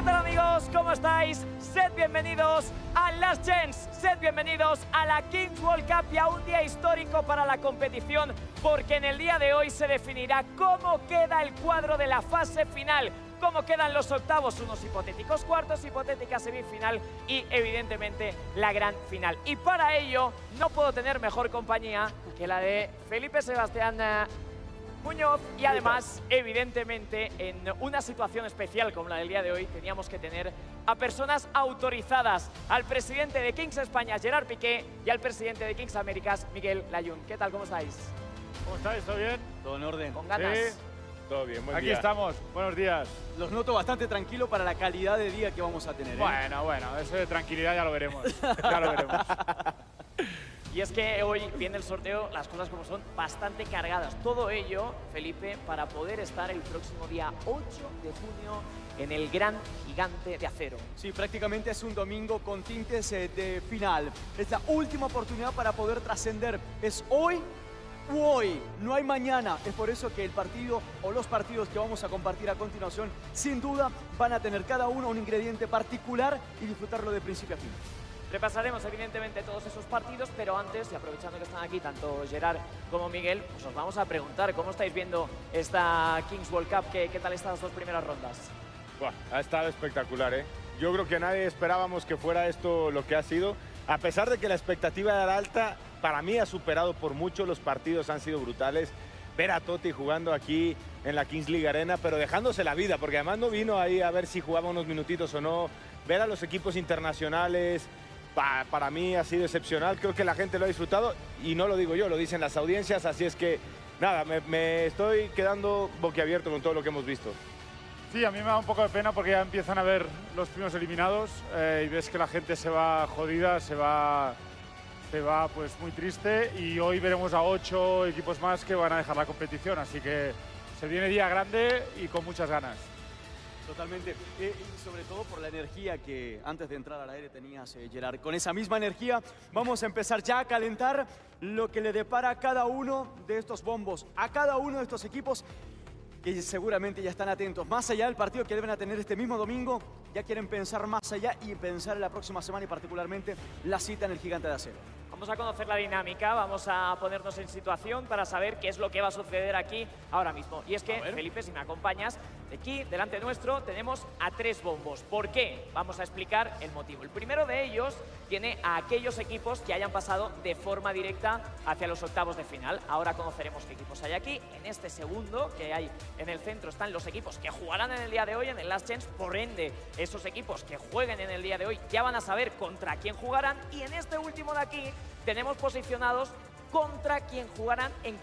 tal amigos? ¿Cómo estáis? Sed bienvenidos a Last Chance, sed bienvenidos a la Kings World Cup y a un día histórico para la competición, porque en el día de hoy se definirá cómo queda el cuadro de la fase final, cómo quedan los octavos, unos hipotéticos cuartos, hipotética semifinal y evidentemente la gran final. Y para ello no puedo tener mejor compañía que la de Felipe Sebastián Muñoz, y además, evidentemente, en una situación especial como la del día de hoy, teníamos que tener a personas autorizadas, al presidente de Kings España, Gerard Piqué, y al presidente de Kings Américas, Miguel Layún. ¿Qué tal? ¿Cómo estáis? ¿Cómo estáis? ¿Todo bien? Todo en orden. ¿Con ganas? Sí. Todo bien, buen Aquí día. estamos. Buenos días. Los noto bastante tranquilos para la calidad de día que vamos a tener. Bueno, eso de tranquilidad ya lo veremos. Ya lo veremos. Y es que hoy viene el sorteo, las cosas como son, bastante cargadas. Todo ello, Felipe, para poder estar el próximo día 8 de junio en el Gran Gigante de Acero. Sí, prácticamente es un domingo con tintes de final. Es la última oportunidad para poder trascender. Es hoy u hoy, no hay mañana. Es por eso que el partido o los partidos que vamos a compartir a continuación, sin duda, van a tener cada uno un ingrediente particular y disfrutarlo de principio a fin. Repasaremos evidentemente todos esos partidos, pero antes, y aprovechando que están aquí tanto Gerard como Miguel, pues os vamos a preguntar cómo estáis viendo esta Kings World Cup, qué tal estas dos primeras rondas. Buah, ha estado espectacular, ¿eh? Yo creo que nadie esperábamos que fuera esto lo que ha sido. A pesar de que la expectativa era alta, para mí ha superado por mucho, los partidos han sido brutales. Ver a Totti jugando aquí en la Kings League Arena, pero dejándose la vida, porque además no vino ahí a ver si jugaba unos minutitos o no. Ver a los equipos internacionales, para mí ha sido excepcional. Creo que la gente lo ha disfrutado y no lo digo yo, lo dicen las audiencias, así es que nada, me estoy quedando boquiabierto con todo lo que hemos visto. Sí, a mí me da un poco de pena porque ya empiezan a ver los primeros eliminados y ves que la gente se va jodida, se va pues muy triste, y hoy veremos a 8 equipos más que van a dejar la competición, así que se viene día grande y con muchas ganas. Totalmente. Y sobre todo por la energía que antes de entrar al aire tenías, Gerard. Con esa misma energía vamos a empezar ya a calentar lo que le depara a cada uno de estos bombos, a cada uno de estos equipos que seguramente ya están atentos. Más allá del partido que deben a tener este mismo domingo, ya quieren pensar más allá y pensar en la próxima semana y particularmente la cita en el Gigante de Acero. Vamos a conocer la dinámica, vamos a ponernos en situación para saber qué es lo que va a suceder aquí ahora mismo. Y es que, Felipe, si me acompañas, aquí, delante nuestro, tenemos a 3 bombos. ¿Por qué? Vamos a explicar el motivo. El primero de ellos tiene a aquellos equipos que hayan pasado de forma directa hacia los octavos de final. Ahora conoceremos qué equipos hay aquí. En este segundo, que hay en el centro, están los equipos que jugarán en el día de hoy en el Last Chance. Por ende, esos equipos que jueguen en el día de hoy ya van a saber contra quién jugarán. Y en este último de aquí, tenemos posicionados contra quién jugarán en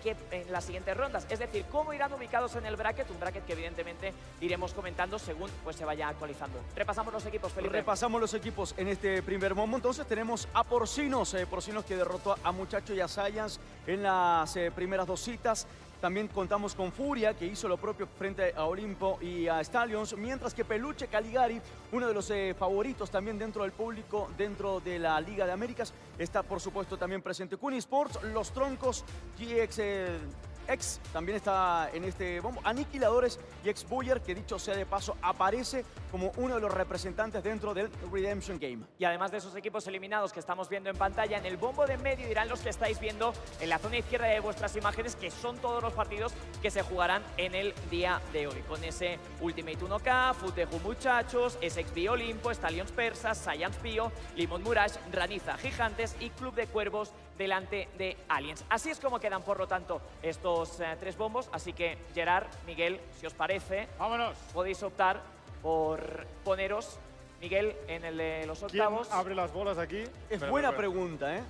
las siguientes rondas. Es decir, cómo irán ubicados en el bracket, un bracket que evidentemente iremos comentando según pues, se vaya actualizando. Repasamos los equipos, Felipe. Repasamos los equipos en este primer momento. Entonces tenemos a Porcinos, Porcinos que derrotó a Muchacho y a Science en las primeras 2 citas. También contamos con Furia, que hizo lo propio frente a Olimpo y a Stallions, mientras que Peluche Caligari, uno de los favoritos también dentro del público, dentro de la Liga de Américas, está por supuesto también presente. Kun Sports, Los Troncos, GX también está en este bombo. Aniquiladores y Ex Buller, que dicho sea de paso, aparece como uno de los representantes dentro del Redemption Game. Y además de esos equipos eliminados que estamos viendo en pantalla, en el bombo de en medio irán los que estáis viendo en la zona izquierda de vuestras imágenes, que son todos los partidos que se jugarán en el día de hoy. Con ese Ultimate 1K, Futeju Muchachos, SXB Olimpo, Stallions Persas, Science Pio, Limón Mirage, Raniza Gigantes y Club de Cuervos delante de Aliens. Así es como quedan, por lo tanto, estos 3 bombos. Así que, Gerard, Miguel, si os parece, ¡Vámonos! podéis optar por poneros, Miguel, en el de los ¿Quién octavos. abre las bolas aquí? Es buena pregunta, ¿eh?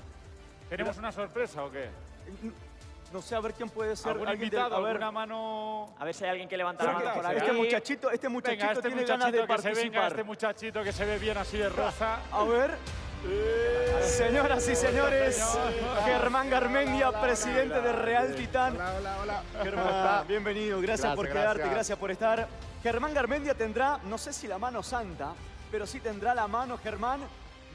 ¿Tenemos una sorpresa o qué? No sé, a ver quién puede ser. ¿Algún alguien invitado? a ver, ¿Alguna mano? A ver si hay alguien que levanta la creo mano que por aquí. este muchachito Venga, este tiene ganas muchachito de que se venga, participar. este muchachito que se ve bien así de rosa. A ver. Señoras y señores, Germán Garmendia, presidente de Real Titán. Hola. Germán, bienvenido, gracias por quedarte, gracias. gracias por estar. Germán Garmendia tendrá, no sé si la mano santa, pero sí tendrá la mano, Germán,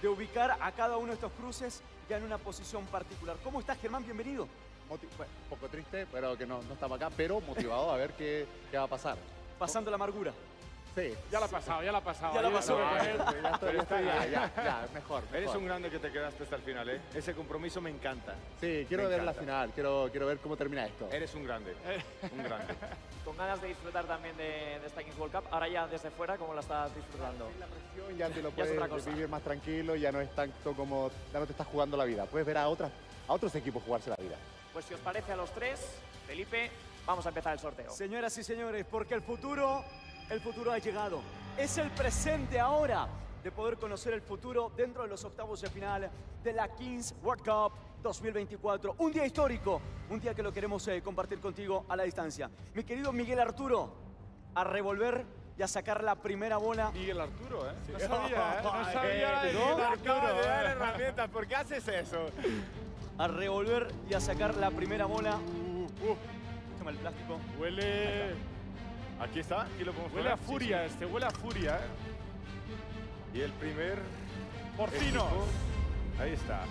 de ubicar a cada uno de estos cruces ya en una posición particular. ¿Cómo estás, Germán? Bienvenido. Un poco triste, pero que no estamos acá, pero motivado a ver qué va a pasar. Pasando la amargura. Sí. Ya la ha pasado, ya la ha pasado. Ya la Yo pasó. estuve con él. Ya, mejor. Eres mejor. un grande que te quedaste hasta el final, ¿eh? Ese compromiso me encanta. Sí, quiero Me ver la encanta. final, quiero ver cómo termina esto. Eres un grande. Un grande. Con ganas de disfrutar también de esta Kings World Cup. Ahora ya desde fuera, ¿cómo la estás disfrutando? La presión ya te lo Ya es otra puedes cosa. vivir más tranquilo, ya no es tanto como, ya no te estás jugando la vida. Puedes ver a otros equipos jugarse la vida. Pues si os parece a los tres, Felipe, vamos a empezar el sorteo. Señoras y señores, porque el futuro ha llegado. Es el presente ahora de poder conocer el futuro dentro de los octavos de final de la Kings World Cup 2024. Un día histórico, un día que lo queremos compartir contigo a la distancia. Mi querido Miguel Arturo, a revolver y a sacar la primera bola. Miguel Arturo, ¿eh? No sabía, ¿eh? No sabía la de No, Miguel me Arturo, acabas de dar ¿eh? herramientas. ¿Por qué haces eso? A revolver y a sacar la primera bola. Toma el plástico. Huele... Aquí está, aquí lo podemos Huele a poner. furia este, huele a furia, ¿eh? Y el primer Porcino. equipo, ahí está.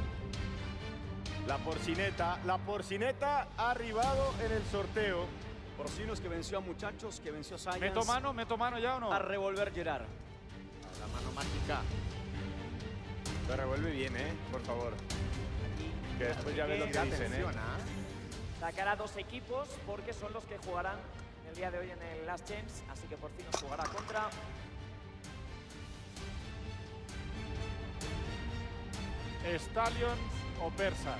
La porcineta ha arribado en el sorteo. Porcinos que venció a Muchachos, que venció a Science. ¿Meto mano ya o no? A revolver Gerard. La mano mágica. Se revuelve bien, por favor. Que después ya ves lo que dicen, Atención, Sacar a dos equipos porque son los que jugarán el día de hoy en el Last Chance. Así que por fin nos jugará contra... Stallions o persas.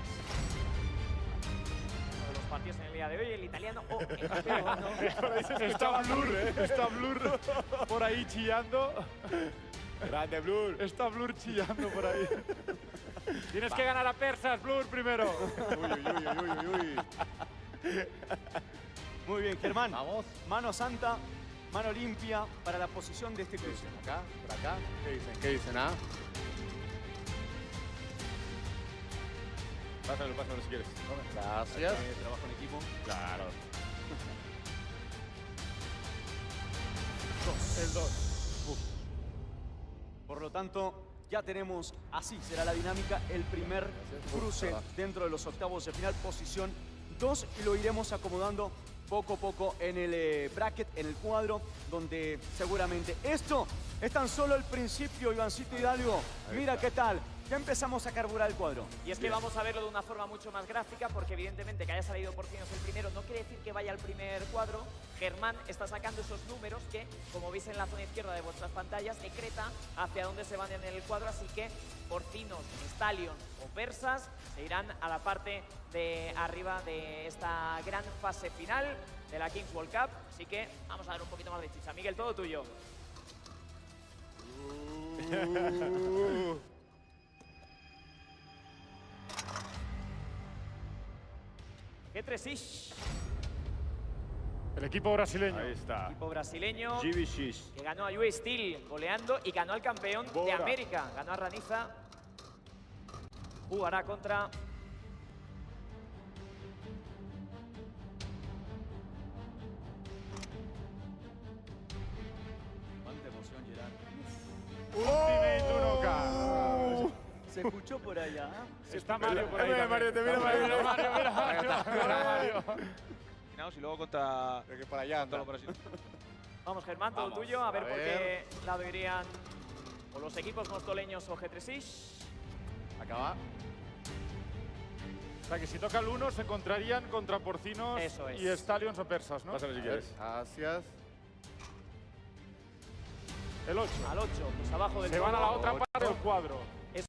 Uno de los partidos en el día de hoy, el italiano o el peruano. Está Blur, está Blur por ahí chillando. Grande Blur. Está Blur chillando por ahí. Tienes que ganar a persas, Blur, primero. Uy. Muy bien, Germán. Vamos. Mano santa, mano limpia para la posición de este cruce. Acá, por acá. ¿Qué dicen? Pásalo si quieres. Gracias. Trabajo en equipo. Claro. El 2. Por lo tanto, ya tenemos, así será la dinámica, el primer cruce dentro de los octavos de final, posición 2, y lo iremos acomodando poco a poco en el bracket, en el cuadro, donde seguramente esto es tan solo el principio, Ivancito Hidalgo. Mira qué tal, ya empezamos a carburar el cuadro. Y es que vamos a verlo de una forma mucho más gráfica porque evidentemente que haya salido Porcinos el primero no quiere decir que vaya al primer cuadro. Germán está sacando esos números que, como veis en la zona izquierda de vuestras pantallas, decreta hacia dónde se van en el cuadro, así que Porcinos, Stallions o Persas se irán a la parte de arriba de esta gran fase final de la Kings World Cup. Así que vamos a dar un poquito más de chicha. Miguel, todo tuyo. G3ish, El equipo brasileño. Ahí está. equipo brasileño GBX. que ganó a UA Steel goleando y ganó al campeón de Bora. América. Ganó a Raniza. Jugará contra... Cuánta emoción, Gerard. Ultimate 1K. Se escuchó por allá. Está Mario por ahí. Mira, Mario, te mira, Mario. Mira, Mario. Y luego contra Creo que para allá anda. los brasileños. Vamos, Germán, todo Vamos, tuyo. A ver a por ver. qué lado irían o los equipos mostoleños o G3ish. Acá va. O sea que si toca el 1 se encontrarían contra Porcinos Eso es. y Stallions o persas, ¿no? Pásalo si quieres. Gracias. El 8. Al 8, pues abajo del Se van a la todo. otra parte del cuadro. Es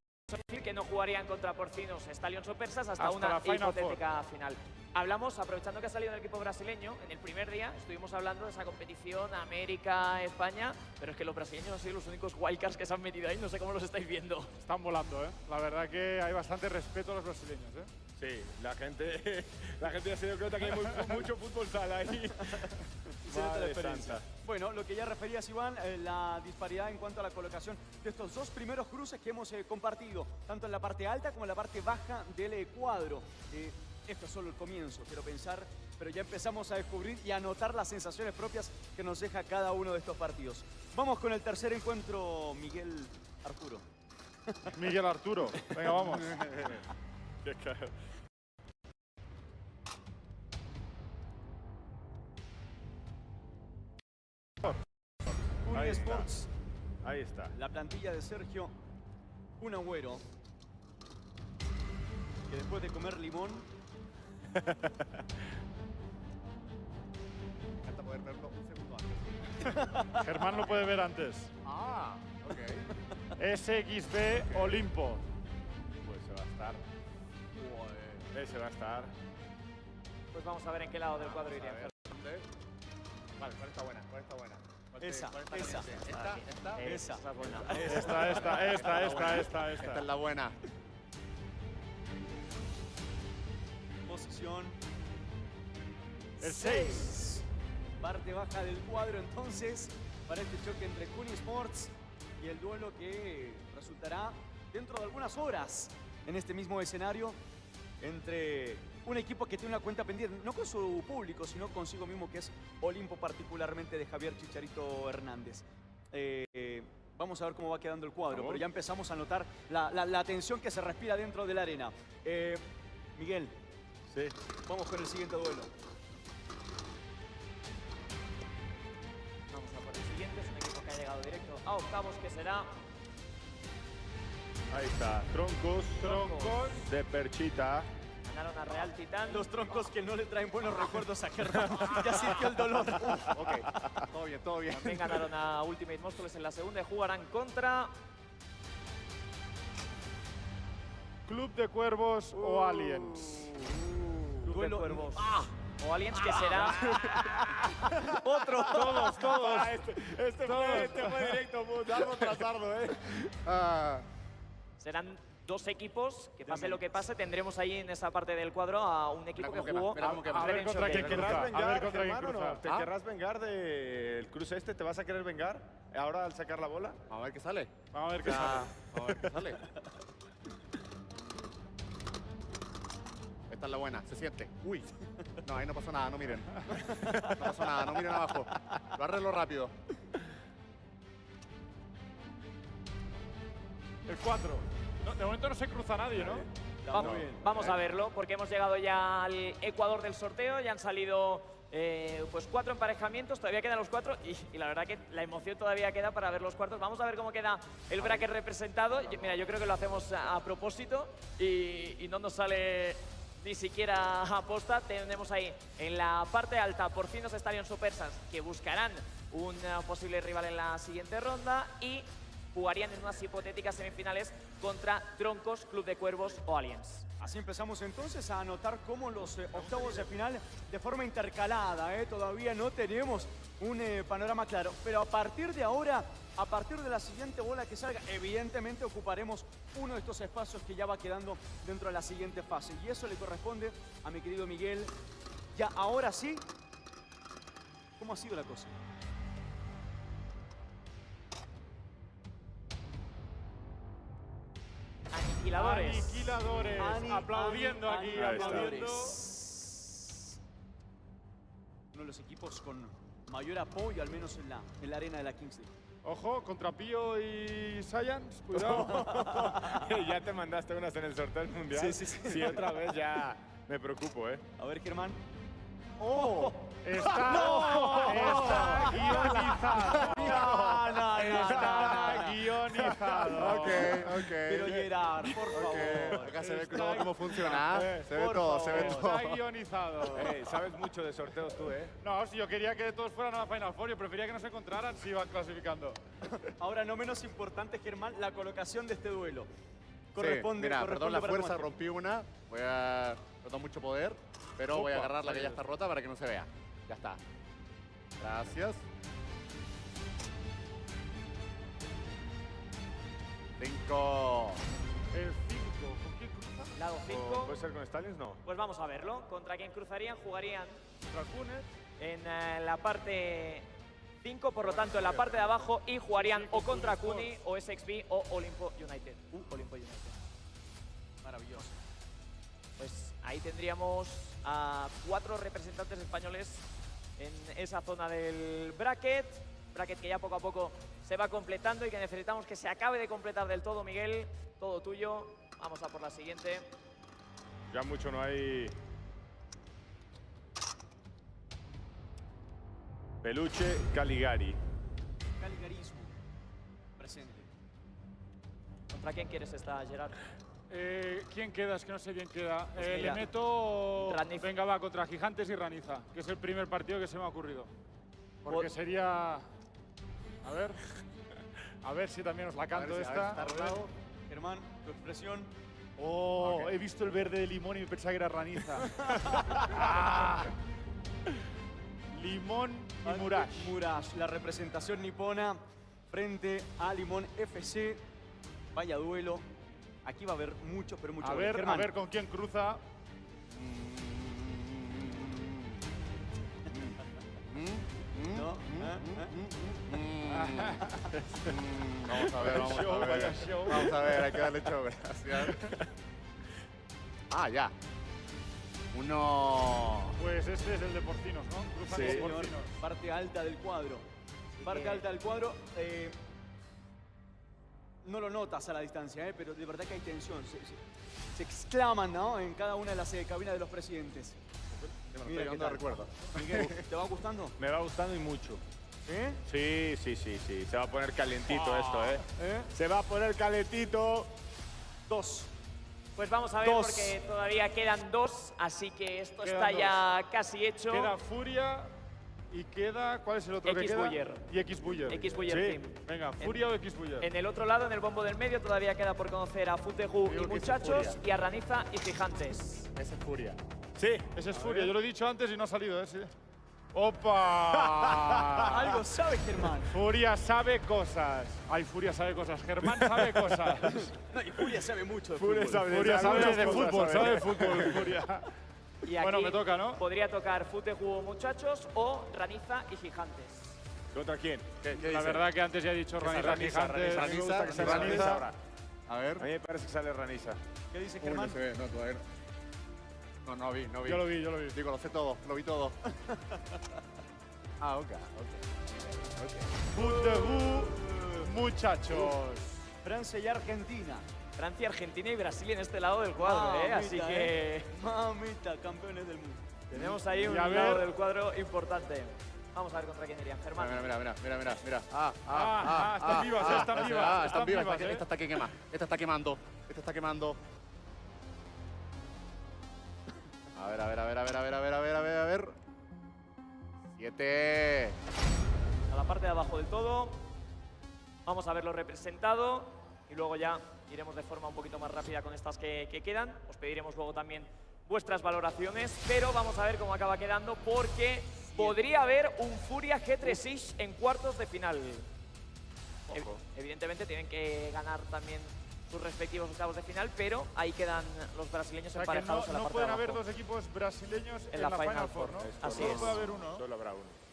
decir que no jugarían contra Porcinos, Stallions o Persas hasta Hasta una la Final hipotética final. Hablamos, aprovechando que ha salido del equipo brasileño, en el primer día estuvimos hablando de esa competición América, España, pero es que los brasileños han sido los únicos wildcards que se han metido ahí, no sé cómo los estáis viendo. Están volando, ¿eh? La verdad que hay bastante respeto a los brasileños, ¿eh? Sí, la gente ya se dio cuenta que hay mucho fútbol sala ahí. Se nota la Madre experiencia. santa. Bueno, lo que ya referías, Iván, la disparidad en cuanto a la colocación de estos dos primeros cruces que hemos compartido, tanto en la parte alta como en la parte baja del cuadro. Esto es solo el comienzo, quiero pensar, pero ya empezamos a descubrir y a notar las sensaciones propias que nos deja cada uno de estos partidos. Vamos con el tercer encuentro, Miguel Arturo. Miguel Arturo. Venga, vamos. Qué claro. Un Kun Sports. Ahí está. La plantilla de Sergio Kun Agüero. Que después de comer limón... Me encanta poder verlo un segundo antes. Germán lo puede ver antes. Ah, ok. SXB Olimpo. Pues se va a estar. Se va a estar. Pues vamos a ver en qué lado del cuadro iría. Vale, ¿cuál está buena? ¿Cuál está buena? Esa, ¿Cuál está esa. caliente? ¿Esta? Esa. Esa es buena. Esta. Esta es la buena. Posición El 6. Parte baja del cuadro entonces para este choque entre Kun Sports y el duelo que resultará dentro de algunas horas en este mismo escenario entre un equipo que tiene una cuenta pendiente, no con su público, sino consigo mismo, que es Olimpo, particularmente de Javier Chicharito Hernández. Vamos a ver cómo va quedando el cuadro, pero ya empezamos a notar la tensión que se respira dentro de la arena. Miguel, Sí. vamos con el siguiente duelo. Vamos a por el siguiente. Es un equipo que ha llegado directo a octavos, que será Ahí está. Troncos. De Perchita. ganaron a Real Titán. Los troncos que no le traen buenos recuerdos a Germán. Ya sintió el dolor. Ok, todo bien, todo bien. También ganaron a Ultimate Móstoles en la segunda y jugarán contra Club de Cuervos o Aliens. Club Duelo- de Cuervos. O Aliens, que será Otro. Todos. Este fue directo, dardo tras dardo, Ah, serán dos equipos, que pase lo que pase, tendremos ahí en esa parte del cuadro a un equipo cómo que quema, jugó mira cómo quema. A ver Redemption contra quién Day. cruza. ¿Querrás A vengar, ver contra quién Germán, o no? cruza. ¿Te querrás vengar del cruce este? ¿Te vas a querer vengar ahora al sacar la bola? vamos a ver qué sale. Vamos a ver qué sale. Vamos a ver qué sale. Esta es la buena, se siente. Uy. No, ahí no pasó nada, no miren. No pasó nada, no miren abajo. Lo arreglo rápido. El 4. De momento no se cruza nadie, ¿no? Vamos a verlo, porque hemos llegado ya al Ecuador del sorteo, ya han salido pues 4 emparejamientos, todavía quedan los 4 y la verdad que la emoción todavía queda para ver los cuartos. Vamos a ver cómo queda el bracket representado. Mira, yo creo que lo hacemos a propósito y no nos sale ni siquiera a posta. Tenemos ahí en la parte alta Porcinos Stadium Supersans, que buscarán un posible rival en la siguiente ronda y jugarían en unas hipotéticas semifinales contra Troncos, Club de Cuervos o Aliens. Así empezamos entonces a anotar cómo los octavos de final de forma intercalada. Todavía no tenemos un panorama claro. Pero a partir de ahora, a partir de la siguiente bola que salga, evidentemente ocuparemos uno de estos espacios que ya va quedando dentro de la siguiente fase. Y eso le corresponde a mi querido Miguel. Ya ahora sí, ¿cómo ha sido la cosa? Aniquiladores. Aniquiladores. Aplaudiendo aquí. Ahí está. Aplaudiendo. Uno de los equipos con mayor apoyo, al menos en la arena de la Kings League. Ojo, contra Pío y Science. Cuidado. Ya te mandaste unas en el sorteo del mundial. Sí. Sí, otra vez ya me preocupo, A ver, Germán. Está guionizado. Está guionizado. Ok. Pero Gerard, por favor. Acá se ve todo cómo funciona. Se ve por todo, se ve Está todo. guionizado. Sabes mucho de sorteos tú, No, si yo quería que todos fueran a la Final Four, yo prefería que no se encontraran si iban clasificando. Ahora, no menos importante, Germán, la colocación de este duelo. Sí, mira, perdón la para fuerza, Tomás. rompí una. Voy a... No tengo mucho poder, pero voy a Opa, agarrar la que ya vale. está rota para que no se vea. Ya está. Gracias. 5. El 5. ¿Con quién cruza? Lado 5. ¿Puede ser con Stalins? No. Pues vamos a verlo. ¿Contra quién cruzarían? Jugarían Contra Kunes. en la parte 5, por lo tanto en la parte de abajo, y jugarían o contra Cuni, o SXB, o Olimpo United. Olimpo United. Maravilloso. Pues ahí tendríamos a 4 representantes españoles en esa zona del bracket. Bracket que ya poco a poco se va completando y que necesitamos que se acabe de completar del todo, Miguel. Todo tuyo. Vamos a por la siguiente. Ya mucho no hay. Peluche Caligari. familiarismo presente. ¿Contra quién quieres esta, Gerard? ¿Quién queda? Es que no sé quién queda. Pues Le mira, meto. Raniza. Venga, va, contra Gigantes y Raniza, que es el primer partido que se me ha ocurrido. Porque sería. A ver si también os la canto ver si- a ver esta. si está arreglado. Germán, tu expresión. Oh, Ok. he visto el verde de limón y me pensaba que era Raniza. Ah. Limón y Murash. Murash, la representación nipona frente a Limón FC. Vaya duelo. Aquí va a haber mucho, pero mucho. A goles. ver, Germán, con quién cruza. ¿no? Vamos a ver, vamos Show, a ver. vaya show. Vamos a ver, hay que darle show, gracias. Ah, ya. Uno. Pues este es el de Porcinos, ¿no? Cruzan Sí, con Señor, Porcinos. parte alta del cuadro. Parte que- alta del cuadro. No lo notas a la distancia, pero de verdad que hay tensión. Se exclaman, ¿no? En cada una de las cabinas de los presidentes. Que me lo Mira estoy qué llevando de tal. recuerdo. Miguel, ¿te va gustando? Me va gustando y mucho. ¿Eh? Sí. Se va a poner calientito esto, ¿eh? ¿Eh? Se va a poner calentito. 2. Pues vamos a ver Dos. porque todavía quedan 2, así que esto Quedan está ya casi hecho. Queda Furia y queda. ¿Cuál es el otro que X queda? Buller. Y X Buller. X Buller Sí. Team. Venga, Furia o X Buller. En el otro lado, en el bombo del medio, todavía queda por conocer a Futegu Digo y que es Muchachos Furia. y a Raniza y Gigantes. Ese es Furia. Sí. Ese es Furia. Yo lo he dicho antes y no ha salido, ¿eh? Sí. ¡Opa! Algo sabe Germán. Furia sabe cosas. Ay, Furia sabe cosas. Germán sabe cosas. No, y Furia sabe mucho de Furia fútbol. sabe- Furia sabe muchas de cosas, fútbol, sabe. sabe de fútbol, Furia. Y aquí Bueno, me toca, ¿no? podría tocar Futegu Muchachos o Raniza y Gigantes. ¿Contra quién? ¿Qué La dice? verdad que antes ya he dicho Raniza, Raniza, Gigantes. Raniza. A mí me gusta que sea Raniza. Raniza ahora. A ver. A mí me parece que sale Raniza. ¿Qué dice Uy, Germán? no se ve, no, todavía no. No vi. Yo lo vi. Digo, lo sé todo, lo vi todo. Ah, ok. Futegu, muchachos. Francia y Argentina. Francia, Argentina y Brasil en este lado del cuadro, ¿eh? Así Mamita, que Mamita, campeones del mundo. tenemos ahí un Y a lado ver. del cuadro importante. Vamos a ver contra quién irían. Germán. Mira. Están vivas, están vivas. Ah, están están vivas. vivas, ¿eh? Esta está que quema. Esta está quemando. Esta está quemando. A ver. 7. A la parte de abajo del todo. Vamos a verlo representado y luego ya iremos de forma un poquito más rápida con estas que quedan. Os pediremos luego también vuestras valoraciones, pero vamos a ver cómo acaba quedando porque podría haber un Furia G3X en cuartos de final. Evidentemente tienen que ganar también sus respectivos octavos de final, pero ahí quedan los brasileños O sea que emparejados en la no parte pueden de haber abajo. dos equipos brasileños En la Final Four, ¿no? Four. Así Solo es. puede haber uno, ¿no? Solo habrá uno.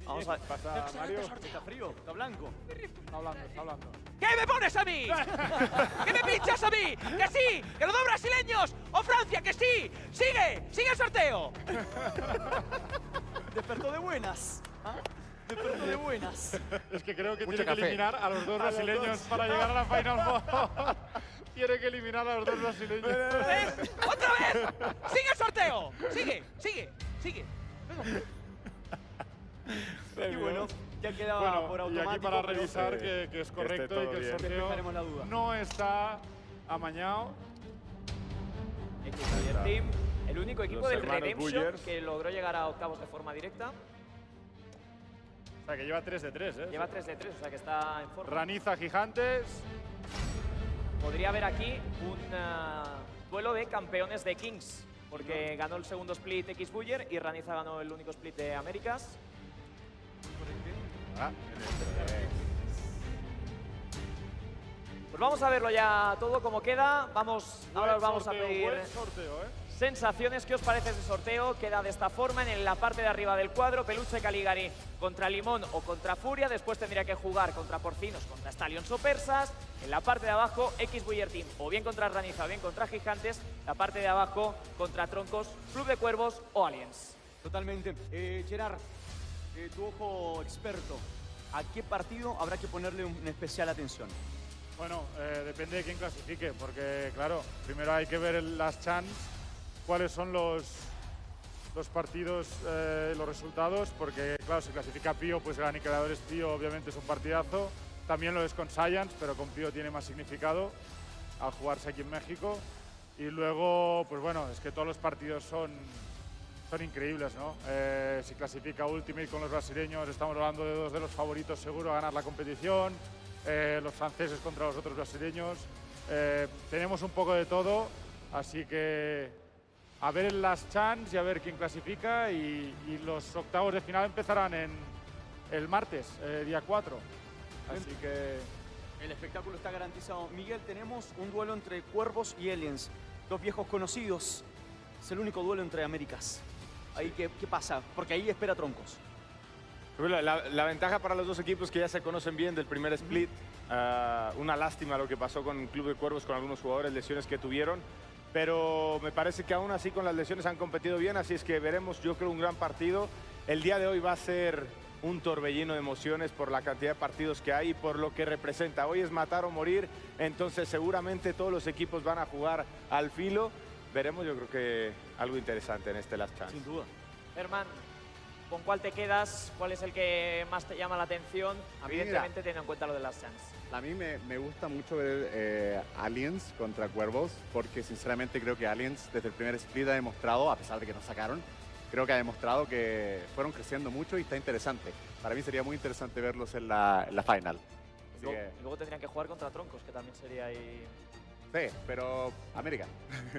Vamos a Pasa Mario. Está frío, está blanco. Está hablando. ¿Qué me pones a mí? ¿Qué me pinchas a mí? ¡Que sí! ¡Que los dos brasileños! ¡O Francia, que sí! ¡Sigue! ¡Sigue el sorteo! Despertó de buenas. ¿Ah? Despertó de buenas. Es que creo que Mucho tiene que café. eliminar a los dos brasileños para llegar a la Final Four. Tiene que eliminar a los dos brasileños. ¿Ves? ¡Otra vez! ¡Sigue el sorteo! ¡Sigue! Y bueno, ya quedaba Bueno, por y automático. aquí para pero revisar que es correcto y todo que el bien. sorteo despejaremos la duda. no está amañado. X Buller Team, el único equipo Los del hermanos Redemption Bullers. que logró llegar a octavos de forma directa. O sea, que lleva 3 de 3, ¿eh? Lleva 3 de 3, o sea que está en forma. Raniza, Gigantes. Podría haber aquí un duelo de campeones de Kings, porque ganó el segundo split X Buller y Raniza ganó el único split de Américas. Pues vamos a verlo ya todo como queda. Ahora os vamos a pedir Buen sorteo, ¿eh? sensaciones. ¿Qué os parece ese sorteo? Queda de esta forma en la parte de arriba del cuadro. Peluche Caligari contra Limón o contra Furia. Después tendría que jugar contra Porcinos, contra Stallions o Persas. En la parte de abajo, X Buller Team. O bien contra Raniza o bien contra Gigantes. La parte de abajo, contra Troncos, Club de Cuervos o Aliens. Totalmente. Gerard, tu ojo experto, ¿a qué partido habrá que ponerle una especial atención? Bueno, depende de quién clasifique, porque claro, primero hay que ver las chans, cuáles son los los partidos, los resultados, porque claro, si clasifica Pío, pues el aniquilador es Pío, obviamente es un partidazo. También lo es con Science, pero con Pío tiene más significado al jugarse aquí en México. Y luego, pues bueno, es que todos los partidos son increíbles, ¿no? Si clasifica Ultimate con los brasileños, estamos hablando de 2 de los favoritos seguro a ganar la competición. Los franceses contra los otros brasileños. Tenemos un poco de todo, así que a ver el last chance y a ver quién clasifica. Y los octavos de final empezarán el martes, día 4. Así que El espectáculo está garantizado. Miguel, tenemos un duelo entre Cuervos y Aliens, 2 viejos conocidos. Es el único duelo entre Américas. Ahí, ¿qué pasa? Porque ahí espera Troncos. La ventaja para los dos equipos que ya se conocen bien del primer split. Una lástima lo que pasó con el Club de Cuervos, con algunos jugadores, lesiones que tuvieron. Pero me parece que aún así con las lesiones han competido bien, así es que veremos, yo creo, un gran partido. El día de hoy va a ser un torbellino de emociones por la cantidad de partidos que hay y por lo que representa. Hoy es matar o morir, entonces seguramente todos los equipos van a jugar al filo. Veremos, yo creo que algo interesante en este Last Chance. Sin duda. Herman, ¿con cuál te quedas? ¿Cuál es el que más te llama la atención? A mí, Evidentemente teniendo en cuenta lo de las Chance. A mí me gusta mucho ver Aliens contra Cuervos, porque sinceramente creo que Aliens desde el primer split ha demostrado, a pesar de que nos sacaron, creo que ha demostrado que fueron creciendo mucho y está interesante. Para mí sería muy interesante verlos en la final. Así que, Y luego tendrían que jugar contra Troncos, que también sería ahí... sí, pero América.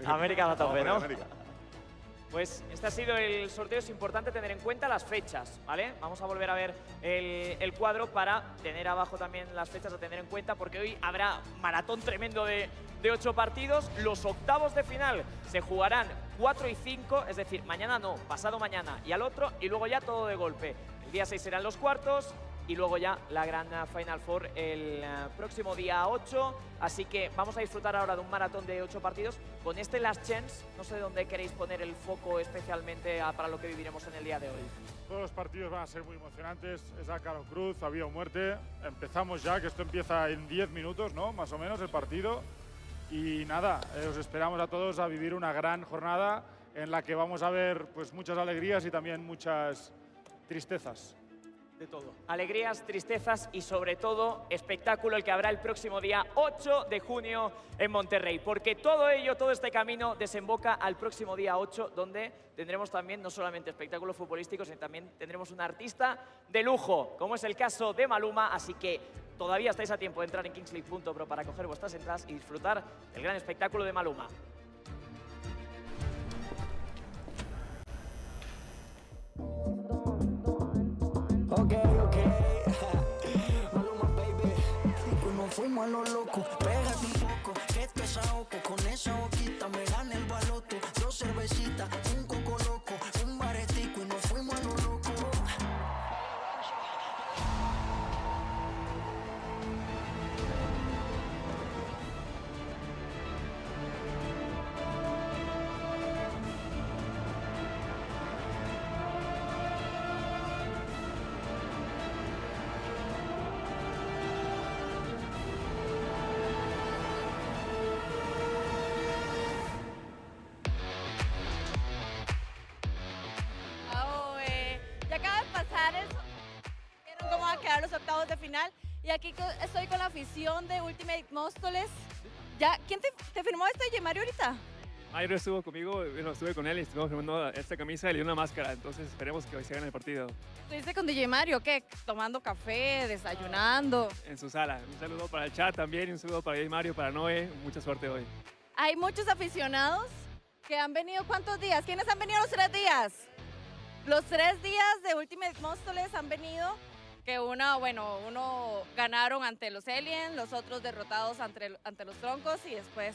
América a tope, ¿no? América. Pues este ha sido el sorteo. Es importante tener en cuenta las fechas, ¿vale? Vamos a volver a ver el cuadro para tener abajo también las fechas a tener en cuenta, porque hoy habrá maratón tremendo de 8 partidos. Los octavos de final se jugarán 4 y 5, es decir, mañana no, pasado mañana y al otro, y luego ya todo de golpe. El día 6 serán los cuartos, y luego ya la gran Final Four el próximo día 8. Así que vamos a disfrutar ahora de un maratón de 8 partidos. Con este Last Chance, no sé dónde queréis poner el foco especialmente para lo que viviremos en el día de hoy. todos los partidos van a ser muy emocionantes. Es a cara o cruz, a vida o muerte. Empezamos ya, que esto empieza en 10 minutos, ¿no? Más o menos el partido. Y nada, os esperamos a todos a vivir una gran jornada en la que vamos a ver pues, muchas alegrías y también muchas tristezas. De todo. Alegrías, tristezas y sobre todo espectáculo el que habrá el próximo día 8 de junio en Monterrey. Porque todo ello, todo este camino desemboca al próximo día 8, donde tendremos también no solamente espectáculos futbolísticos, sino también tendremos un artista de lujo, como es el caso de Maluma. Así que todavía estáis a tiempo de entrar en kingsleague.pro para coger vuestras entradas y disfrutar del gran espectáculo de Maluma. Maluma, baby. Pues nos fuimos a lo loco. Pégate un poco, que esto es ahogo. Con esa boquita me gana el baloto. 2 cervecitas, un coco loco, un baretico y nos fuimos a lo loco. Ya acaba de pasar eso. Vieron cómo van a quedar los octavos de final. Y aquí estoy con la afición de Ultimate Móstoles. Ya, ¿quién te firmó esto, Mario, ahorita? Mayro estuvo conmigo, bueno, estuve con él y estuvimos firmando esta camisa y le dio una máscara, entonces esperemos que hoy se gane el partido ¿Estuviste con DJ Mario? ¿Qué? ¿Tomando café, desayunando? en su sala. Un saludo para el chat también y un saludo para DJ Mario, para Noé, mucha suerte hoy. Hay muchos aficionados que han venido, ¿cuántos días? ¿Quiénes han venido los 3 días? Los 3 días de Ultimate Móstoles han venido, que uno ganaron ante los Aliens, los otros derrotados ante los Troncos y después,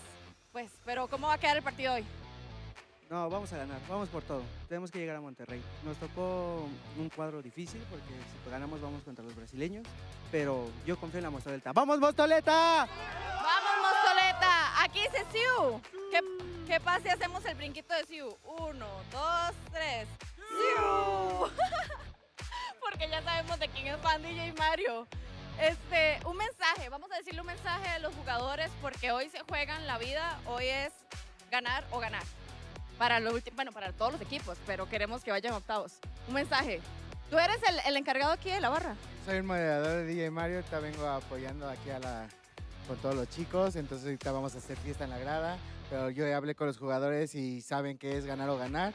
pues, pero ¿cómo va a quedar el partido hoy? No, vamos a ganar, vamos por todo. Tenemos que llegar a Monterrey. Nos tocó un cuadro difícil porque si ganamos vamos contra los brasileños, pero yo confío en la Mostoleta. ¡Vamos, Mostoleta! ¡Vamos, Mostoleta! Aquí dice Siu. ¿Qué pasa si hacemos el brinquito de Siu? 1, 2, 3. ¡Siu! Porque ya sabemos de quién es fan DJ Mario. Un mensaje, vamos a decirle un mensaje a los jugadores porque hoy se juegan la vida, hoy es ganar o ganar. para para todos los equipos, pero queremos que vayan a octavos. Un mensaje. Tú eres el encargado aquí de la barra. Soy el moderador de DJ Mario, ahorita vengo apoyando aquí con todos los chicos, entonces ahorita vamos a hacer fiesta en la grada, pero yo ya hablé con los jugadores y saben que es ganar o ganar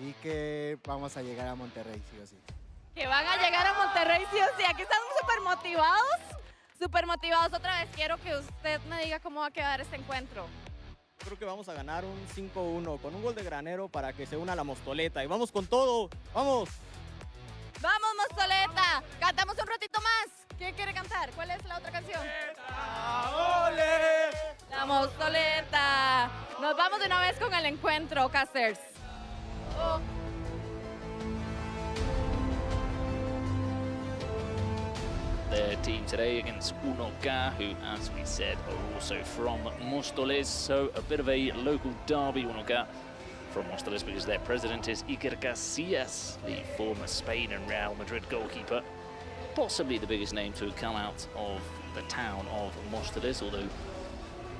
y que vamos a llegar a Monterrey, sí o sí. Que van a llegar a Monterrey, sí o sí. Aquí estamos súper motivados. Otra vez quiero que usted me diga cómo va a quedar este encuentro. Creo que vamos a ganar un 5-1 con un gol de Granero para que se una la Mostoleta. Y vamos con todo, ¡vamos! ¡Vamos, Mostoleta! Cantamos un ratito más. ¿Quién quiere cantar? ¿Cuál es la otra canción? ¡Ole! La Mostoleta. Nos vamos de una vez con el encuentro, casters. Oh. Their team today against Unoca, who, as we said, are also from Móstoles. So a bit of a local derby, Unoca from Móstoles, because their president is Iker Casillas, the former Spain and Real Madrid goalkeeper. Possibly the biggest name to have come out of the town of Móstoles, although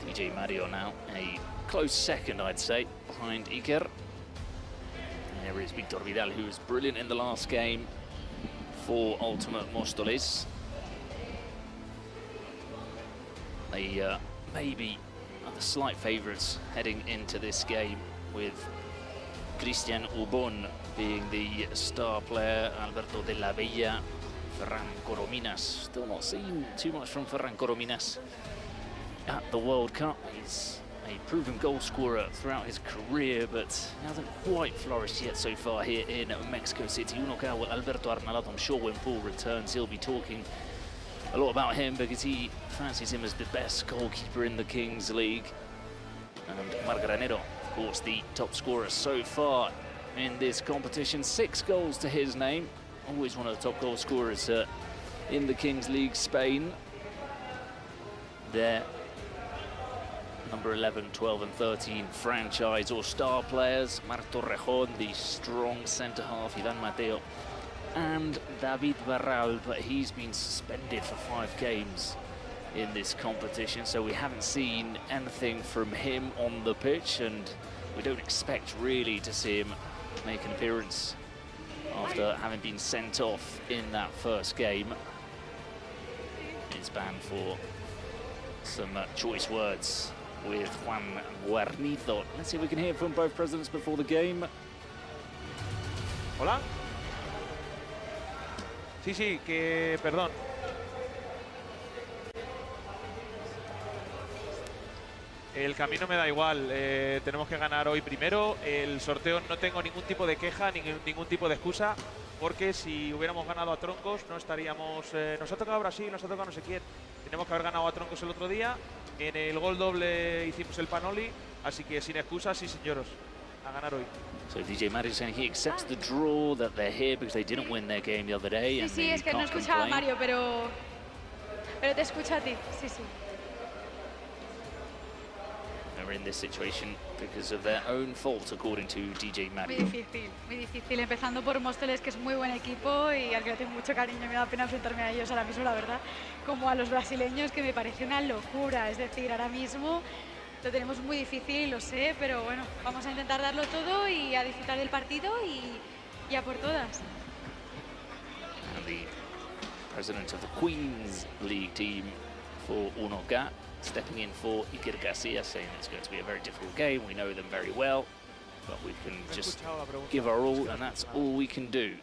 DJ Mario now a close second, I'd say, behind Iker. And there is Victor Vidal, who was brilliant in the last game for Ultimate Móstoles. They maybe are the slight favourites heading into this game, with Cristian Ubon being the star player, Alberto de la Bella, Ferran Corominas. Still not seen too much from Ferran Corominas at the World Cup. He's a proven goal scorer throughout his career, but hasn't quite flourished yet so far here in Mexico City. Unoca with Alberto Arnaldo. I'm sure when Paul returns, he'll be talking a lot about him because he fancies him as the best goalkeeper in the Kings League. And Marc Granero, of course, the top scorer so far in this competition. 6 goals to his name. Always one of the top goal scorers in the Kings League Spain. Their number 11, 12 and 13 franchise or star players. Marc Torrejón, the strong centre-half, Ivan Mateo, and David Barral, but he's been suspended for 5 games in this competition, so we haven't seen anything from him on the pitch, and we don't expect really to see him make an appearance after having been sent off in that first game. He's banned for some choice words with Juan Guarnizo. Let's see if we can hear from both presidents before the game. Hola. Sí, que perdón. El camino me da igual, tenemos que ganar hoy primero. El sorteo no tengo ningún tipo de queja, ningún tipo de excusa, porque si hubiéramos ganado a troncos no estaríamos... nos ha tocado Brasil, nos ha tocado no sé quién. Tenemos que haber ganado a troncos el otro día. En el gol doble hicimos el panoli, así que sin excusas, sí señoros, a ganar hoy. So DJ Mario saying he accepts the draw, that they're here because they didn't win their game the other day. Sí, sí, es que no escuchaba a Mario, pero te escucho a ti, sí. They're in this situation because of their own fault, according to DJ Mario. Muy difícil, empezando por Móstoles, que es muy buen equipo y al que le tengo mucho cariño. Me da pena enfrentarme a ellos ahora mismo, la verdad, como a los brasileños, que me parece una locura. Es decir, ahora mismo lo tenemos muy difícil, lo sé, pero bueno, vamos a intentar darlo todo y a disfrutar del partido y a por todas. And the president of the Queens League team for Unoca stepping in for Iker Casillas, saying it's going to be a very difficult game. We know them very well, but we can just give our all, and that's all we can do.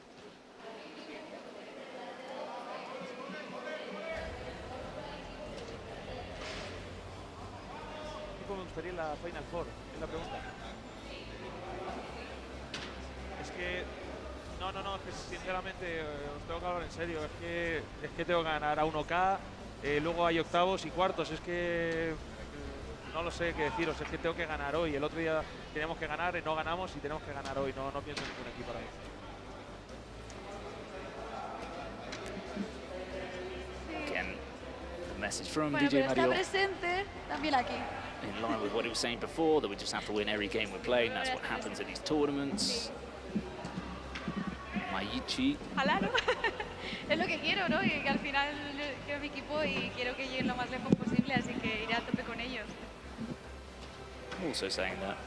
Me gustaría la Final Four, es la pregunta. Es que es que sinceramente os tengo que hablar en serio. Es que tengo que ganar a 1K, luego hay octavos y cuartos. Es que no lo sé qué deciros, es que tengo que ganar hoy. El otro día teníamos que ganar y no ganamos, y tenemos que ganar hoy. No pienso en ningún equipo ahora mismo. Again, the message from Bueno, DJ pero Mario. está presente también aquí. In line with what he was saying before, that we just have to win every game we're playing. That's what happens at these tournaments. Maichi. Ojalá, ¿no? Es lo que quiero, ¿no? Y que al final quiero mi equipo y quiero que lleguen lo más lejos posible, así que iré a tope con ellos. Also saying that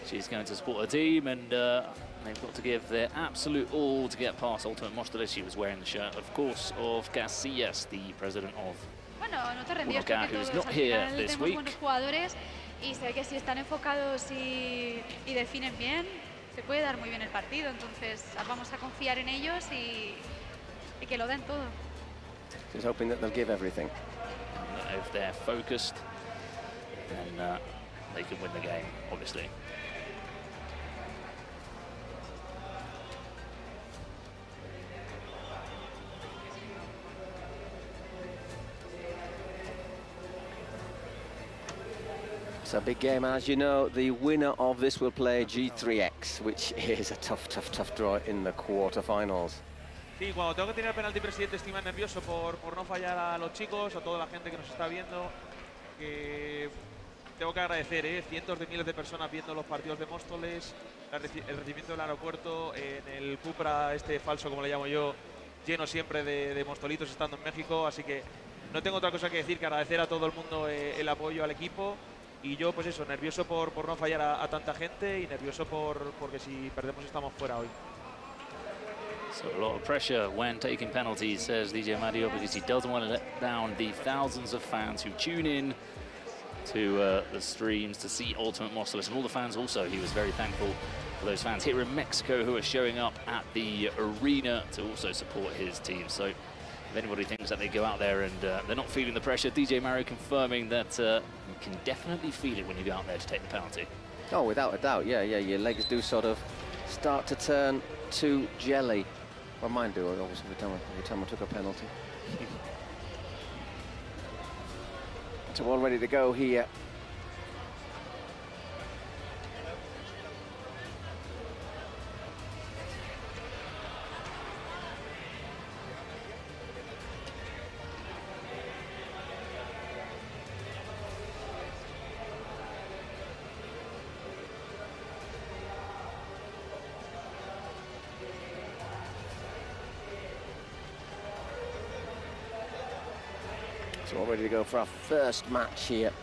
She's going to support her team, and they've got to give their absolute all to get past Ultimate Móstoles. She was wearing the shirt, of course, of Casillas, the president of Bueno, no te rendías, Unoca, creo que who's todos not al here final this tenemos week. buenos jugadores y sé que si están enfocados y definen bien, se puede dar muy bien el partido. Entonces vamos a confiar en ellos y que lo den todo. Just hoping that they'll give everything. If they're focused, then they can win the game, obviously. It's a big game, as you know. The winner of this will play G3X, which is a tough draw in the quarterfinals. Sí, cuando tengo que tirar penalti, presidente, estoy más nervioso por no fallar a los chicos, a toda la gente que nos está viendo. Que tengo que agradecer, cientos de miles de personas viendo los partidos de Móstoles, el recibimiento del aeropuerto, en el Cupra, este falso como le llamo yo, lleno siempre de mostolitos estando en México. Así que no tengo otra cosa que decir que agradecer a todo el mundo el apoyo al equipo. Y yo, pues eso, nervioso por no fallar a tanta gente y nervioso porque si perdemos estamos fuera hoy. So a lot of pressure when taking penalties, says DJ Mario, because he doesn't want to let down the thousands of fans who tune in to the streams to see Ultimate Móstoles, and all the fans also. He was very thankful for those fans here in Mexico who are showing up at the arena to also support his team. So if anybody thinks that they go out there and they're not feeling the pressure, DJ Mario confirming that you can definitely feel it when you go out there to take the penalty. Oh, without a doubt, yeah, your legs do sort of start to turn to jelly. Well, mine do, obviously, every time I took a penalty. So all ready to go here. So all ready to go for our first match here.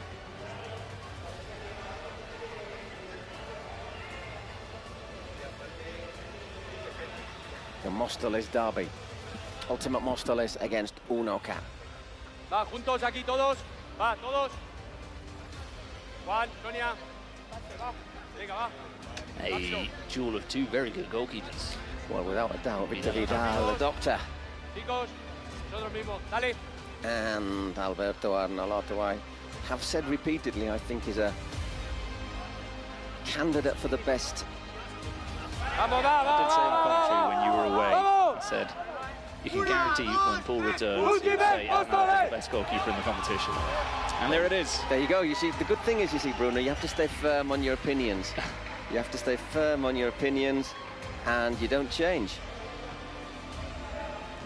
The Móstoles derby. Ultimate Móstoles against Unoca. Va, juntos aquí todos. Va, todos. Juan, Sonia. Va. Venga, va. A duel of two very good goalkeepers. Well, without a doubt, Victor Vidal, the doctor, Chicos, nosotros mismos. Dale. and Alberto Arnalotto, I have said repeatedly, I think is a candidate for the best. Vamos, va, I did say on va, commentary when you were away, I said, you can guarantee when Paul returns, he'll say Arnaldo is the best goalkeeper in the competition. And there it is. There you go. You see, the good thing is, you see, Bruno, you have to stay firm on your opinions. You have to stay firm on your opinions, and you don't change.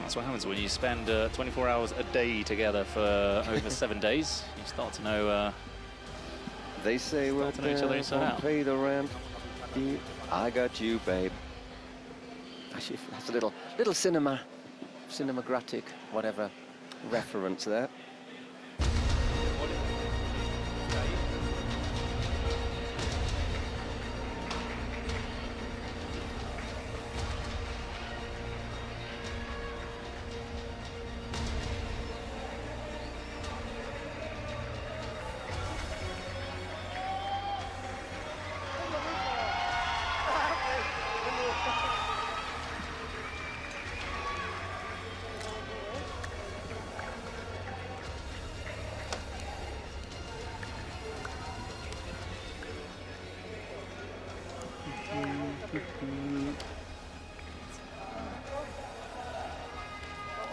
That's what happens when you spend 24 hours a day together for over 7 days. You start to know. They say we'll to know each other inside out. pay the rent. I got you, babe. Actually, that's a little cinematographic, whatever reference there.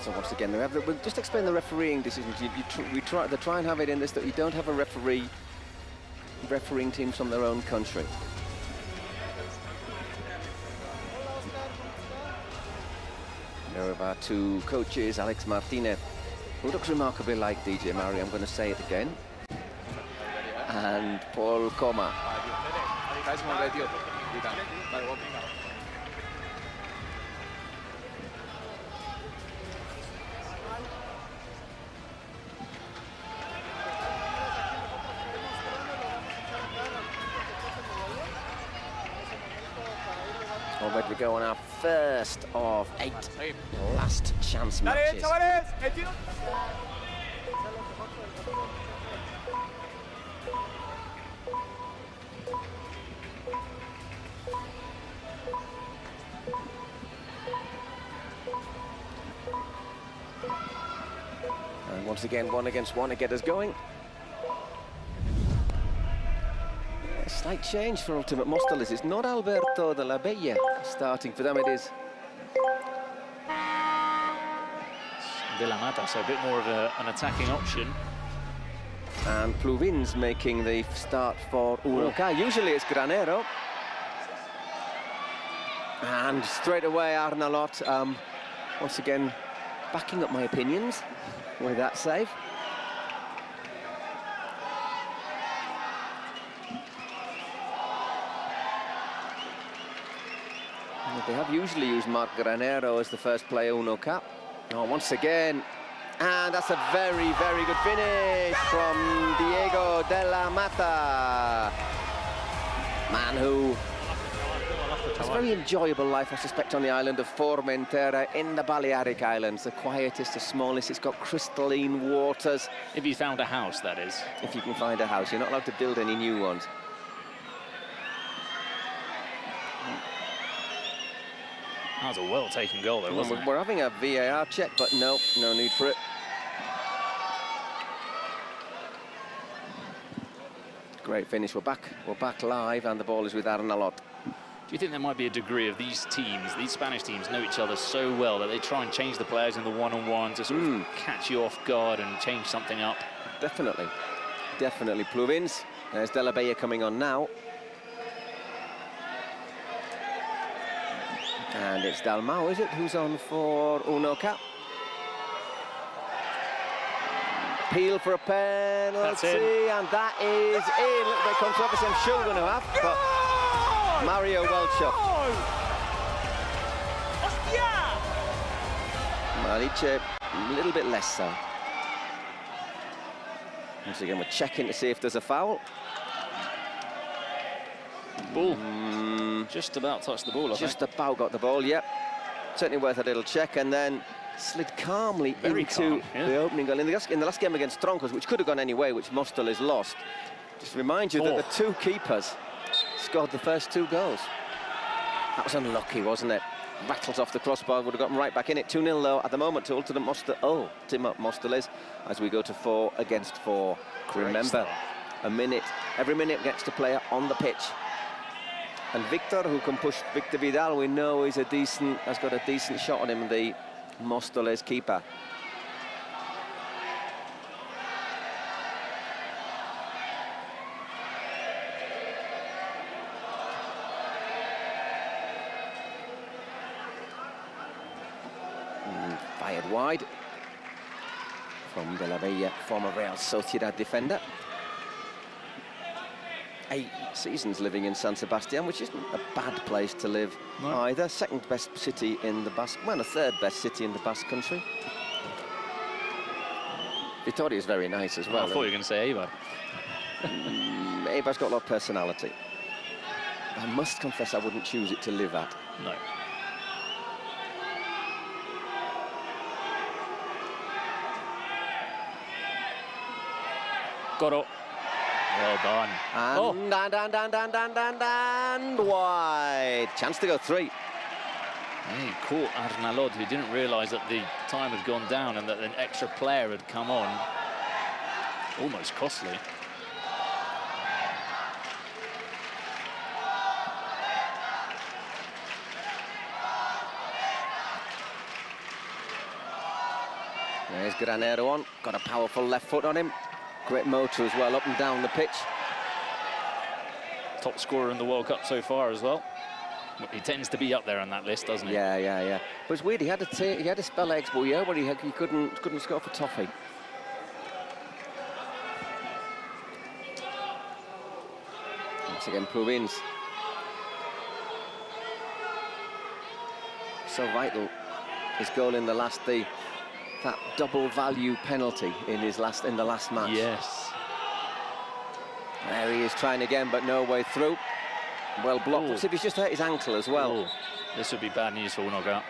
So once again, we'll just explain the refereeing decisions. We try and have it in this that you don't have a refereeing teams from their own country. There are our two coaches, Alex Martinez, who looks remarkably like DJ Mario, I'm going to say it again, and Paul Coma. where we go on our first of 8 last chance matches. And once again, 1 against 1 to get us going. A slight change for Ultimate Mostoles. It's not Alberto de la Bella starting for them, it is De La Mata, so a bit more of an attacking option. And Pluvins making the start for Unoca. Usually it's Granero. And straight away Arnalot, once again, backing up my opinions with that save. They have usually used Marc Granero as the first player Unoca. Oh, once again, and that's a very, very good finish from Diego de la Mata. Man who has a very enjoyable life, I suspect, on the island of Formentera in the Balearic Islands, the quietest, the smallest. It's got crystalline waters. If you found a house, that is. If you can find a house. You're not allowed to build any new ones. That was a well-taken goal, though, wasn't it? We're having a VAR check, but no need for it. Great finish. We're back live, and the ball is with Arnalot. Do you think there might be a degree of these teams, these Spanish teams, know each other so well that they try and change the players in the one-on-one to sort of catch you off guard and change something up? Definitely. Definitely. Pluvins. There's De La Bella coming on now. And it's Dalmau, is it, who's on for Unoca? Peel for a penalty, and that is in. A little bit of controversy, I'm sure we're going to have, but Mario Welchoff. Malice, a little bit less so. Once again, we're checking to see if there's a foul. Ball. Just about touched the ball, I think. Just about got the ball, yep. Certainly worth a little check, and then slid calmly into the opening goal. In the last game against Troncos, which could have gone any way, which Mostoles lost. Just to remind you that the 2 keepers scored the first 2 goals. That was unlucky, wasn't it? Rattles off the crossbar, would have gotten right back in it. 2-0 though at the moment to Ultimate Mostoles as we go to 4 against 4. Remember, every minute gets a player on the pitch. And Victor, who can push Victor Vidal, we know has got a decent shot on him, the Mostoles keeper. Fired wide from De La Bella, former Real Sociedad defender. 8 seasons living in San Sebastian, which isn't a bad place to live either. Second best city in the Basque, well, the 3rd best city in the Basque country. Vitoria is very nice as well. I thought you were going to say Eibar. Eibar's got a lot of personality. I must confess I wouldn't choose it to live at. No. Goro. Well done. And wide. Chance to go 3. He caught Arnalot, who didn't realise that the time had gone down and that an extra player had come on. Almost costly. There's Granero on. Got a powerful left foot on him. Great motor as well, up and down the pitch. Top scorer in the World Cup so far as well. He tends to be up there on that list, doesn't he? Yeah. But it's weird, he had a spell Expo year where he couldn't score for Toffee. Once again, Pluvins. So vital, his goal in the last that double value penalty in the last match. Yes. There he is trying again, but no way through. Well blocked. Let's see if he's just hurt his ankle as well. This would be bad news for Unoka.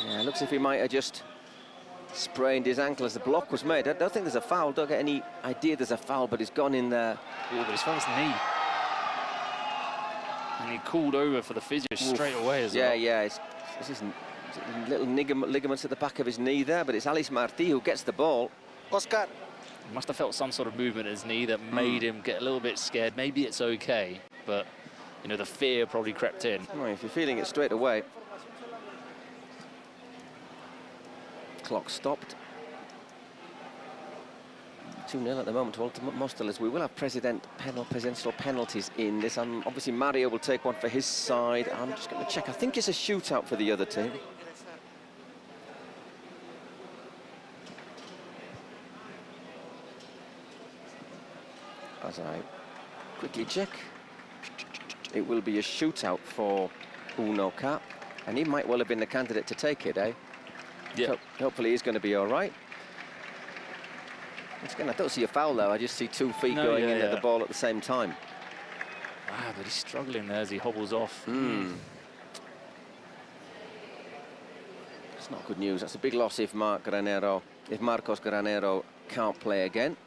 Yeah, looks as if he might have just sprained his ankle as the block was made. I don't think there's a foul. Don't get any idea there's a foul, but he's gone in there. Oh, but he's felt his knee. And he called over for the physio straight away as well. Yeah, this isn't little ligaments at the back of his knee there, but it's Alice Martí who gets the ball. Oscar. He must have felt some sort of movement in his knee that made him get a little bit scared. Maybe it's okay, but you know, the fear probably crept in. Well, if you're feeling it straight away. Clock stopped. 2-0 at the moment to Ultimate Mostoles. We will have presidential penalties in this, and obviously Mario will take one for his side. I'm just going to check. I think it's a shootout for the other team. As I quickly check, it will be a shootout for Unoka, and he might well have been the candidate to take it, eh? Yeah. So hopefully he's going to be all right. Once again, I don't see a foul though. I just see 2 feet going in at the ball at the same time. Ah, but he's struggling there as he hobbles off. It's not good news. That's a big loss if Marcos Granero can't play again.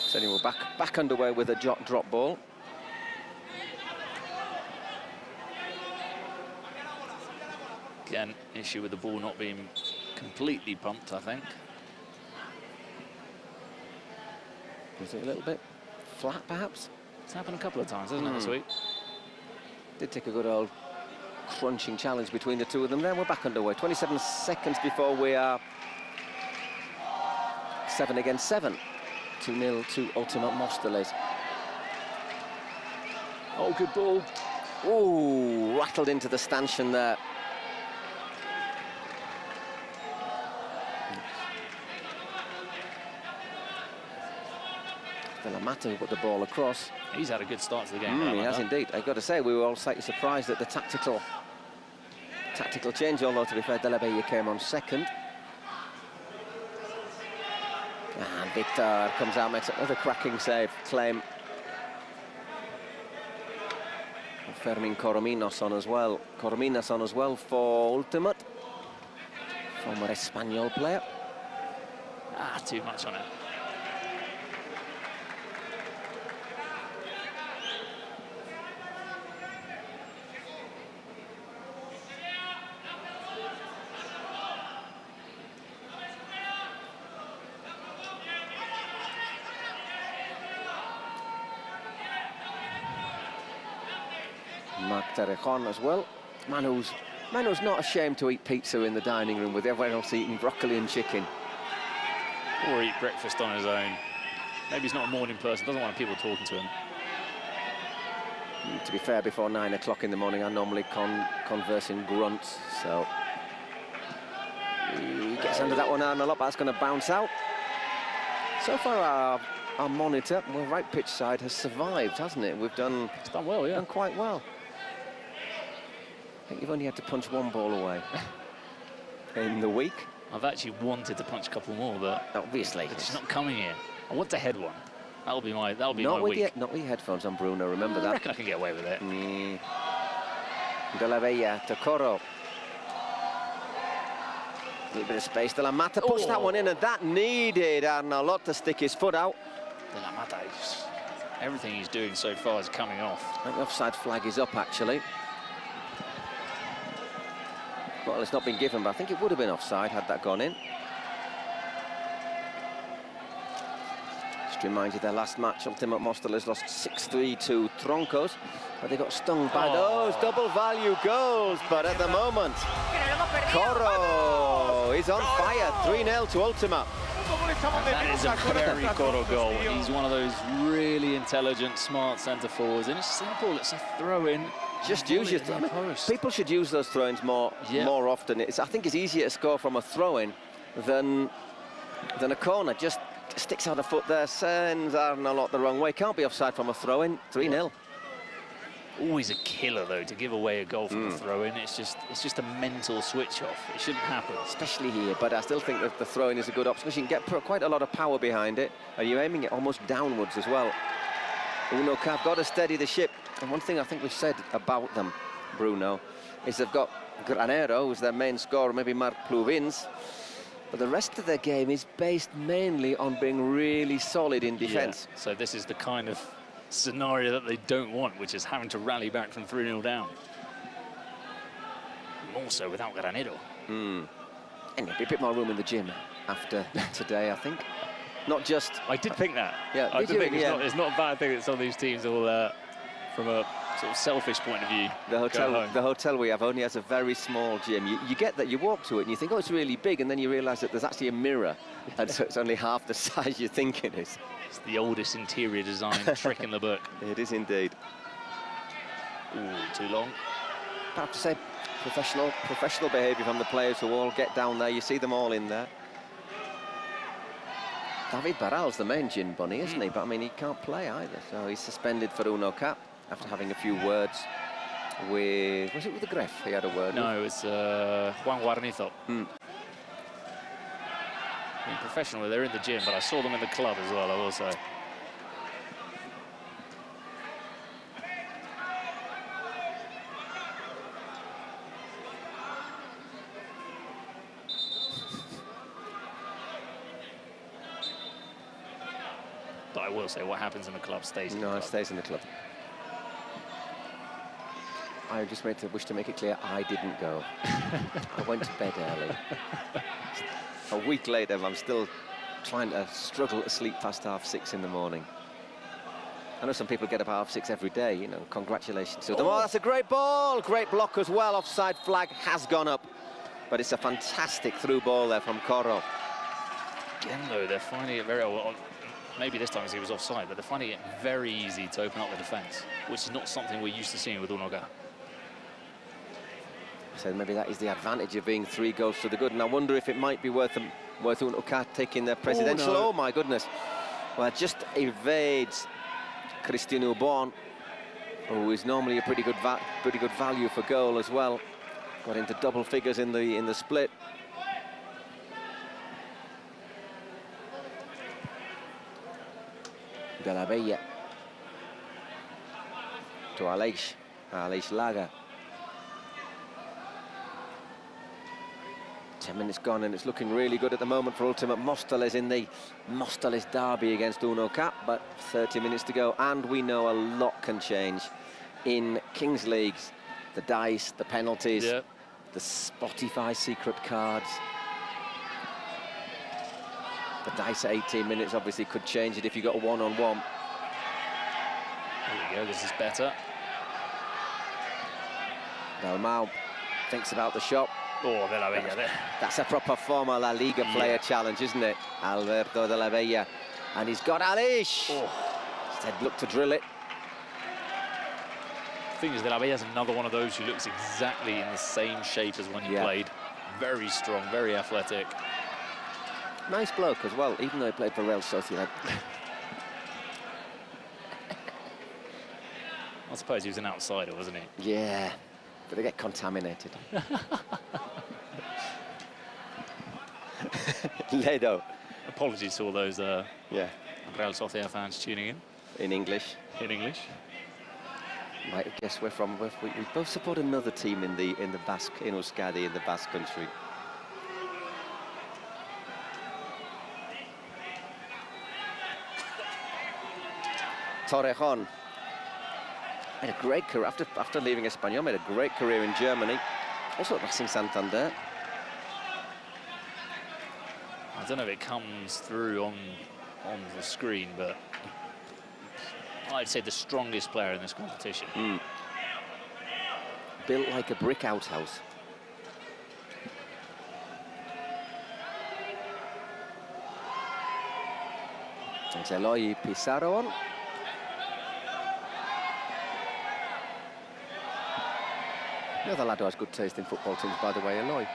So we're back underway with a drop ball. Again, issue with the ball not being completely pumped, I think. Was it a little bit flat, perhaps? It's happened a couple of times, hasn't it, this week? Did take a good old crunching challenge between the two of them. Then we're back underway. 27 seconds before we are 7 against 7. 2-0 to Ultimate Mostoles. Oh, good ball. Ooh, rattled into the stanchion there. Mata who put the ball across. He's had a good start to the game. He has indeed. I've got to say, we were all slightly surprised at the tactical change, although to be fair, De La Bella came on second. And Victor comes out, makes another cracking save, claim. Fermin Corominas on as well. Corominas on as well for Ultimate. Former Espanyol player. Ah, too much on it. Marc Terrejon as well. Manu's not ashamed to eat pizza in the dining room with everyone else eating broccoli and chicken. Or eat breakfast on his own. Maybe he's not a morning person, doesn't want people talking to him. To be fair, before 9 o'clock in the morning, I normally converse in grunts, so... He gets under that one arm a lot, but that's going to bounce out. So far, our monitor, well, right pitch side, has survived, hasn't it? It's done well, yeah. Done quite well. I think you've only had to punch one ball away in the week. I've actually wanted to punch a couple more, but obviously it's just not coming here. I want to head one. That'll be my week. Not with your headphones on, Bruno. Remember that. I reckon I can get away with it. De La Bella to Coro. A little bit of space. De La Mata pushed that one in, and that needed Arnaulot to stick his foot out. De La Mata, everything he's doing so far is coming off. I think the offside flag is up, actually. Well, it's not been given, but I think it would have been offside had that gone in. Just to remind you, their last match, Ultimate Mostoles lost 6-3 to Troncos, but they got stung by those double value goals. But at the moment, Coro is on fire. 3-0 to Ultima. That is a very Coro goal. He's one of those really intelligent, smart centre forwards, and it's simple. It's a throw-in. Just use your people should use those throw-ins more often. I think it's easier to score from a throw-in than a corner. Just Sticks out a foot there, sends Arnalot the wrong way. Can't be offside from a throw-in. 3-0. Always a killer though to give away a goal from a throw-in. It's just a mental switch off. It shouldn't happen, especially here. But I still think that the throw-in is a good option because you can get quite a lot of power behind it, and you're aiming it almost downwards as well. Uno Cap got to steady the ship. And one thing I think we've said about them, Bruno, is they've got Granero, who's their main scorer, maybe Marc Pluvins. But the rest of their game is based mainly on being really solid in defence. Yeah. So this is the kind of scenario that they don't want, which is having to rally back from 3-0 down. More so without Granero. And there'll be a bit more room in the gym after today, I think. Not just... I did think that. Yeah, I did think it's not a bad thing that some of these teams will, from a sort of selfish point of view, the hotel we have only has a very small gym. You get that, you walk to it and you think, oh, it's really big, and then you realise that there's actually a mirror, and so it's only half the size you think it is. It's the oldest interior design trick in the book. It is indeed. Ooh, too long. I have to say, professional behaviour from the players who all get down there. You see them all in there. David Barral's the main gin bunny, isn't he? But I mean, he can't play either, so he's suspended for Uno Cap after having a few words with... Was it with the Gref he had a word No, with? it's Juan Guarnizo. Being professional, they're in the gym, but I saw them in the club as well, I will say. But I will say, what happens in the club stays in the club. No, it stays in the club. I just wish to make it clear, I didn't go. I went to bed early. A week later, I'm still trying to struggle to sleep past 6:30 in the morning. I know some people get up at 6:30 every day, you know, congratulations to them. Oh, that's a great ball, great block as well. Offside flag has gone up, but it's a fantastic through ball there from Coro. Again, though, they're finding it very well. Maybe this time he was offside, but they're finding it very easy to open up the defence, which is not something we're used to seeing with Uno Cap. So maybe that is the advantage of being 3 goals to the good, and I wonder if it might be worth Uno Cap taking their presidential. Oh, my goodness! Well, just evades Christian Ubon, who is normally a pretty good value for goal as well. Got into double figures in the split. De la Bella to Aleix Laga. 10 minutes gone, and it's looking really good at the moment for Ultimate Móstoles in the Móstoles derby against Uno Cap, but 30 minutes to go, and we know a lot can change in Kings Leagues. The dice, the penalties, the Spotify secret cards. The dice at 18 minutes obviously could change it if you got a one-on-one. There we go, this is better. Dalmau thinks about the shot. Oh, De La Bella there. That's a proper former La Liga player challenge, isn't it? Alberto De La Bella. And he's got Aleix. Instead, look to drill it. The thing is, De La Bella's another one of those who looks exactly in the same shape as when he played. Very strong, very athletic. Nice bloke as well, even though he played for Real Sociedad. I suppose he was an outsider, wasn't he? Yeah, but they get contaminated. Ledo. Apologies to all those Real Sociedad fans tuning in. In English. In English. Might have guessed we both support another team in the Basque, in Euskadi, in the Basque country. Torrejón made a great career after leaving Espanyol. Made a great career in Germany, also at Racing Santander. I don't know if it comes through on the screen, but I'd say the strongest player in this competition. Built like a brick outhouse. It's Eloy Pizarro on. The other lad who has good taste in football teams, by the way, Eloy.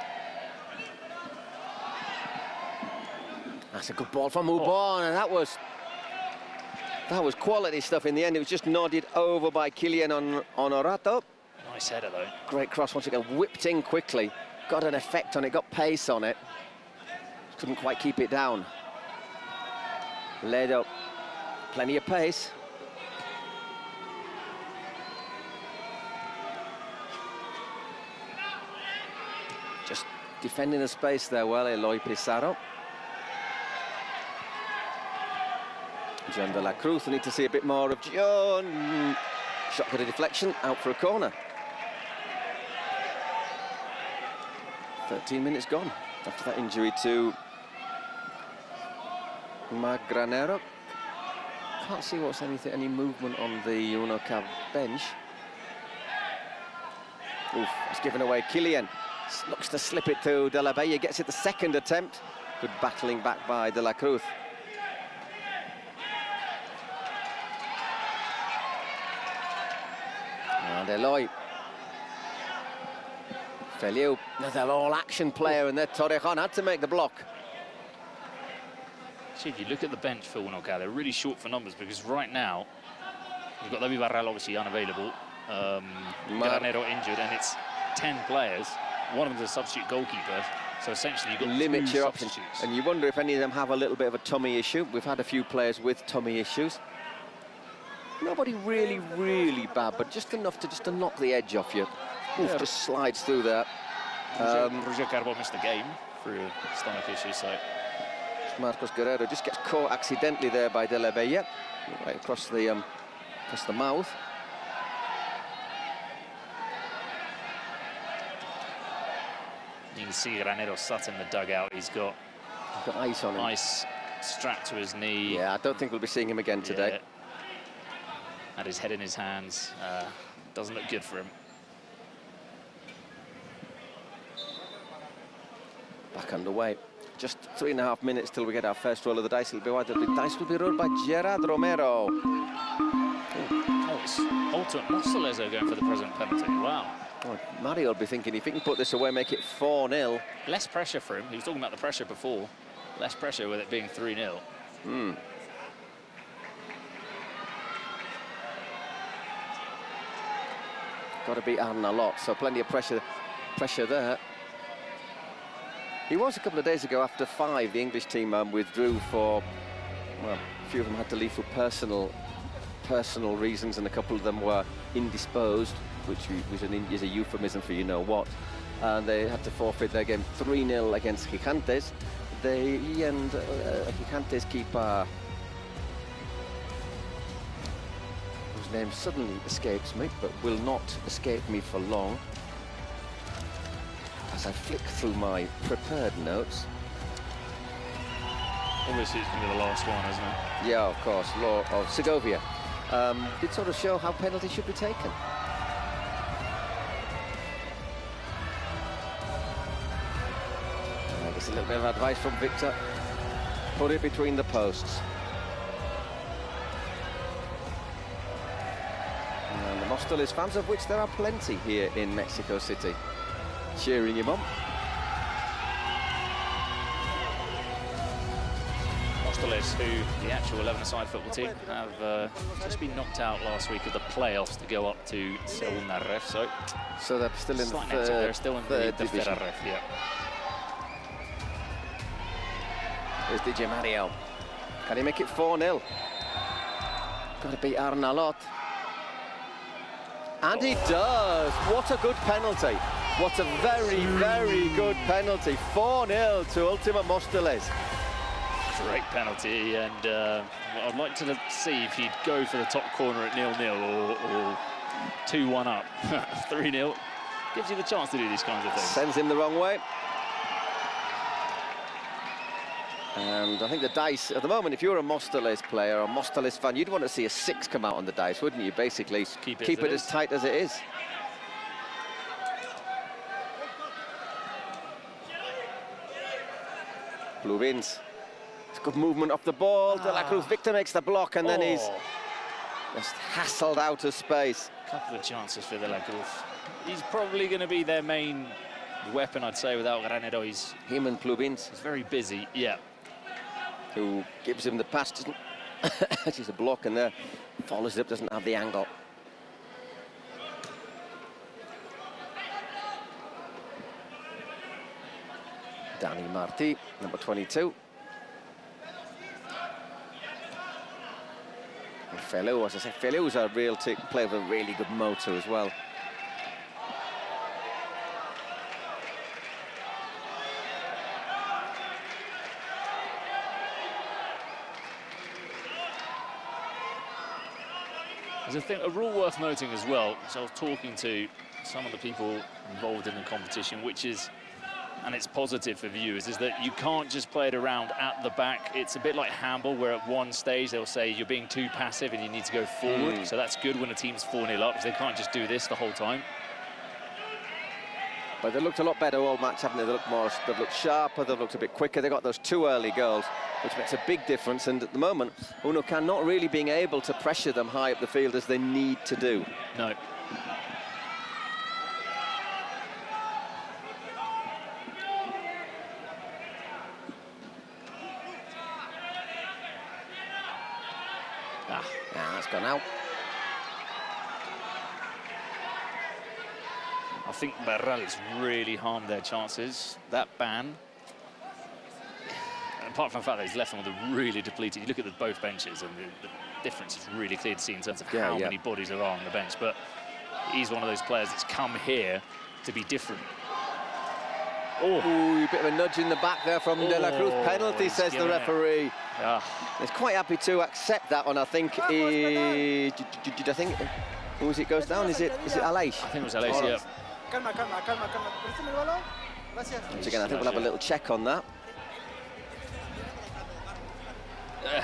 That's a good ball from Ubon, and that was quality stuff in the end. It was just nodded over by Kylian Honorato. Nice header, though. Great cross once again, whipped in quickly. Got an effect on it, got pace on it. Couldn't quite keep it down. Laid up, plenty of pace. Just defending the space there well, Eloy Pizarro. John de la Cruz, we need to see a bit more of John. Shot with a deflection, out for a corner. 13 minutes gone after that injury to Granero. Can't see what's any movement on the UNOCAV bench. Oof, it's given away. Kylian looks to slip it to De La Bella, gets it the second attempt. Good battling back by De La Cruz. And Eloy. Feliu, another all-action player, and there Torrejon had to make the block. See, if you look at the bench for UNOCAV, they're really short for numbers because right now, we've got David Barral obviously unavailable, Granero injured, and it's 10 players. One of them is a substitute goalkeeper, so essentially you've got limit two your options. substitutes. And you wonder if any of them have a little bit of a tummy issue. We've had a few players with tummy issues. Nobody really, really bad, but just enough to knock the edge off you. Oof, Yeah. just slides through there. Roger Carbo missed the game through a stomach issue, so... Marcos Guerrero just gets caught accidentally there by De La Bella, right across the mouth. You can see Granero sat in the dugout. He's got ice on him. Ice strapped to his knee. Yeah, I don't think we'll be seeing him again today. Had his head in his hands. Doesn't look good for him. Back underway. Just 3.5 minutes till we get our first roll of the dice. It'll be wide. The dice will be rolled by Gerard Romero. Oh, it's Alto and Mostolezo going for the present penalty. Wow. Oh, Mario will be thinking if he can put this away, make it 4-0. Less pressure for him. He was talking about the pressure before. Less pressure with it being 3-0. Got to beat Arden a lot, so plenty of pressure there. He was a couple of days ago after 5. The English team withdrew for, well, a few of them had to leave for personal reasons, and a couple of them were indisposed, which is a euphemism for you know what. And they had to forfeit their game 3-0 against Gigantes. He and Gigantes keeper, whose name suddenly escapes me, but will not escape me for long. As I flick through my prepared notes. Obviously, it's going to be the last one, isn't it? Yeah, of course. Law of Segovia. Did sort of show how penalties should be taken. I guess a little bit of advice from Victor. Put it between the posts. And the Mostoles fans, of which there are plenty here in Mexico City, cheering him on. Mostoles, who the actual 11-a-side football team have just been knocked out last week of the playoffs to go up to Segunda Ref. So they're still in they're still in the division. Federa Ref, yeah. Here's DJ Mario. Can he make it 4-0? Got to beat Arden a lot. And he does. What a good penalty. What a very, very good penalty. 4-0 to Ultima Mostoles. Great penalty, and I'd like to see if he'd go for the top corner at 0-0 or 2-1 up. 3-0 gives you the chance to do these kinds of things. Sends him the wrong way. And I think the dice, at the moment, if you're a Mostoles player or a Mostoles fan, you'd want to see a 6 come out on the dice, wouldn't you? Basically, keep it as tight as it is. Blue wins. It's good movement off the ball. De La Cruz, Victor makes the block, and then he's just hassled out of space. Couple of chances for De La Cruz. He's probably going to be their main weapon, I'd say, without Granero. Him and Plubins. He's very busy, yeah. who gives him the pass. Doesn't she's a block and there follows it up, doesn't have the angle. Dani Marti, number 22. And Felou, as I say, Felou's a real player with a really good motor as well. There's a rule worth noting as well. So I was talking to some of the people involved in the competition, which is, and it's positive for viewers, is that you can't just play it around at the back. It's a bit like handball, where at one stage they'll say you're being too passive and you need to go forward. So that's good when a team's 4-0 up, because they can't just do this the whole time. But they looked a lot better all match, haven't they? They've looked sharper, they've looked a bit quicker. They got those 2 early goals, which makes a big difference. And at the moment, UNOCA not really being able to pressure them high up the field as they need to do. No. That's gone out. I think Barrales really harmed their chances. That ban, apart from the fact that he's left them with a really depleted, you look at both benches and the difference is really clear to see in terms of how many bodies there are on the bench. But he's one of those players that's come here to be different. Oh, a bit of a nudge in the back there from De La Cruz. Penalty, says the referee. He's quite happy to accept that one, I think. I think, who is it goes down? Is it Aleix? I think it was Aleix, yeah. Once again, I think we'll have a little check on that.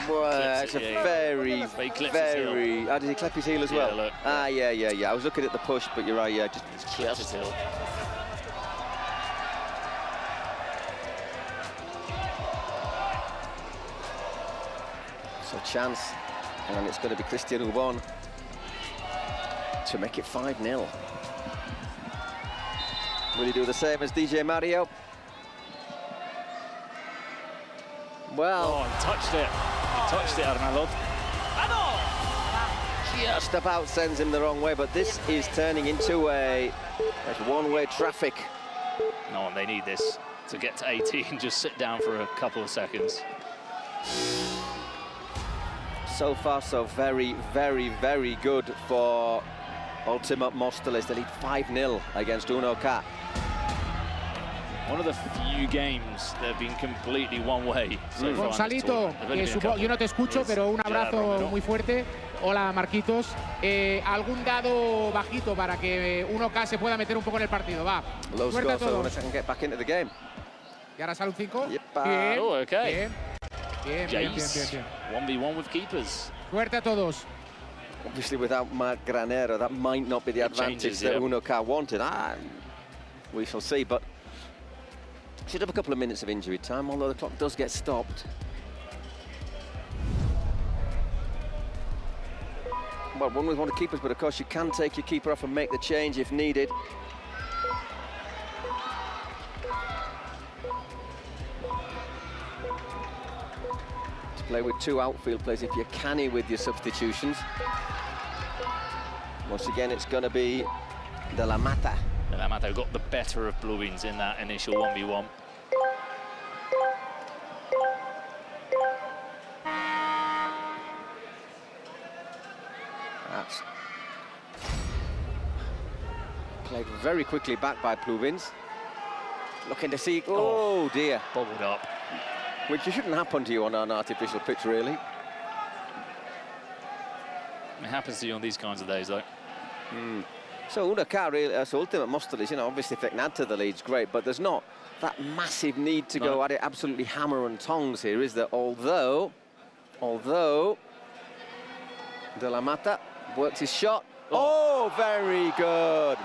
Well, it's a very... How did he clap his heel as well? Look. Yeah. I was looking at the push, but you're right, yeah, just clapped his heel. So chance, and it's going to be Christian Ubon to make it 5-0. Will he do the same as DJ Mario? Well... he touched it. He touched it, Arnaldo. Just about sends him the wrong way, but this is turning into a one-way traffic. No, and they need this to get to 18. Just sit down for a couple of seconds. So far, so very, very, very good for Ultima Móstoles. They lead 5-0 against UNOCA. One of the few games that have been completely one way. So Gonzalito, yo no te escucho, pero un abrazo muy fuerte. Hola, Marquitos. ¿Algún dado bajito para que UNOCA se pueda meter un poco en el partido? Va. Low score, so I can get back into the game. Y ahora sale un 5. Bien. Oh, okay. Bien. 1v1 with keepers. Suerte a todos. Obviously, without Marc Granero, that might not be the advantage that UNOCA wanted. We shall see, but should have a couple of minutes of injury time, although the clock does get stopped. Well, one with one of the keepers, but of course you can take your keeper off and make the change if needed. To play with 2 outfield players if you're canny with your substitutions. Once again, it's going to be De La Mata. De La Mata got the better of Bluebeans in that initial 1v1. That's played very quickly back by Bluebeans. Looking to see, oh dear. Bobbled up. Which shouldn't happen to you on an artificial pitch, really. It happens to you on these kinds of days, though. So UNOCA, really, so Ultima Móstoles, obviously if they can add to the lead's great, but there's not that massive need to go at it absolutely hammer and tongs here, is there? Although De La Mata works his shot. Oh, very good.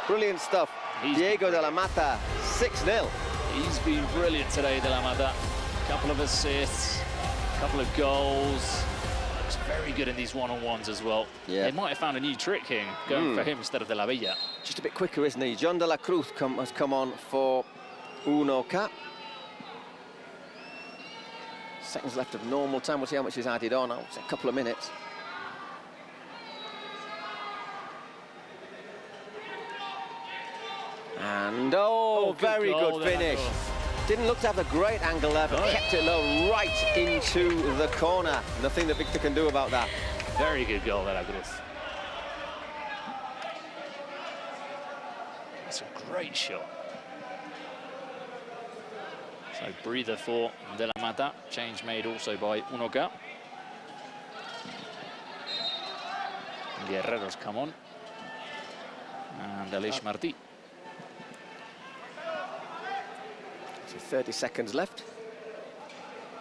Brilliant stuff. Diego De La Mata, 6-0. He's been brilliant today, De La Mata. Couple of assists, couple of goals. Looks very good in these one-on-ones as well. Yeah. They might have found a new trick here, going for him instead of De La Villa. Just a bit quicker, isn't he? John De La Cruz has come on for UNOCA. Seconds left of normal time. We'll see how much is added on. I'll say a couple of minutes. And very good finish. Didn't look to have a great angle there, but kept it low right into the corner. Nothing that Victor can do about that. Very good goal there, Agus. That's a great shot. So breather for De La Mata. Change made also by Unoka. Guerreros come on. And Aleix Martí. So 30 seconds left.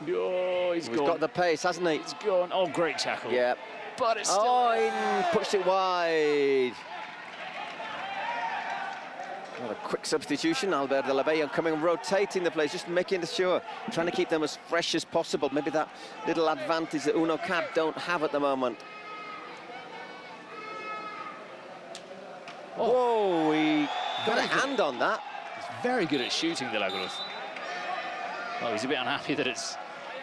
Oh, he's got the pace, hasn't he? It's gone. Oh, great tackle. Yeah. But it's still... Oh, he pushed it wide. What a quick substitution. Albert de la Bella coming, rotating the players, just making sure, trying to keep them as fresh as possible. Maybe that little advantage that UNOCAD don't have at the moment. Whoa, he got a hand on that. He's very good at shooting, De La Cruz. Oh, he's a bit unhappy that it's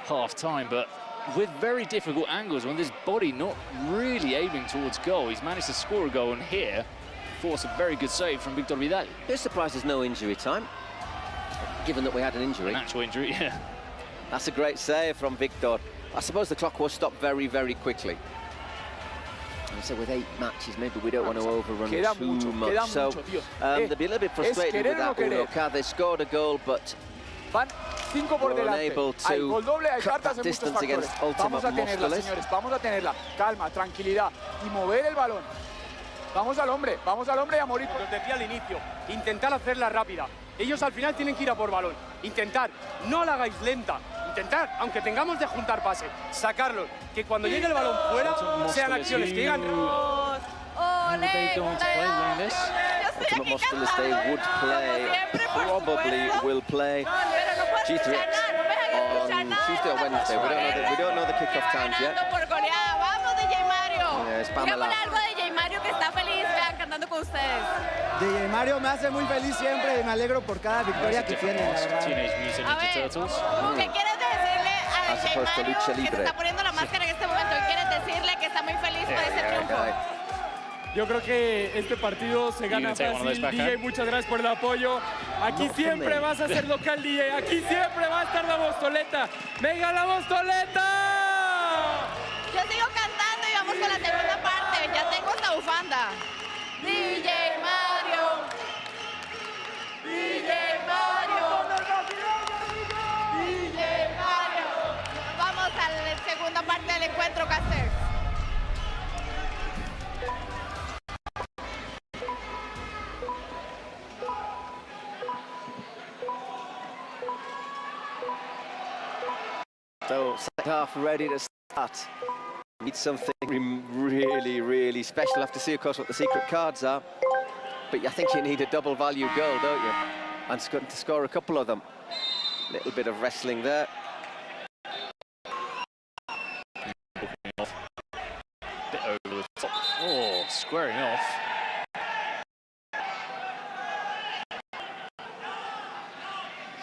half-time, but with very difficult angles, when his body not really aiming towards goal, he's managed to score a goal, and here, force a very good save from Victor Vidal. Bit surprised there's no injury time, given that we had an injury. An actual injury, yeah. That's a great save from Victor. I suppose the clock was stopped very, very quickly. And so with 8 matches, maybe we don't want to overrun too much. So they'll be a little bit frustrated with that UNOCAD. They scored a goal, but Van 5 por delante. unable Hay to gol doble, hay cut cartas that en muchos distance against factores. Ultima Vamos a tenerla, Móstoles. señores, vamos a tenerla. Calma, tranquilidad y mover el balón. Vamos al hombre y a morir. Os decía al inicio, intentar hacerla rápida. Ellos al final tienen que ir a por balón. Intentar, no la hagáis lenta. Intentar, aunque tengamos de juntar pase, sacarlo. Que cuando llegue el balón fuera, sean acciones que llegan. Ultima Móstoles, they would play, probably will play G3X on Tuesday or Wednesday. We don't know the kickoff times yet. Vamos, DJ Mario. Yes, Pamela. Dígame algo a DJ Mario que está feliz, vean, cantando con ustedes. DJ Mario me hace muy feliz siempre y me alegro por cada victoria que tiene, la verdad. Teenage Mutant A Ninja ver, Turtles. ¿qué quieres decirle a As DJ opposed to Mario lucha que se libre. está poniendo la máscara en este momento? ¿Y quieres decirle que está muy feliz por ese triunfo? Yo creo que este partido se gana fácil. DJ, muchas gracias por el apoyo. Aquí siempre vas a ser local, DJ. Aquí siempre va a estar la Mostoleta. ¡Venga la Mostoleta! Yo sigo cantando y vamos con la segunda parte. Ya tengo esta bufanda. DJ Mario. DJ Mario. DJ Mario. Vamos a la segunda parte del encuentro, Caster. So second half ready to start. Need something really, really special. Have to see, of course, what the secret cards are. But I think you need a double value goal, don't you? And to score a couple of them. Little bit of wrestling there. Bit over the top. Oh, squaring off.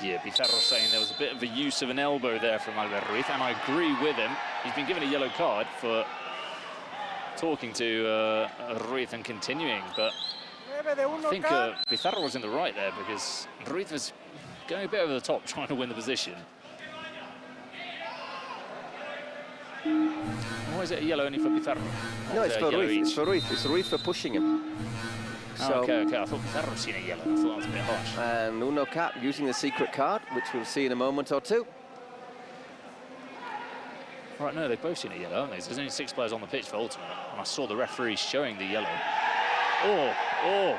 Yeah, Pizarro saying there was a bit of a use of an elbow there from Albert Ruiz, and I agree with him. He's been given a yellow card for talking to Ruiz and continuing, but I think Pizarro was in the right there because Ruiz was going a bit over the top trying to win the position. Why is it a yellow only for Pizarro? No, it's for Ruiz. It's for Ruiz. It's Ruiz for pushing him. So, okay. I thought Pizarro had seen a yellow. I thought that was a bit harsh. And UNOCAD using the secret card, which we'll see in a moment or two. Right, no, they've both seen a yellow, haven't they? There's only 6 players on the pitch for Ultimate, and I saw the referee showing the yellow. Oh.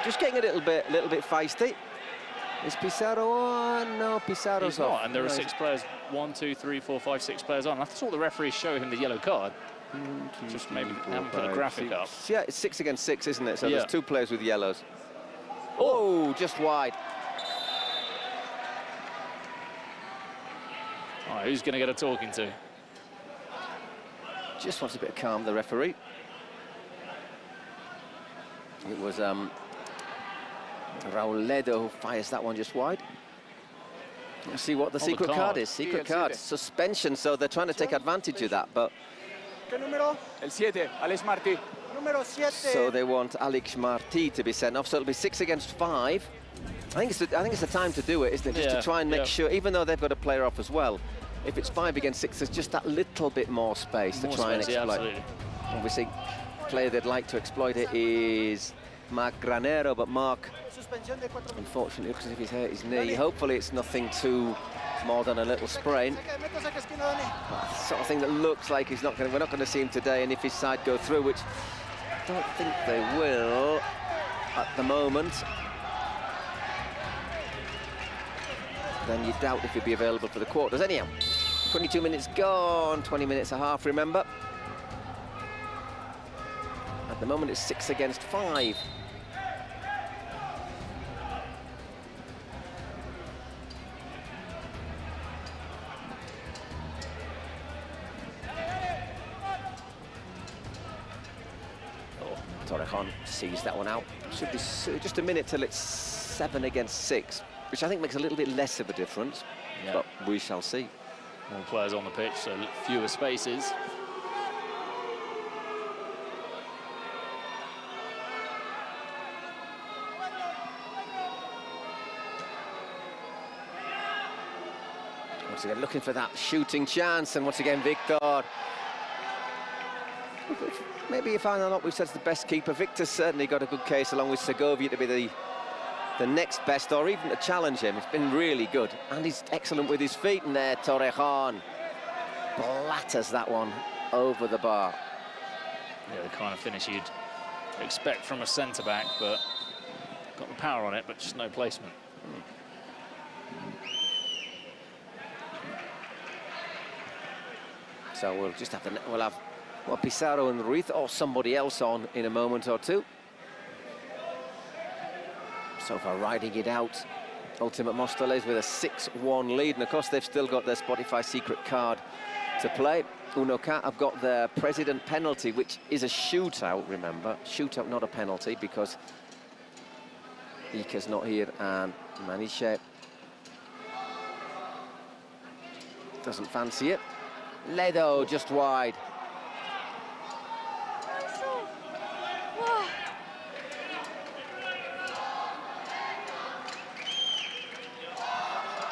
Just getting a little bit feisty. Is Pizarro on? No, Pizarro's He's not, off. and there are 6 players. 1, 2, 3, 4, 5, 6 players on. I saw the referee show him the yellow card. Just maybe haven't put a graphic up. Yeah, it's 6 against 6, isn't it? So Yeah. there's 2 players with yellows. Oh, just wide. All right, who's going to get a talking to? Just wants a bit of calm, the referee. It was Raul Ledo who fires that one just wide. Let's see what the secret card is. Secret card, suspension, so they're trying to take advantage of that, but... ¿Qué número? El 7, Alex Martí. Número 7. So they want Alex Martí to be sent off, so it'll be 6 against 5. I think it's the time to do it, isn't it? Just to try and make sure, even though they've got a player off as well, if it's 5 against 6, there's just that little bit more space to try and exploit. Obviously, the player they'd like to exploit it is Marc Granero, but Marc, unfortunately, looks as if he's hurt his knee. Hopefully it's nothing too more than a little sprain. Sort of thing that looks like we're not going to see him today, and if his side go through, which I don't think they will at the moment, then you doubt if he'd be available for the quarters. Anyhow, 22 minutes gone, 20 minutes a half, remember. At the moment, it's 6 against 5. Torrejon sees that one out. Should be just a minute till it's 7 against 6, which I think makes a little bit less of a difference, but we shall see. More players on the pitch, so fewer spaces. Once again, looking for that shooting chance, and once again, Victor. Maybe if I'm not, we've said it's the best keeper. Victor's certainly got a good case, along with Segovia, to be the next best, or even to challenge him. It's been really good, and he's excellent with his feet. And there, Torrejon blatters that one over the bar. Yeah, the kind of finish you'd expect from a centre-back, but got the power on it, but just no placement. So we'll just have Pizarro and Ruiz or somebody else on in a moment or two. So far, riding it out, Ultimate Móstoles with a 6-1 lead, and of course they've still got their Spotify secret card to play. Unocat have got their president penalty, which is a shootout, remember. Shootout, not a penalty, because Ica's not here, and Maniche doesn't fancy it. Ledo just wide.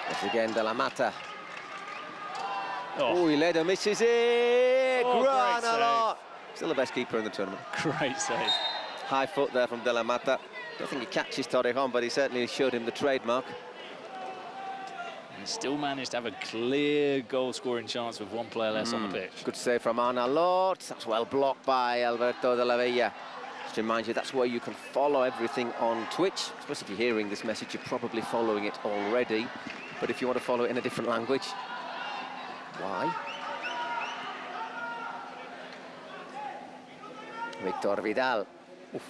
Once again, De La Mata. Oh, Ledo misses it. Granalot. Still the best keeper in the tournament. Great save. High foot there from De La Mata. Don't think he catches Torrejon, but he certainly showed him the trademark. And still managed to have a clear goal-scoring chance with one player less on the pitch. Good save from Arnalot. That's well blocked by Alberto de la Vella. Just to remind you, that's where you can follow everything on Twitch. I suppose if you're hearing this message, you're probably following it already. But if you want to follow it in a different language, why? Victor Vidal. Oof.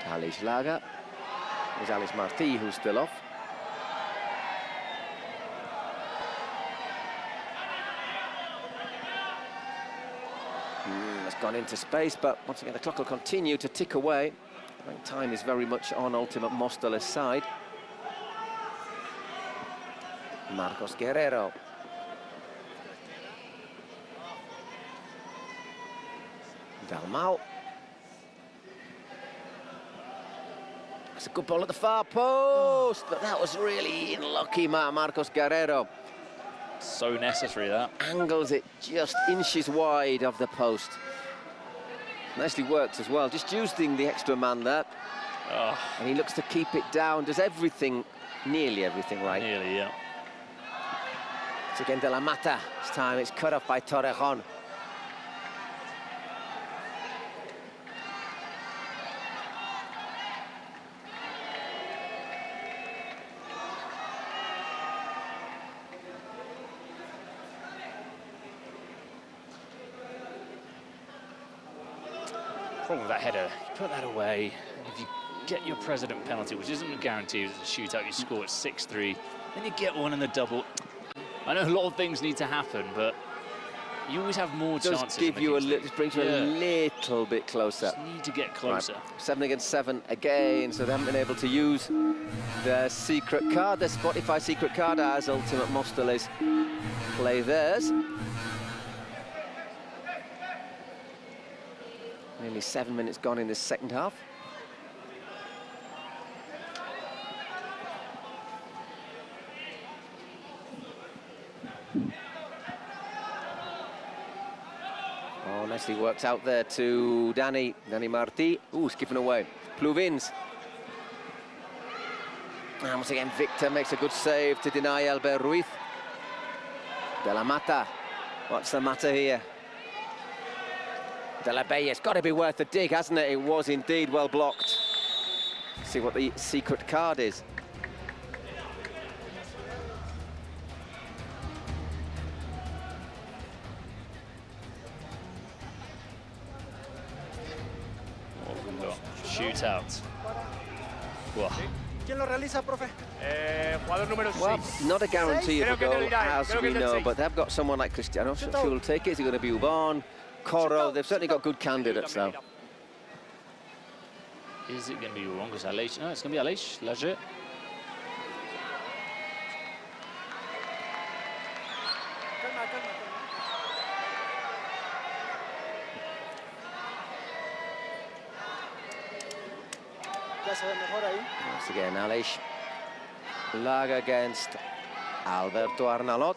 Alex Laga. There's Alex Martí, who's still off. Has gone into space, but once again the clock will continue to tick away. I think time is very much on Ultimate Móstoles' side. Marcos Guerrero. Dalmau. It's a good ball at the far post, but that was really unlucky, Marcos Guerrero. So necessary, that. Angles it just inches wide of the post. Nicely worked as well, just using the extra man there. Oh. And he looks to keep it down, does everything, nearly everything right. Nearly, yeah. It's again De La Mata. This time it's cut off by Torrejon. Problem with that header, you put that away, and if you get your president penalty, which isn't a guarantee, it's a shootout, you score at 6-3, then you get one in the double. I know a lot of things need to happen, but You always have more does chances. give you a little, brings you a little bit closer. Just need to get closer. Right. 7 against 7 again, so they haven't been able to use their secret card, their Spotify secret card, as Ultimate Mostoles play theirs. Nearly 7 minutes gone in this second half. Oh, nicely worked out there to Dani Martí. Ooh, skipping away. Pluvins. And once again, Victor makes a good save to deny Albert Ruiz. De la Mata. What's the matter here? De la Bella, it's got to be worth the dig, hasn't it? It was indeed well blocked. See what the secret card is. Shootout. Wow. ¿Quién lo realiza, profe? Jugador número 6. Well, not a guarantee of a goal, as we know, but they've got someone like Cristiano who will take it. Is it going to be Ubon, Coro? They've certainly got good candidates, though. Is it going to be wrong? Because Aleix? No, it's going to be Aleix, Lager. Once again, Aleix. Lag against Alberto Arnalot.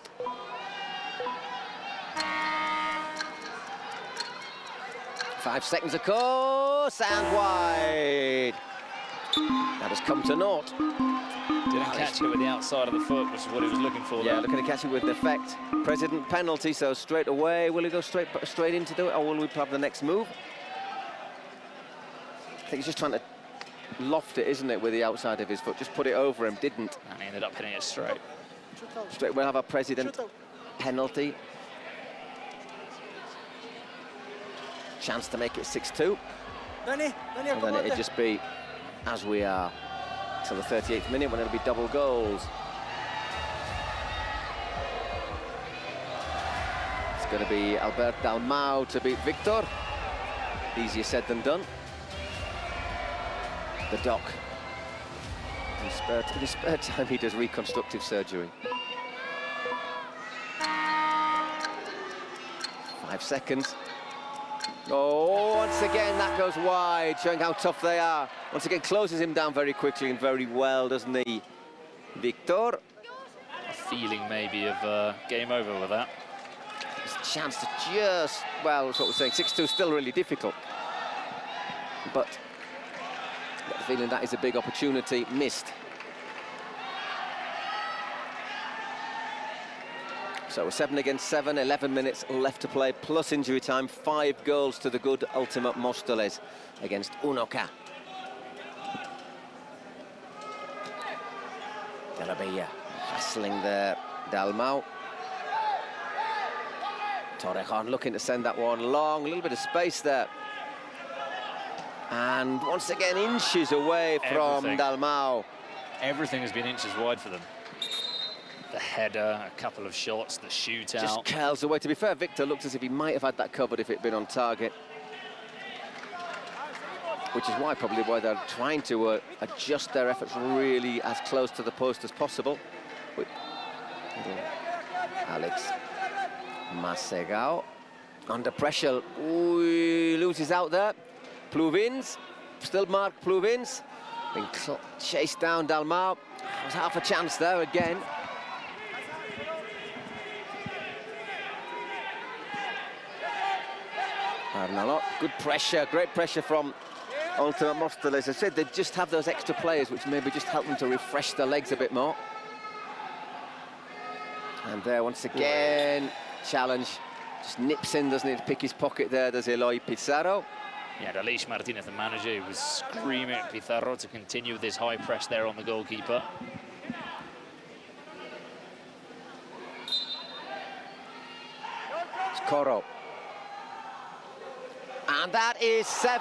Five seconds of course, and wide. That has come to naught. Didn't catch it with the outside of the foot, which is what he was looking for. Yeah, there. looking to catch it with an effect. President penalty, so straight away. Will he go straight in to do it, or will we have the next move? I think he's just trying to loft it, isn't it, with the outside of his foot? Just put it over him, didn't. And he ended up hitting it straight. Straight, we'll have a President penalty. Chance to make it 6-2. And then it'd just be, as we are, till the 38th minute, when it'll be double goals. It's going to be Albert Dalmau to beat Victor. Easier said than done. The Doc. In his spare time, he does reconstructive surgery. 5 seconds. Oh, once again, that goes wide, showing how tough they are. Once again, closes him down very quickly and very well, doesn't he, Victor? A feeling maybe of game over with that. There's a chance to just, well, that's what we're saying, 6-2 still really difficult. But I get the feeling that is a big opportunity missed. So 7 against 7, 11 minutes left to play, plus injury time, 5 goals to the good Ultimate Mostoles against Unoca. De la Bella hassling there, Dalmau. Torrejon looking to send that one long, a little bit of space there. And once again, inches away from Dalmau. Everything has been inches wide for them. The header, a couple of shots, the shootout. Just curls away. To be fair, Victor looked as if he might have had that covered if it'd been on target. Which is why they're trying to adjust their efforts really as close to the post as possible. Alex Masegao under pressure. Ooh, he loses out there. Pluvins, still Mark Pluvins. Been chased down, Dalmau. There's half a chance there again. Arnalot, good pressure, great pressure from Ultimate Mostoles. As I said, they just have those extra players which maybe just help them to refresh their legs a bit more. And there, once again, challenge. Just nips in, doesn't it, to pick his pocket there, does Eloy Pizarro. Yeah, Aleix Martinez, the manager, who was screaming at Pizarro to continue with this high press there on the goalkeeper. It's Coro. And that is 7.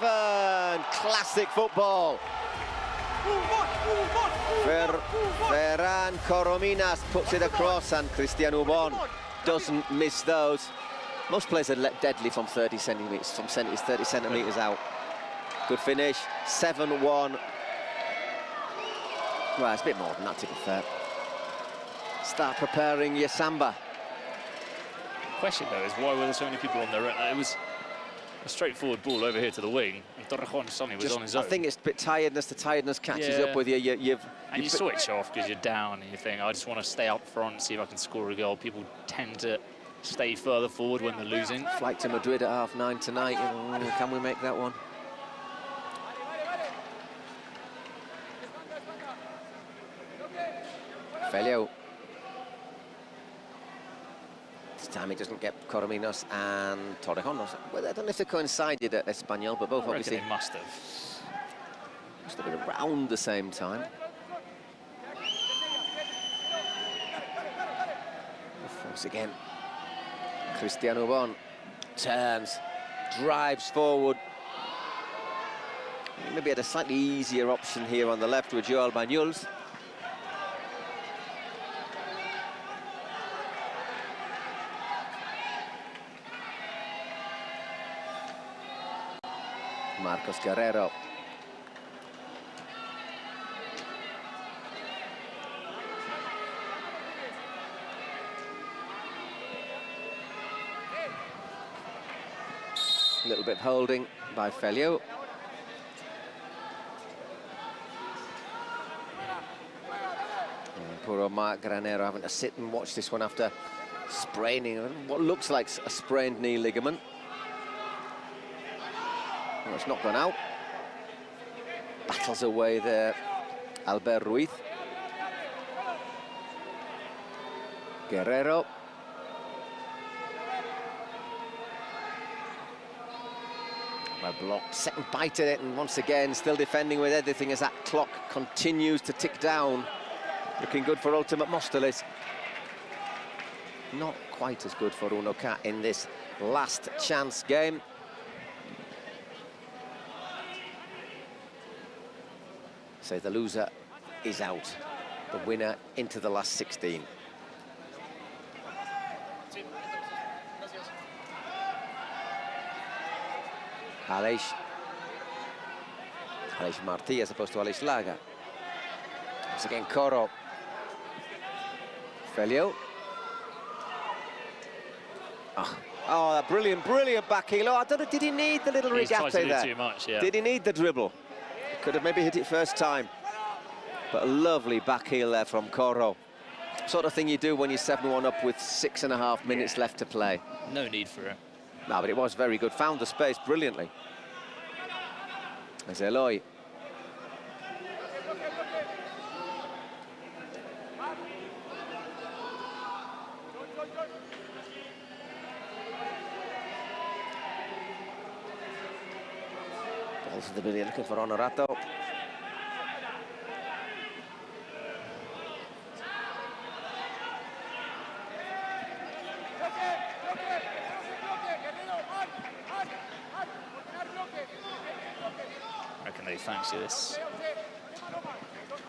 Classic football. Ferran Corominas puts it across, and Cristian Ubon doesn't miss those. Most players are deadly from 30 centimetres, 30 centimetres out. Good finish, 7-1. Well, it's a bit more than that, to be fair. Start preparing your samba. The question, though, is why were there so many people on there? It was a straightforward ball over here to the wing, and Torrejón suddenly was on his own. I think it's a bit tiredness. The tiredness catches up with you. And you switch off because you're down, and you think, I just want to stay up front, see if I can score a goal. People tend to stay further forward when they're losing. Flight to Madrid at 9:30 tonight. Can we make that one? Feliu. This time he doesn't get Corominas and Torrejón. Well, I don't know if they coincided at Espanyol, but both obviously they must have. Must have been around the same time. Once again, Cristian Ubon turns, drives forward. Maybe had a slightly easier option here on the left with Joel Banyuls. Marcos Guerrero. A little bit holding by Feliu. Poor old Marc Granero having to sit and watch this one after spraining what looks like a sprained knee ligament. Well, it's not gone out. Battles away there, Albert Ruiz. Guerrero. Well blocked, second bite at it, and once again still defending with everything as that clock continues to tick down. Looking good for Ultimate Móstoles. Not quite as good for Uno Cat in this last chance game. So the loser is out, the winner into the last 16. Aleix Martí as opposed to Aleix Laga. Once again, Coro. Feliu. Oh, that brilliant back heel. Oh, I don't know, did he need the little regate there? Too much, yeah. Did he need the dribble? Could have maybe hit it first time. But a lovely back heel there from Coro. Sort of thing you do when you're 7-1 up with 6.5 minutes left to play. No need for it. No, but it was very good. Found the space brilliantly. There's Eloy. Ball to the billion, looking for Honorato. They fancy this.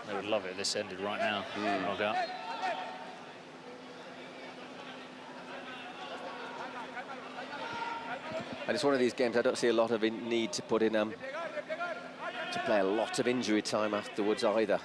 They would love it if this ended right now. Knockout. And it's one of these games I don't see a lot of need to put in to play a lot of injury time afterwards either.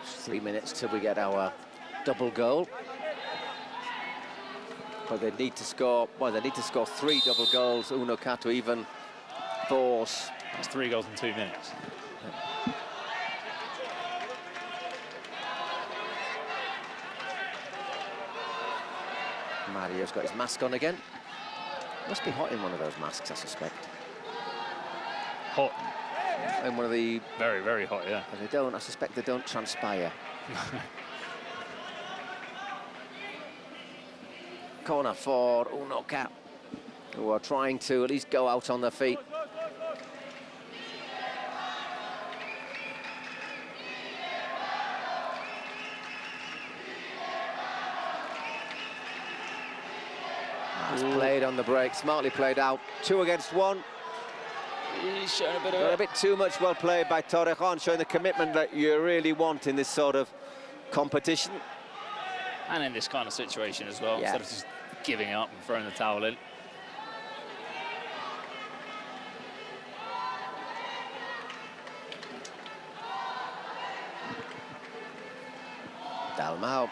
Just 3 minutes till we get our double goal. But they need to score, well, they need to score 3 double goals, Uno Cat to even force. That's 3 goals in 2 minutes. Mario's got his mask on again. Must be hot in one of those masks, I suspect. Hot? In one of the... Very, very hot, yeah. But they don't, I suspect they don't transpire. Corner for Uno Cat, who are trying to at least go out on their feet. It's played on the break, smartly played out. 2 against 1. He's showing a bit of a bit too much well played by Torrejon, showing the commitment that you really want in this sort of competition. And in this kind of situation as well, Yeah. instead of just giving up and throwing the towel in. Dalmau.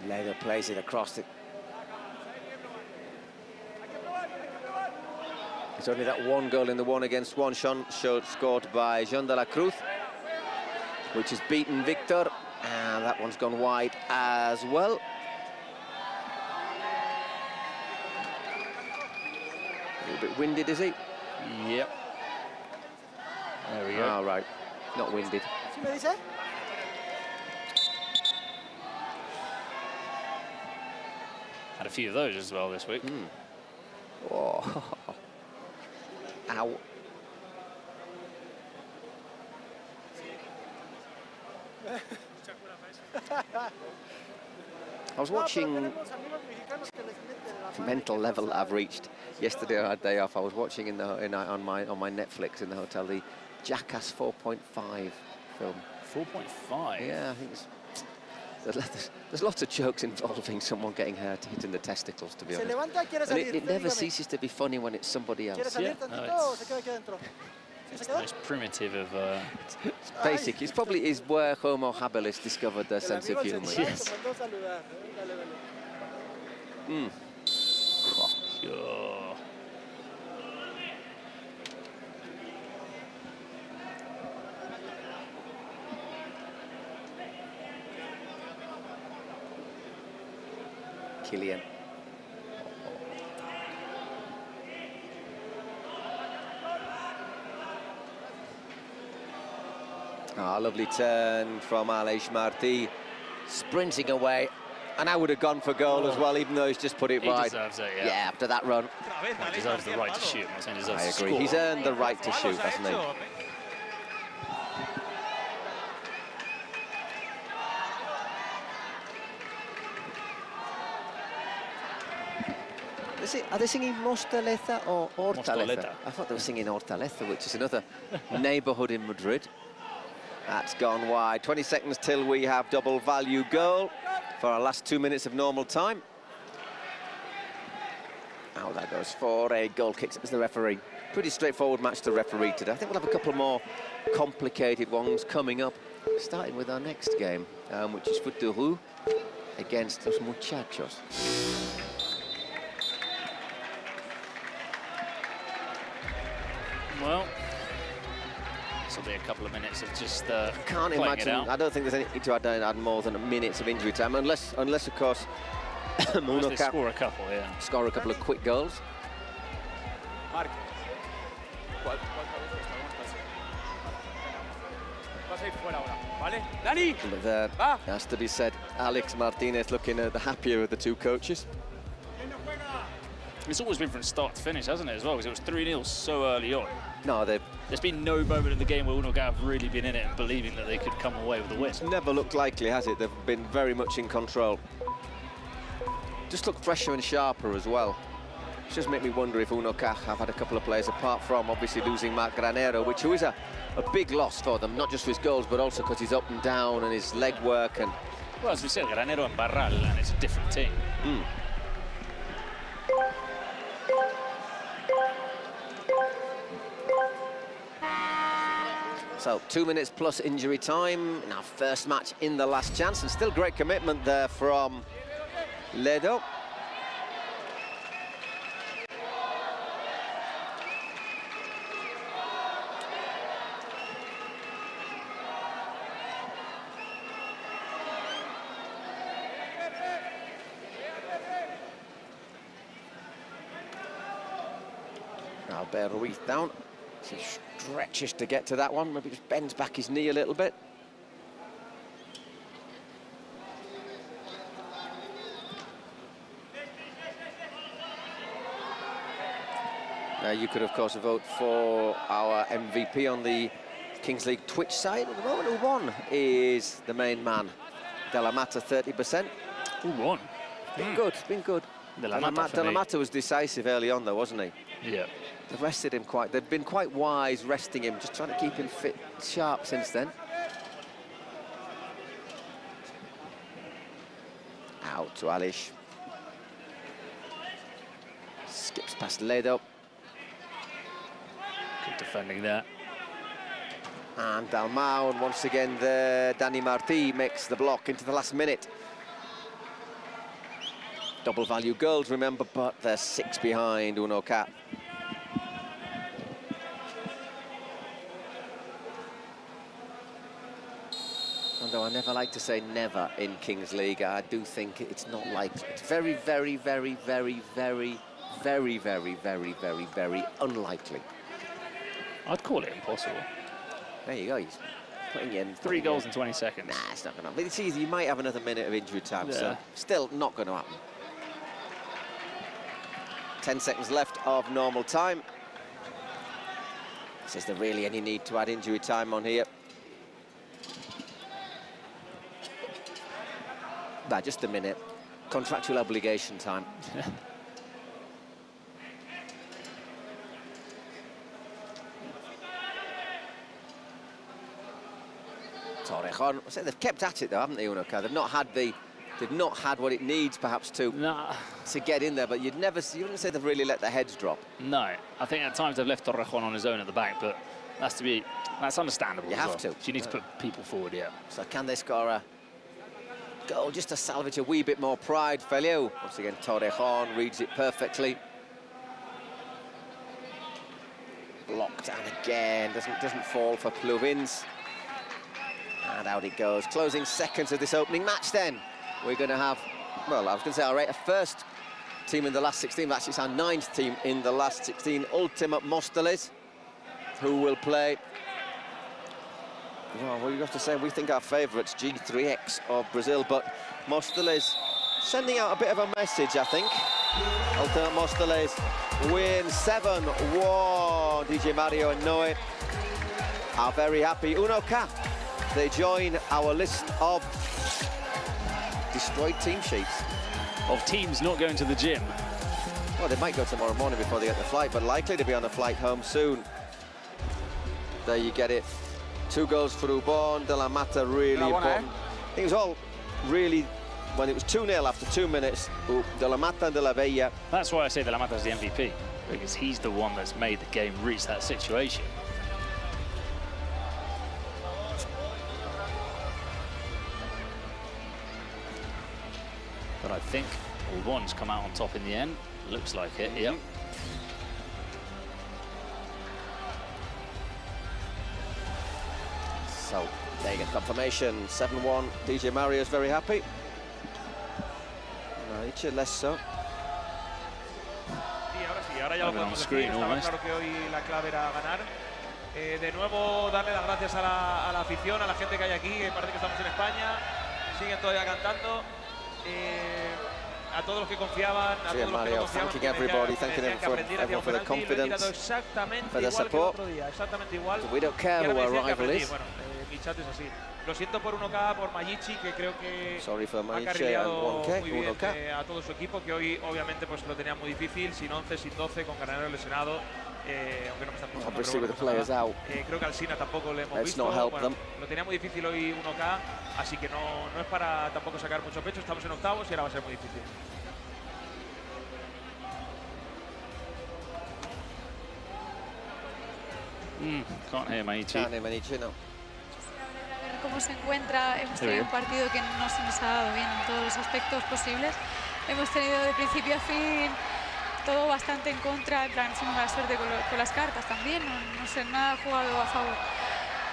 Lego plays it across the... It's only that one goal in the 1 against 1 scored by Jean de la Cruz, which has beaten Victor, and that one's gone wide as well. A little bit winded, is he? Yep. There we go. All right, not winded. Had a few of those as well this week. Oh. Ow. I was watching the mental level that I've reached. Yesterday I had a day off. I was watching on my Netflix in the hotel the Jackass 4.5 film. 4.5? Yeah, I think it's... There's lots of jokes involving someone getting hurt, hitting the testicles, to be honest. And it never ceases to be funny when it's somebody else. Yeah, no, it's the most primitive of... It's basic. It's probably is where Homo habilis discovered their sense of humour. Yes. Oh. Kylian. Lovely turn from Aleix Martí, sprinting away, and I would have gone for goal as well, even though he's just put it He wide. deserves it, yeah. Yeah, after that run. He deserves the right to shoot. I'm not saying he deserves I to agree. score. He's earned the right to shoot, hasn't he? Are they singing Mostaleza or Hortaleza? Mostaleta. I thought they were singing Hortaleza, which is another neighbourhood in Madrid. That's gone wide. 20 seconds till we have double value goal for our last 2 minutes of normal time. Oh, that goes for a goal kick as the referee. Pretty straightforward match to referee today. I think we'll have a couple more complicated ones coming up, starting with our next game, which is Futuru against Los Muchachos. Well, this will be a couple of minutes of just Can't playing imagine. it out. I don't think there's anything to add more than a minute of injury time, unless of course, Unless they score a couple, yeah. Score a couple of quick goals. Marc. Vas a ir fuera ahora, ¿vale? Dani! But there has to be said, Alex Martinez looking the happier of the two coaches. It's always been from start to finish, hasn't it, as well? Because it was 3-0 so early on. No, there's been no moment in the game where Unoca have really been in it and believing that they could come away with a win. It's never looked likely, has it? They've been very much in control. Just look fresher and sharper as well. It just make me wonder if Unoca have had a couple of players, apart from obviously losing Marc Granero, which is a big loss for them, not just for his goals, but also because he's up and down and his leg work. And well, as we said, Granero and Barral, and it's a different team. So 2 minutes plus injury time in our first match in the last chance, and still great commitment there from Ledo. Albert Ruiz down. He stretches to get to that one, maybe just bends back his knee a little bit. You could, of course, vote for our MVP on the Kings League Twitch side. At the moment, Ubon is the main man. De La Mata, 30%. Ubon. Been good, been good. De La Mata was decisive early on, though, wasn't he? Yeah. They've rested him quite. They've been quite wise resting him, just trying to keep him fit, sharp since then. Out to Alish. Skips past Ledo. Good defending there. And Dalmau, and once again there, Danny Martí makes the block into the last minute. Double value goals, remember, but they're 6 behind Uno-K. Although I never like to say never in Kings League, I do think it's not likely. It's very, very, very, very, very, very, very, very, very, very unlikely. I'd call it impossible. There you go, he's putting in 3 goals in 20 seconds. Nah, it's not going to happen. It's easy, you might have another minute of injury time, Yeah. so still not going to happen. 10 seconds left of normal time. Is there really any need to add injury time on here? Nah, just a minute. Contractual obligation time. Torrejon. I say they've kept at it though, haven't they, Uno-K? They've not had what it needs perhaps to get in there, but you wouldn't say they've really let their heads drop. No, I think at times they've left Torrejon on his own at the back, but that's understandable. You as have well. to. So you need to put people forward, yeah. So can they score a goal just to salvage a wee bit more pride? Feliu. Once again, Torrejon reads it perfectly. Blocked down again, doesn't fall for Pluvins. And out it goes. Closing seconds of this opening match then. We're going to have, well, I was going to say our first team in the last 16, but actually it's our 9th team in the last 16. Ultima Móstoles, who will play, well, what do you have to say? We think our favourites, G3X of Brazil, but Móstoles sending out a bit of a message, I think. Ultima Móstoles win 7-1. DJ Mario and Noe are very happy. Uno-K, they join our list of destroyed team sheets. Of teams not going to the gym. Well, they might go tomorrow morning before they get the flight, but likely to be on a flight home soon. There you get it. 2 goals for Ubon. De La Mata really important. I think it was all really, when it was 2-0 after 2 minutes, De La Mata and De La Bella. That's why I say De La Mata is the MVP, because he's the one that's made the game reach that situation. But I think Ubon's come out on top in the end. Looks like it, yep. So, there you get confirmation. 7-1. DJ Mario's very happy. Raiche, less so. Sí, ahora ya lo podemos decir. Estaba claro que hoy la clave era ganar. De nuevo, darle las gracias a la afición, a la gente que hay aquí. Parece que estamos en España. Siguen todavía cantando. A todos los que confiaban, a todos los que no confiaban, thanking everybody, thanking everyone for the confidence, for the support. Exactamente igual. So we don't care who our rival is. Bueno, mi chat es así. Lo siento por Uno-K, por Mayichi, que creo que ha carrilado muy bien a todo su equipo, que hoy obviamente pues lo tenía muy difícil, sin 11, sin 12, con Granero lesionado. Aunque no me están pulsando, Obviously with the players out. Creo que al Sina tampoco le hemos visto. Bueno, lo tenía muy difícil hoy Uno-K, así que no es para tampoco sacar mucho pecho. Estamos en octavos y ahora va a ser muy difícil. Can't hear Mayichi. Can't hear Mayichi, no. A ver cómo se encuentra. Hemos tenido un partido que no se nos ha dado bien en todos los aspectos posibles. Hemos tenido de principio a fin todo bastante en contra, en plan, sin mala suerte con las cartas también, no sé, nada ha jugado a favor.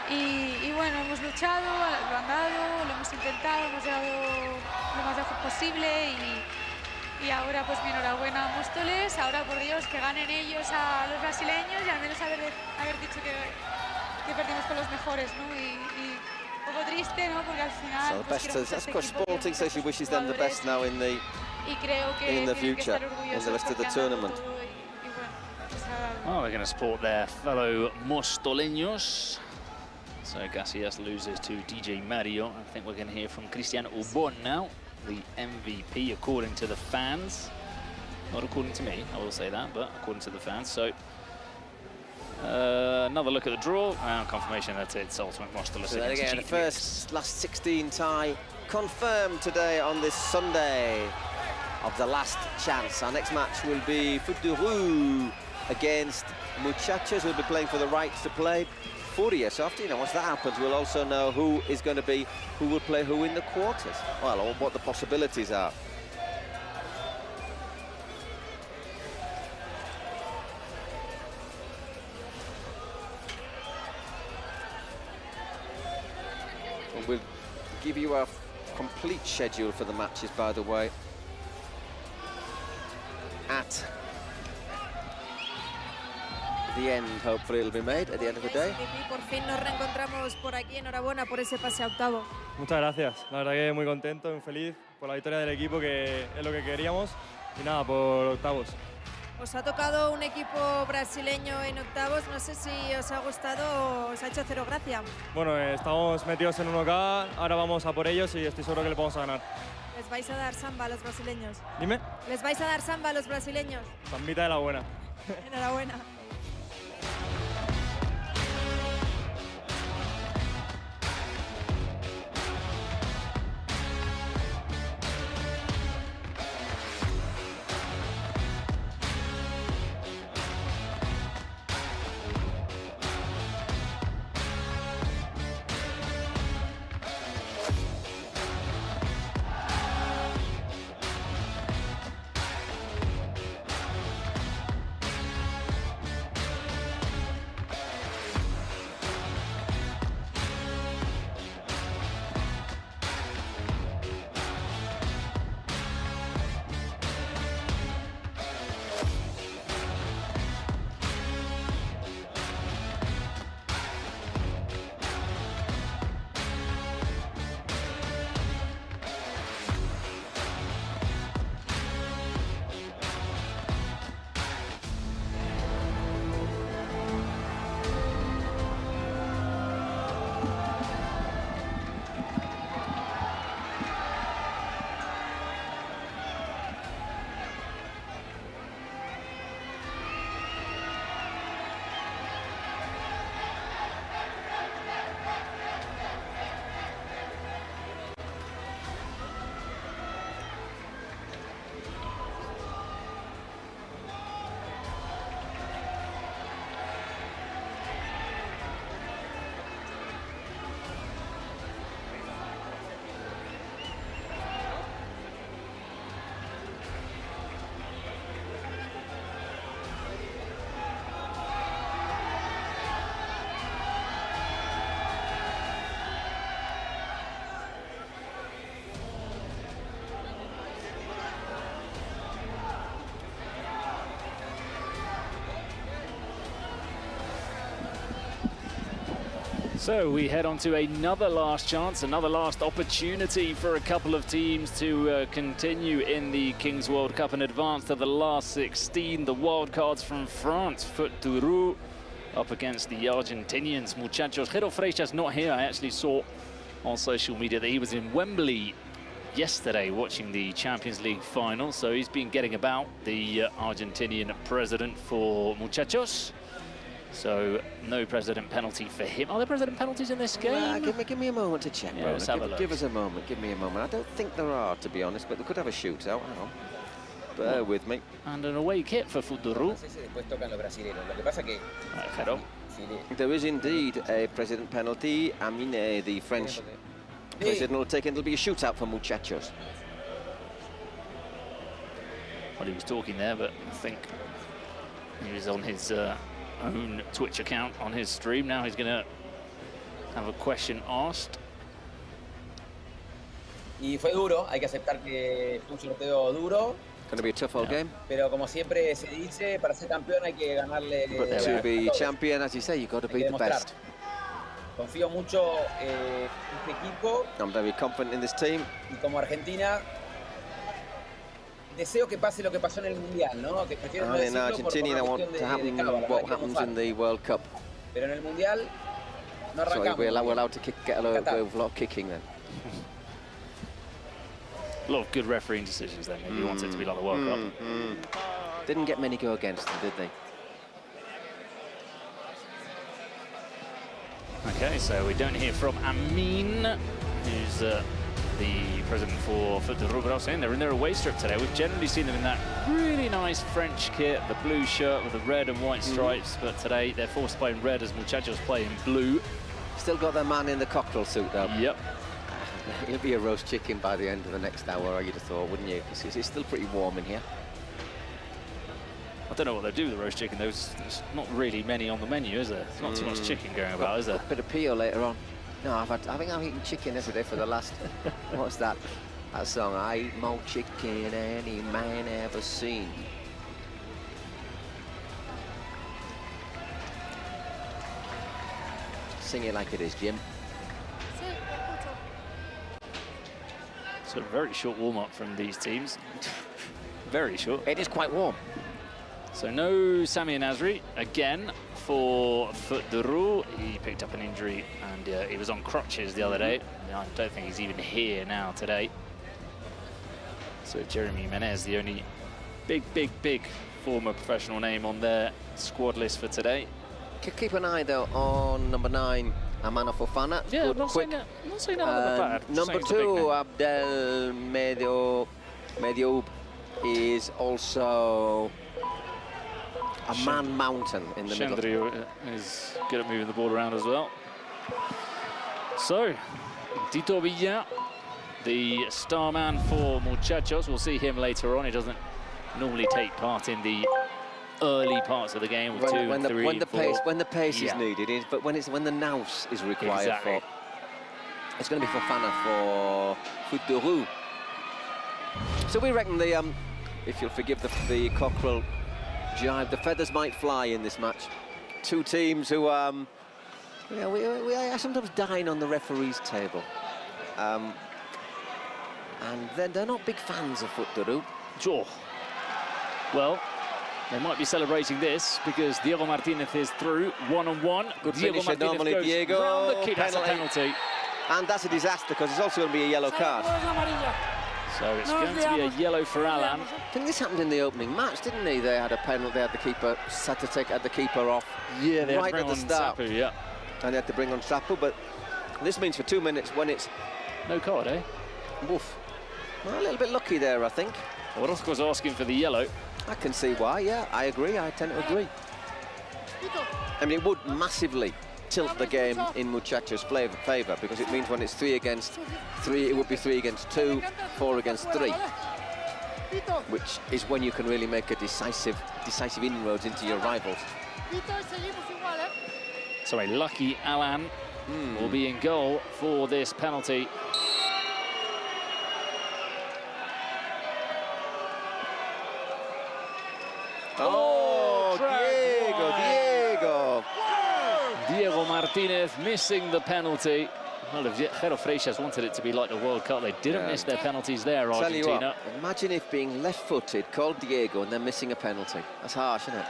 Y bueno, hemos luchado, lo han dado, lo hemos intentado, hemos llegado lo más lejos posible y ahora pues mi enhorabuena a Móstoles, ahora por Dios que ganen ellos a los brasileños y al menos haber dicho que perdimos con los mejores, ¿no? Y un poco triste, ¿no? Porque al final... So the best, that's got Sporting says she wishes them the best now in the y creo que future, in the rest of the tournament. Y bueno, pues Well, they're going to support their fellow Mostoleños. So Casillas loses to DJ Mario. I think we're going to hear from Cristian Ubon now, the MVP according to the fans. Not according to me, I will say that, but according to the fans. So another look at the draw and confirmation that it's Ultimate Mostoles. So again, the first last 16 tie confirmed today on this Sunday of the last chance. Our next match will be Foot de Rue against Muchachos, who will be playing for the rights to play Furia. So after, once that happens, we'll also know who is going to be, who will play who in the quarters. Well, or what the possibilities are. And we'll give you a complete schedule for the matches, by the way, at the end. Hopefully it'll be made at the end of the day. Por fin nos reencontramos por aquí. Enhorabuena por ese pase a octavo. Muchas gracias. La verdad que muy contento, muy feliz por la victoria del equipo, que es lo que queríamos. Y nada, por octavos. Os ha tocado un equipo brasileño en octavos. No sé si os ha gustado o os ha hecho cero gracia. Bueno, estamos metidos en 1K, ahora vamos a por ellos y estoy seguro que le podemos ganar. ¿Les vais a dar samba a los brasileños? Dime. ¿Les vais a dar samba a los brasileños? Zambita de la buena. Enhorabuena. So we head on to another last chance, another last opportunity for a couple of teams to continue in the Kings World Cup and advance to the last 16. The wildcards from France, Foot de Rue up against the Argentinians, Muchachos. Jero Freixas not here. I actually saw on social media that he was in Wembley yesterday watching the Champions League final, so he's been getting about, the Argentinian president for Muchachos. So no president penalty for him. Are there president penalties in this game? Give me a moment to check, yeah, let's have a look. Give us a moment, give me a moment. I don't think there are, to be honest, but we could have a shootout. Hang on. Bear with me. And an away kit for Foot de Rue. There is indeed a president penalty. Amine, the French president, will take it. It'll be a shootout for Muchachos. Well, he was talking there, but I think he was on his own Twitch account on his stream. Now he's going to have a question asked. Y fue duro, hay que aceptar que fue un sorteo duro. Going to be a tough old game. Pero como siempre se dice, para ser campeón hay que ganarle. But to be champion, as you say, you've got to be the best. Confío mucho en este equipo. I'm very confident in this team. Y como Argentina, deseo que pase lo que pasó en el Mundial, ¿no? Que prefiero no And in decirlo Argentina, they por want una to cuestión happen de cábala, what para que happens no in the World Cup. Pero en el Mundial no So arrancamos. we're allowed to get away Qatar. with a lot of kicking then. A lot of good refereeing decisions then. Maybe he wants it to be like the World Cup. Didn't get many go against them, did they? Okay, so we don't hear from Amin, who's the president for Foot de Roue. But I was saying they're in their away strip today. We've generally seen them in that really nice French kit, the blue shirt with the red and white stripes. But today they're forced to play in red as Muchachos play in blue. Still got their man in the cockerel suit though. Yep. It'll be a roast chicken by the end of the next hour, you'd have thought, wouldn't you? Because it's still pretty warm in here. I don't know what they do with the roast chicken. There's not really many on the menu, is there? There's not too much chicken going about, is there? A bit of Pio later on. No, I think I've eaten chicken every day for the last, what's that? That song, I eat more chicken than any man ever seen. Sing it like it is, Jim. So a very short warm-up from these teams. Very short. It is quite warm. So no Sami Nasri again for Foot de Roue. He picked up an injury and he was on crutches the other day. I don't think he's even here now today. So Jeremy Menez, the only big former professional name on their squad list for today. Keep an eye though on number 9, Amana Fofana. Yeah, good, I'm not quick. saying that bad. I'm Number just saying it's a big 2, name. Abdel Medioub is also a man mountain in the middle. Chandri is good at moving the ball around as well. So, Tito Villa, the star man for Muchachos. We'll see him later on. He doesn't normally take part in the early parts of the game with when the pace Yeah. is needed, but when the nous is required Exactly. for, it's going to be Fofana for Foot de Roue. So we reckon the if you'll forgive the cockerel jibe, the feathers might fly in this match. Two teams who we sometimes dine on the referee's table, and they're not big fans of Foot de Roue. Sure. Well, they might be celebrating this because Diego Martinez is through one-on-one. Good Diego finisher Martinez normally, goes Diego. round the kid. That's a penalty. And that's a disaster because it's also going to be a yellow card. So it's going to be a yellow for Alan. I think this happened in the opening match, didn't they? They had a penalty. They had the keeper had the keeper off. Yeah, they right had to at bring the on start. Sapu, yeah. And they had to bring on Sapu, but this means for 2 minutes when it's no card, eh? Woof. Well, a little bit lucky there, I think. Orozco's asking for the yellow. I can see why. Yeah, I agree. I tend to agree. I mean, it would massively tilt the game in Muchachos' favour because it means when it's 3 against 3, it would be 3 against 2, 4 against 3, which is when you can really make a decisive inroads into your rivals. So a lucky Alan will be in goal for this penalty. Oh, Diego Martinez missing the penalty. Well, if Jero Freixas wanted it to be like the World Cup, they didn't miss their penalties there, Tell you Argentina. what, imagine if being left-footed, called Diego, and then missing a penalty. That's harsh, isn't it?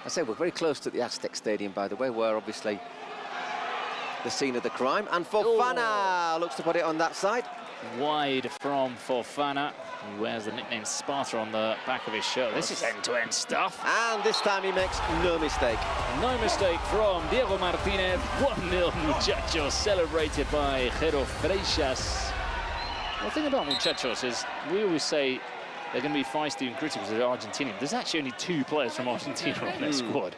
I say we're very close to the Aztec Stadium, by the way, where obviously the scene of the crime. And Fofana looks to put it on that side. Wide from Fofana. He wears the nickname Sparta on the back of his shirt. This is end-to-end stuff. And this time he makes no mistake. No mistake from Diego Martinez. 1-0 Muchachos, celebrated by Jero Freixas. The thing about Muchachos is we always say they're going to be feisty and critical to the Argentinian. There's actually only 2 players from Argentina on their squad.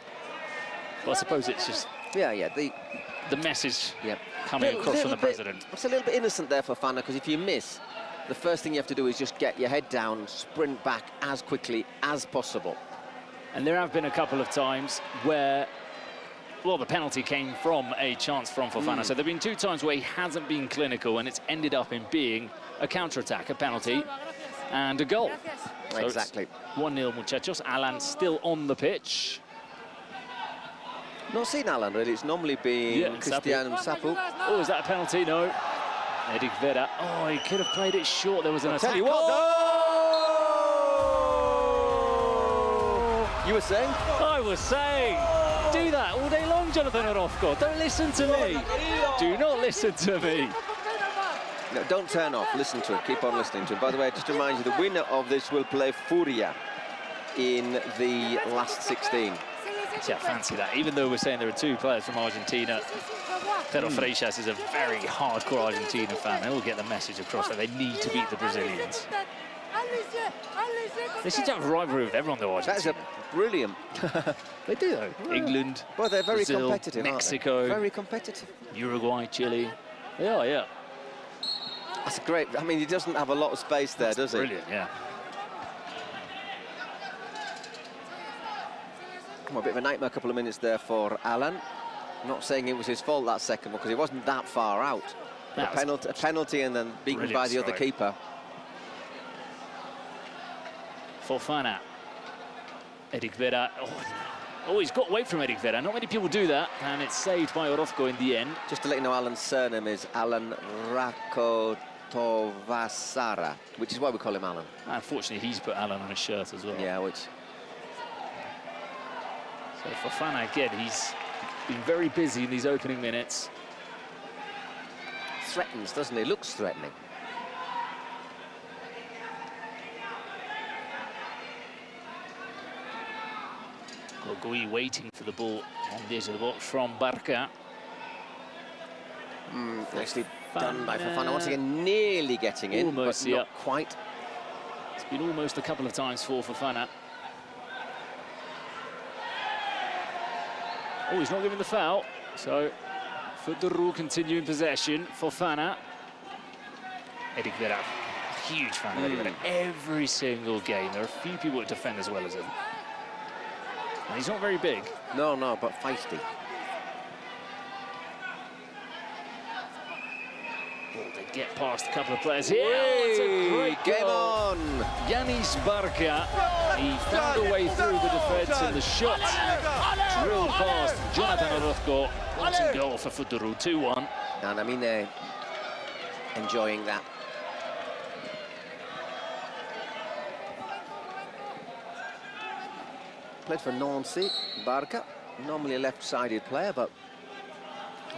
But I suppose it's just the message coming across from the president. It's a little bit innocent there for Fofana because if you miss, the first thing you have to do is just get your head down, sprint back as quickly as possible. And there have been a couple of times where, well, the penalty came from a chance from Fofana. So there have been 2 times where he hasn't been clinical and it's ended up in being a counter-attack, a penalty, and a goal. So exactly. 1-0 Muchachos. Alan still on the pitch. Not seen Alan, really. It's normally been Cristian Sapu. Oh, is that a penalty? No. Eric Vera. Oh, he could have played it short. There was an I'll attack. tell you what, You were saying? I was saying, do that all day long, Jonathan Orozco. Don't listen to me. Do not listen to me. No, don't turn off. Listen to it. Keep on listening to it. By the way, just to remind you, the winner of this will play Furia in the last 16. Yeah, fancy that. Even though we're saying there are 2 players from Argentina, Pedro Freixas is a very hardcore Argentina fan. They will get the message across that they need to beat the Brazilians. They seem to have a rivalry with everyone, though, Argentina. That's a brilliant. They do, though. England, well, they're very Brazil, competitive, Mexico, very competitive. Uruguay, Chile. They are, yeah. That's great. I mean, he doesn't have a lot of space there, does he? Brilliant, yeah. Well, a bit of a nightmare couple of minutes there for Alan. Not saying it was his fault that second one, because he wasn't that far out. A penalty and then beaten by the other keeper. Fofana. Eric Vera. Oh, he's got away from Eric Vera. Not many people do that, and it's saved by Orozco in the end. Just to let you know, Alan's surname is Alan Rakotovasara, which is why we call him Alan. Unfortunately, he's put Alan on his shirt as well. Yeah, which... So Fofana, again, he's been very busy in these opening minutes. Threatens, doesn't he? Looks threatening. Gogui waiting for the ball on the edge of the box from Barca. Nicely done by Fofana. Once again, nearly getting in, almost, but not quite. It's been almost a couple of times for Fofana. Oh, he's not giving the foul. So, Foot de Roux continuing possession. Fofana. Eric Vera. Huge fan of Eric Vera. Every single game. There are a few people that defend as well as him. And he's not very big. No, but feisty. Oh, they get past a couple of players here. It's a great game goal. on. Yanis Barca. He found a way through the defence and the shot drilled past Jonathan Orozco. What a goal for Foot de Roux, 2-1. And I mean, they're enjoying that. Played for Nancy, Barca. Normally a left-sided player, but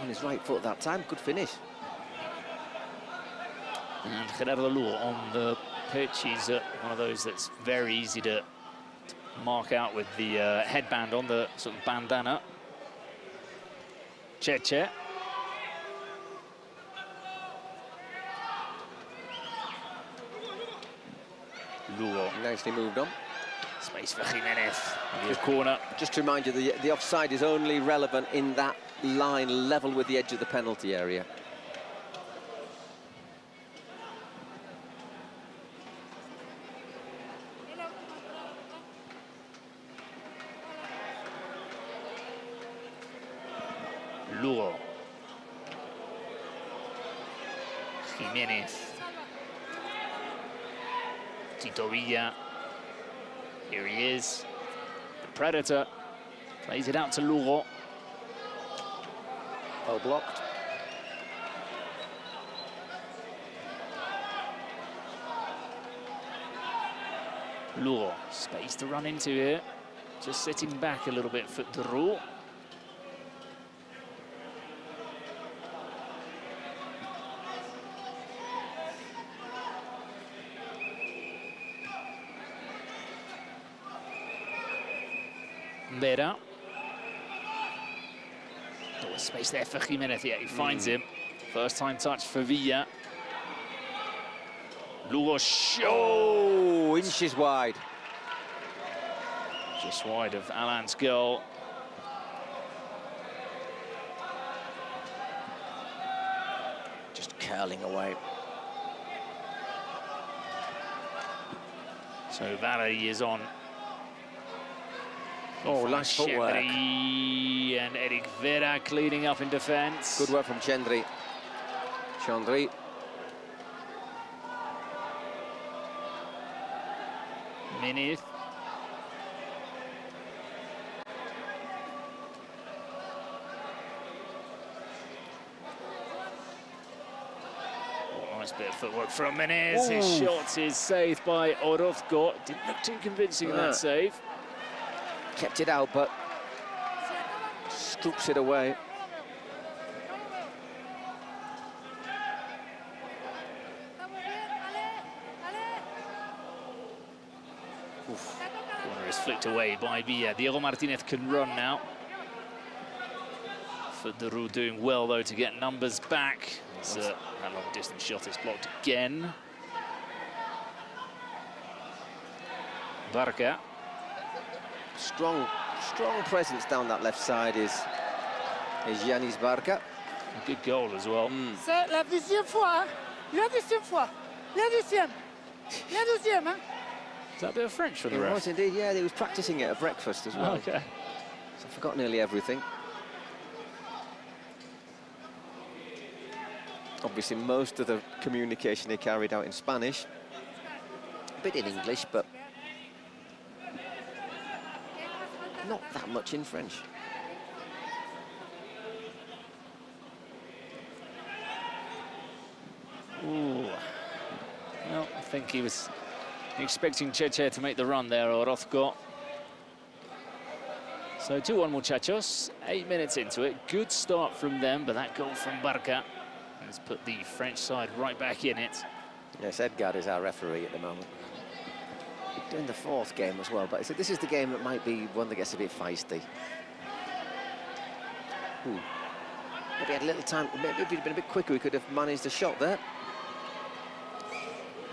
on his right foot that time. Good finish. And Gerardo Lugo on the pitch. He's one of those that's very easy to mark out with the headband on, the sort of bandana. Cheche. Lugo. Nicely moved on. Space for Jimenez. His corner. Just to remind you, the offside is only relevant in that line level with the edge of the penalty area. Lugo. Jimenez. Tito Villa. Here he is. The Predator. Plays it out to Lugo. Well blocked. Lugo. Space to run into here. Just sitting back a little bit for de Roux. Vera. Oh, space there for Jimenez. Yeah, he finds him. First time touch for Villa. Lugo Oh, inches wide. Just wide of Alan's goal. Just curling away. So Valery is on. Oh, nice footwork. Chendry and Eric Vera cleaning up in defence. Good work from Chendry. Chendry. Minith. Oh, nice bit of footwork from Menez. His shot is saved by Orozco. Didn't look too convincing in that save. Kept it out, but scoops it away. Corner is flicked away by Villa. Diego Martinez can run now. Federu doing well, though, to get numbers back. That long-distance shot is blocked again. Barca. Strong presence down that left side is Yanis Barca. A good goal as well. C'est la deuxième fois. La deuxième fois. La deuxième. La deuxième, hein? Is that a bit of French for the It ref? was indeed, yeah. He was practicing it at breakfast as well. Okay. So I forgot nearly everything. Obviously, most of the communication they carried out in Spanish. A bit in English, but not that much in French. Ooh. Well, I think he was expecting Cheche to make the run there, Orozco. So 2-1 muchachos, 8 minutes into it. Good start from them, but that goal from Barca has put the French side right back in it. Yes, Edgar is our referee at the moment. Doing the fourth game as well, but this is the game that might be one that gets a bit feisty. Ooh. Maybe had a little time, maybe if he'd been a bit quicker, we could have managed a shot there.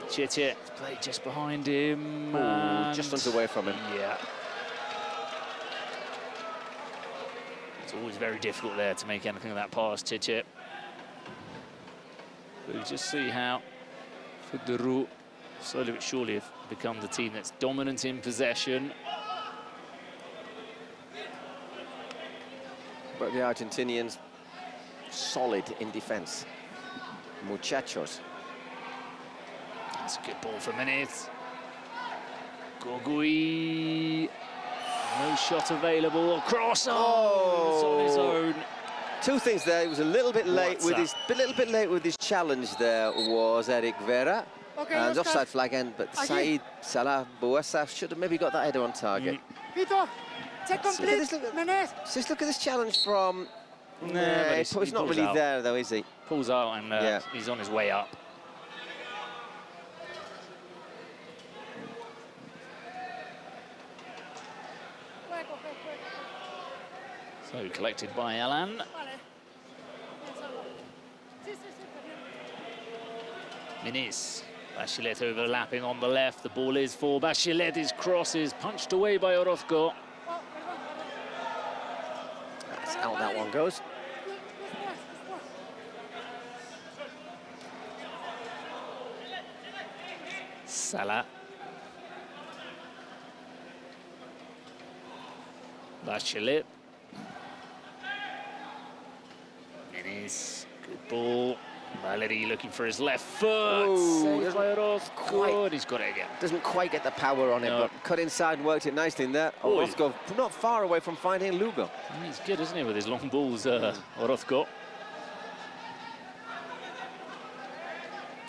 Cheche played just behind him. Ooh, just underway from him. Yeah. It's always very difficult there to make anything of that pass, Cheche. We'll just see how Federu slowly but surely have become the team that's dominant in possession. But the Argentinians solid in defense. Muchachos. That's a good ball for a minute. Gogui. No shot available. Cross. Oh, it's on his own. Two things there. He was a little bit late with his challenge. There was Eric Vera. Okay, and offside flag end, but Said Salah Bouassa should have maybe got that header on target. Vito, check complete. Just look at this challenge from. No, he's not really there though, is he? Pulls out and he's on his way up. So collected by Alan. Minis. Bachelet overlapping on the left. The ball is for Bachelet. His cross is punched away by Orozco. That's out that one goes. Salah. Bachelet. Minis. Good ball. Valeri looking for his left foot. Saved by Orozco. He's got it again. Doesn't quite get the power on it, but cut inside and worked it nicely in there. Orozco not far away from finding Lugo. He's good, isn't he, with his long balls, Orozco.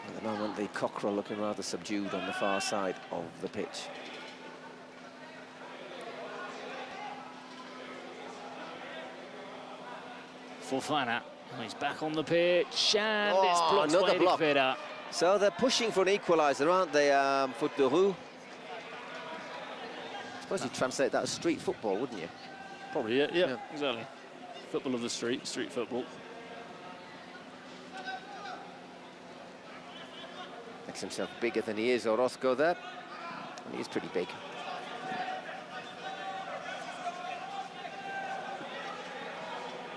At the moment, the Cockerel looking rather subdued on the far side of the pitch. Fofana. He's back on the pitch, and it's blocked by Eric Vera. So they're pushing for an equaliser, aren't they, Federu? I suppose you'd translate that as street football, wouldn't you? Probably, yeah, exactly. Football of the street, street football. Makes himself bigger than he is, Orozco there. And he is pretty big.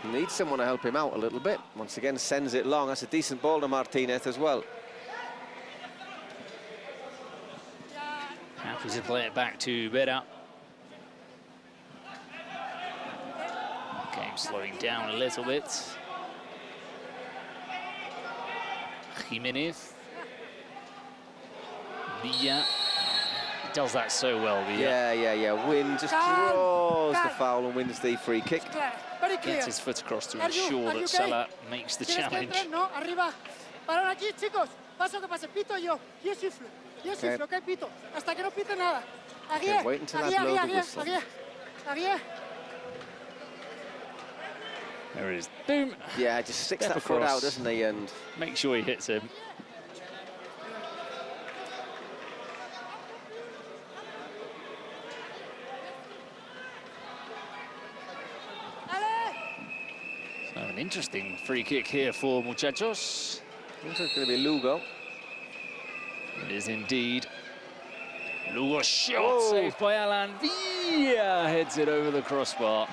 Needs someone to help him out a little bit. Once again, sends it long. That's a decent ball to Martinez as well. Happy to play it back to Vera. Game slowing down a little bit. Jimenez. Villa. He does that so well, Villa. Yeah. Win just draws the foul and wins the free kick. Gets his foot across to ensure that Salah makes the challenge. No, arriba. Balón aquí, chicos. Paso que pase. Pito yo. Yo suflo. Yo suflo, ¿ok? Pito. Hasta que no pite nada. Aquí, wait until I blow the whistle. Está bien. There it is. Boom. Yeah, just sticks Step that foot across. out, doesn't he? And Make sure he hits him. So an interesting free kick here for Muchachos. looks like it's going to be Lugo. It is indeed. Lugo shot saved by Alan Villa, heads it over the crossbar.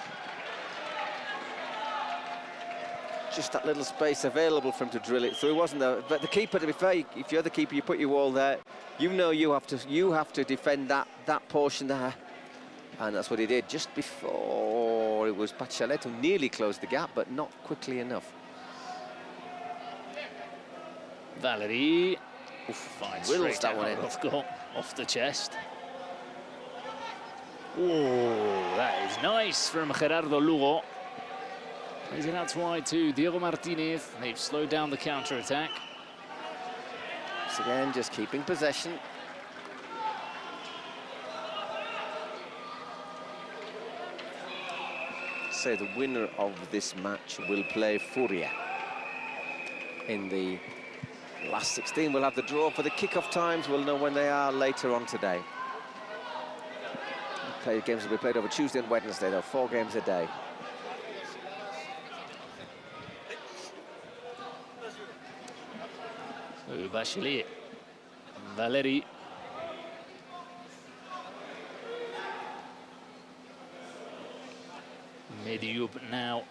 Just that little space available for him to drill it through, wasn't there? But the keeper, to be fair, if you're the keeper, you put your wall there. You know you have to defend that portion there, and that's what he did just before. It was Bachelet who nearly closed the gap, but not quickly enough. Valery. Finds Wills straight that one in. off goal, off the chest. Oh, that is nice from Gerardo Lugo. Plays it out wide to Diego Martinez. They've slowed down the counter-attack. Once again, just keeping possession. So the winner of this match will play Furia. In the last 16, we'll have the draw for the kickoff times. We'll know when they are later on today. Games will be played over Tuesday and Wednesday, though, 4 games a day. Bachelet. Valery. Mediub now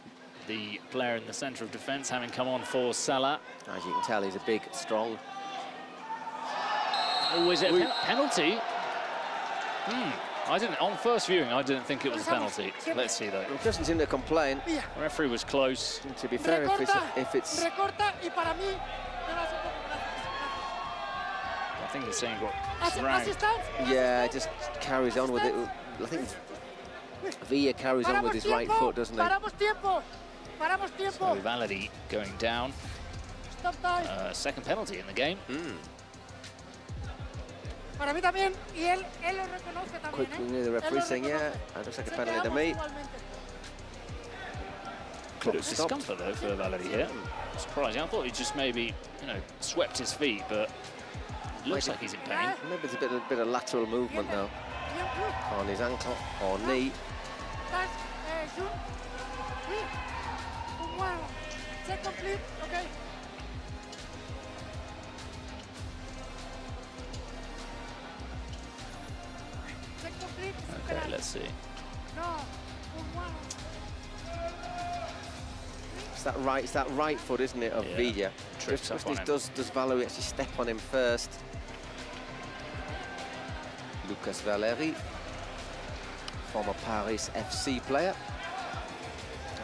the player in the centre of defence, having come on for Salah. As you can tell, he's a big, strong. Oh, is it a penalty? I didn't. On first viewing, I didn't think it was a penalty. Let's see though. He doesn't seem to complain. The referee was close. To be fair, if it's. Recorta y para mí. I think he's saying got dragged. Yeah, just carries on with it. I think Villa carries on with his right foot, doesn't he? Paramos tiempo. So Valery going down. Stop time. Second penalty in the game. Para mí también, y él lo reconoce también. Quickly, the referee saying, yeah, that looks like a penalty to me. Bit of discomfort though for Valery here. Surprising. I thought he just maybe, swept his feet, but looks like he's in pain. Maybe it's a bit of lateral movement though, on his ankle or knee. Okay. Okay, let's see. It's that right foot, isn't it, of Villa? Trips up on him. Does Valery actually step on him first? Lucas Valery, former Paris FC player.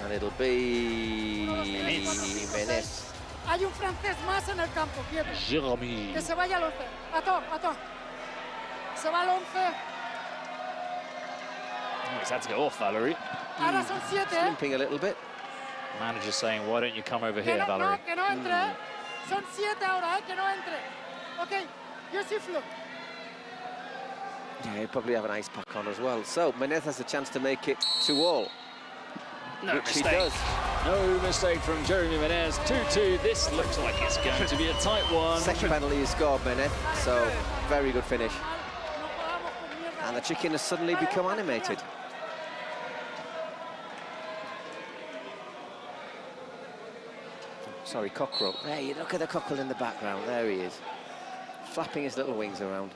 And it'll be Menez. Hay un francés más en el campo, quieto. Jérémy. Que se vaya al 11. Attends. Se va al 11. He's had to go off, Valery. Ahora son 7, Limping a little bit. Manager saying, why don't you come over here, Valery? Que no entre, Son 7 ahora, que no entre. Ok, yo sifflo. Yeah, he'll probably have an ice pack on as well. So Menez has a chance to make it 2-all. No which mistake. he does. No mistake from Jérémy Menez. 2-2. This looks like it's going to be a tight one. Second penalty is scored, Menez. So very good finish. And the chicken has suddenly become animated. Sorry, cockerel. There, you look at the cockerel in the background. There he is, flapping his little wings around.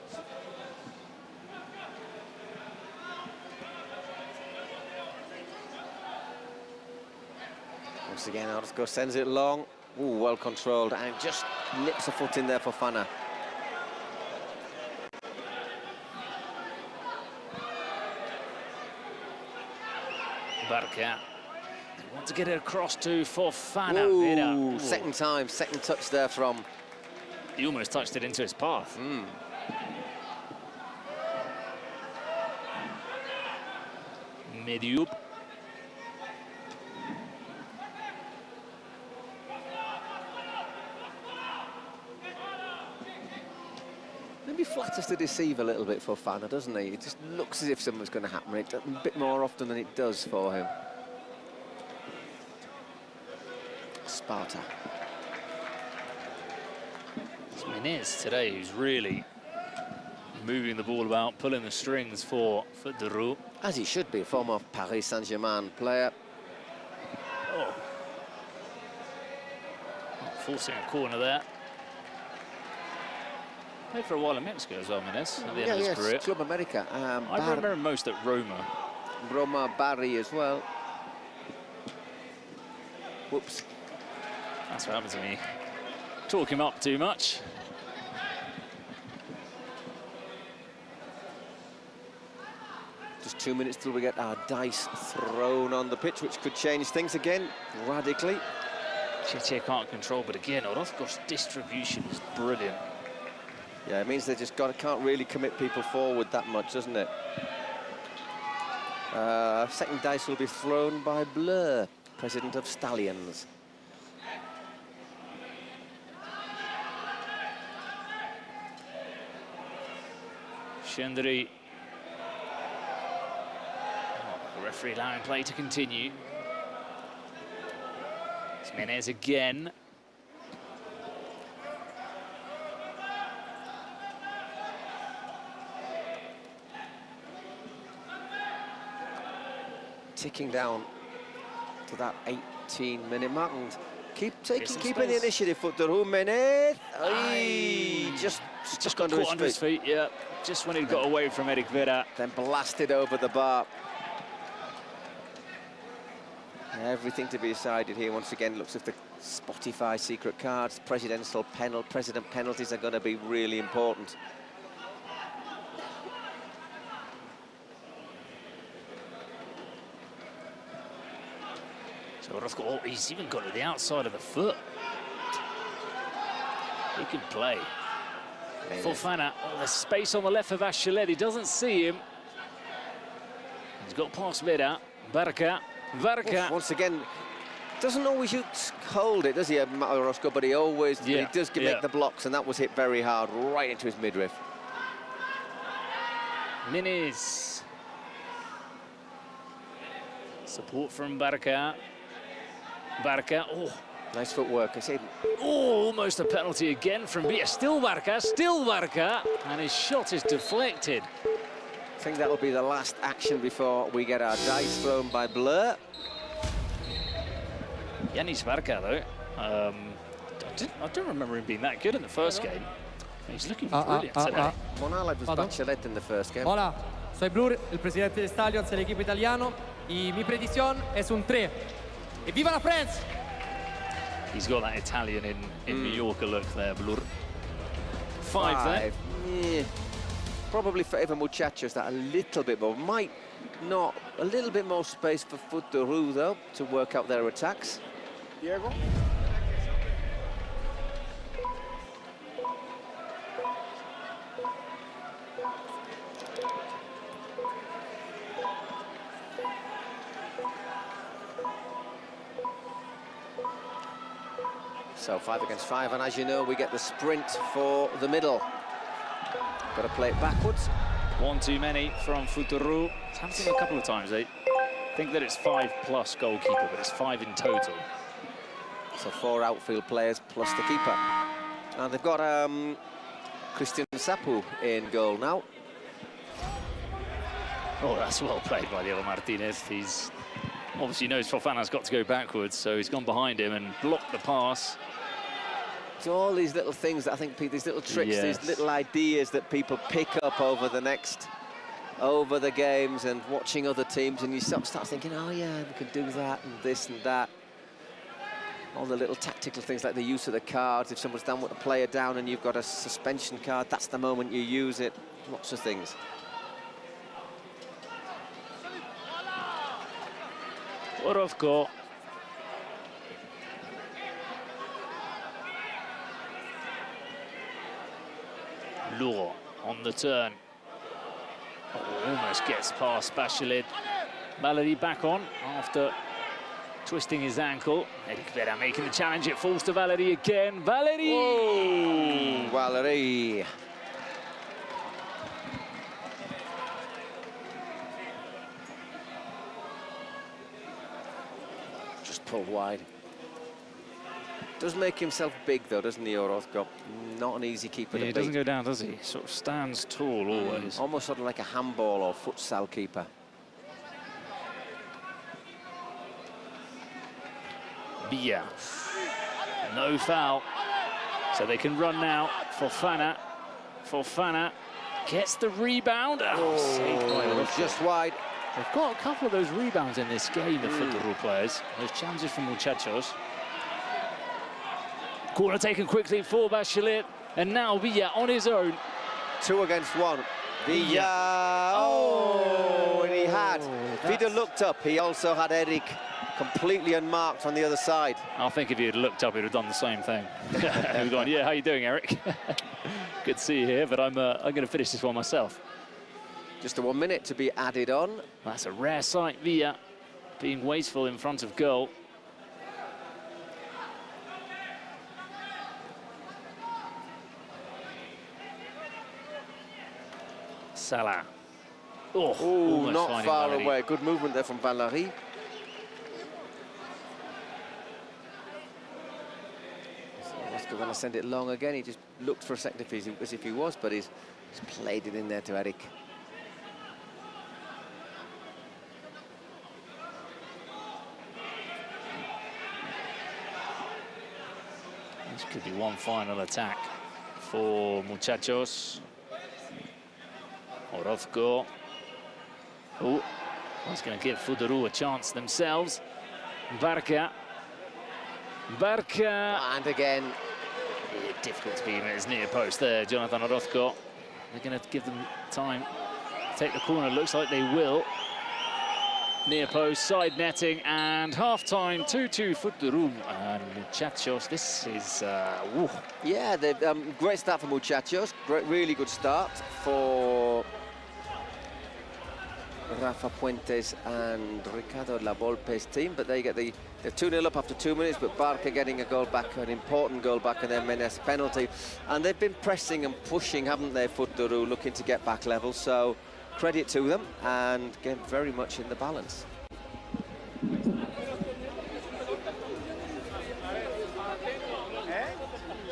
Once again, Orozco sends it long. Ooh, well controlled, and just nips a foot in there for Fana. Barca. They want to get it across to Fofana. Ooh, second touch there from. He almost touched it into his path. Mediub. maybe flatters to deceive a little bit for Fofana, doesn't he? It just looks as if something's going to happen. It does a bit more often than it does for him. Sparta. It's Menez today who's really moving the ball about, pulling the strings for De Roo. As he should be, former Paris Saint-Germain player. Oh. Forcing a corner there. Played for a while in Mexico as well, Menez, at the end of his career. Club America. I remember him most at Roma. Roma, Bari as well. Whoops. That's what happens when you talk him up too much. Just 2 minutes till we get our dice thrown on the pitch, which could change things again radically. Cheche can't control, but again, Orozco's distribution is brilliant. Yeah, it means they just can't really commit people forward that much, doesn't it? Second dice will be thrown by Blur, president of Stallions. Chendry. The referee allowing play to continue. It's Menez again. Ticking down to that 18-minute mark and keeping the initiative for De Roo. Menez. Just gone to his feet. Yeah, just when he'd got away from Eric Vera. Then blasted over the bar. Everything to be decided here. Once again, looks at the Spotify secret cards. President penalties are going to be really important. So Orozco, he's even got to the outside of the foot. He can play. Fofana, there's space on the left for Bachelet. He doesn't see him. He's got past Vera. Barca. Once again, doesn't always hold it, does he, Orozco? But he always he does make the blocks, and that was hit very hard right into his midriff. Menez. Support from Barca. Oh. Nice footwork, I said. Oh, almost a penalty again from Bia. Still Barca, and his shot is deflected. I think that'll be the last action before we get our dice thrown by Blur. Yanis Barca, though, I don't remember him being that good in the first game. He's looking brilliant today. Monalad was Bachelet in the first game. Hola, soy Blur, el presidente de Stallions, el equipo italiano, y mi predicción es un 3. ¡Y viva la France! He's got that Italian in New Yorker look there, Blur. 5 there. Yeah. Probably favour Muchachos that a little bit more. Might not. A little bit more space for De Roo, though, to work out their attacks. Diego. So 5 against 5, and as you know, we get the sprint for the middle. Got to play it backwards. One too many from Futuru. It's happened to him a couple of times. They think that it's 5+ goalkeeper, but it's 5 in total. So 4 outfield players plus the keeper. And they've got Christian Sapu in goal now. Oh, that's well played by Diego Martinez. He's obviously knows Fofana's got to go backwards, so he's gone behind him and blocked the pass. It's all these little things that I think, these little tricks, these little ideas that people pick up over the games and watching other teams, and you start thinking, oh yeah, we could do that and this and that. All the little tactical things like the use of the cards. If someone's down with a player down and you've got a suspension card, that's the moment you use it. Lots of things. Orozco. Lure on the turn. Oh, almost gets past Bachelet. Valery back on after twisting his ankle. Eric Vera making the challenge. It falls to Valery again. Valery! Whoa, Valery. pulled wide. Does make himself big though, doesn't he, Orozco? Not an easy keeper to He beat. doesn't go down, does he? Sort of stands tall always. Almost sort of like a handball or futsal keeper. Bia. No foul. So they can run now. Fofana. Fofana gets the rebound. Oh, saved by Orozco. Just wide. They've got a couple of those rebounds in this game, the Futuro players. Those challenges from Muchachos. Corner taken quickly for Bachelet. And now Villa on his own. 2 against 1. Villa. Oh, and he had. If he'd have looked up, he also had Eric completely unmarked on the other side. I think if he had looked up, he'd have done the same thing. He'd have gone, yeah, how you doing, Eric? Good to see you here, but I'm going to finish this one myself. Just a 1 minute to be added on. That's a rare sight, Villa being wasteful in front of goal. Salah. Oh, not far away. Good movement there from Valery. Orozco going to send it long again. He just looked for a second as if he was, but he's played it in there to Eric. This could be one final attack for Muchachos. Orozco. Oh, that's going to give Futuro a chance themselves. Barca. Barca. And again. Yeah, difficult to be in his near post there, Jonathan Orozco. They're going to give them time to take the corner. Looks like they will. Near post, side netting, and half-time, 2-2 Futuro and Muchachos. This is, Yeah, great start for Muchachos. Really good start for Rafa Puentes and Ricardo Lavolpe's team, but they get they're 2-0 up after 2 minutes, but Barca getting a goal back, an important goal back, and then Menes penalty. And they've been pressing and pushing, haven't they, Futuro, looking to get back level, so credit to them, and get very much in the balance.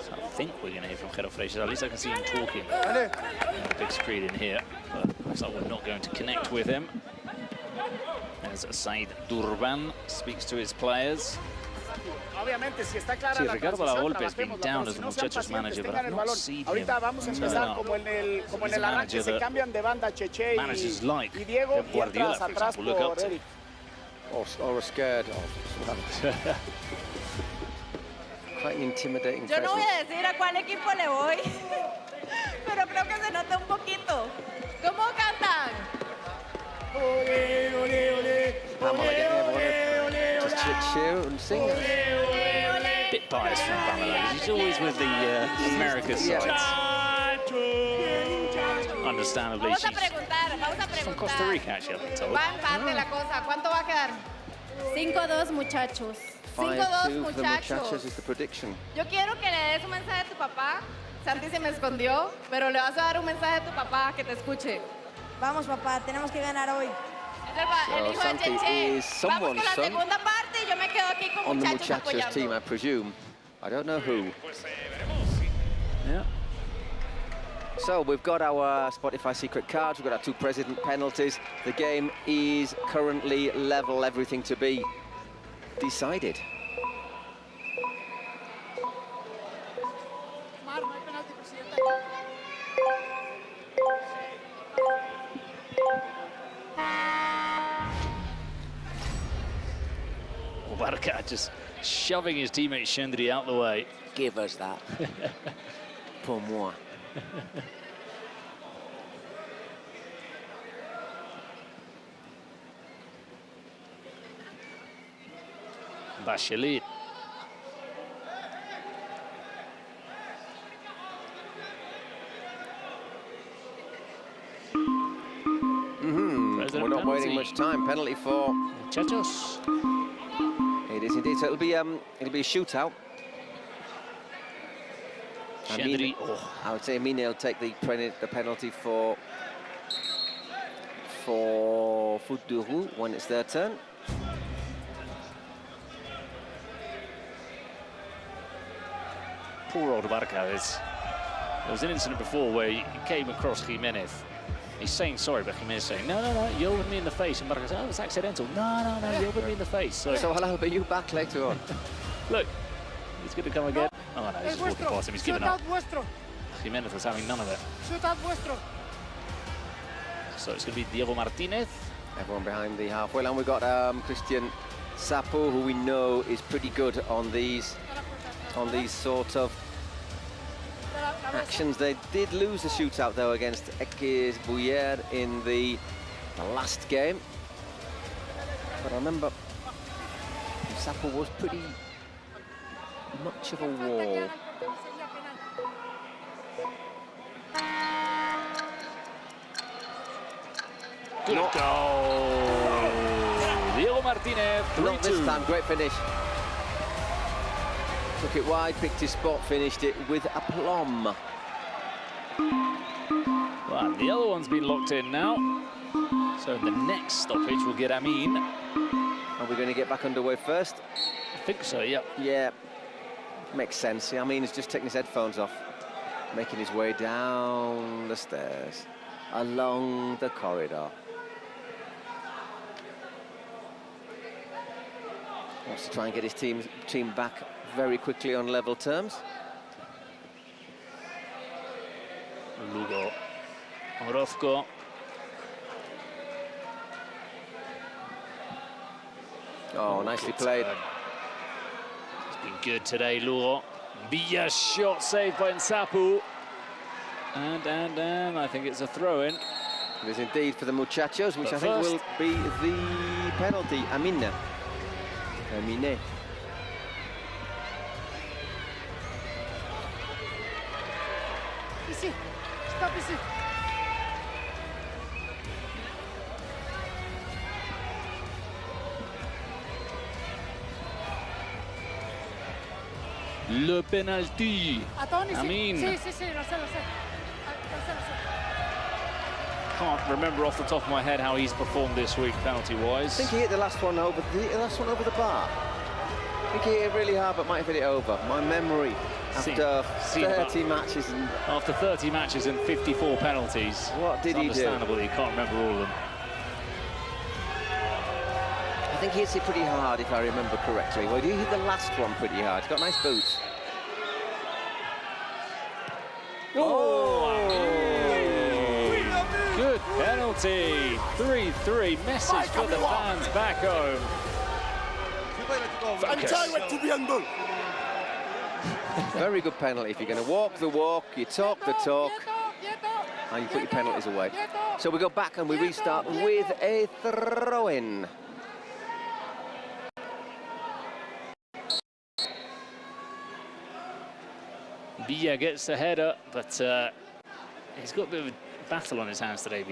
So I think we're going to hear from Gerard Freixas. At least I can see him talking on the big screen in here. But looks like we're not going to connect with him. As Said Durban speaks to his players. Sí, Ricardo Lavolpe has been down as the Muchachos manager, but I've not seen him turn up. He's a manager that managers like Pep Guardiola, for example, look up to. Or are scared of. Quite intimidating. Yo no voy a decir a cuál equipo le voy, pero creo que se nota un poquito. ¿Cómo cantan? Pamela getting everyone to just cheer and sing. Bit biased from Pamela. She's always with the America side. Understandably, Vamos a she's preguntar. from Costa Rica, actually, I've been told. Va empate la cosa. ¿Cuánto va a quedar? 5-2, muchachos. 5-2 for the Muchachos is the prediction. Yo quiero que le des un mensaje a tu papá. Santi se me escondió, pero le vas a dar un mensaje a tu papá que te escuche. Vamos, papá, tenemos que ganar hoy. El hijo de Santi Cheche. is Vamos someone's con la son segunda parte y yo me quedo aquí con on the Muchachos Muchachos team, I apoyando. presume. I don't know who. Yeah. So we've got our Spotify secret cards, we've got our 2 president penalties. The game is currently level, everything to be decided. Barca just shoving his teammate Chendri out the way. Give us that. Pour moi. Bachelet. We're not waiting much time. Penalty for Muchachos. It is indeed. So it'll be a shootout. Chendri. I would say Amine will take the penalty for Futuro when it's their turn. Poor old Barcades. There was an incident before where he came across Jimenez. He's saying sorry, but Jimenez saying, no, you elbowed me in the face. And Barcades said, oh, it's accidental. No, you elbowed me in the face. So I'll elbow you back later on. Look, he's going to come again. Oh, no, he's just walking past him. He's given up. Vuestro. Jimenez was having none of it. Shoot vuestro. So it's going to be Diego Martinez. Everyone behind the halfway line. We've got Cristian Sapu, who we know is pretty good on these sort of actions. They did lose a shootout though against Ekis Bouyer in the last game. But I remember Sapu was pretty much of a wall. Good goal. Diego Martinez, 3-2. Not this time, great finish. Took it wide, picked his spot, finished it with aplomb. Well, the other one's been locked in now. So the next stoppage will get Amin. Are we going to get back underway first? I think so, yeah. Yeah, makes sense. Yeah, Amin is just taking his headphones off, making his way down the stairs, along the corridor. Wants to try and get his team back very quickly on level terms. Lugo, Orozco. Oh, nicely played. It's been good today, Lugo. Villa shot saved by Nsapu. And I think it's a throw-in. It is indeed for the muchachos, which I think will be the penalty. Amine. Ici. Stop ici. Le penalty. Attends ici. Amin. Si, lo sé. Can't remember off the top of my head how he's performed this week, penalty-wise. I think he hit the last one over the bar. I think he hit it really hard, but might have hit it over. My memory after 30 matches. After 30 matches and 54 penalties. What did he do? Understandable, you can't remember all of them. I think he hits it pretty hard, if I remember correctly. Well, he hit the last one pretty hard. He's got nice boots. Good penalty. 3-3. Message for the fans back home. Very good penalty. If you're going to walk the walk, you talk the talk, and you put your penalties away. So we go back and we restart with a throw-in. Villa gets the header, but he's got a bit of a battle on his hands today.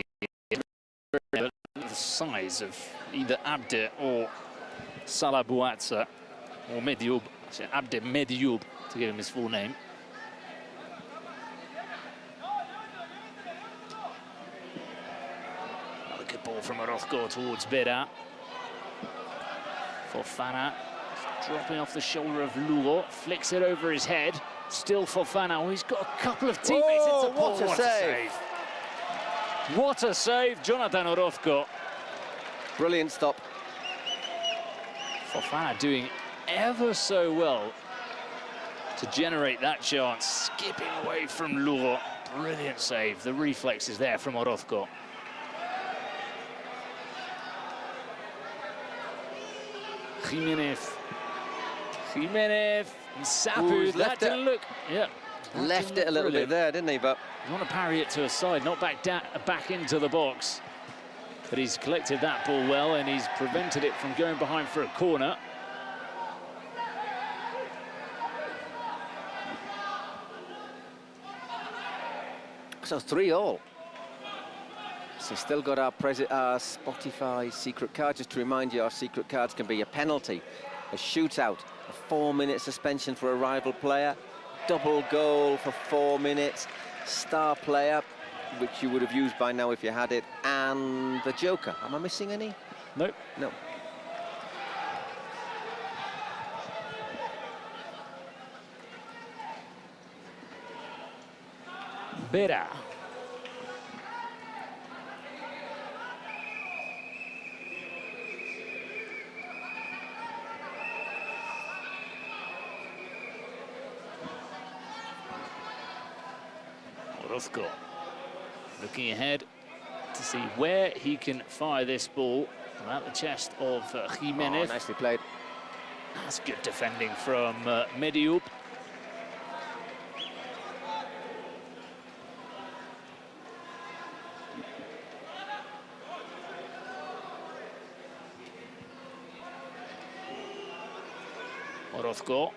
The size of either Abde or Salah Bouatsa or Medioub, Abde Medioub to give him his full name. Another good ball from Orozco towards Beda. Fofana dropping off the shoulder of Lugo, flicks it over his head. Still Fofana. Oh, he's got a couple of teammates. Oh, into Paul. what a save! What a save, Jonathan Orozco. Brilliant stop. Fofana doing ever so well to generate that chance, skipping away from Lugo. Brilliant save. The reflex is there from Orozco. Jimenez. Nsapu, that didn't look. Yeah. Left it a little bit there, didn't he? But you want to parry it to a side, not back into the box. But he's collected that ball well, and he's prevented it from going behind for a corner. So 3-all. So still got our Spotify secret card. Just to remind you, our secret cards can be a penalty, a shootout, a 4-minute suspension for a rival player, double goal for 4 minutes, star player, which you would have used by now if you had it, and the Joker. Am I missing any? Nope. No. Vera. Orozco looking ahead to see where he can fire this ball at the chest of Jimenez. Oh, nicely played. That's good defending from Mediup. Orozco.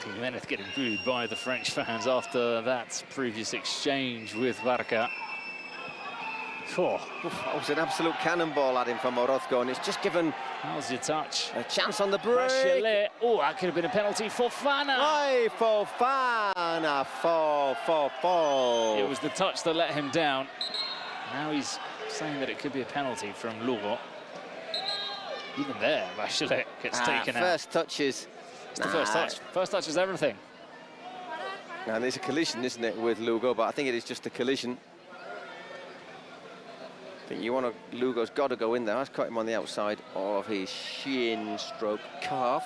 Jimenez getting booed by the French fans after that previous exchange with Barca. Oh, that was an absolute cannonball at him from Orozco, and it's just given... How's your touch? A chance on the break. Bachelet. Oh, that could have been a penalty for Fofana. Aye, Fofana, fall. It was the touch that let him down. Now he's saying that it could be a penalty from Lugo. Even there, Bachelet gets taken out. First touches. It's the first touch. First touch is everything. And there's a collision, isn't it, with Lugo? But I think it is just a collision. I think Lugo's got to go in there. That's caught him on the outside of his shin stroke calf.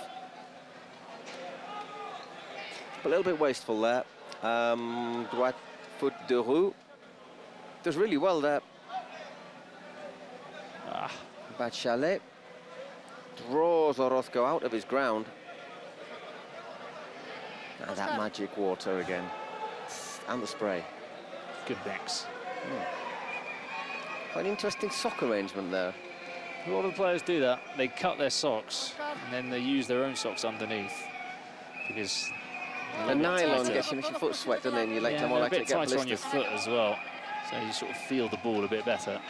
A little bit wasteful there. Droite foot de roue. Does really well there. Bachelet draws Orozco out of his ground. And that magic water again. And the spray. Good mix. Quite an interesting sock arrangement there. A lot of players do that. They cut their socks and then they use their own socks underneath because the nylon gets your foot sweat, doesn't it? And you like to more likely to get blisters. On your foot as well, so you sort of feel the ball a bit better.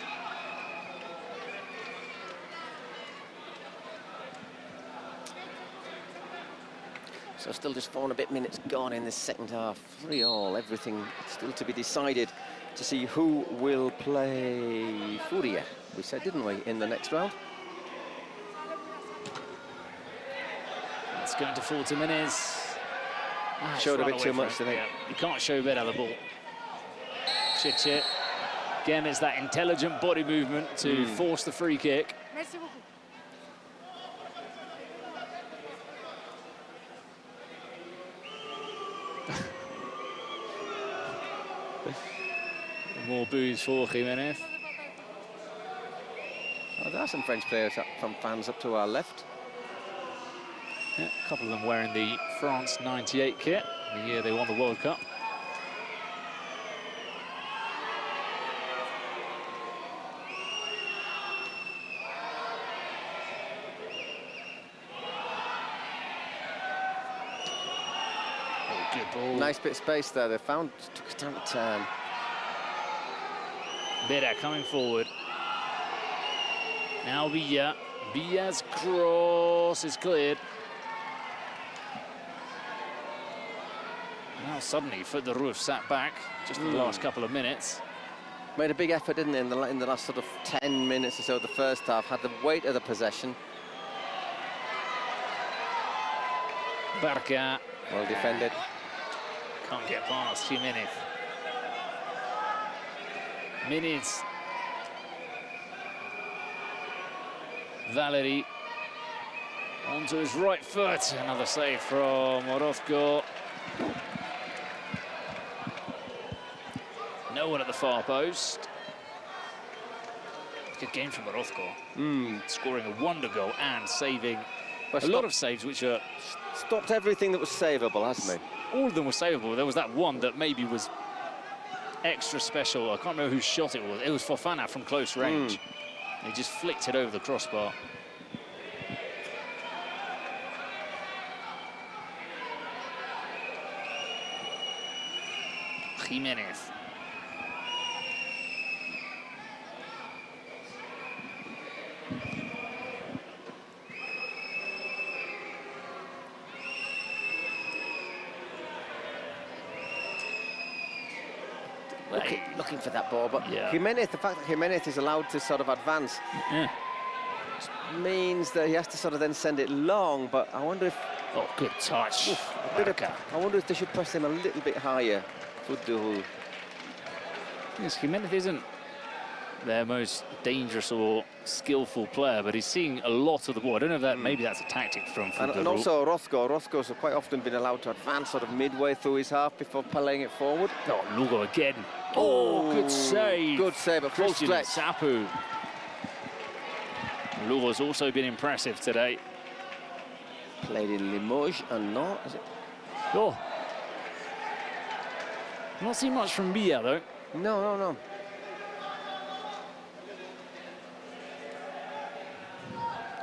So still just 4 and a bit minutes gone in this second half. 3-3, everything still to be decided to see who will play Furia. We said, didn't we, in the next round? It's going to 40 minutes. Showed a bit too much, didn't he? You can't show better the ball. Chiche. Again, it's that intelligent body movement to force the free kick. Merci beaucoup. More boos for Jimenez. Oh, there are some French players from fans up to our left. Yeah, a couple of them wearing the France 98 kit, the year they won the World Cup. Oh, good ball. Nice bit of space there. They found, took a time to turn. Vera coming forward. Now Villa. Villa's cross is cleared. Now suddenly Foot de Roof sat back just in the last couple of minutes. Made a big effort, didn't they, in the last sort of 10 minutes or so of the first half. Had the weight of the possession. Barca. Well defended. Can't get past Jimenez. Minutes. Valery onto his right foot. Another save from Orozco. No one at the far post. Good game from Orozco. Scoring a wonder goal and saving a lot of saves which are... Stopped everything that was savable, hasn't he? All of them were savable. There was that one that maybe was extra special. I can't remember whose shot it was. It was Fofana from close range. He just flicked it over the crossbar. Jimenez. Looking for that ball, but Jimenez, the fact that Jimenez is allowed to sort of advance means that he has to sort of then send it long, but I wonder if... Oh, good touch. I wonder if they should press him a little bit higher. Yes, Jimenez isn't their most dangerous or skillful player, but he's seeing a lot of the ball. I don't know if that maybe that's a tactic from Fuddu. And also Orozco's quite often been allowed to advance sort of midway through his half before playing it forward. Oh, Lugo again. Oh, good save. Good save, a full Christian stretch. Sapu. Lugo's also been impressive today. Played in Limoges and not, is it? Oh. Not seen much from Bia, though. No.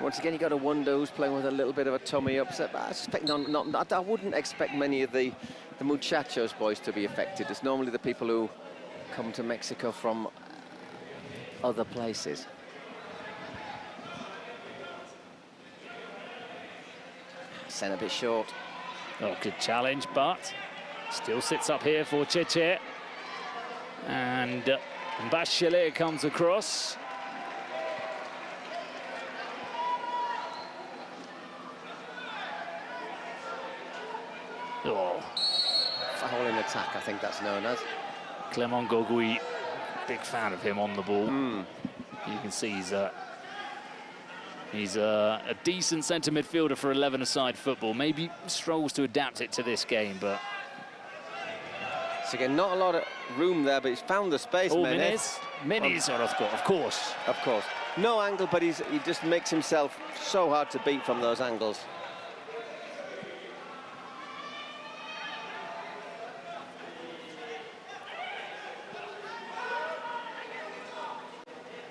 Once again, you got to wonder who's playing with a little bit of a tummy upset. But I suspect I wouldn't expect many of the Muchachos boys to be affected. It's normally the people who come to Mexico from other places. Sent a bit short. Oh, good challenge, but still sits up here for Cheche. And Bachelet comes across. Oh. Foul in attack, I think that's known as. Clement Gogui, big fan of him on the ball. You can see he's a decent centre midfielder for 11-a-side football. Maybe struggles to adapt it to this game, but... So again, not a lot of room there, but he's found the space, Menes. Menes, Orozco, of course. Of course. No angle, but he just makes himself so hard to beat from those angles.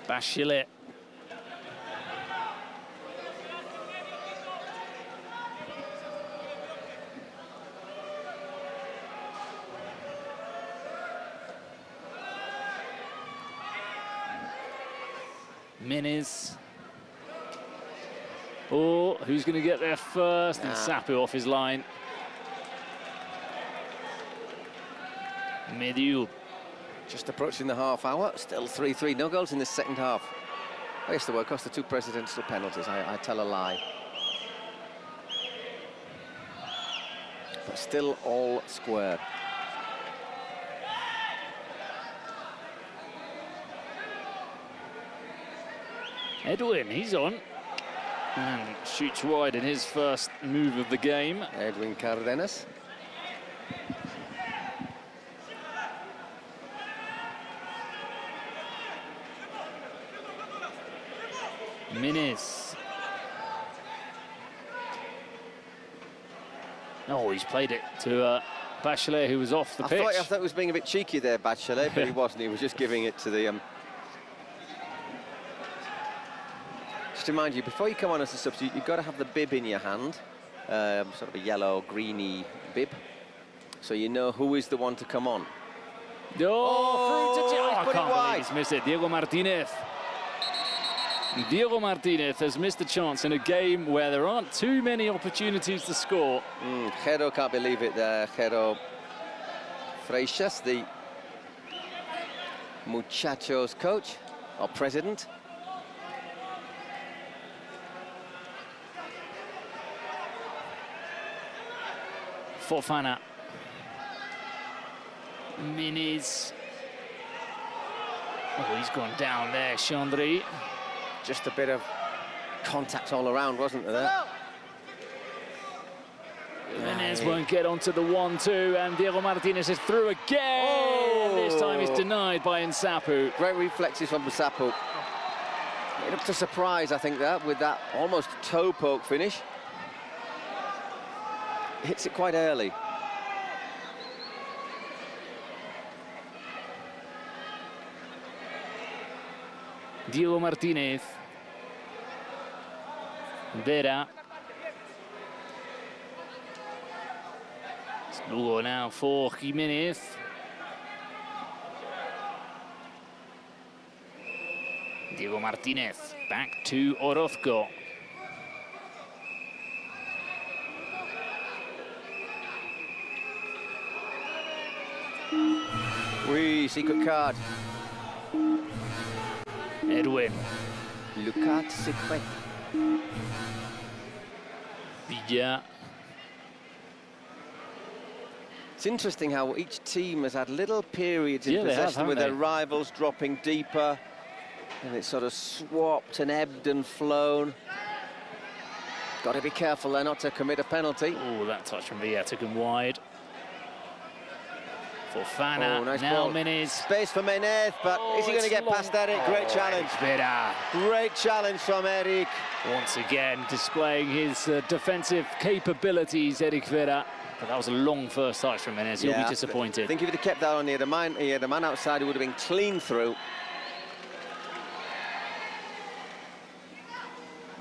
Bachelet. Menes. Oh, who's going to get there first? And Sapu off his line. Mediu. Just approaching the half hour, still 3-3, no goals in the second half. I guess the work cost the 2 presidential penalties, I tell a lie. But still all square. Edwin, he's on. And shoots wide in his first move of the game. Edwin Cardenas. Menes. Oh, he's played it to Bachelet, who was off the pitch. I thought he was being a bit cheeky there, Bachelet, but he wasn't. He was just giving it to the... Just to remind you, before you come on as a substitute, you've got to have the bib in your hand, sort of a yellow, greeny bib, so you know who is the one to come on. I can't believe he's missed it. Diego Martinez. Diego Martinez has missed a chance in a game where there aren't too many opportunities to score. Jero can't believe it there. Jero Freixas, the Muchachos coach, or president. Fofana. Menes. Oh, he's gone down there, Chandri. Just a bit of contact all around, wasn't there? Menes won't get onto the 1-2, and Diego Martinez is through again. This time he's denied by Nsapu. Great reflexes from Nsapu. It looked a surprise, I think, that with that almost toe poke finish. Hits it quite early. Diego Martinez. Vera. It's Lugo now for Jimenez. Diego Martinez back to Orozco. Secret card. Edwin. Lucat Secret. Yeah. It's interesting how each team has had little periods in Yeah, they have, possession with their haven't rivals dropping deeper, and it's sort of swapped and ebbed and flown. Got to be careful there not to commit a penalty. Oh, that touch from Villa took him wide. Fofana, Oh, nice now ball. Menez. Space for Menez, but is he going to get past Eric? Great challenge. Great challenge from Eric. Once again, displaying his defensive capabilities, Eric Vera. But that was a long first touch from Menez. He'll be disappointed. I think if he'd have kept that on, he had a man outside who would have been clean through.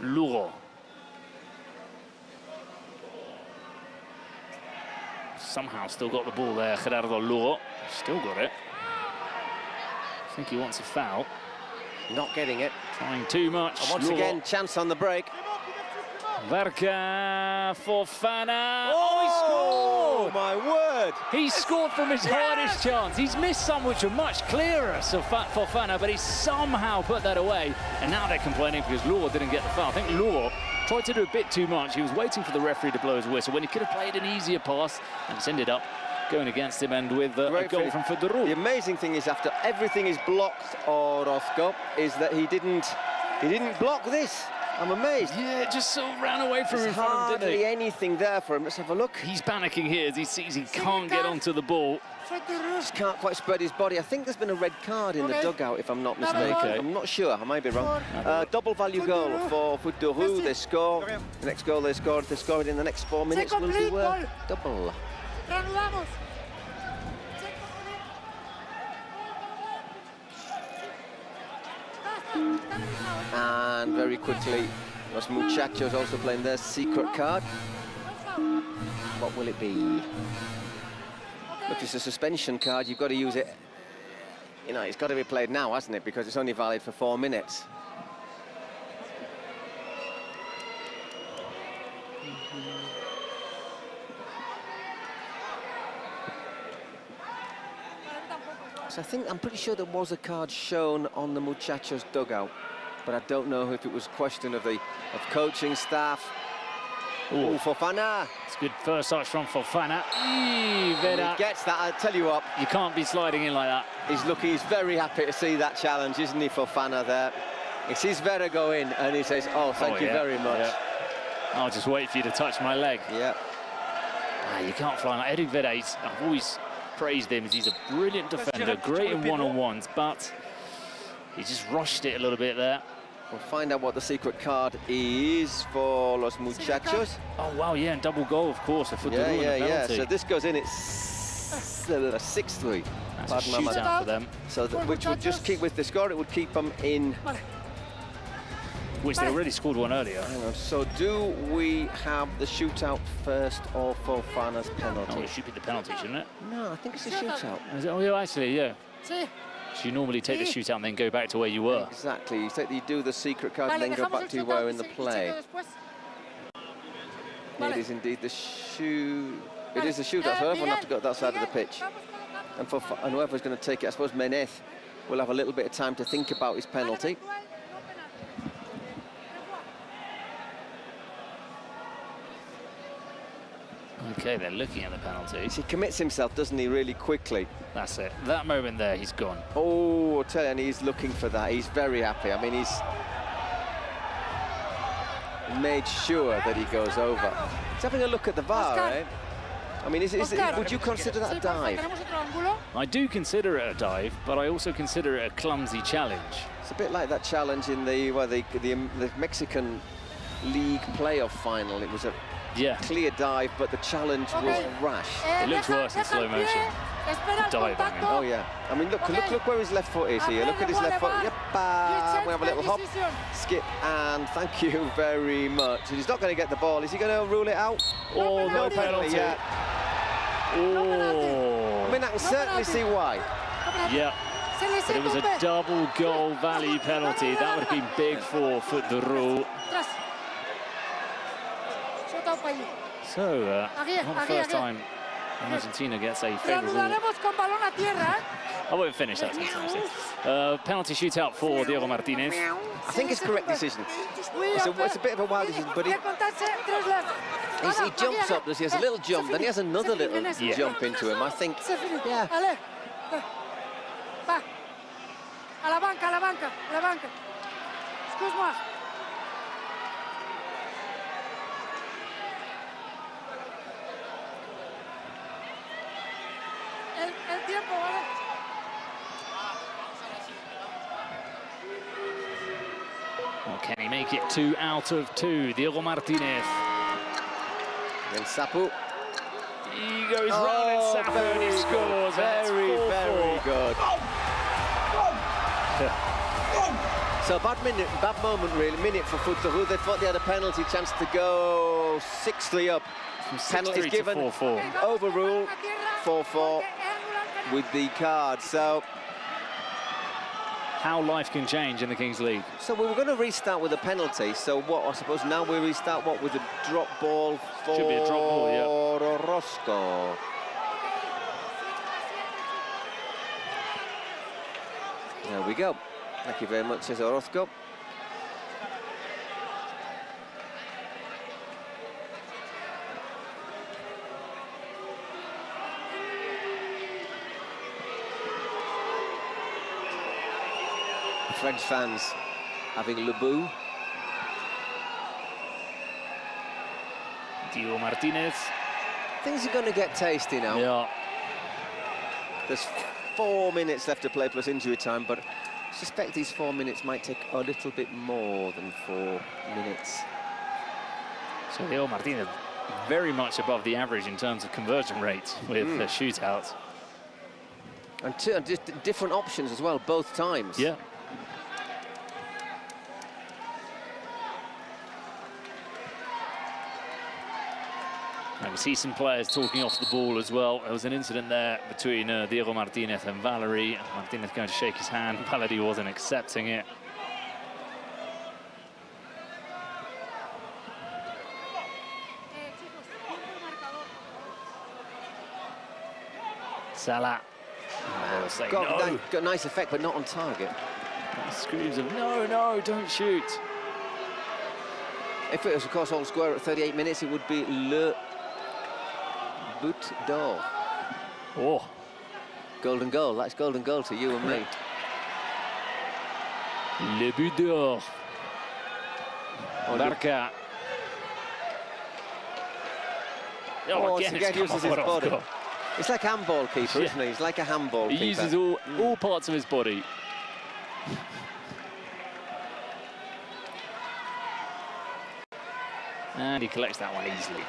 Luro. Somehow still got the ball there, Gerardo Luro. Still got it. I think he wants a foul. Not getting it. Trying too much. And once Luro. again, chance on the break. Verka, Fofana. Oh, he scored! My word! He scored from his hardest chance. He's missed some which were much clearer, Fofana, but he somehow put that away. And now they're complaining because Luro didn't get the foul. I think Luro tried to do a bit too much. He was waiting for the referee to blow his whistle when he could have played an easier pass, and it's ended up going against him, and with a goal from Fodorou. The amazing thing is, after everything is blocked, Orozco, is that he didn't block this. I'm amazed. Yeah, just sort of ran away from him. There's hardly anything there for him. Let's have a look. He's panicking here as he sees he can't get onto the ball. Just can't quite spread his body. I think there's been a red card in the dugout, if I'm not mistaken. Okay. I'm not sure. I might be wrong. Double value goal for Fodorou. They score. The next goal they scored. If they score it in the next 4 minutes, will do double. And very quickly, Los Muchachos also playing their secret card. What will it be? Look, it's a suspension card. You've got to use it. You know, it's got to be played now, hasn't it? Because it's only valid for 4 minutes. So I'm pretty sure there was a card shown on the Muchachos dugout, but I don't know if it was a question of coaching staff. Oh, Fofana. It's good first touch from Fofana. He gets that. I'll tell you what. You can't be sliding in like that. He's very happy to see that challenge, isn't he, Fofana there? He sees Vera go in and he says, oh, thank you very much. Yeah. I'll just wait for you to touch my leg. Yeah. You can't fly like Eric Vera. I've always praised him as he's a brilliant defender, great in one-on-ones, but he just rushed it a little bit there. We'll find out what the secret card is for Los Muchachos. Oh, wow, yeah, and double goal, of course, for Fodorou. Yeah. So this goes in, it's 6-3. That's a shootout for them. So which would just keep with the score, it would keep them in. Which they already scored one earlier. So do we have the shootout first or Fofana's penalty? Oh, it should be the penalty, shouldn't it? No, I think it's a shootout. Oh, yeah, actually, yeah. So you normally take the shootout and then go back to where you were. Exactly. You do the secret card and then go back to where you were in the play. It is indeed the shoot. It is the shootout, so everyone will have to go to that side of the pitch. And whoever's going to take it, I suppose Menez will have a little bit of time to think about his penalty. Okay, they're looking at the penalties. He commits himself, doesn't he, really quickly? That's it. That moment there, he's gone. Oh, I'll tell you, and he's looking for that. He's very happy. I mean, he's made sure that he goes over. He's having a look at the VAR, eh? I mean, would you consider that a dive? I do consider it a dive, but I also consider it a clumsy challenge. It's a bit like that challenge in the Mexican League playoff final. It was a clear dive, but the challenge was rash. It looks worse in slow motion. Dive, I mean. Oh yeah. I mean, look where his left foot is here. Look at his left foot. Yep. We have a little hop, skip, and thank you very much. And he's not going to get the ball. Is he going to rule it out? Oh, no penalty. Yeah. Oh. I mean, I can certainly see why. Yeah. But it was a double goal value penalty. That would have been big for Fodorou. So, not the first time Argentina gets a favourable... Reanudaremos con balón a tierra, I won't finish that sentence. Penalty shootout for Diego Martinez. I think it's a correct decision. It's a bit of a wild decision, but he jumps up, he has a little jump, then he has another little jump into him. I think, yeah. Ale, va. A la banca, a la banca, a la banca. Excuse-moi. El tiempo, ¿vale? Well, can he make it 2 out of 2? Diego Martinez. And Sapu. He goes round and Sapu and he scores. Very good. So bad moment really, minute for Futsahu. They thought they had a penalty chance to go 6-3 up. Penalty given, 4-4. Overruled, 4-4 with the card. So how life can change in the Kings League. So we were going to restart with a penalty. So what? I suppose now we restart what with a drop ball for Should be a drop ball, yeah. Orozco. There we go. Thank you very much, says Orozco. French fans having Lebu. Diego Martinez. Things are going to get tasty now. Yeah. There's 4 minutes left to play plus injury time, but I suspect these 4 minutes might take a little bit more than 4 minutes. So Diego Martinez very much above the average in terms of conversion rates with the shootouts. And different options as well, both times. Yeah. And we see some players talking off the ball as well. There was an incident there between Diego Martinez and Valery. Martinez going to shake his hand. Valery wasn't accepting it. Salah. Got a nice effect, but not on target. Screams of, no, don't shoot. If it was, of course, all square at 38 minutes, it would be Le But d'Or. Oh. Golden goal. That's golden goal to you and me. Le But d'Or. Barca. Oh, again uses his body. It's like a handball keeper, isn't he? He's like a handball keeper. He uses all parts of his body. And he collects that one easily.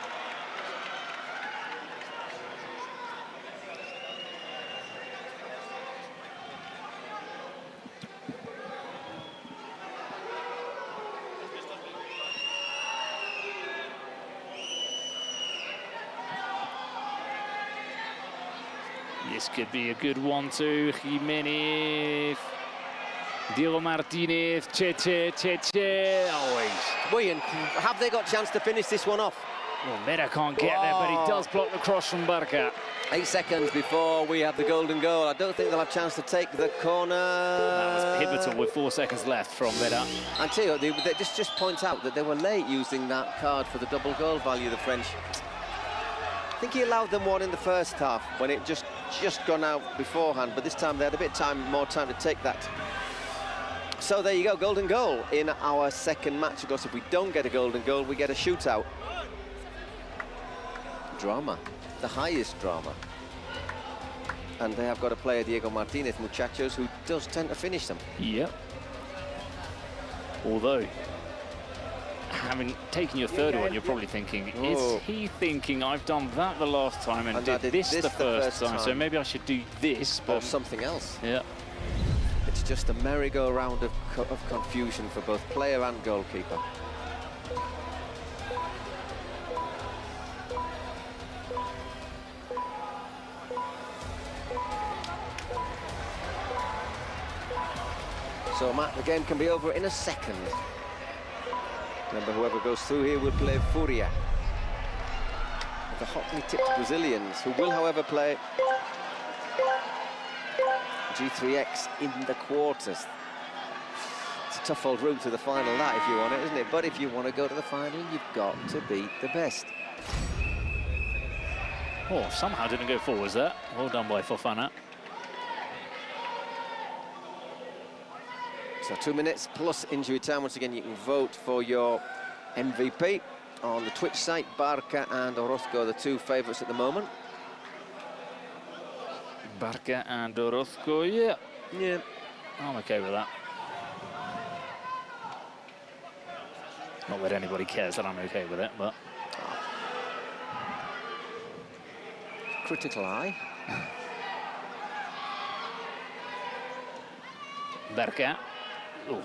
This could be a good 1-2. Jimenez, Diego Martinez, Cheche. Always. William, have they got a chance to finish this one off? Well, Mera can't get there, but he does block the cross from Barca. 8 seconds before we have the golden goal. I don't think they'll have a chance to take the corner. That was pivotal with 4 seconds left from Mera. And tell you, they just point out that they were late using that card for the double goal value, the French. I think he allowed them one in the first half when it just gone out beforehand, but this time they had a bit more time to take that. So there you go, golden goal in our second match. Of course, if we don't get a golden goal, we get a shootout. Drama, the highest drama. And they have got a player, Diego Martinez, muchachos, who does tend to finish them. Yep. Although, having taken your third one, you're probably thinking, is he thinking I've done that the last time and did this the first time, so maybe I should do this, but... Or something else. Yeah. It's just a merry-go-round of confusion for both player and goalkeeper. So, Matt, the game can be over in a second. Remember, whoever goes through here will play Furia. the hotly tipped Brazilians, who will, however, play G3X in the quarters. It's a tough old route to the final, that, if you want it, isn't it? But if you want to go to the final, you've got to beat the best. Oh, somehow didn't go forwards there. Well done by Fofana. So 2 minutes plus injury time. Once again, you can vote for your MVP on the Twitch site. Barca and Orozco, the two favourites at the moment. Barca and Orozco, yeah. Yeah. I'm okay with that. Not that anybody cares that I'm okay with it, but... Critical eye. Barca. Ooh.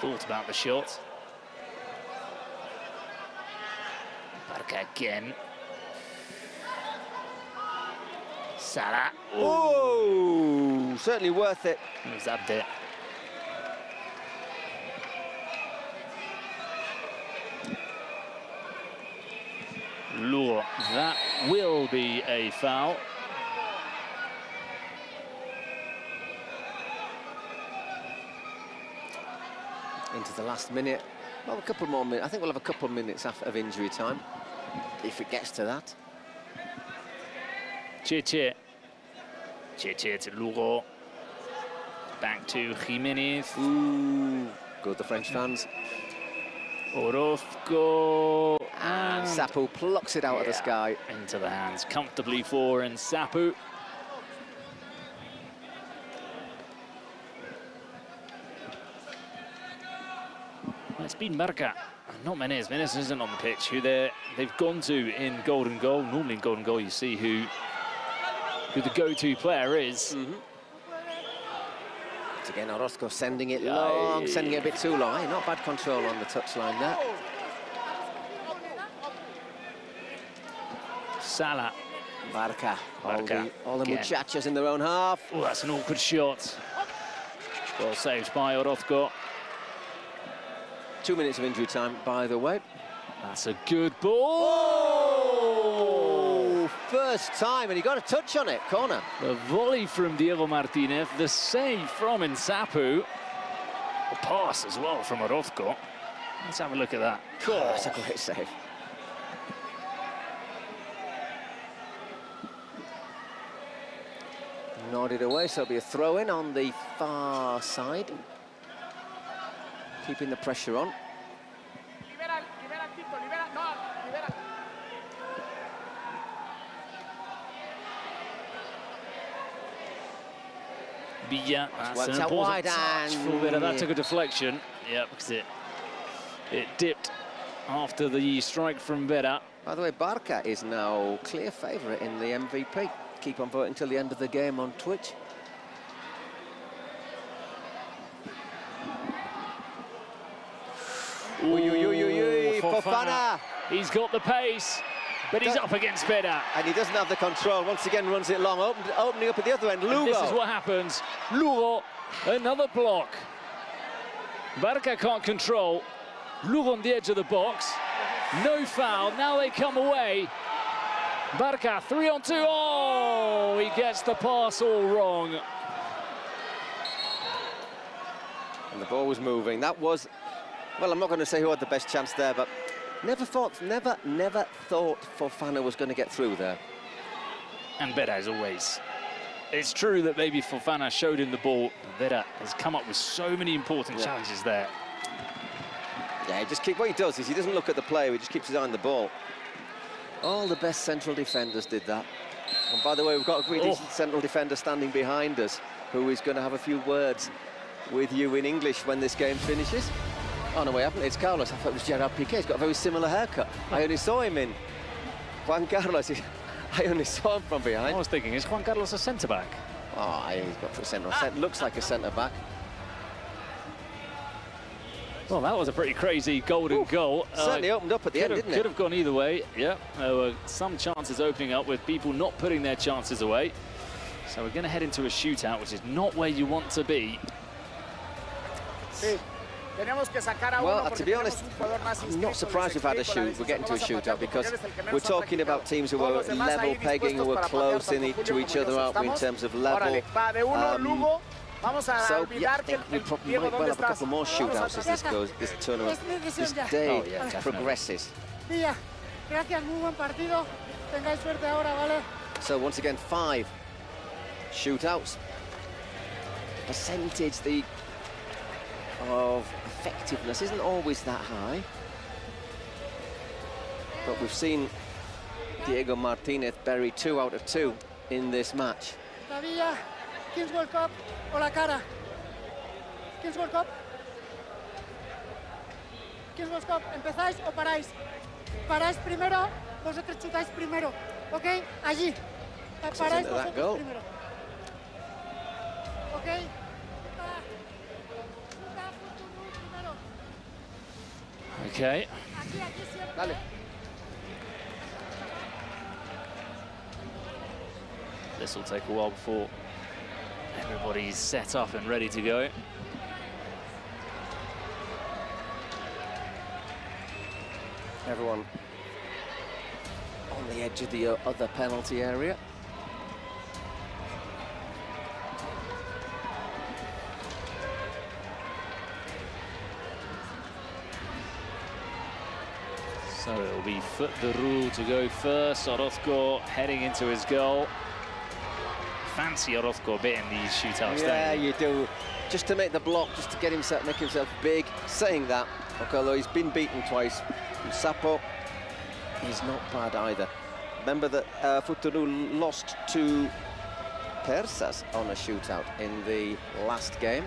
Thought about the shot. Barca again. Salah. Oh, certainly worth it. He's up there. Lure. That will be a foul. Into the last minute. Well, a couple more minutes. I think we'll have a couple of minutes after of injury time, if it gets to that. Cheche. Cheche to Lugo. Back to Jimenez. Ooh, good, the French fans. Orozco. And Sapu plucks it out of the sky. Into the hands comfortably for Sapu. It's been Barca, not Menez. Menez isn't on the pitch, who they've gone to in golden goal. Normally in golden goal you see who the go-to player is. Again, Orozco sending it long, sending it a bit too long. Hey, not bad control on the touchline there. Salah. Barca. Barca. All the muchachos in their own half. Oh, that's an awkward shot. Well saved by Orozco. 2 minutes of injury time, by the way. That's a good ball. Oh, first time, and he got a touch on it, corner. The volley from Diego Martinez, the save from Sapu. A pass as well from Orozco. Let's have a look at that. Oh, that's a great save. Nodded away, so it'll be a throw-in on the far side. Keeping the pressure on. Villa, that's an out wide important touch for Vera. That took a deflection. Yeah, because it dipped after the strike from Vera. By the way, Barca is now clear favourite in the MVP. Keep on voting till the end of the game on Twitch. Fofana. He's got the pace, but he's up against Vera. And he doesn't have the control. Once again, runs it long, opening up at the other end. Lugo. And this is what happens. Lugo, another block. Barca can't control. Lugo on the edge of the box. No foul. Now they come away. Barca 3-on-2. Oh, he gets the pass all wrong. And the ball was moving. That was, well, I'm not going to say who had the best chance there, but never thought Fofana was going to get through there. And Vera, as always. It's true that maybe Fofana showed him the ball. Vera has come up with so many important challenges there. Yeah, what he does is he doesn't look at the play, he just keeps his eye on the ball. All the best central defenders did that. And by the way, we've got a really central defender standing behind us who is going to have a few words with you in English when this game finishes. Oh, no, we haven't. It's Carlos. I thought it was Gerard Piqué. He's got a very similar haircut. I only saw him in Juan Carlos. I only saw him from behind. I was thinking, is Juan Carlos a centre-back? Oh, he's got a centre. Looks like a centre-back. Well, that was a pretty crazy golden goal. Certainly opened up at the end, didn't it? Could have gone either way. Yeah, there were some chances opening up with people not putting their chances away. So we're going to head into a shootout, which is not where you want to be. Tenemos que sacar a Well, uno to porque be tenemos honest, un jugador más I'm inscrito. not surprised we've had a shoot. We're getting to a shootout because we're talking about teams who are Todos los demás level ahí pegging, who are dispuestos para close patear tanto to Julio each como other, yo. aren't we, in ¿Estamos? terms of level? Órale, va de uno, Lugo. Vamos a So, yeah, I olvidar que think we probably Diego, might well ¿dónde have a estás? couple more shootouts as this tournament, this day progresses. Villa, gracias, muy buen partido. Tengáis suerte ahora, ¿vale? So once again, 5 shootouts. Percentage of effectiveness isn't always that high, but we've seen Diego Martinez bury 2 out of 2 in this match. La Villa, Kings World Cup o la cara. Kings World Cup. Kings World Cup, ¿empezáis o paráis? Paráis primero, vosotros chutáis primero, ¿ok? Allí. Paráis vosotros primero. ¿Ok? Okay. Dale. This will take a while before everybody's set up and ready to go. Everyone on the edge of the other penalty area. So it'll be Foot the Rule to go first. Orozco heading into his goal. Fancy Orozco a bit in these shootouts, Yeah, don't you? you do. Just to make the block, just to get himself, make himself big. Saying that, okay, although he's been beaten twice, Sapo, he's not bad either. Remember that Futuru lost to Persas on a shootout in the last game.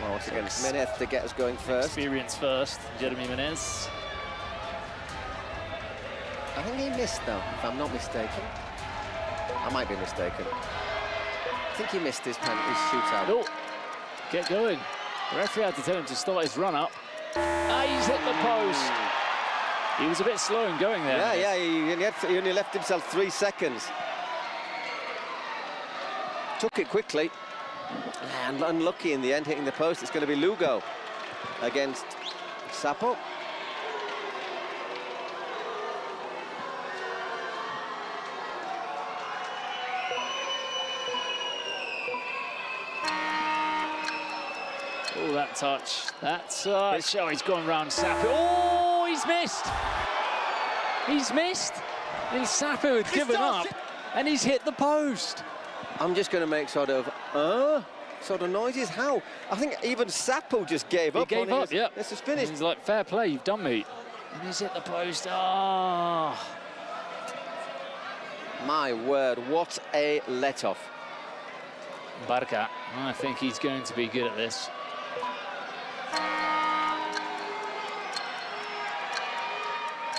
Well, once again, Menez to get us going first. Experience first, Jeremy Menez. I think he missed though, if I'm not mistaken. I might be mistaken. I think he missed his shootout. Oh, get going. The referee had to tell him to start his run up. Ah, he's hit the post. He was a bit slow in going there. Yeah, he only left himself 3 seconds. Took it quickly. And unlucky in the end, hitting the post. It's going to be Lugo against Sapo. Oh, that touch. That touch. Oh, he's gone round Sapo. Oh, he's missed. He's missed. And Sapo had given up, and he's hit the post. I'm just going to make sort of noises. How? I think even Sapo just gave up. He gave up, yeah. This is finished. He's like, fair play, you've done me. And he's hit the post. Ah. My word, what a let-off. Barca, I think he's going to be good at this.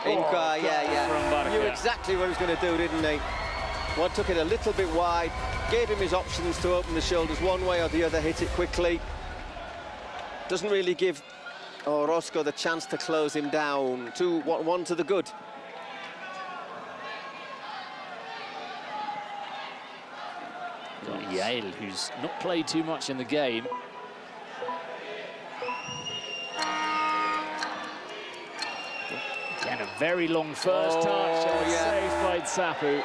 Inca, From Barca. Knew exactly what he was going to do, didn't he? One took it a little bit wide, gave him his options to open the shoulders one way or the other, hit it quickly. Doesn't really give Orozco the chance to close him down. 2-1 to the good. Got Yale, who's not played too much in the game. Again, a very long first touch, and saved by Sapu.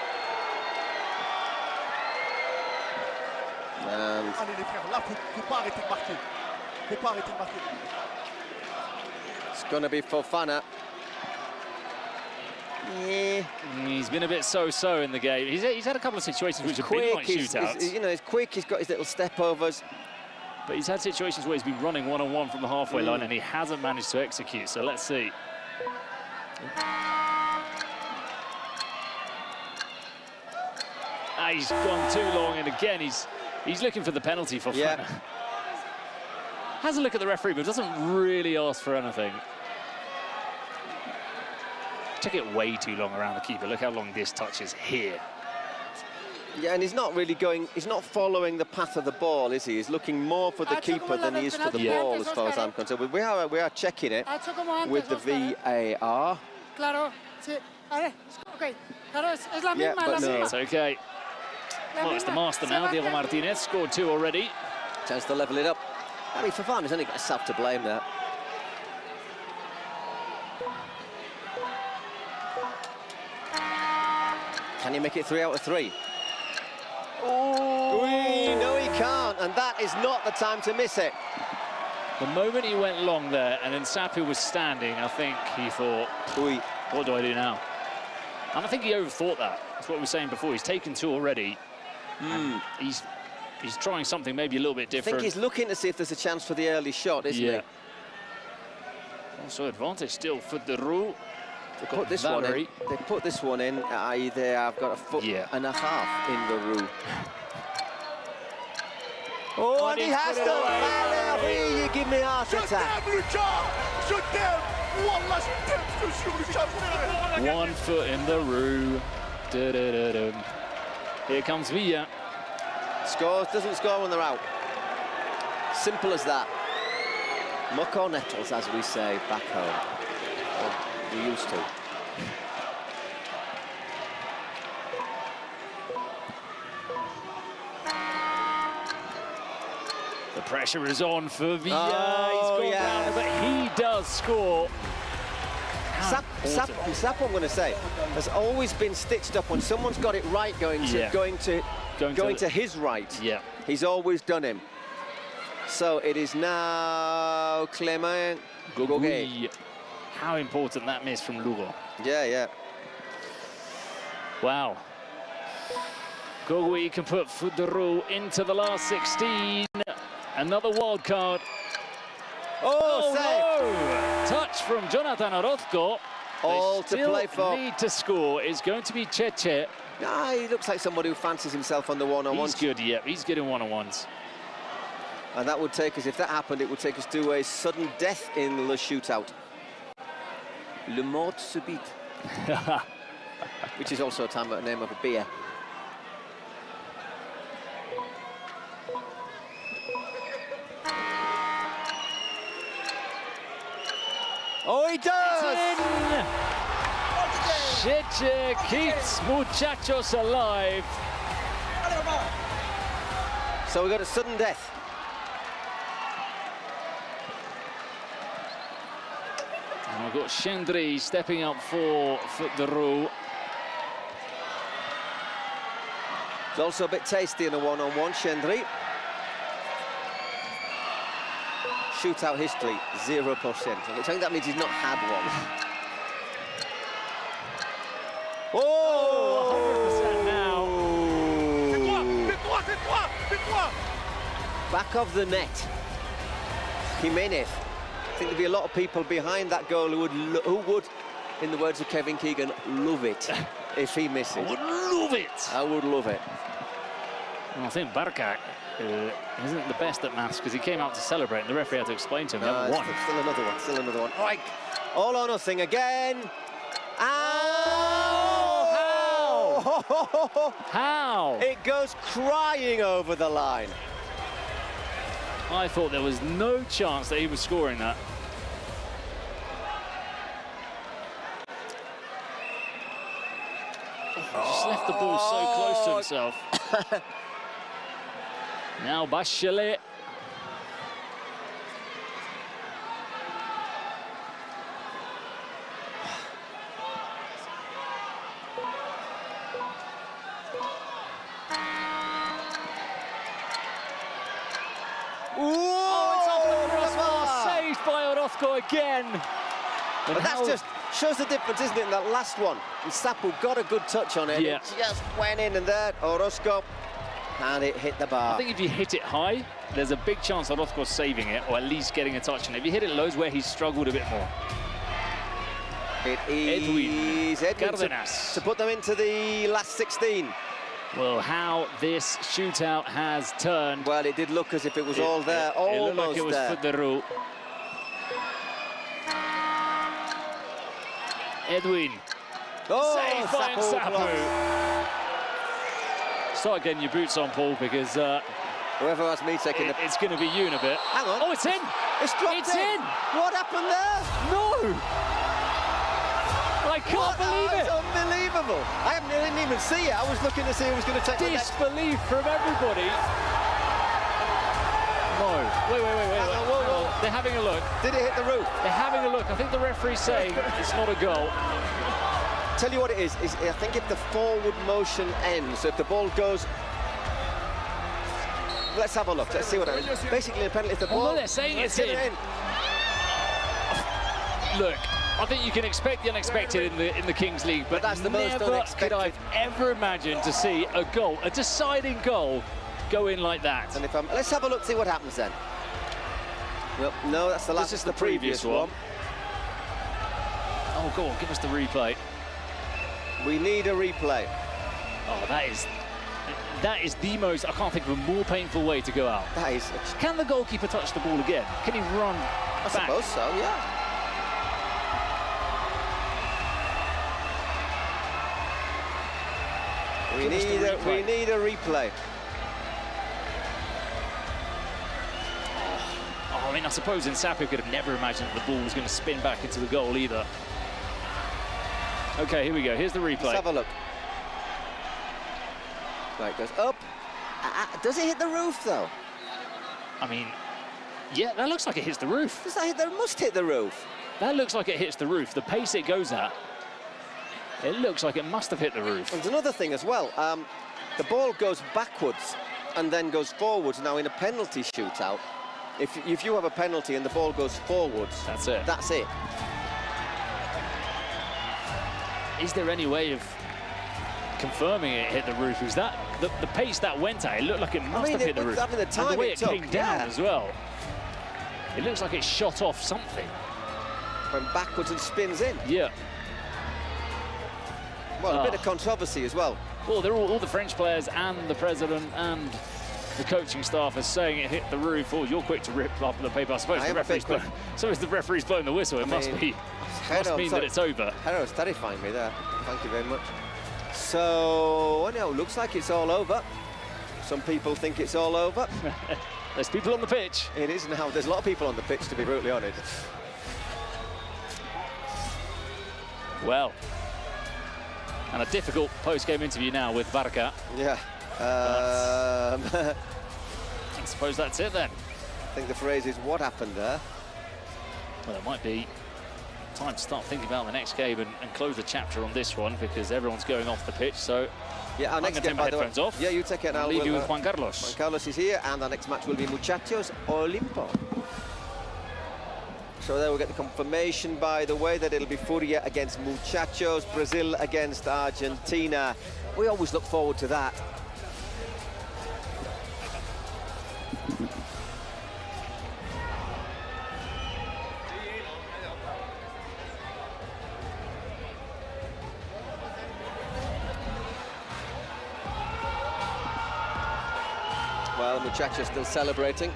And Allez les frères, là, faut pas arrêter de marquer. Faut pas arrêter de marquer. it's going to be Fofana. Yeah. He's been a bit so-so in the game. He's had a couple of situations which have been like shootouts. He's quick, he's got his little step-overs. But he's had situations where he's been running one-on-one from the halfway line and he hasn't managed to execute, so let's see. Ah, he's gone too long, and again, he's looking for the penalty for Fofana. Has a look at the referee, but doesn't really ask for anything. Took it way too long around the keeper. Look how long this touch is here. Yeah, and he's not really going, he's not following the path of the ball, is he? He's looking more for the keeper than he is for the ball, as far as I'm concerned. But we are checking it with the VAR. Claro, sí. A ver, ok. Claro, es la misma, but no. It's okay. Well, it's the master now. Diego Martinez scored 2 already. Chance to level it up. I mean, Fofana's only got himself to blame there. Can he make it 3 out of 3? Oh, no, he can't, and that is not the time to miss it. The moment he went long there, and then Sapu was standing, I think he thought, what do I do now? And I think he overthought that. That's what we were saying before. He's taken 2 already. He's trying something maybe a little bit different. I think he's looking to see if there's a chance for the early shot, isn't he? Also advantage still for the Roux. They put this one in. They put this one in. They have got a foot and a half in the Roux. Oh, and he has to. You give me a heart attack. 1 foot in the Roux. Here comes Villa. Scores, doesn't score when they're out. Simple as that. Muck or nettles, as we say back home. Well, we used to. The pressure is on for Villa. He's gone down, but he does score. Sapu, I'm going to say, has always been stitched up when someone's got it right going to his right. Yeah. He's always done him. So it is now Clément Goguet. How important that miss from Lugo. Yeah. Wow. Goguet can put the Roux into the last 16. Another wild card. Oh, no! Touch from Jonathan Orozco. All to play for. Need to score. It's going to be Cheche. Nah, he looks like somebody who fancies himself on the one-on-ones. He's good, yeah. He's good in one-on-ones. And that would take us, if that happened, it would take us to a sudden death in the shootout. Le mort subite. Which is also a name of a beer. Oh, he does! Cheche keeps Muchachos alive. So we got a sudden death. And we've got Chendry stepping up for the Roux. It's also a bit tasty in a one-on-one, Chendry. Shootout history, 0%. I think that means he's not had one. Oh! 100% now. Back of the net. Jimenez. I think there'd be a lot of people behind that goal who would, in the words of Kevin Keegan, love it if he misses. I would love it. I would love it. And I think Barca isn't the best at maths because he came out to celebrate and the referee had to explain to him he hadn't won. Still another one. Right, all or nothing again. How? It goes crying over the line. I thought there was no chance that he was scoring that. Just left the ball so close to himself. Now Bachelet. Saved by Orozco again. But that just shows the difference, isn't it, in that last one? And Sapu got a good touch on it. Yeah. It just went in and there, Orozco, and it hit the bar. I think if you hit it high, there's a big chance Orozco's saving it, or at least getting a touch on it. If you hit it low, where he's struggled a bit more. It is Edwin Cárdenas to put them into the last 16. Well, how this shootout has turned. Well, it did look as if it was all there, it looked like it was for the Roux. Edwin. Saved by Sapu. Start getting your boots on, Paul, because whoever has me taking it's going to be you in a bit. Hang on. Oh, it's in. It's dropped It's in. What happened there? No. I can't believe it. It's unbelievable. I didn't even see it. I was looking to see who was going to take the next. Disbelief from everybody. no. Wait. Whoa. They're having a look. Did it hit the roof? They're having a look. I think the referee's saying it's not a goal. Tell you what it is I think if the forward motion ends, so if the ball goes... Let's have a look. Let's see what happens. Basically, a penalty if the ball... Well, they're saying it's in. Look, I think you can expect the unexpected in the Kings League, but that's the most never unexpected. could I've ever imagined to see a goal, a deciding goal, go in like that. And if let's have a look, see what happens then. Well, no, that's the last. This is the previous one. Oh, go on, give us the replay. We need a replay. Oh, that is the most, I can't think of a more painful way to go out. That is... Can the goalkeeper touch the ball again? Can he run I back? suppose so, yeah. We need a replay. Oh, I mean, I suppose Sapio could have never imagined that the ball was going to spin back into the goal either. Okay, here we go. Here's the replay. Let's have a look. Right, goes up. Does it hit the roof, though? I mean, yeah, that looks like it hits the roof. Does that hit the... must hit the roof. That looks like it hits the roof. The pace it goes at, it looks like it must have hit the roof. There's another thing as well. The ball goes backwards and then goes forwards. Now, in a penalty shootout, if you have a penalty and the ball goes forwards... That's it. That's it. Is there any way of confirming it hit the roof? Was that the pace that went at? It looked like it must have hit the roof. I mean, the time and the way it it came took, down yeah. as well. It looks like it shot off something. Went backwards and spins in. Yeah. Well, a bit of controversy as well. Well, they're all the French players and the president and the coaching staff are saying it hit the roof. Oh, you're quick to rip up the paper. I suppose the referee's the referee's blowing the whistle. It must mean that it's over. Hero's terrifying me there. Thank you very much. So, well, no, looks like it's all over. Some people think it's all over. There's people on the pitch. It is now. There's a lot of people on the pitch, to be brutally honest. Well, and a difficult post-game interview now with Barca. Yeah. I suppose that's it then. I think the phrase is, what happened there? Well, it might be time to start thinking about the next game and close the chapter on this one because everyone's going off the pitch. So yeah, our I'm next going to take my headphones off. Yeah, you take it now. I'll leave you with Juan Carlos. Juan Carlos is here, and our next match will be Muchachos Olimpo. So there we'll get the confirmation, by the way, that it'll be Furia against Muchachos, Brazil against Argentina. We always look forward to that. Well, Muchachos still celebrating.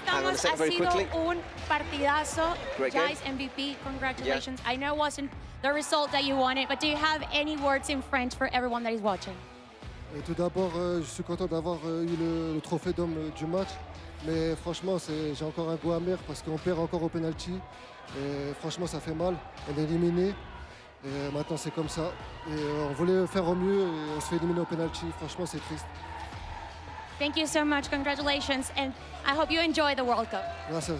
Ha sido un partidazo. Great Jais MVP, congratulations. I know it wasn't the result that you wanted, but do you have any words in French for everyone that is watching? Tout d'abord, je suis content d'avoir eu le trophée d'homme du match. Mais franchement, j'ai encore un goût amer parce qu'on perd encore au penalty. Et franchement, ça fait mal. On est éliminé. Et maintenant, c'est comme ça. Et on voulait faire au mieux et on se fait éliminer au penalty. Franchement, c'est triste. Thank you so much, congratulations, and I hope you enjoy the World Cup. Gracias.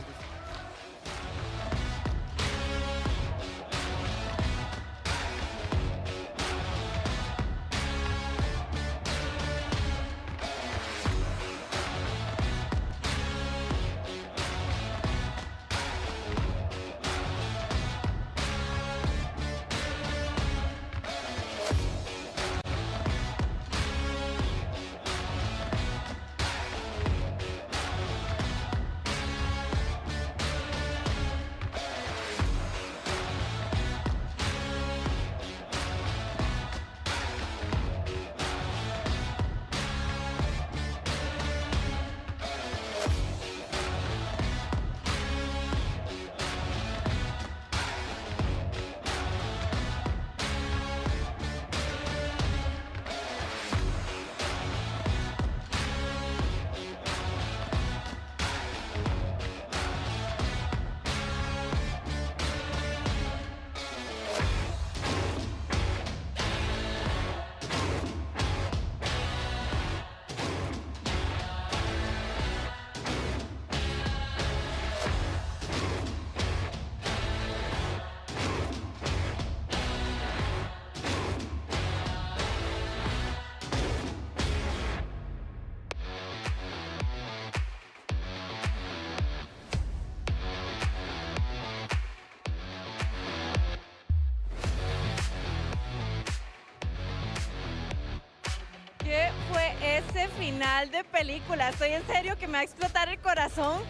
final de película. Estoy en serio que me va a explotar el corazón.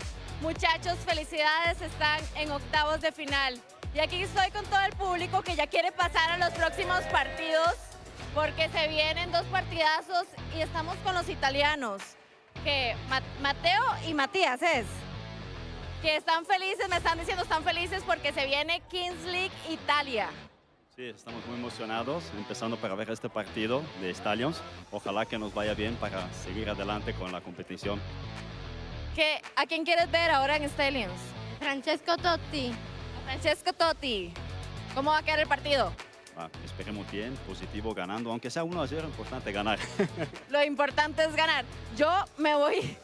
Muchachos, felicidades, están en octavos de final. Y aquí estoy con todo el público que ya quiere pasar a los próximos partidos porque se vienen 2 partidazos y estamos con los italianos, que Mateo y Matías que están felices, me están diciendo están felices porque se viene Kings League Italia. Sí, estamos muy emocionados, empezando para ver este partido de Stallions. Ojalá que nos vaya bien para seguir adelante con la competición. ¿A quién quieres ver ahora en Stallions? Francesco Totti. Francesco Totti. ¿Cómo va a quedar el partido? Esperemos bien, positivo, ganando. Aunque sea 1-0, importante ganar. Lo importante es ganar. Yo me voy,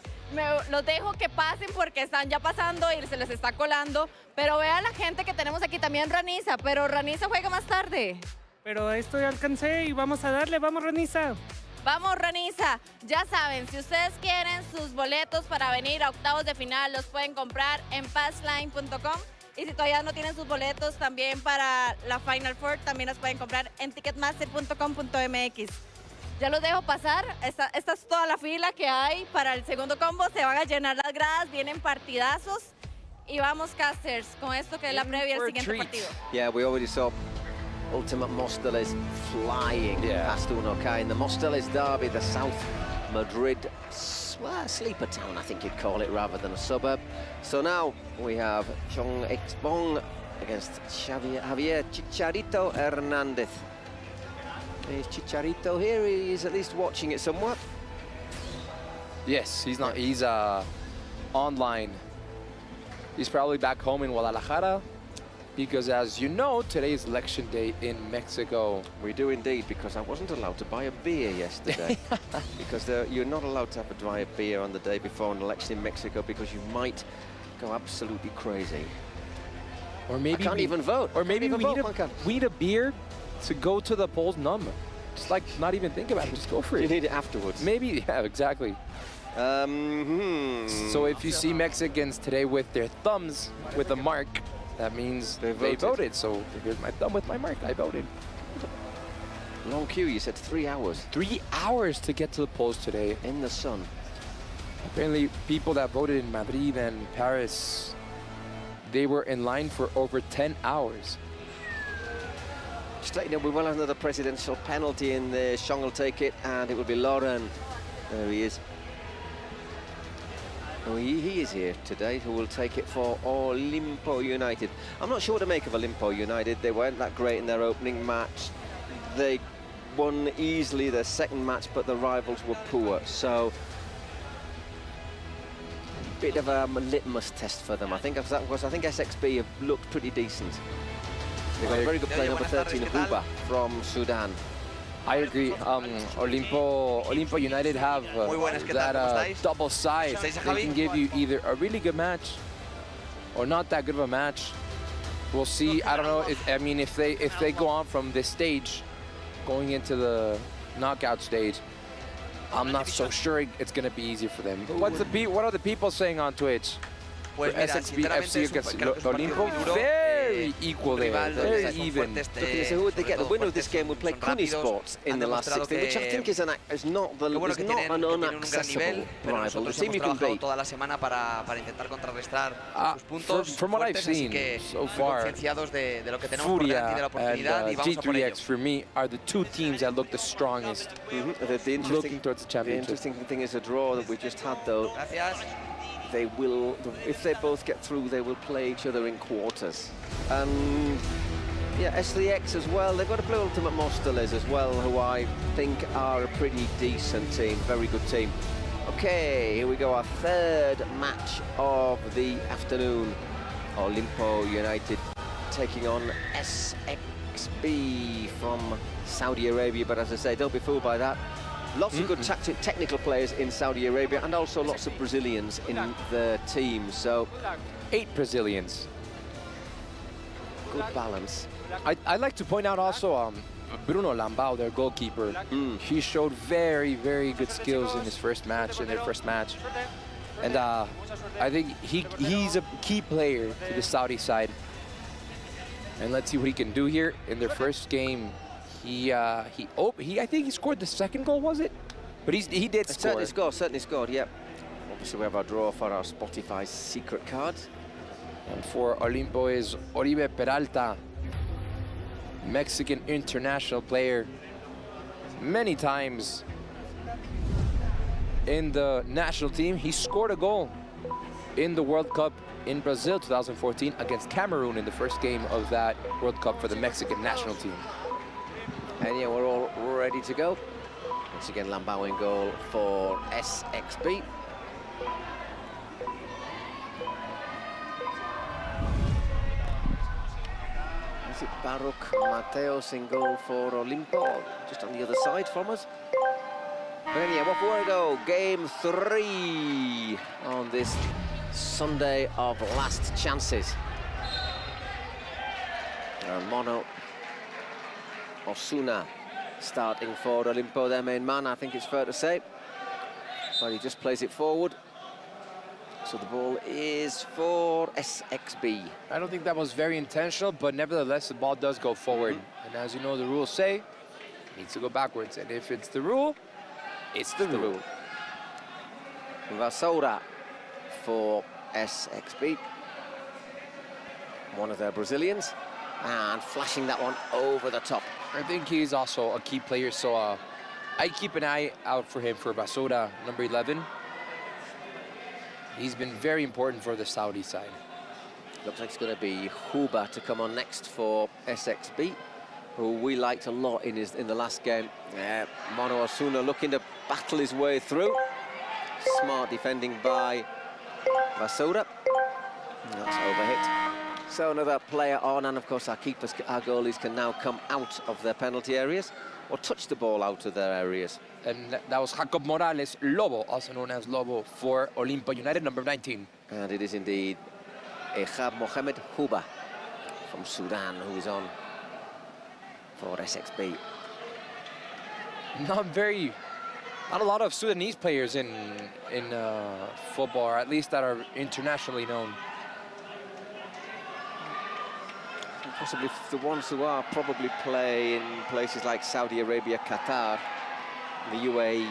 los dejo que pasen porque están ya pasando y se les está colando. Pero vea la gente que tenemos aquí, también Raniza, pero Raniza juega más tarde. Pero esto ya alcancé y vamos a darle, vamos Raniza. Vamos Raniza, ya saben, si ustedes quieren sus boletos para venir a octavos de final, los pueden comprar en passline.com. Y si todavía no tienen sus boletos también para la Final Four, también los pueden comprar en ticketmaster.com.mx. Ya los dejo pasar, esta es toda la fila que hay para el segundo combo, se van a llenar las gradas, vienen partidazos. Y vamos, casters, con esto que es la previa del siguiente partido. Yeah, we already saw Ultimate Mosteles flying past Uno-Kai in the Mosteles derby, the South Madrid sleeper town, I think you'd call it, rather than a suburb. So now we have Chong Exbong against Javier Chicharito Hernandez. Is Chicharito here? He's at least watching it somewhat. Yes, he's not. He's online. He's probably back home in Guadalajara because, as you know, today is election day in Mexico. We do indeed, because I wasn't allowed to buy a beer yesterday. Because you're not allowed to have buy a beer on the day before an election in Mexico because you might go absolutely crazy. Or maybe I can't even vote. Or maybe we need a beer to go to the polls numb. Just like not even think about it, just go for it. You need it afterwards. Maybe, yeah, exactly. So if you see Mexicans today with their thumbs with a mark, that means they voted. So here's my thumb with my mark, I voted. Long queue, you said 3 hours. 3 hours to get to the polls today. In the sun. Apparently people that voted in Madrid and Paris, they were in line for over 10 hours. Just let you know, we will have another presidential penalty in the Shong will take it, and it will be Lauren. There he is. Oh, he is here today, who will take it for Olimpo United. I'm not sure what to make of Olimpo United. They weren't that great in their opening match. They won easily their second match, but the rivals were poor. So, bit of a litmus test for them, I think, because I think SXB have looked pretty decent. They've got a very good player, number 13, Huba, from Sudan. I agree. Olimpo United have that double side. They can give you either a really good match or not that good of a match. We'll see. I don't know. If they go on from this stage, going into the knockout stage, I'm not so sure it's going to be easy for them. What are the people saying on Twitch? Pues mira, FC against Olimpo, very equal there, very even. So who would they get? The winner of this game would play Kuni Sports in the last 16, which I think is not an unaccessible rival. The team you can beat. Toda la semana para intentar contrarrestar sus puntos. From what I've seen so far, Furia and G3X for me are the two teams that look the strongest. Looking towards the championship. The interesting thing is a draw that we just had, though. They will, if they both get through, they will play each other in quarters. And yeah, S3X as well, they've got to play Ultimate Mosteles as well, who I think are a pretty decent team, very good team. Okay, here we go, our third match of the afternoon. Olimpo United taking on SXB from Saudi Arabia, but as I say, don't be fooled by that. Lots of good technical players in Saudi Arabia, and also lots of Brazilians in the team. So, 8 Brazilians. Good balance. I'd like to point out also Bruno Lambao, their goalkeeper. He showed very, very good skills in his first match, and I think he's a key player to the Saudi side. And let's see what he can do here in their first game. I think he scored the second goal, was it? But he did score. Certainly scored, yep. Obviously, we have our draw for our Spotify secret card. And for Olimpo is Oribe Peralta, Mexican international player. Many times in the national team. He scored a goal in the World Cup in Brazil 2014 against Cameroon in the first game of that World Cup for the Mexican national team. And yeah, we're all ready to go. Once again, Lambao in goal for SXB. Is it Baruch Mateos in goal for Olimpo? Just on the other side from us. But anyway, off we go. Game 3 on this Sunday of last chances. Mono Osuna starting for Olimpo, their main man, I think it's fair to say. But he just plays it forward. So the ball is for SXB. I don't think that was very intentional, but nevertheless, the ball does go forward. And as you know, the rules say, it needs to go backwards. And if it's the rule, it's the rule. Vassoura for SXB. One of their Brazilians. And flashing that one over the top. I think he's also a key player, so I keep an eye out for him for Vassoura, number 11. He's been very important for the Saudi side. Looks like it's going to be Huba to come on next for SXB, who we liked a lot in the last game. Mono Osuna looking to battle his way through. Smart defending by Vassoura. That's overhit. So another player on, and of course our keepers, our goalies can now come out of their penalty areas or touch the ball out of their areas. And that was Jacob Morales Lobo, also known as Lobo, for Olimpo United, number 19. And it is indeed Ehab Mohamed Huba from Sudan who is on for SXB. Not a lot of Sudanese players in football, or at least that are internationally known. Possibly the ones who are probably play in places like Saudi Arabia, Qatar, the UAE.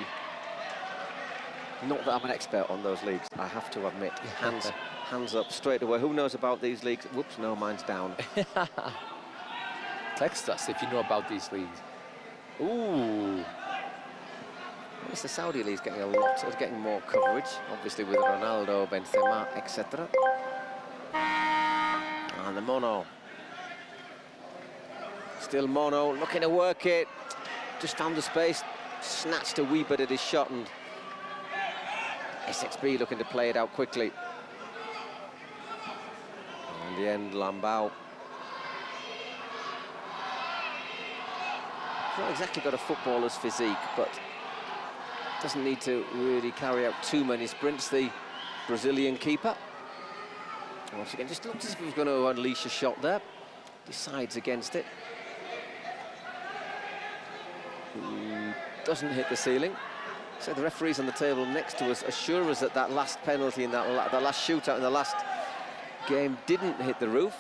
Not that I'm an expert on those leagues, I have to admit. Hands up straight away. Who knows about these leagues? Whoops, no, mine's down. Text us if you know about these leagues. Ooh. At least the Saudi league's getting getting more coverage, obviously with Ronaldo, Benzema, etc. And the Mono. Still Mono, looking to work it. Just found the space, snatched a wee bit at his shot, and SXB looking to play it out quickly. And in the end, Lambao. He's not exactly got a footballer's physique, but doesn't need to really carry out too many sprints, the Brazilian keeper. Once again, just looks as if he was going to unleash a shot there. Decides against it. Doesn't hit the ceiling. So the referees on the table next to us assure us that that last penalty in that last shootout in the last game didn't hit the roof.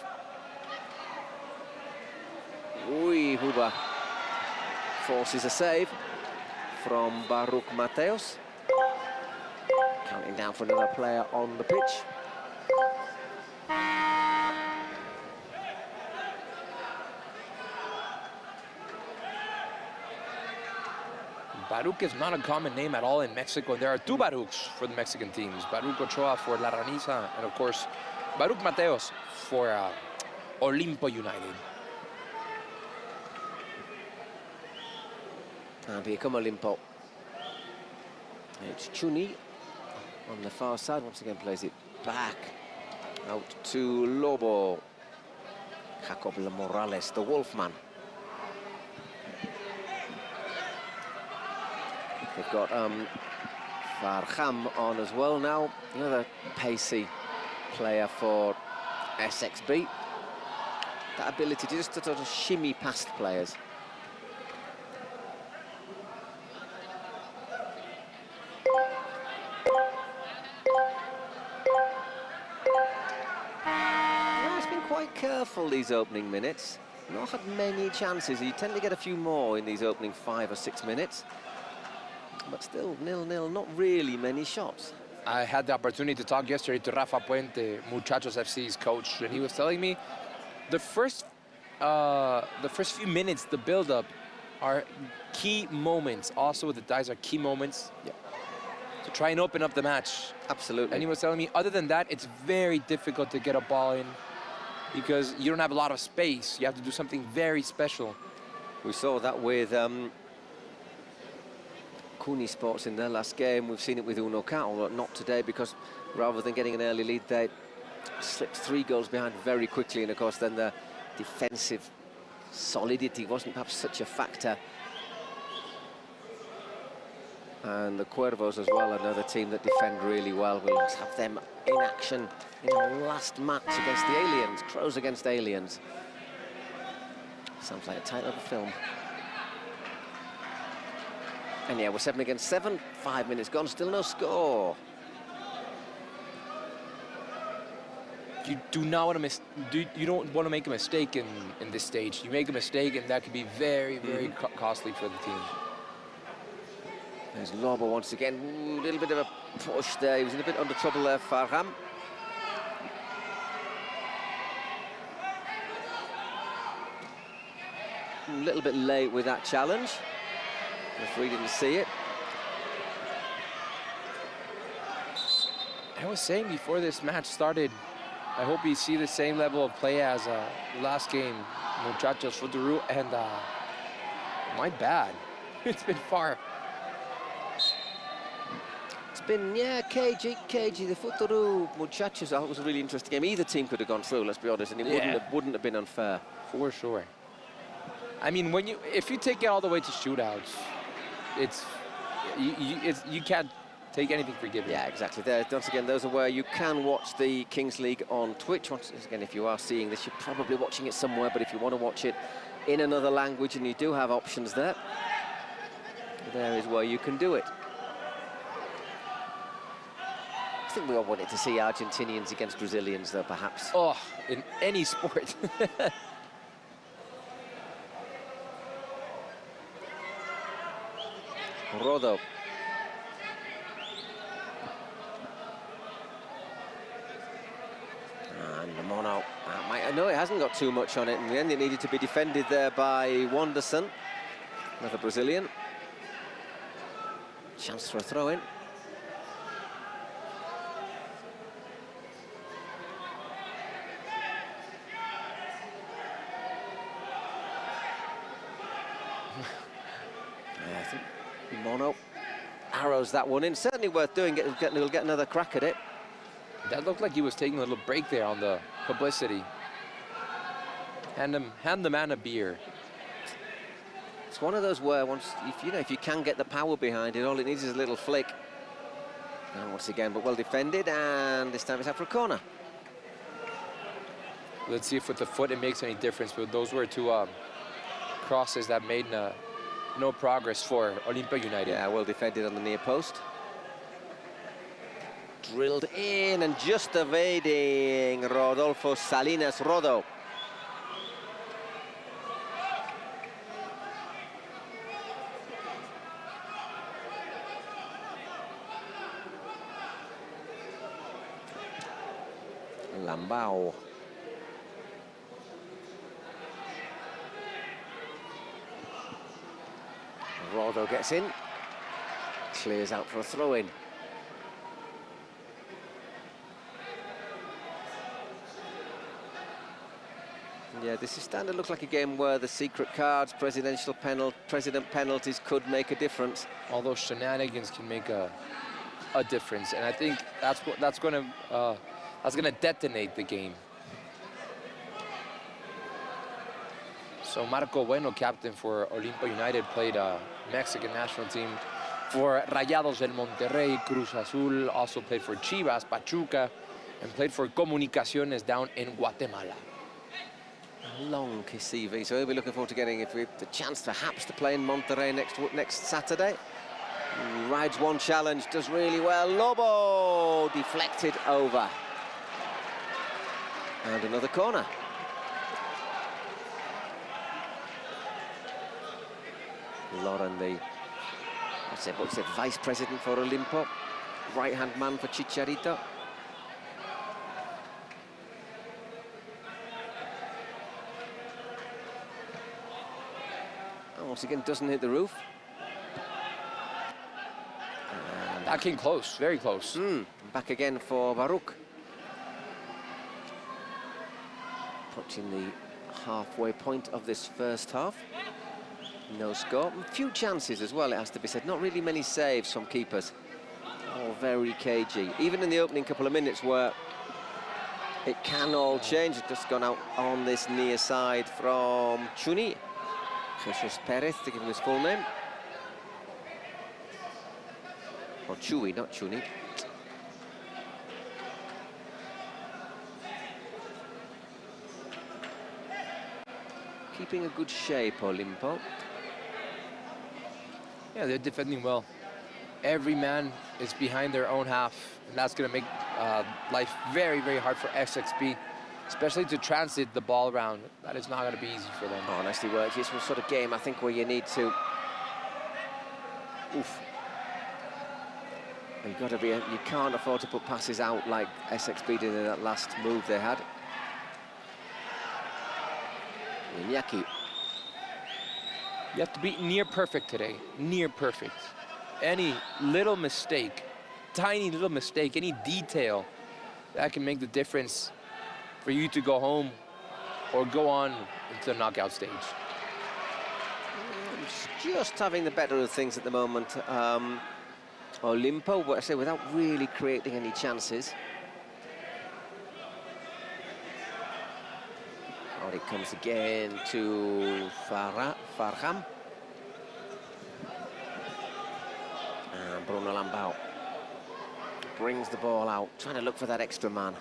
Huba forces a save from Baruch Mateos. Counting down for another player on the pitch. Baruch is not a common name at all in Mexico. There are two Baruchs for the Mexican teams. Baruch Ochoa for La Raniza, and of course, Baruch Mateos for Olimpo United. And here come Olimpo. It's Chuni on the far side. Once again plays it back out to Lobo. Jacob Morales, the Wolfman. They've got Farham on as well now, another pacey player for SXB. That ability to just sort of shimmy past players. He's been quite careful these opening minutes. Not had many chances. You tend to get a few more in these opening 5 or 6 minutes. But still, 0-0, not really many shots. I had the opportunity to talk yesterday to Rafa Puente, Muchachos FC's coach, and he was telling me the first few minutes, the build-up, are key moments. Also, the dice are key moments to try and open up the match. Absolutely. And he was telling me, other than that, it's very difficult to get a ball in because you don't have a lot of space. You have to do something very special. We saw that with Kuni Sports in their last game. We've seen it with Uno Cal, but not today, because rather than getting an early lead, they slipped 3 goals behind very quickly, and of course then the defensive solidity wasn't perhaps such a factor. And the Cuervos as well, another team that defend really well. We'll have them in action in the last match against the Aliens, Crows against Aliens. Sounds like a title of a film. And yeah, we're 7 against 7, 5 minutes gone, still no score. You do not want to you don't want to make a mistake in this stage. You make a mistake, and that could be very, very costly for the team. There's Lobo once again. Ooh, a little bit of a push there. He was in a bit under trouble there, Farham. A little bit late with that challenge. Referee didn't see it. I was saying before this match started, I hope we see the same level of play as last game, Muchachos Futuru, and my bad. It's been far. It's been, yeah, cagey, the Futuru Muchachos. That was a really interesting game. Either team could have gone through, let's be honest, and it wouldn't have been unfair. For sure. I mean, if you take it all the way to shootouts, you can't take anything for given. Yeah, exactly. There, once again, those are where you can watch the Kings League on Twitch. Once again, if you are seeing this, you're probably watching it somewhere, but if you want to watch it in another language, and you do have options there, there is where you can do it. I think we all wanted to see Argentinians against Brazilians, though, perhaps. Oh, in any sport. Rodo. And Mono. No, it hasn't got too much on it. In the end, it needed to be defended there by Wanderson, another Brazilian. Chance for a throw-in. I think Mono arrows that one in. Certainly worth doing. He'll get another crack at it. That looked like he was taking a little break there on the publicity. Hand the man a beer. It's one of those where if you can get the power behind it, all it needs is a little flick. And once again, but well defended, and this time it's out for a corner. Let's see if with the foot it makes any difference. But those were 2 crosses that made no progress for Olimpia United. Yeah, well defended on the near post. Drilled in and just evading Rodolfo Salinas Rodo. Lambao. Rodo gets in, clears out for a throw-in. Yeah, this is starting to look like a game where the secret cards, president penalties could make a difference. All those shenanigans can make a difference, and I think that's going to detonate the game. So Marco Bueno, captain for Olimpia United, played Mexican national team for Rayados del Monterrey, Cruz Azul, also played for Chivas, Pachuca, and played for Comunicaciones down in Guatemala. Long CV, so he'll be looking forward to getting the chance perhaps to play in Monterrey next Saturday. Rides one challenge, does really well. Lobo deflected over. And another corner. Lauren, the It's a vice president for Olimpo, right-hand man for Chicharito. Once again, doesn't hit the roof. And that came close, very close. Back again for Baruch. Approaching the halfway point of this first half. No score. A few chances as well, it has to be said. Not really many saves from keepers. Oh, very cagey. Even in the opening couple of minutes where it can all change. It's just gone out on this near side from Chuni. Jesus Perez, to give him his full name. Or Chui, not Chuni. Keeping a good shape, Olimpo. Yeah, they're defending well. Every man is behind their own half, and that's going to make life very, very hard for SXP, especially to transit the ball around. That is not going to be easy for them. Oh, nicely worked. It's one sort of game, I think, where you need to... Oof. You've got to be... You can't afford to put passes out like SXP did in that last move they had. Iñaki. You have to be near perfect today, near perfect. Any little mistake, tiny little mistake, any detail, that can make the difference for you to go home or go on into the knockout stage. Just having the better of things at the moment. Olimpo, I say, without really creating any chances. Oh, it comes again to Farham. And Bruno Lambao brings the ball out, trying to look for that extra man.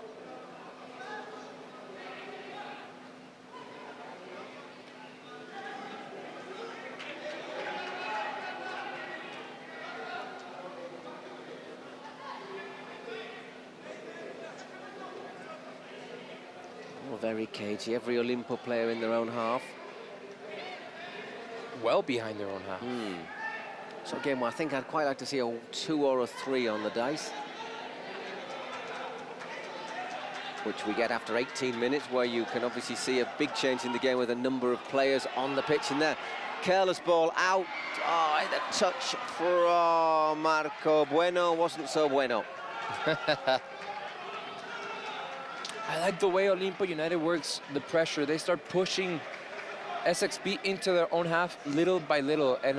Very cagey, every Olimpo player in their own half. Well behind their own half. So again, I think I'd quite like to see a 2 or a 3 on the dice. Which we get after 18 minutes, where you can obviously see a big change in the game with a number of players on the pitch in there. Careless ball out. Oh, the touch from Marco Bueno wasn't so bueno. I like the way Olimpo United works the pressure. They start pushing SXP into their own half little by little. And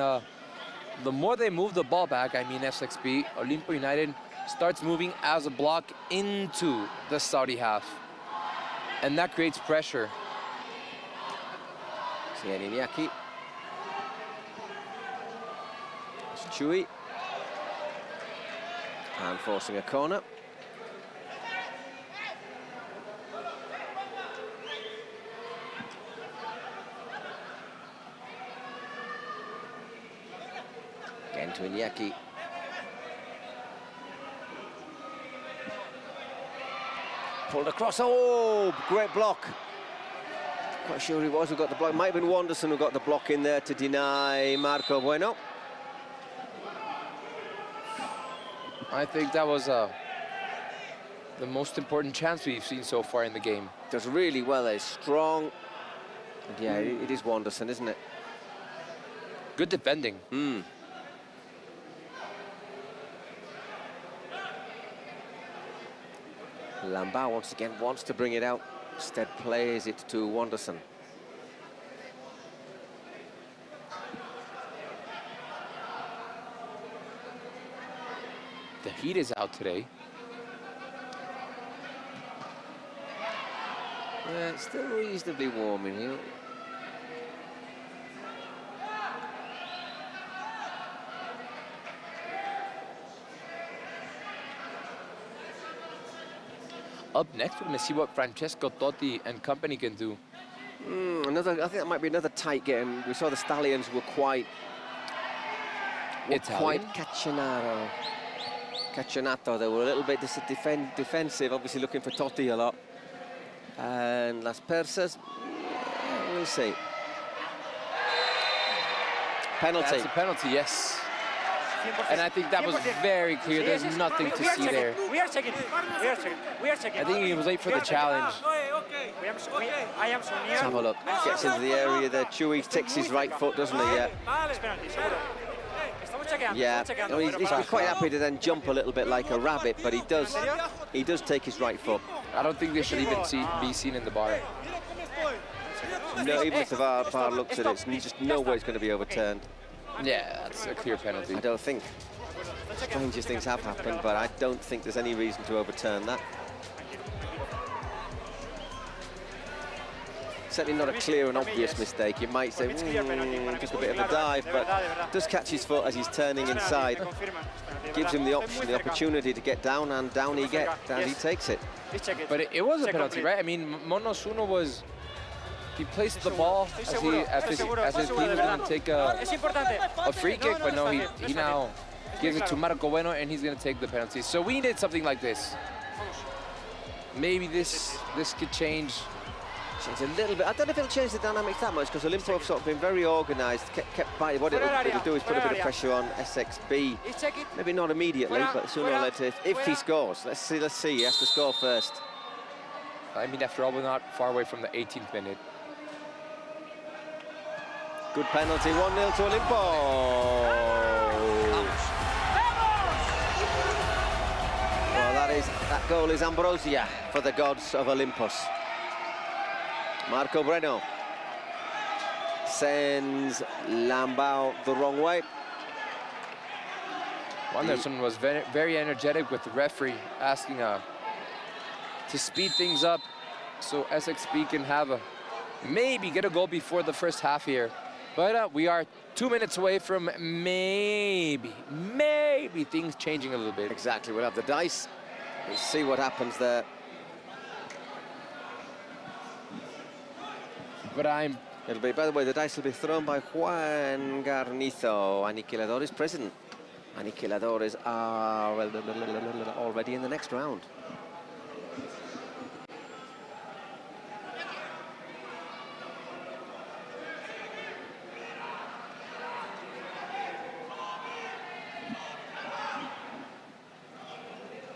the more they move the ball back, I mean SXP, Olimpo United starts moving as a block into the Saudi half. And that creates pressure. Cien Iñaki. It's Chui. And forcing a corner. Again to Iñaki. Pulled across. Oh, great block. Quite sure he was who got the block. Might have been Wanderson who got the block in there to deny Marco Bueno. I think that was the most important chance we've seen so far in the game. Does really well there, strong. And yeah, it is Wanderson, isn't it? Good defending. Lambao once again wants to bring it out. Instead plays it to Wanderson. The heat is out today. Yeah, it's still reasonably warm in here. Up next, we're going to see what Francesco Totti and company can do. I think that might be another tight game. We saw the Stallions were quite Caccionato. They were a little bit defensive, obviously looking for Totti a lot. And Las Persas, we'll see. Penalty. That's a penalty, yes. And I think that was very clear. There's nothing to see there. We are checking. I think he was late for the challenge. I am so Let's have a look. Gets into the area there. Chewy takes his right foot, doesn't he? Yeah. I mean, he's quite happy to then jump a little bit like a rabbit, but he does take his right foot. I don't think they should even be seen in the bar. No, even if the VAR looks at it, it's just no way it's going to be overturned. Yeah, that's a clear penalty. I don't think. Strangest things have happened, but I don't think there's any reason to overturn that. Certainly not a clear and obvious mistake. You might say, just a bit of a dive, but does catch his foot as he's turning inside. Gives him the option, the opportunity to get down, and down he takes it. But it was a penalty, right? I mean, Monosuno was... He placed the ball as his team was going to take a free kick, but no, he now gives it to Marco Bueno, and he's going to take the penalty. So we needed something like this. Maybe this could change a little bit. I don't know if it'll change the dynamics that much, because Olimpo have sort of been very organised, kept by. What it'll do is put a bit of pressure on SXB. Maybe not immediately, but sooner or later, if he scores. Let's see. He has to score first. I mean, after all, we're not far away from the 18th minute. Good penalty, 1-0 to Olimpo. Well, that goal is ambrosia for the gods of Olympus. Marco Bueno sends Lambao the wrong way. Wanderson was very energetic with the referee, asking to speed things up so SXB can have maybe get a goal before the first half here. But we are 2 minutes away from maybe things changing a little bit. Exactly, we'll have the dice. We'll see what happens there. But it'll be, by the way, the dice will be thrown by Juan Garnizo, Aniquiladores president. Aniquiladores are already in the next round.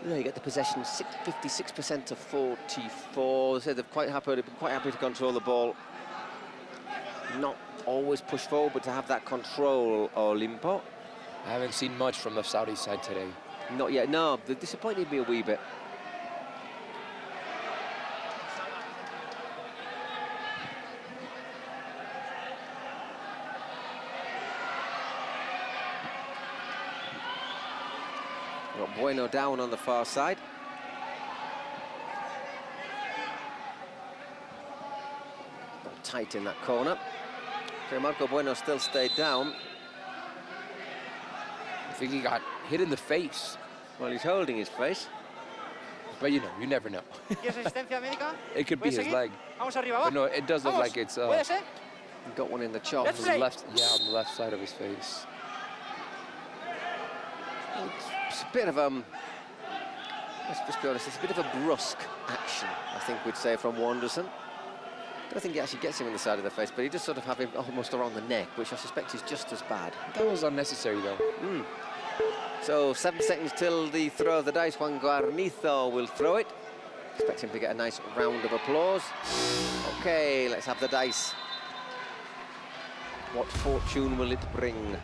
You get the possession, 56% to 44. So they're quite happy to control the ball. Not always push forward, but to have that control, Olimpo. I haven't seen much from the Saudi side today. Not yet, no. They disappointed me a wee bit. Got Bueno down on the far side. Tight in that corner. Okay, Marco Bueno still stayed down. I think he got hit in the face. Well, he's holding his face. But you never know. It could be his leg. But no, it does look like it's... got one in the chop. On the left side of his face. It's a bit of let's just be honest, it's a bit of a brusque action, I think we'd say, from Wanderson. I don't think he actually gets him in the side of the face, but he just sort of have him almost around the neck, which I suspect is just as bad. That was unnecessary, though. So 7 seconds till the throw of the dice. Juan Garnizo will throw it. Expect him to get a nice round of applause. Okay, let's have the dice. What fortune will it bring?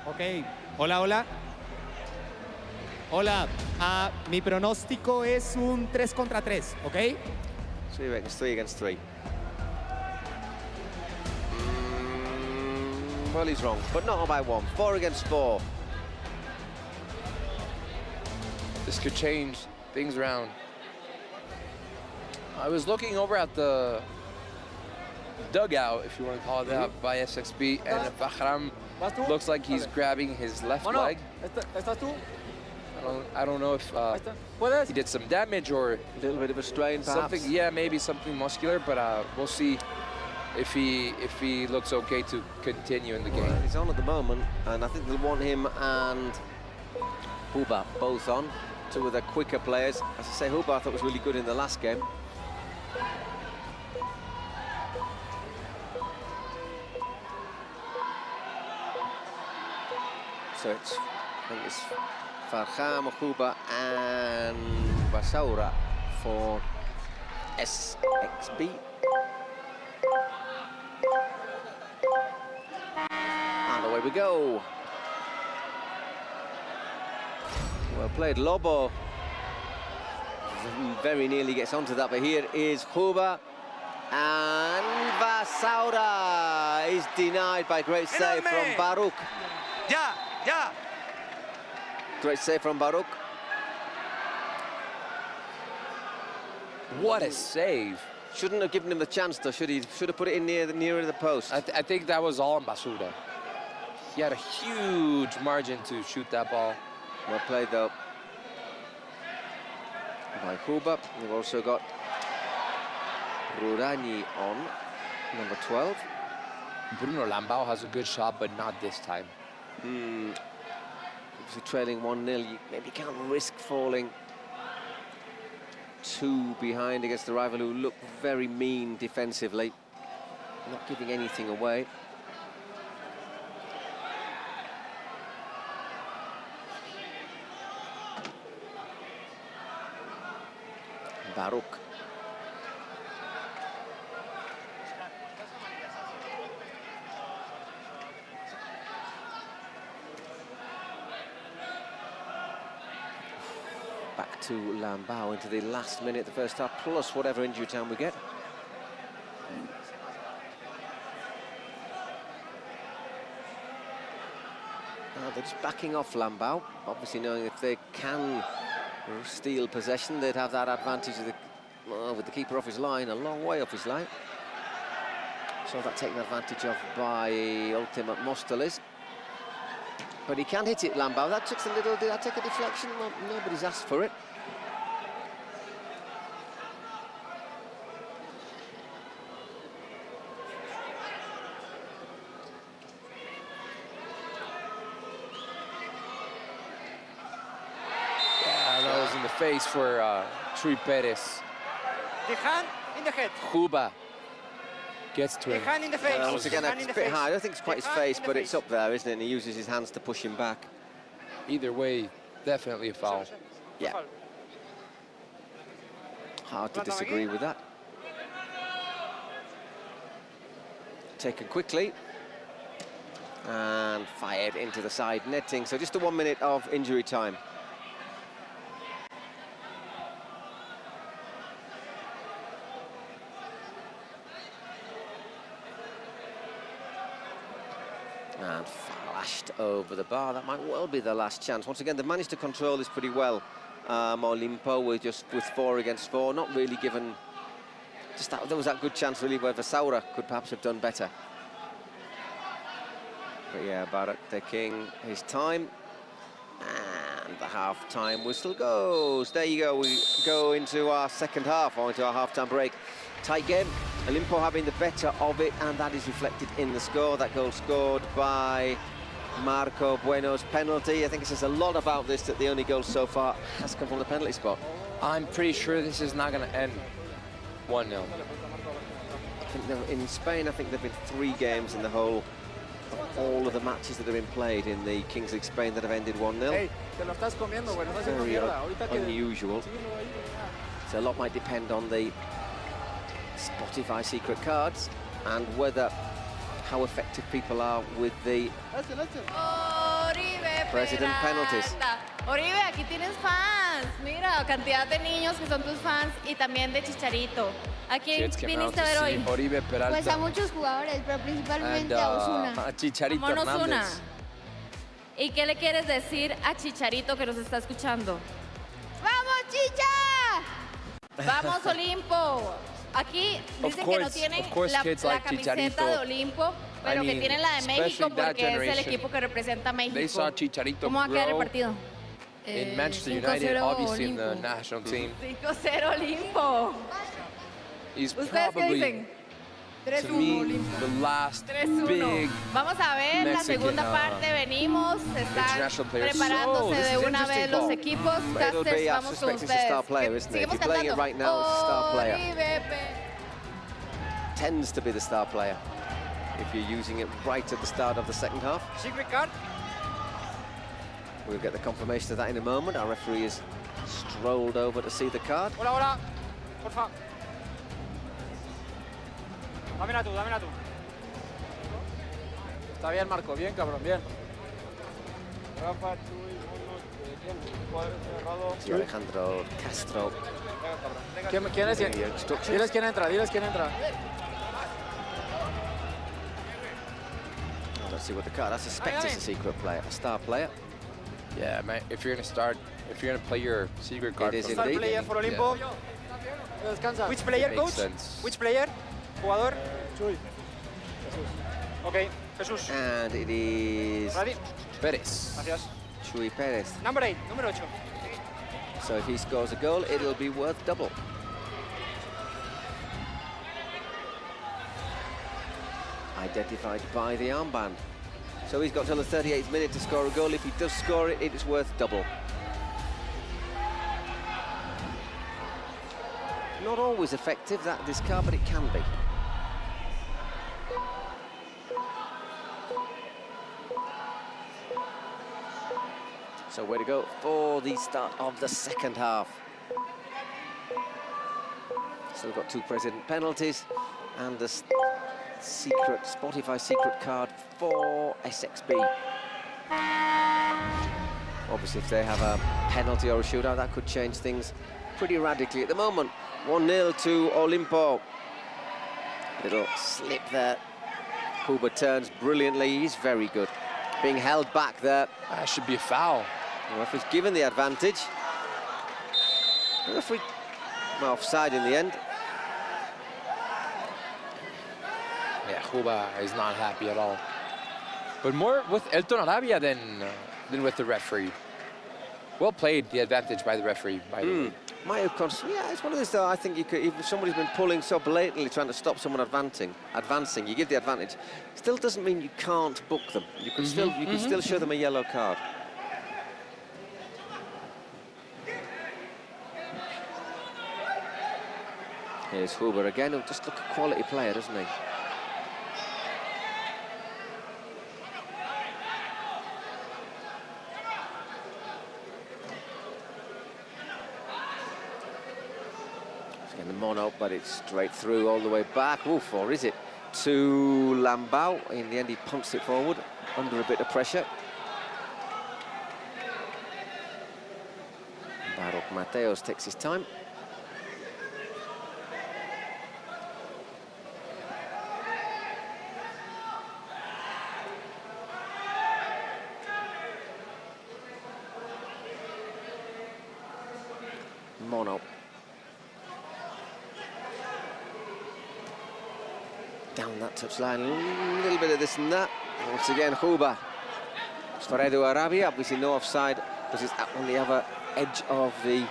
Ok, hola. Hola, mi pronóstico es un 3 contra 3, ¿ok? So you reckon it's 3 against 3? Well, he's wrong, but not by 1. 4 against 4. This could change things around. I was looking over at the dugout, if you want to call it that, by SXB, and Bahram looks like he's grabbing his left leg. I don't know if he did some damage or a little bit of a strain, something. perhaps. Yeah, maybe something muscular, but we'll see if he looks okay to continue in the game. Well, he's on at the moment, and I think they'll want him and Huba both on. 2 of the quicker players. As I say, Huba I thought was really good in the last game. So I think it's Farham, Huba and Basaura for SXB. And away we go. Well played, Lobo. Very nearly gets onto that, but here is Huba. And Basaura is denied by great save from Baruch. Yeah. Great save from Baruch. What a save. Shouldn't have given him the chance though, should he? Should have put it in nearer the post. I think that was all on Basura. He had a huge margin to shoot that ball. Well played though by Huba. We've also got Rurani on, number 12. Bruno Lambao has a good shot, but not this time. Obviously trailing 1-0, you maybe can't risk falling too behind against the rival who look very mean defensively, not giving anything away. Baruch. Back to Lambao into the last minute, the first half, plus whatever injury time we get. They're just backing off Lambao, obviously knowing if they can steal possession, they'd have that advantage of with the keeper off his line, a long way off his line. So that's taken advantage of by Ultimate Mostoles. But he can hit it, Lambao. That took a little, did that take a deflection? Well, nobody's asked for it. Yeah, that was in the face for Chuy Perez. The hand in the head. Huba gets to him. The hand in the face. Once again, it's a bit high. I don't think it's quite his face, but it's up there, isn't it? And he uses his hands to push him back. Either way, definitely a foul. Yeah. Hard to disagree with that. Taken quickly. And fired into the side netting. So just a 1 minute of injury time. And flashed over the bar. That might well be the last chance. Once again, they've managed to control this pretty well. Olimpo with 4 against 4, not really given. Just that there was that good chance really where Basaura could perhaps have done better. But yeah, Baruch taking his time, and the half-time whistle goes. There you go. We go into our second half, or into our half-time break. Tight game. Olimpo having the better of it, and that is reflected in the score. That goal scored by Marco Bueno's penalty. I think it says a lot about this that the only goal so far has come from the penalty spot. I'm pretty sure this is not going to end 1-0. I think in Spain, I think there have been 3 games in the whole of all of the matches that have been played in the Kings League Spain that have ended 1-0. Hey, te lo estás comiendo, güey, no estás haciendo Very mierda. unusual. So a lot might depend on the Spotify secret cards and whether how effective people are with the Oribe President penalties. Oribe, aquí tienes fans. Mira, cantidad de niños que son tus fans y también de Chicharito. ¿A quién viniste a ver hoy? Oribe Peralta. Pues a muchos jugadores, pero principalmente a Osuna. A Chicharito Como Hernández. Osuna. ¿Y qué le quieres decir a Chicharito que nos está escuchando? ¡Vamos, Chicha! ¡Vamos, Olimpo! Aquí dicen que no tienen la camiseta de Olimpo, pero que tienen la de México porque es el equipo que representa a México. ¿Cómo va a quedar el partido? In Manchester United, obviously in the national team. 5-0 Olimpo. He's ¿Ustedes qué dicen? to me, the last big Vamos a ver la segunda parte, venimos, están preparándose de una vez los equipos. Casters, vamos con ustedes. Seguimos cantando. Right now, it's a star player. Tends to be the star player if you're using it right at the start of the second half. Secret card. We'll get the confirmation of that in a moment. Our referee has strolled over to see the card. Hola, hola. Porfa. Dámela tú, dámela tú. Está bien, Marco. Bien, cabrón, bien. Rafa, Chuy, ¿quién? Cuadro cerrado. Sí, Alejandro Castro. ¿Quién es? Diles quién entra, diles quién entra. Let's see what the card. I suspect it's a secret player, a star player. Yeah, man, if you're gonna play your secret card. It is Star indeed. player for Olimpo. Descansa. Which player, coach? Sense. Which player? Jugador. Chuy. Okay, Jesús. And it is Ready? Perez. Gracias. Chuy Perez. Number 8, número 8. So if he scores a goal, it'll be worth double. Identified by the armband. So he's got till the 38th minute to score a goal. If he does score it, it's worth double. Not always effective, this card, but it can be. So way to go for the start of the second half. Still got 2 president penalties and the secret Spotify secret card for SXB. Obviously, if they have a penalty or a shootout, that could change things pretty radically. At the moment, 1-0 to Olimpo. Little slip there. Huber turns brilliantly. He's very good. Being held back there. That should be a foul. The referee's given the advantage. The referee offside in the end. Yeah, Huber is not happy at all. But more with Elton Arabia than with the referee. Well played, the advantage by the referee. By the way. Might have yeah, it's one of those though. I think you could, if somebody's been pulling so blatantly trying to stop someone advancing, you give the advantage. Still doesn't mean you can't book them. You can still show them a yellow card. Here's Huber again, who just look a quality player, doesn't he? Getting the mono, but it's straight through all the way back. Oof, or is it to Lambau? In the end, he punts it forward under a bit of pressure. Baruch Mateos takes his time. Mono. Down that touchline, a little bit of this and that. Once again, Huber. It's for Edu Arabia, obviously no offside, because it's on the other edge of the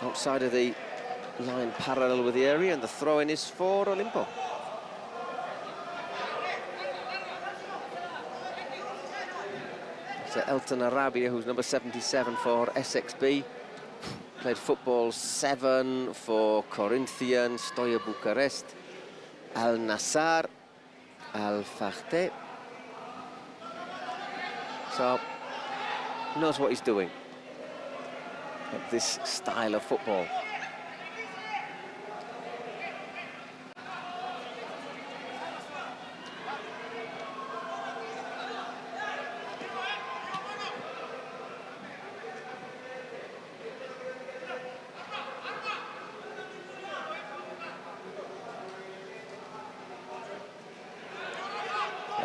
outside of the line, parallel with the area, and the throw-in is for Olimpo. So Elton Arabia, who's number 77 for SXB. Played football 7 for Corinthians, Steaua Bucharest, Al Nassr, Al Fateh. So, knows what he's doing at this style of football.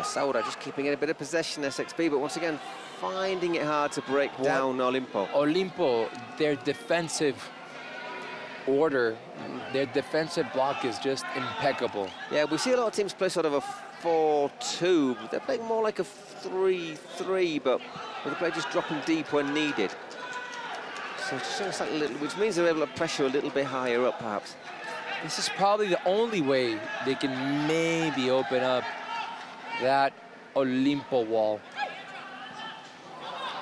Saura just keeping in a bit of possession, SXB, but once again, finding it hard to break down Olimpo. Olimpo, their defensive order, their defensive block is just impeccable. Yeah, we see a lot of teams play sort of a 4-2, but they're playing more like a 3-3, but with the play just dropping deep when needed. So just like a little, which means they're able to pressure a little bit higher up, perhaps. This is probably the only way they can maybe open up that Olimpo wall.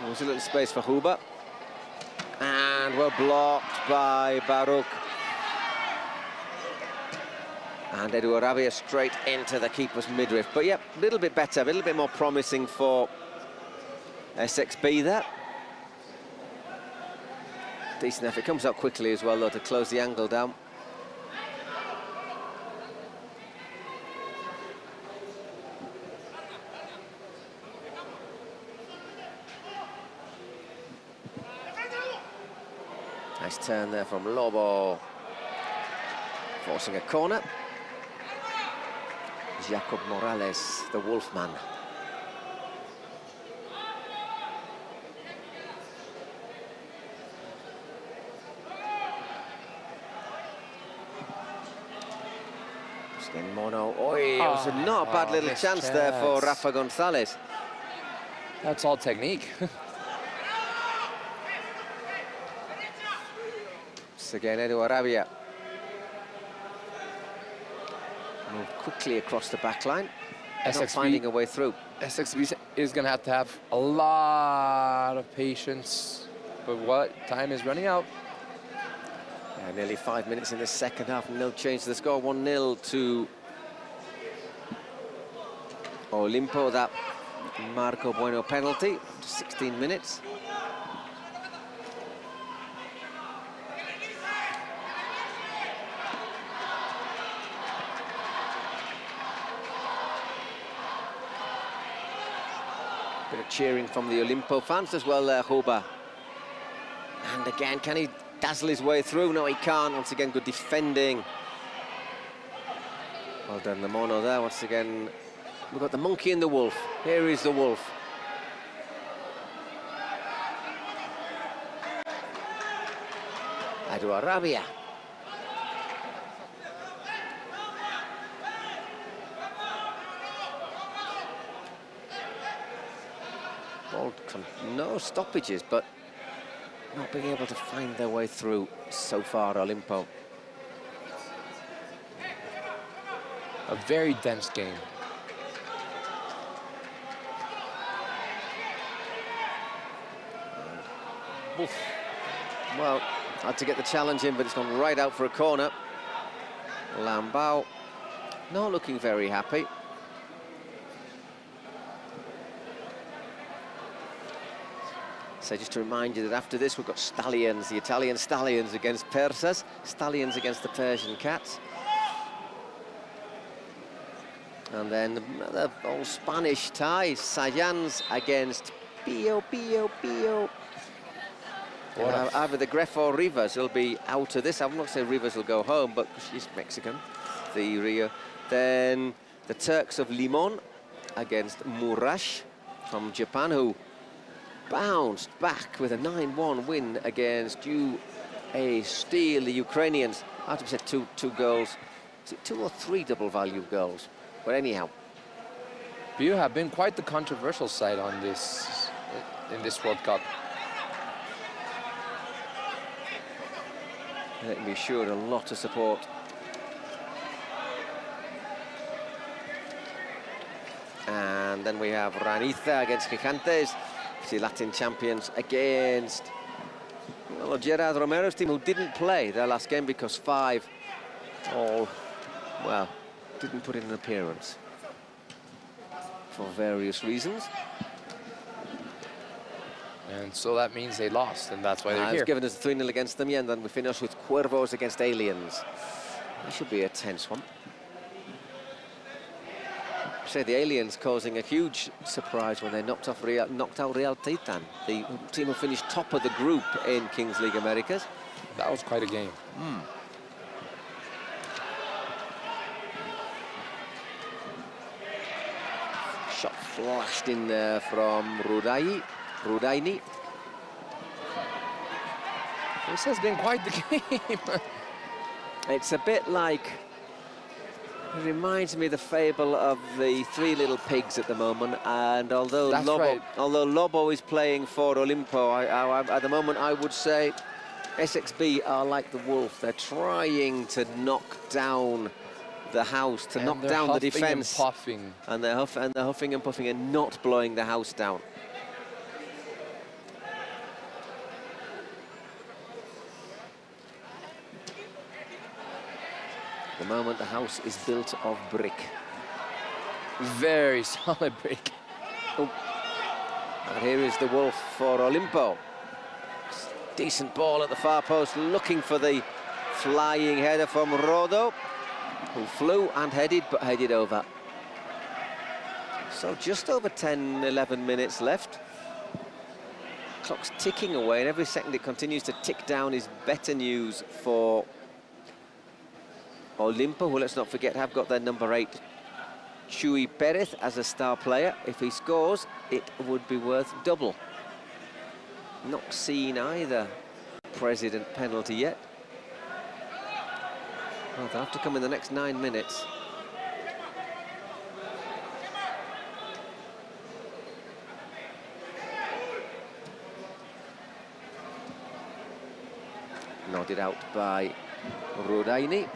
There's a little space for Huber. And well blocked by Baruch. And Edu Arabia straight into the keeper's midriff. But yeah, a little bit better, a little bit more promising for SXB there. Decent effort. Comes out quickly as well, though, to close the angle down. Nice turn there from Lobo. Forcing a corner. Jacob Morales, the Wolfman. Again, Mono. It was not a bad little chance there for Rafa Gonzalez. That's all technique. It's again Edu Arabia. Move quickly across the back line. Not finding a way through. SXB is going to have a lot of patience. But what? Time is running out. Yeah, nearly 5 minutes in the second half. No change to the score. 1-0 to Olimpo. That Marco Bueno penalty. 16 minutes. Bit of cheering from the Olimpo fans as well there, Huba. And again, can he dazzle his way through? No, he can't. Once again, good defending. Well done, the Mono there. Once again, we've got the monkey and the wolf. Here is the wolf. Edu Arabia. No stoppages, but not being able to find their way through so far, Olimpo. A very dense game. Oof. Well, had to get the challenge in, but it's gone right out for a corner. Lambao not looking very happy. So just to remind you that after this we've got Stallions, the Italian Stallions against Persas, Stallions against the Persian Cats. And then the old Spanish tie, Sayans against Pio. Either the Gref or Rivas will be out of this. I'm not saying Rivas will go home, but she's Mexican, the Rio. Then the Turks of Limon against Murash from Japan, who bounced back with a 9-1 win against UA Steel, the Ukrainians. I have to say two goals, 2 or 3 double-value goals. But anyhow, you have been quite the controversial side on this in this World Cup. Let me assure a lot of support. And then we have Raniza against Gigantes. The Latin champions against Gerard Romero's team, who didn't play their last game because 5 all, well, didn't put in an appearance for various reasons. And so that means they lost, and that's why they're here. It's given us a 3-0 against them, yeah, and then we finish with Cuervos against Aliens. That should be a tense one. Say the Aliens causing a huge surprise when they knocked out Real Titan, the team who finished top of the group in Kings League Americas. That was quite a game. Shot flashed in there from Rudaini. This has been quite the game. It's a bit like, it reminds me of the fable of the 3 little pigs at the moment, and although Lobo is playing for Olimpo, at the moment I would say SXB are like the wolf. They're trying to knock down the house, to knock down the defense. And they're huffing and puffing and not blowing the house down. At the moment, the house is built of brick. Very solid brick. Oh. And here is the wolf for Olimpo. Decent ball at the far post, looking for the flying header from Rodo, who flew and headed, but headed over. So just over 10, 11 minutes left. Clock's ticking away, and every second it continues to tick down is better news for Olimpo, who, let's not forget, have got their number 8, Chuy Perez, as a star player. If he scores, it would be worth double. Not seen either President penalty yet. Well, they'll have to come in the next 9 minutes. Nodded out by Rodaini.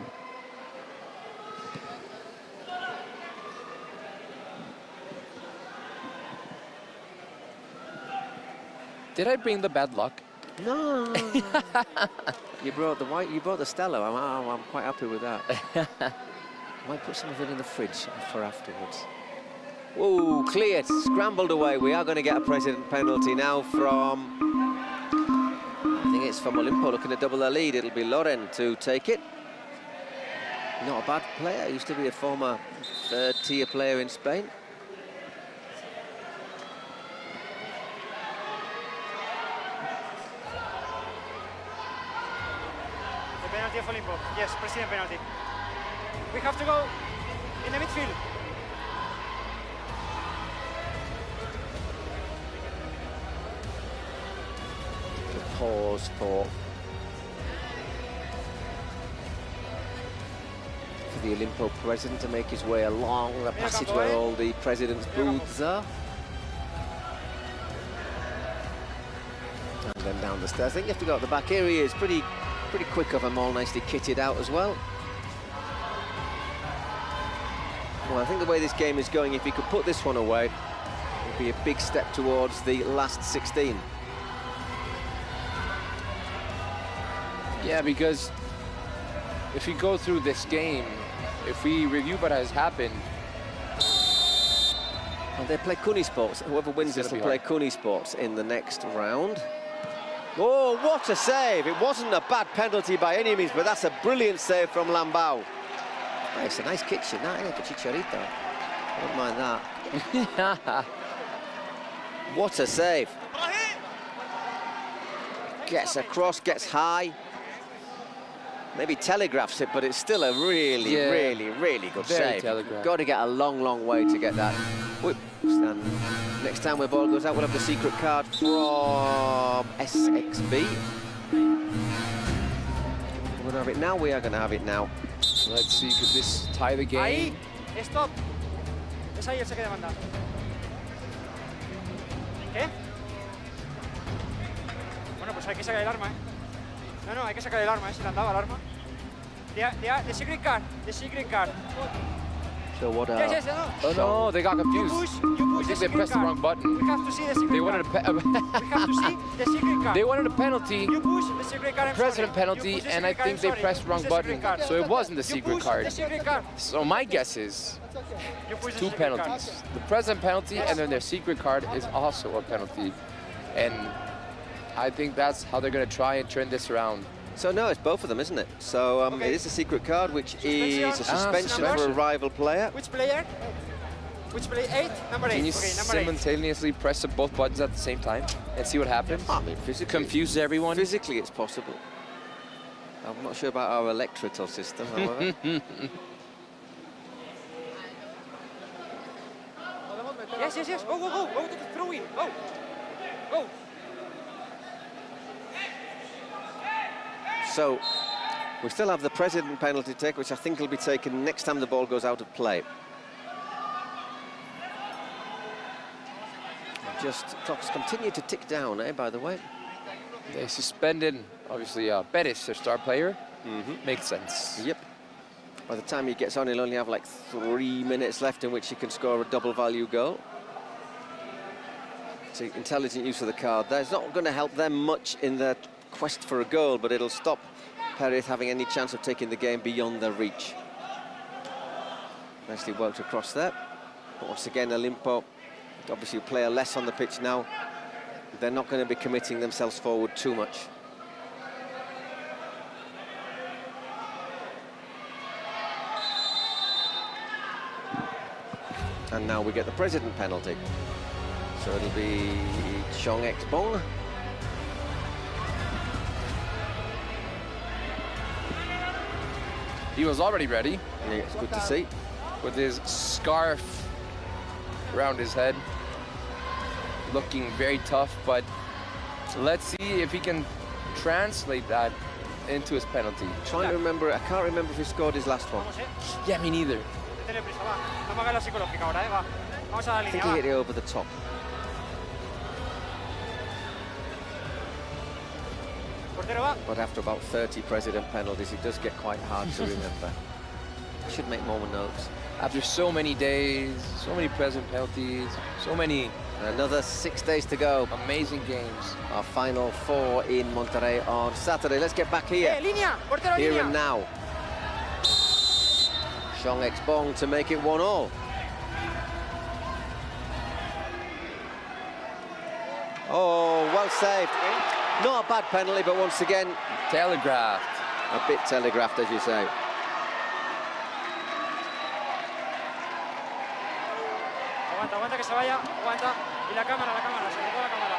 Did I bring the bad luck? No. You brought the white. You brought the Stella. I'm quite happy with that. Might put some of it in the fridge for afterwards. Whoa, cleared, scrambled away. We are going to get a President penalty now from, I think it's from Olimpo, looking to double their lead. It'll be Loren to take it. Not a bad player. Used to be a former third-tier player in Spain. Penalty of Olimpo. Yes, President penalty. We have to go in the midfield. Pause for the Olimpo president to make his way along the passage where all the president's booths are. And then down the stairs. I think you have to go up the back. Here he is, pretty quick of them, all nicely kitted out as well. Well, I think the way this game is going, if he could put this one away, it would be a big step towards the last 16. Yeah, because if we go through this game, if we review what has happened... And they play Cuni Sports. Whoever wins this will play Cuni Sports in the next round. Oh, what a save! It wasn't a bad penalty by any means, but that's a brilliant save from Lambao. Oh, it's a nice kitchen, that, isn't it? Chicharito. I don't mind that. What a save. Gets across, gets high. Maybe telegraphs it, but it's still a really, really good save. You've got to get a long, long way to get that. Whoops. And next time where ball goes out, we'll have the secret card from SXB. We're going to have it now. We are going to have it now. Let's see, could this tie the game? Ahí, stop. Es ahí el saque de banda. ¿Qué? Bueno, pues hay que sacar el arma, No, hay que sacar el arma, Si le han dado el arma. The secret card, So what Yes, Oh no, they got confused. I think they pressed the wrong button. We have to see the secret They wanted card. We have to see the secret card. They wanted a penalty. You push the secret card, President penalty, and I think they pressed the wrong button. So it wasn't the secret card. The secret card. So my guess is two penalties. The president penalty and then their secret card is also a penalty. And I think that's how they're going to try and turn this around. So no, it's both of them, isn't it? So it is a secret card, which is a suspension for a rival player. Which player? Which player? 8? Number 8. Can you Number 8. simultaneously press both buttons at the same time and see what happens? I mean, physically. Confuses everyone? Physically, it's possible. I'm not sure about our electrical system, however. Yes. Go. Go to the throw-in. Go. So, we still have the president penalty take, which I think will be taken next time the ball goes out of play. Just clocks continue to tick down, by the way. They suspended, obviously, Perez, their star player. Makes sense. Yep. By the time he gets on, he'll only have like 3 minutes left in which he can score a double value goal. So intelligent use of the card there. It's not going to help them much in their quest for a goal, but it'll stop Perez having any chance of taking the game beyond their reach. Nicely worked across there. But once again, Olimpo, obviously a player less on the pitch now. They're not going to be committing themselves forward too much. And now we get the president penalty. So it'll be Chong Ek-bong. He was already ready. Yeah, it's good to see. With his scarf around his head. Looking very tough, but let's see if he can translate that into his penalty. Trying to remember, I can't remember if he scored his last one. Yeah, me neither. I think he hit it over the top. But after about 30 president penalties, it does get quite hard to remember. Should make more notes. After so many days, so many president penalties, so many... Another 6 days to go. Amazing games. Our final 4 in Monterrey on Saturday. Let's get back here. Here and now. Chong Ek-bong to make it 1-1. Oh, well saved. Not a bad penalty, but once again... Telegraphed. A bit telegraphed, as you say. Aguanta que se vaya, aguanta. Y la cámara, sobre todo la cámara.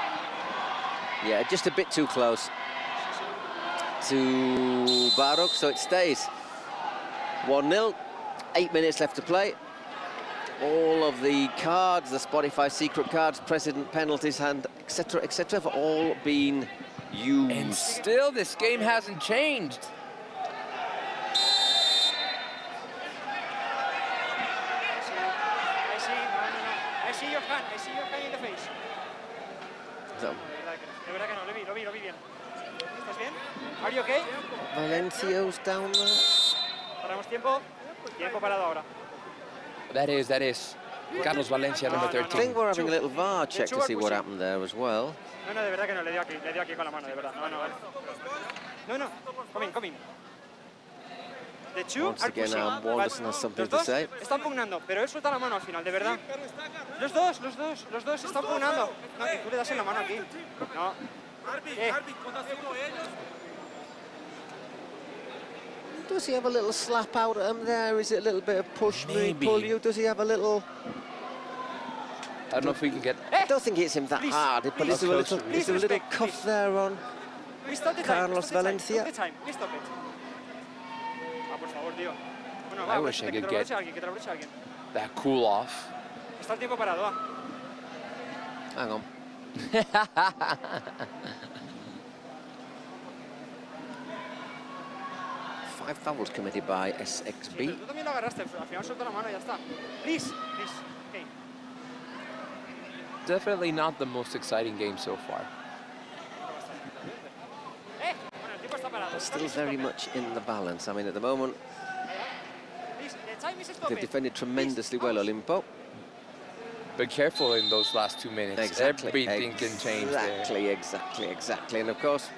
Yeah, just a bit too close to Baruk, so it stays 1-0. 8 minutes left to play. All of the cards, the Spotify secret cards, president penalties, and etc., have all been used. And still, this game hasn't changed. I see your hand in the face. So. De verdad que no, lo vi bien. ¿Estás bien? Are you okay? Valencio's down there. Paramos tiempo parado ahora. That is. Carlos Valencia, number 13. I think we're having a little VAR check to see what happened there as well. No, de verdad que no, le dio aquí con la mano, de verdad. No. Come in. The two Once are again, pushing. Wanderson has something to say. Están pugnando, pero él suelta la mano al final, de verdad. Los dos están pugnando. No, que tú le das en la mano aquí. No. Does he have a little slap out at him there? Is it a little bit of push me, pull you? Does he have a little... I don't know if we can get... I don't think it's him that hard, but is there a little cuff there on Carlos Valencia? Please stop it. Por favor, tío. Bueno, I wish I could get that cool off. Está el tiempo parado, Hang on. 5 fouls committed by SXB. Tú también lo agarraste, al final suelta la mano y ya está. Please. Okay. Definitely not the most exciting game so far. But still very much in the balance. I mean, at the moment, they've defended tremendously well, Olimpo. But careful in those last 2 minutes. Exactly. Everything can change there. Exactly. And of course,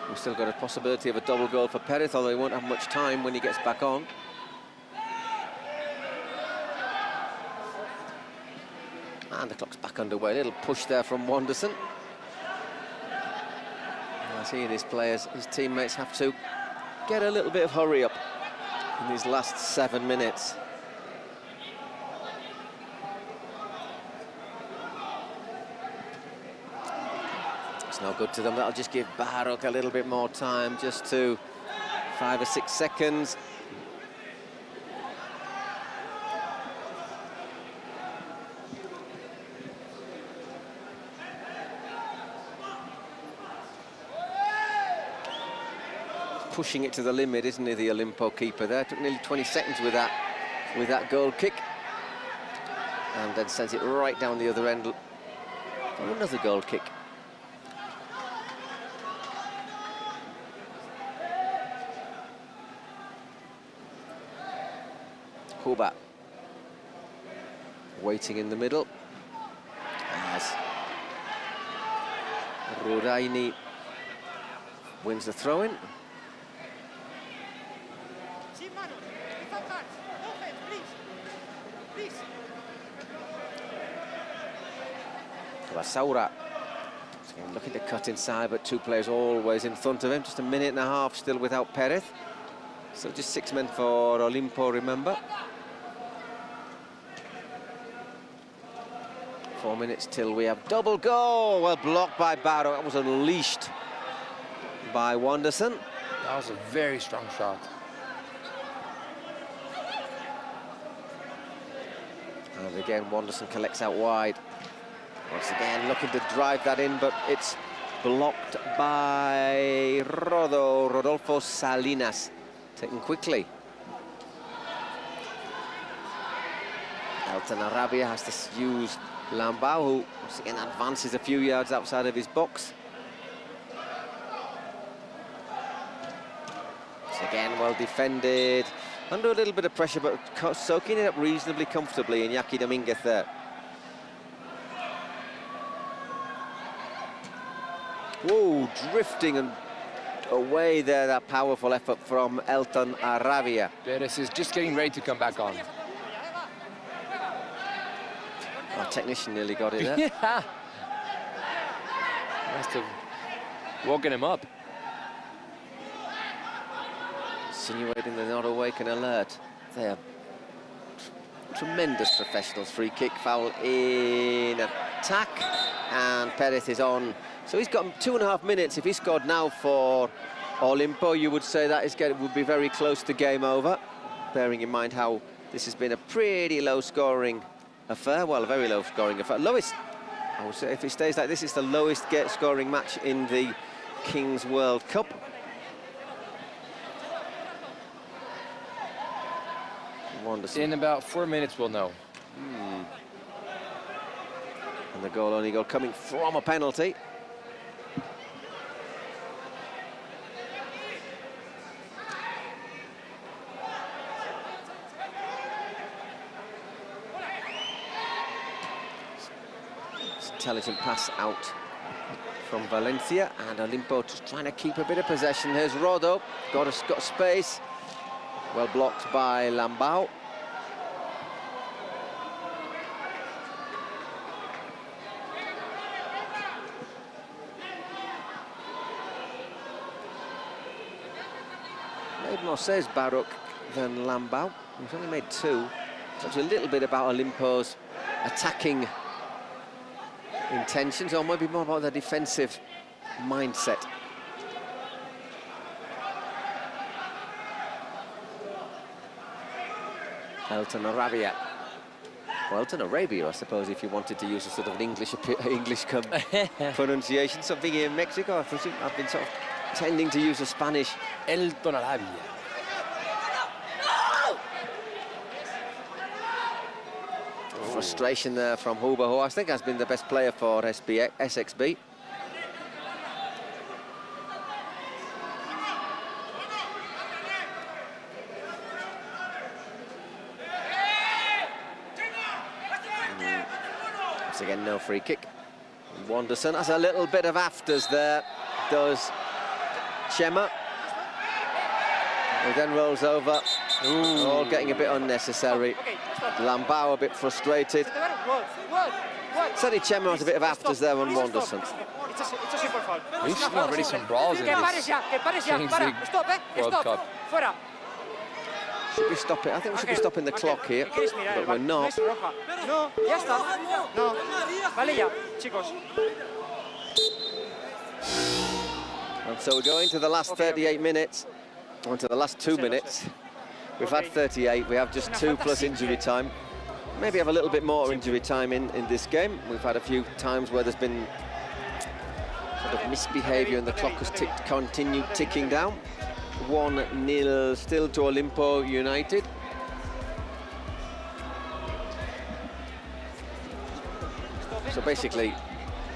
we've still got a possibility of a double goal for Perez, although he won't have much time when he gets back on. And the clock's back underway. A little push there from Wanderson. As he and his players, his teammates have to get a little bit of hurry up in these last 7 minutes. It's no good to them. That'll just give Baruk a little bit more time, just to 5 or 6 seconds. Pushing it to the limit, isn't he, the Olimpo keeper there? Took nearly 20 seconds with that goal kick. And then sends it right down the other end. Oh, another goal kick. Kuba waiting in the middle as Ruraini wins the throw-in. Saura looking to cut inside, but 2 players always in front of him. Just a minute and a half still without Perez. So just 6 men for Olimpo, remember. 4 minutes till we have double goal. Well blocked by Barrow. That was unleashed by Wanderson. That was a very strong shot. And again, Wanderson collects out wide. Once again, looking to drive that in, but it's blocked by Rodolfo Salinas. Taken quickly. Elton Arabia has to use Lambao, who once again advances a few yards outside of his box. Once again, well defended. Under a little bit of pressure, but soaking it up reasonably comfortably in Iñaki Dominguez there. Whoa, drifting and away there, that powerful effort from Elton Arabia. Perez is just getting ready to come back on. Our technician nearly got it there. Yeah. Must have woken him up. Insinuating they're not awake and alert. They're tremendous professionals. Free kick, foul in attack, and Perez is on. So he's got 2.5 minutes. If he scored now for Olimpo, you would say that would be very close to game over, bearing in mind how this has been a pretty low-scoring affair. Well, a very low-scoring affair. Lowest, I would say, if it stays like this, it's the lowest scoring match in the Kings World Cup. Wanderson. In about 4 minutes, we'll know. And the only goal coming from a penalty. Intelligent pass out from Valencia, and Olimpo just trying to keep a bit of possession. Here's Rodo, got space. Well blocked by Lambao. Made more saves, Baruch, than Lambao. He's only made 2. Talks a little bit about Olimpo's attacking intentions, or maybe more about their defensive mindset. Elton Arabia. Well, Elton Arabia, I suppose, if you wanted to use a sort of an English pronunciation. So being in Mexico, I've been sort of tending to use a Spanish. Elton Arabia. Frustration there from Huber, who I think has been the best player for SXB. Once again, no free kick. Wanderson has a little bit of afters there, does Chema. Who then rolls over. Ooh. All getting a bit unnecessary. Lambao a bit frustrated. Certainly Chema has a bit of afters there on Wanderson. We've seen already some brawls in this Kings League World Cup. Should we stop it? I think we should be stopping the clock here, but we're not. No, ya está. No. Vale ya, chicos. And so we're going to the last 38 minutes, on to the last 2 minutes. We've had 38, we have just 2 plus injury time. Maybe have a little bit more injury time in this game. We've had a few times where there's been sort of misbehaviour and the clock has continued ticking down. 1-0 still to Olimpo United. So basically,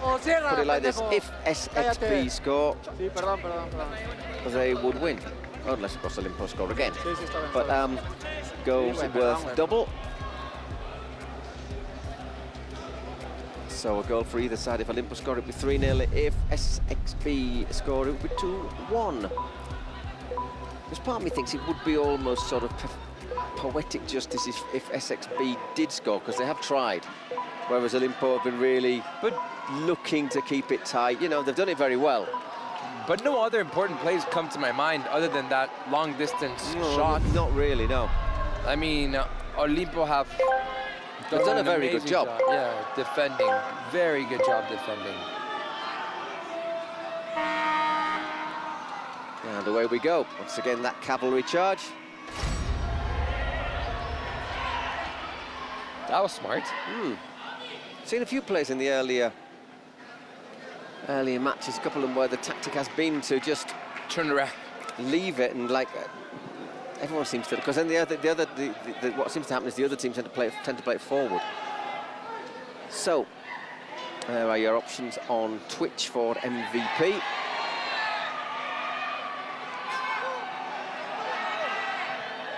put it like this, if SXB score, they would win. Unless, of course, Olimpo score again. But goals worth double. So a goal for either side. If Olimpo score, it would be 3-0. If SXB score, it would be 2-1. Because part of me thinks it would be almost sort of poetic justice if SXB did score, because they have tried. Whereas Olimpo have been really looking to keep it tight. You know, they've done it very well. But no other important plays come to my mind other than that long-distance shot. Not really, no. I mean, Olimpo have They've done a an very good amazing job. Yeah, defending. Very good job defending. And away we go. Once again, that cavalry charge. That was smart. Seen a few plays in the earlier matches, a couple of them where the tactic has been to just turn around, leave it, and like everyone seems to, because then what seems to happen is the other team tend to play it forward. So there are your options on Twitch for MVP.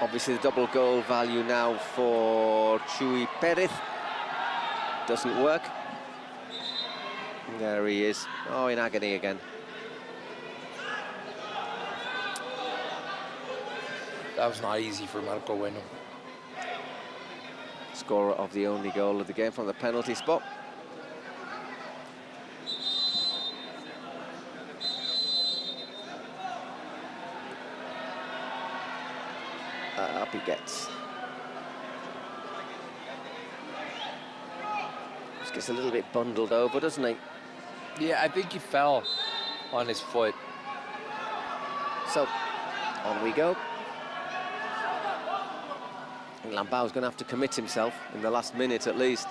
Obviously the double goal value now for Chuy Perez doesn't work. There he is. Oh, in agony again. That was not easy for Marco Bueno. Scorer of the only goal of the game from the penalty spot. Up he gets. Just gets a little bit bundled over, doesn't he? Yeah, I think he fell on his foot. So, on we go. And Lambao's going to have to commit himself in the last minute at least.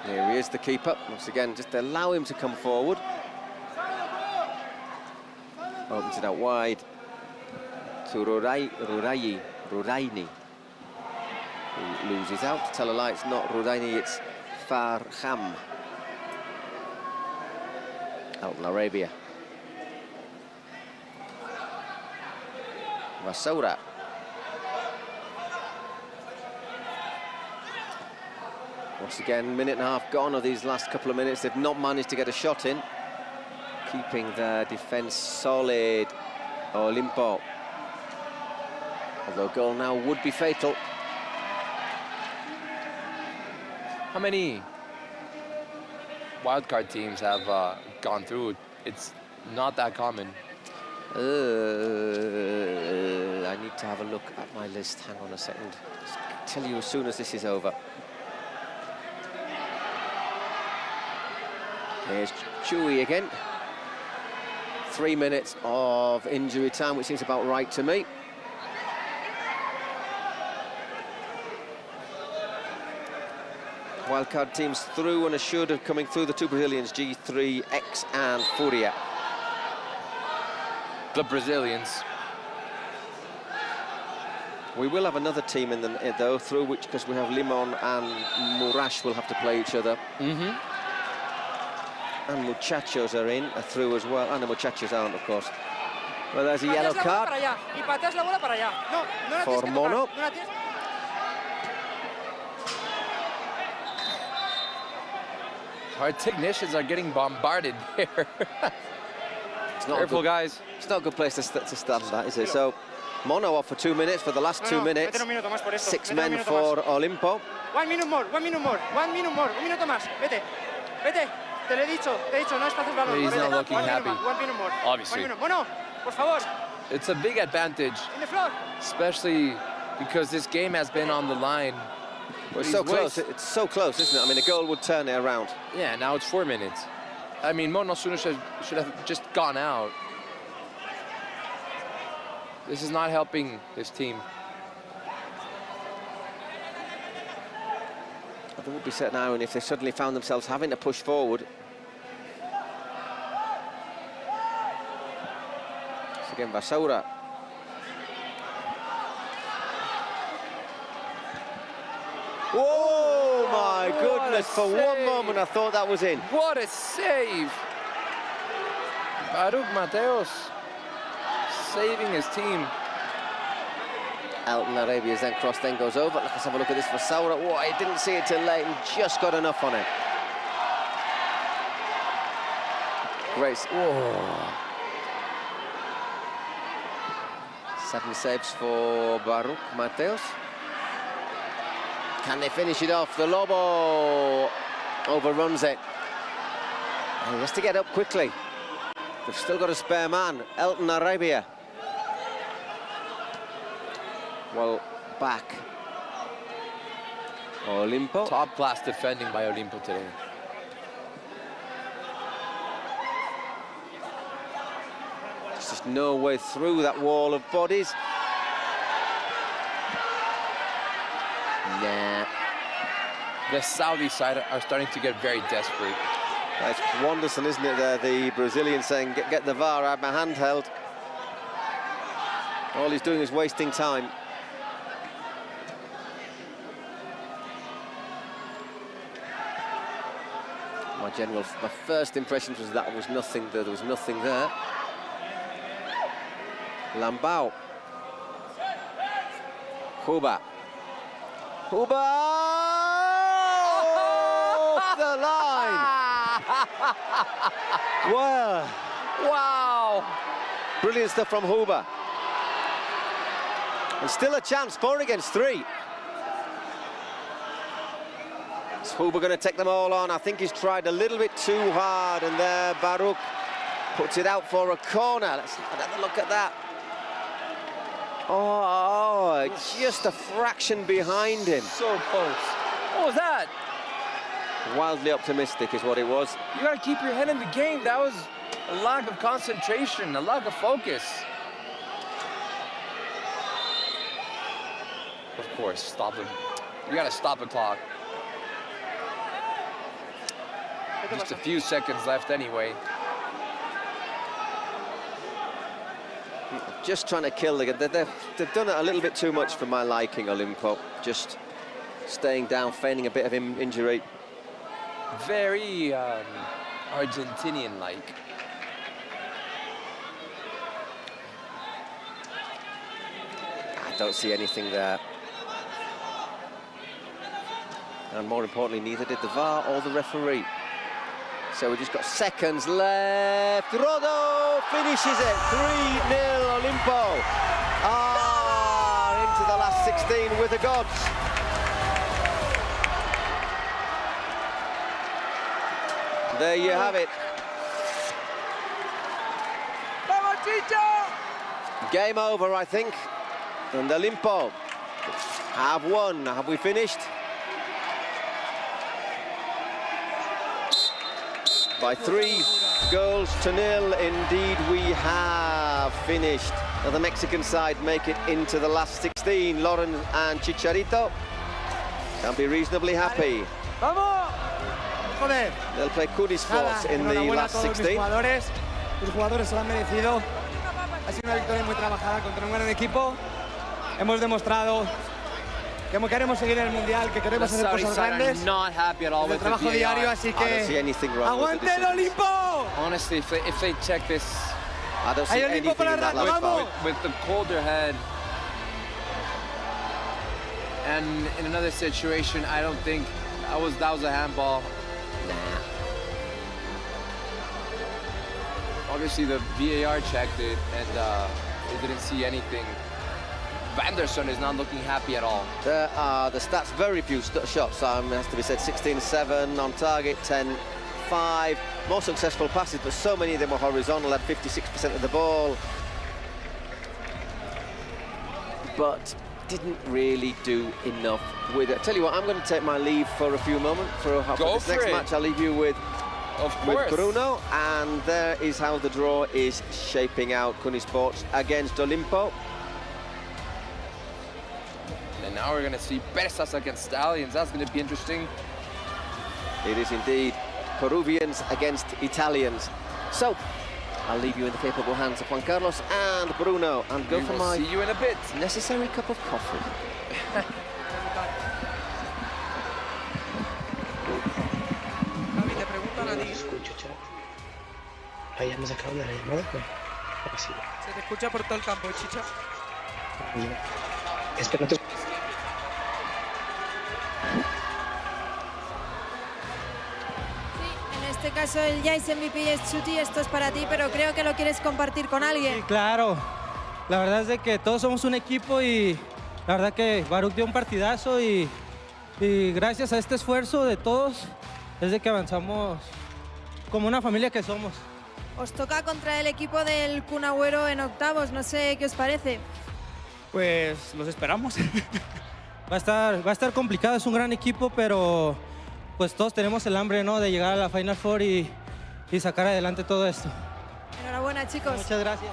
Here he is, the keeper. Once again, just allow him to come forward. Opens it out wide to Ruraini. Who loses out. Tell a lie, it's not Ruraini, it's Farham. Elton Arabia. Vassoura. Once again, minute and a half gone of these last couple of minutes. They've not managed to get a shot in. Keeping their defence solid. Olimpo. Although goal now would be fatal. How many wildcard teams have gone through? It's not that common. I need to have a look at my list. Hang on a second. I'll tell you as soon as this is over. Here's Chuy again. 3 minutes of injury time, which seems about right to me. Wildcard teams through and assured of coming through, the two Brazilians, G3, X and Furia. The Brazilians. We will have another team in the though through which, because we have Limon and Murash will have to play each other. And Muchachos are through as well. And the Muchachos aren't, of course. Well, there's a yellow card for Mono. Our technicians are getting bombarded here. Careful, guys. It's not a good place to stand that, is it? So, Mono off for 2 minutes for the last 2 minutes. 6 men for Olimpo. 1 minute more, 1 minute more, 1 minute more, un minuto más. Vete, vete. Te lo he dicho, no estás el balón. He's not looking happy. 1 minute more. Obviously. 1 minute. Mono, por favor. It's a big advantage, especially because this game has been on the line. Well, it's so close. It's so close, isn't it? I mean, a goal would turn it around. Yeah, now it's 4 minutes. I mean, Mono should have just gone out. This is not helping this team. They would be set now, and if they suddenly found themselves having to push forward. So again, Vassoura. Oh my goodness, for one moment I thought that was in. What a save! Baruch Mateos saving his team. Elton Arabia's then cross, then goes over. Let's have a look at this for Vassoura. Oh, he didn't see it till late and just got enough on it. Great. Oh. 7 saves for Baruch Mateos. Can they finish it off? The Lobo overruns it. And he has to get up quickly. They've still got a spare man, Elton Arabia. well back. Olimpo. Top class defending by Olimpo today. There's just no way through that wall of bodies. Nah. The Saudi side are starting to get very desperate. It's Wanderson, isn't it, there? The Brazilian saying, get the VAR, I have my hand held. All he's doing is wasting time. My first impression was that was nothing there. There was nothing there. Lambao. Huba. Huba! Off the line! Well, wow! Brilliant stuff from Huba. And still a chance, 4 against 3. Is Huba going to take them all on? I think he's tried a little bit too hard, and there Baruch puts it out for a corner. Let's have another look at that. Oh, just a fraction behind him. So close. What was that? Wildly optimistic is what it was. You gotta keep your head in the game. That was a lack of concentration, a lack of focus. Of course, stop him. You gotta stop the clock. Just a few seconds left anyway. Just trying to kill the game. They've done it a little bit too much for my liking, Olimpo. Just staying down, feigning a bit of injury. Very Argentinian-like. I don't see anything there. And more importantly, neither did the VAR or the referee. So we've just got seconds left. Rodo finishes it. 3-0 Olimpo. Into the last 16 with the gods. There you have it. Game over, I think. And Olimpo have won. Have we finished? By 3-0. Indeed, we have finished. Now the Mexican side make it into the last 16. Lauren and Chicharito can be reasonably happy. They'll play Kudis Sports in the last 16. Los jugadores se lo han merecido. Ha sido una victoria muy trabajada contra un gran equipo. Hemos demostrado que queremos seguir en el Mundial, que queremos hacer cosas grandes. Es el trabajo diario, así que ¡aguante el Olimpo! Honestly, if they check this, I don't see anything in that last foul. With the colder head, and in another situation, I don't think that was a handball. Obviously, the VAR checked it, and they didn't see anything. Vanderson is not looking happy at all. There are the stats, very few shots, has to be said. 16-7 on target, 10-5. More successful passes, but so many of them were horizontal, had 56% of the ball. But didn't really do enough with it. Tell you what, I'm going to take my leave for a few moments. For this next match, I'll leave you with Bruno, and there is how the draw is shaping out. Kudis Sports against Olimpo. And now we're going to see Persas against Stallions. That's going to be interesting. It is indeed. Peruvians against Italians. So, I'll leave you in the capable hands of Juan Carlos and Bruno, and go for my see you in a bit. Necessary cup of coffee. Escucho, chat. Ahí me sacado una llamada, pues. Así. Se te escucha por todo el campo, Chicha. Espera, no te... En este caso el Jais MVP es Chuti, esto es para ti, pero creo que lo quieres compartir con alguien. Sí, claro. La verdad es de que todos somos un equipo y la verdad que Baruch dio un partidazo y gracias a este esfuerzo de todos es de que avanzamos como una familia que somos. Os toca contra el equipo del Kun Agüero en octavos, no sé qué os parece. Pues los esperamos. va a estar complicado, es un gran equipo, pero pues todos tenemos el hambre, ¿no? De llegar a la Final Four y sacar adelante todo esto. Enhorabuena, chicos. Muchas gracias.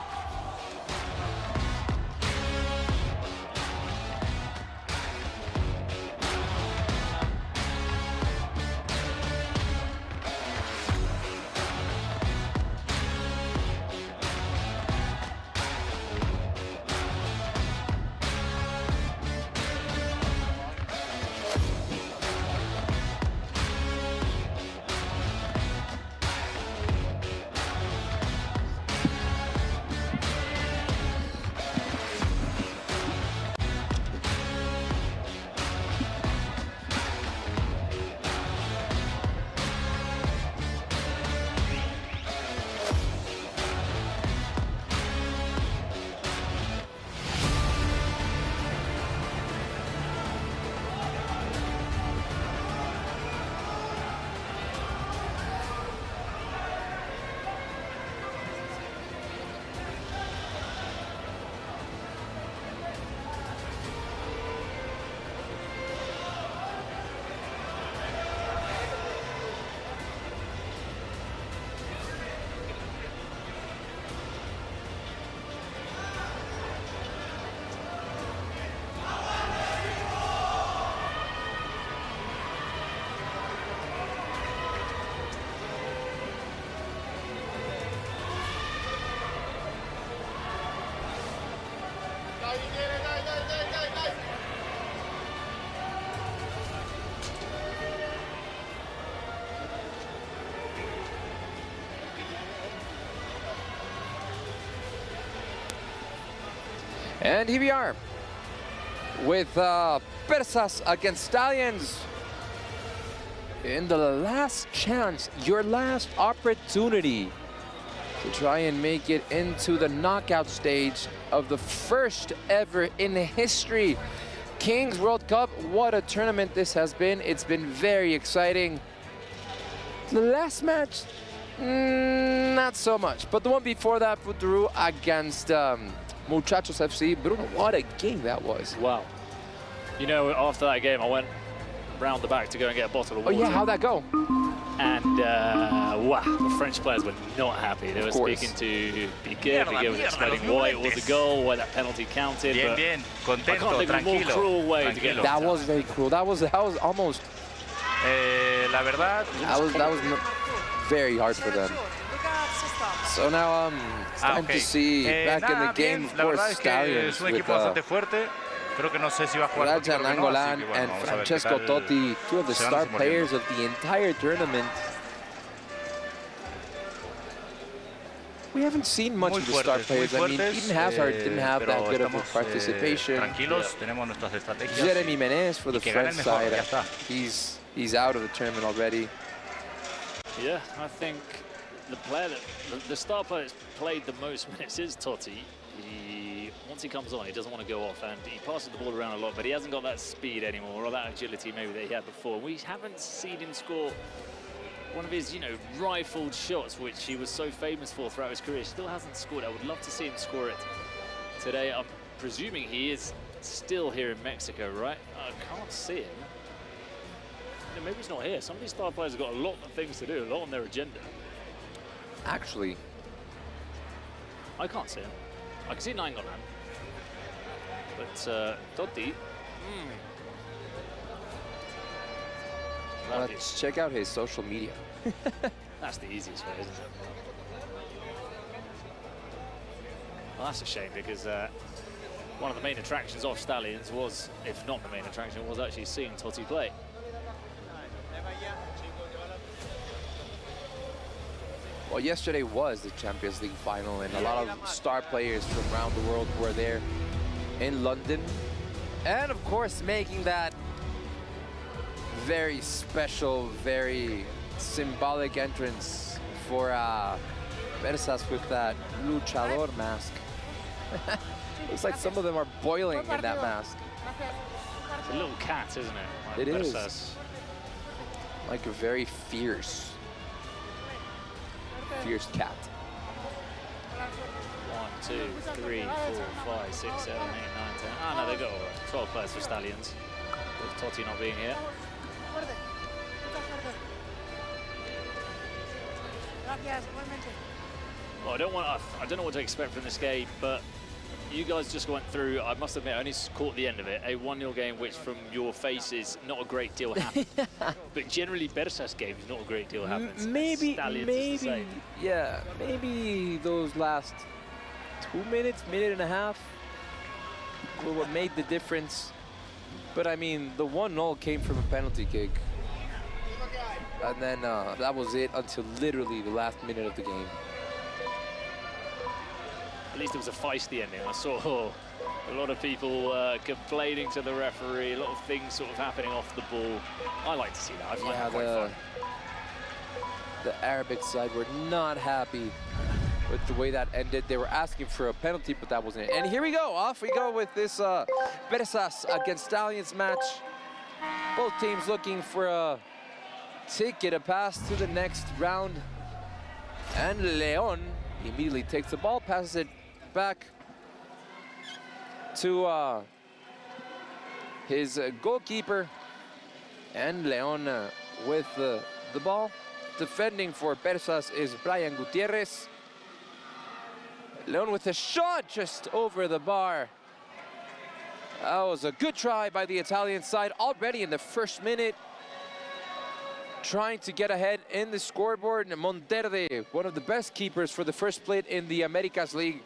And here we are with Persas against Stallions. In the last chance, your last opportunity to try and make it into the knockout stage of the first ever in history Kings World Cup. What a tournament this has been. It's been very exciting. The last match, not so much. But the one before that, Futuru against Muchachos FC. Bruno, what a game that was. Wow. You know, after that game, I went round the back to go and get a bottle of water. Oh yeah, how'd that go? And wow, the French players were not happy. They were speaking to Piqué. Piqué was explaining why it was a goal, why that penalty counted. Bien, but bien, I contento, can't think of a more cruel way to get locked That was very cruel. That was almost. La verdad. That was very hard for them. So now it's time to see back in the game, of course, Stallions with Rajan Angolan and Francesco Totti, two of the star players of the entire tournament. We haven't seen much of the star players. I mean, Eden Hazard didn't have that good of a participation. Jeremy Menez for the French side, he's out of the tournament already. Yeah, I think the player the star player that's played the most minutes is Totti. Once he comes on, he doesn't want to go off, and he passes the ball around a lot, but he hasn't got that speed anymore, or that agility maybe that he had before. We haven't seen him score one of his, you know, rifled shots, which he was so famous for throughout his career. Still hasn't scored. I would love to see him score it today. I'm presuming he is still here in Mexico, right? I can't see him. You know, maybe he's not here. Some of these star players have got a lot of things to do, a lot on their agenda. Actually, I can't see him. I can see Nainggolan, but Totti. Let's check out his social media. That's the easiest way, isn't it? Well, that's a shame, because one of the main attractions of Stallions was, if not the main attraction, was actually seeing Totti play. Well, yesterday was the Champions League final, and a lot of star players from around the world were there in London. And of course, making that very special, very symbolic entrance for Persas with that luchador mask. Looks like some of them are boiling in that mask. It's a little cat, isn't it? Like It Persas. is. Like a very fierce cat. 1, 2, 3, 4, 5, 6, 7, 8, 9, 10. Ah, no, they've got 12 players for Stallions, with Totti not being here. Well, I don't know what to expect from this game, but you guys just went through, I must admit, I only caught the end of it, a 1-0 game, which from your faces, not a great deal happened. But generally, Bersas games, not a great deal happens. Maybe, Stallions yeah, maybe those last 2 minutes, minute and a half, were what made the difference. But I mean, the 1-0 came from a penalty kick. And then that was it until literally the last minute of the game. At least it was a feisty ending. I saw a lot of people complaining to the referee, a lot of things sort of happening off the ball. I like to see that. I find it quite fun. The Arabic side were not happy with the way that ended. They were asking for a penalty, but that wasn't it. And here we go. Off we go with this Bersas against Stallions match. Both teams looking for a ticket, a pass to the next round. And Leon immediately takes the ball, passes it back to his goalkeeper. And Leon with the ball. Defending for Bersas is Brian Gutierrez. Leon with a shot just over the bar. That was a good try by the Italian side already in the first minute. Trying to get ahead in the scoreboard. Monterde, one of the best keepers for the first split in the Americas League.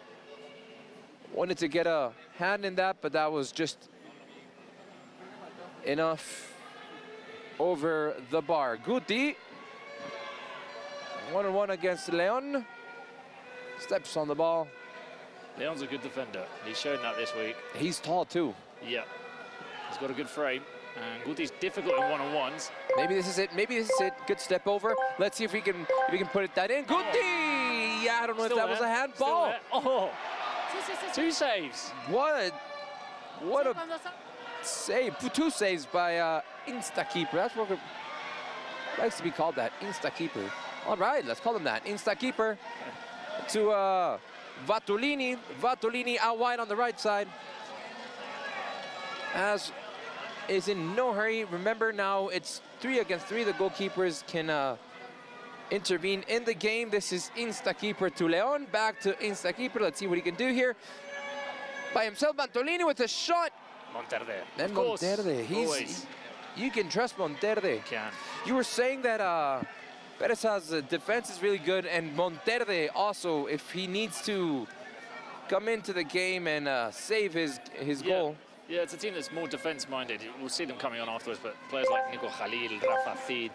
Wanted to get a hand in that, but that was just enough over the bar. Guti, 1-on-1 against Leon. Steps on the ball. Leon's a good defender. He's shown that this week. He's tall too. Yeah, he's got a good frame. And Guti's difficult in one-on-ones. Maybe this is it. Maybe this is it. Good step over. Let's see if we can put that in. Guti! Yeah, I don't know if that was a handball. Oh, 2 saves. What a save. 2 saves by Insta-keeper. That's what likes to be called, that Insta-keeper. All right, let's call him that. Insta-keeper to Vatolini. Vatolini out wide on the right side. As is in no hurry. Remember, now it's 3 against 3. The goalkeepers can intervene in the game. This is Insta-keeper to Leon. Back to Insta-keeper. Let's see what he can do here. By himself, Bantolini with a shot. Monterde. And Monterde. You can trust Monterde. Can. You were saying that Bersas' defense is really good, and Monterde also, if he needs to come into the game and save his goal. Yeah, it's a team that's more defense-minded. We'll see them coming on afterwards, but players like Nico Khalil, Rafa Cid,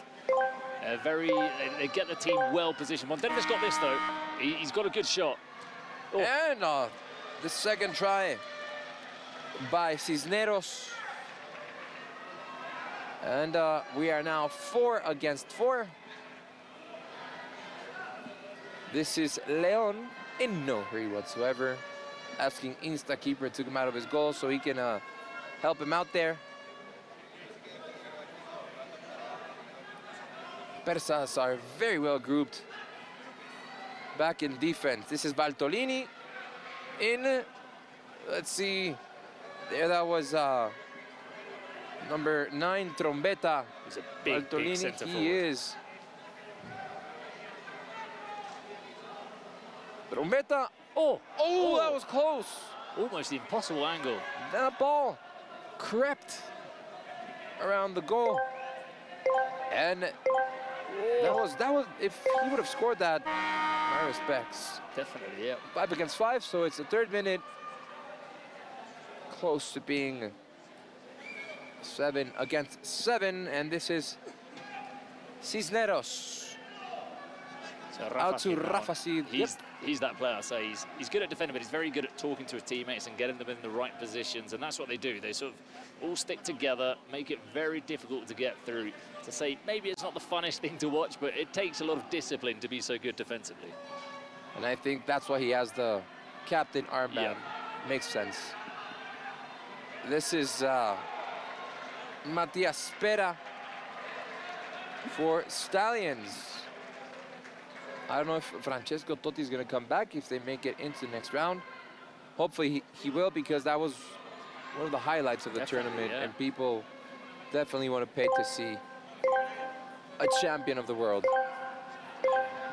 they get the team well positioned. Monterde's got this though. He's got a good shot. Oh. And the second try by Cisneros. And we are now 4 against 4. This is Leon in no hurry whatsoever, asking Insta-keeper to come out of his goal so he can help him out there. Bersas are very well grouped back in defense. This is Valtolini in, let's see, there that was number 9, Trombetta. He's a big centre forward. He is. Trombetta. Oh, that was close. Almost the impossible angle. That ball crept around the goal. And that was, if he would have scored that, my respects. Definitely, yeah. 5 against 5, so it's the 3rd minute. Close to being 7 against 7, and this is Cisneros. So out to Rafa Cid. He's that player, I say. He's good at defending, but he's very good at talking to his teammates and getting them in the right positions, and that's what they do. They sort of all stick together, make it very difficult to get through. To say, maybe it's not the funnest thing to watch, but it takes a lot of discipline to be so good defensively. And I think that's why he has the captain armband. Yeah. Makes sense. This is Matias Pera for Stallions. I don't know if Francesco Totti is going to come back if they make it into the next round. Hopefully he will, because that was one of the highlights of the tournament, and people definitely want to pay to see a champion of the world.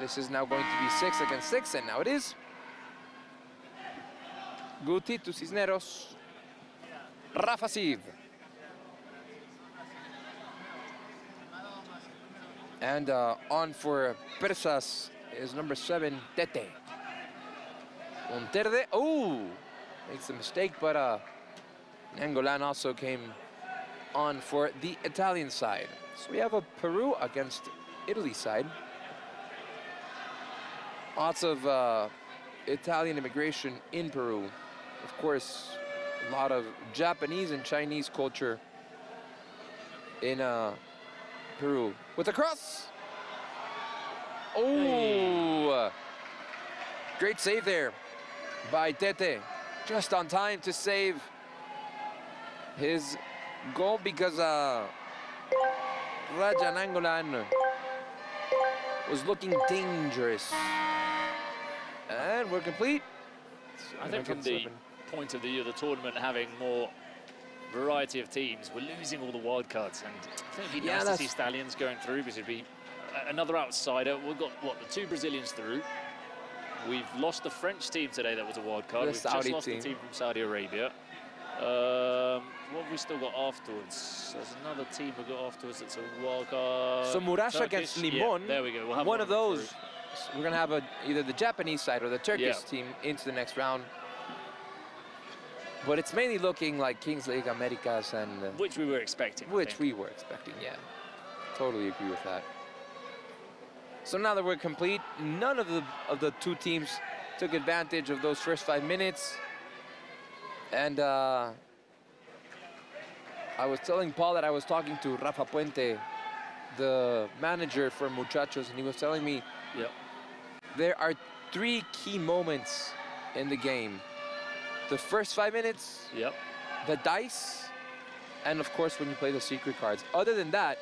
This is now going to be 6 against 6, and now it is. Guti to Cisneros. Rafa Cid. And on for Persas is number 7, Tete. Monterde, makes a mistake, but Nainggolan also came on for the Italian side. So we have a Peru against Italy side. Lots of Italian immigration in Peru. Of course, a lot of Japanese and Chinese culture in Peru. With a cross. Great save there by Tete. Just on time to save his goal, because Raja Nainggolan was looking dangerous. And we're complete. I think from the point of view of the tournament, having more variety of teams, we're losing all the wild cards, and I think it'd be nice to see Stallions going through, because it'd be another outsider. We've got, what, the 2 Brazilians through. We've lost the French team today that was a wild card. We've just lost the team from Saudi Arabia. What have we still got afterwards? There's another team we've got afterwards that's a wild card. So Murasha against Limon. Yeah, there we go. We'll have one of those. We're going to have either the Japanese side or the Turkish team into the next round. But it's mainly looking like Kings League Americas, and which we were expecting. We were expecting, yeah. Totally agree with that. So now that we're complete, none of the 2 teams took advantage of those first 5 minutes. And I was telling Paul that I was talking to Rafa Puente, the manager for Muchachos, and he was telling me there are 3 key moments in the game. The first 5 minutes, the dice, and of course when you play the secret cards. Other than that,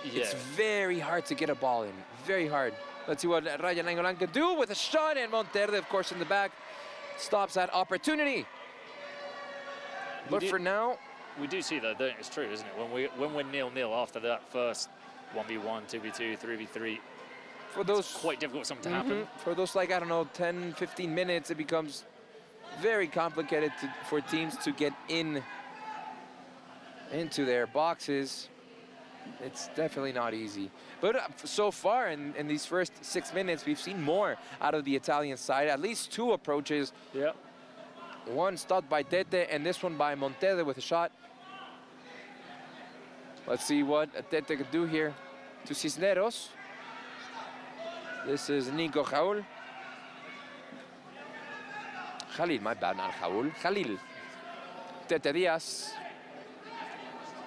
it's very hard to get a ball in, very hard. Let's see what Raja Nainggolan can do with a shot, and Monterde, of course, in the back, stops that opportunity. But for now, we do see that, it's true, isn't it? When we're 0-0 after that first 1v1, 2v2, 3v3, for those, it's quite difficult for something to happen. For those, like, I don't know, 10, 15 minutes, it becomes very complicated for teams to get into their boxes. It's definitely not easy. But so far in these first 6 minutes, we've seen more out of the Italian side. At least 2 approaches. One stopped by Tete, and this one by Monterde with a shot. Let's see what Tete can do here to Cisneros. This is Nico Jaul. Khalil, my bad, not Jaul. Khalil. Tete Diaz.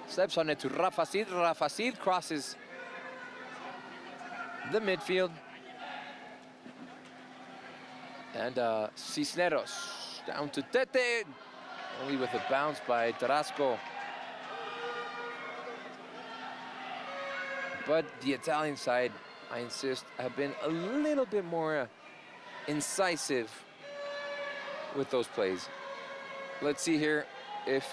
Steps on it to Rafa Cid. Rafa Cid crosses the midfield. And Cisneros down to Tete. Only with a bounce by Tarasco. But the Italian side, I insist, have been a little bit more incisive with those plays. Let's see here if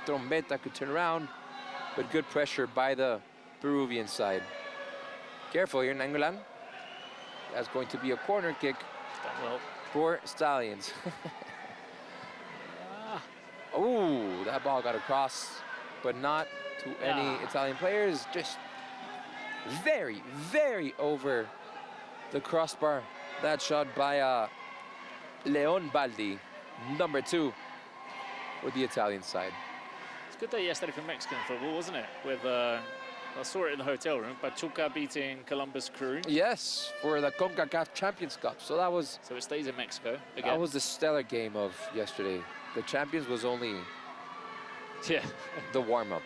Trombetta could turn around, but good pressure by the Peruvian side. Careful here, Nainggolan. That's going to be a corner kick for Stallions. Oh, that ball got across, but not to any Italian players. Just very, very over the crossbar. That shot by Leon Baldi, number 2 for the Italian side. It's a good day yesterday for Mexican football, wasn't it? With I saw it in the hotel room, Pachuca beating Columbus Crew. Yes, for the CONCACAF Champions Cup. So that was... So it stays in Mexico again. That was the stellar game of yesterday. The Champions was only... the warm-up.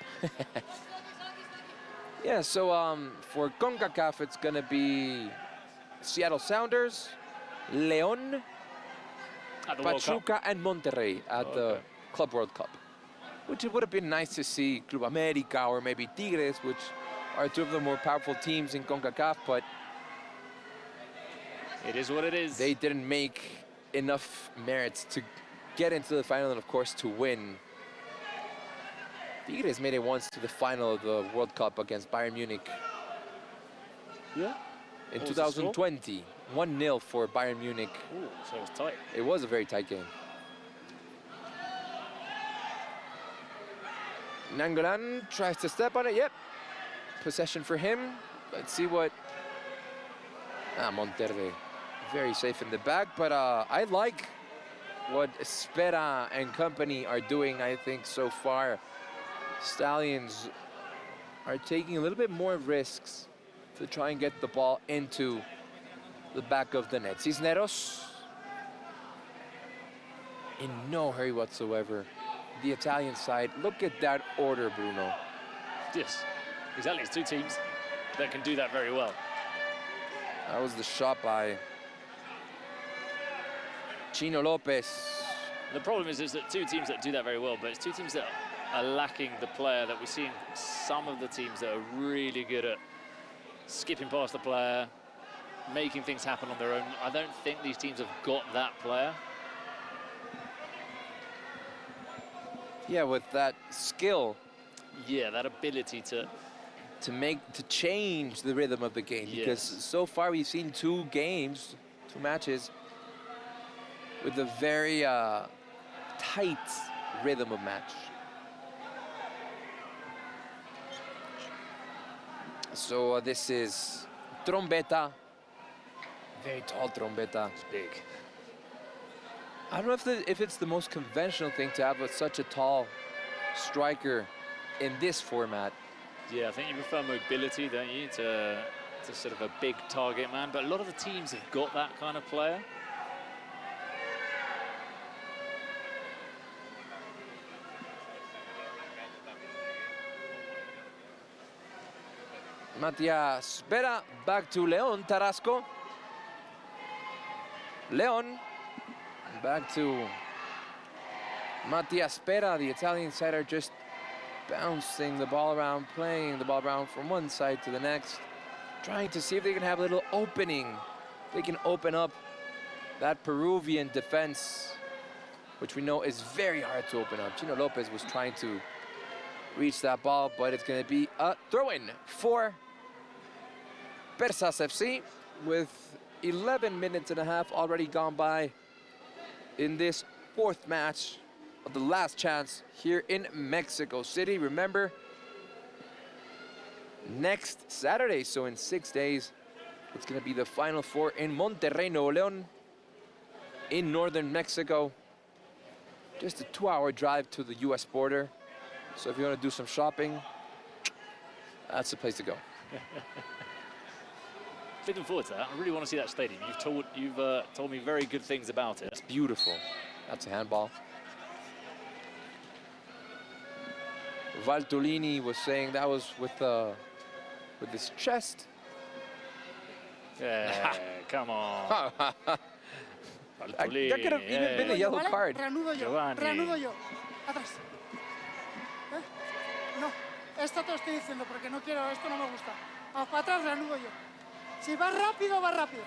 Yeah, so for CONCACAF, it's going to be Seattle Sounders, León, Pachuca, and Monterrey at the Club World Cup. Which it would have been nice to see Club America or maybe Tigres, which are two of the more powerful teams in CONCACAF, but it is what it is. They didn't make enough merits to get into the final and, of course, to win. Tigres made it once to the final of the World Cup against Bayern Munich. Yeah. In 2020, 1-0 for Bayern Munich. Ooh, so it was tight. It was a very tight game. Nangolan tries to step on it. Yep. Possession for him. Let's see what... Monterde. Very safe in the back, but I like what Spera and company are doing, I think, so far. Stallions are taking a little bit more risks to try and get the ball into the back of the net. Cisneros in no hurry whatsoever. The Italian side, look at that order, Bruno. Yes, exactly. It's two teams that can do that very well. That was the shot by Chino Lopez. The problem is that two teams that do that very well, but it's two teams that are lacking the player that we see in some of the teams that are really good at skipping past the player, making things happen on their own. I don't think these teams have got that player. Yeah, with that skill. Yeah, that ability to change the rhythm of the game. Yes. Because so far we've seen two matches with a very tight rhythm of match. So this is Trombetta, very tall Trombetta. It's big. I don't know if it's the most conventional thing to have such a tall striker in this format. Yeah, I think you prefer mobility, don't you, to sort of a big target man. But a lot of the teams have got that kind of player. Matias Spera, back to Leon Tarasco. Leon, back to Matias Spera. The Italian side are just bouncing the ball around, playing the ball around from one side to the next, trying to see if they can have a little opening. They can open up that Peruvian defense, which we know is very hard to open up. Chino Lopez was trying to reach that ball, but it's going to be a throw-in for Persas FC with 11 minutes and a half already gone by in this fourth match of the last chance here in Mexico City. Remember, next Saturday, so in 6 days, it's going to be the Final Four in Monterrey, Nuevo León, in northern Mexico. Just a 2-hour drive to the US border. So if you want to do some shopping, that's the place to go. Looking forward to that. I really want to see that stadium. You've told me very good things about it. It's beautiful. That's a handball. Valtolini was saying that was with his chest. Yeah, come on. That could have even been a yellow card. Reanudo yo. Atrás. ¿Eh? No, esto te lo estoy diciendo porque no quiero, esto no me gusta. Vamos para atrás, reanudo yo. Si va rápido, va rápido.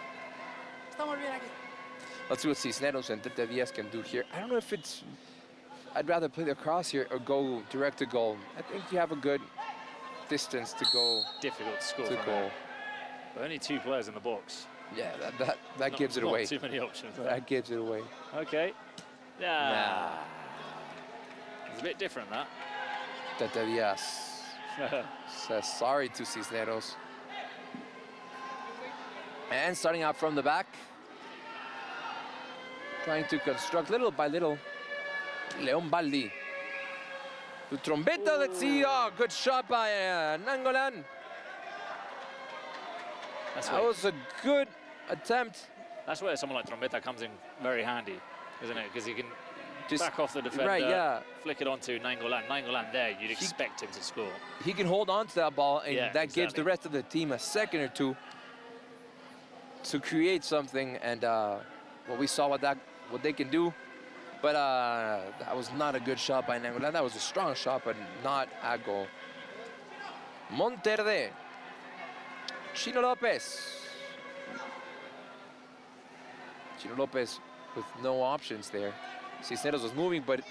Estamos bien aquí. Let's see what Cisneros and Tete Villas can do here. I don't know if it's... I'd rather play the cross here or go direct to goal. I think you have a good distance to go. Difficult to score to goal. But only 2 players in the box. Yeah, that gives it away. Not too many options. That gives it away. Okay. Yeah. It's a bit different, that. Tete Villas says sorry to Cisneros. And starting out from the back. Trying to construct little by little. Leon Baldi. The Trombetta, let's see. Oh, good shot by Nangolan. That was a good attempt. That's where someone like Trombetta comes in very handy, isn't it? Because he can just back off the defender, right, yeah. Flick it onto Nangolan. Nangolan there, you'd expect him to score. He can hold on to that ball, and yeah, that gives the rest of the team a second or two to create something. And we saw what they can do. But that was not a good shot by Nangolan. That was a strong shot, but not a goal. Monterde Chino Lopez. Chino Lopez with no options there. Cisneros was moving, but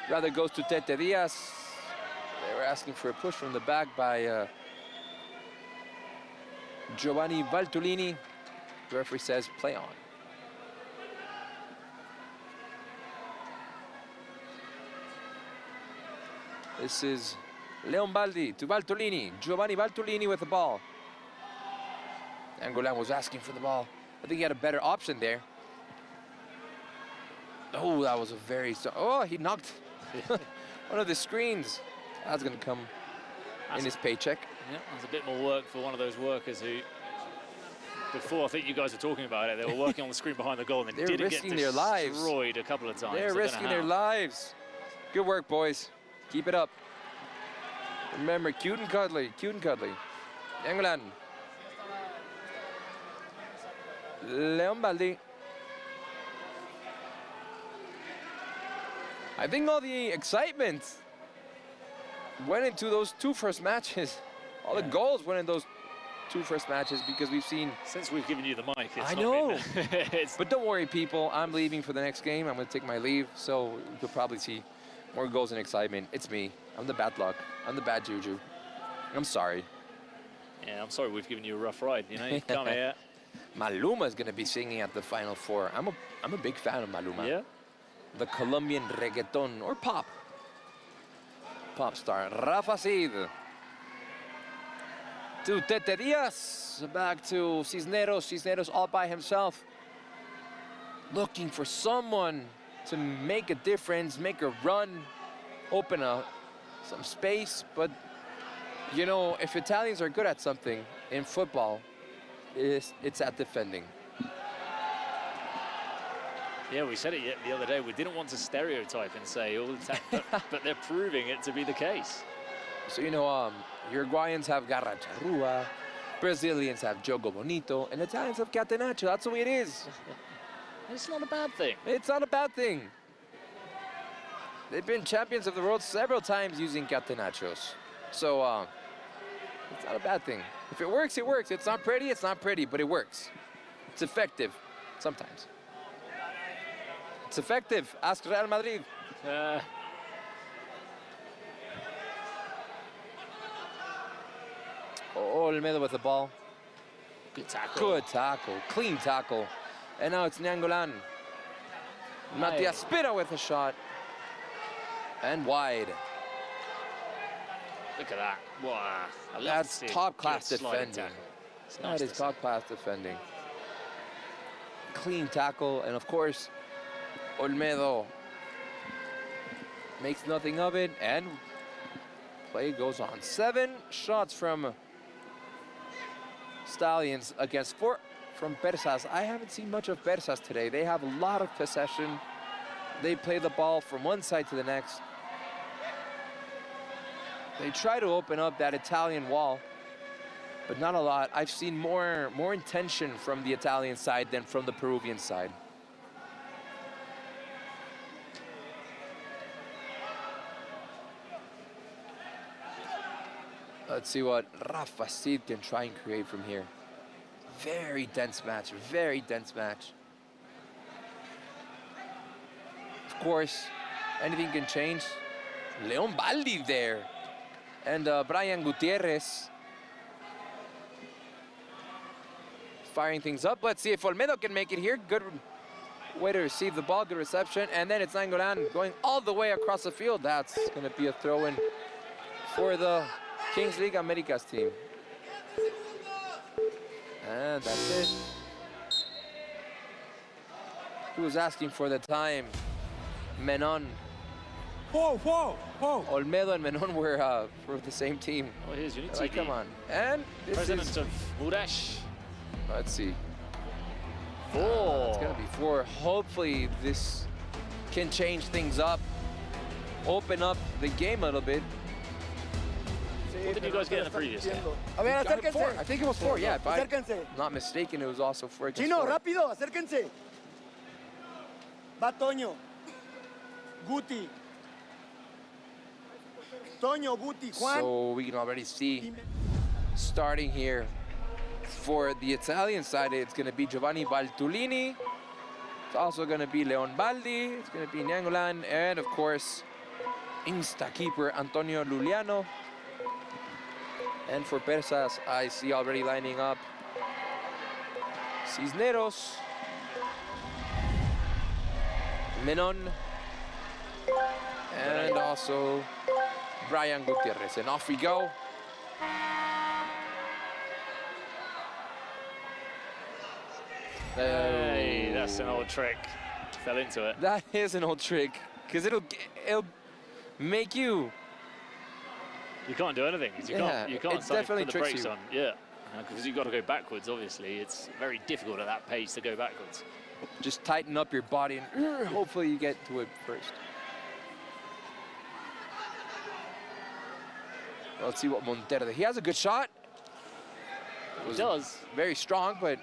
rather goes to Tete Diaz. They were asking for a push from the back by Giovanni Valtolini. The referee says play on. This is Leon Baldi to Valtolini. Giovanni Valtolini with the ball. Angolan was asking for the ball. I think he had a better option there. Oh, that was a very... Oh, he knocked one of the screens. That's going to come in his paycheck. Yeah, there's a bit more work for one of those workers who, before I think you guys were talking about it, they were working on the screen behind the goal and they did get destroyed a couple of times. They're risking their lives. Good work, boys. Keep it up. Remember, cute and cuddly, cute and cuddly. England. Leon Baldi. I think all the excitement went into those two first matches. All the goals went in those two first matches because we've seen... Since we've given you the mic, it's I know. But don't worry, people. I'm leaving for the next game. I'm going to take my leave, so you'll probably see more goals and excitement. It's me. I'm the bad luck. I'm the bad juju. I'm sorry. Yeah, I'm sorry we've given you a rough ride. You know, you come here. Maluma is going to be singing at the Final Four. I'm a big fan of Maluma. Yeah. The Colombian reggaeton or pop star. Rafa Cid to Tete Diaz, back to Cisneros. Cisneros all by himself, looking for someone to make a difference, make a run, open some space. But you know, if Italians are good at something in football, it's at defending. Yeah, we said it the other day. We didn't want to stereotype and say all the time, but they're proving it to be the case. So, you know, Uruguayans have Garra Charrua, Brazilians have Jogo Bonito, and Italians have Catenaccio. That's the way it is. It's not a bad thing. It's not a bad thing. They've been champions of the world several times using Catenaccios. So, it's not a bad thing. If it works, it works. It's not pretty, but it works. It's effective, sometimes. It's effective. Ask Real Madrid. Olmedo with the ball. Good tackle. Good tackle. Clean tackle. And now it's Nainggolan. Matias Spina with a shot. And wide. Look at that. Wow. That's top-class defending. That is top-class defending. Clean tackle. And, of course, Olmedo makes nothing of it, and play goes on. 7 shots from Stallions against 4 from Persas. I haven't seen much of Persas today. They have a lot of possession. They play the ball from one side to the next. They try to open up that Italian wall, but not a lot. I've seen more intention from the Italian side than from the Peruvian side. Let's see what Rafa Cid can try and create from here. Very dense match, very dense match. Of course, anything can change. Leon Baldi there. And Brian Gutierrez firing things up. Let's see if Olmedo can make it here. Good way to receive the ball, good reception. And then it's Nainggolan going all the way across the field. That's going to be a throw-in for the Kings League Americas team. And that's it. Who was asking for the time? Menon. Whoa, whoa, whoa. Olmedo and Menon were the same team. Oh, here's Unity. Like, come on. And this President is... of Muresh. Let's see. 4. It's going to be 4. Hopefully this can change things up. Open up the game a little bit. What did you guys get in the previous game? A ver, acérquense. I think it was 4, yeah. If I'm Acérquense. not mistaken, it was also 4 against Chino, 4. rápido, acérquense. Va Toño. Guti. Toño, Guti, Juan. So we can already see, starting here, For the Italian side, it's going to be Giovanni Valtulini. It's also going to be Leon Baldi. It's going to be Nainggolan. And, of course, Insta keeper Antonio Luliano. And for Persas, I see already lining up Cisneros, Menon, and also Brian Gutierrez. And off we go. Hey, that's an old trick. Fell into it. That is an old trick, because it'll make you. You can't do anything. You can't put the brakes on. Yeah, because you've got to go backwards. Obviously, it's very difficult at that pace to go backwards. Just tighten up your body and hopefully you get to it first. Let's see what Montero. He has a good shot. He does. Very strong, but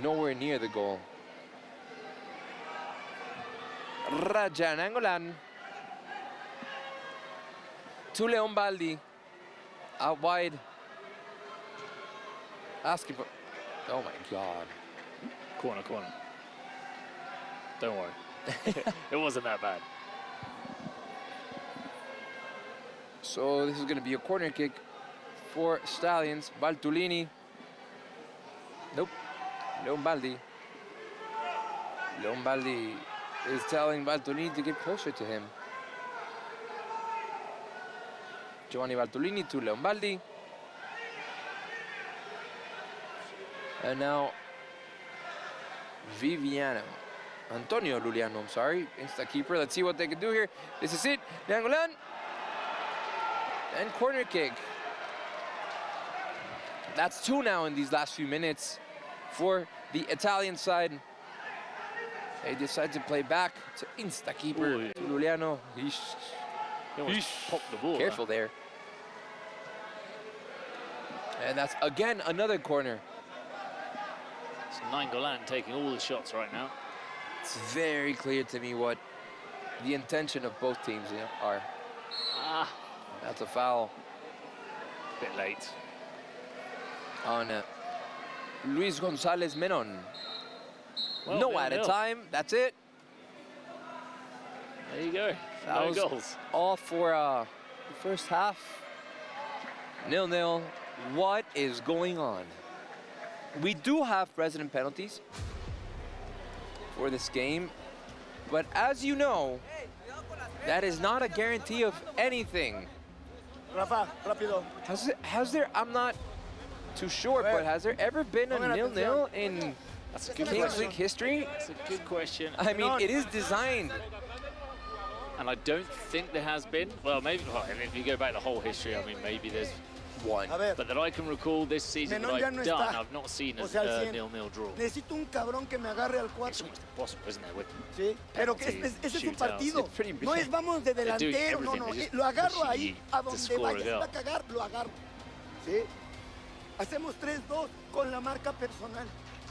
nowhere near the goal. Raja Nainggolan to Leon Baldi. Out wide. Asking for. Oh my God. Corner. Don't worry. It wasn't that bad. So this is going to be a corner kick for Stallions. Valtulini. Nope. Leon Baldi. Leon Baldi is telling Valtulini to get closer to him. Giovanni Valtulini to Leon Baldi. And now Viviano. Antonio Luliano, I'm sorry. Insta keeper. Let's see what they can do here. This is it. Nainggolan. And corner kick. That's 2 now in these last few minutes for the Italian side. They decide to play back to Insta keeper to Luliano. He almost popped the ball. Careful there. And that's again another corner. It's Nainggolan taking all the shots right now. It's very clear to me what the intention of both teams are. That's a foul. Bit late. On Luis Gonzalez Menon. Well, no added time. That's it. There you go. That was goals. All for the first half. 0-0. What is going on? We do have president penalties for this game, but as you know, that is not a guarantee of anything. Rafa, rápido. Has there, I'm not too sure, but has there ever been a 0-0 in Kings League history? That's a good question. I mean, it is designed. And I don't think there has been. Well, maybe, if you go back the whole history, I mean, maybe there's one. But that I can recall this season that I've done, I've not seen a 0-0 draw. Necesito un cabrón que me agarre al 4. It's almost impossible, isn't it? With sí, pero que ese es su partido. No es vamos de delantero, no. Lo agarro ahí, a donde vaya a cagar, lo agarro. ¿Sí? Hacemos 3-2 con la marca personal.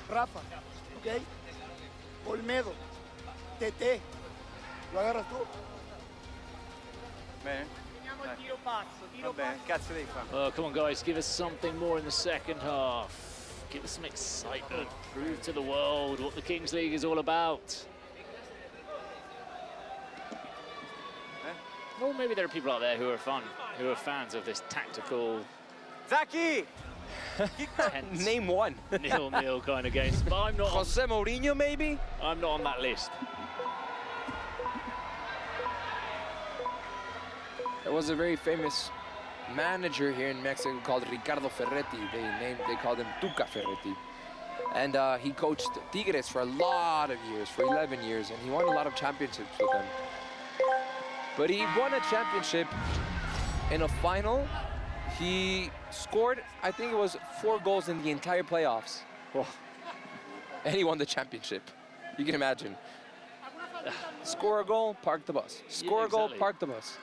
Rafa, ¿ok? Olmedo, Tete. ¿Lo agarras tú? Bene. Oh, come on, guys, give us something more in the second half. Give us some excitement. Prove to the world what the Kings League is all about. Or maybe there are people out there who are fans of this tactical. Zaki! Name one. 0-0 kind of games. But I'm not. Jose Mourinho, maybe? I'm not on that list. There was a very famous manager here in Mexico called Ricardo Ferretti. They called him Tuca Ferretti. And he coached Tigres for a lot of years, for 11 years, and he won a lot of championships with them. But he won a championship in a final. He scored, I think it was 4 goals in the entire playoffs. Oh. And he won the championship. You can imagine. Score a goal, park the bus. Score a goal, park the bus.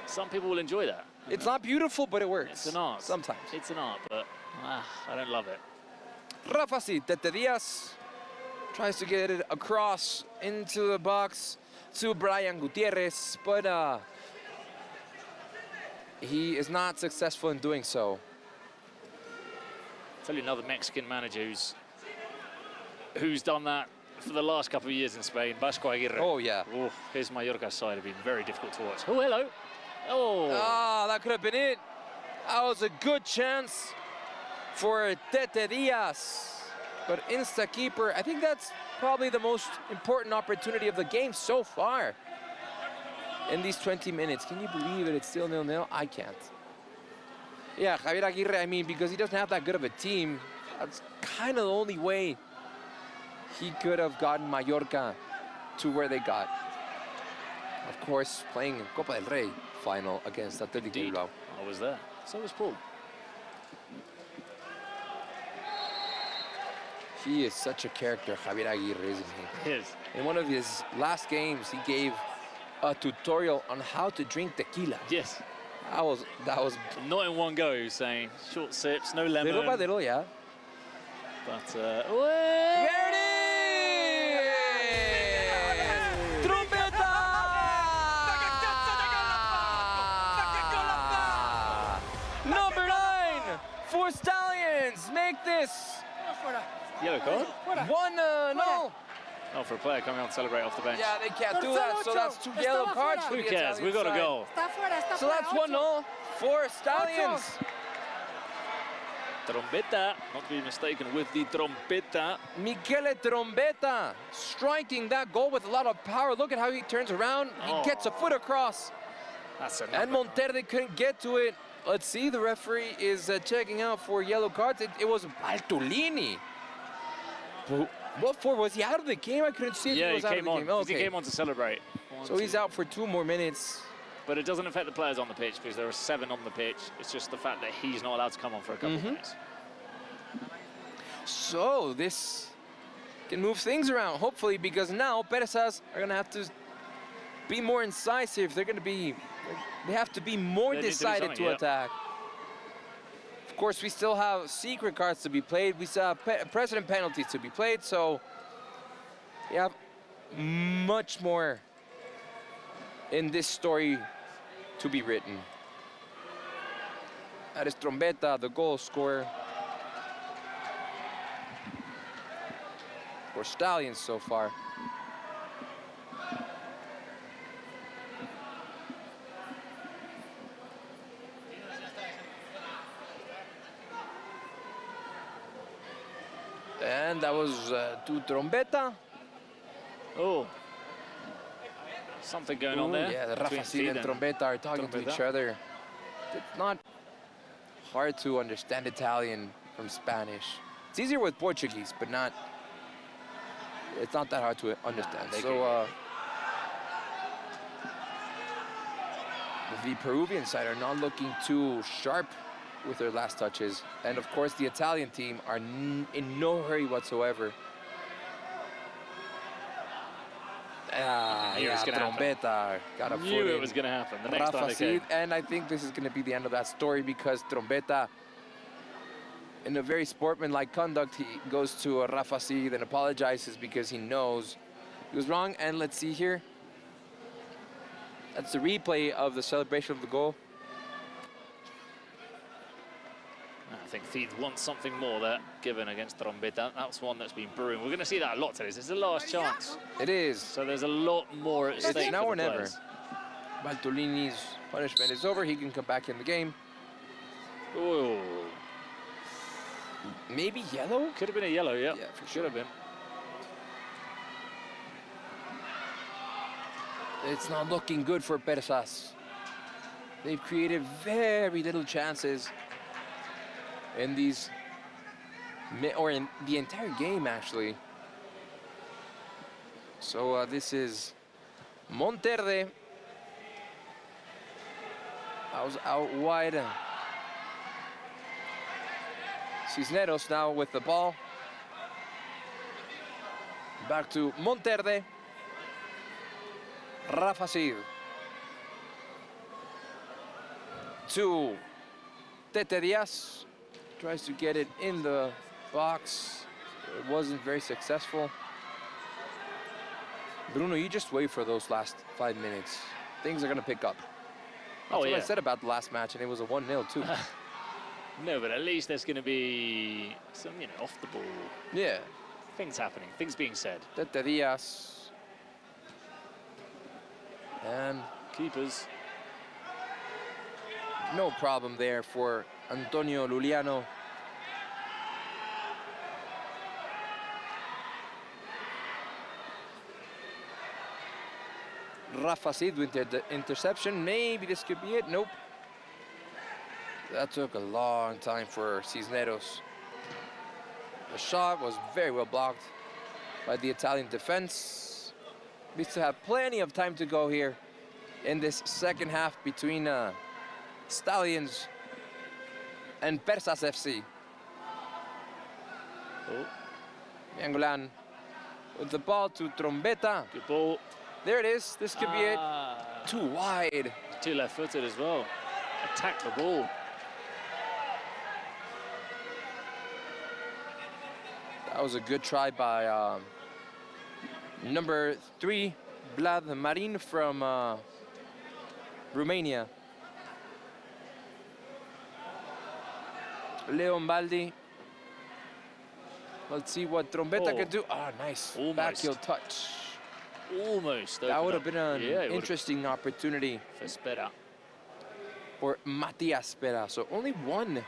Some people will enjoy that. It's not beautiful, but it works. It's an art. Sometimes. It's an art, but I don't love it. Rafa Tete Diaz tries to get it across into the box to Brian Gutierrez, but he is not successful in doing so. tell you another Mexican manager who's done that for the last couple of years in Spain, Vasco Aguirre. Oh, yeah. Oh, his Mallorca side have been very difficult to watch. Oh, hello. Oh. Ah, that could have been it. That was a good chance for Tete Diaz. But insta-keeper, I think that's probably the most important opportunity of the game so far in these 20 minutes. Can you believe it? It's still 0-0? I can't. Yeah, Javier Aguirre, I mean, because he doesn't have that good of a team, that's kind of the only way he could have gotten Mallorca to where they got. Of course, playing Copa del Rey final against Athletic Bilbao. I was there. So was Paul. He is such a character, Javier Aguirre, isn't he? He is. In one of his last games, he gave a tutorial on how to drink tequila. Yes. That was not in one go, saying short sips, no lemon. Little by little, yeah. But there it is! Trompeta! Number 9 for Stallions. Make this yellow card? 1-0. Oh, for a player coming on to celebrate off the bench. Yeah, they can't do that, so that's 2 yellow cards for the Who cares? Italian We've got to side. go. So that's 1-0 for Stallions. Trombetta, not to be mistaken with the Trompetta. Michele Trombetta striking that goal with a lot of power. Look at how he turns around. He gets a foot across. That's a and Monterde couldn't get to it. Let's see, the referee is checking out for yellow cards. It was Bartolini. What for? Was he out of the game? I couldn't see if he was out of the game. He came on to celebrate. So he's out for 2 more minutes. But it doesn't affect the players on the pitch because there are 7 on the pitch. It's just the fact that he's not allowed to come on for a couple of minutes. So this can move things around, hopefully, because now Perezas are going to have to be more incisive. They have to be more decided to attack. Of course, we still have secret cards to be played. We still have precedent penalties to be played. So we have much more in this story to be written. That is Trombetta, the goal scorer for Stallions so far. And that was to Trombetta. Oh. Something going on there. Yeah, the Rafa Cid and Trombetta are talking to each other. It's not hard to understand Italian from Spanish. It's easier with Portuguese, but it's not that hard to understand. So the Peruvian side are not looking too sharp with their last touches. And of course, the Italian team are in no hurry whatsoever. Trombetta got a foot in. Knew it was going to happen. The next time they came. And I think this is going to be the end of that story because Trombetta, in a very sportsmanlike conduct, he goes to Rafa Cid and apologizes because he knows he was wrong. And let's see here. That's the replay of the celebration of the goal. I think Cid wants something more there, given against Trombetta. That's one that's been brewing. We're going to see that a lot today. This is the last chance. It is. So there's a lot more at stake. Now for or the never. players. Bartolini's punishment is over. He can come back in the game. Oh. Maybe yellow? Could have been a yellow, yeah. Yeah, for Should sure. have been. It's not looking good for Perezas. They've created very little chances in these, or in the entire game, actually. So this is Monterde. I was out wide. Cisneros now with the ball. Back to Monterde. Rafa Cid. To Tete Diaz. Tries to get it in the box. It wasn't very successful. Bruno, you just wait for those last 5 minutes. Things are going to pick up. That's what I said about the last match, and it was a 1-0 too. No, but at least there's going to be some, you know, off the ball. Yeah. Things happening, things being said. Tete Diaz. And keepers. No problem there for Antonio Luliano. Rafa Cid with the interception. Maybe this could be it. Nope. That took a long time for Cisneros. The shot was very well blocked by the Italian defense. We still have plenty of time to go here in this second half between Stallions and Persas FC. Oh. Nainggolan with the ball to Trombetta. Good ball. There it is. This could be it. Too wide. Too left-footed as well. Attack the ball. That was a good try by number 3, Vlad Marin from Romania. Leon Baldi. Let's see what Trombetta can do. Ah, nice. Almost. Back heel touch. Almost. That would have been an interesting opportunity. For Spera. Or Matias Spera. So only one.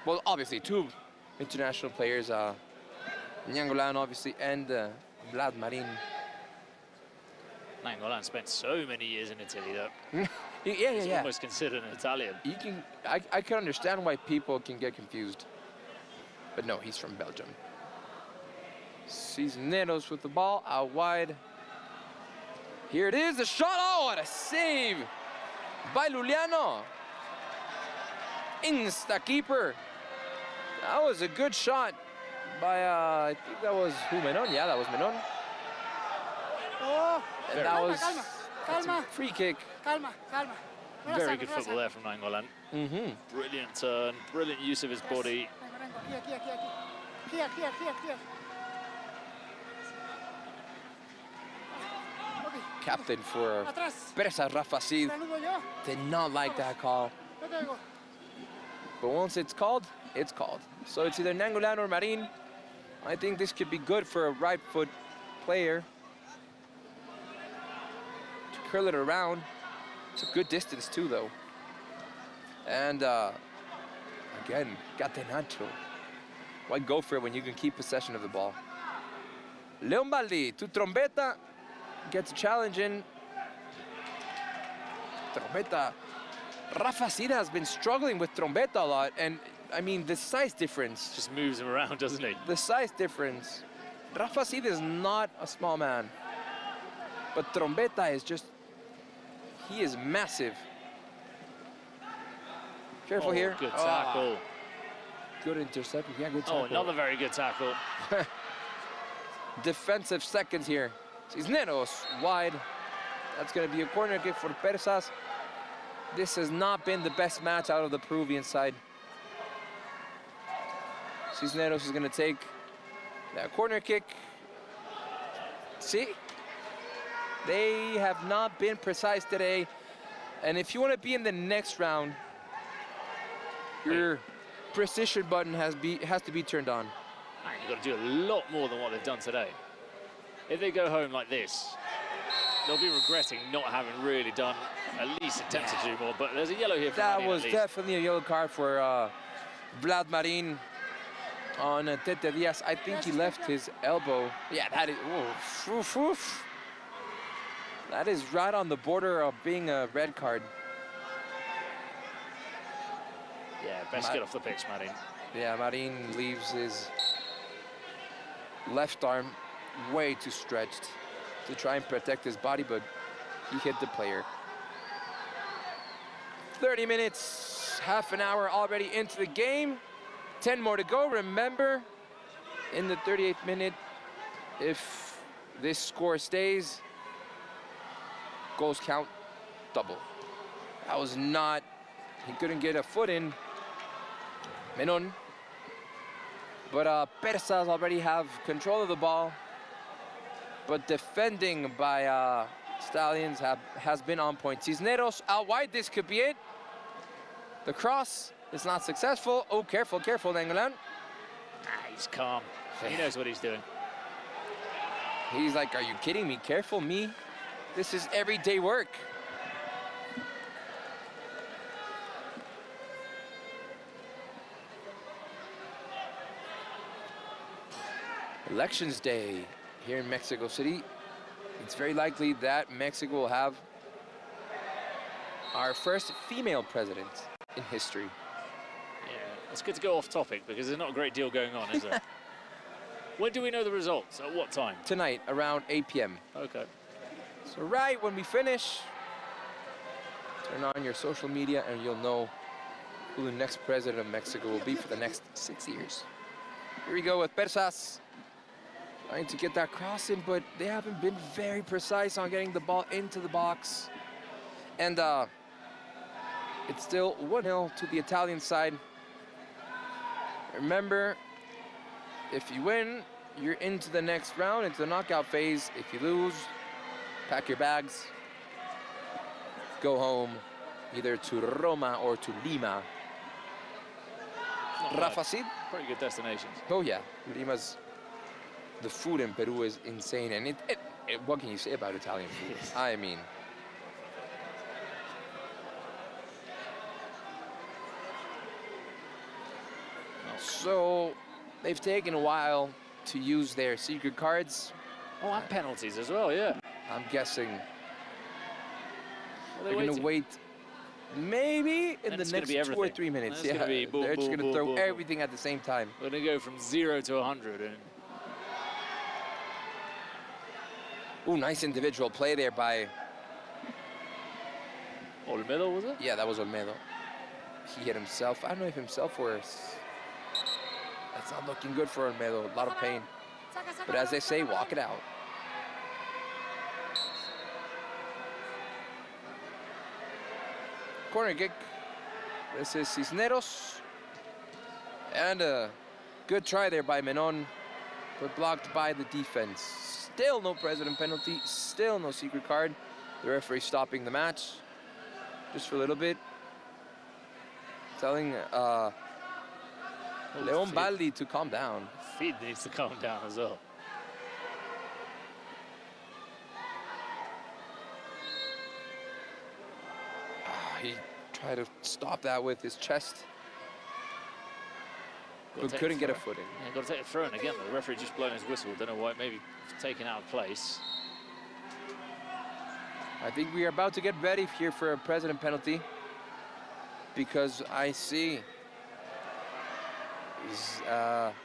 Well, obviously, 2 international players. Nainggolan, obviously, and Vlad Marin. Nainggolan spent so many years in Italy, though. He's almost considered an Italian. I can understand why people can get confused. But no, he's from Belgium. Cisneros with the ball out wide. Here it is, the shot. Oh, what a save by Luliano. Insta-keeper. That was a good shot by, I think that was Menon. Yeah, that was Menon. Oh, and that calma, was calma. Free kick. Calma. Very good football there from Nainggolan. Brilliant turn, brilliant use of his body. Here. Captain for Persas, Rafa Cid, did not like that call. But once it's called, it's called. So it's either Nainggolan or Marin. I think this could be good for a right foot player to curl it around. It's a good distance too, though. And again, Catenaccio. Why go for it when you can keep possession of the ball? Leon Baldi to Trombetta. Gets a challenge in. Trombetta. Rafa Cid has been struggling with Trombetta a lot. And I mean, the size difference. Just moves him around, doesn't he? The size difference. Rafa Cid is not a small man. But Trombetta is just, he is massive. Careful here. Good tackle. Good interception. Yeah, good tackle. Oh, another very good tackle. Defensive seconds here. Cisneros wide. That's going to be a corner kick for Persas. This has not been the best match out of the Peruvian side. Cisneros is going to take that corner kick. See? They have not been precise today. And if you want to be in the next round, your precision button has to be turned on. You've got to do a lot more than what they've done today. If they go home like this, they'll be regretting not having really done, at least attempted to do more. But there's a yellow here for That was definitely a yellow card for Vlad Marin on Tete Diaz. I think he left his elbow. Yeah, that is, that is right on the border of being a red card. Yeah, best get off the pitch, Marin. Yeah, Marin leaves his left arm way too stretched to try and protect his body, but he hit the player. 30 minutes, half an hour already into the game. 10 more to go. Remember, in the 38th minute, if this score stays, goals count double. That was not, he couldn't get a foot in. Menon. But Persas already have control of the ball. But defending by Stallions has been on point. Cisneros out wide, this could be it. The cross, It's not successful. Oh, careful, careful, Nainggolan. He's calm. He knows what he's doing. He's like, are you kidding me? Careful, me. This is everyday work. Elections Day here in Mexico City. It's very likely that Mexico will have our first female president in history. Yeah, it's good to go off topic because there's not a great deal going on, is there? When do we know the results? At what time? Tonight, around 8 p.m. Okay. So right when we finish, turn on your social media and you'll know who the next president of Mexico will be for the next 6 years. Here we go with Persas. Trying to get that cross in, but they haven't been very precise on getting the ball into the box. And it's still 1-0 to the Italian side. Remember, if you win, you're into the next round, into the knockout phase. If you lose, pack your bags, go home, either to Roma or to Lima. Rafa Cid? Pretty good destinations. Oh yeah, Lima's. The food in Peru is insane, and what can you say about Italian food? I mean, so they've taken a while to use their secret cards. Oh, and penalties as well, yeah. I'm guessing they're going to wait maybe in the next 2 or 3 minutes. Yeah, they're just going to throw everything at the same time. We're going to go from 0 to 100. And ooh, nice individual play there by Olmedo, was it? Yeah, that was Olmedo. He hit himself. I don't know if himself or... That's not looking good for Olmedo. A lot of pain. But as they say, walk it out. Corner kick. This is Cisneros. And a good try there by Menon, but blocked by the defense. Still no president penalty, still no secret card. The referee stopping the match just for a little bit. Telling Leon Baldi to calm down. Feed needs to calm down as well. He tried to stop that with his chest, but couldn't get a foot in. Yeah, got to take a throw in again. The referee just blown his whistle. Don't know why. Maybe taken out of place. I think we are about to get ready here for a president penalty, because I see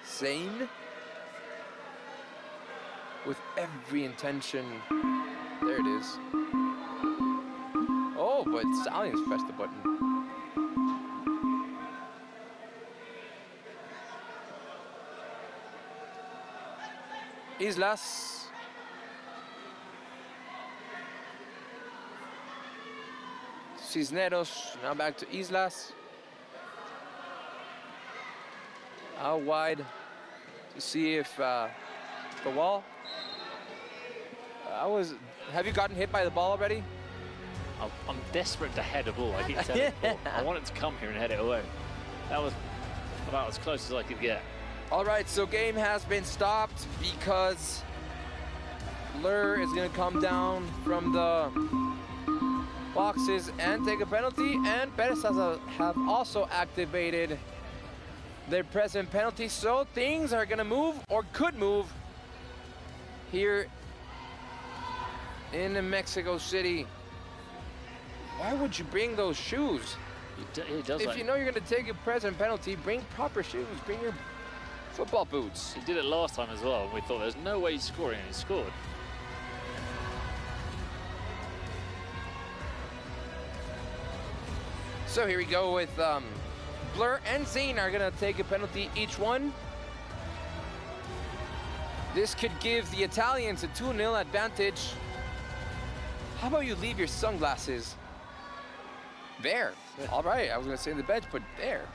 Zane with every intention. There it is. Oh, but Stallions pressed the button. Islas. Cisneros, now back to Islas. Out wide to see if the wall. Have you gotten hit by the ball already? I'm desperate to head a ball. I keep telling you. I want it to come here and head it away. That was about as close as I could get. All right, so game has been stopped because Blur is going to come down from the boxes and take a penalty, and Perez have also activated their present penalty, so things are going to move, or could move, here in Mexico City. Why would you bring those shoes? He does. If you know you're going to take a present penalty, bring proper shoes. Bring your football boots. He did it last time as well, and we thought there's no way he's scoring, and he scored. So here we go with Blur and Zane are going to take a penalty each one. This could give the Italians a 2-0 advantage. How about you leave your sunglasses there? All right, I was going to say in the bench, but there.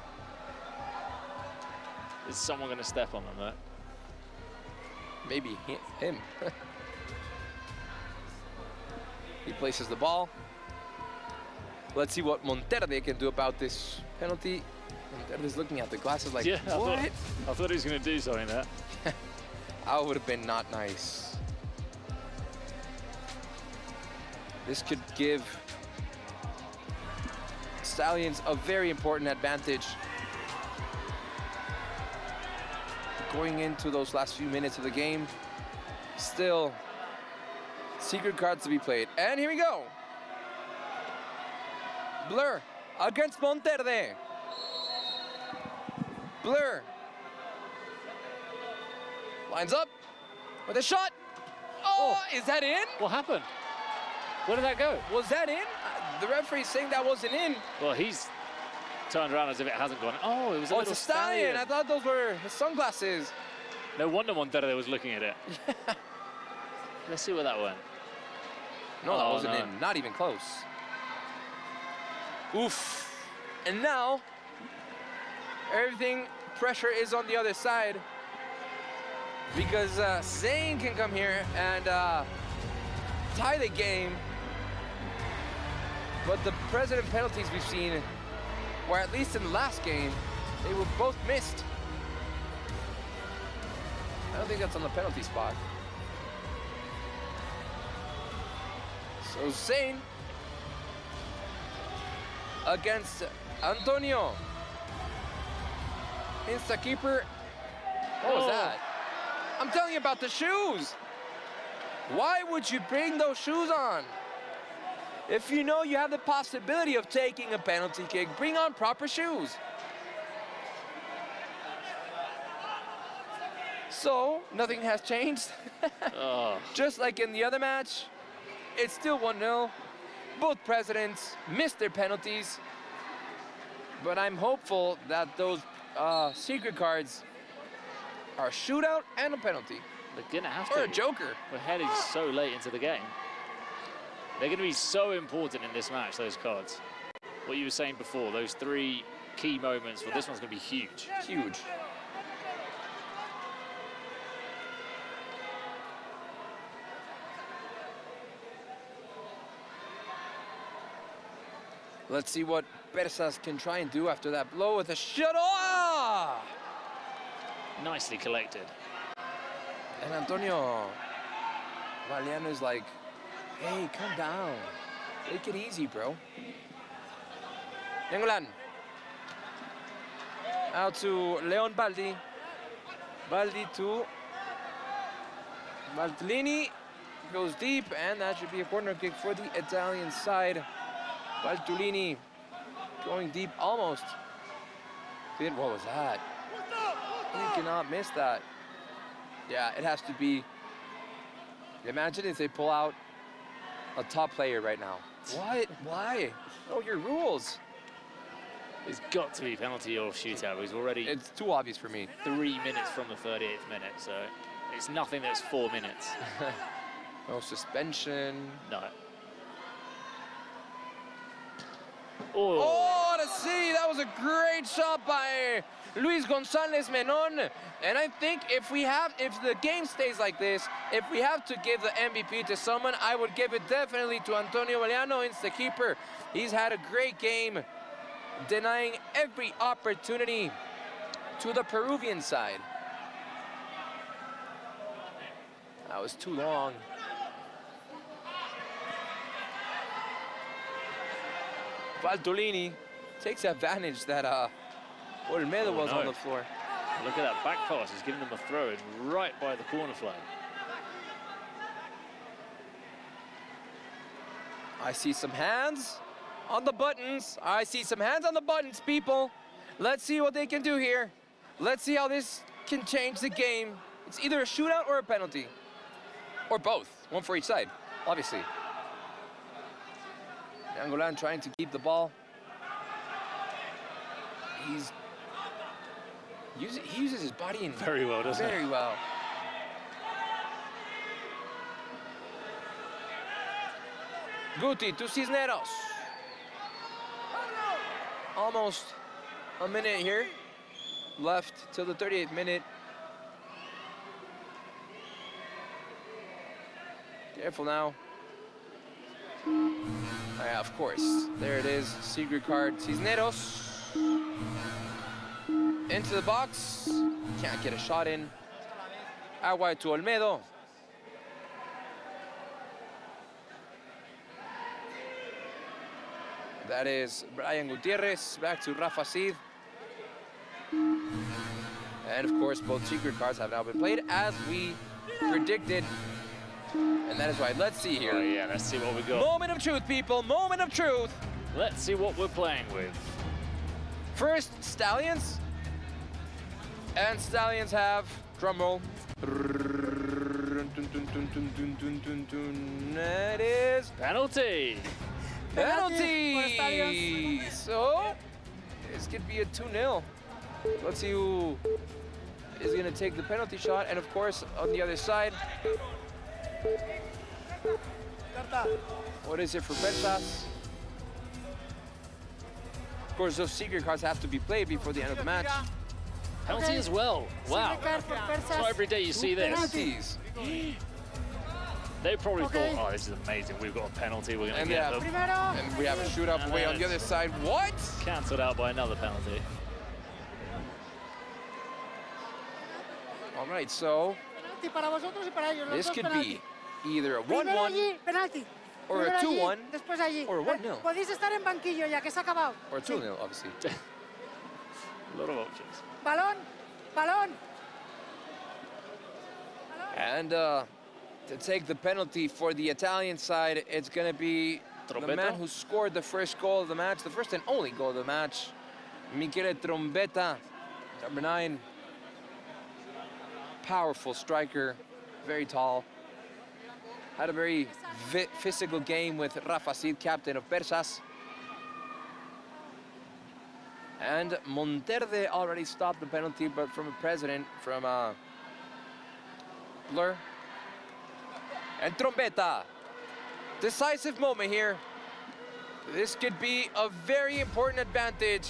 Is someone going to step on them, though? Maybe him. He places the ball. Let's see what Monterde can do about this penalty. Monterde's looking at the glasses like, Yeah, what? I thought he was going to do something there. That would have been not nice. This could give Stallions a very important advantage going into those last few minutes of the game. Still, secret cards to be played. And here we go. Blur against Monterde. Blur lines up with a shot. Oh, is that in? What happened? Where did that go? Was that in? The referee's saying that wasn't in. Well, he's turned around as if it hasn't gone. Oh, it was a little it's a stallion. I thought those were his sunglasses. No wonder Monterde was looking at it. Let's see where that went. No, that wasn't in. Not even close. Oof. And now, everything, pressure is on the other side. Because Zayn can come here and tie the game. But the President penalties we've seen, or at least in the last game, they were both missed. I don't think that's on the penalty spot. So Zayn against Antonio. Insta-keeper. What was that? I'm telling you about the shoes. Why would you bring those shoes on? If you know you have the possibility of taking a penalty kick, bring on proper shoes. So, nothing has changed. Just like in the other match, it's still 1-0. Both presidents missed their penalties. But I'm hopeful that those secret cards are a shootout and a penalty. They're going to have to. Or a joker. We're heading so late into the game. They're going to be so important in this match, those cards. What you were saying before, those 3 key moments, well, this one's going to be huge. Huge. Let's see what Persas can try and do after that blow with a shot. Oh! Nicely collected. And Antonio Valiano is like, hey, calm down. Take it easy, bro. Nainggolan. Out to Leon Baldi. Baldi to Valtellini. Goes deep, and that should be a corner kick for the Italian side. Valtellini going deep almost. What was that? You cannot miss that. Yeah, it has to be. Imagine if they pull out a top player right now. What? Why? Know your rules. It's got to be penalty or shootout. He's already. It's too obvious for me. 3 minutes from the 38th minute, so it's nothing that's 4 minutes. No suspension. No. Oh, to see, that was a great shot by Luis González Menon. And I think if the game stays like this, if we have to give the MVP to someone, I would give it definitely to Antonio Valiano, Insta-keeper. He's had a great game, denying every opportunity to the Peruvian side. That was too long. Valtellini takes advantage that Olmedo was on the floor. Look at that back pass. He's giving them a throw in right by the corner flag. I see some hands on the buttons. I see some hands on the buttons, people. Let's see what they can do here. Let's see how this can change the game. It's either a shootout or a penalty. Or both. One for each side, obviously. Nainggolan trying to keep the ball. He uses his body in very well, doesn't he? Very well. Guti to Cisneros. Almost a minute here left till the 38th minute. Careful now. Yeah, of course. There it is. Secret card. Cisneros. into the box. Can't get a shot in. Out wide to Olmedo. That is Brian Gutierrez, back to Rafa Cid. And of course, both secret cards have now been played as we predicted. And that is right. Let's see here. Oh, yeah, let's see what we got. Moment of truth, people. Moment of truth. Let's see what we're playing with. First, Stallions. And Stallions have, drum roll. That is penalty. Penalty. So this could be a 2-0. Let's see who is going to take the penalty shot. And of course, on the other side, what is it for Persas? Of course, those secret cards have to be played before the end of the match. Penalty as well. Wow. It's not every day you see this. Penalties. They probably thought, oh, this is amazing. We've got a penalty. We're going to get them. And we have a shootout away on the other side. What? Cancelled out by another penalty. All right, so this could be either a 1-1 or a 2-1 or a 1-0. Podéis estar en banquillo ya, que se ha acabado. Or a 2-0, obviously. A lot of options. Balón, balón. And to take the penalty for the Italian side, it's going to be the man who scored the first goal of the match, the first and only goal of the match, Michele Trombetta, number 9. Powerful striker, very tall. Had a very physical game with Rafa Cid, captain of Persas. And Monterde already stopped the penalty, but from a president, from Blur. And Trombetta. Decisive moment here. This could be a very important advantage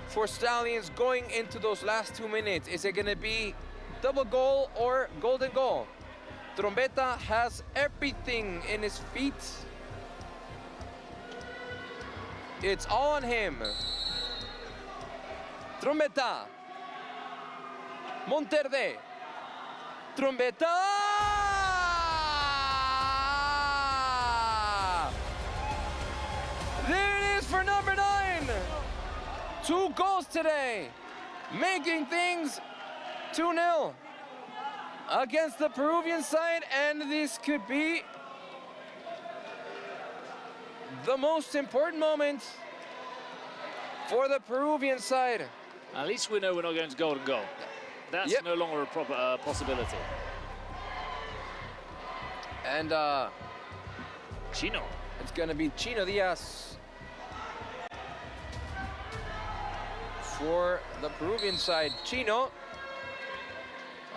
for Stallions going into those last 2 minutes. Is it going to be double goal or golden goal? Trombetta has everything in his feet. It's all on him. Trombetta. Monterde. Trombetta. There it is for number 9. 2 goals today, making things 2-0 against the Peruvian side, and this could be the most important moment for the Peruvian side. At least we know we're not going to golden goal. That's no longer a proper possibility. And Chino. It's going to be Chino Diaz for the Peruvian side. Chino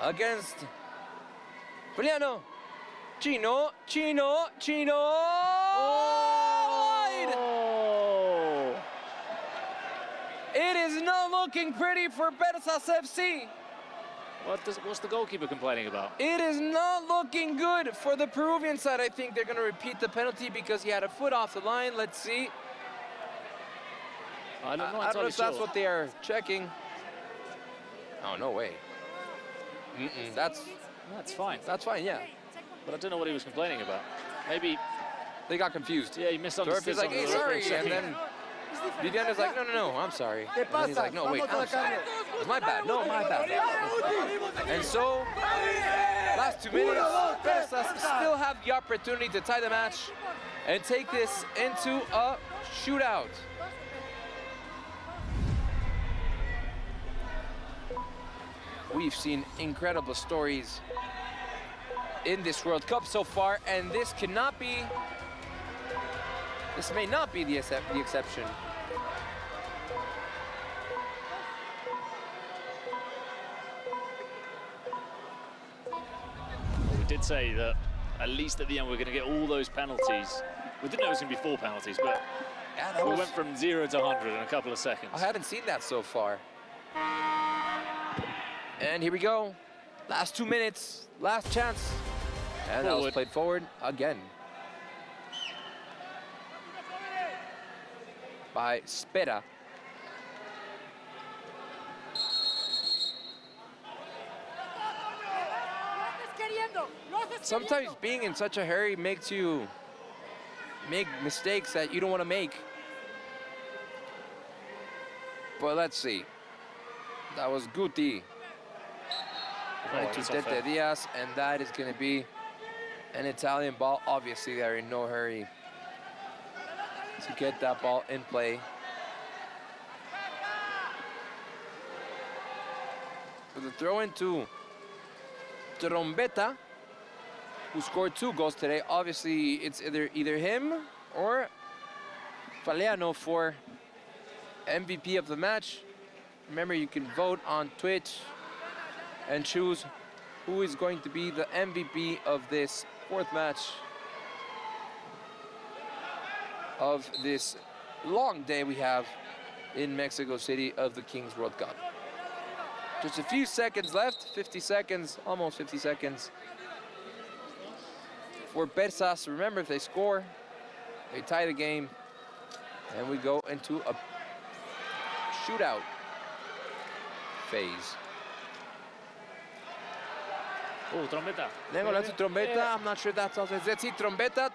against Juliano. Chino, Chino, Chino. Wide. It is not looking pretty for Persas FC. What's the goalkeeper complaining about? It is not looking good for the Peruvian side. I think they're going to repeat the penalty because he had a foot off the line. Let's see. I don't know, I don't know if that's what they are checking. Oh, no way. That's fine. That's fine, yeah. But I don't know what he was complaining about. Maybe they got confused. Yeah, he misunderstood. So like, hey, sorry, and then Viviana's like, no, I'm sorry. And he's like, no, wait, I'm sorry. It's my bad. No, my bad. And so, last 2 minutes, Persas still have the opportunity to tie the match and take this into a shootout. We've seen incredible stories in this World Cup so far, and this may not be the exception. We did say that at least at the end we're going to get all those penalties. We didn't know it was going to be 4 penalties, but we went from 0 to 100 in a couple of seconds. I hadn't seen that so far. And here we go. Last 2 minutes, last chance. And that was played forward again by Spera. sometimes being in such a hurry makes you make mistakes that you don't want to make. But let's see. That was Guti. Right to Tete Diaz, and that is going to be an Italian ball. Obviously, they're in no hurry to get that ball in play. With the throw into Trombetta, who scored 2 goals today. Obviously, it's either him or Faleano for MVP of the match. Remember, you can vote on Twitch and choose who is going to be the MVP of this 4th match of this long day we have in Mexico City of the Kings World Cup. Just a few seconds left, 50 seconds, almost 50 seconds for Persas. Remember, if they score, they tie the game, and we go into a shootout phase. Oh, Trombetta. Nego lanza Trombetta. I'm not sure that's also. Let's see, Trombetta.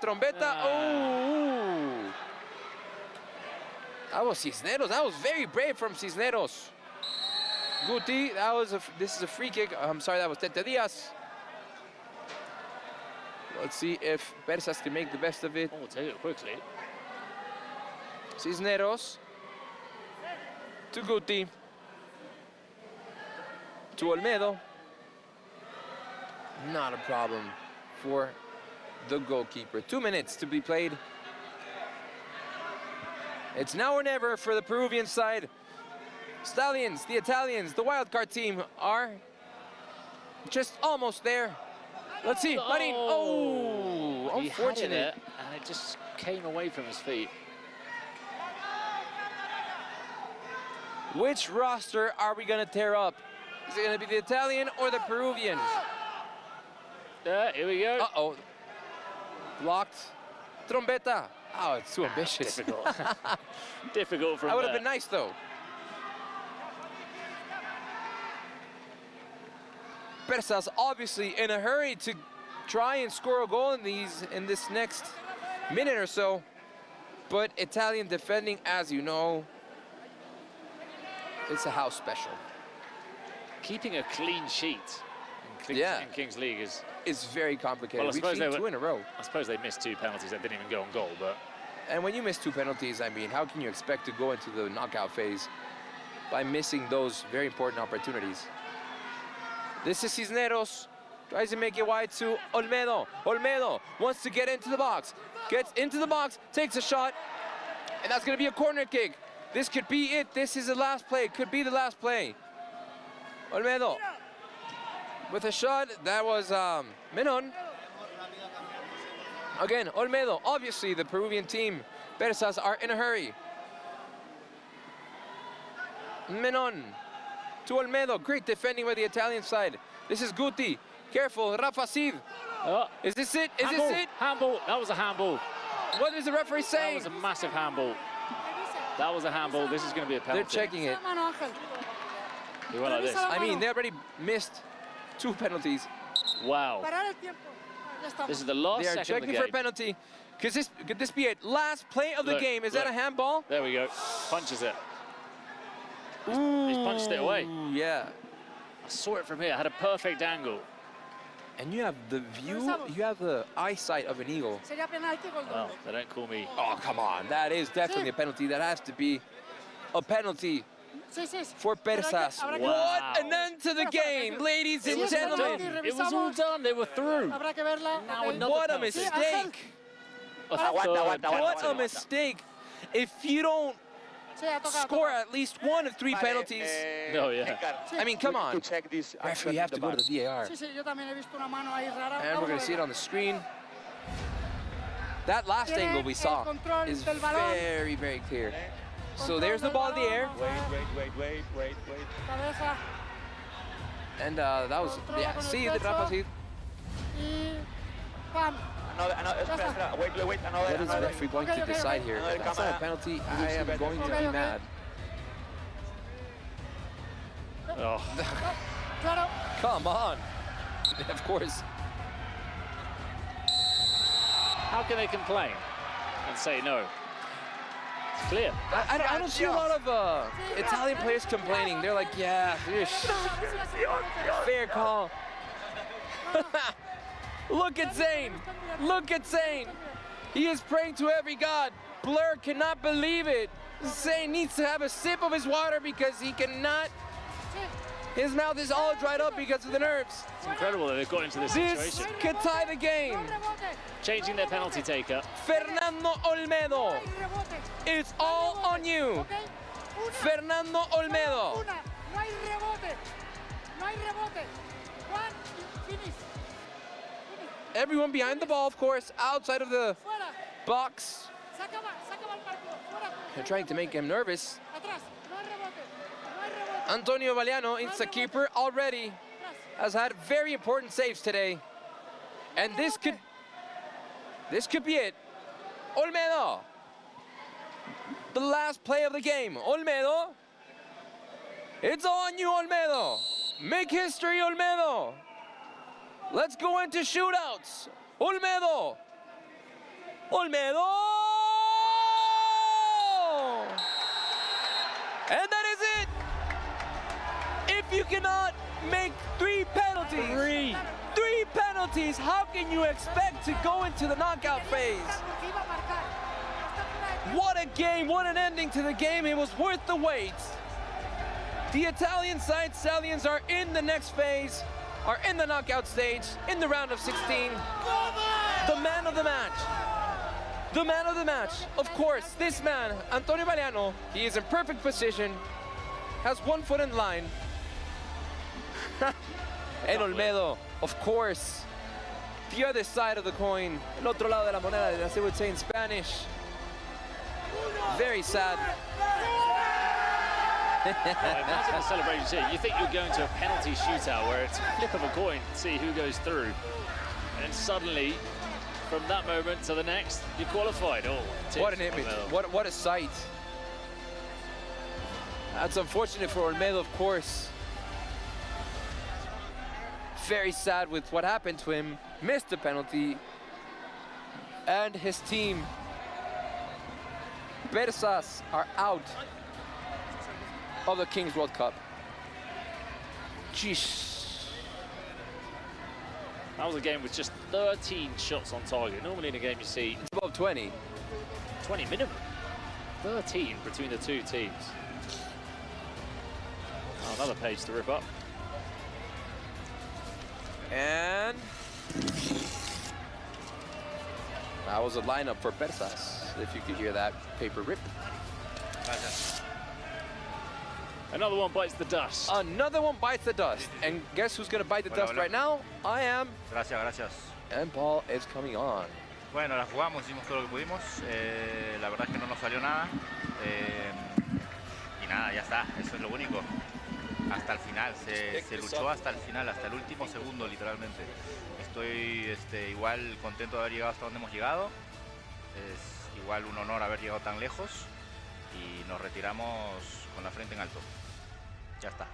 Oh! That was Cisneros. That was very brave from Cisneros. Guti, this is a free kick. I'm sorry, that was Tete Diaz. Let's see if Persas can make the best of it. Oh, take it quickly. Cisneros to Guti to Olmedo. Not a problem for the goalkeeper. 2 minutes to be played. It's now or never for the Peruvian side. Stallions, the Italians, the wildcard team are just almost there. Let's see, Marin. Oh, unfortunate. And it just came away from his feet. Which roster are we gonna tear up? Is it gonna be the Italian or the Peruvian? Here we go. Uh-oh. Blocked. Trombetta. Oh, it's too ambitious. Difficult. Difficult from That would have been nice, though. Persas obviously in a hurry to try and score a goal in this next minute or so. But Italian defending, as you know, it's a house special. Keeping a clean sheet in Kings League is very complicated. Well, We've seen 2 in a row. I suppose they missed 2 penalties that didn't even go on goal, but... And when you miss 2 penalties, I mean, how can you expect to go into the knockout phase by missing those very important opportunities? This is Cisneros, tries to make it wide to Olmedo. Olmedo wants to get into the box, gets into the box, takes a shot, and that's gonna be a corner kick. This could be it. This is the last play, could be the last play. Olmedo with a shot, that was Menon. Again, Olmedo, obviously the Peruvian team, Persas, are in a hurry. Menon to Olmedo, great defending by the Italian side. This is Guti, careful, Rafa Cid. Is this it? Is handball. This it? Handball, that was a handball. What is the referee saying? That was a massive handball. That was a handball, this is going to be a penalty. They're checking it. They went like this. I mean, they already missed 2 penalties. Wow. This is the last second of the game. They are checking for a penalty. Could this be it? Last play of the game. Is that a handball? There we go. Punches it. He's punched it away. Yeah. I saw it from here. I had a perfect angle. And you have the view, you have the eyesight of an eagle. Well, they don't call me... Oh, come on. That is definitely a penalty. That has to be a penalty for Persas. Wow. What an end to the game, ladies and gentlemen. It was all done. They were through. Now another What a penalty. mistake. What a mistake. If you don't score at least 1 of 3 penalties. No, yeah. I mean, come on. Referee, you have to go to the VAR. And we're going to see it on the screen. That last angle we saw is very, very clear. So there's the ball in the air. Wait. And that was, yeah, see the Rafa Cid. Wait, What is the referee going to decide here? If that's not a penalty, I am going to be mad. Oh. Come on. Of course. How can they complain and say no? It's clear. I don't see a lot of Italian players complaining. They're like, yeah, fair call. Look at Zayn. Look at Zayn. He is praying to every god. Blur cannot believe it. Zayn needs to have a sip of his water because he cannot. His mouth is all dried up because of the nerves. It's incredible that they've got into this situation. This could tie the game. Changing their penalty taker. Fernando Olmedo. It's all on you. Fernando Olmedo. Everyone behind the ball, of course, outside of the box. They're trying to make him nervous. Antonio Valiano, it's a keeper already, has had very important saves today. And this could be it. Olmedo. The last play of the game. Olmedo. It's all on you, Olmedo. Make history, Olmedo. Let's go into shootouts. Olmedo. Olmedo. And that is it. If you cannot make 3 penalties, 3 penalties, how can you expect to go into the knockout phase? What a game, what an ending to the game. It was worth the wait. The Italian side Stallions are in the next phase, are in the knockout stage, in the round of 16. The man of the match. The man of the match. Of course, this man, Antonio Valiano, he is in perfect position, has 1 foot in line. And Olmedo, of course, the other side of the coin, el otro lado de la moneda, as they would say in Spanish. Very sad. Imagine the celebrations here. You think you're going to a penalty shootout where it's a flip of a coin to see who goes through. And suddenly, from that moment to the next, you're qualified. Oh, what an image. What a sight. That's unfortunate for Olmedo, of course. Very sad with what happened to him. Missed the penalty. And his team, Persas, are out of the Kings World Cup. Jeez. That was a game with just 13 shots on target. Normally in a game you see... It's above 20. 20 minimum. 13 between the two teams. Oh, another page to rip up. And that was a lineup for Persas, if you could hear that paper rip. Another one bites the dust. Another one bites the dust. And guess who's going to bite the dust right now? I am. Gracias. And Paul is coming on. Bueno, la jugamos, hicimos todo lo que pudimos. La verdad es que no nos salió nada. Y nada, ya está. Eso es lo único. Hasta el final, se luchó hasta el final, hasta el último segundo, literalmente. Estoy igual contento de haber llegado hasta donde hemos llegado. Es igual un honor haber llegado tan lejos. Y nos retiramos con la frente en alto. Ya está.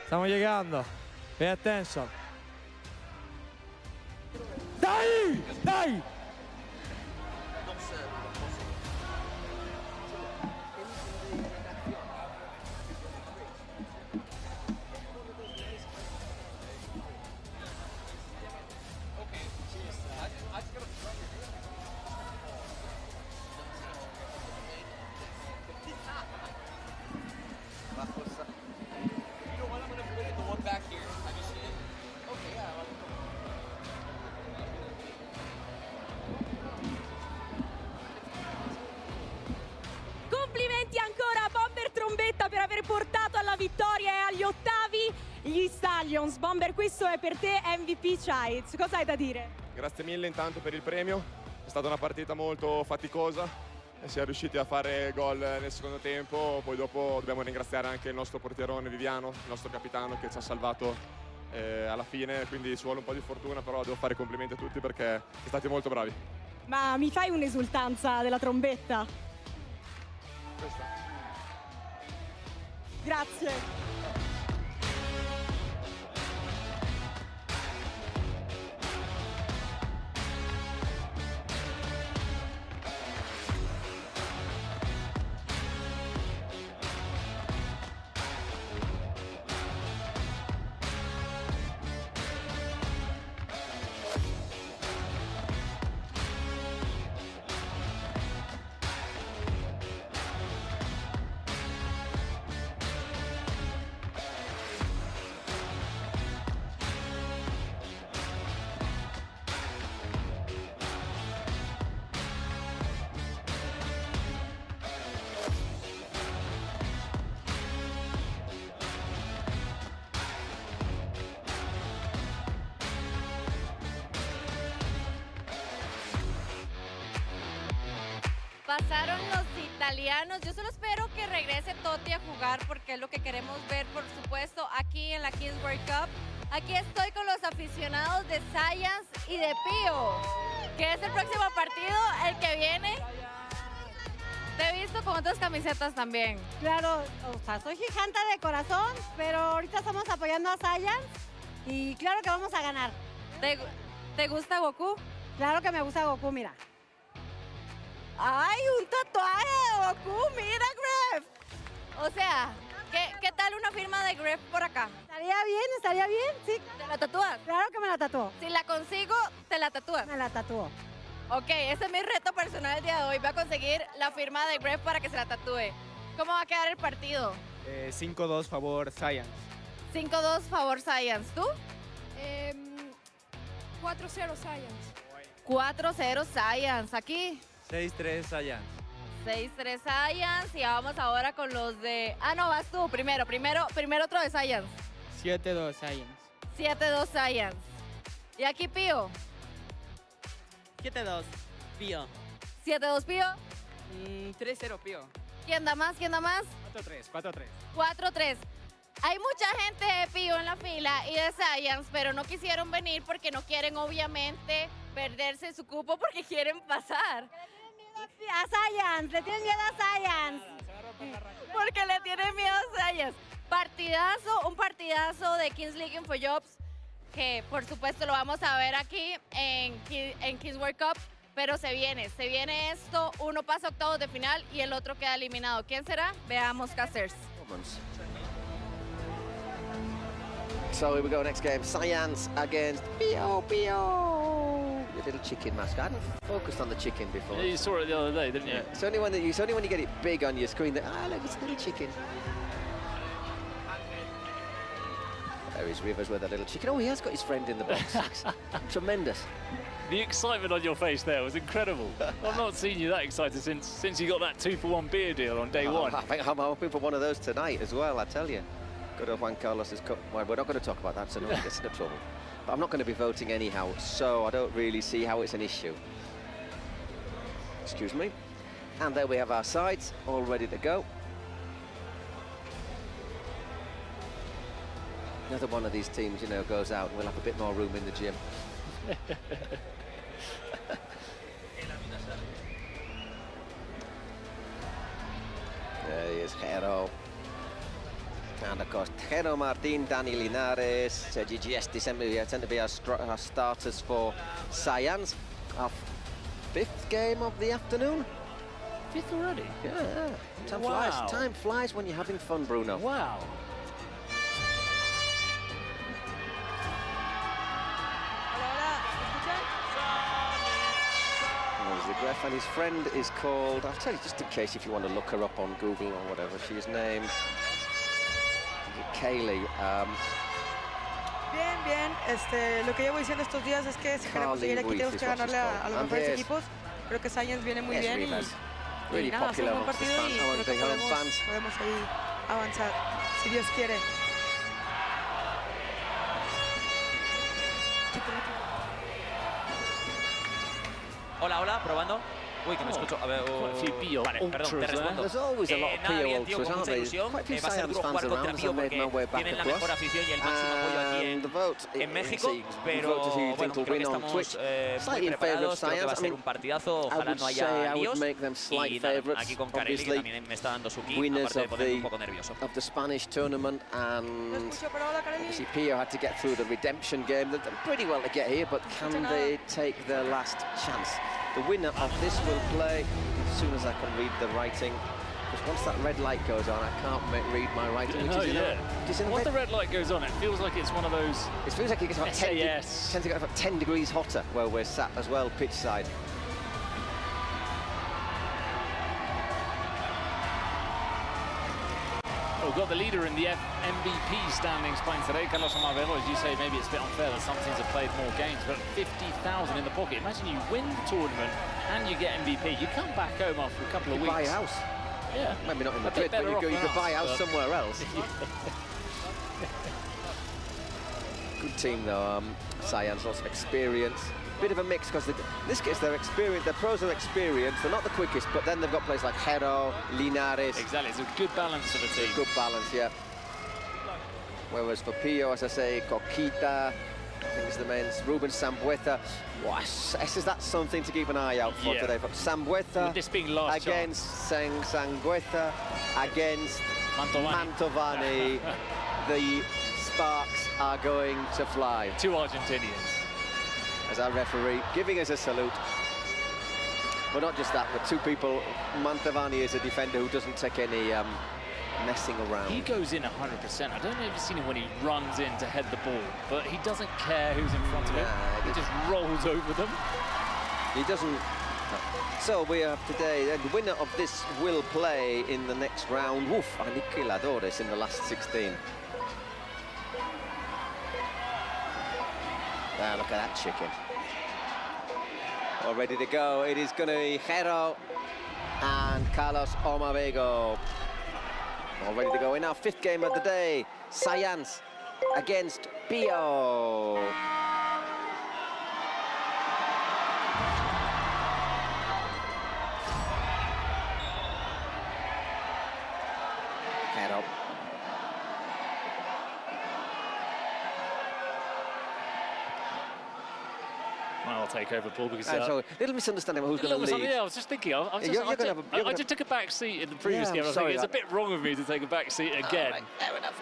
Estamos llegando. Pay attention. ¡Dai! ¡Dai! Complimenti ancora a Bomber Trombetta per aver portato alla vittoria e agli ottavi gli Stallions. Bomber, questo è per te MVP Chides. Cosa hai da dire? Grazie mille intanto per il premio. È stata una partita molto faticosa e siamo riusciti a fare gol nel secondo tempo. Poi dopo dobbiamo ringraziare anche il nostro portierone Viviano, il nostro capitano, che ci ha salvato alla fine. Quindi ci vuole un po' di fortuna, però devo fare complimenti a tutti perché siete stati molto bravi. Ma mi fai un'esultanza della trombetta? Questa? Grazie. Pasaron los italianos. Yo solo espero que regrese Totti a jugar porque es lo que queremos ver, por supuesto, aquí en la Kings World Cup. Aquí estoy con los aficionados de Science y de Pío, que es el próximo partido, el que viene. Te he visto con otras camisetas también. Claro, o sea, soy gigante de corazón, pero ahorita estamos apoyando a Science y claro que vamos a ganar. ¿Te gusta Goku? Claro que me gusta Goku, mira. ¡Ay, un tatuaje de Goku! ¡Mira, Gref! O sea, ¿qué tal una firma de Gref por acá? Estaría bien, sí. ¿Te la tatúas? Claro que me la tatúo. Si la consigo, ¿te la tatúas? Me la tatúo. Ok, ese es mi reto personal el día de hoy. Voy a conseguir la firma de Gref para que se la tatúe. ¿Cómo va a quedar el partido? 5-2 favor Science. 5-2 favor Science. ¿Tú? 4-0 Science. 4-0 Science. Aquí. 6-3 Science. 6-3 Science. Y vamos ahora con los de... Ah, no, vas tú. Primero otro de Science. 7-2 Science. 7-2 Science. ¿Y aquí Pío? 7-2 Pío. 7-2 Pío. 3-0 Pío. ¿Quién da más? 4-3. 4-3. Hay mucha gente de Pío en la fila y de Science, pero no quisieron venir porque no quieren, obviamente, perderse su cupo porque quieren pasar. A Science, le tienen miedo a Science. Porque le tienen miedo a Science. Un partidazo de Kings League InfoJobs, que por supuesto lo vamos a ver aquí en Kings World Cup, pero se viene esto, uno pasa a octavos de final y el otro queda eliminado. ¿Quién será? Veamos, casters. So here we go, next game. Science against Pio. Your little chicken mascot. Focused on the chicken before. Yeah, you saw it the other day, didn't you? It's only when you get it big on your screen that, look, it's a little chicken. There is Rivers with a little chicken. Oh, he has got his friend in the box. Tremendous. The excitement on your face there was incredible. I've not seen you that excited since you got that 2-for-1 beer deal on day one. I think I'm hoping for one of those tonight as well, I tell you. Good old Juan Carlos's cup. Well, we're not going to talk about that, so no one gets into trouble. But I'm not going to be voting anyhow, so I don't really see how it's an issue. Excuse me. And there we have our sides, all ready to go. Another one of these teams, you know, goes out and we'll have a bit more room in the gym. There he is, Jero. And of course, Jero Martin, Dani Linares, Sergi Giesti tend to be our starters for Science. Our 5th game of the afternoon. 5th already? Yeah. Time flies. Time flies when you're having fun, Bruno. Wow. There's the Gref, and his friend is called, I'll tell you just in case if you want to look her up on Google or whatever, she is named Kaylee. Bien. Lo que llevo diciendo estos días es que si queremos seguir aquí tenemos que ganarle a los mejores equipos. Creo que Science viene muy bien y nada, es un buen partido y creo que podemos ahí avanzar, si Dios quiere. Hola, probando. Uy, que me escucho. A ver, vale, perdón, te respondo. Nada bien, tío, con mucha ilusión. Va a ser duro jugar contra Pío porque tienen la mejor afición y el máximo apoyo aquí en México. Pero bueno, creo que estamos muy preparados. Creo que va a ser un partidazo. Ojalá no haya líos. Y nada, aquí con Carelli, que también me está dando su kit, aparte de ponerme un poco nervioso. Of the Spanish tournament, and obviously Pío had to get through the redemption game. They've done pretty well to get here, but can they take their last chance? The winner of this will play as soon as I can read the writing. Because once that red light goes on, I can't read my writing. Once the red light goes on, it feels like it's one of those. It feels like it gets about 10 degrees hotter where we're sat as well, pitch side. We've got the leader in the MVP standings playing today, Carlos Omavero. As you say, maybe it's a bit unfair that some teams have played more games, but 50,000 in the pocket. Imagine you win the tournament and you get MVP. You come back home after a couple of weeks. Buy a house. Yeah. Maybe not in Madrid, but you could buy a house somewhere else. Good team though, Science, lots of experience. Bit of a mix because this gets their experience, their pros are experienced, they're not the quickest, but then they've got players like Hero, Linares. Exactly, it's a good balance of a team. Good balance, yeah. Whereas for Pío, as I say, Coquita, I think it's the men's, Ruben Sambueza. Wow, that's something to keep an eye out for today. But Sambueza this being last against Sangueza, against Mantovani. The sparks are going to fly. Two Argentinians. As our referee giving us a salute. But not just that, but two people. Mantovani is a defender who doesn't take any messing around. He goes in 100%. I don't know if you've seen him when he runs in to head the ball, but he doesn't care who's in front of him. He just rolls over them. He doesn't. So we have today, the winner of this will play in the next round. Woof, Aniquiladores in the last 16. Ah, look at that chicken. All ready to go. It is going to be Hero and Carlos Omavego. All ready to go in our fifth game of the day. Science against Pío. Hero. I'll take over, Paul, because... so, little misunderstanding about who's going to lead. Yeah, I was just thinking, I just took a back seat in the previous game. I was thinking, it's a bit wrong of me to take a back seat again. Right, fair enough.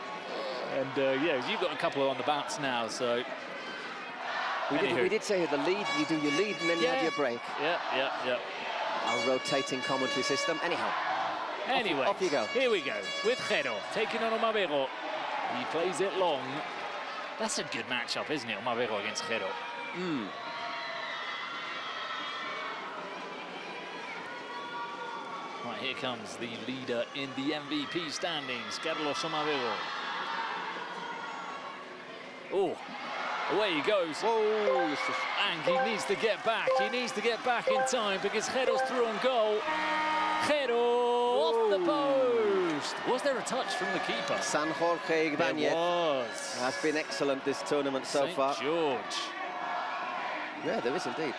And, yeah, you've got a couple on the bounce now, so... We did say the lead, you do your lead and then you have your break. Yeah. Our rotating commentary system. Anyhow. Anyway, off you go. Here we go, with Hero, taking on Omavero. He plays it long. That's a good matchup, isn't it, Omavero against Hero? Right, here comes the leader in the MVP standings, Carlos Omavero. Oh, away he goes. Whoa! And he needs to get back. He needs to get back in time because Hero's through on goal. Hero off the post. Was there a touch from the keeper? San Jorge Ibanez has been excellent this tournament so far. George. Yeah, there is indeed.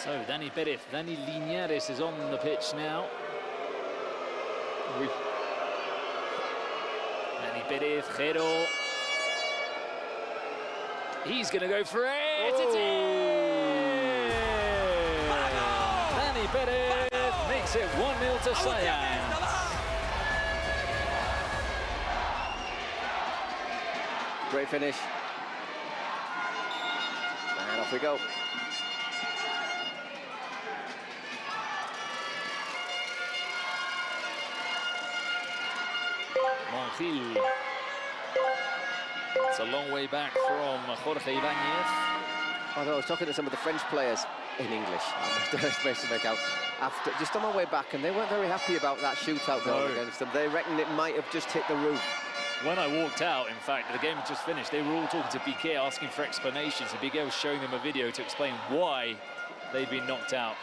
So, Dani Pérez, Dani Linares is on the pitch now. Dani Pérez, Hero. He's going to go for it. It's in! Dani Pérez makes it 1-0 to Science. Great finish. And off we go. Monjil. It's a long way back from Jorge Ibanez. Although I was talking to some of the French players in English, after just on my way back, and they weren't very happy about that shootout goal against them. They reckon it might have just hit the roof. When I walked out, in fact, the game had just finished. They were all talking to Piqué, asking for explanations, and Piqué was showing them a video to explain why they'd been knocked out.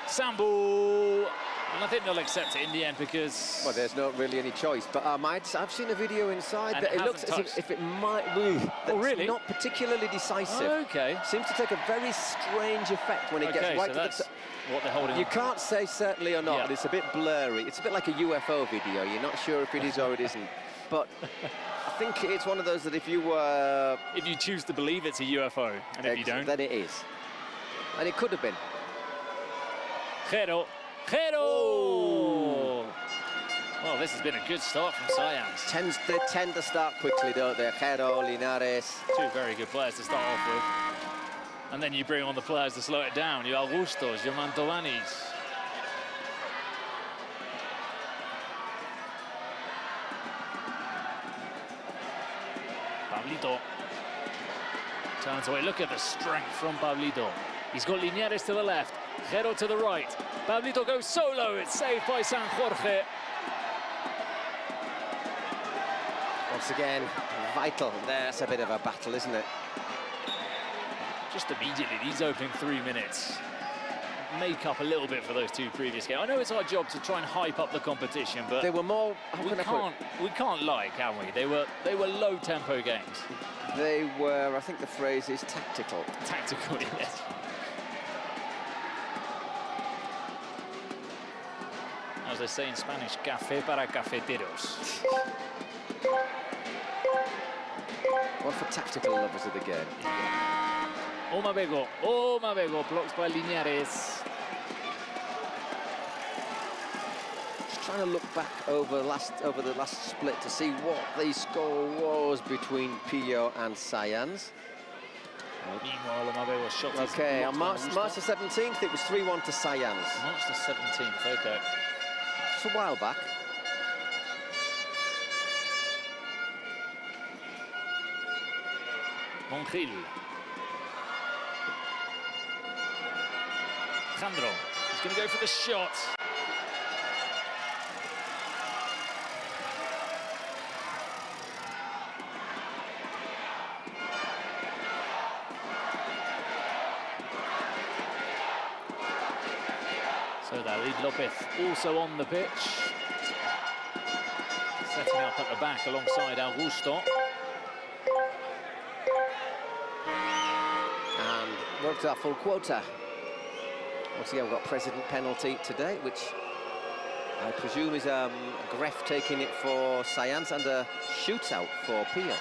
Sambu And I think they'll accept it in the end because... Well, there's not really any choice. But I've seen a video inside that it looks as if it might move. Oh, really? Not particularly decisive. Okay. Seems to take a very strange effect when it gets right to the... What they're holding You can't say certainly or not, but it's a bit blurry. It's a bit like a UFO video. You're not sure if it is or it isn't. But I think it's one of those that if you choose to believe it's a UFO, and if you don't... Then it is. And it could have been. Jero. Well, this has been a good start from Science. They tend to start quickly, don't they? Jero, Linares. Two very good players to start off with. And then you bring on the players to slow it down. You Augustos, your Mantovanis. Pablito turns away. Look at the strength from Pablito. He's got Linares to the left, Jero to the right. Pablito goes solo. It's saved by San Jorge. Once again, vital. There's a bit of a battle, isn't it? Just immediately, these opening 3 minutes make up a little bit for those two previous games. I know it's our job to try and hype up the competition, but they were more. We can't lie, can we? They were low-tempo games. They were. I think the phrase is tactical. Tactical, yes. As they say in Spanish, café para cafeteros. One for tactical lovers of the game. Omabego blocks by Linares. Just trying to look back over the last split to see what the score was between Pio and Science. Meanwhile, Omabego's shot is okay, on March the 17th, it was 3-1 to Science. March the 17th, okay. Just a while back. Monjil. Jandro, he's going to go for the shot. So David Lopez also on the pitch. Setting up at the back alongside Augusto. And worked our full quota. Once again, we've got president penalty today, which I presume is Greff taking it for Science and a shootout for Pio.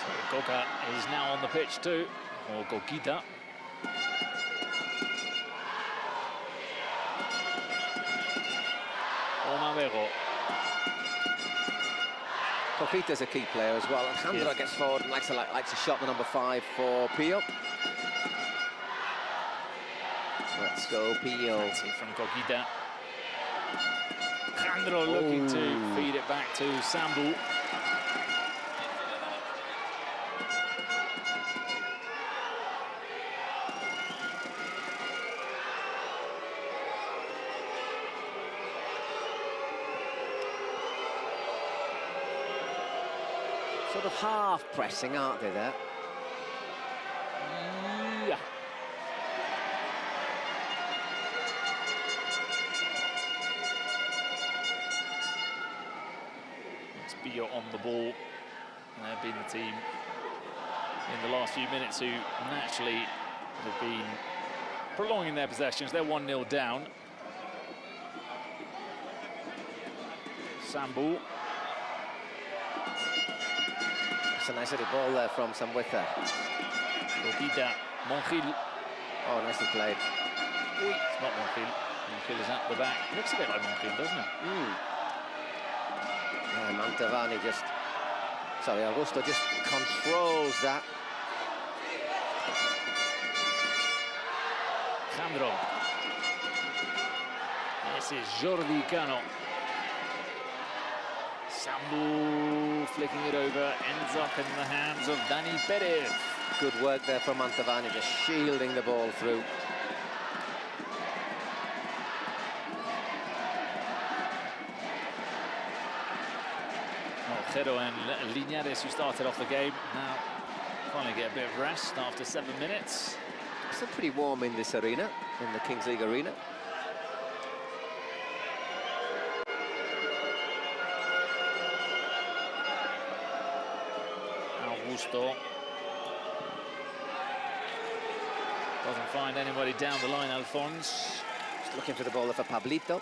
So Goga is now on the pitch too, or Gogita. Omabego. Coquita's a key player as well. Alejandro gets forward and likes a shot, the number 5 for Pio. Let's go, Pio. That's it from Coquita. Alejandro looking to feed it back to Sambu. Sort of half pressing, aren't they, there? Yeah. It's Pio on the ball. And they've been the team in the last few minutes who naturally have been prolonging their possessions. They're 1-0 down. Sambu. It's a nice little ball there from Sambueza. Coquita, Monjil. Oh, nicely played. It's not Monjil. Monjil is at the back. Looks a bit like Monjil, doesn't it? Yeah, Mantovani just... Sorry, Augusto just controls that. Jandro. This is Jordi Cano. Sambu flicking it over, ends up in the hands of Dani Perez. Good work there from Mantovani, just shielding the ball through. Well, Jero and Linares, who started off the game, now finally get a bit of rest after 7 minutes. It's still pretty warm in this arena, in the Kings League arena. Augusto doesn't find anybody down the line, Alphonse. Just looking for the ball for Pablito.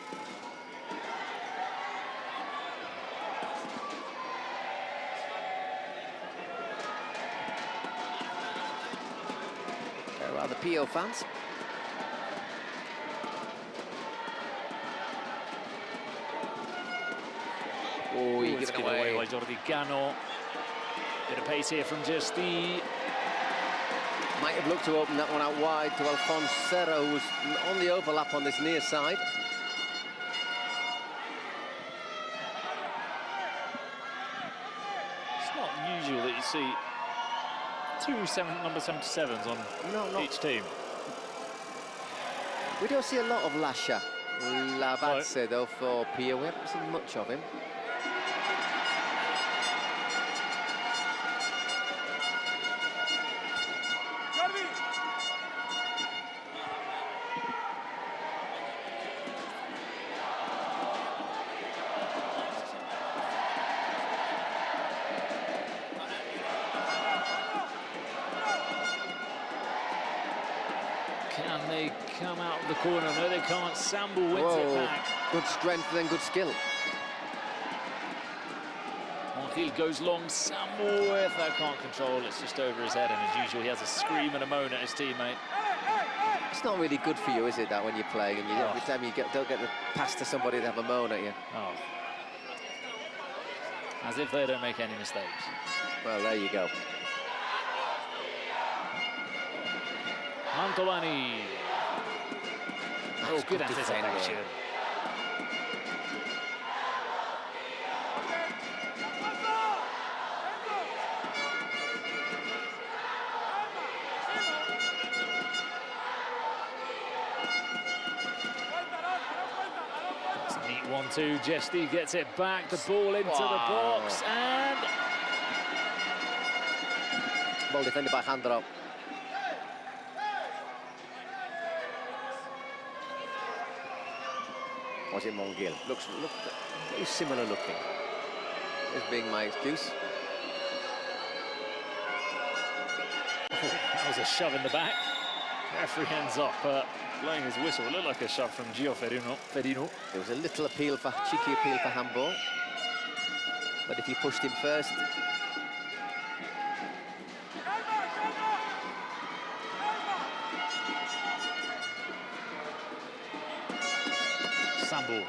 There are the PO fans. Oh, it's given away by Jordi Cano. Bit of pace here from Gesti. Might have looked to open that one out wide to Alphonse Serra, who was on the overlap on this near side. It's not usual that you see two number 77s on each team. We don't see a lot of Lascia Lavazza, though, for Pia. We haven't seen much of him. Can they come out of the corner? No, they can't. Sambu wins it back. Good strength and good skill. Montiel goes long. Sambu, if that can't control, it's just over his head. And as usual, he has a scream and a moan at his teammate. It's not really good for you, is it, that when you're playing and every time you don't get the pass to somebody, they have a moan at you. Oh. As if they don't make any mistakes. Well, there you go. Mantovani. Oh, good anticipation. It's a neat 1-2. Gesti gets it back. The ball into the box and... Ball defended by Jandro. Was it Montiel? Looks very similar looking. This being my excuse. That was a shove in the back. Referee ends up blowing his whistle. It looked like a shove from Gio Ferino. There was a little appeal for cheeky appeal for handball, but if you pushed him first. Sambu.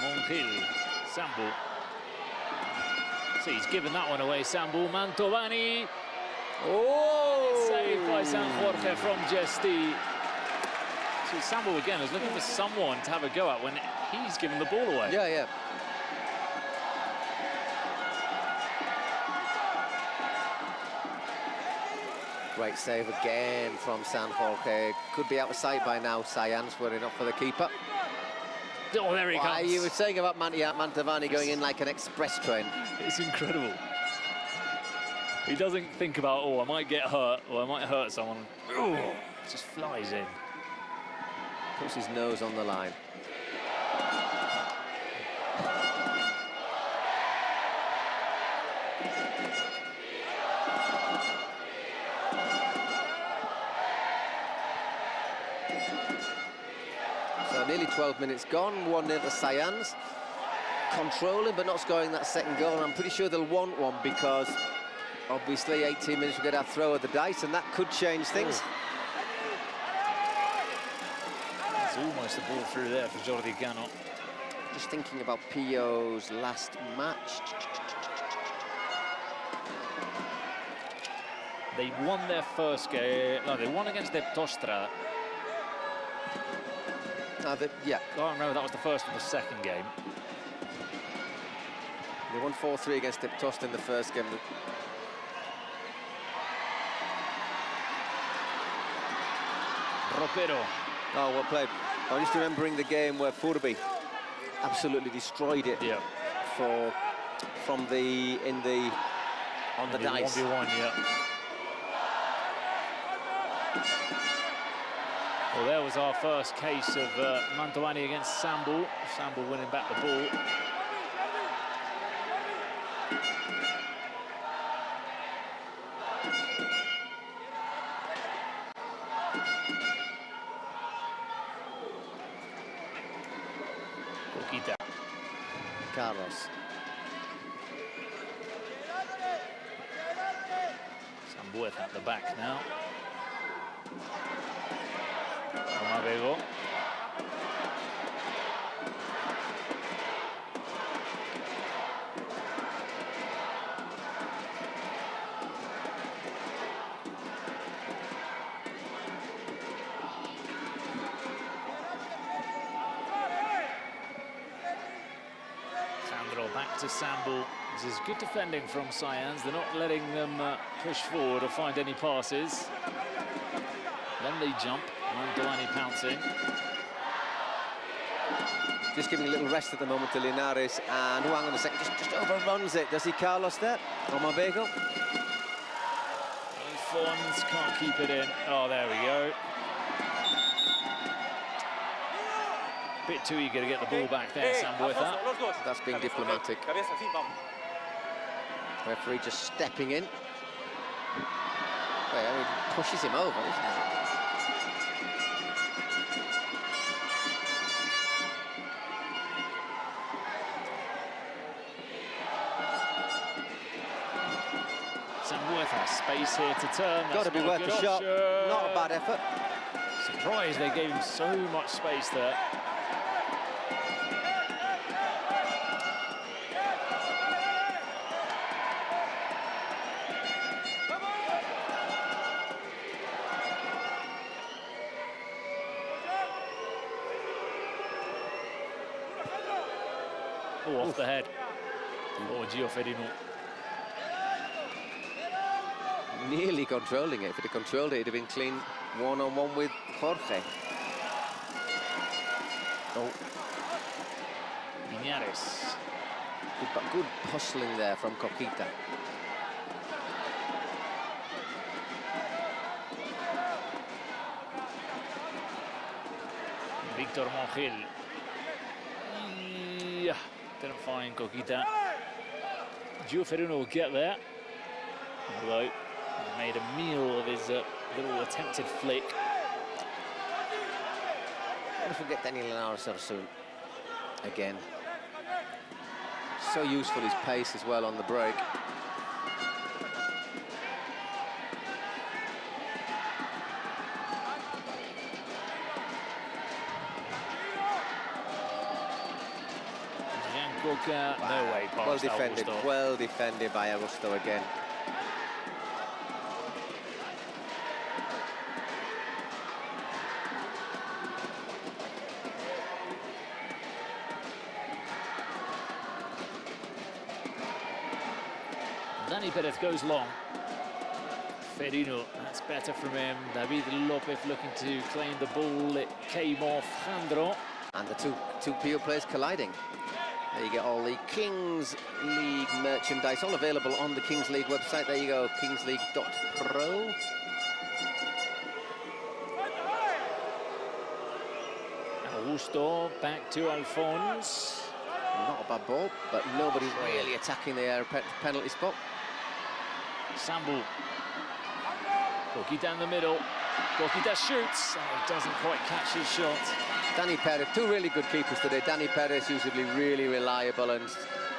Montiel, Sambu. So he's given that one away, Sambu. Mantovani. Oh! Saved by San Jorge from Gesti. So Sambu again is looking for someone to have a go at when he's given the ball away. Yeah. Great save again from San Jorge. Could be out of sight by now, Sayans, were it not for the keeper. Oh, there he comes. You were saying about Mantovani going in like an express train. It's incredible. He doesn't think about, oh, I might get hurt, or I might hurt someone. Ooh, just flies in. Puts his nose on the line. So nearly 12 minutes gone, 1-0 to Sayans. Controlling but not scoring that second goal. And I'm pretty sure they'll want one because obviously 18 minutes will get our throw of the dice and that could change things. Almost the ball through there for Jordi Cano. Just thinking about Pio's last match. They won their first game. No, they won against Deptostra. Yeah. I remember that was the first of the second game. They won 4-3 against Deptostra in the first game. Ropero. Oh, well played. I'm just remembering the game where Furby absolutely destroyed it. Yeah. On the dice. 1v1, yeah. Well, there was our first case of Mantovani against Sambu. Sambu winning back the ball. Coquita. Carlos. Sambuez at the back now. Omabego. Sandro back to Sambu. This is good defending from Science. They're not letting them push forward or find any passes. Then they jump. Mantovani pouncing. Just giving a little rest at the moment to Linares, and hang on a second, just overruns it. Does he, Carlos, there? Omabego. Fons can't keep it in. Oh, there we go. Bit too eager to get the ball back there, Sambueza. That's being diplomatic. Referee just stepping in. Well, he pushes him over, isn't he? Sambueza, space here to turn. Got to be worth the shot. Not a bad effort. Surprised they gave him so much space there. Oh, off the head. Oh, Gio Ferino. Nearly controlling it. If he'd have controlled it, he'd have been clean one-on-one with Jorge. Oh. Linares. Good hustling there from Coquita. Victor Mongil. Yeah, didn't find Coquita. Gio Ferino will get there. Although he made a meal of his little attempted flick. Don't forget Daniel Linares soon. Again. So useful his pace as well on the break. No way past Augusto. Well defended by Augusto again. Dani Perez goes long. Ferino, that's better from him. David Lopez looking to claim the ball. It came off Jandro. And the two Pio players colliding. There you get all the Kings League merchandise, all available on the Kings League website. There you go, kingsleague.pro. Augusto back to Alphonse. Not a bad ball, but nobody's really attacking the penalty spot. Sambu. Coquita in the middle. Coquita shoots. Oh, he doesn't quite catch his shot. Dani Perez, two really good keepers today. Dani Perez usually really reliable, and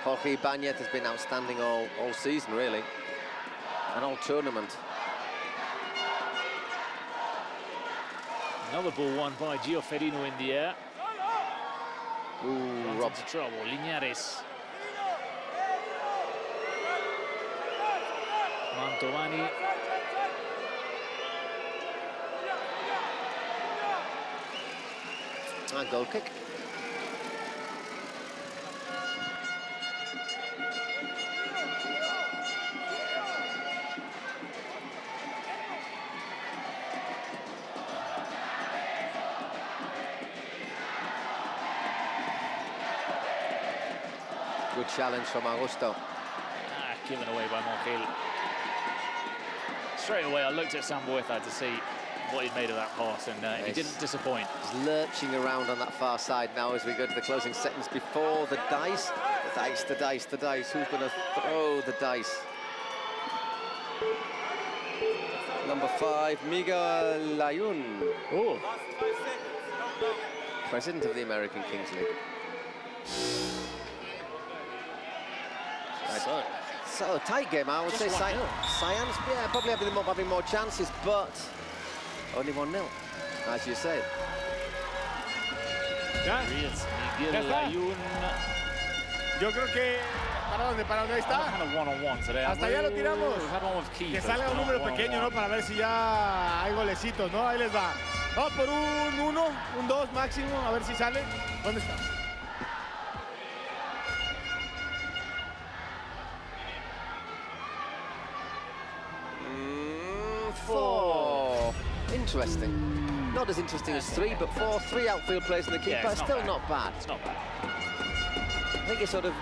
Jorge Ibanez has been outstanding all season, really, and all tournament. Another ball won by Gio Ferino in the air. Ooh, Rob. Into trouble. Linares. Mantovani. And goal kick. challenge from Augusto. Given away by Montiel. Straight away, I looked at Sambueza to see what he'd made of that pass, and he didn't disappoint. He's lurching around on that far side now as we go to the closing seconds before the dice. The dice, the dice, the dice. Who's going to throw the dice? Number 5, Miguel Layún. Oh. President of the American Kings League. So tight game, I would say. Science, yeah, probably having more chances, but only 1-0, as you said. ¿Ya? Miguel Layún. Yo creo que para dónde ahí está. Hasta allá lo tiramos. Que salga un número pequeño, ¿no? Para ver si ya hay golecitos, ¿no? Ahí les va. Vamos por un 1, un 2 máximo, a ver si sale. ¿Dónde está? Four. Interesting. Not as interesting as 3, but 4. 3 outfield players and the keeper. Yeah, still not bad. It's not bad. I think it sort of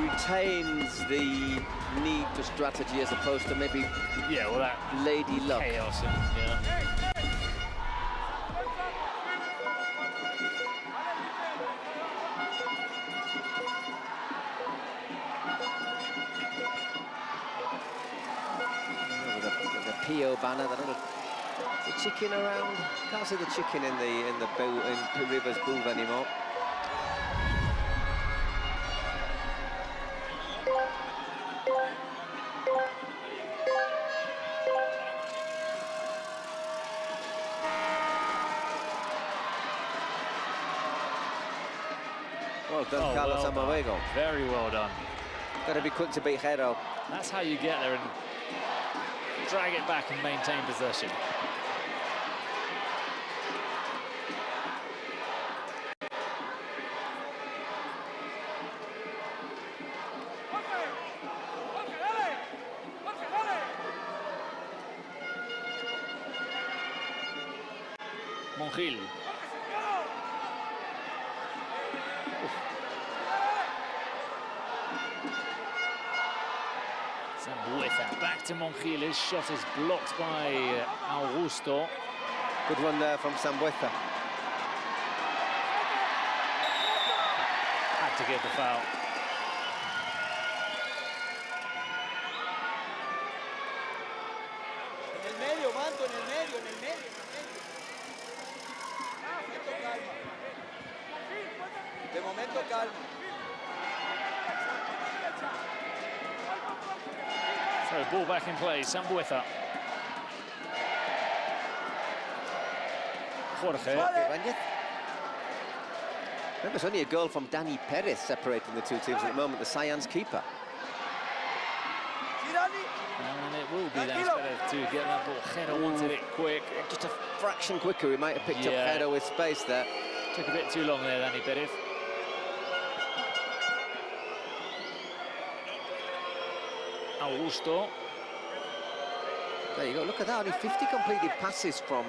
retains the need for strategy as opposed to maybe that lady luck. Chaos and, PO banner, the chicken around. Can't see the chicken in Rivers Booth anymore. Well done, Carlos Amaruego. Very well done. Got to be quick to beat Hero. That's how you get there and drag it back and maintain possession. Montiel. Sambueza back to Montiel. His shot is blocked by Augusto. Good one there from Sambueza. Had to give the foul. En el medio, Manto, en el medio. De momento calma. So ball back in play, Sambueza. Jorge. Remember, it's only a goal from Dani Perez separating the two teams at the moment, the Science keeper. And it will be Dani Perez to get that ball. Jero wanted it quick. Just a fraction quicker, he might have picked up Jero with space there. Took a bit too long there, Dani Perez. Augusto. There you go, look at that, only 50 completed passes from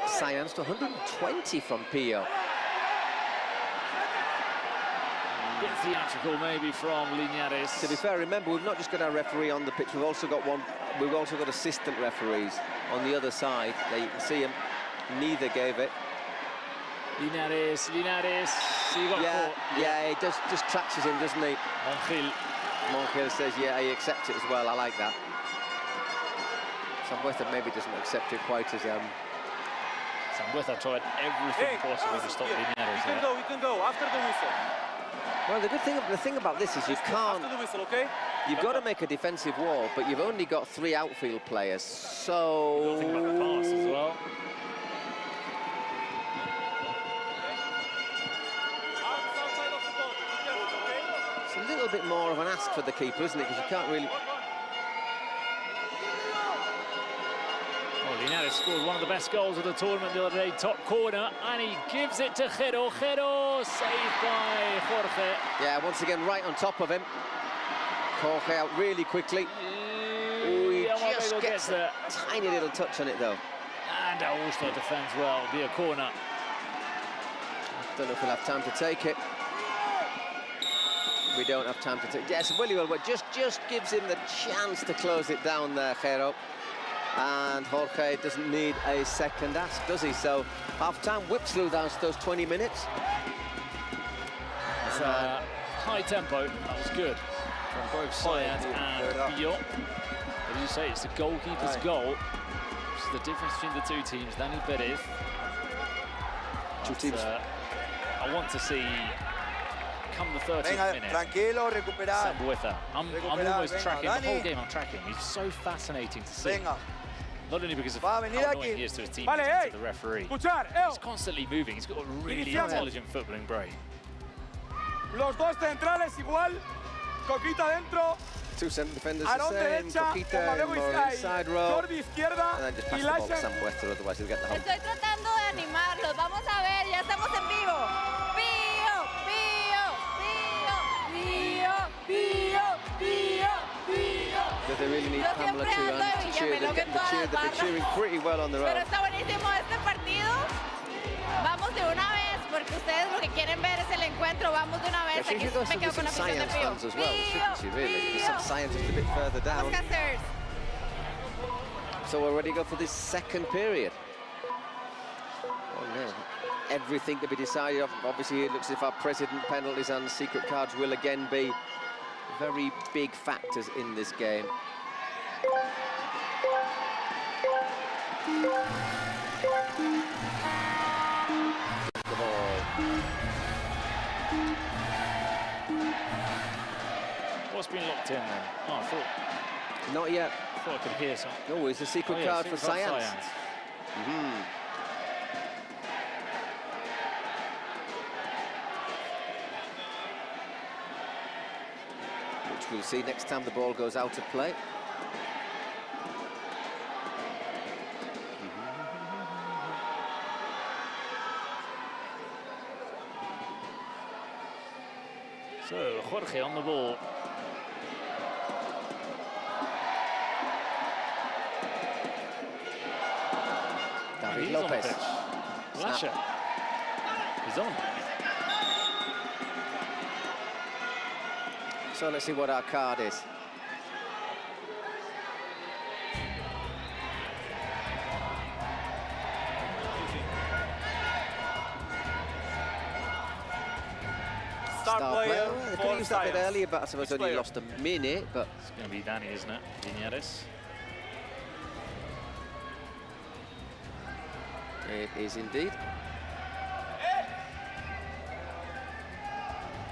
Science to 120 from Pio. Bit theatrical maybe from Linares. To be fair, remember, we've not just got our referee on the pitch, we've also got assistant referees on the other side. There you can see him, neither gave it. Linares, he got caught. Yeah, he just tracks him, doesn't he? Montiel says, yeah, he accepts it as well. I like that. Sambueza maybe doesn't accept it quite as... Sambueza tried everything possible to stop Linares. We can go after the whistle. Well, the thing about this is you can't... After the whistle, okay? You've got to make a defensive wall, but you've only got 3 outfield players, so... Think about the pass as well. It's a little bit more of an ask for the keeper, isn't it? Because you can't really... Well, Linares scored one of the best goals of the tournament the other day, top corner, and he gives it to Jero. Jero saved by Jorge. Yeah, once again, right on top of him. Jorge out really quickly. He just gets a tiny little touch on it, though. And Augusto defends well, be a corner. Don't know if he'll have time to take it. We don't have time to take... Yes, Willie will, but just gives him the chance to close it down there, Jero. And Jorge doesn't need a second ask, does he? So half-time whips through those 20 minutes. It's high tempo. That was good from both Saiyans and Biot. As you say, it's the goalkeeper's goal. It's the difference between the two teams. Dani Perez. I want to see, come the 30th minute, tranquilo, recuperar. Sambueza. I'm almost tracking, the whole game I'm tracking. He's so fascinating to see. Not only because of how annoying he is to his teammates and to the referee. He's constantly moving. He's got a really intelligent footballing brain. Los dos centrales igual, Coquita dentro. Two centre defenders the same, Coquita more inside row. And then just pass the ball to Sambueza, otherwise he'll get the home. Estoy tratando de animarlos. Vamos a ver, ya estamos en vivo. Pío, pío, pío, pío, pío, pío. Does they really need Pamela to cheer? They're cheering pretty well on their own. Pero está buenísimo este partido. Vamos de una vez, porque ustedes lo que quieren ver es el encuentro. Vamos de una vez. Aquí me quedo con la afición de Pío. As well, shouldn't she, really? Some scientists a bit further down. So we're ready to go for this second period. Oh no, everything to be decided. Obviously, it looks as if our president penalties and secret cards will again be very big factors in this game. The ball. What's been locked in then? Oh, I thought. Not yet. I thought I could hear something. No, it's a secret card for Saiyans. Which we'll see next time the ball goes out of play. So, Jorge on the ball. David Lopez. Lasha. He's on. So let's see what our card is. Star player. They could have used that a bit earlier, but I suppose only lost a minute. But it's going to be Dani, isn't it? Viñares. It is indeed.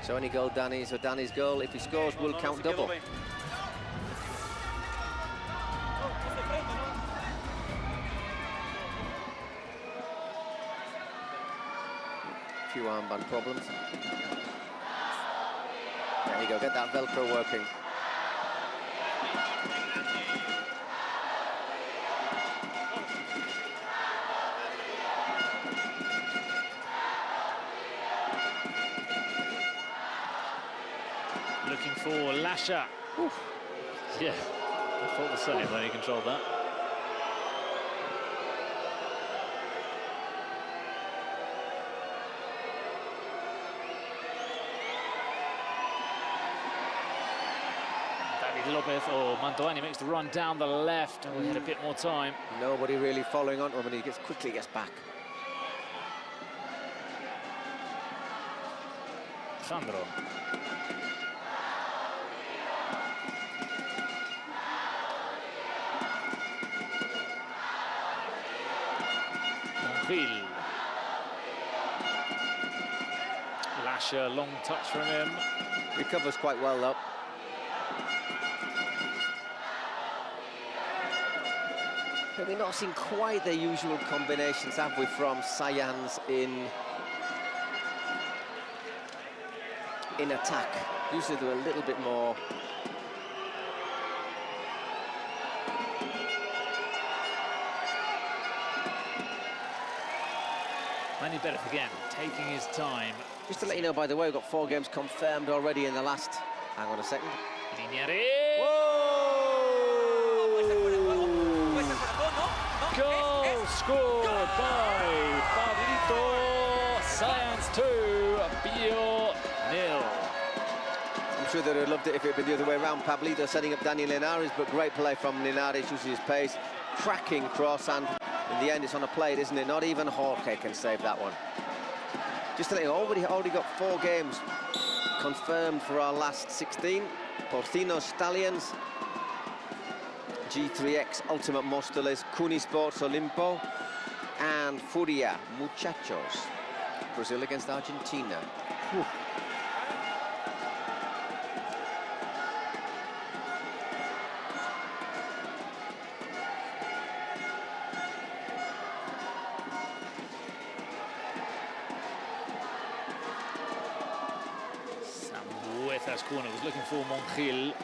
So any goal Dani's or Dani's goal, if he scores, will count double. A few armband problems. There you go, get that Velcro working. Looking for Lasha. Oof. Yeah, I thought the same when he controlled that. David Lopez or Mantovani makes the run down the left, and we had a bit more time. Nobody really following on to him, and he quickly gets back. Sandro. Lasha, long touch from him. Recovers quite well though. But we've not seen quite the usual combinations, have we, from Saiyans in attack. Usually they're a little bit more Manny Berth again, taking his time. Just to let you know, by the way, we've got 4 games confirmed already in the last... Hang on a second. Viñares! Goal scored by Pablito. Saiyans 2, Biot 0. sure they'd have loved it if it had been the other way around. Pablito setting up Daniel Linares, but great play from Linares, using his pace, cracking cross, and in the end it's on a plate, isn't it? Not even Jorge can save that one. Just to let you know, already got 4 games confirmed for our last 16. Porcino Stallions, G3X Ultimate Mostoles, Cuni Sports Olimpo, and Furia Muchachos. Brazil against Argentina. Whew. Sambueza's corner was looking for Monjil.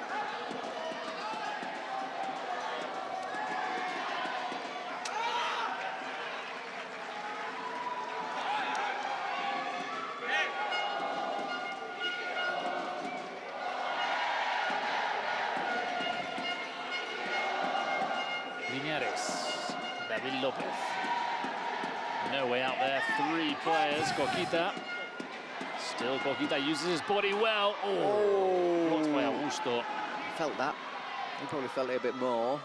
David Lopez. No way out there. 3 players. Coquita. Still Coquita uses his body well. Oh, blocked by Augusto. Felt that. He probably felt it a bit more.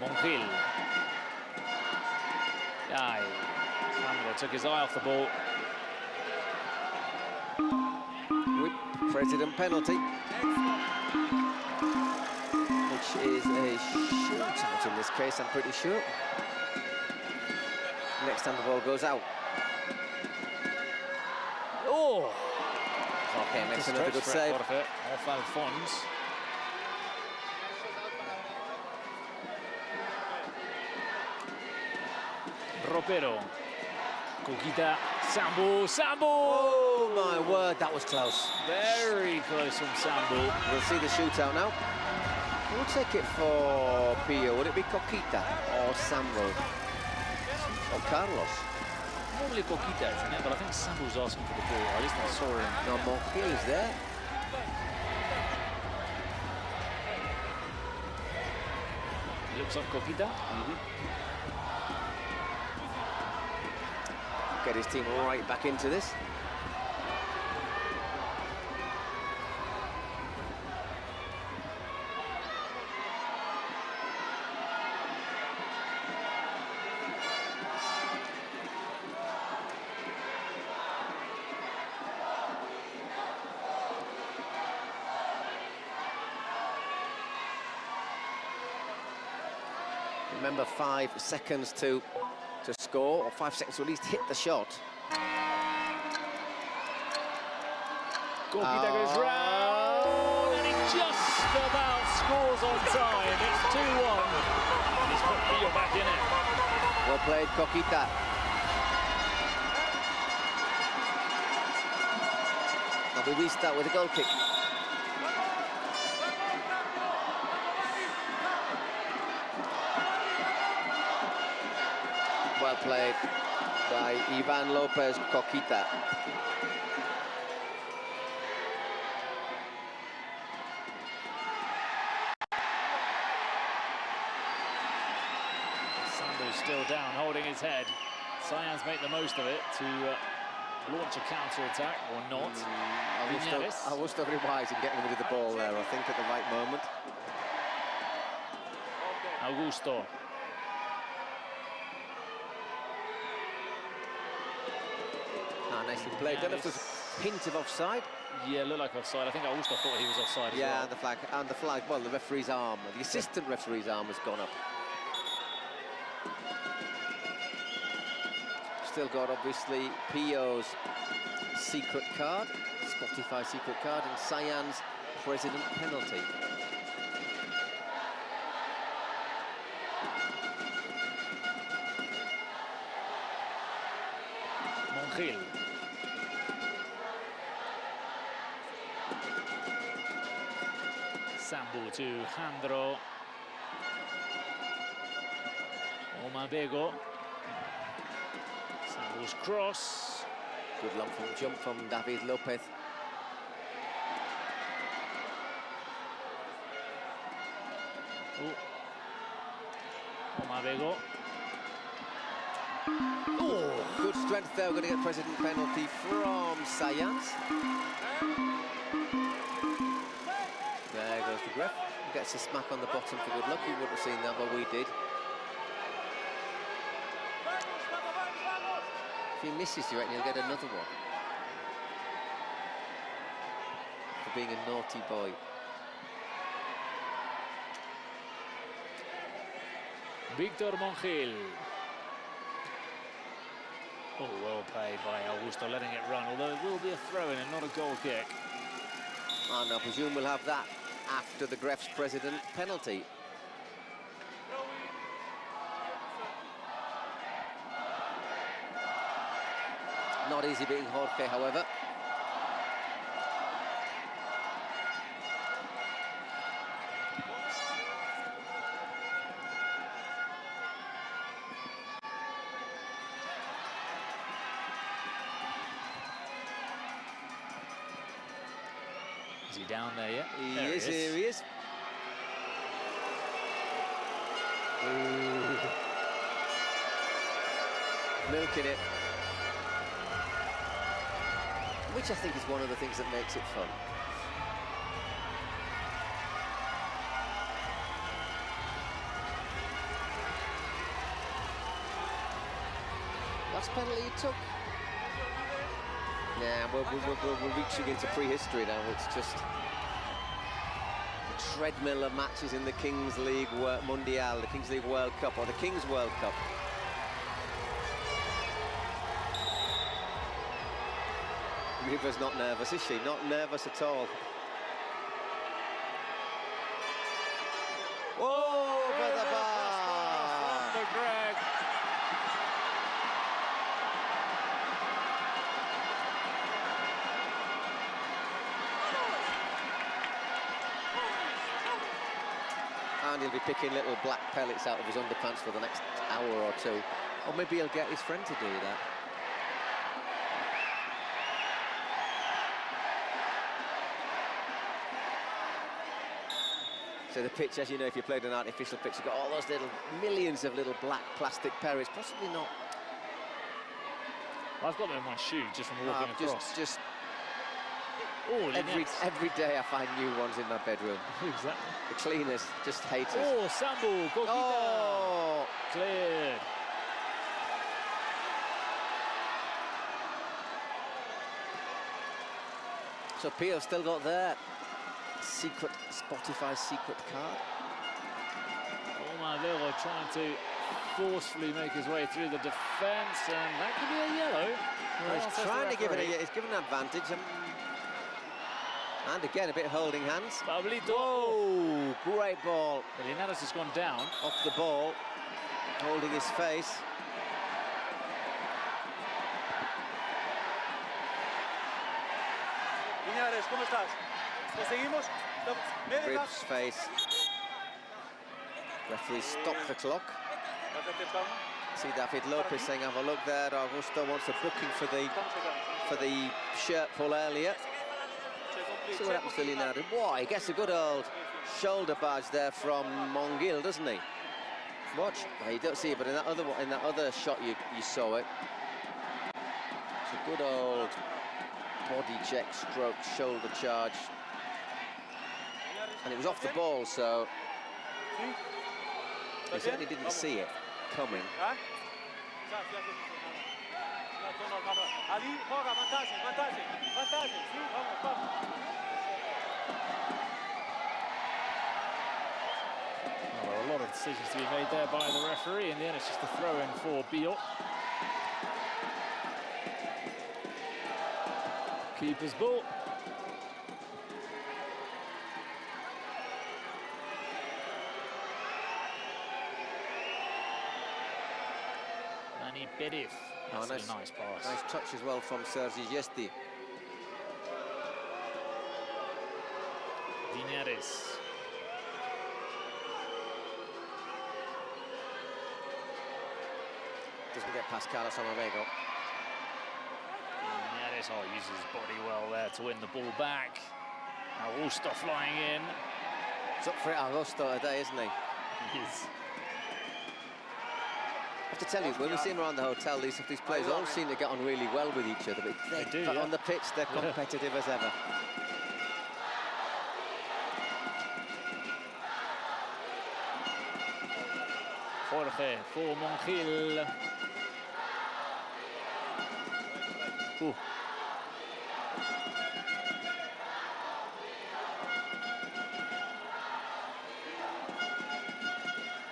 Monjil. Aye. Sandro took his eye off the ball. President penalty, which is a shootout in this case, I'm pretty sure. Next time the ball goes out. Oh! Okay, makes another good save. Off Alphonse. Ropero. Coquita. Sambu. Oh my word, that was close. Very close from Sambu. We'll see the shootout now. We'll take it for Pio. Would it be Coquita or Sambu? Or Carlos? Normally Coquita, isn't it? But I think Sambu's asking for the ball. At least I saw him. No, Monjil is there. Looks like Coquita. Get his team right back into this. Remember, 5 seconds to score, or 5 seconds to at least hit the shot. Coquita goes round, and he just about scores on time. It's 2-1. He's put Pio back in it. Well played, Coquita. And we restart with a goal kick. Well played by Ivan Lopez Coquita. Sambu's still down, holding his head. Science make the most of it to launch a counter-attack, or not. Augusto very wise in getting rid of the ball there, I think, at the right moment. Augusto. Nicely played. Don't know if there's a hint of offside. Yeah, looked like offside. I think Augusto thought he was offside as well. Yeah, and the flag, well, the referee's arm, the assistant referee's arm has gone up. Still got, obviously, Pio's secret card, Spotify secret card, and Cyan's president penalty. Monjil. Sambu to Jandro. Omabego. Sambu's cross. Good lump from jump from David Lopez. Omabego. Oh, good strength there. We're going to get President penalty from Sayans. There goes the ref. Gets a smack on the bottom for good luck. You wouldn't have seen that, but we did. If he misses, do you reckon he'll get another one? For being a naughty boy. Víctor Monjil. Oh, well played by Augusto, letting it run, although it will be a throw-in and not a goal kick. And I presume we'll have that after the Gref's President penalty. Not easy beating Jorge, however. Is he down there yet? He is, here he is. Ooh. Milking it. Which I think is one of the things that makes it fun. Last penalty he took. Yeah, we're reaching into prehistory now. It's just the treadmill of matches in the Kings League Mundial, the Kings League World Cup, or the Kings World Cup. River's not nervous, is she? Not nervous at all. Over the bar! From the Greg. And he'll be picking little black pellets out of his underpants for the next hour or two. Or maybe he'll get his friend to do that. So the pitch, as you know, if you played an artificial pitch, you've got all those little millions of little black plastic pellets. Possibly not. I've got them in my shoe just from walking across. Just every day I find new ones in my bedroom. Exactly. The cleaners just hate us. Oh, Sambu, Coquita. Oh! Cleared. So Pio's still got their secret, Spotify secret card. Almaviva trying to forcefully make his way through the defence, and that could be a yellow. Well, he's trying to give it he's given an advantage. And again, a bit of holding hands. Pablito. Whoa, great ball. Linares has gone down. Off the ball, holding his face. Linares, ¿cómo estás? ¿Le seguimos? Ribs face. Referee stop the clock. See David Lopez saying, have a look there. Augusto wants a booking for the shirt pull earlier. See what happens to Linares. Why, he gets a good old shoulder badge there from Monjil, doesn't he? Watch. Well, you don't see it, but in that other shot you saw it. It's a good old body check, stroke, shoulder charge. And it was off the ball, so he certainly didn't see it coming. Well, a lot of decisions to be made there by the referee. In the end, it's just a throw-in for Biot. Keeper's ball. Nani Perez. That's a nice pass. Nice touch as well from Sergi Gesti. Linares. Doesn't get past Carlos Amavego. Linares uses his body well there to win the ball back. Augusto flying in. It's up for it, Augusto today, isn't he? He is. I have to tell you, when we see them around the hotel, these players all seem to get on really well with each other. But do, on the pitch, they're competitive as ever. Jorge for Montiel.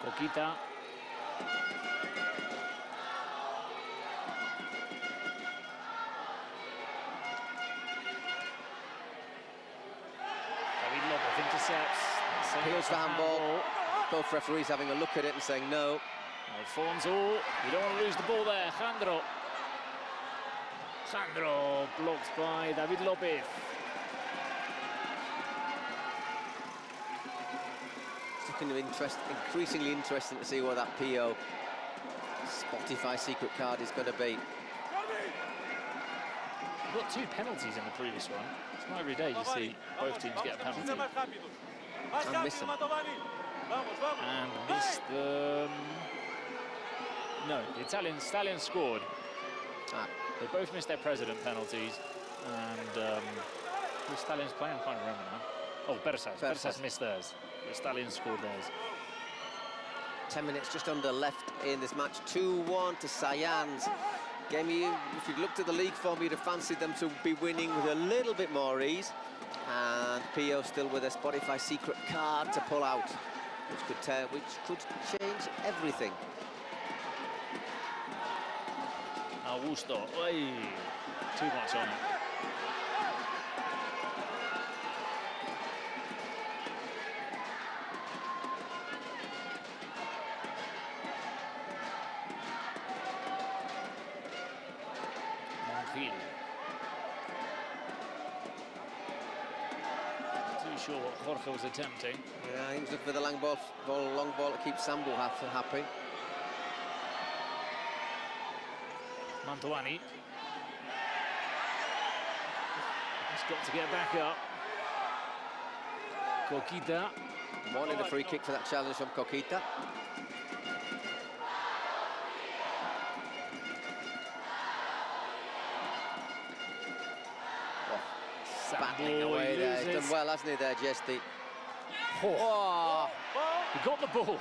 Coquita. David Lopez intercepts. Appeals for handball. Both referees having a look at it and saying no. Alfonso, you don't want to lose the ball there. Jandro blocked by David Lopez. It's looking increasingly interesting to see what that PO Spotify secret card is going to be. We've got 2 penalties in the previous one. It's not every day you see both teams get a penalty. And miss them. And missed them. No, the Stallions scored. They both missed their president penalties. And the Stallions playing, I can't remember now. Oh, Bersas missed theirs. The Stallions scored theirs. 10 minutes just under left in this match. 2-1 to Sayans. Game, if you'd looked at the league form, you'd have fancied them to be winning with a little bit more ease. And PO still with a Spotify secret card to pull out, which could change everything. Augusto, too much on it. Montiel. Too sure what Jorge was attempting. Yeah, he was looking for the long ball to keep Sambu happy. Mantovani. He's got to get back up. Coquita. Wanted a free kick for that challenge from Coquita. Battling away there. He's done well, hasn't he, there, Jesty? Oh. He got the ball.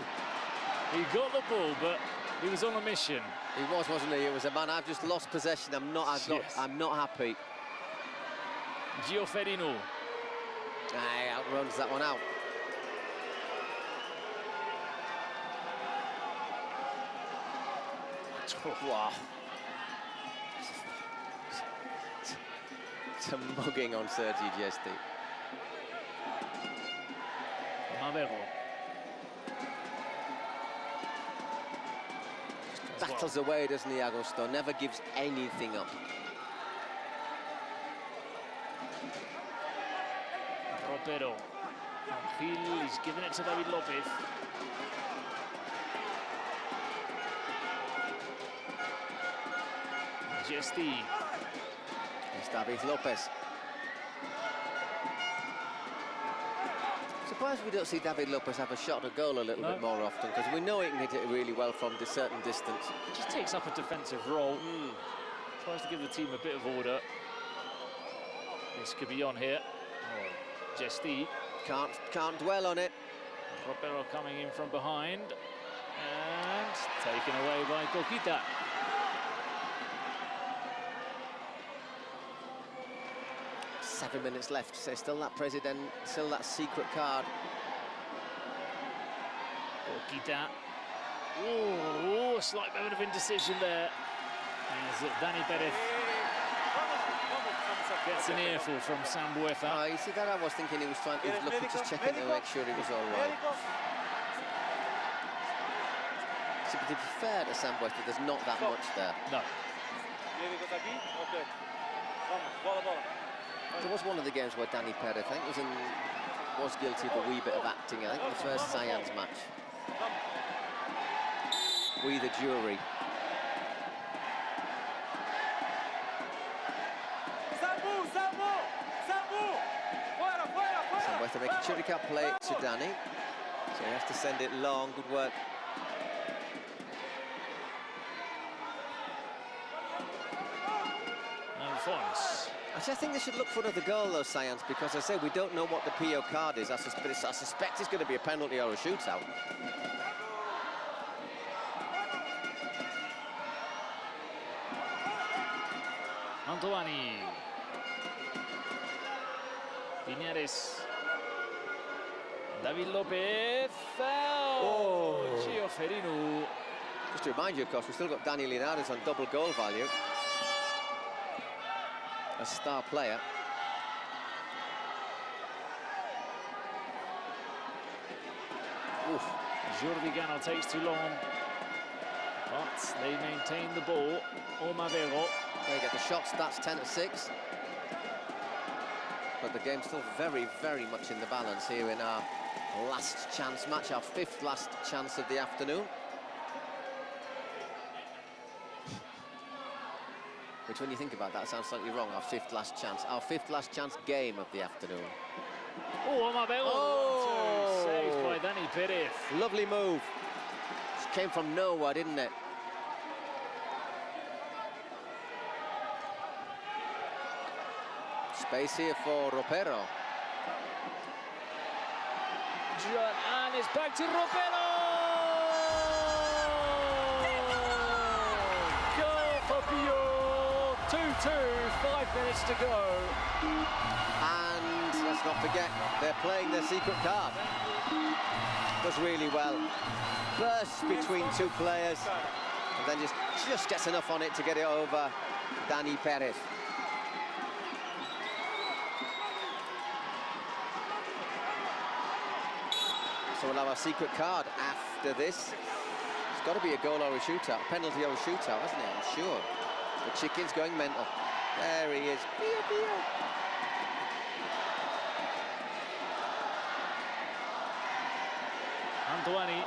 He got the ball, but he was on a mission. He was, wasn't he? It was a man. I've just lost possession. I'm not happy. Gioferino. He outruns that one out. Wow. It's a mugging on Sergi Jesty. Mavero. Battles away, doesn't he, Augusto? Never gives anything up. Ropero. Gil is giving it to David Lopez. Jesty. It's David Lopez. Surprised we don't see David Lopez have a shot at goal a little bit more often, because we know he can hit it really well from a certain distance. He just takes up a defensive role. Tries to give the team a bit of order. This could be on here. Jesty. Can't dwell on it. Ropero coming in from behind. And taken away by Coquita. Seven minutes left, so still that president, still that secret card. Coquita. Oh, a slight moment of indecision there. As Dani Perez gets an earful from Sambueza. You see that? I was thinking he was looking, just checking to make sure he was all right. So, to be fair to Sambueza, there's not that much there. No. There was one of the games where Dani Perez, I think, was guilty of a wee bit of acting. I think the first Sayans match. We, the jury. Sambueza making sure he can't play it to Dani. So he has to send it long. Good work. Fons. Actually, I think they should look for another goal, though, Science, because I say we don't know what the PO card is. I suspect it's going to be a penalty or a shootout. Antoani. Linares. David Lopez. Oh, Gio Ferinu. Just to remind you, of course, we've still got Dani Linares on double goal value. A star player. Oof. Jordi Gano takes too long, but they maintain the ball. Omavero. They get the shot stats 10-6. But the game's still very, very much in the balance here in our last chance match, our 5th last chance of the afternoon. Which, when you think about that, sounds slightly wrong. Our 5th last chance. Our 5th last chance game of the afternoon. Oh, Omavero. Oh! Saved by Dani Perez. Lovely move. Just came from nowhere, didn't it? Space here for Ropero. And it's back to Ropero! Goal for Pio! 2-2, 5 minutes to go. And let's not forget, they're playing their secret card. Does really well. Bursts between two players, and then just gets enough on it to get it over Dani Perez. So we'll have our secret card after this. It's got to be a goal or a shootout, a penalty or a shootout, hasn't it? I'm sure. The chicken's going mental. There he is. Pio, Pio. Antoani.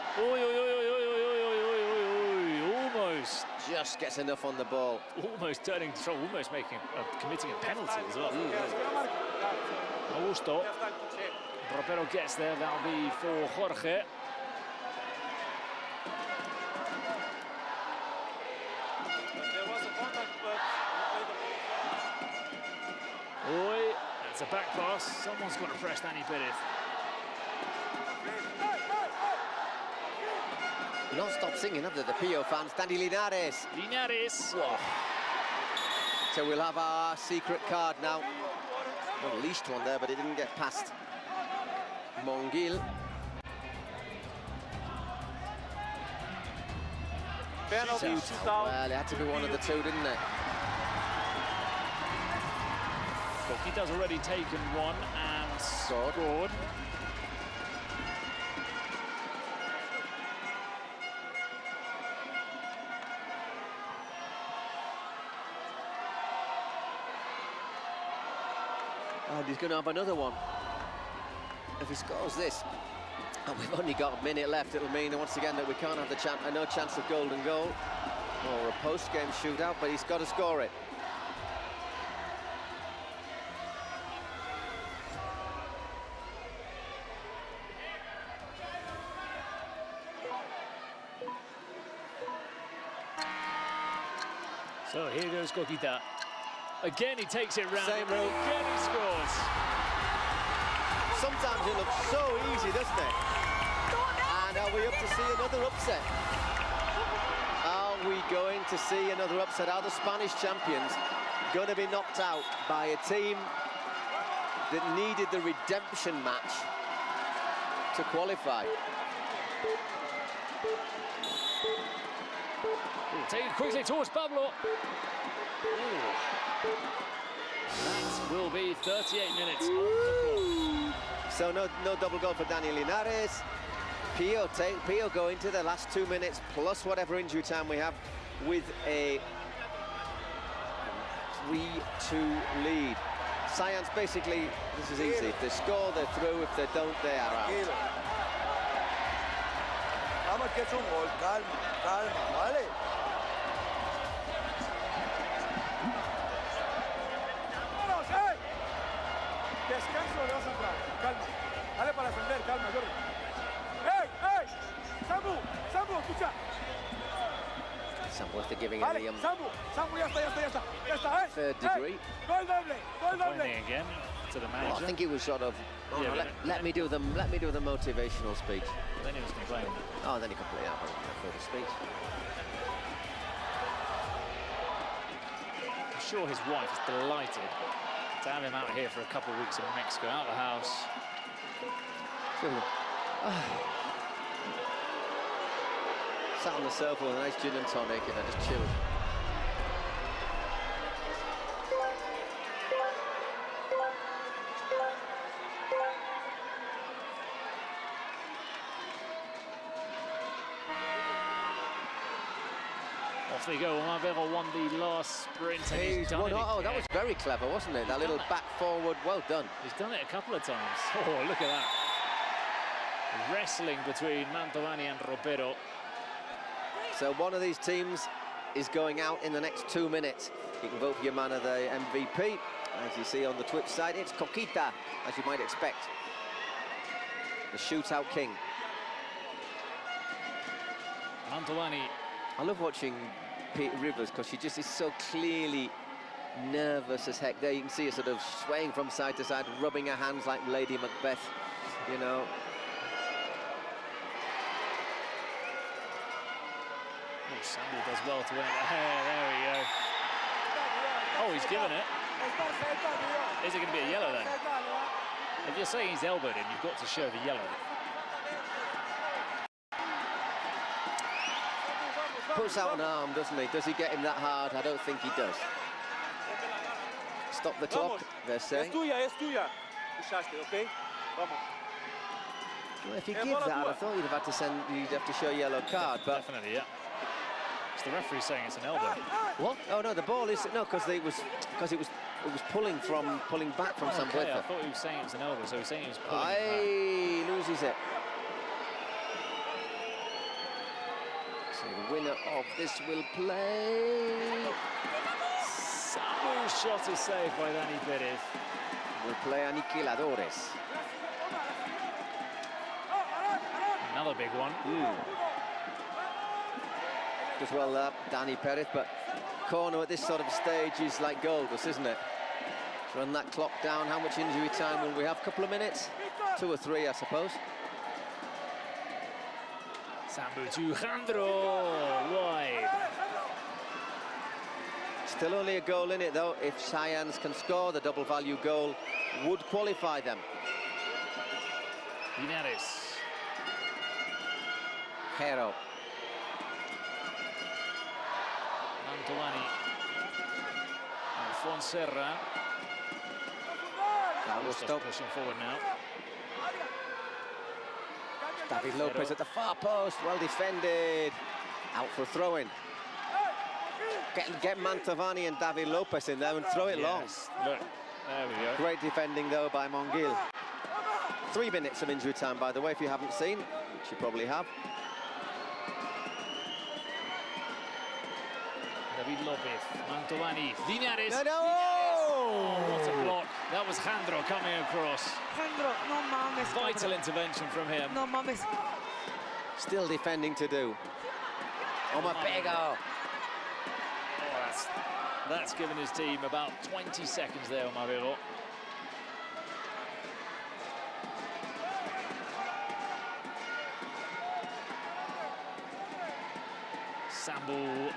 Almost. Just gets enough on the ball. Almost turning to trouble, almost committing a penalty as well. Augusto. Ropero gets there, that'll be for Jorge. Oi, that's a back pass. Someone's got to press Dani Perez. Don't stop singing, have they, the Pio fans? Dani Linares. Linares. Whoa. So we'll have our secret card now. Well, unleashed one there, but it didn't get past Monguil. Well, it had to be one of the two, didn't it? Coquita's already taken one and scored. And he's going to have another one. If he scores this, and we've only got a minute left, it'll mean once again that we can't have no chance of golden goal or a post-game shootout, but he's got to score it. So here goes Coquita. Again, he takes it round. Same route. Again, he scores. Sometimes it looks so easy, doesn't it? And are we up to see another upset? Are we going to see another upset? Are the Spanish champions going to be knocked out by a team that needed the redemption match to qualify? Take it quickly towards Pablo. That will be 38 minutes on the clock. So no double goal for Dani Linares. Pio go into the last 2 minutes plus whatever injury time we have with a 3-2 lead. Science, basically, this is easy. If they score, they're through. If they don't, they are out. Vamos, que es un gol. Calma, calma, ¿vale? Descanso, le vas a entrar. Calma. Dale para defender, calma, Jordi. ¡Ey! ¡Ey! ¡Samu! ¡Samu, escucha! Sambueza giving him the Sambu, ya está. third degree. Gol doble. Complaining again to the manager. Well, I think he was sort of, let me do the motivational speech. Then he was complaining. Oh, then he complained about the speech. I'm sure his wife is delighted to have him out here for a couple of weeks in Mexico, out of the house. Sat on the sofa with a nice gin and tonic and I just chilled. Off they go. Mavero won the last sprint. And he's done it again. That was very clever, wasn't it? That little back forward, well done. He's done it a couple of times. Oh, look at that. Wrestling between Mantovani and Ropero. So one of these teams is going out in the next 2 minutes. You can vote for your man of the MVP. As you see on the Twitch side, it's Coquita, as you might expect. The shootout king. Mantovani. I love watching Pete Rivers because she just is so clearly nervous as heck. There you can see her sort of swaying from side to side, rubbing her hands like Lady Macbeth, you know. Oh, Sambu does well to win it. There we go. Oh, he's given it. Is it going to be a yellow then? If you're saying he's elbowed him, you've got to show the yellow. Puts out an arm, doesn't he? Does he get him that hard? I don't think he does. Stop the clock, they're saying. Es tuya. Usaste, okay? Vamos. Well, if you give that, I thought you'd have to show a yellow card, but definitely, yeah. It's the referee saying it's an elbow. What? Oh no, the ball is no, because it was pulling back from Sambueza. I thought he was saying it was an elbow, so he was saying he was pulling it back. Loses it. So the winner of this will play. Sambu's shot is saved by Dani Perez. Will play Aniquiladores. Another big one. As well, Dani Perez, but corner at this sort of stage is like gold, isn't it? Run that clock down. How much injury time will we have? A couple of minutes? 2 or 3, I suppose. Sambu to Jandro, wide. Still only a goal in it, though. If Science can score, the double value goal would qualify them. Linares. Hero. Mantovani. Fonserra. Augusto pushing forward now. David Lopez at the far post, well defended. Out for throwing. Get Mantovani and David Lopez in there and throw it long. Look, there we go. Great defending though by Monguil. 3 minutes of injury time, by the way, if you haven't seen, which you probably have. David Lopez, Mantovani, Linares. No! What a block. That was Jandro coming across. Jandro, no mames. Vital intervention from him. No mames. Still defending to do. Omapego. That's given his team about 20 seconds there, Omapego. Sambu.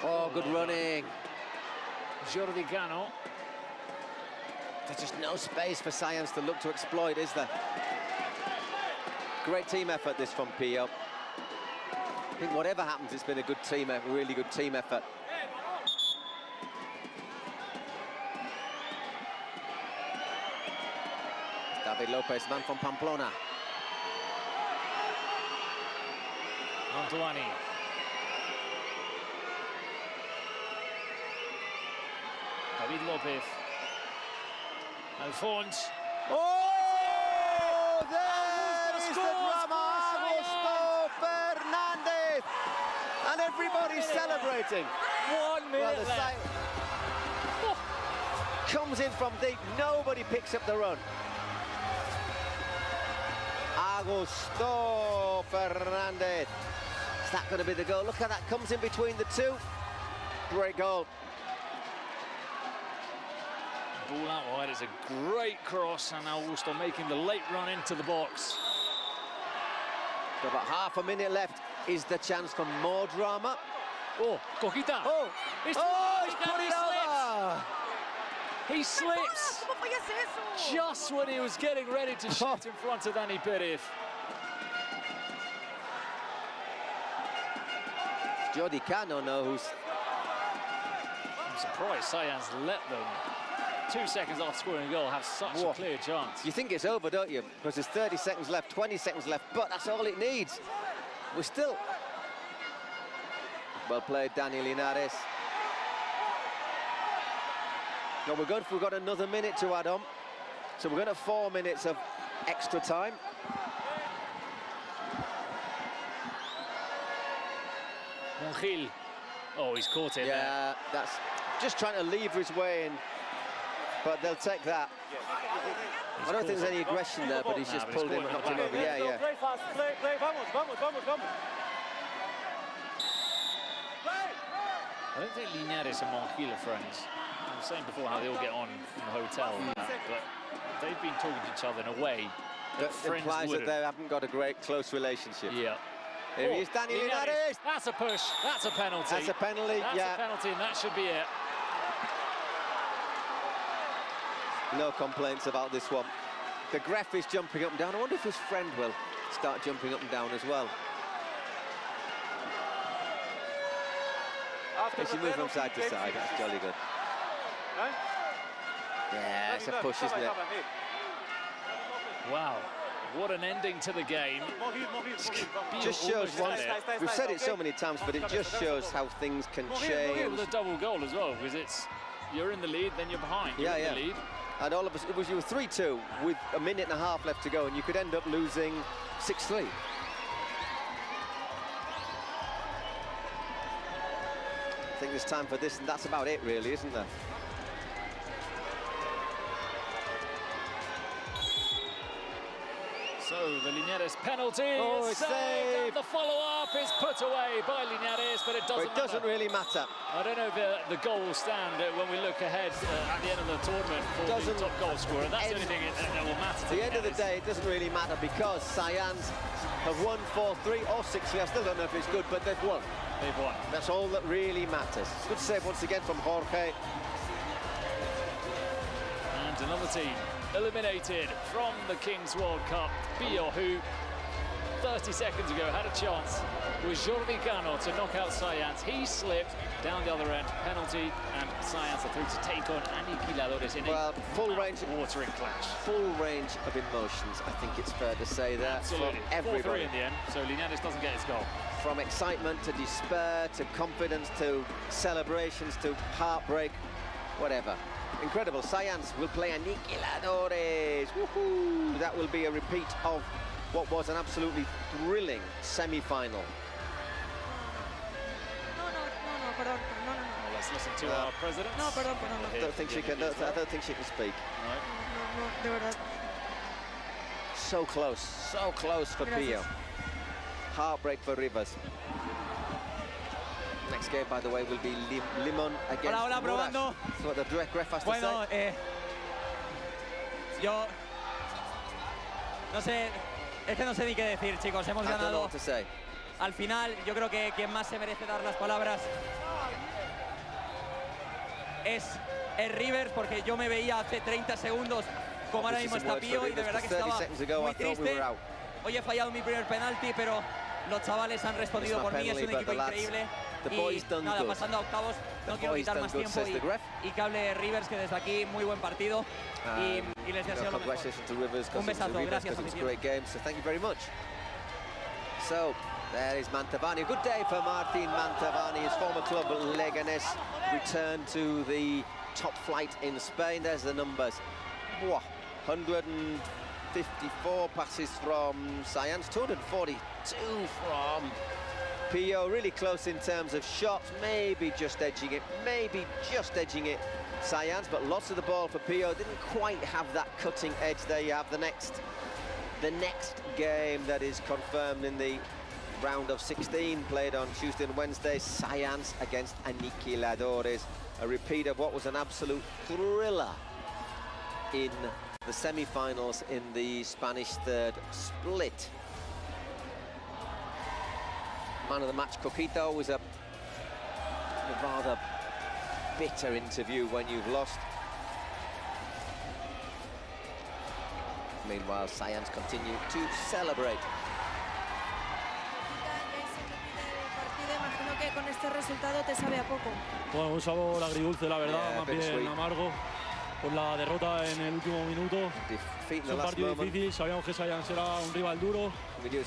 Oh, good running. Jordi Cano. There's just no space for Science to look to exploit, is there? Great team effort, this from Pio. I think whatever happens, it's been a good team effort, really good team effort. David Lopez, man from Pamplona. Mantovani. David Lopez. Alphonse. Oh, there is the drama. Augusto Fernandez. And everybody's celebrating. 1 minute left. comes in from deep. Nobody picks up the run. Augusto Fernandez. Is that going to be the goal? Look how that comes in between the two. Great goal. Ball out wide is a great cross, and Augusto making the late run into the box. So about half a minute left. Is the chance for more drama? Oh, Cojita! Oh, he's put it over! He slips just when he was getting ready to shoot in front of Dani Perez. Jordi Cano knows. I'm surprised Science let them, 2 seconds after scoring a goal, have such a clear chance. You think it's over, don't you? Because there's 30 seconds left, 20 seconds left, but that's all it needs. We're still... Well played, Dani Linares. No, we've got another minute to add on. So we're going to have 4 minutes of extra time. Monjil. Oh, he's caught it. Yeah, that's just trying to lever his way in. But they'll take that. I don't think there's any aggression there, but he's just pulled him and knocked him over. Yeah, yeah. Play fast, play, vamos. I don't think Linares and Monjil are friends. I was saying before how they all get on in the hotel, but they've been talking to each other in a way that friends implies wouldn't. that they haven't got a great close relationship. Yeah. Here he is, Dani Linares. That's a push. That's a penalty. That's a penalty, That's a penalty, and that should be it. No complaints about this one. The Gref is jumping up and down. I wonder if his friend will start jumping up and down as well. As you move from side to side, that's jolly good. Yeah, it's a push, isn't it? Wow, what an ending to the game. Just shows we've said it so many times, but it just shows how things can change. With a double goal as well, because you're in the lead, then you're behind. You're in the lead. And all of us, you were 3-2 with a minute and a half left to go, and you could end up losing 6-3. I think there's time for this, and that's about it, really, isn't there? So the Linares penalty is saved. The follow-up is put away by Linares, but it doesn't really matter. I don't know if the goal will stand when we look ahead at the end of the tournament for the top goal scorer. That's the only thing that will matter. At the end of the day, it doesn't really matter because Science have won 4-3 or 6-3. I still don't know if it's good, but they've won. They've won. That's all that really matters. Good save once again from Jorge. And another team eliminated from the Kings World Cup. Pio, who 30 seconds ago had a chance with Jordi Cano to knock out Science. He slipped down the other end, penalty, and Science are through to take on Aniquiladores in a full range watering clash. Full range of emotions, I think it's fair to say that. Absolutely. From everybody. 4-3 in the end, so Linares doesn't get his goal. From excitement to despair to confidence to celebrations to heartbreak, whatever. Incredible. Science will play Aniquiladores. Woohoo! That will be a repeat of what was an absolutely thrilling semi-final. No, perdón. No. Let's listen to our president. No, perdón. I don't think she can. I don't think she can speak. No, de verdad. So close for Pio. Heartbreak for Rivas. Next game, by the way, will be Limón against Hola, probando. That's what the Gref has to say. Yo no sé, es que no sé ni qué decir, chicos. Hemos ganado. Al final, yo creo que quien más se merece dar las palabras es el Rivers, porque yo me veía hace 30 segundos como ahora mismo está Pio y de verdad que estaba muy triste. Hoy he fallado mi primer penalti, pero los chavales han respondido por mí, es un equipo increíble. Y nada, pasando a octavos, no quiero quitar más tiempo y que hable Rivers, que desde aquí muy buen partido y les deseo lo mejor. Un besazo, gracias. Great game, so thank you very much. So there is Mantovani. Good day for Martin Mantovani. His former club Leganés returned to the top flight in Spain. There's the numbers. 154 passes from Science, 242 from Pio. Really close in terms of shots, maybe just edging it Science, but lots of the ball for Pio. Didn't quite have that cutting edge. There you have the next game that is confirmed in the round of 16, played on Tuesday and Wednesday. Science against Aniquiladores, a repeat of what was an absolute thriller in the semi-finals in the Spanish third split. Man of the match, Coquito, was a rather bitter interview when you've lost. Meanwhile, Science continue to celebrate. Imagino que con este resultado te sabe a poco. Bueno, un sabor agridulce, la verdad, más bien amargo por la derrota en el último minuto. Es un partido difícil, sabíamos que Science era un rival duro,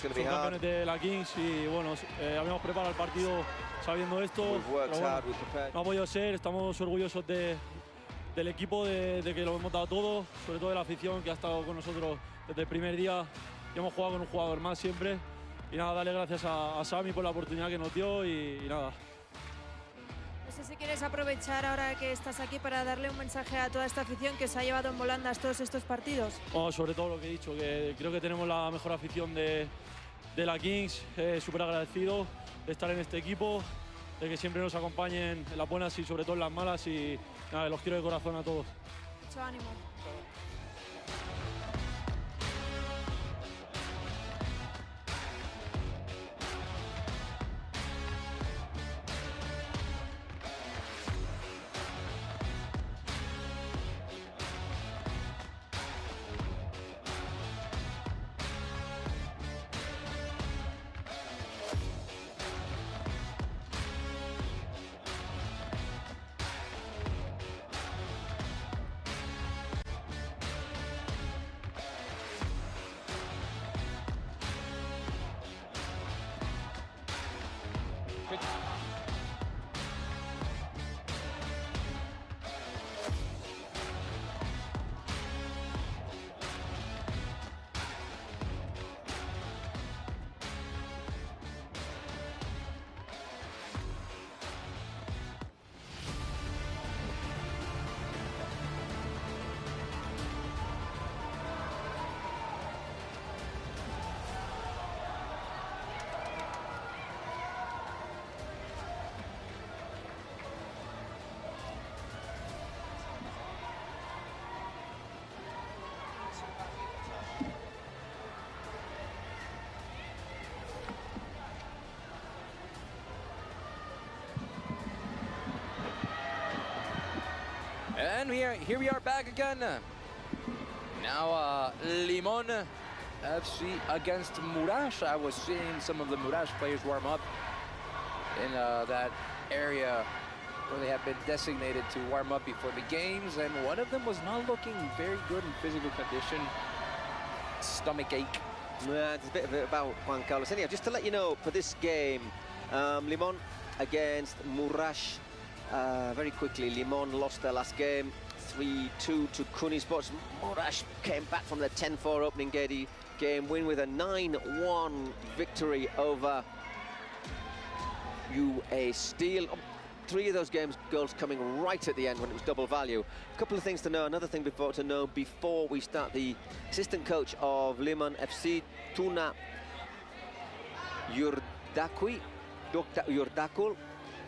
son campeones de la Kings y bueno, habíamos preparado el partido sabiendo esto, pero bueno, no ha podido ser, estamos orgullosos del equipo, de que lo hemos dado todo, sobre todo de la afición que ha estado con nosotros desde el primer día, y hemos jugado con un jugador más siempre, y nada, darle gracias a Sami por la oportunidad que nos dio y nada. No sé si quieres aprovechar ahora que estás aquí para darle un mensaje a toda esta afición que se ha llevado en volandas todos estos partidos. Oh, sobre todo lo que he dicho, que creo que tenemos la mejor afición de la Kings, súper agradecido de estar en este equipo, de que siempre nos acompañen en las buenas y sobre todo en las malas, y nada, los quiero de corazón a todos. Mucho ánimo. And here we are back again. Now Limón FC against Murash. I was seeing some of the Murash players warm up in that area where they have been designated to warm up before the games, and one of them was not looking very good in physical condition. Stomach ache. Yeah, it's a bit about Juan Carlos. Anyhow, just to let you know, for this game, Limón against Murash. Very quickly, Limón lost their last game, 3-2 to Kunisports. Murash came back from the 10-4 opening game win with a 9-1 victory over UA Steel. 3 of those goals coming right at the end when it was double value. A couple of things to know. Another thing to know before we start. The assistant coach of Limón FC, Tuna Yurdakul,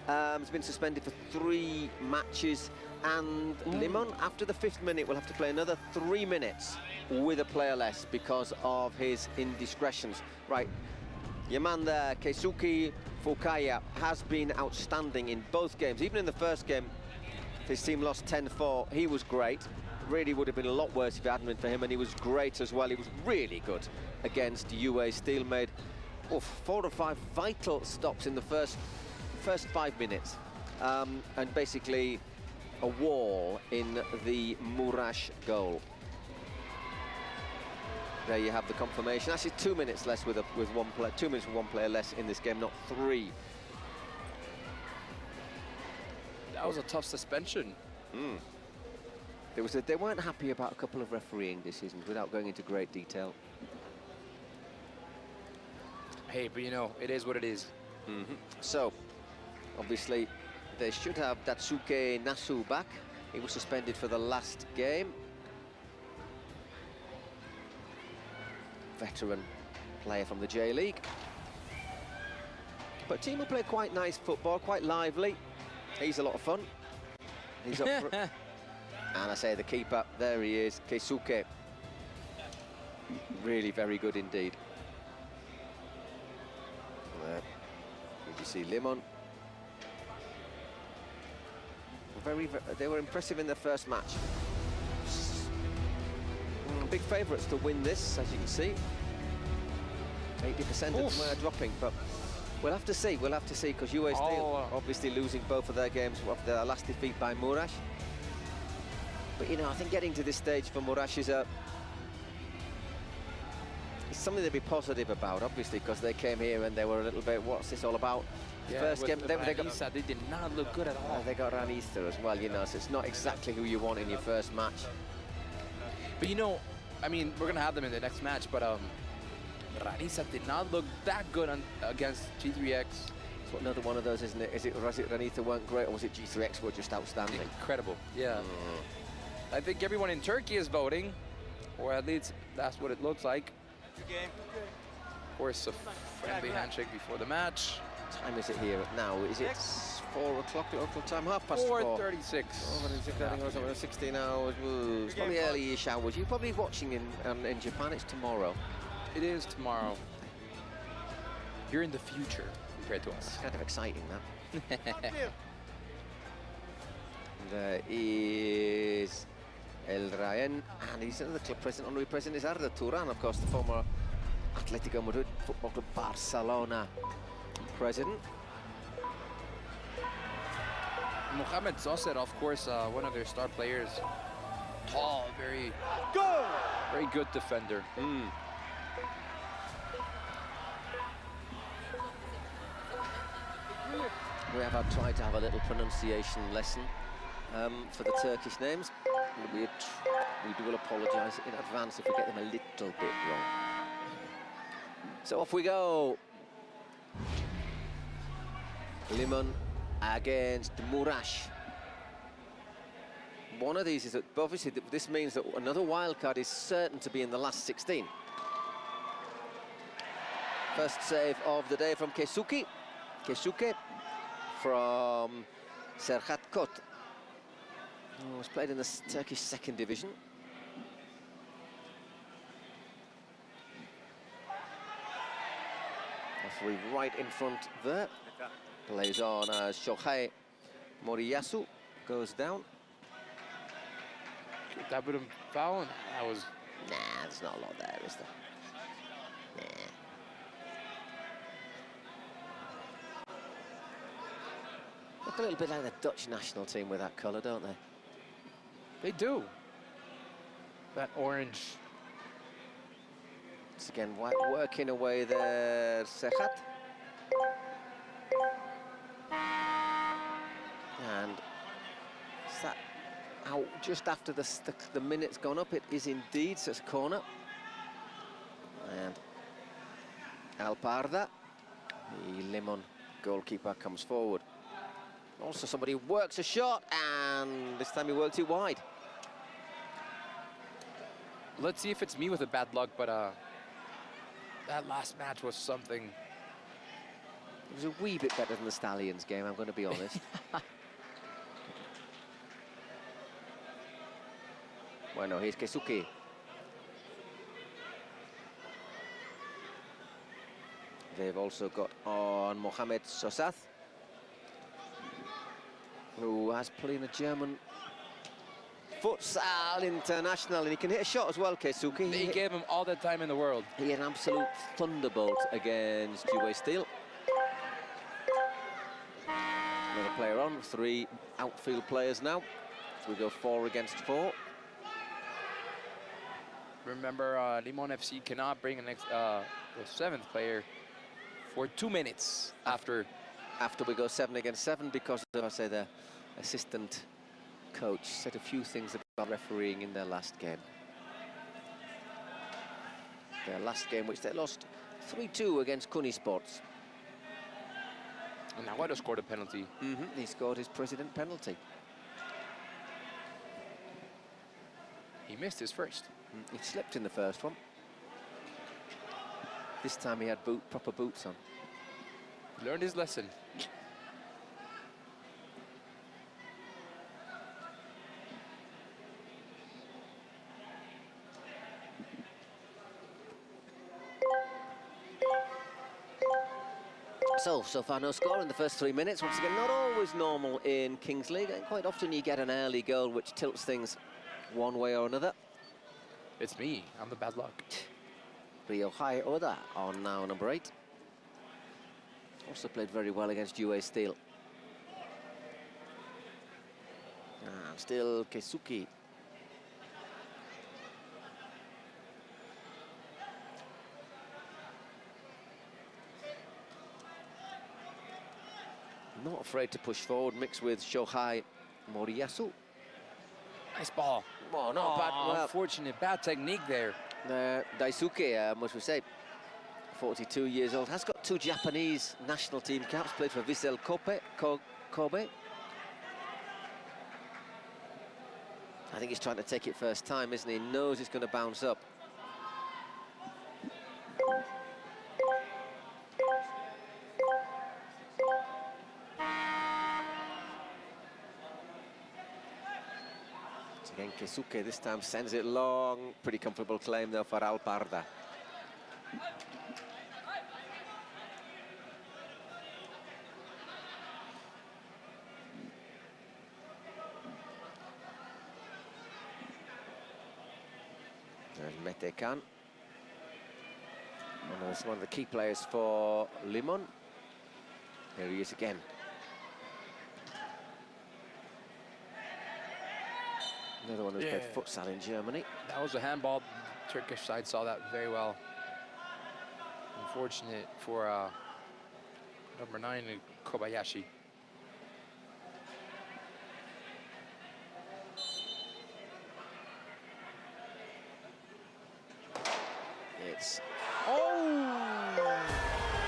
has been suspended for 3 matches, and Limón, after the 5th minute, will have to play another 3 minutes with a player less because of his indiscretions. Right, your man there, Keisuke Fukaya, has been outstanding in both games. Even in the first game, his team lost 10-4. He was great. Really would have been a lot worse if it hadn't been for him, and he was great as well. He was really good against UA Steel. Made 4 or 5 vital stops in the first 5 minutes, and basically a wall in the Murash goal. There you have the confirmation. Actually, 2 minutes less with 1 player. 2 minutes with 1 player less in this game, not 3. That was a tough suspension. They weren't happy about a couple of refereeing decisions without going into great detail. Hey, but you know, it is what it is. So, obviously, they should have Datsuke Nasu back He was suspended for the last game. Veteran player from the J-League. But team will play quite nice football, quite lively. He's a lot of fun. He's up for it. And I say the keeper, there he is, Keisuke. Really very good indeed. Did you see Limon? They were impressive in their first match. Big favourites to win this, as you can see. 80% of them are dropping, but we'll have to see, because UA Steel obviously losing both of their games after their last defeat by Murash. But, you know, I think getting to this stage for Murash is it's something to be positive about, obviously, because they came here and they were a little bit, what's this all about? Yeah, first game, they did not look good at all. They got Ranisa as well, you know, so it's not exactly who you want in your first match. But, you know, I mean, we're going to have them in the next match, but Ranisa did not look that good against G3X. It's another one of those, isn't it? Was it Ranisa weren't great, or was it G3X were just outstanding? Incredible, yeah. I think everyone in Turkey is voting, or at least that's what it looks like. Of course, a friendly handshake before the match. What time is it here now? Is it 4 o'clock local time? 4:30. 4:36. 16 hours. Ooh, it's probably early-ish hours. You're probably watching in Japan. It's tomorrow. It is tomorrow. You're in the future compared to us. It's kind of exciting, that. There is El Rayen, and he's the club president, honorary president is Arda Turan, of course, the former Atletico Madrid Football Club Barcelona president. Mohamed Zoser, of course, one of their star players. Tall, very good defender. We have tried to have a little pronunciation lesson for the Turkish names. We will apologise in advance if we get them a little bit wrong. So off we go. Limon against Murash. One of these is that obviously this means that another wildcard is certain to be in the last 16. First save of the day from Keisuke. Keisuke from Serhat Kot. Oh, was played in the Turkish second division. Referee right in front there. Plays on as Shohei Moriyasu goes down. That would have fouled. That was... Nah, there's not a lot there, is there? Nah. Look a little bit like the Dutch national team with that colour, don't they? They do. That orange. Once again, working away there, Serhat. And is that out just after the minute's gone up? It is indeed, so it's a corner. And Alparda, the Limon goalkeeper, comes forward. Also somebody works a shot, and this time he worked it wide. Let's see if it's me with a bad luck, but that last match was something. It was a wee bit better than the Stallions game, I'm going to be honest. Bueno, here's Keisuke. They've also got on Mohamed Sosath, who has played in a German futsal international, and he can hit a shot as well, Keisuke. They gave him all the time in the world. He had an absolute thunderbolt against UA Steel. Another player on, 3 outfield players now. So we go 4 against 4. Remember, Limon FC cannot bring the 7th player for 2 minutes after we go 7 against 7, because I say the assistant coach said a few things about refereeing in their last game. Their last game, which they lost 3-2 against Kuni Sports. And Nahuatl scored a penalty. He scored his president penalty. missed his first. He slipped in the first one. This time he had proper boots on. Learned his lesson. So far no score in the first 3 minutes. Once again, not always normal in Kings League. And quite often you get an early goal which tilts things one way or another. It's me. I'm the bad luck. Ryohei Oda on now number 8. Also played very well against UA Steel. And still Keisuke. Not afraid to push forward, mixed with Shohei Moriyasu. Nice ball. Oh, not bad. Well, unfortunate, bad technique there. Daisuke, must we say, 42 years old, has got 2 Japanese national team caps, played for Vissel Kobe. I think he's trying to take it first time, isn't he? He knows it's going to bounce up. Again, Keisuke this time sends it long. Pretty comfortable claim though for Alparda. There's Metekan. One of the key players for Limon. Here he is again. Another one who's played futsal in Germany. That was a handball. Turkish side saw that very well. Unfortunate for number 9, Kobayashi. It's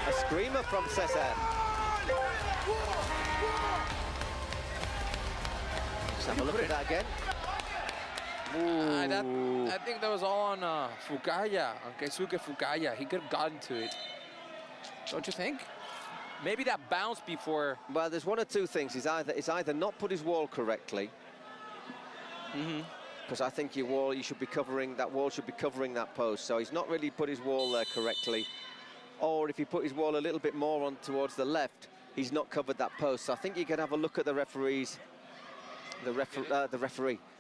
a screamer from Cesar. Let's have a look at that again. I think that was all on Fukaya, on Keisuke Fukaya. He could have gotten to it. Don't you think? Maybe that bounced before. Well, there's one or two things. It's either not put his wall correctly. Because I think your wall, you should be covering, that wall should be covering that post. So he's not really put his wall there correctly. Or if he put his wall a little bit more on towards the left, he's not covered that post. So I think you can have a look at the referees,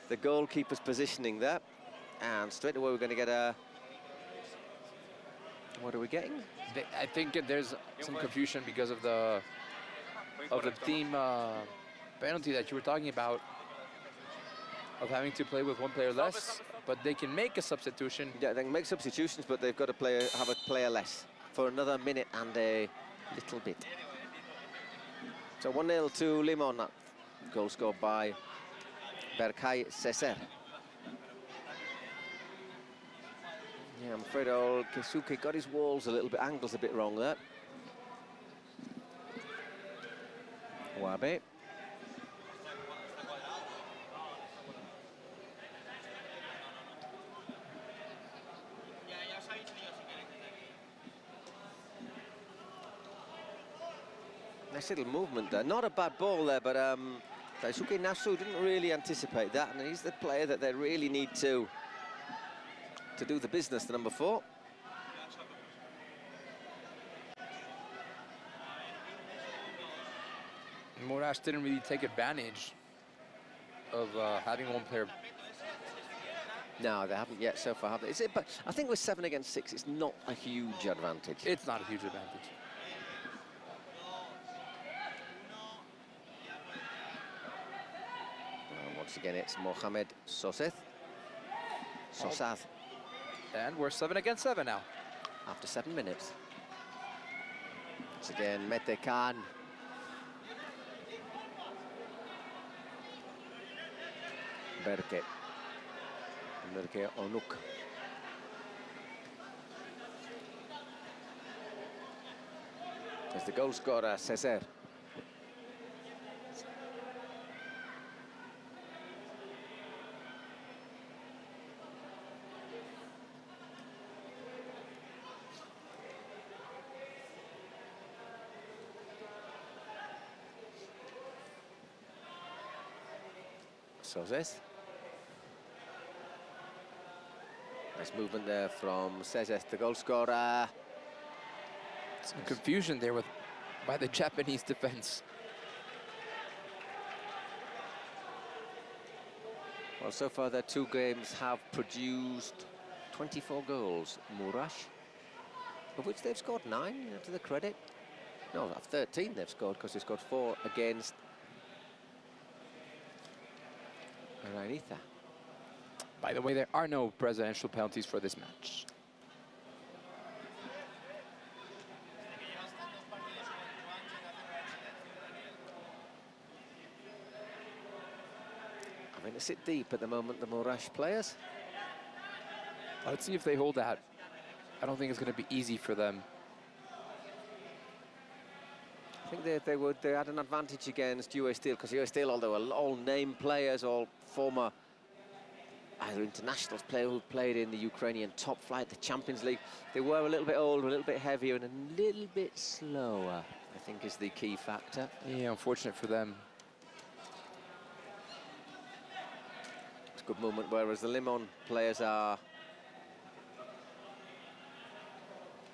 the goalkeeper's positioning there. And straight away we're going to get a... What are we getting? I think there's some confusion because of the team penalty that you were talking about, of having to play with one player less, but they can make a substitution. Yeah, they can make substitutions, but they've got to have a player less for another minute and a little bit. So 1-0 to Limon. Goal scored by Berkay Cesar. Yeah, I'm afraid old Keisuke got his walls a little bit, angles a bit wrong there. Wabe. Nice little movement there. Not a bad ball there, but Daisuke Nasu didn't really anticipate that, and he's the player that they really need to do the business, the number 4. Morash didn't really take advantage of having one player. No, they haven't yet so far, have they? But I think with 7 against 6, it's not a huge advantage. It's not a huge advantage. Once again, it's Mohamed Soseth. Sosad. And we're 7 against 7 now. After 7 minutes. Once again, Metekan. Berke Onuk. As the goal scorer, Cesar. Soseth. Nice movement there from Soseth, the goal scorer. Some confusion there by the Japanese defense. Well, so far their 2 games have produced 24 goals. Murash, of which they've scored 9, to the credit. No, 13 they've scored, because they scored 4 against Ranitha. By the way, there are no presidential penalties for this match. Having to sit deep at the moment, the Murash players. Let's see if they hold that. I don't think it's going to be easy for them. I think they had an advantage against UA Steel, because UA Steel, although all named players, all former either internationals who played in the Ukrainian top flight, the Champions League, they were a little bit older, a little bit heavier, and a little bit slower, I think is the key factor. Yeah, unfortunate for them. It's a good movement, whereas the Limon players are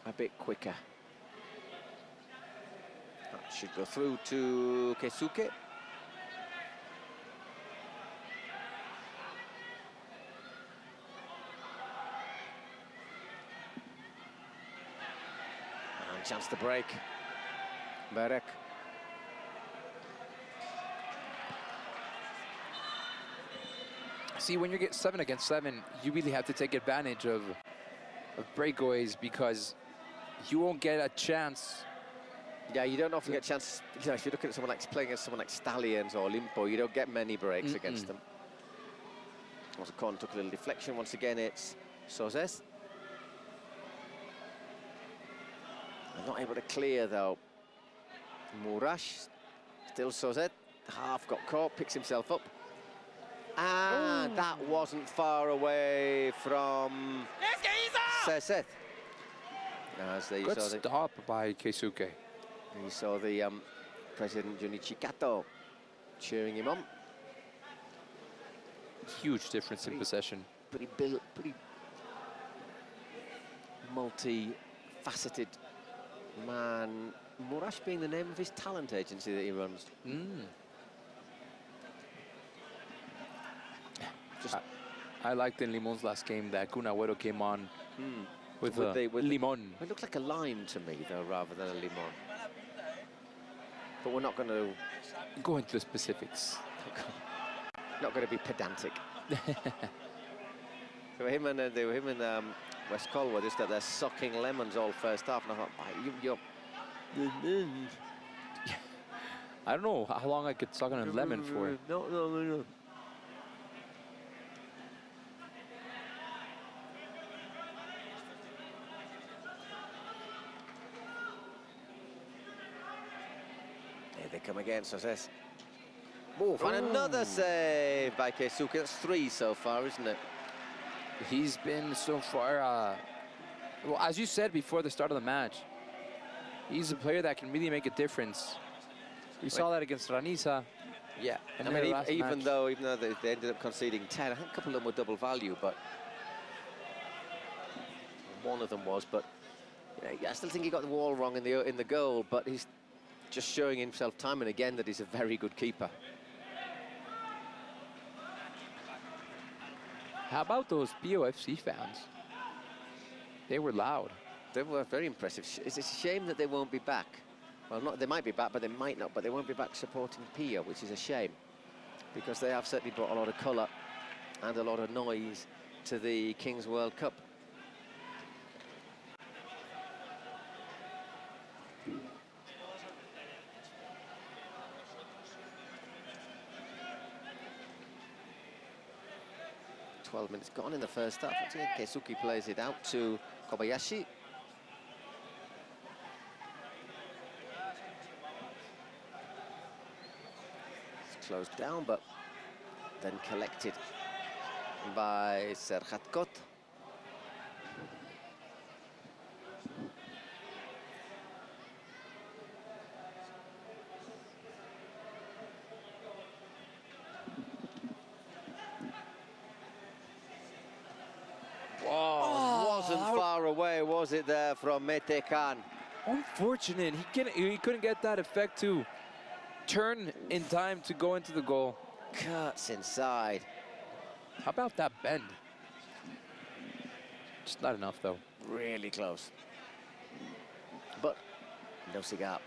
a bit quicker. That should go through to Keisuke. And chance to break. Berek. See, when you get 7 against 7, you really have to take advantage of breakaways, because you won't get a chance. Yeah, you don't often get a chance. You know, if you're looking at someone like playing against someone like Stallions or Limpo, you don't get many breaks against them. Also, Korn took a little deflection. Once again, it's Soseth. They're not able to clear, though. Murash, still Soseth. Half got caught, picks himself up. And that wasn't far away from Soseth. As they Good stop by Keisuke. You saw the President Junichi Kato cheering him on. Huge difference in possession. Pretty multi-faceted man. Murash being the name of his talent agency that he runs. I liked in Limon's last game that Kun Agüero came on with Limon. It looked like a lime to me, though, rather than a Limon. But we're not going to go into the specifics. Not going to be pedantic. So him and West Col were just that they're sucking lemons all first half, and I thought, you're I don't know how long I could suck on a lemon for. No. They come again, Soseth. And another save by Keisuke. That's 3 so far, isn't it? He's been so far, well, as you said before the start of the match, he's a player that can really make a difference. We saw that against Ranitha. Yeah, I mean, even though they ended up conceding 10, I think a couple of them were double value, but one of them was. But you know, I still think he got the wall wrong in the goal, but he's just showing himself time and again that he's a very good keeper. How about those POFC fans? They were loud. They were very impressive. It's a shame that they won't be back. Well, they might be back, but they might not. But they won't be back supporting Pia, which is a shame, because they have certainly brought a lot of colour and a lot of noise to the Kings World Cup. .12 minutes gone in the first half. Keisuke plays it out to Kobayashi. It's closed down, but then collected by Serhatkot. play was it there from Mete Khan? Unfortunate. He couldn't get that effect to turn in time to go into the goal. Cuts inside. How about that bend? Just not enough, though. Really close. But no cigar.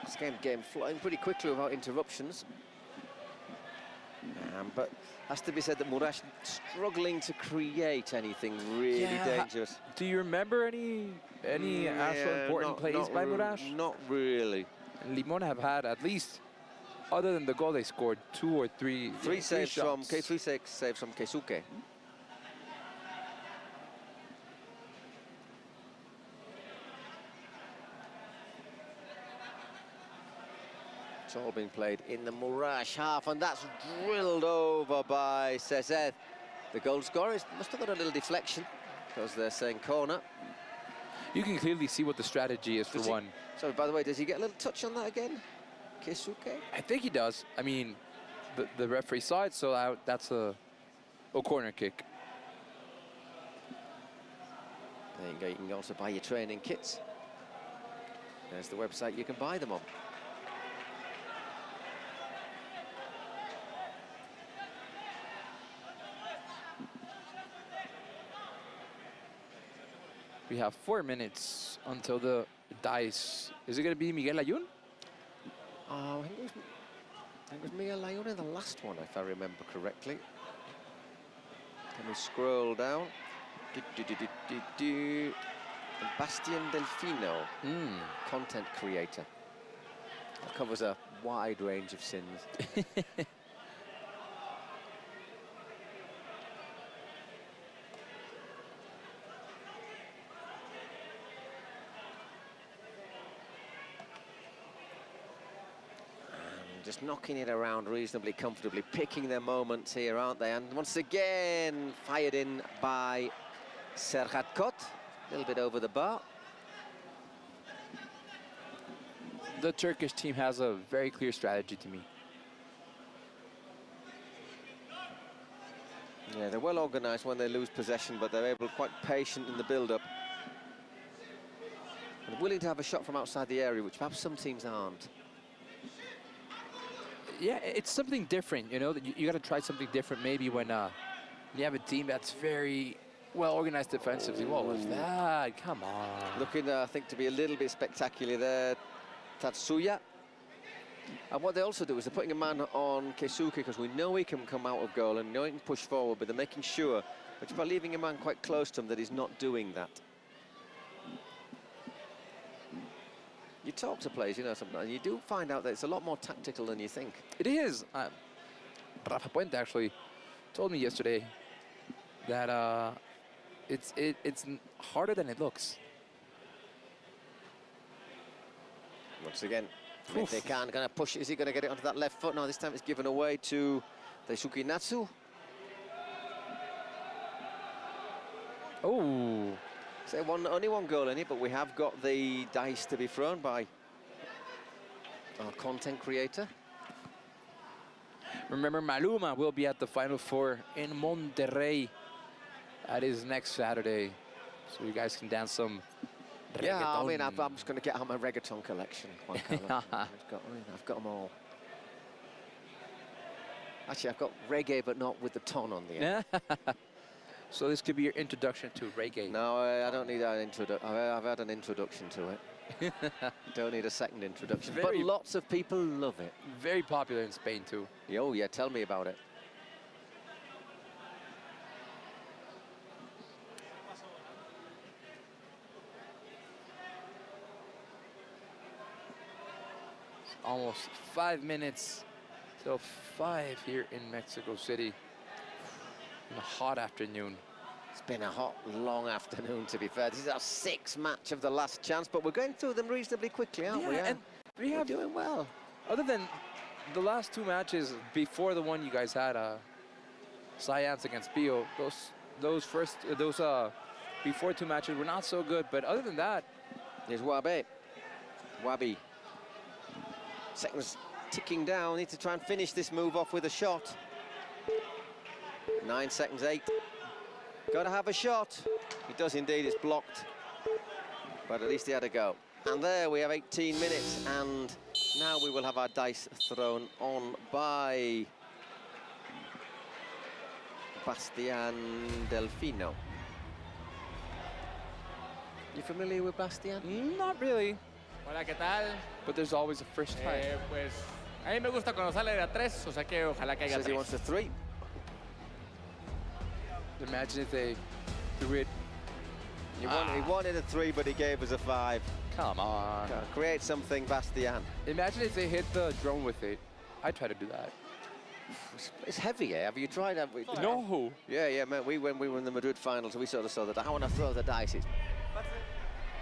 This game flying pretty quickly without interruptions. But has to be said that Murash struggling to create anything really dangerous. Do you remember any actual important plays by Murash? Not really. And Limón have had at least, other than the goal they scored, 2 or 3 saves from Keisuke. It's all been played in the Murash half, and that's drilled over by Cesed. The goal scorer must have got a little deflection, because they're saying corner. You can clearly see what the strategy is for one. Sorry, by the way, does he get a little touch on that again, Keisuke? I think he does. I mean, the referee saw it, so that's a corner kick. There you go, you can also buy your training kits. There's the website you can buy them on. We have 4 minutes until the dice. Is it going to be Miguel Ayun? I think it was Miguel Ayun in the last one, if I remember correctly. Can we scroll down? Bastian Delfino, content creator. That covers a wide range of sins. Just knocking it around reasonably comfortably, picking their moments here, aren't they? And once again, fired in by Serhat Kot, a little bit over the bar. The Turkish team has a very clear strategy to me. Yeah, they're well organised when they lose possession, but they're able, quite patient in the build-up. And willing to have a shot from outside the area, which perhaps some teams aren't. Yeah, it's something different, you know. You got to try something different maybe when you have a team that's very well organized defensively. What was that? Come on. Looking, I think, to be a little bit spectacular there, Tatsuya. And what they also do is they're putting a man on Keisuke because we know he can come out of goal and know he can push forward, but they're making sure, which by leaving a man quite close to him, that he's not doing that. You talk to players, you know, sometimes you do find out that it's a lot more tactical than you think. It is. Rafa Puente actually told me yesterday that it's harder than it looks. Once again, Mete Khan going to push. Is he going to get it onto that left foot? No, this time it's given away to Daisuke Natsu. Oh. So only one goal in it, but we have got the dice to be thrown by our content creator. Remember, Maluma will be at the Final Four in Monterrey. That is next Saturday. So you guys can dance some reggaeton. Yeah, I mean, I'm just going to get out my reggaeton collection, Juan Carlos. I've got them all. Actually, I've got reggae, but not with the ton on the end. So this could be your introduction to reggae. No, I don't need an introduction. I've had an introduction to it. Don't need a second introduction. But lots of people love it. Very popular in Spain too. Oh yeah, tell me about it. It's almost 5 minutes till 5 here in Mexico City. A hot afternoon. It's been a hot, long afternoon, to be fair. This is our 6th match of the last chance, but we're going through them reasonably quickly, aren't we? And we're doing well. Other than the last 2 matches before the one you guys had, Science against Pio, those before 2 matches were not so good. But other than that, there's Wabi. Seconds ticking down. Need to try and finish this move off with a shot. 9 seconds, 8. Got to have a shot. He does indeed, it's blocked. But at least he had a go. And there we have 18 minutes, and now we will have our dice thrown on by Bastian Delfino. You familiar with Bastian? Not really. Hola, ¿qué tal? But there's always a first time. Pues a mí me gusta cuando sale de a 3, o sea que ojalá que haya 3. Says he wants a 3. Imagine if they threw it. He wanted a 3, but he gave us a 5. Come on. Create something, Bastian. Imagine if they hit the drone with it. I'd try to do that. It's heavy, eh? Have you tried that? No. Yeah, mate. When we were in the Madrid finals, we sort of saw that. I want to throw the dice.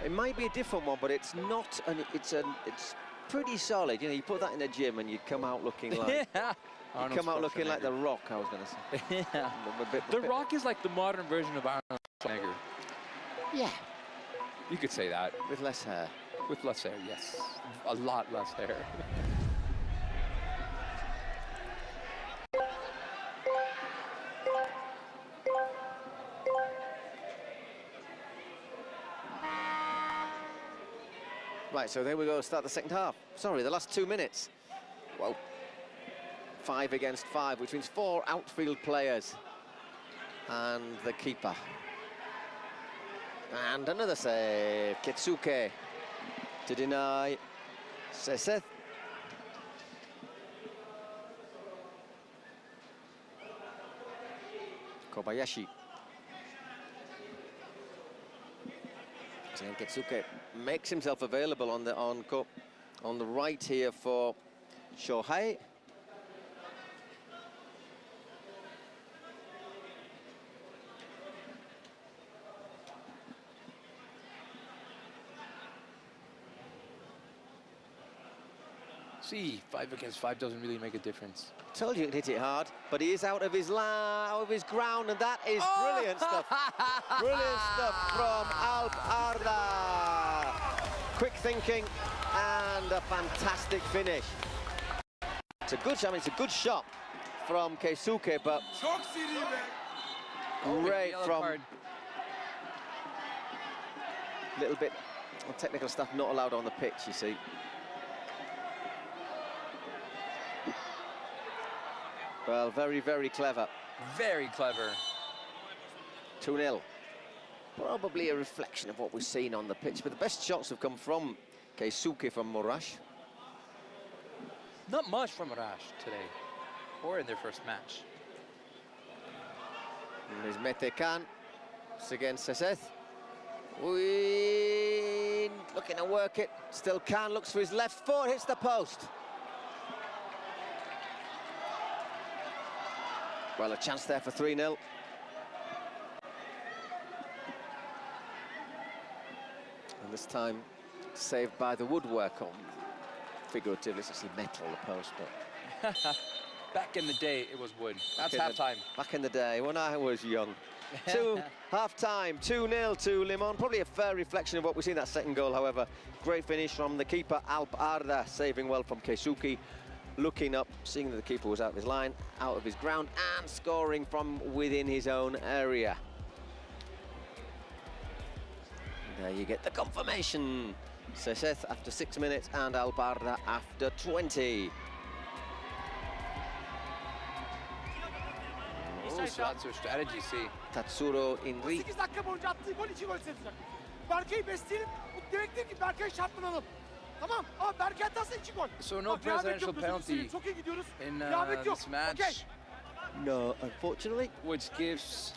It might be a different one, but it's not. It's pretty solid. You know, you put that in the gym and you'd come out looking like. Yeah. You'd come out looking like The Rock. I was going to say. Yeah. The Rock is like the modern version of Arnold Schwarzenegger. Yeah. You could say that. With less hair. With less hair, yes. A lot less hair. Right, so there we go, start the second half. Sorry, the last 2 minutes. Well, 5 against 5, which means 4 outfield players. And the keeper. And another save. Ketsuke to deny Seseth. Kobayashi. And Ketsuke makes himself available on the right here for Shohei. See, 5 against 5 doesn't really make a difference. Told you he'd hit it hard, but he is out of his ground, and that is brilliant stuff. Brilliant stuff from Alp Arda. Quick thinking and a fantastic finish. It's a good shot. I mean, it's a good shot from Keisuke, but great from little bit of technical stuff not allowed on the pitch, you see. Well, very, very clever. Very clever. 2-0. Probably a reflection of what we've seen on the pitch, but the best shots have come from Keisuke from Morash. Not much from Morash today, or in their first match. And there's Mete Khan. It's against Seseth. Looking to work it. Still Khan looks for his left foot, hits the post. Well, a chance there for 3-0. And this time, saved by the woodwork on. Figuratively, it's actually metal, the post, but... Back in the day, it was wood. That's half-time. Back in the day, when I was young. Half-time, 2-0 to Limon. Probably a fair reflection of what we see in that second goal, however. Great finish from the keeper, Alp Arda, saving well from Keisuke. Looking up, seeing that the keeper was out of his line, out of his ground, and scoring from within his own area. And there you get the confirmation. Seseth after 6 minutes and Alp Arda after 20. Oh, so that's their strategy, see. Tatsuro Inri. 8 dakika boyunca attığı gol 2 gol sedecek. Berke'yi besleyelim. Bu demektir ki Berke'yi şartlanalım. Tamam ama Berke atarsa 2 gol. So no presidential penalty in this match. Okay. No, unfortunately. Which gives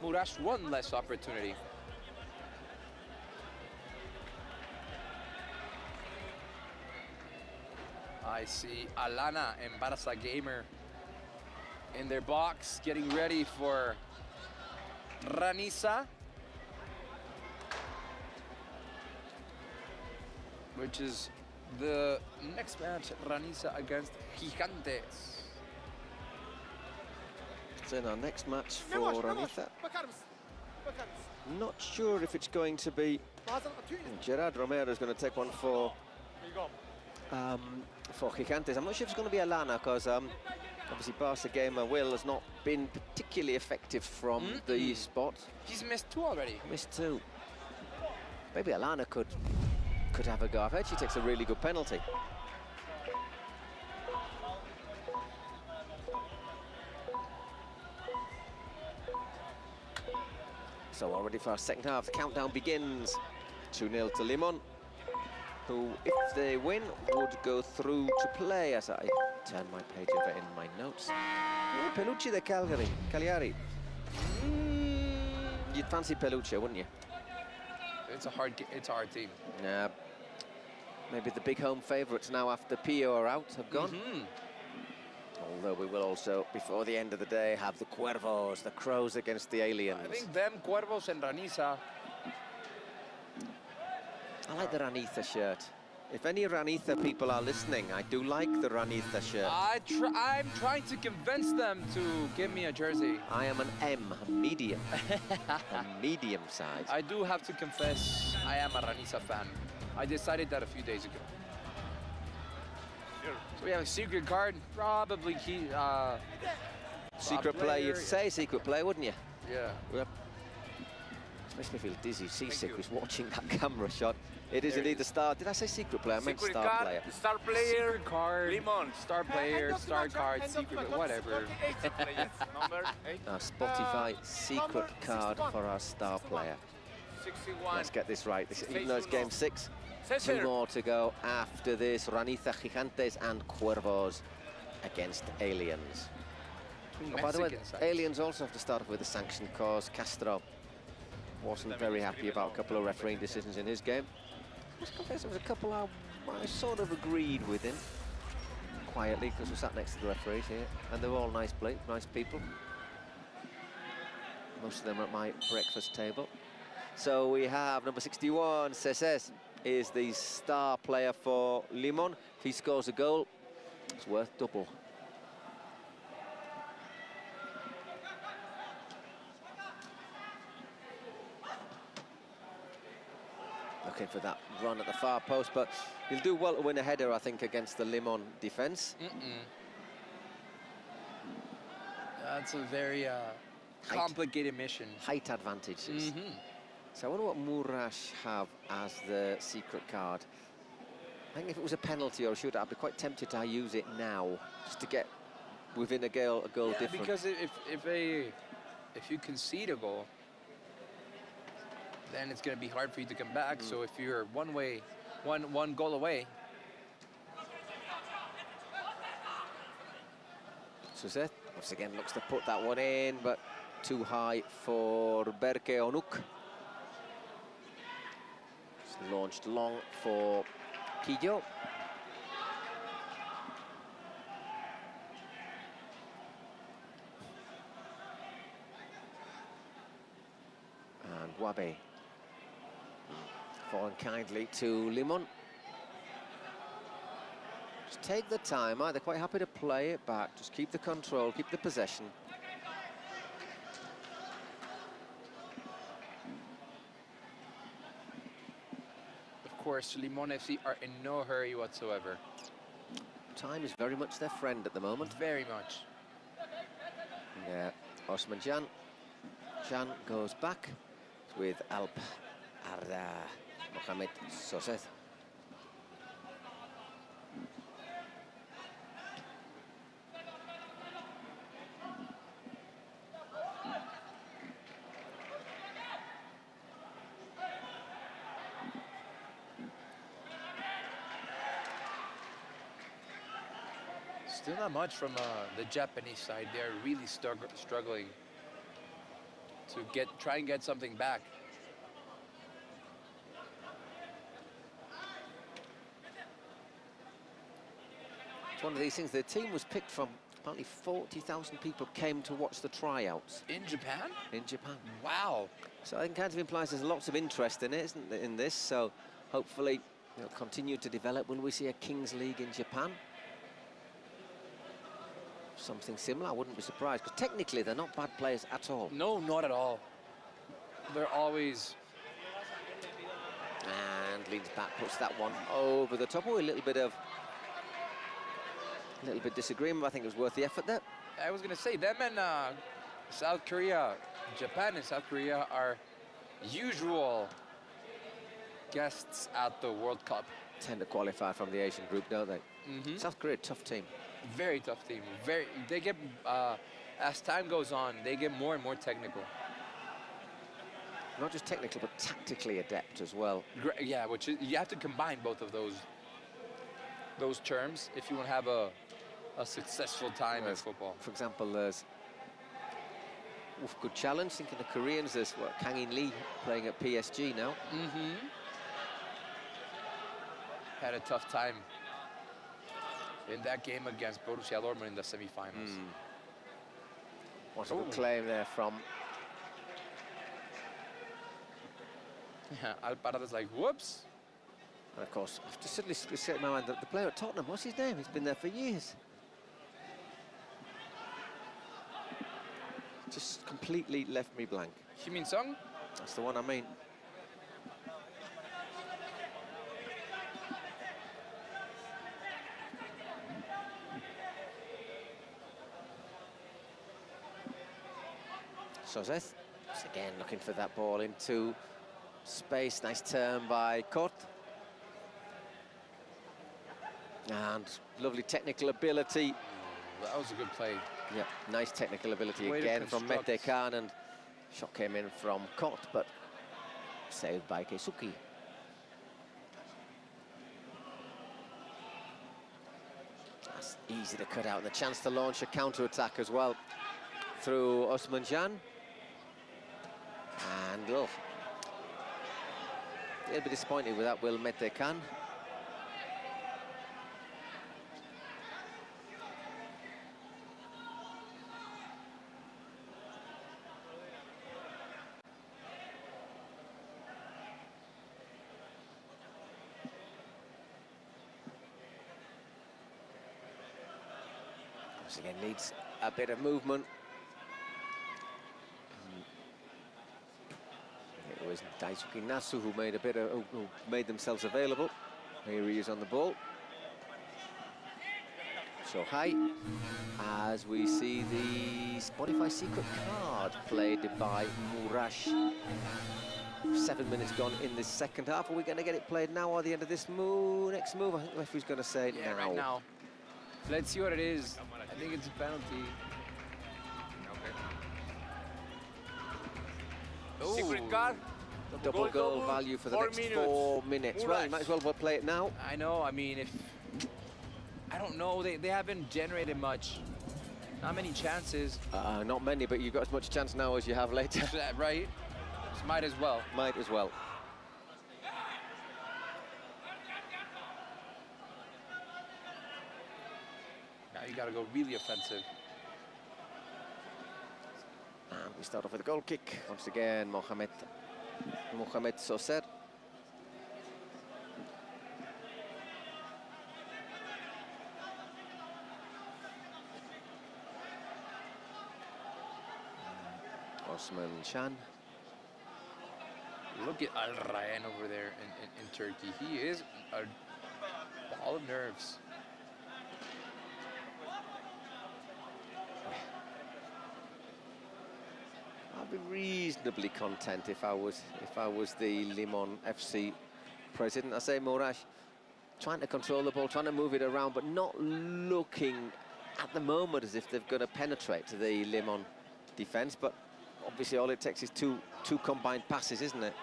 Morash one less opportunity. I see Alana and Barça Gamer in their box, getting ready for Ranisa, which is the next match, Ranisa against Gigantes. So in our next match for Ranisa. Not sure if it's going to be Gerard Romero is going to take one for Gigantes. I'm not sure if it's going to be Alana, because Obviously, Barca gamer Will has not been particularly effective from the spot. He's missed 2 already. Missed 2. Maybe Alana could have a go. I've heard she takes a really good penalty. So already for our second half, the countdown begins. 2-0 to Limon, who, if they win, would go through to play, as I turn my page over in my notes. Oh, Peluche de Cagliari. You'd fancy Peluche, wouldn't you? It's a hard team. Yeah. Maybe the big home favourites now after Pio are out have gone. Although we will also, before the end of the day, have the Cuervos, the Crows against the Aliens. I think them, Cuervos and Raniza. I like the Raniza shirt. If any Raniza people are listening, I do like the Raniza shirt. I'm trying to convince them to give me a jersey. I am an M, a medium. A medium size. I do have to confess, I am a Raniza fan. I decided that a few days ago. So we have a secret card, probably secret player, you'd say secret player, wouldn't you? Yeah. It makes me feel dizzy, seasick, was watching that camera shot. It is indeed the star. Did I say secret player? I meant star card, player. Star player, secret card, Limon. Star player, star card, secret, whatever. Spotify secret card for our star player. 61. Let's get this right. Even though it's game 6, 2 more to go after this. Raniza Gigantes and Cuervos against Aliens. Oh, by the way, Aliens also have to start off with a sanctioned cause. Castro wasn't very happy about a couple of refereeing decisions in his game. I must confess, there was a couple I sort of agreed with him quietly, because we sat next to the referees here, and they were all nice people. Most of them are at my breakfast table. So we have number 61, Ceses, is the star player for Limon. If he scores a goal, it's worth double. Looking for that run at the far post, but he'll do well to win a header, I think, against the Limon defence. That's a very complicated mission. Height advantages. So I wonder what Murash have as the secret card. I think if it was a penalty or a shootout, I'd be quite tempted to use it now, just to get within a goal difference. Because if you concede a goal, then it's going to be hard for you to come back. So if you're one goal away. Suzette once again looks to put that one in, but too high for Berke Onuk. It's launched long for Quillo. And Wabe falling kindly to Limon. Just take the time, they're quite happy to play it back, just keep the control, keep the possession. Of course, Limon FC are in no hurry whatsoever. Time is very much their friend at the moment. Very much. Yeah, Osman Jan. Jan goes back with Alp Arda Mohamed Soseth. Still not much from the Japanese side. They're really struggling to try and get something back. It's one of these things. The team was picked from apparently 40,000 people came to watch the tryouts. In Japan? In Japan. Wow. So I think kind of implies there's lots of interest in it, isn't there, in this? So hopefully it'll continue to develop. Will we see a Kings League in Japan? Something similar, I wouldn't be surprised, because technically they're not bad players at all. No, not at all. They're always... And leans back, puts that one over the top. Oh, a little bit of A little bit disagreement, but I think it was worth the effort there. I was going to say, them and South Korea, Japan and South Korea are usual guests at the World Cup. Tend to qualify from the Asian group, don't they? South Korea, tough team. Very tough team. They get, as time goes on, they get more and more technical. Not just technical, but tactically adept as well. Yeah, which is, you have to combine both of those terms if you want to have a successful time in football. For example, there's good challenge. Thinking the Koreans, there's Kang In Lee playing at PSG now. Had a tough time in that game against Borussia Dortmund in the semi-finals. What's a good claim there from... Yeah, Alparada's like, whoops. And of course, I've just suddenly set my mind, the player at Tottenham, what's his name? He's been there for years. Just completely left me blank. Heung-min Son? That's the one I mean. Soseth, again looking for that ball into space. Nice turn by Kort. And lovely technical ability. That was a good play. Yeah, nice technical ability again from Mehdi Khan, and shot came in from Kort, but saved by Keisuke. That's easy to cut out, and the chance to launch a counter-attack as well through Osman Can. And a little bit disappointed with that, Will Mehdi Khan. Once again, needs a bit of movement. It was Daisuke Nasu who made themselves available. Here he is on the ball. So high, as we see the Spotify secret card played by Murash. 7 minutes gone in this second half. Are we going to get it played now or the end of this move? Next move, I think the referee's going to say now. Right now. Let's see what it is. I think it's a penalty. Okay. Secret card. Double goal value for the next 4 minutes. Well, you might as well play it now. I know. I mean, I don't know. They haven't generated much. Not many chances. Not many, but you've got as much chance now as you have later. Right. Just might as well. Might as well. Now you got to go really offensive. And we start off with a goal kick. Once again, Mohamed Soser. Osman Can. Look at Al Rayyan over there in Turkey. He is a ball of nerves. I'd be reasonably content if I was the Limon FC president. I say Murash trying to control the ball, trying to move it around, but not looking at the moment as if they're going to penetrate to the Limon defence. But obviously, all it takes is two combined passes, isn't it?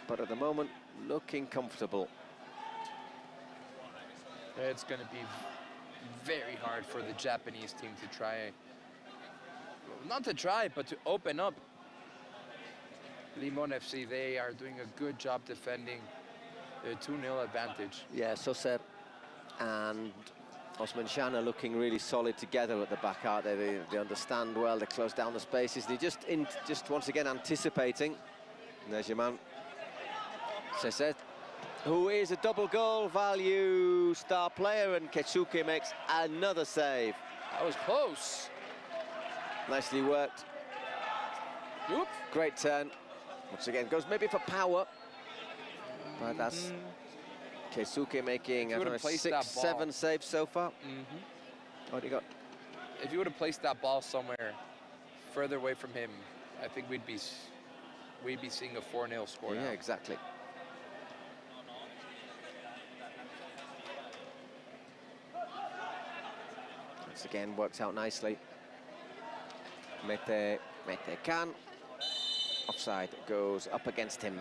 But at the moment, looking comfortable. It's going to be very hard for the Japanese team to try, not to try, but to open up. Limon FC, they are doing a good job defending the 2-0 advantage. Yeah, Soser and Osman Can are looking really solid together at the back, aren't they? They understand well, they close down the spaces. They're just once again anticipating. And there's your man, Sesset, who is a double goal value star player, and Keisuke makes another save. That was close. Nicely worked. Oop. Great turn. Once again, goes maybe for power. But that's Keisuke making 6-7 saves so far. What do you got? If you would have placed that ball somewhere further away from him, I think we'd be seeing a 4-0 score. Yeah, exactly. Once again, works out nicely. Mete Can. Offside, goes up against him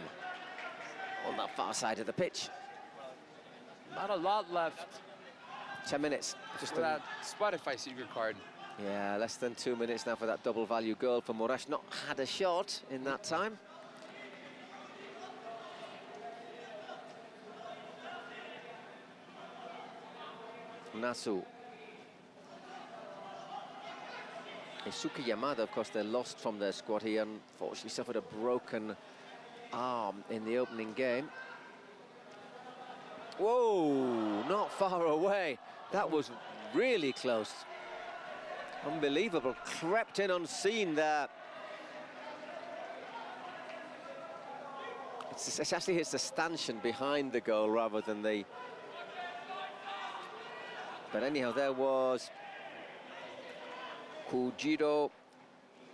on that far side of the pitch. Not a lot left. 10 minutes. Just for that Spotify secret card. Yeah, less than 2 minutes now for that double value goal for Moraes. Not had a shot in that time. Nasu. Keisuke Yamada, of course, they're lost from their squad. He unfortunately suffered a broken arm in the opening game. Whoa, not far away. That was really close. Unbelievable, crept in unseen there. It actually hits the stanchion behind the goal rather than the... But anyhow, there was Kujiro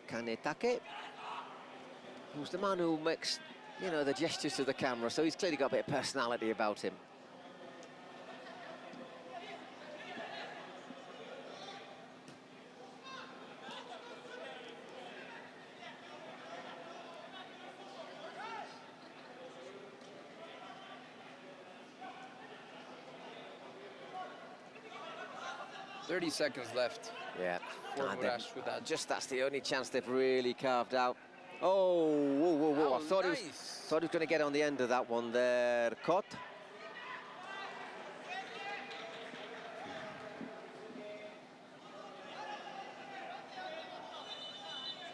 Kanetake, who's the man who makes, you know, the gestures to the camera, so he's clearly got a bit of personality about him. .30 seconds left. Yeah, with just that's the only chance they've really carved out. Oh, whoa, whoa, whoa! I thought he was going to get on the end of that one there, Kot.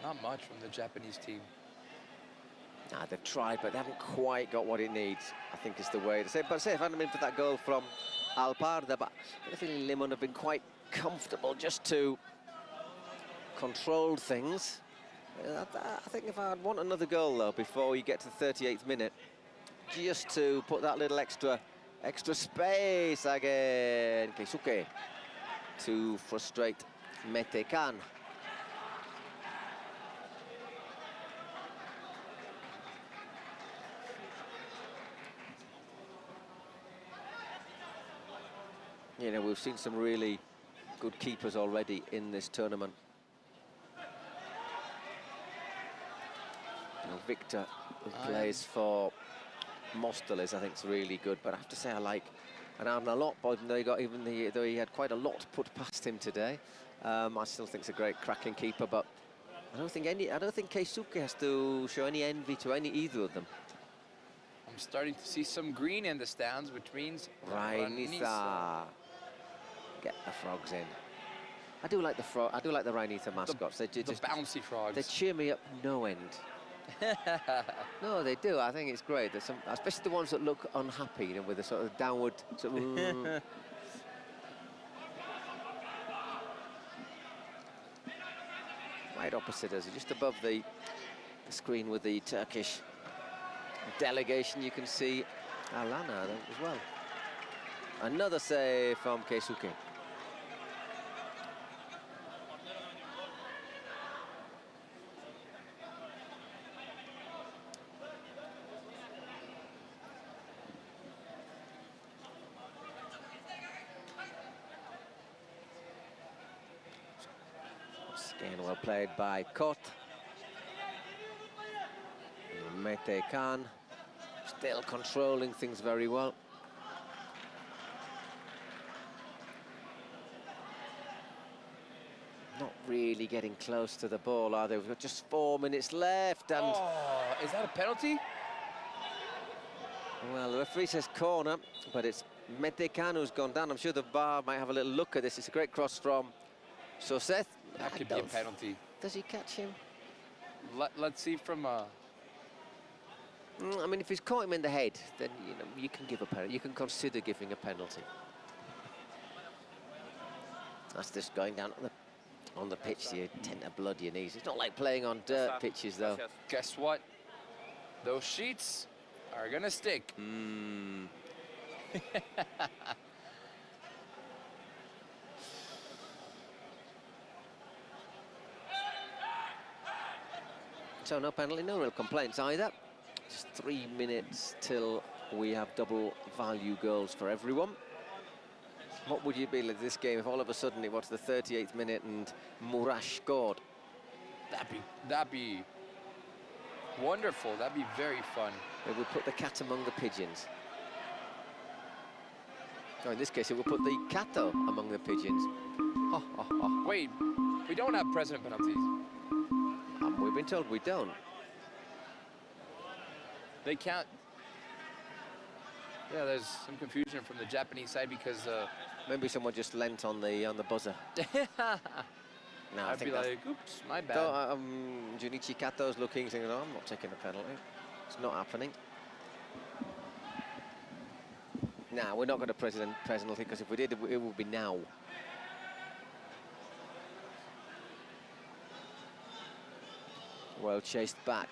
Not much from the Japanese team. Nah, they've tried, but they haven't quite got what it needs, I think is the way to say it. But say, if I hadn't been for that goal from Alparda, but I think Limon have been quite comfortable just to control things. I think if I'd want another goal, though, before you get to the 38th minute, just to put that little extra space again. Keisuke to frustrate Mete Can. You know, we've seen some really good keepers already in this tournament. You know, Victor, who plays for Móstoles, I think is really good. But I have to say, I like Arnaud a lot. But though he had quite a lot put past him today, I still think he's a great cracking keeper. But I don't think Keisuke has to show any envy to either of them. I'm starting to see some green in the stands, which means Rainitha. Get the frogs in. I do like the Rainitha mascots. They just bouncy frogs. They cheer me up no end. No, they do. I think it's great. There's some, especially the ones that look unhappy, you know, with a sort of downward sort of. Right opposite us, just above the screen with the Turkish delegation, you can see Alana as well. Another save from Keisuke. Again, well played by Kot. Mete Can still controlling things very well. Not really getting close to the ball, are they? We've got just 4 minutes left, and... Oh, is that a penalty? Well, the referee says corner, but it's Mete Can who's gone down. I'm sure the VAR might have a little look at this. It's a great cross from Soseth. That could be a penalty. Does he catch him? Let's see from... I mean, if he's caught him in the head, then you can give a penalty. You can consider giving a penalty. That's just going down on the pitch. You tend to blood your knees. It's not like playing on dirt pitches, though. Guess what? Those sheets are gonna stick. So no penalty, no real complaints either. Just 3 minutes till we have double value goals for everyone. What would you be like this game if all of a sudden it was the 38th minute and Murash scored? That'd be wonderful. That'd be very fun. It would put the cat among the pigeons. No, in this case, it would put the cato among the pigeons. Wait, we don't have precedent penalties. We've been told we don't. They can't. Yeah, there's some confusion from the Japanese side because maybe someone just leant on the buzzer. No, I'd be like, oops, my bad. Junichi Kato's looking, saying, "No, I'm not taking a penalty. It's not happening." Nah, we're not going to penalty because if we did, it would be now. Well chased back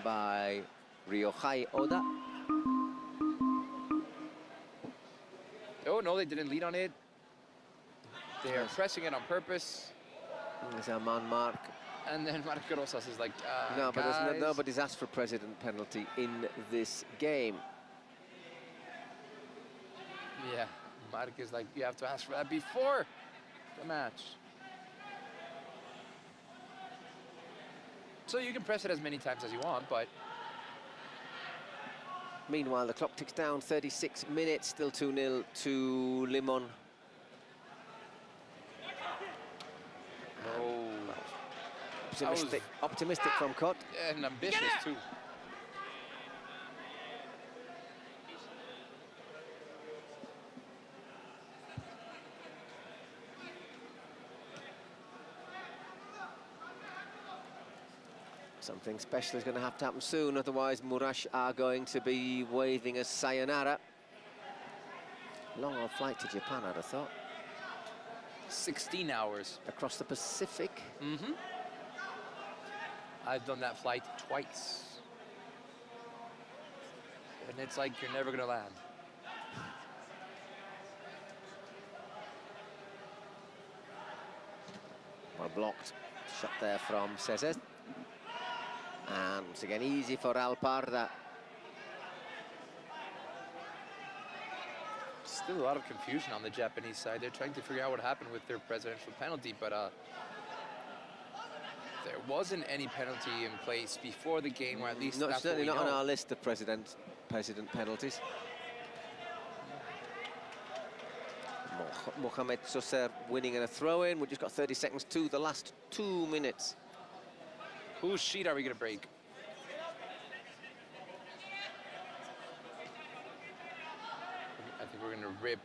by Ryohei Oda. Oh, no, they didn't lead on it. They are pressing it on purpose. There's our man, Mark. And then Marco Rosas is like, no, but nobody's asked for precedent penalty in this game. Yeah, Mark is like, you have to ask for that before the match. So you can press it as many times as you want, but... Meanwhile, the clock ticks down, 36 minutes, still 2-0 to Limon. Oh. Optimistic from Kot. And ambitious, too. Something special is going to have to happen soon, otherwise Murash are going to be waving a sayonara. Long old flight to Japan, I'd have thought. 16 hours. Across the Pacific. Mm-hmm. I've done that flight twice. And it's like you're never going to land. Well blocked. Shot there from Cesar. And once again, easy for Alparda. Still a lot of confusion on the Japanese side. They're trying to figure out what happened with their presidential penalty, but there wasn't any penalty in place before the game, or at least that's certainly what we not know. on our list of president penalties. Mohamed Soser winning in a throw-in. We've just got 30 seconds to the last 2 minutes. Whose sheet are we going to break? I think we're going to rip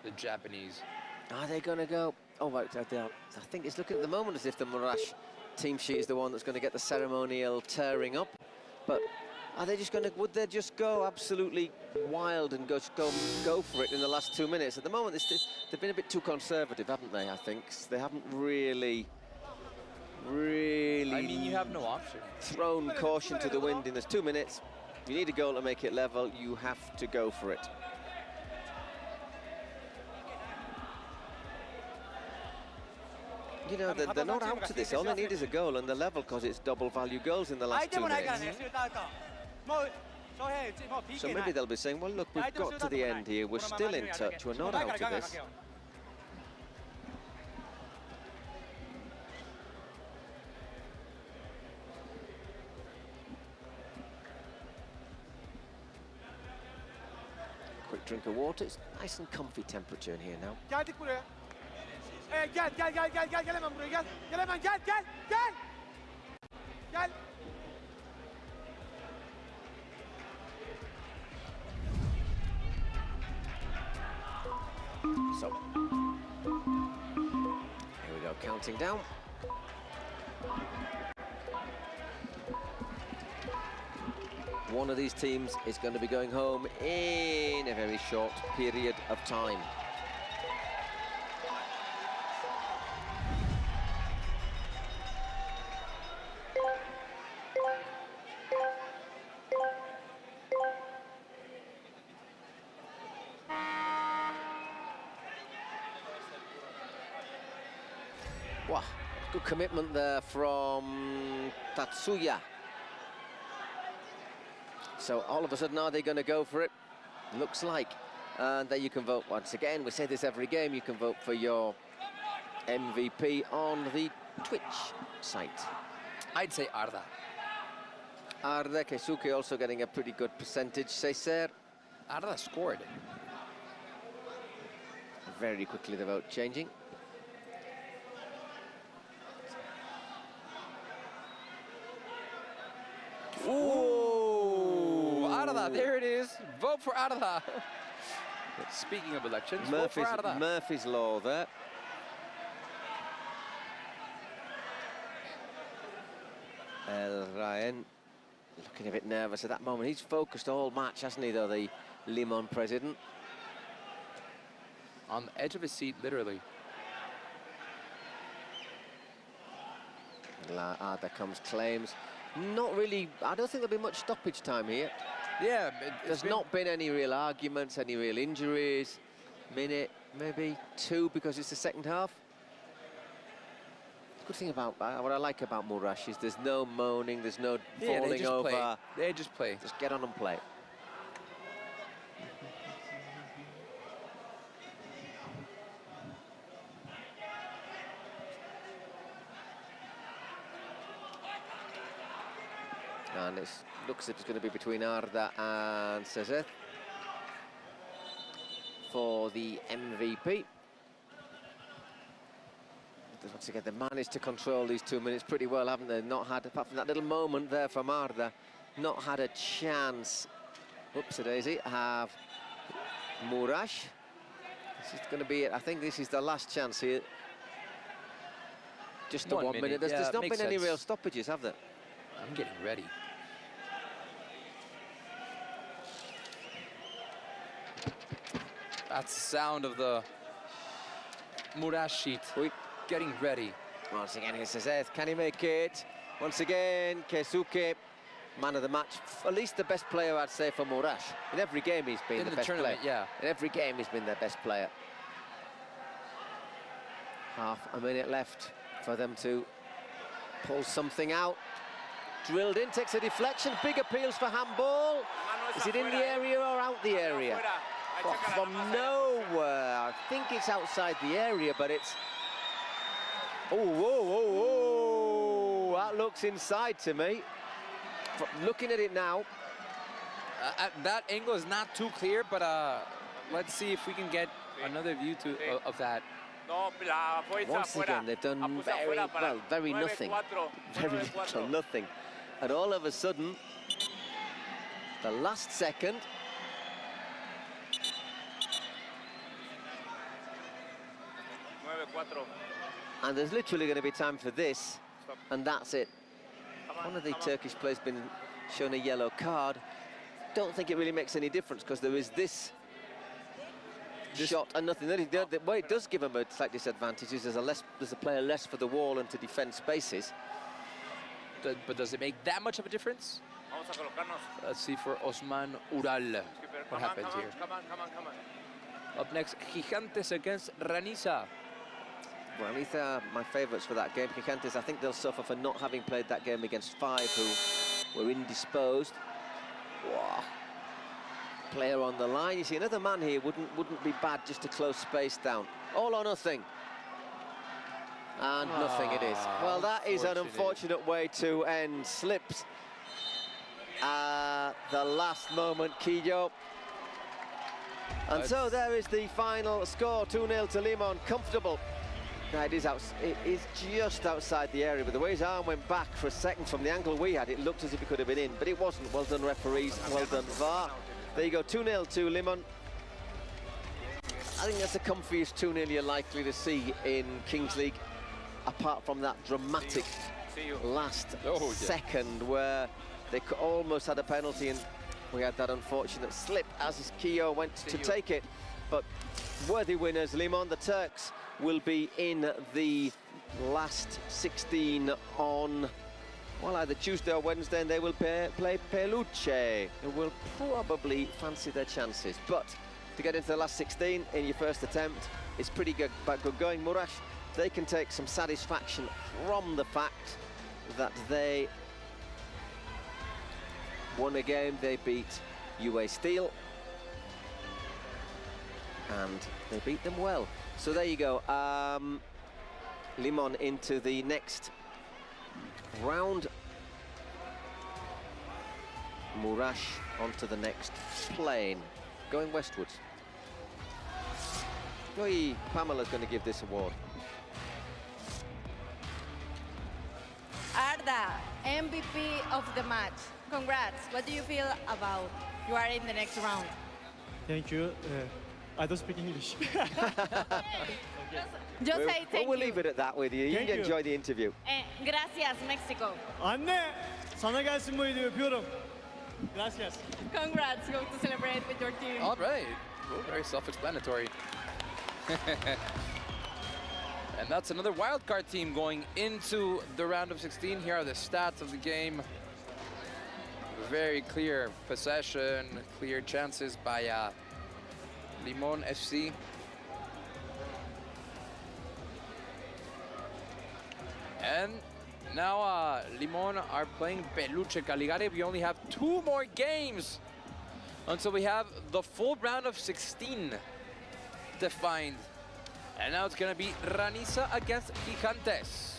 the Japanese. Are they going to go? Oh, right, I think it's looking at the moment as if the Murash team sheet is the one that's going to get the ceremonial tearing up. But are they just going to? Would they just go absolutely wild and go for it in the last 2 minutes? At the moment, they've been a bit too conservative, haven't they? I think they haven't really. I mean, you have no option. Thrown caution to the wind in those 2 minutes. You need a goal to make it level. You have to go for it. You know, they're not out to this. All they need is a goal and the level because it's double value goals in the last 2 minutes. So maybe they'll be saying, well, look, we've got to the end here. We're still in touch. We're not out of this. Quick drink of water. It's nice and comfy temperature in here now. Gel hemen buraya gel hemen gel. So, here we go, counting down. One of these teams is going to be going home in a very short period of time. Wow, good commitment there from Tatsuya. So all of a sudden, are they going to go for it? Looks like. And there you can vote once again. We say this every game. You can vote for your MVP on the Twitch site. I'd say Arda. Arda, Keisuke also getting a pretty good percentage. Cesar. Arda scored. Very quickly the vote changing. Ooh, Arda, there it is. Vote for Arda. Speaking of elections, vote for Arda. Murphy's Law there. El Ryan looking a bit nervous at that moment. He's focused all match, hasn't he, though, the Limon president? On the edge of his seat, literally. There comes claims. Not really, I don't think there'll be much stoppage time here. Yeah. There's not been any real arguments, any real injuries. Minute, maybe 2, because it's the second half. Good thing about what I like about Murash is there's no moaning, there's no falling over. Play. They just play. Just get on and play. And it looks as if it's going to be between Arda and Cesar for the MVP. Once again, they managed to control these 2 minutes pretty well, haven't they? Not had, apart from that little moment there from Arda, not had a chance. Oops-a-daisy, have Murash. This is going to be it. I think this is the last chance here. Just the 1 minute. There's not been any real stoppages, have there? I'm getting ready. That's the sound of the Murash sheet. Getting ready. Once again, he says, can he make it? Once again, Keisuke, man of the match. At least the best player, I'd say, for Murash. In every game, he's been the best player. Yeah. In every game, he's been their best player. Half a minute left for them to pull something out. Drilled in, takes a deflection. Big appeals for handball. Is it in the area or out the area? Oh, from nowhere. I think it's outside the area, but it's... Oh, whoa, whoa, whoa. That looks inside to me. Looking at it now. That angle is not too clear, but let's see if we can get another view of that. Once again, they've done very nothing. Very little, nothing. And all of a sudden, the last second, and there's literally going to be time for this, and that's it. One of the Turkish players been shown a yellow card. Don't think it really makes any difference because there is this shot and nothing. The way it does give them a slight disadvantage is there's a player less for the wall and to defend spaces. But does it make that much of a difference? Let's see for Osman Ural what happens here. Up next, Gigantes against Raniza. Raniza, my favourites for that game. Gigantes, I think they'll suffer for not having played that game against 5 who were indisposed. Wow. Player on the line. You see, another man here wouldn't be bad just to close space down. All or nothing. And nothing it is. Well, that is an unfortunate way to end. Slips the last moment, Quillo. And so there is the final score, 2-0 to Limon. Comfortable. Now it is just outside the area, but the way his arm went back for a second from the angle we had, it looked as if it could have been in, but it wasn't. Well done, referees. Well done, VAR. There you go, 2-0 to Limon. I think that's the comfiest 2-0 you're likely to see in Kings League, apart from that dramatic last second where they almost had a penalty and we had that unfortunate slip as Quillo went to take it. But worthy winners, Limon. The Turks will be in the last 16 on, well, either Tuesday or Wednesday, and they will play Peluche, who will probably fancy their chances. But to get into the last 16 in your first attempt is pretty good, but good going. Murash they can take some satisfaction from the fact that they won a game. They beat UA Steel, and they beat them well. So there you go. Limon into the next round. Murash onto the next plane, going westwards. Pamela's going to give this award. Arda, MVP of the match. Congrats. What do you feel about you are in the next round? Thank you. I don't speak English. Just say thank we'll you. leave it at that with you. You can enjoy the interview. Gracias, Mexico. Anne, sana gelsin bu hediye öpüyorum. Gracias. Congrats. Go to celebrate with your team. All right. Well, very self-explanatory. And that's another wildcard team going into the round of 16. Here are the stats of the game. Very clear possession, clear chances by Limon FC. And now Limon are playing Peluche Caligari. We only have 2 more games until we have the full round of 16 defined. And now it's going to be Ranisa against Gigantes.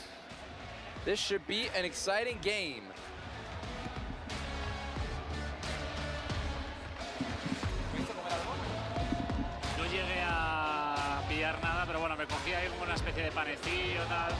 This should be an exciting game. No llegué a pillar nada, pero bueno, me cogí ahí como una especie de panecillo, tal.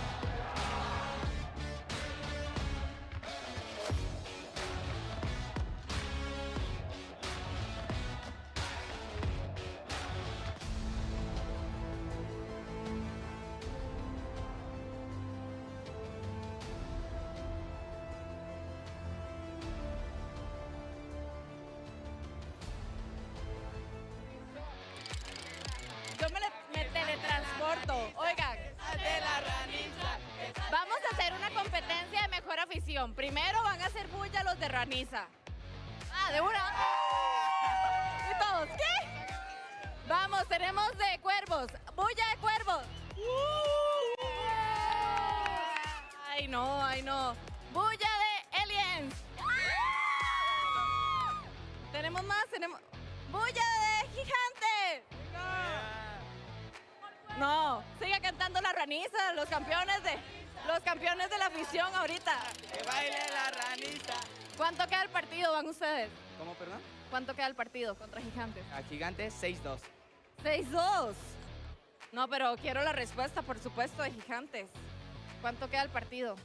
Yo me teletransporto. Oigan, vamos a hacer una competencia de mejor afición. Primero van a hacer bulla los de Ranisa. De una. ¿Y todos qué? Vamos, tenemos de cuervos. Bulla de cuervos. Ay, no, ay, no. Bulla de aliens. Tenemos más, tenemos. Bulla de gigante. No, sigue cantando la Ranisa, los campeones de la afición ahorita. Que baile la Ranisa. ¿Cuánto queda el partido, van ustedes? ¿Cómo, perdón? ¿Cuánto queda el partido contra Gigantes? A Gigantes 6-2. 6-2. No, pero quiero la respuesta, por supuesto, de Gigantes. ¿Cuánto queda el partido?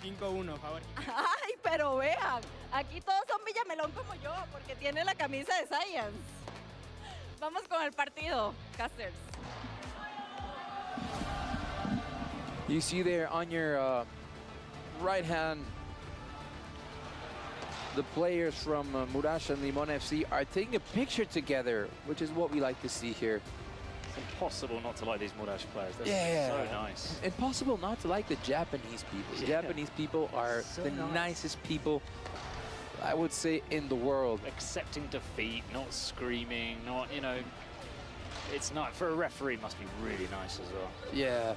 5-1, favor. Ay, pero vean, aquí todos son Villamelón como yo, porque tiene la camisa de Science. Vamos con el partido, Casters. You see there on your right hand, the players from Murash and Limon FC are taking a picture together, which is what we like to see here. It's impossible not to like these Murash players. They're so nice. Impossible not to like the Japanese people. The Japanese people are so the nicest people, I would say, in the world. Accepting defeat, not screaming, not, you know, it's not, for a referee, it must be really nice as well. Yeah.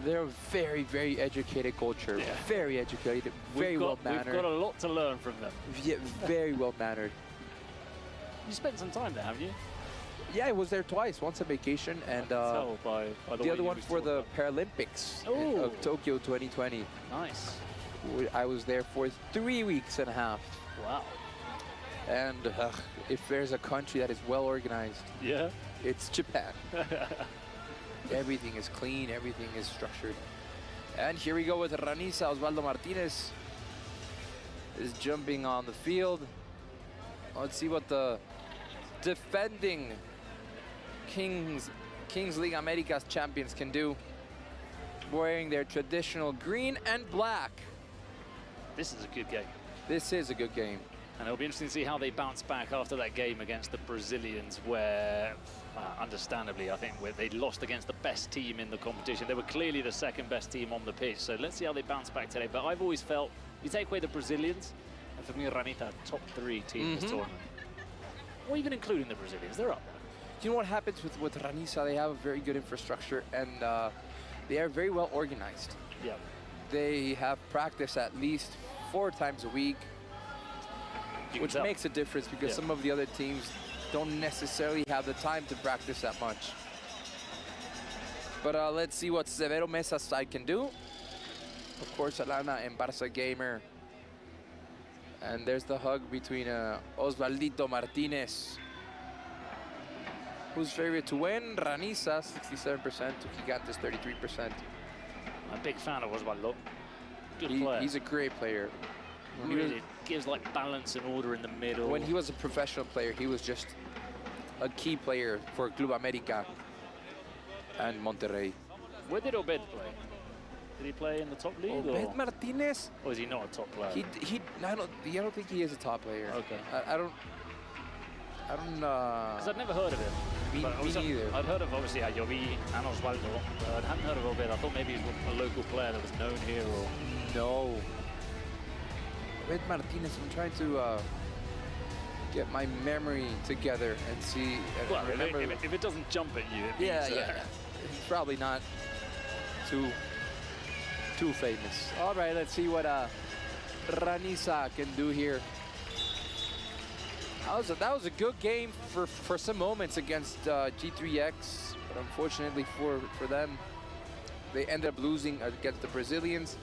They're a very, very educated culture. Yeah. Very educated, very well-mannered. We've got a lot to learn from them. Yeah, very well-mannered. You spent some time there, haven't you? Yeah, I was there twice. Once on vacation, and by the other one for the Paralympics of Tokyo 2020. Nice. I was there for 3 weeks and a half. Wow. And if there's a country that is well-organized, it's Japan. Everything is clean, everything is structured. And here we go with Ranisa. Osvaldo Martinez is jumping on the field. Let's see what the defending Kings League Americas champions can do, wearing their traditional green and black. This is a good game. This is a good game. And it'll be interesting to see how they bounce back after that game against the Brazilians, where, understandably, I think they lost against the best team in the competition. They were clearly the second best team on the pitch. So let's see how they bounce back today. But I've always felt, you take away the Brazilians, and for me, Ranita, top 3 team this tournament. Or even including the Brazilians, they're up there. you know what happens with Ranisa? They have a very good infrastructure, and they are very well organized. Yeah. They have practice at least 4 times a week, which makes a difference because some of the other teams don't necessarily have the time to practice that much. But let's see what Severo Mesa's side can do. Of course, Alana and Barca Gamer. And there's the hug between Osvaldito Martinez. Who's favorite to win? Ranisa, 67%, to Gigantes, 33%. I'm a big fan of Osvaldo. Good player. He's a great player. Really gives like balance and order in the middle. When he was a professional player, he was just a key player for Club America and Monterrey. Where did Obed play? Did he play in the top league? Obed Martinez? Or is he not a top player? I don't think he is a top player. Okay. I don't. Because I'd never heard of him. Me neither. I'd heard of obviously Ayoví and Osvaldo, but I hadn't heard of Obed. I thought maybe he was a local player that was known here. Or no. Obed Martinez. I'm trying to get my memory together and see. Well, if it doesn't jump at you, it means, he's probably not too famous. All right, let's see what Ranisa can do here. That was a good game for some moments against G3X, but unfortunately for them, they ended up losing against the Brazilians.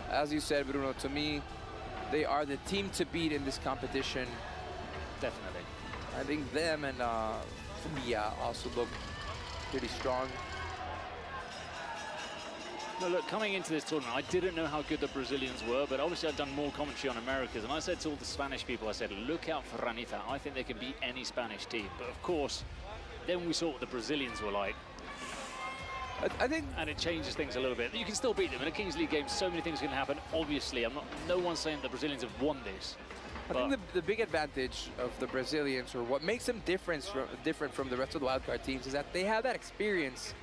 As you said, Bruno, to me, they are the team to beat in this competition. Definitely. I think them and Fumiya also look pretty strong. No, look, coming into this tournament, I didn't know how good the Brazilians were, but obviously I'd done more commentary on Americas, and I said to all the Spanish people, I said, look out for Ranisa. I think they can beat any Spanish team. But of course, then we saw what the Brazilians were like. I think... And it changes things a little bit. You can still beat them. In a Kings League game, so many things can happen. Obviously, no one's saying the Brazilians have won this. I think the big advantage of the Brazilians, or what makes them different from the rest of the wildcard teams, is that they have that experience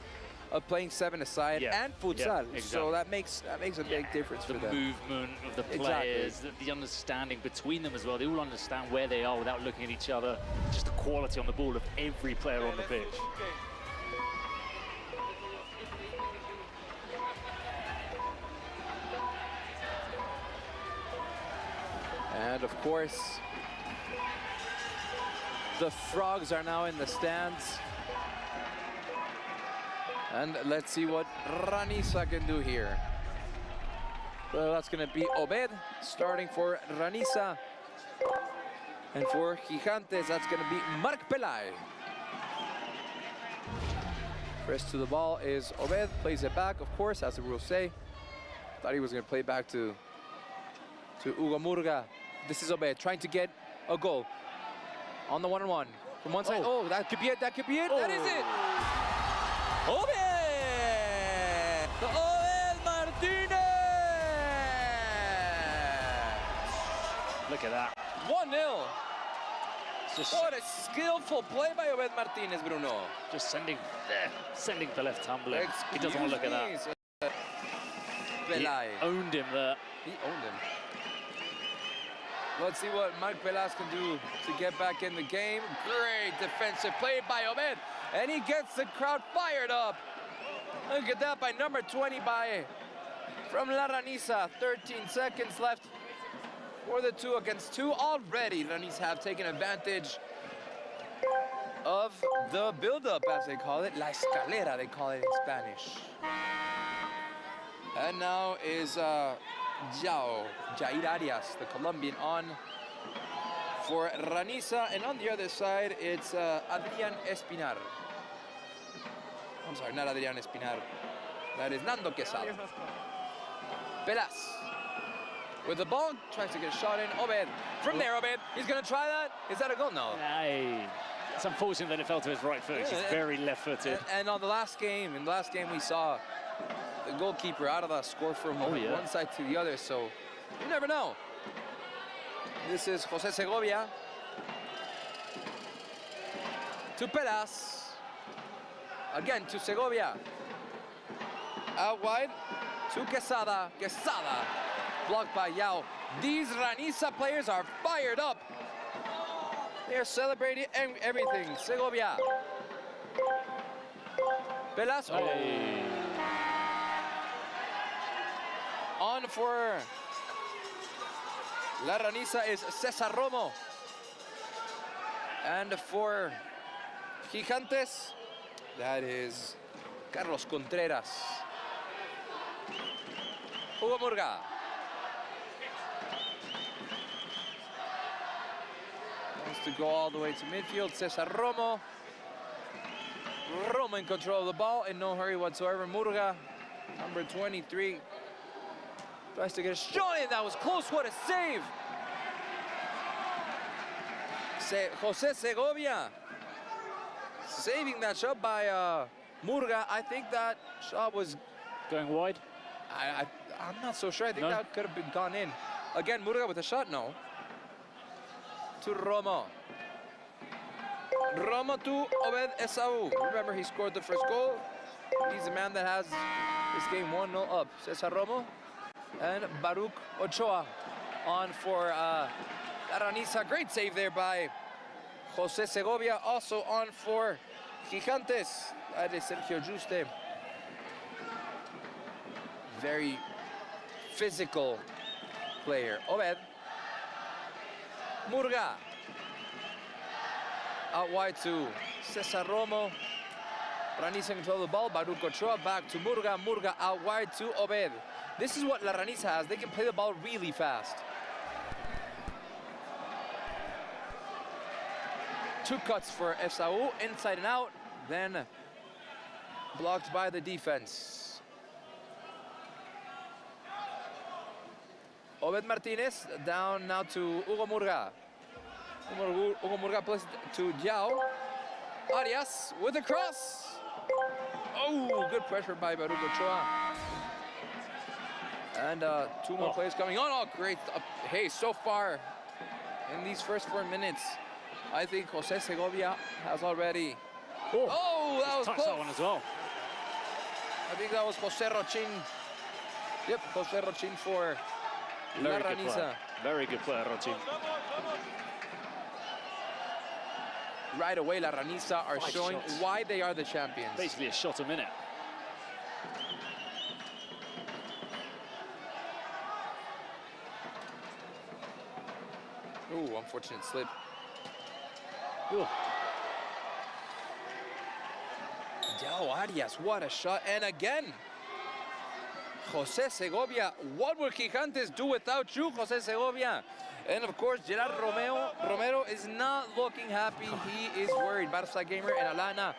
of playing 7-a-side and futsal. Yeah, exactly. So that makes a big difference for them. The movement of the players, the understanding between them as well. They all understand where they are without looking at each other. Just the quality on the ball of every player on the pitch. And of course, the Frogs are now in the stands. And let's see what Ranisa can do here. So that's going to be Obed starting for Ranisa. And for Gigantes, that's going to be Marc Pelay. First to the ball is Obed, plays it back, of course, as the rules say. Thought he was going to play back to Hugo Murga. This is Obed trying to get a goal on the 1-on-1 from one side. Oh, that could be it. That could be it. That is it. Obed! Obed Martinez! Look at that. 1-0. What a skillful play by Obed Martinez, Bruno. Just sending the left tumbler. He doesn't want to look at that. He owned him there. He owned him. Let's see what Marc Pelas can do to get back in the game. Great defensive play by Obed. And he gets the crowd fired up. Look at that by number 20 from La Ranisa. 13 seconds left for the 2 against 2. Already, Ranisa have taken advantage of the build-up, as they call it. La escalera, they call it in Spanish. And now is Jair Arias, the Colombian, on for Ranisa. And on the other side, it's Adrian Espinar. I'm sorry, not Adrian Espinar. That is Nando Quesada. Pelas with the ball, tries to get a shot in. Obed, from there, Obed. He's going to try that. Is that a goal? No. Hey, it's unfortunate that it fell to his right foot. He's very left-footed. And on the last game, we saw the goalkeeper out of the score from one side to the other, so you never know. This is Jose Segovia to Pelas. Again to Segovia. Out wide to Quesada. Quesada blocked by Yao. These Ranisa players are fired up. They're celebrating everything. Segovia Velasco. Hey. On for La Raniza is Cesar Romo. And for Gigantes, that is Carlos Contreras. Hugo Murga. Wants to go all the way to midfield. Cesar Romo. Romo in control of the ball, in no hurry whatsoever. Murga, number 23, tries to get a shot in. That was close. What a save! Jose Segovia saving that shot by Murga. I think that shot was going wide. I'm not so sure. I think that could have gone in. Again, Murga with a shot. No. To Romo. Romo to Obed Esau. Remember, he scored the first goal. He's the man that has this game 1-0 up. Cesar Romo and Baruch Ochoa on for La Raniza. Great save there by Jose Segovia. Also on for Gigantes. That is Sergio Juste. Very physical player. Obed. Murga. Out wide to Cesar Romo. Raniza control the ball. Baruch Ochoa back to Murga. Murga out wide to Obed. This is what La Raniza has. They can play the ball really fast. Two cuts for Esau, inside and out. Then blocked by the defense. Obed Martinez down now to Hugo Murga. Hugo Murga plays it to Diao. Arias with the cross. Oh, good pressure by Baruch Ochoa. And two more plays coming on. Oh, great. Hey, so far in these first 4 minutes, I think Jose Segovia has already... Oh, that was close. That one as well. I think that was Jose Rochin. Yep, Jose Rochin for La Raniza. Very good player, Rochin. Right away, La Raniza are showing why they are the champions. Basically a shot a minute. Ooh, unfortunate slip. Ooh. Diao Arias, what a shot. And again, Jose Segovia. What will Gigantes do without you, Jose Segovia? And of course, Gerard Romero is not looking happy. He is worried. Barça Gamer and Alana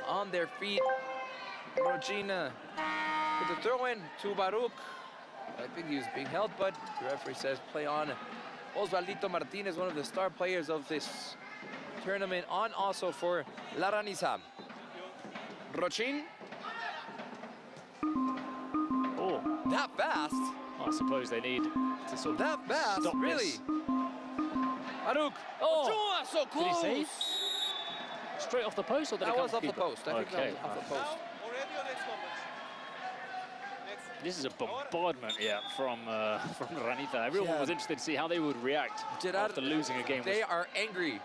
on their feet. Rogina with the throw in to Baruch. I think he was being held, but the referee says play on. Osvaldito Martinez, one of the star players of this tournament, on also for La Raniza. Rochin. Oh, that fast? I suppose they need to sort of that fast, stop really? This. Baruch. Oh, so close. Did he save? Straight off the post, or did that it come was off the post? I think that was off the post. This is a bombardment, from Raniza. Everyone was interested to see how they would react after losing a game. They are angry.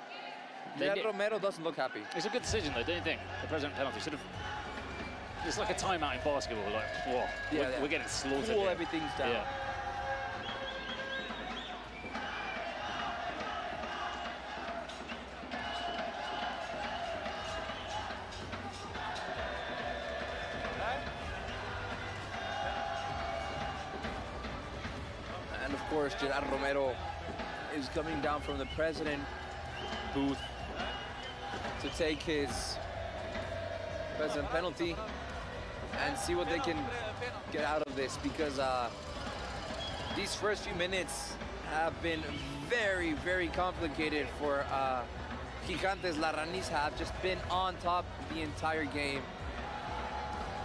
Gerard Romero doesn't look happy. It's a good decision, though, don't you think? The president penalty sort of. It's like a timeout in basketball. Like, whoa, we're getting slaughtered. Cool everything's down. Yeah. And of course, Gerard Romero is coming down from the president booth to take his president penalty and see what they can get out of this, because these first few minutes have been very, very complicated for Gigantes. La Raniza have just been on top the entire game.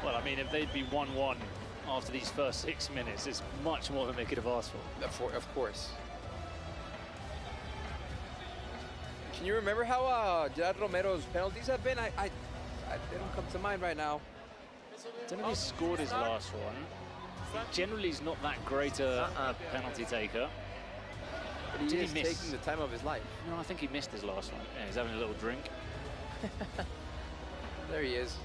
Well, I mean, if they'd be 1-1 after these first 6 minutes, it's much more than they could have asked for. Of course. Can you remember how Gerard Romero's penalties have been? They don't come to mind right now. I don't know if he scored his last one. Generally, he's not that great a penalty taker. But he is taking the time of his life. No, I think he missed his last one. Yeah, he's having a little drink. There he is.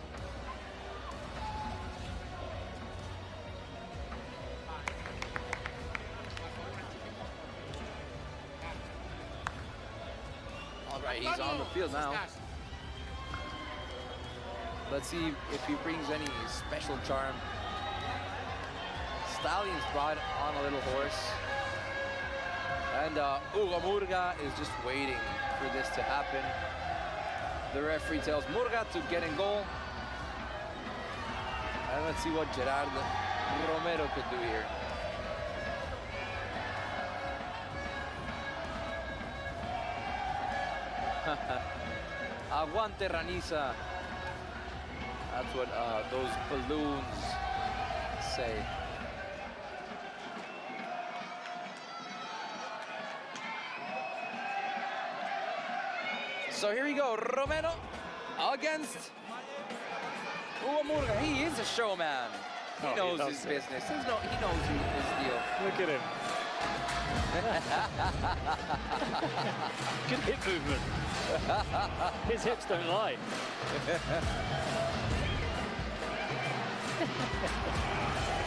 Right, he's on the field now. Let's see if he brings any special charm. Stallions brought on a little horse. And Hugo Murga is just waiting for this to happen. The referee tells Murga to get in goal. And let's see what Gerard Romero could do here. Aguante Raniza. That's what those balloons say. So here we go, Romero against Hugo Murga. He is a showman. He knows his business. He knows his deal. Look at him. Good hip movement. His hips don't lie.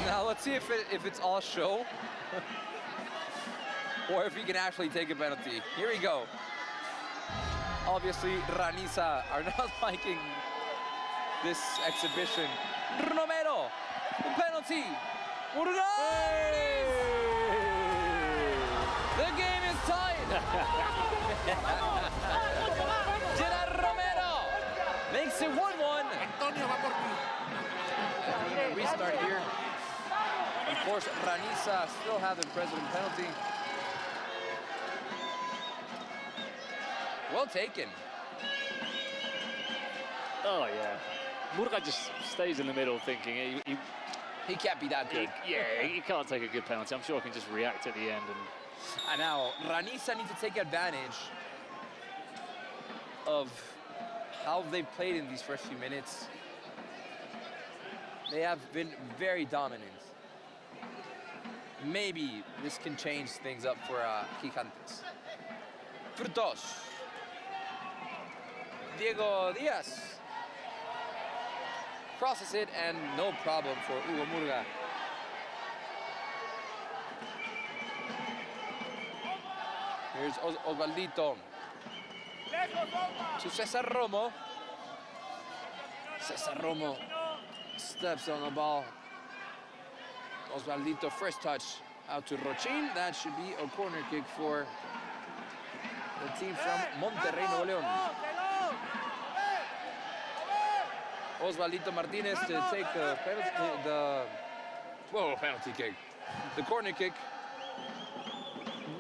Now let's see if it's all show or if he can actually take a penalty. Here we go. Obviously, Raniza are not liking this exhibition. Romero, the penalty. Hey! The game is tied. Gerard Romero makes it 1-1. Restart here. Of course, Raniza still have the president penalty. Well taken. Oh, yeah. Murga just stays in the middle thinking he can't be that good. He can't take a good penalty. I'm sure he can just react at the end. And now, Raniza needs to take advantage of how they've played in these first few minutes. They have been very dominant. Maybe this can change things up for Gigantes. Frutos. Diego Diaz crosses it, and no problem for Hugo Murga. Here's Osvaldito to Cesar Romo. Cesar Romo steps on the ball. Osvaldito first touch out to Rochin. That should be a corner kick for the team from Monterrey, Nuevo León. Osvaldito Martinez to take the penalty kick. The corner kick.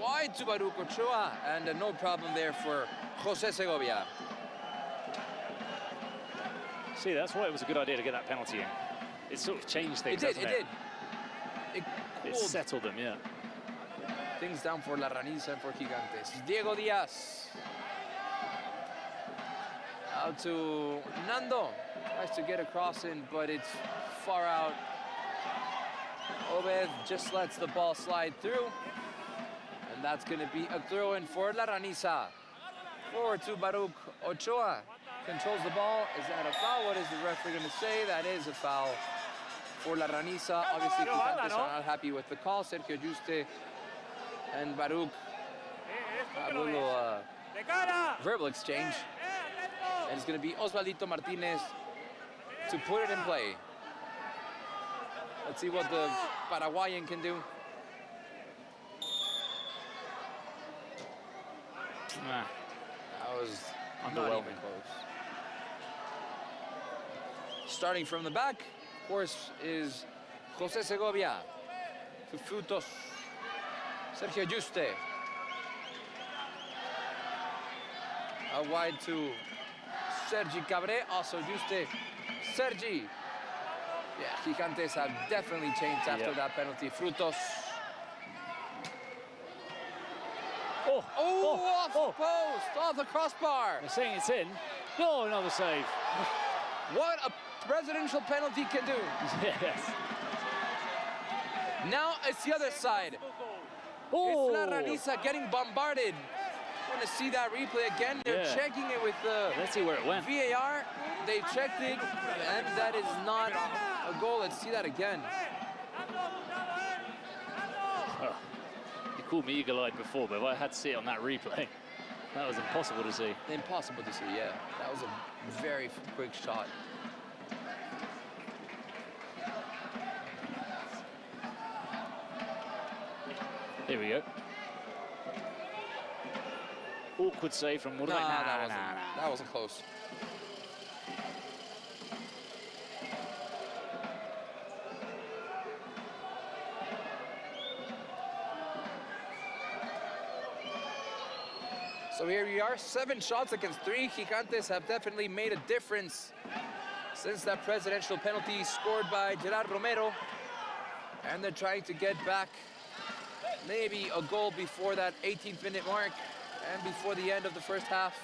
Wide to Baruch Ochoa, and no problem there for Jose Segovia. See, that's why it was a good idea to get that penalty in. It sort of changed things. It did. It settled them, yeah. Things down for La Raniza and for Gigantes. Diego Diaz. Out to Nando. Tries to get a cross in, but it's far out. Obed just lets the ball slide through. And that's going to be a throw-in for La Raniza. Forward to Baruch Ochoa. Controls the ball. Is that a foul? What is the referee going to say? That is a foul for La Raniza. Obviously, Gigantes are not happy with the call. Sergio Juste and Baruch have a little verbal exchange. And it's going to be Osvaldito Martinez to put it in play. Let's see what the Paraguayan can do. Nah. That was not even close. Starting from the back, of course, is Jose Segovia. To Frutos. Sergio Juste. Out wide to Sergi Cabré. Also Juste. Sergi. Yeah, Gigantes have definitely changed after that penalty. Frutos. Off the post, off the crossbar. They're saying it's in. Oh, another save. What a presidential penalty can do. Yes. Now it's the other side. It's La Raniza getting bombarded. Want to see that replay again? They're checking it with the Let's see where it went. VAR. They checked it, and that is not a goal. Let's see that again. You called me eagle-eyed before, but if I had to see it on that replay. That was impossible to see. Impossible to see, yeah. That was a very quick shot. Here we go. Awkward save from Murray. That wasn't close. So here we are, 7 shots against 3. Gigantes have definitely made a difference since that presidential penalty scored by Gerard Romero. And they're trying to get back maybe a goal before that 18th minute mark and before the end of the first half.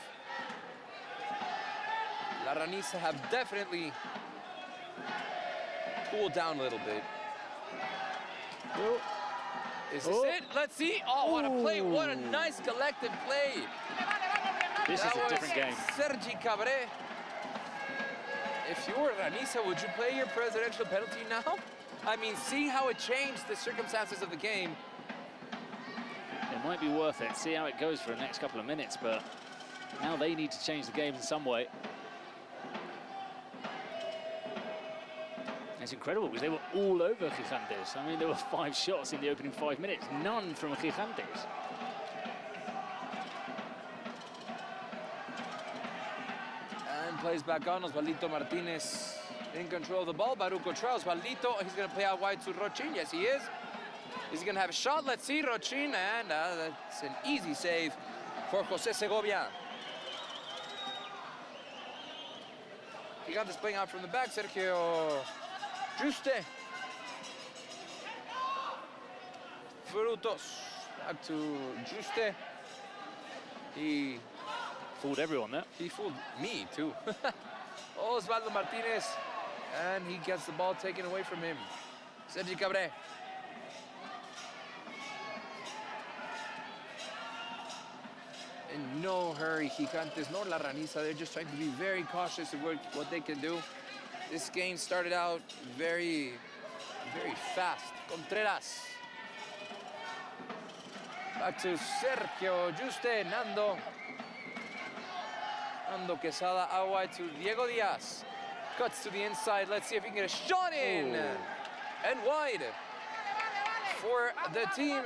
La Ranisa have definitely cooled down a little bit. Is this it? Let's see. Oh, what a play. What a nice collective play. This is a different game. Sergi Cabré. If you were Ranisa, would you play your presidential penalty now? I mean, see how it changed the circumstances of the game. It might be worth it. See how it goes for the next couple of minutes, but now they need to change the game in some way. It's incredible because they were all over Gigantes. I mean, there were 5 shots in the opening 5 minutes, none from Gigantes. And plays back on. Osvaldito Martinez in control of the ball. Baruch Ochoa. Osvaldito, he's going to play out wide to Rochin. Yes, he is. He's going to have a shot. Let's see, Rochin. And that's an easy save for Jose Segovia. Gigantes playing out from the back. Sergio Juste. Frutos. Back to Juste. He fooled everyone there. He fooled me too. Osvaldo Martinez. And he gets the ball taken away from him. Sergi Cabré. In no hurry, Gigantes nor La Ranisa. They're just trying to be very cautious of what they can do. This game started out very fast. Contreras. Back to Sergio Juste. Nando Quesada out wide to Diego Diaz. Cuts to the inside. Let's see if he can get a shot in. And wide for the team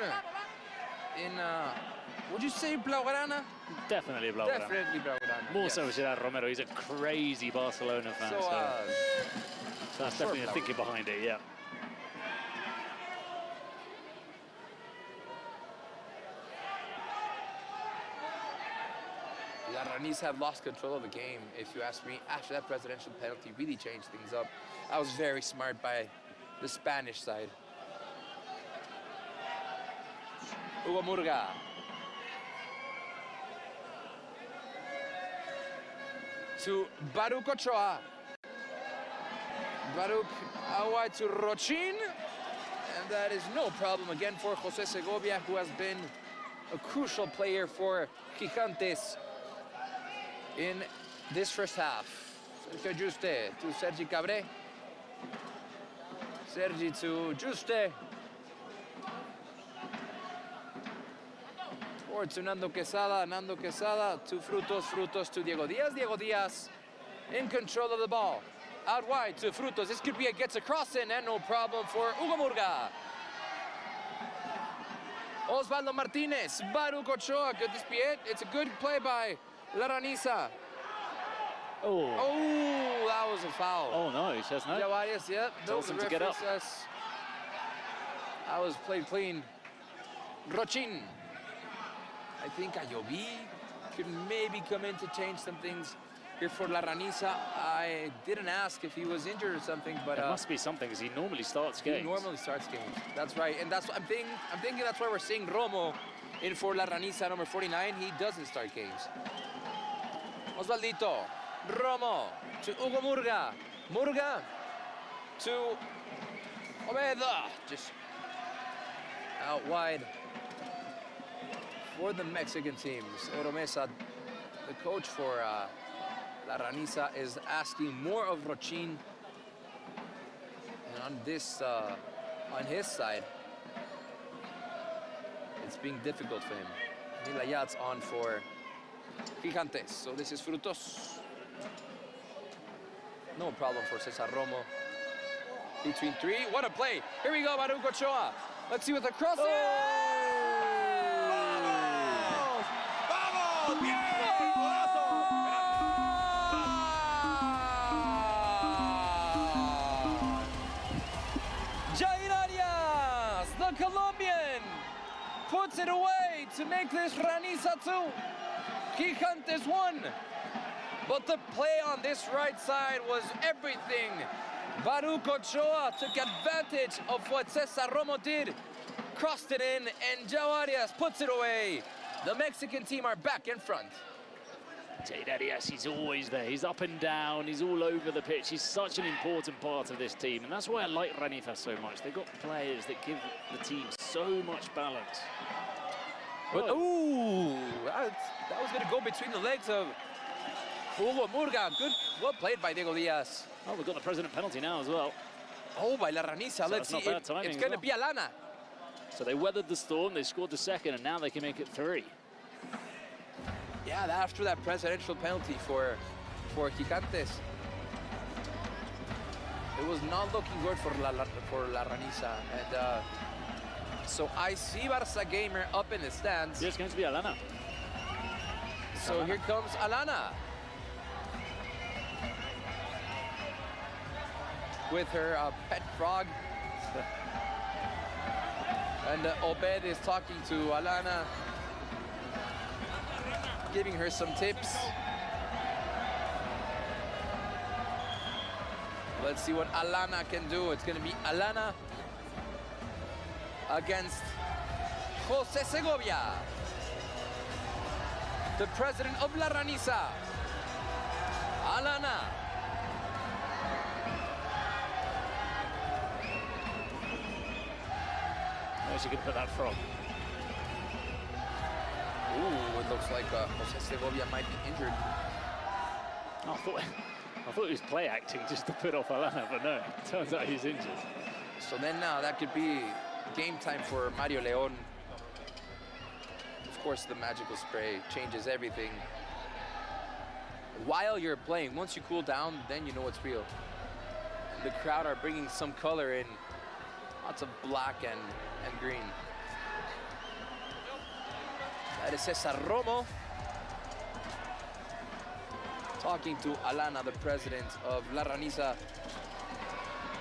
in, would you say Blaugrana? Definitely Blaugrana. Definitely Blaugrana. More so Gerard Romero. He's a crazy Barcelona fan. So that's definitely the thinking behind it, yeah. La Ranisa have lost control of the game, if you ask me. After that presidential penalty really changed things up. I was very smart by the Spanish side. Hugo Murga. To Baruch Ochoa. Baruch out wide to Rochin. And that is no problem again for Jose Segovia, who has been a crucial player for Gigantes in this first half. Sergio Juste to Sergi Cabré. Sergi to Juste. Or to Nando Quesada. Nando Quesada to Frutos. Frutos to Diego Diaz. Diego Diaz in control of the ball. Out wide to Frutos. This could be a gets across in and no problem for Hugo Murga. Osvaldo Martinez. Baruch Ochoa. Could this be it? It's a good play by La Ranisa. Oh, that was a foul. Oh no, he says no. Javarius, yep. Tells him to get up. That was played clean. Rochin. I think Ayoví could maybe come in to change some things here for La Ranisa. I didn't ask if he was injured or something, but it must be something, because he normally starts games. He normally starts games. That's right, and that's what I'm thinking that's why we're seeing Romo in for La Ranisa, number 49. He doesn't start games. Osvaldito. Romo to Hugo Murga. Murga to Obeda. Just out wide for the Mexican teams. Oromesa, the coach for La Ranisa, is asking more of Rochin. And on this, on his side, it's being difficult for him. Nilayat's on for Gigantes. So this is Frutos. No problem for Cesar Romo. Between three. What a play. Here we go, Baruch Ochoa. Let's see what the cross is. ¡Vamos! ¡Bien! Jair Arias, the Colombian, puts it away to make this Raniza 2. Gigantes 1. But the play on this right side was everything. Baruch Ochoa took advantage of what Cesar Romo did, crossed it in, and Jair Arias puts it away. The Mexican team are back in front. Jair Arias, he's always there. He's up and down. He's all over the pitch. He's such an important part of this team, and that's why I like Raniza so much. They've got players that give the team so much balance. But, ooh, that was going to go between the legs of Hugo Murga. Good, well played by Diego Diaz. Oh, we've got the president penalty now as well. Oh, by La Raniza. Let's see. It's going to be Alana. So they weathered the storm. They scored the second, and now they can make it 3. Yeah, after that presidential penalty for Gigantes, it was not looking good for La Raniza. And so I see Barça Gamer up in the stands. Yeah, it's going to be Alana. So Alana. Here comes Alana. With her pet frog. And Obed is talking to Alana, giving her some tips. Let's see what Alana can do. It's going to be Alana against Jose Segovia, the president of La Raniza. Alana. Where's she going to put that from? Ooh, it looks like Jose Segovia might be injured. I thought he was play acting just to put off Alana, but no, it turns out he's injured. So then now that could be game time for Mario Leon. Of course, the magical spray changes everything. While you're playing, once you cool down, then you know it's real. And the crowd are bringing some color in. Lots of black and green. That is Cesar Romo talking to Alana, the president of La Raniza.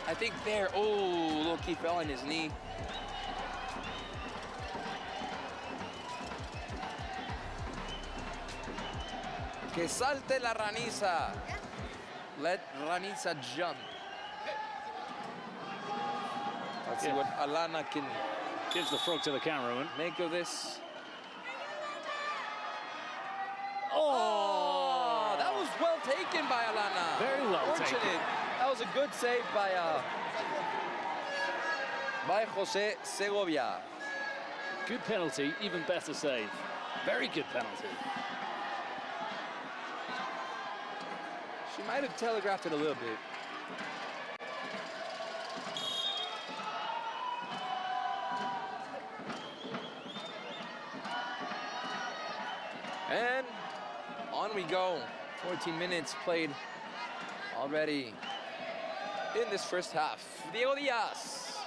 I think there, oh, look, he fell on his knee. Que salte La Raniza. Let Raniza jump. Let's see what Alana can... Gives the frog to the cameraman. Make of this. Oh! That was well taken by Alana. Very well taken. That was a good save by Jose Segovia. Good penalty, even better save. Very good penalty. She might have telegraphed it a little bit. And on we go. 14 minutes played already in this first half. Diego Diaz.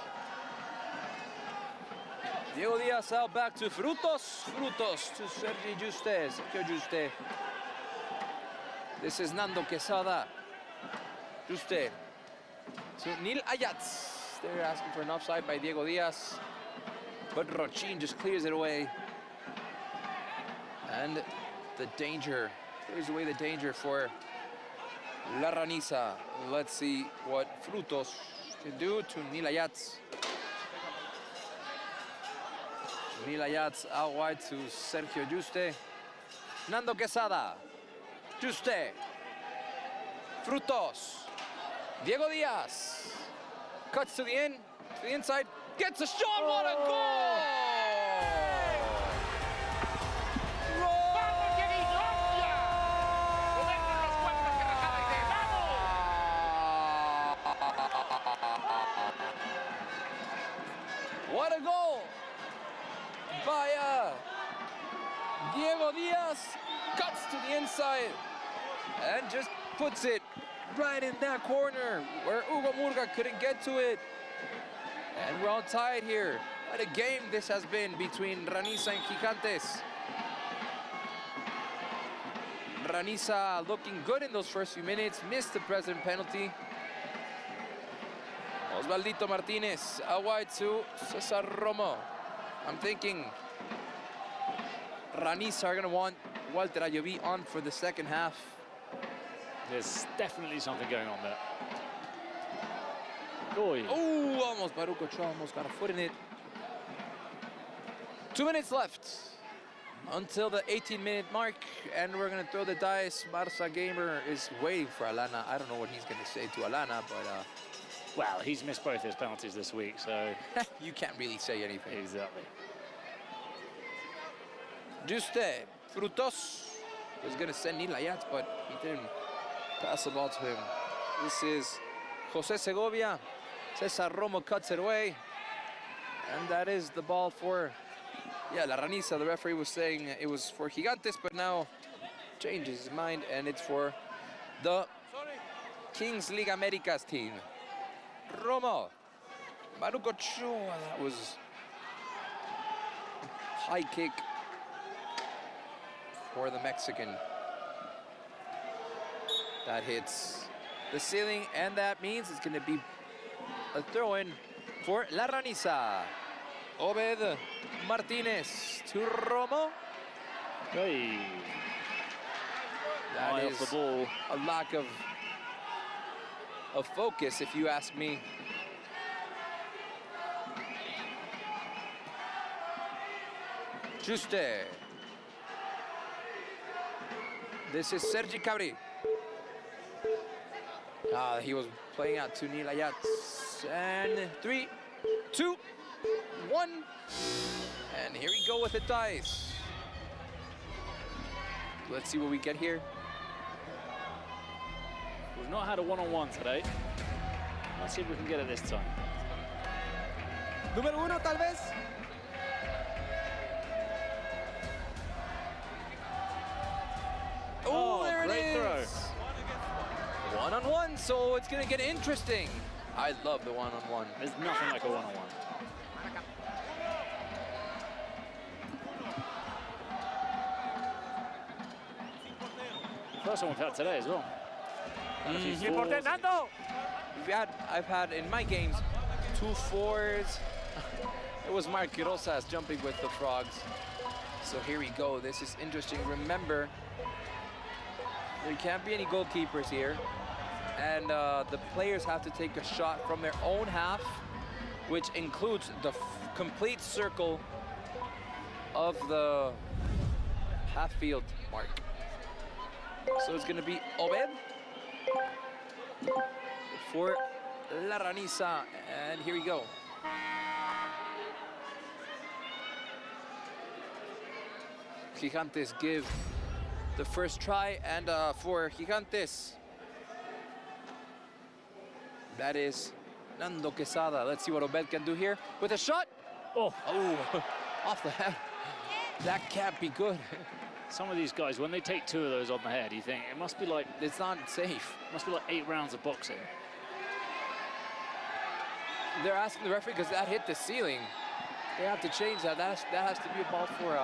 Diego Diaz out back to Frutos. Frutos to Sergio Juste. Sergio Juste. This is Nando Quesada. Juste to Nil Ayats. They're asking for an offside by Diego Diaz. But Rochin just clears it away. And the danger, clears away the danger for La Raniza. Let's see what Frutos can do to Nil Ayats. Nil Ayats out wide to Sergio Juste. Nando Quesada. Juste. Frutos. Diego Diaz. Cuts to the end, to the inside. Gets a shot, what a goal! What a goal by Diego Diaz cuts to the inside and just puts it right in that corner where Hugo Murga couldn't get to it. And we're all tied here. What a game this has been between Raniza and Gigantes. Raniza looking good in those first few minutes, missed the present penalty. Osvaldito Martinez, out wide to Cesar Romo. I'm thinking Raniza are gonna want Walter Ayoví on for the second half. There's definitely something going on there. Oh, almost Baruch Ochoa almost got a foot in it. 2 minutes left until the 18-minute mark, and we're gonna throw the dice. Barca Gamer is waiting for Alana. I don't know what he's gonna say to Alana, but well, he's missed both his penalties this week, so you can't really say anything. Exactly. Juste Frutos was gonna send Nilayat, but he didn't pass the ball to him. This is Jose Segovia. Cesar Romo cuts it away, and that is the ball for, yeah, La Raniza. The referee was saying it was for Gigantes, but now changes his mind, and it's for the Kings League Americas team. Romo, Baruch Ochoa, that was high kick for the Mexican. That hits the ceiling, and that means it's going to be a throw-in for La Raniza. Obed Martinez to Romo. Hey. That is the ball. A lack of focus, if you ask me. Juste. This is Sergi Cabri. He was playing out to Nilayat. And 3, 2, 1. And here we go with the dice. Let's see what we get here. We've not had a one-on-one today. Let's see if we can get it this time. Número 1, tal vez. Oh, there great it is. Throw. One-on-one, so it's gonna get interesting. I love the one-on-one. There's nothing like a one-on-one. First one we've had today as well. I've had in my games 2 4s. It was Mark Rosas jumping with the frogs. So here we go. This is interesting. Remember, there can't be any goalkeepers here. And the players have to take a shot from their own half, which includes the complete circle of the half-field mark. So it's going to be Obed for La Raniza. And here we go. Gigantes give the first try, and for Gigantes, that is Nando Quesada. Let's see what Obed can do here with a shot. Oh, off the head. That can't be good. Some of these guys, when they take 2 of those on the head, you think it must be like, it's not safe. It must be like 8 rounds of boxing. They're asking the referee because that hit the ceiling. They have to change that. That has to be a ball for.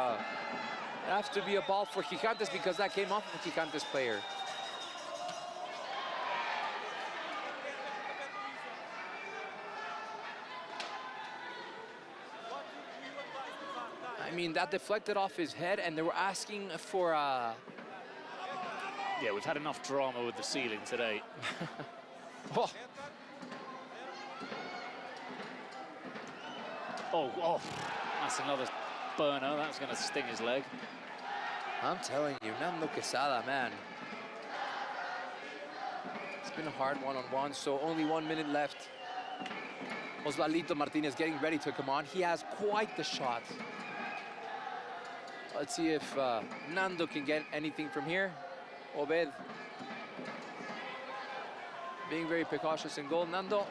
That has to be a ball for Gigantes because that came off of a Gigantes player. I mean, that deflected off his head, and they were asking for. Yeah, we've had enough drama with the ceiling today. Oh, that's another burner. That's going to sting his leg. I'm telling you, Nando Quesada, man. It's been a hard one-on-one, so only 1 minute left. Osvaldito Martinez getting ready to come on. He has quite the shot. Let's see if Nando can get anything from here. Obed being very precautious in goal. Nando.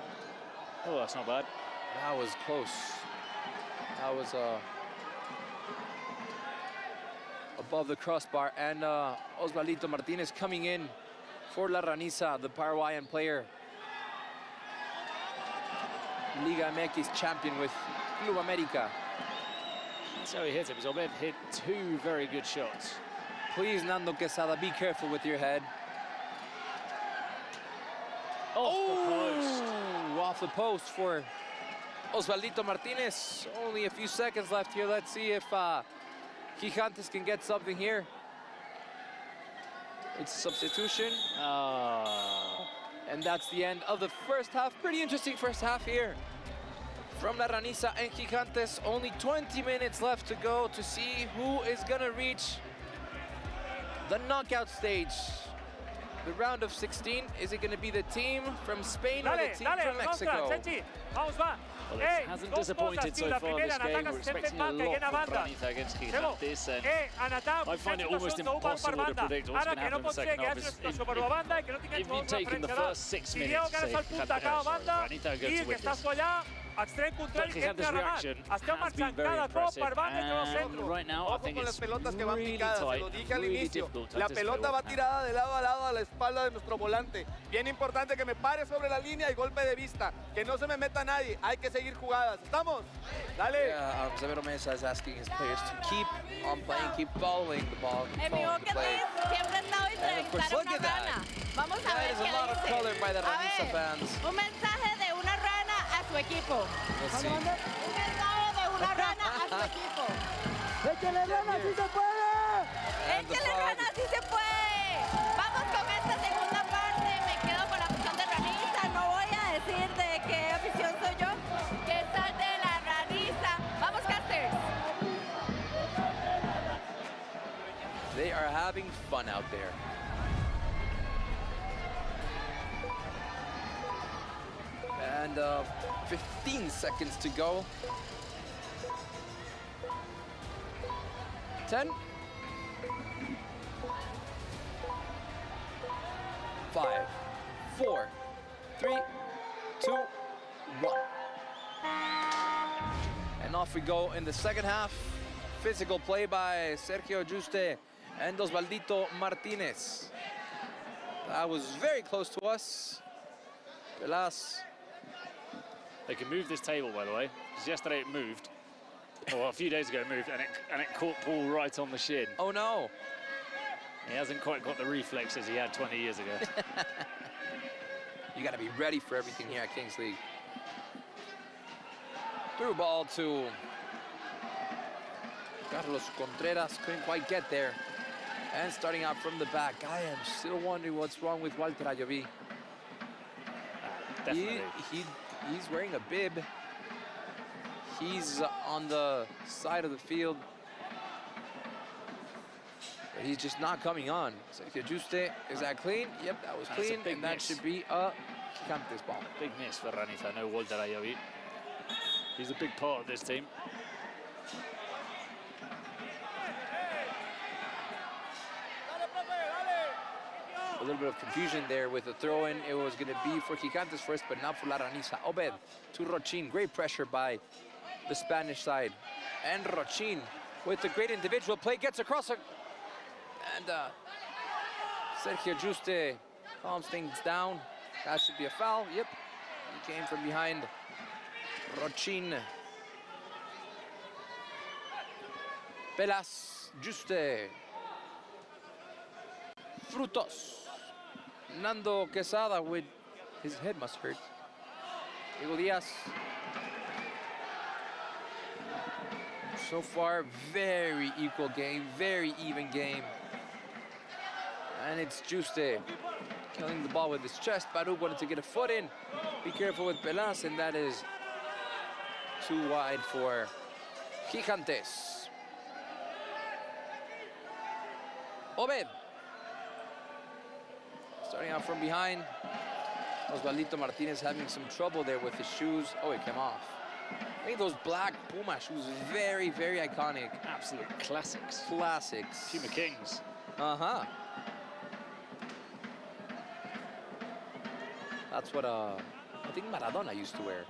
Oh, that's not bad. That was close. That was a above the crossbar. And Osvaldito Martinez coming in for La Raniza, the Paraguayan player. Liga MX champion with Club America. That's how he hit it, because Obed hit 2 very good shots. Please, Nando Quesada, be careful with your head. Off the post for Osvaldito Martinez. Only a few seconds left here. Let's see if Gigantes can get something here. It's a substitution. And that's the end of the first half. Pretty interesting first half here from La Raniza and Gigantes. Only 20 minutes left to go to see who is gonna reach the knockout stage. The round of 16, is it going to be the team from Spain or the team from Mexico? Well, it hasn't disappointed so far this game. We're expecting a lot from Raniza against Gigantes, and I find it almost impossible to predict what's going to happen in the second half. If you've taken the first 6 minutes, say, Raniza goes to win this. But Gigantes' reaction has been very impressive, and right now I think it's really tight, really difficult to La pelota va tirada de lado a lado a la espalda de nuestro volante. Bien importante que me pare sobre la línea y golpe de vista, que no se me meta nadie. Hay que seguir jugadas. ¿Estamos? Dale. Yeah, Severo Mesa is asking his players to keep on playing, keep following the ball, keep Mi following the play. siempre ha estado entrevistar una rana. Vamos a ver There's a lot of color by the Raniza fans. Un mensaje de una rana a su equipo. Let's see. Un mensaje de una rana a su equipo. ¡Échale rana, sí se puede! ¡Échale rana, sí se puede! Vamos con esta segunda parte. Me quedo con la afición de Raniza. No voy a decir de qué afición soy yo. Que esta es de la Raniza. Vamos, Casters. They are having fun out there. And 15 seconds to go. 10. 5, 4, 3, 2, 1. And off we go in the second half. Physical play by Sergio Juste and Osvaldito Martinez. That was very close to us. Pelas. They can move this table, by the way, because yesterday it moved. Well, a few days ago it moved, and it caught Paul right on the shin. Oh no! He hasn't quite got the reflexes he had 20 years ago. You got to be ready for everything here at Kings League. Through ball to Carlos Contreras, couldn't quite get there. And starting out from the back, I am still wondering what's wrong with Walter Ayoví. Definitely. He's wearing a bib. He's on the side of the field. But he's just not coming on. Sergio Juste, is that clean? Yep, that was clean, and that should be a Gigantes ball. Big miss for Raniza, no Walter Ayoví. He's a big part of this team. A little bit of confusion there with the throw-in. It was going to be for Gigantes first, but not for La Raniza. Obed to Rochin. Great pressure by the Spanish side. And Rochin with the great individual play gets across. And Sergio Juste calms things down. That should be a foul. Yep. He came from behind Rochin. Pelas, Juste. Frutos. Nando Quesada with his head must hurt. Diego Diaz. So far, very equal game, very even game. And it's Juste killing the ball with his chest. Baru wanted to get a foot in. Be careful with Pelas, and that is too wide for Gigantes. Obed. Starting out from behind. Osvaldito Martinez having some trouble there with his shoes. Oh, it came off. I think those black Puma shoes are very, very iconic. Absolute classics. Classics. Puma Kings. Uh-huh. That's what I think Maradona used to wear.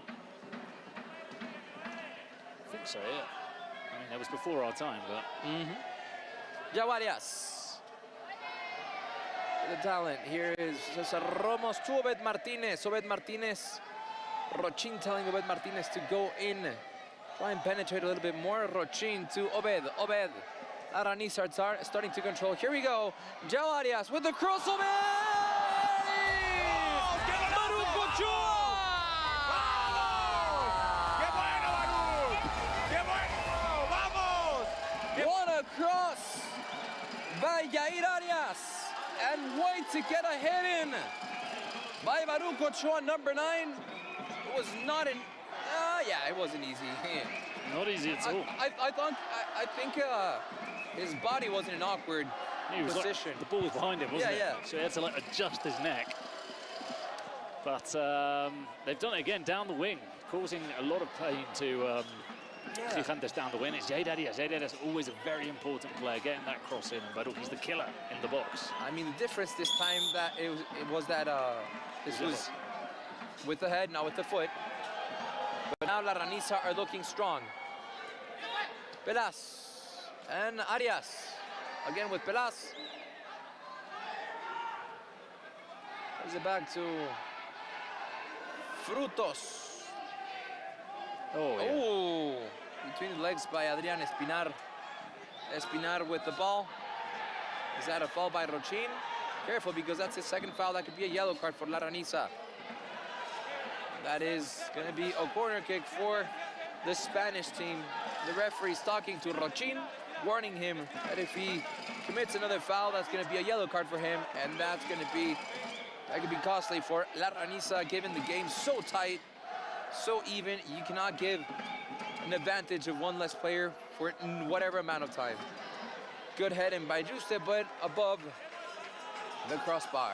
I think so, yeah. I mean, that was before our time, but... João Arias. The talent here is Cesar Ramos to Obed Martinez. Obed Martinez. Rochin telling Obed Martinez to go in. Try and penetrate a little bit more. Rochin to Obed. Obed. Aranis are starting to control. Here we go. João Arias with the cross. Obed! Baruch Ochoa! What a cross by Yair Arias, and wait to get a hit in by Baruch Ochoa, number 9. It was not an, yeah, it wasn't easy. Not easy at all. I think his body was in an awkward position. The ball was behind him, wasn't it? Yeah. So he had to like adjust his neck. But they've done it again down the wing, causing a lot of pain to Gigantes down the wing. It's Yair Arias. Yair Arias is always a very important player, getting that cross in. Baruch, he's the killer in the box. I mean, the difference this time that it was that this was with the head, not with the foot. But now La Ranisa are looking strong. Pelas and Arias. Again with Pelas. Is it back to Frutos. Oh, yeah. Oh, between the legs by Adrian Espinar. Espinar with the ball. Is that a foul by Rochin? Careful, because that's his second foul. That could be a yellow card for La Ranisa. That is going to be a corner kick for the Spanish team. The referee's talking to Rochin, warning him that if he commits another foul, that's going to be a yellow card for him, and that could be costly for La Ranisa, given the game so tight, so even. You cannot give an advantage of one less player for whatever amount of time. Good heading by Juste, but above the crossbar.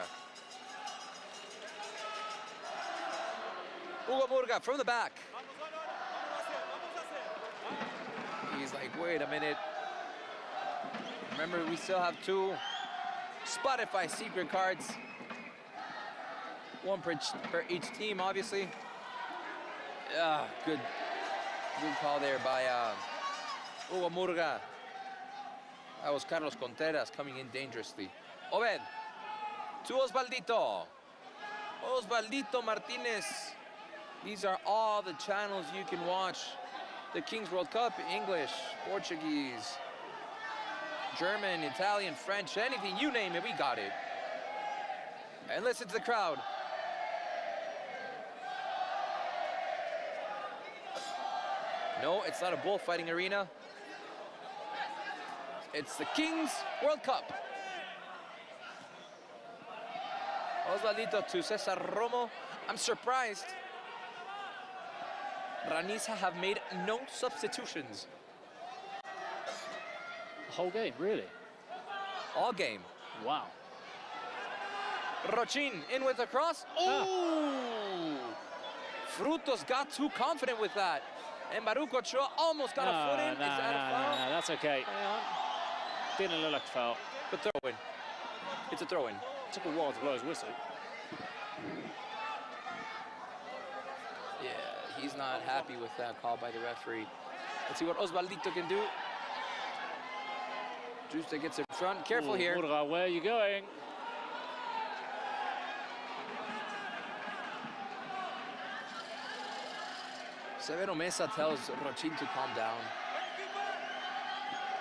Hugo Murga from the back. He's like, wait a minute. Remember, we still have 2 Spotify secret cards. 1 per each team, obviously. Good call there by Hugo Murga. That was Carlos Contreras coming in dangerously. Obed to Osvaldito. Osvaldito Martinez. These are all the channels you can watch the Kings World Cup: English, Portuguese, German, Italian, French, anything, you name it, we got it. And listen to the crowd. No, it's not a bullfighting arena. It's the Kings World Cup. Osvaldito to Cesar Romo. I'm surprised Ranisa have made no substitutions. The whole game, really? All game. Wow. Rochin in with a cross. Oh! Frutos got too confident with that. And Baruch Ochoa almost got a foot in. Is that a foul? No, that's okay. Didn't look like a foul. But throw in. It's a throw in. Took a while to blow his whistle. Yeah, he's not happy with that call by the referee. Let's see what Osvaldito can do. Juste gets in front. Careful here. Murga, where are you going? Severo Mesa tells Rochin to calm down.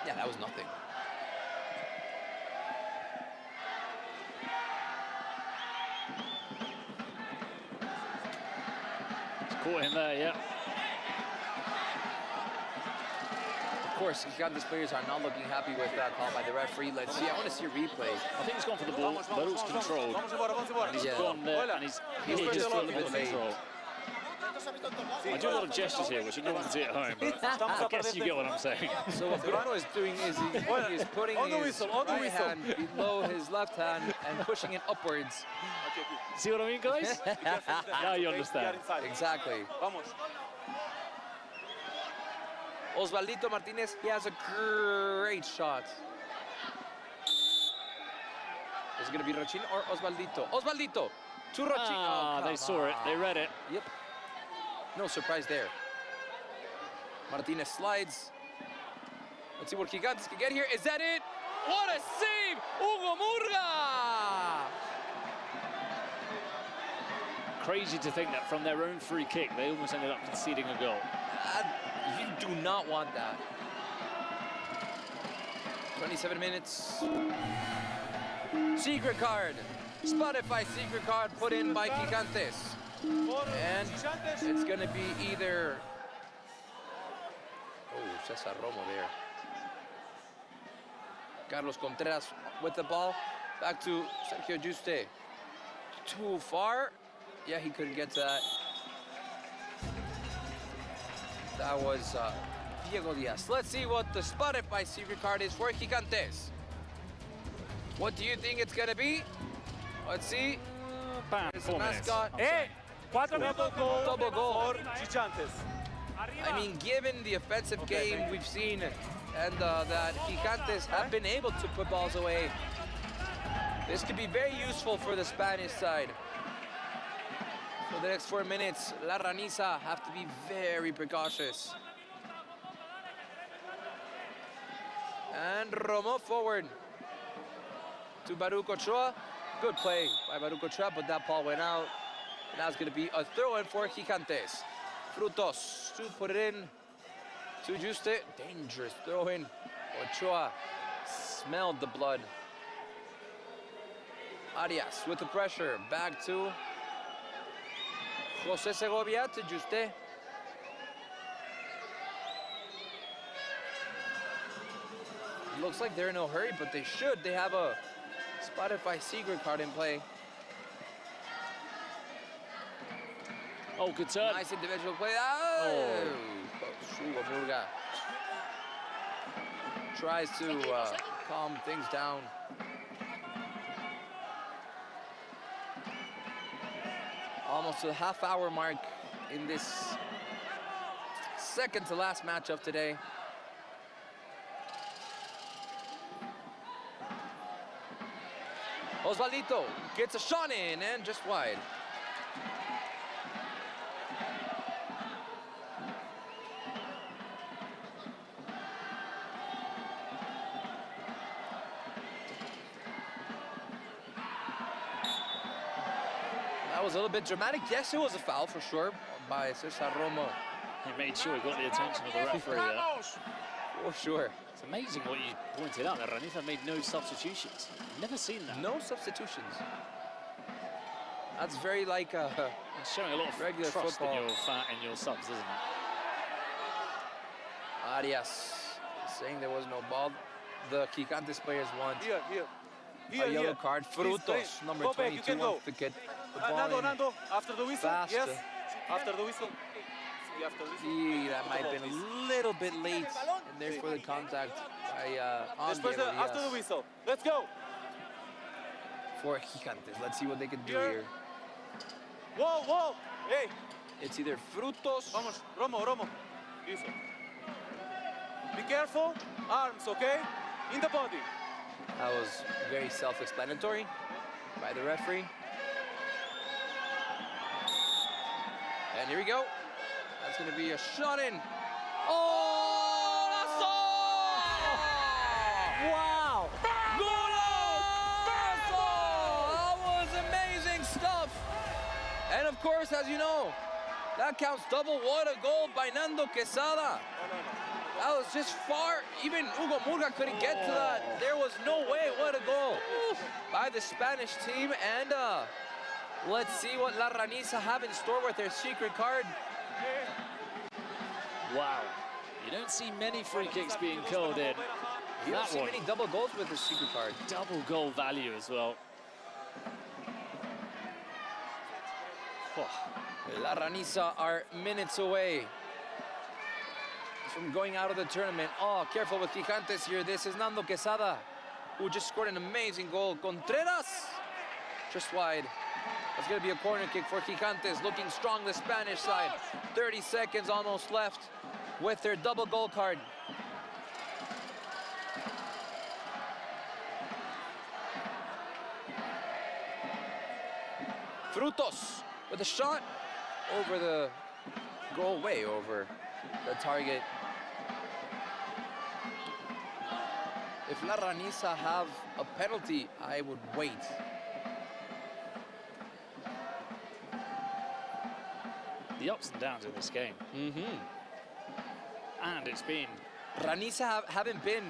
Yeah, that was nothing. Caught him there, yeah. Of course, Gigantes players are not looking happy with that call by the referee. Let's see. I want to see a replay. I think he's gone for the ball. Baruch's controlled. And he's gone there, and he's just a little bit of control. I do a lot of gestures here, which you don't see at home, but I guess you get what I'm saying. So what Bruno is doing is he is putting his right hand below his left hand and pushing it upwards. See what I mean, guys? Now you understand. Exactly. Osvaldito Martinez, he has a great shot. Is it going to be Rochin or Osvaldito? Osvaldito to Rochin. They saw it, they read it. Yep. No surprise there. Martinez slides. Let's see what Gigantes can get here. Is that it? What a save! Hugo Murga! Crazy to think that from their own free kick, they almost ended up conceding a goal. You do not want that. 27 minutes. Secret card. Spotify secret card put in by Gigantes. And it's going to be either... Oh, Cesar Romo there. Carlos Contreras with the ball. Back to Sergio Juste. Too far. Yeah, he couldn't get to that. That was Diego Diaz. Let's see what the Spotify secret card is for Gigantes. What do you think it's gonna be? Let's see. It's a mascot. Double goal. I mean, given the offensive game we've seen and that Gigantes have been able to put balls away, this could be very useful for the Spanish side. For the next 4 minutes, La Raniza have to be very precautious. And Romo forward to Baruch Ochoa. Good play by Baruch Ochoa, but that ball went out. And now it's going to be a throw-in for Gigantes. Frutos to put it in to Juste. Dangerous throw-in. Ochoa smelled the blood. Arias with the pressure. Back to Jose Segovia to Juste. Looks like they're in no hurry, but they should. They have a Spotify secret card in play. Oh, good turn. Nice individual play. Oh! Hugo Murga tries to calm things down. Almost to the half-hour mark in this second to last match of today. Osvaldito gets a shot in and just wide. That was a little bit dramatic. Yes, it was a foul for sure by Cesar Romo. He made sure he got the attention of the referee there. For sure. It's amazing what you pointed out that Raniza made no substitutions. Never seen that. No substitutions. That's very like it's showing a lot of regular trust football. in your subs, isn't it? Arias saying there was no ball. The Gigantes players want a yellow card. Frutos, number 22, wants to get the ball in Nando, after the whistle. fast. Yes, after the whistle. That might have been a little bit late, and there's for the contact by after the whistle. Let's go. For Gigantes, let's see what they can do here. Whoa, whoa, hey. It's either Frutos. Vamos, Romo. Eso. Be careful, arms, okay? In the body. That was very self-explanatory by the referee. And here we go. That's going to be a shot in. Oh, Wow! Golazo! That was amazing stuff. And of course, as you know, that counts double. What a goal by Nando Quesada. That was just far. Even Hugo Murga couldn't get to that. There was no way. What a goal by the Spanish team. And let's see what La Raniza have in store with their secret card. Wow. You don't see many free kicks being called in. You don't see many double goals with the secret card. Double goal value as well. La Raniza are minutes away from going out of the tournament. Oh, careful with Gigantes here. This is Nando Quesada, who just scored an amazing goal. Contreras, just wide. It's going to be a corner kick for Gigantes, looking strong the Spanish side. 30 seconds almost left with their double goal card. Frutos with a shot over the goal, way over the target. If La Raniza have a penalty, I would wait. The ups and downs in this game. And it's been... Raniza haven't been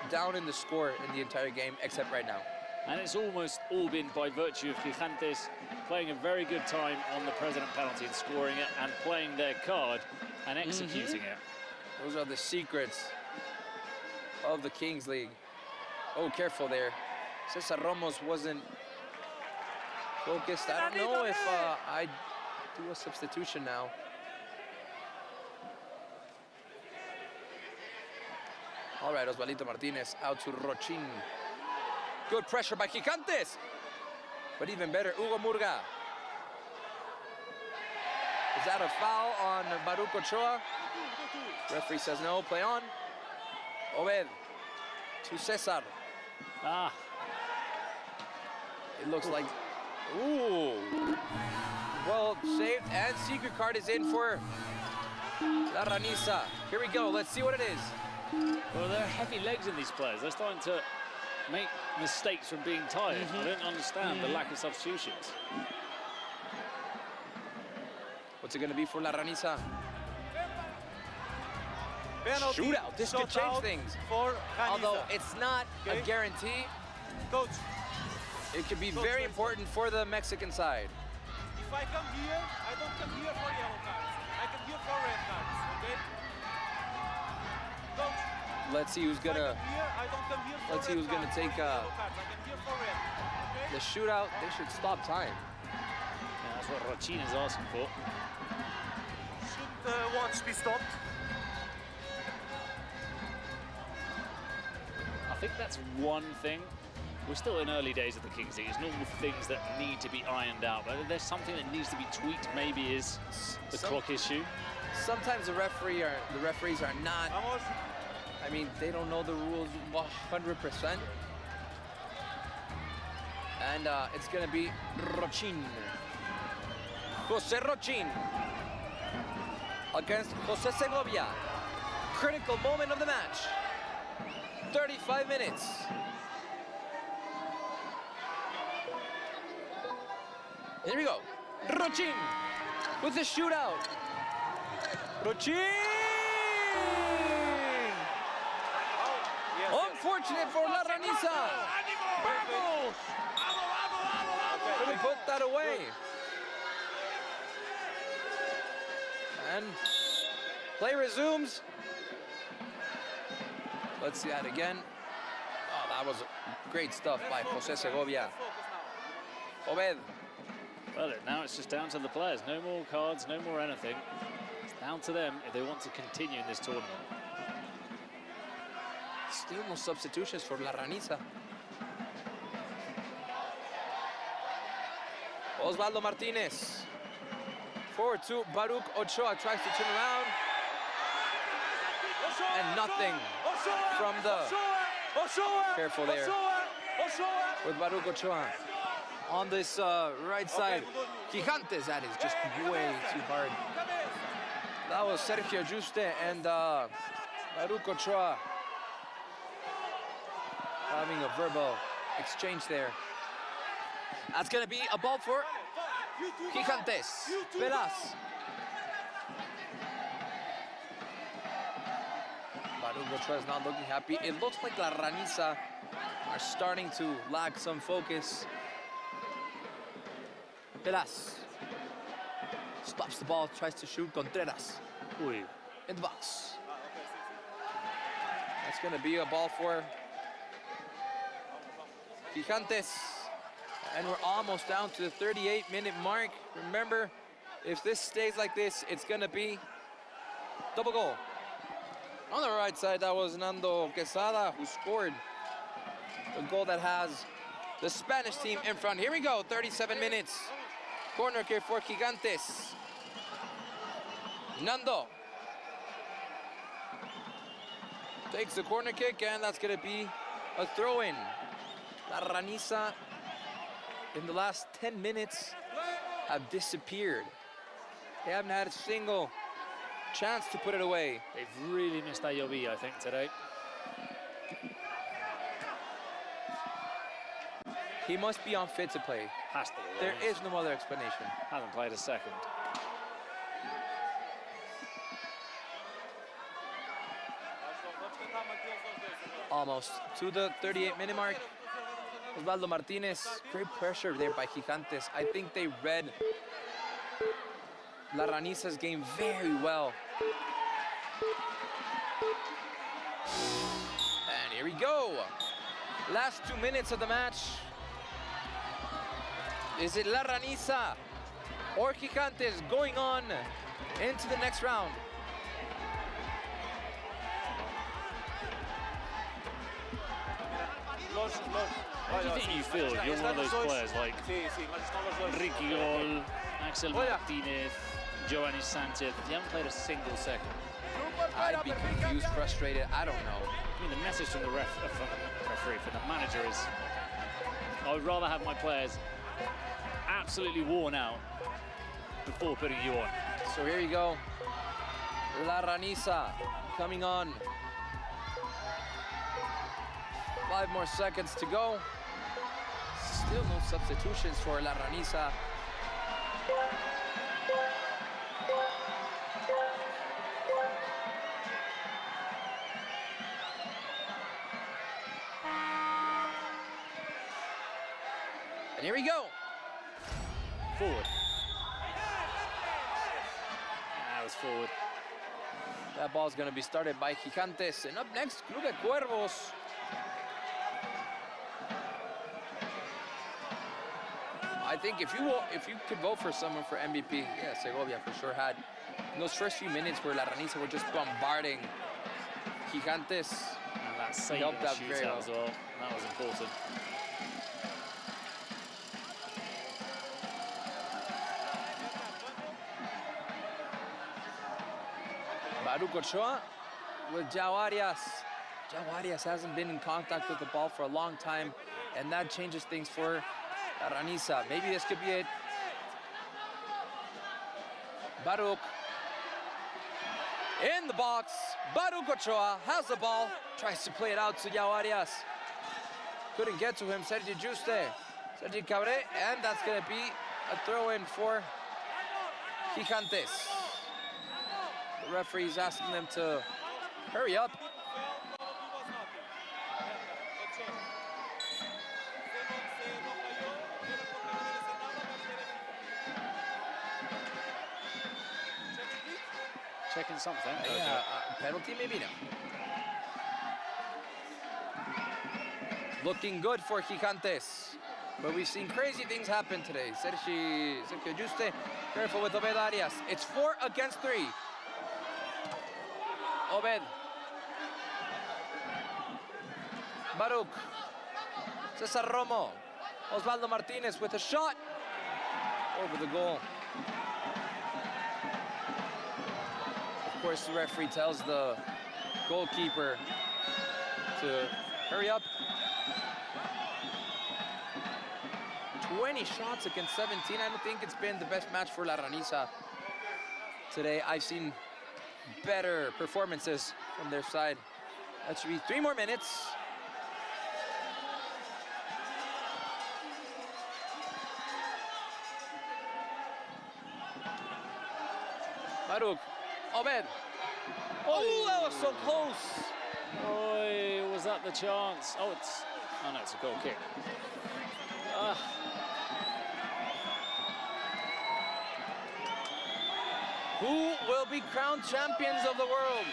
down in the score in the entire game, except right now. And it's almost all been by virtue of Gigantes playing a very good time on the President penalty and scoring it and playing their card and executing it. Those are the secrets of the Kings League. Oh, careful there. Cesar Ramos wasn't focused. I don't know if I do a substitution now. All right, Osvaldo Martinez out to Rochin. Good pressure by Gigantes. But even better, Hugo Murga. Is that a foul on Baruch Ochoa? Referee says no, play on. Obed to Cesar. It looks like, ooh. Well saved, and secret card is in for La Raniza. Here we go, let's see what it is. Well, there are heavy legs in these players. They're starting to make mistakes from being tired. I don't understand the lack of substitutions. What's it going to be for La Raniza? Penalty. Shootout. This could change things. Although it's not a guarantee. Coach. It could be very important for the Mexican side. If I come here, I don't come here for yellow cards. I come here for red cards, okay? Coach. Let's see who's gonna. Let's see who's gonna take the shootout. They should stop time. Yeah, that's what Rochin is asking for. Should watch be stopped. I think that's one thing. We're still in early days of the Kings League. It's normal things that need to be ironed out, but there's something that needs to be tweaked. Maybe is the clock issue. Sometimes the referees are not. I mean, they don't know the rules 100%. And it's going to be Rochin. Jose Rochin against Jose Segovia. Critical moment of the match. 35 minutes. Here we go. Rochin with the shootout. Rochin! Unfortunate for La Raniza. Couldn't put that away. And play resumes. Let's see that again. Oh, that was great stuff by Jose Segovia. Obed. Well, now it's just down to the players. No more cards, no more anything. It's down to them if they want to continue in this tournament. Still no substitutions for La Raniza. Osvaldo Martinez. Forward to Baruch Ochoa, tries to turn around. And nothing from the... Careful there with Baruch Ochoa. On this right side, Gigantes, that is just way too hard. That was Sergio Juste and Baruch Ochoa having a verbal exchange there. That's gonna be a ball for Gigantes. Velas. Baruch Ochoa is not looking happy. It looks like La Raniza are starting to lack some focus. Velas stops the ball, tries to shoot Contreras. In the box. That's gonna be a ball for Gigantes. And we're almost down to the 38-minute mark. Remember, if this stays like this, it's gonna be double goal. On the right side, that was Nando Quesada who scored the goal that has the Spanish team in front. Here we go, 37 minutes. Corner kick for Gigantes. Nando takes the corner kick, and that's gonna be a throw-in. La Raniza in the last 10 minutes have disappeared. They haven't had a single chance to put it away. They've really missed Ayoví, I think, today. He must be unfit to play. Has to be. There is no other explanation. Hasn't played a second. Almost to the 38-minute mark. Osvaldo Martinez, great pressure there by Gigantes. I think they read La Ranisa's game very well. And here we go. Last 2 minutes of the match. Is it La Ranisa or Gigantes going on into the next round? How do you think you feel? You're one of those players like Ricky Gol, Axel Martinez, Giovanni Sanchez. You haven't played a single second. I'd be confused, frustrated. I don't know. I mean, the message from the referee, from the manager is, I would rather have my players absolutely worn out before putting you on. So here you go. La Ranisa coming on. 5 more seconds to go. Still no substitutions for La Ranisa. And here we go. Forward. That was forward. That ball's going to be started by Gigantes. And up next, Club de Cuervos. I think if you could vote for someone for MVP, yeah, Segovia for sure had. In those first few minutes where La Ranisa were just bombarding Gigantes, and that saved helped out very well. As well. That was important. Baruch Ochoa with João Arias. João Arias hasn't been in contact with the ball for a long time, and that changes things for La Ranisa. Maybe this could be it. Baruch in the box. Baruch Ochoa has the ball. Tries to play it out to João Arias. Couldn't get to him. Sergi Juste. Sergi Cabre. And that's going to be a throw-in for Gigantes. The referee's asking them to hurry up. Checking something. Yeah, penalty maybe no. Looking good for Gigantes. But we've seen crazy things happen today. Sergio Juste, careful with Obed Arias. It's 4 against 3. Obed. Baruch. Cesar Romo. Osvaldo Martinez with a shot. Over the goal. Of course, the referee tells the goalkeeper to hurry up. 20 shots against 17. I don't think it's been the best match for La Ranisa today. I've seen better performances from their side. That should be 3 more minutes. Baruch. Obed. Oh, that was so close. Oh, was that the chance? Oh, no, it's a goal kick. Who will be crowned champions of the world?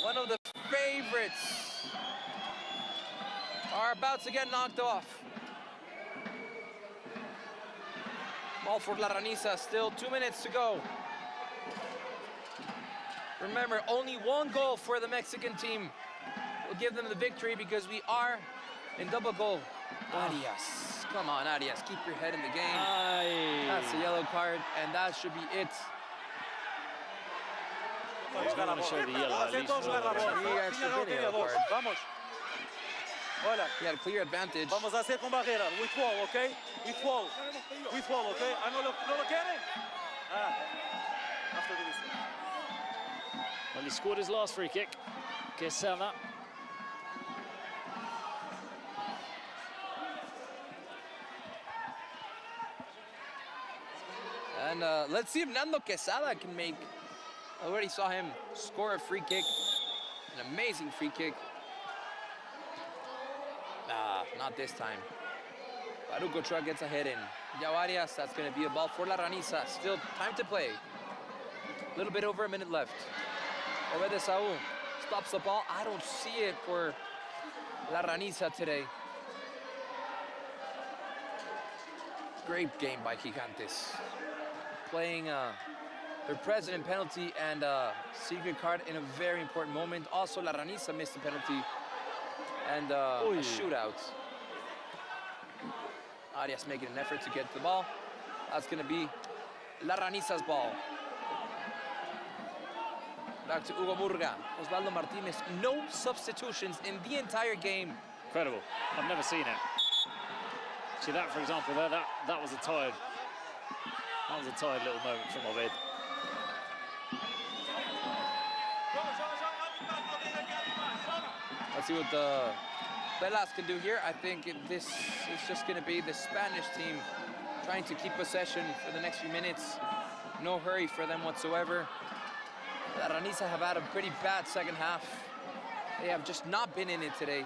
One of the favorites are about to get knocked off. Ball for La Ranisa, still 2 minutes to go. Remember, only 1 goal for the Mexican team will give them the victory because we are in double goal. Arias, come on, Arias, keep your head in the game. That's a yellow card, and that should be it. He's going to show the yellow at least. Vamos. Hola. He had a clear advantage. Vamos a hacer con barrera, with wall, okay? With wall. With wall, okay? Ah, no lo quieren? Ah. After the whistle. Well, he scored his last free kick. Quesada. let's see if Nando Quesada can make. I already saw him score a free kick, an amazing free kick. Not this time. Faruq Ochoa gets a head in. Yao Arias, that's going to be a ball for La Raniza. Still time to play. A little bit over a minute left. Obed Saúl stops the ball. I don't see it for La Raniza today. Great game by Gigantes. Playing their president penalty and secret card in a very important moment. Also, La Raniza missed a penalty and a shootout. Arias making an effort to get the ball. That's going to be La Raniza's ball. Back to Hugo Murga. Osvaldo Martinez, no substitutions in the entire game. Incredible. I've never seen it. See that, for example, there, that was a tired little moment from Obed. Let's see what the Velas can do here. I think this is just going to be the Spanish team trying to keep possession for the next few minutes. No hurry for them whatsoever. La Raniza have had a pretty bad second half. They have just not been in it today.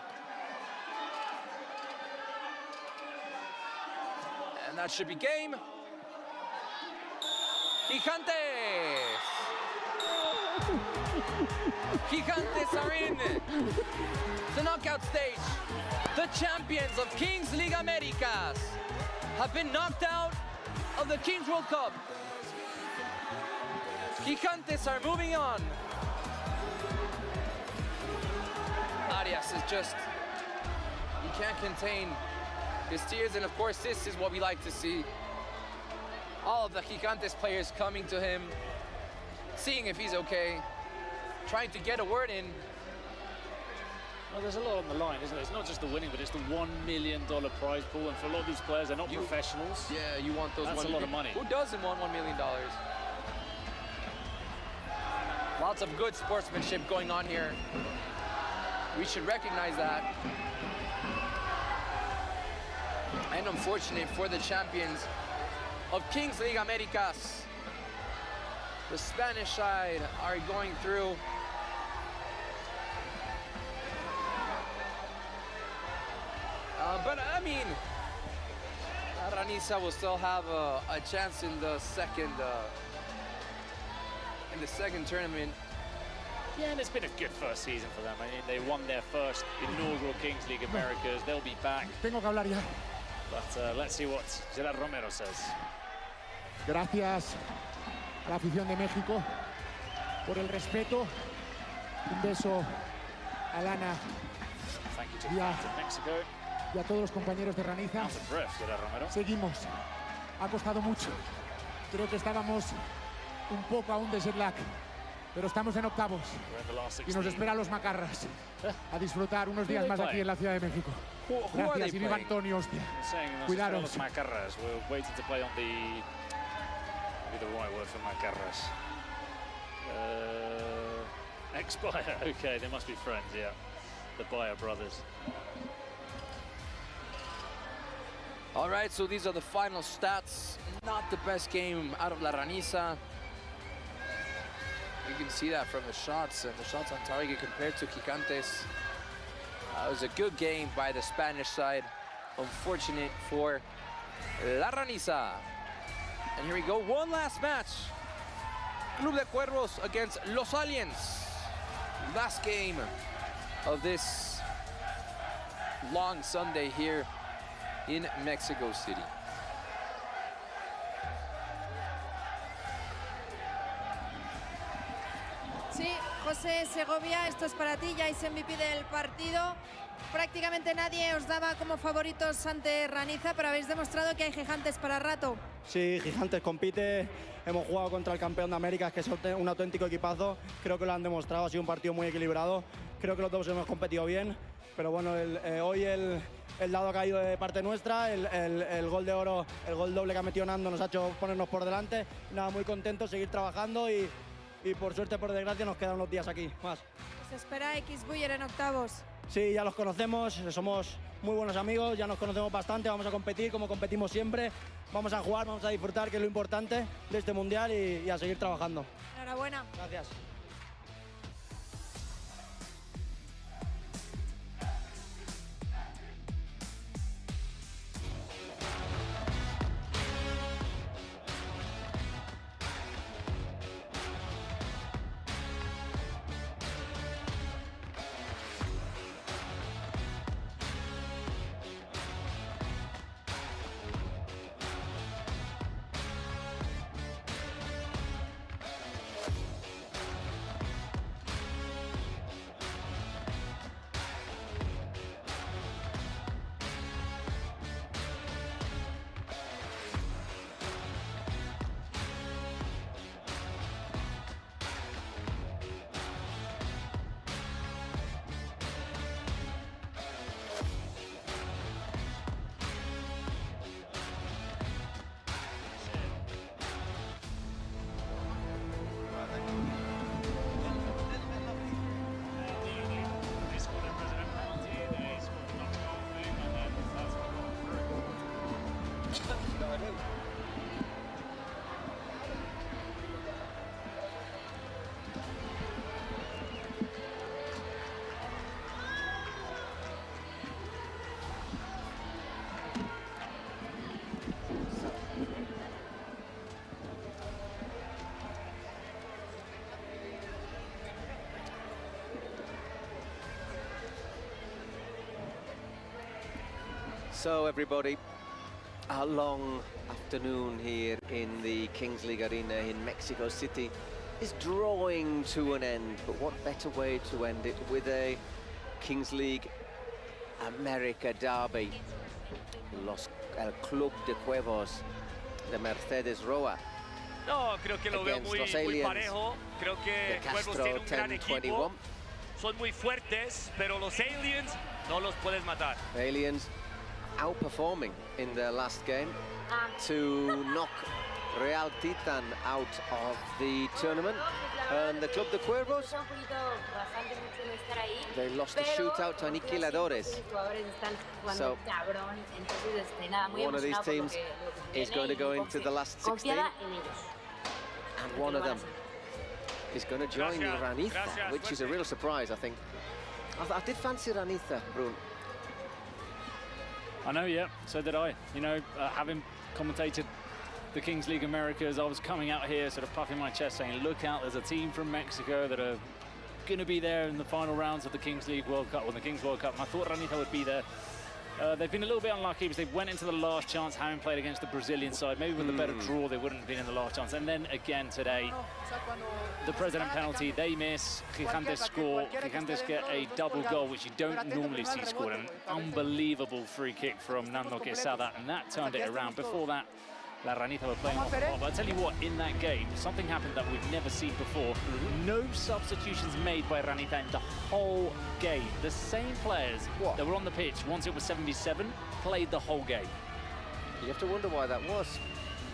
And that should be game. Gigantes! Gigantes are in the knockout stage. The champions of Kings League Americas have been knocked out of the Kings World Cup. Gigantes are moving on. Arias is just, he can't contain his tears, and of course this is what we like to see. All of the Gigantes players coming to him, seeing if he's okay, trying to get a word in. Well, there's a lot on the line, isn't there? It's not just the winning, but it's the $1 million prize pool, and for a lot of these players, they're not professionals. Yeah, you want those. That's a lot of money. Who doesn't want $1 million? Lots of good sportsmanship going on here. We should recognize that. And unfortunate for the champions of Kings League Americas. The Spanish side are going through but I mean, La Raniza will still have a chance in the second tournament. Yeah, and it's been a good first season for them. I mean, they won their first inaugural Kings League Americas. They'll be back. Tengo que hablar ya. But let's see what Gerard Romero says. Gracias a la afición de México por el respeto. Un beso a Lana Thank you to the fans of Mexico. Y a todos los compañeros de Raniza. Out of breath, Gerard Romero. Seguimos. Ha costado mucho. Creo que estábamos un poco aún de jet lag, pero estamos en octavos. Y nos esperan los Macarras a disfrutar unos días más aquí en la Ciudad de México. Gracias y viva Antonio, hostia. Cuidaros. Macarras. We're waiting to play on the... Maybe the right word for Macarras. Expire. Okay, they must be friends, yeah. The Bayer brothers. All right, so these are the final stats. Not the best game out of La Raniza. You can see that from the shots and the shots on target compared to Gigantes. It was a good game by the Spanish side. Unfortunate for La Raniza. And here we go, one last match. Club de Cuervos against Los Aliens. Last game of this long Sunday here in Mexico City. Sí, José Segovia, esto es para ti, ya es MVP del partido. Prácticamente nadie os daba como favoritos ante Raniza, pero habéis demostrado que hay Gigantes para rato. Sí, Gigantes compite, hemos jugado contra el campeón de América, que es un auténtico equipazo. Creo que lo han demostrado, ha sido un partido muy equilibrado. Creo que los dos hemos competido bien, pero bueno, hoy el dado ha caído de parte nuestra, el gol de oro, el gol doble que ha metido Nando nos ha hecho ponernos por delante. Nada, muy contentos, seguir trabajando y por suerte, por desgracia, nos quedan unos días aquí más. Se espera X-Buyer en octavos. Sí, ya los conocemos, somos muy buenos amigos, ya nos conocemos bastante, vamos a competir como competimos siempre, vamos a jugar, vamos a disfrutar, que es lo importante de este Mundial y a seguir trabajando. Enhorabuena. Gracias. So everybody, a long afternoon here in the Kings League Arena in Mexico City is drawing to an end, but what better way to end it with a Kings League America derby. El Club de Cuervos de Mercedes Roa. No, creo que lo veo muy parejo. Creo que Cuervos tiene un gran equipo. Son muy fuertes, pero los Aliens no los puedes matar. Aliens outperforming in their last game to knock Real Titan out of the tournament. And the Club de Cuervos, they lost the shootout to Aniquiladores. So one of these teams is going to go into the last 16. And one of them is going to join Ranitha, which is a real surprise, I think. I did fancy Ranitha, Brun. I know, yeah, so did I. You know, having commentated the Kings League Americas, I was coming out here sort of puffing my chest saying, look out, there's a team from Mexico that are going to be there in the final rounds of the Kings League World Cup, or the Kings World Cup, and I thought Ranitha would be there. They've been a little bit unlucky because they went into the last chance having played against the Brazilian side. Maybe with a better draw, they wouldn't have been in the last chance. And then again today, the President penalty, they miss, Gigantes score, Gigantes get a double goal, which you don't normally see scored. An unbelievable free kick from Nando Quesada, and that turned it around. Before that, La Ranitha were playing off the ball. But I tell you what, in that game, something happened that we've never seen before. No substitutions made by Ranitha in the whole game. The same players that were on the pitch once it was 7v7 played the whole game. You have to wonder why that was.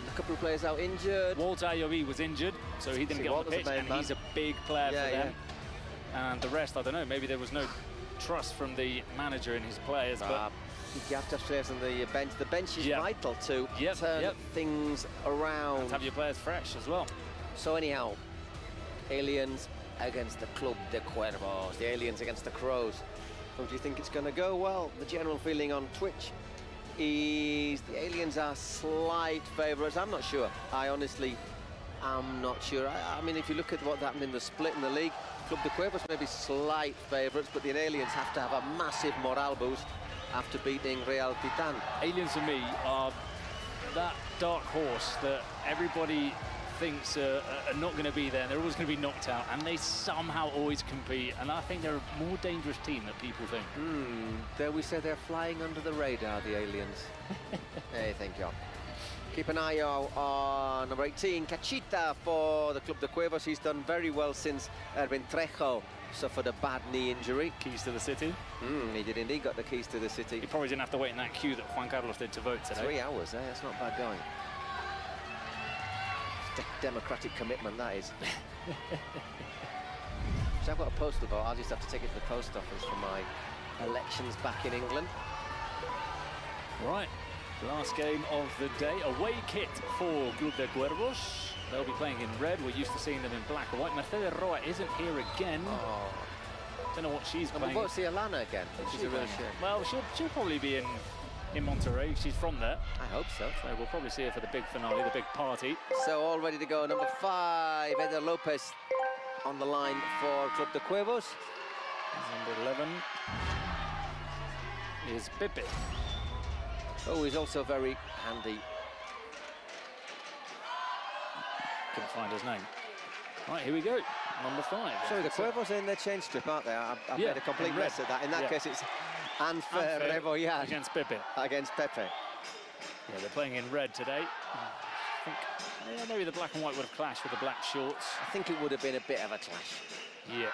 A couple of players out injured. Walter Ayoví was injured, so he didn't get on the pitch, and he's a big player for them. And the rest, I don't know, maybe there was no trust from the manager in his players, but you have to have players on the bench. The bench is vital to turn things around. And have your players fresh as well. So anyhow, Aliens against the Club de Cuervos. The Aliens against the Crows. How do you think it's going to go? Well, the general feeling on Twitch is the Aliens are slight favourites. I'm not sure. I honestly am not sure. I mean, if you look at what happened in the split in the league, Club de Cuervos may be slight favourites, but the Aliens have to have a massive morale boost after beating Real Titan. Aliens for me are that dark horse that everybody thinks are not going to be there, and they're always going to be knocked out, and they somehow always compete, and I think they're a more dangerous team than people think. There we say they're flying under the radar, the Aliens. Hey, thank you. Keep an eye out on number 18, Cachita, for the Club de Cuervos. He's done very well since Erwin Trejo suffered a bad knee injury. Keys to the city. He did indeed got the keys to the city. He probably didn't have to wait in that queue that Juan Carlos did to vote today. 3 hours, that's not bad going. Democratic commitment, that is. So I've got a postal vote. I'll just have to take it to the post office for my elections back in England. Right, last game of the day. Away kit for Club de Cuervos. They'll be playing in red. We're used to seeing them in black and white. Mercedes Roa isn't here again. Oh. Don't know what she's playing. We won't see Alana again, which is a real shame. Well, she'll probably be in Monterrey. She's from there. I hope so. So we'll probably see her for the big finale, the big party. So all ready to go. Number 5, Eder Lopez on the line for Club de Cuervos. Number 11 is Pepe. Oh, he's also very handy. Couldn't find his name. Right, here we go. Number 5. Sorry, the Cuervos are in their change strip, aren't they? I've made a complete mess of that. In that case, it's Anfer Rebollar against Pepe. Against Pepe. Yeah, they're playing in red today. I think maybe the black and white would have clashed with the black shorts. I think it would have been a bit of a clash. Yeah.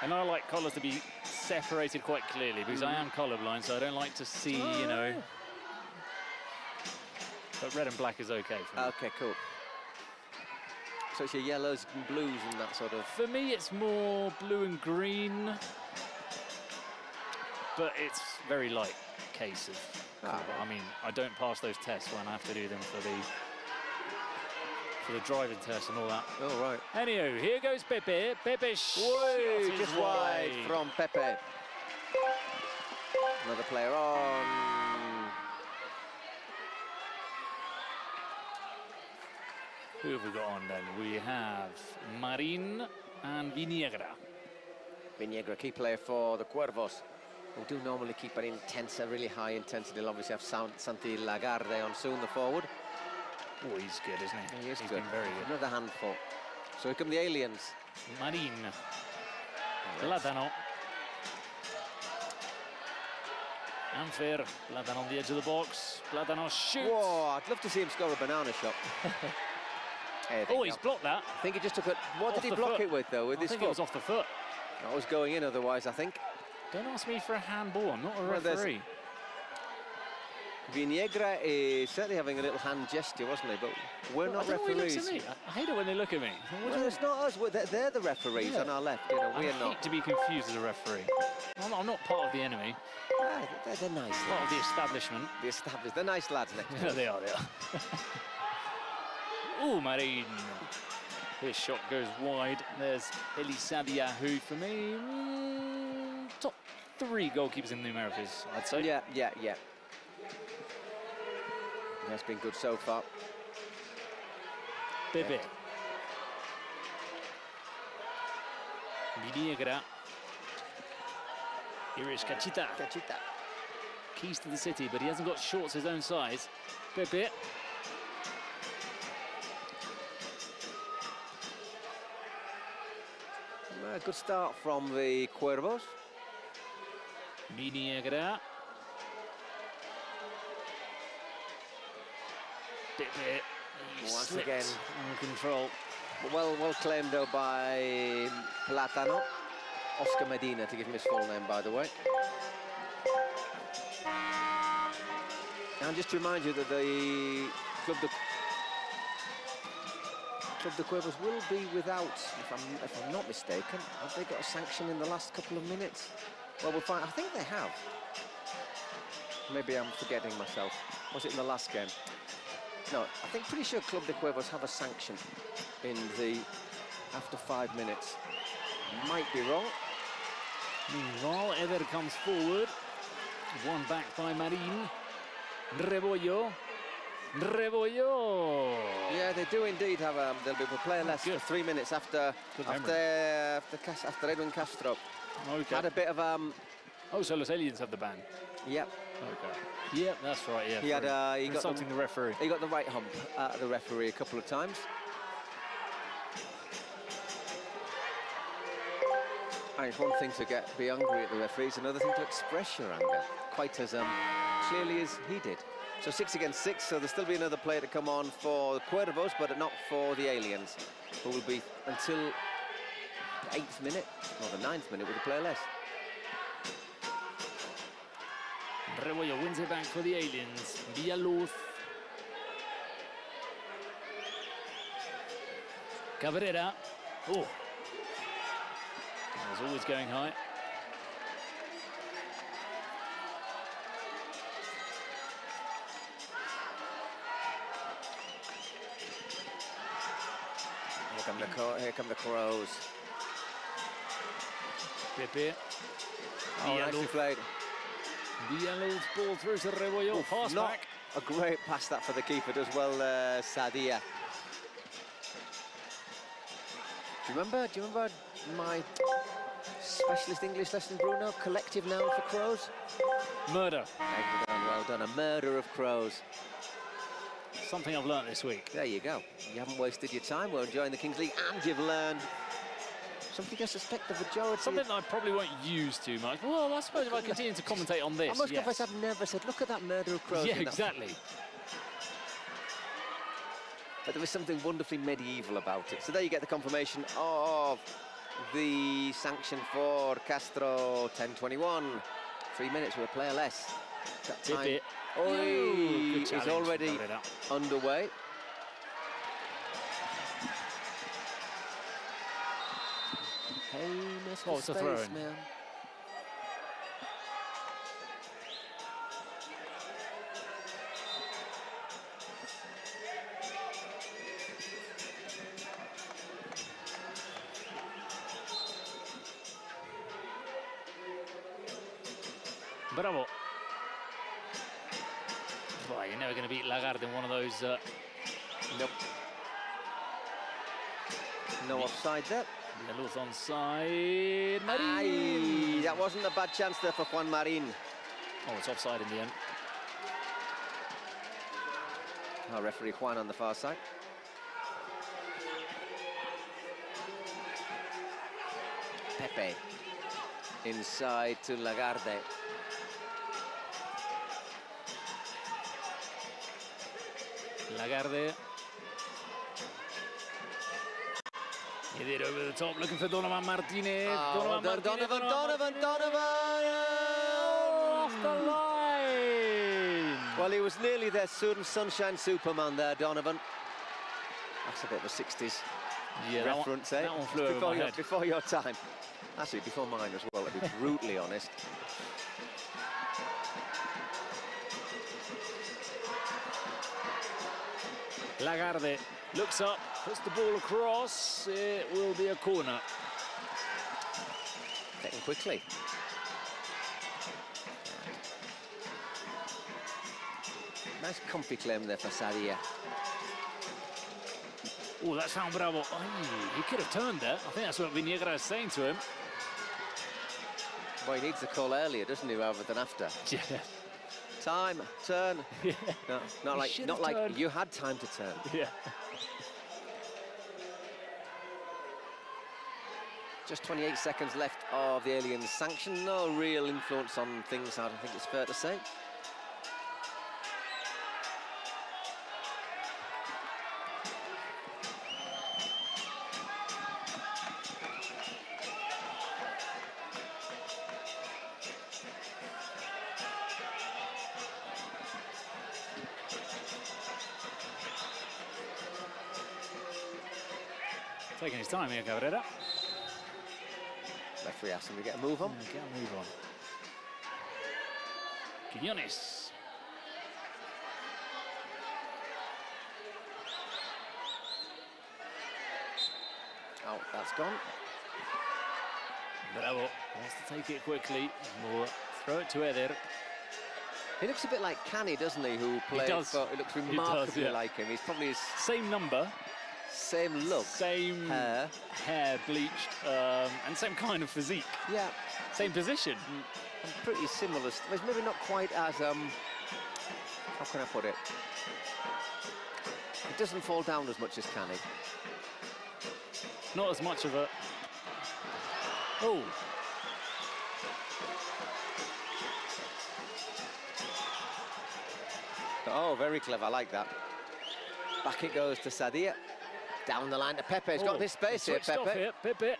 And I like colours to be separated quite clearly because I am colourblind, so I don't like to see, you know. But red and black is okay for me. Okay, cool. So it's your yellows and blues and that sort of... For me, it's more blue and green. But it's very light case of colour. I mean, I don't pass those tests when I have to do them for the driving test and all that. Oh, right. Anywho, here goes Pepe. Pepe Whoa, just wide from Pepe. Another player on. Who have we got on then? We have Marin and Viniegra. Viniegra, key player for the Cuervos, who do normally keep an intense, a really high intensity. They'll obviously have Santi Lagarde on soon, the forward. Oh, he's good, isn't he? He is He's good. been very good. Another handful. So here come the aliens. Marin. Plátano. Anfer. Plátano on the edge of the box. Plátano shoots. Whoa, I'd love to see him score a banana shot. Oh, he's blocked that. I think he just took it. What did he block it with, though? With his foot? I think it was off the foot. That was going in otherwise, I think. Don't ask me for a handball. I'm not a referee. Viniegra is certainly having a little hand gesture, wasn't he? But we're not referees. I hate it when they look at me. Well, it's not us. They're the referees on our left. You know, we are not. I hate to be confused as a referee. I'm not part of the enemy. They're nice lads. Part of the establishment. The established. They're nice lads next to us. They are. Oh, Marin. His shot goes wide. There's Elisabia, who for me, top 3 goalkeepers in the Americas, I'd say. Yeah. That's been good so far. Pepe. Viniegra. Here is Cachita. Keys to the city, but he hasn't got shorts his own size. Pepe. A good start from the Cuervos. Viniegra. Pepe. Once again, on control. Well claimed though by Plátano. Oscar Medina, to give him his full name, by the way. And just to remind you that the Club de Cuervos will be without, if I'm not mistaken, have they got a sanction in the last couple of minutes? Well, we'll find. I think they have. Maybe I'm forgetting myself. Was it in the last game? No, I think pretty sure Club de Cuervos have a sanction in the after 5 minutes. Might be wrong. Meanwhile, Eder comes forward. One back by Marin. Rebollo. Yeah, they do indeed have they'll be a player less for 3 minutes after Edwin Castro. Okay. Had a bit of Oh, so Los Aliens have the ban. Yep. Okay. Yep, that's right. Yeah. He got insulting the referee. He got the right hump at the referee a couple of times. And it's one thing to be angry at the referee, it's another thing to express your anger quite as clearly as he did. So 6 against 6, so there'll still be another player to come on for the Cuervos, but not for the aliens, who will be until the 8th minute, or the 9th minute, with a player less. Rebollo wins it back for the aliens. Villaluz. Cabrera. Oh. Was always going high. Here come the Crows. Pepe. Oh, nicely played. Villaluz ball through to Rebollo. Pass Not back. a great pass that for the keeper as well, Sadia. Do you remember my specialist English lesson, Bruno? Collective noun for crows? Murder. Well done. A murder of crows. Something I've learnt this week. There you go. You haven't wasted your time. We're enjoying the Kings League, and you've learned something I suspect the majority. Something that I probably won't use too much. Well, I suppose if I continue to commentate on this, I must confess, I've never said, look at that murder of crows. Yeah, exactly. But there was something wonderfully medieval about it. So there you get the confirmation of the sanction for Castro. 10-21. 3 minutes with a player less. That time is already underway. Hey, Mr. What's the throw-in? Man. Bravo. Boy, you're never going to beat Lagarde in one of those. Nope. No offside there. Villaluz onside. Marin. That wasn't a bad chance there for Juan Marin. Oh, it's offside in the end. Our referee Juan on the far side. Pepe inside to Lagarde. Lagarde. Hit it over the top, looking for Donovan Martinez. Donovan. Off the line. Well, he was nearly their sunshine Superman there, Donovan. That's a bit of a 60s reference, that one flew over my head. Before your time. Actually, before mine as well, to be brutally honest. Lagarde looks up, puts the ball across. It will be a corner. Getting quickly. Nice comfy claim there for Sadia. Oh, that's found Bravo. Oh, he could have turned there. I think that's what Viniegra is saying to him. Well, he needs the call earlier, doesn't he, rather than after? Yeah. Time, turn. Yeah. No, not like you had time to turn. Yeah. Just 28 seconds left of the Aliens sanction. No real influence on things, I think it's fair to say. Taking his time here, Cabrera. Referee asks him to get a move on. Get a move on. Quiñones. Oh, that's gone. Bravo wants to take it quickly. We'll throw it to Eder. He looks a bit like Canny, doesn't he, who plays? He does. He looks remarkably like him. He's probably his... Same number. Same look. Same hair bleached, and same kind of physique. Yeah. Same position. And pretty similar. It's maybe not quite as, how can I put it? It doesn't fall down as much as Canny. Not as much of a... Oh. Oh, very clever. I like that. Back it goes to Sadia. Down the line to Pepe. He's got this space here, Pepe. Off here, Pepe.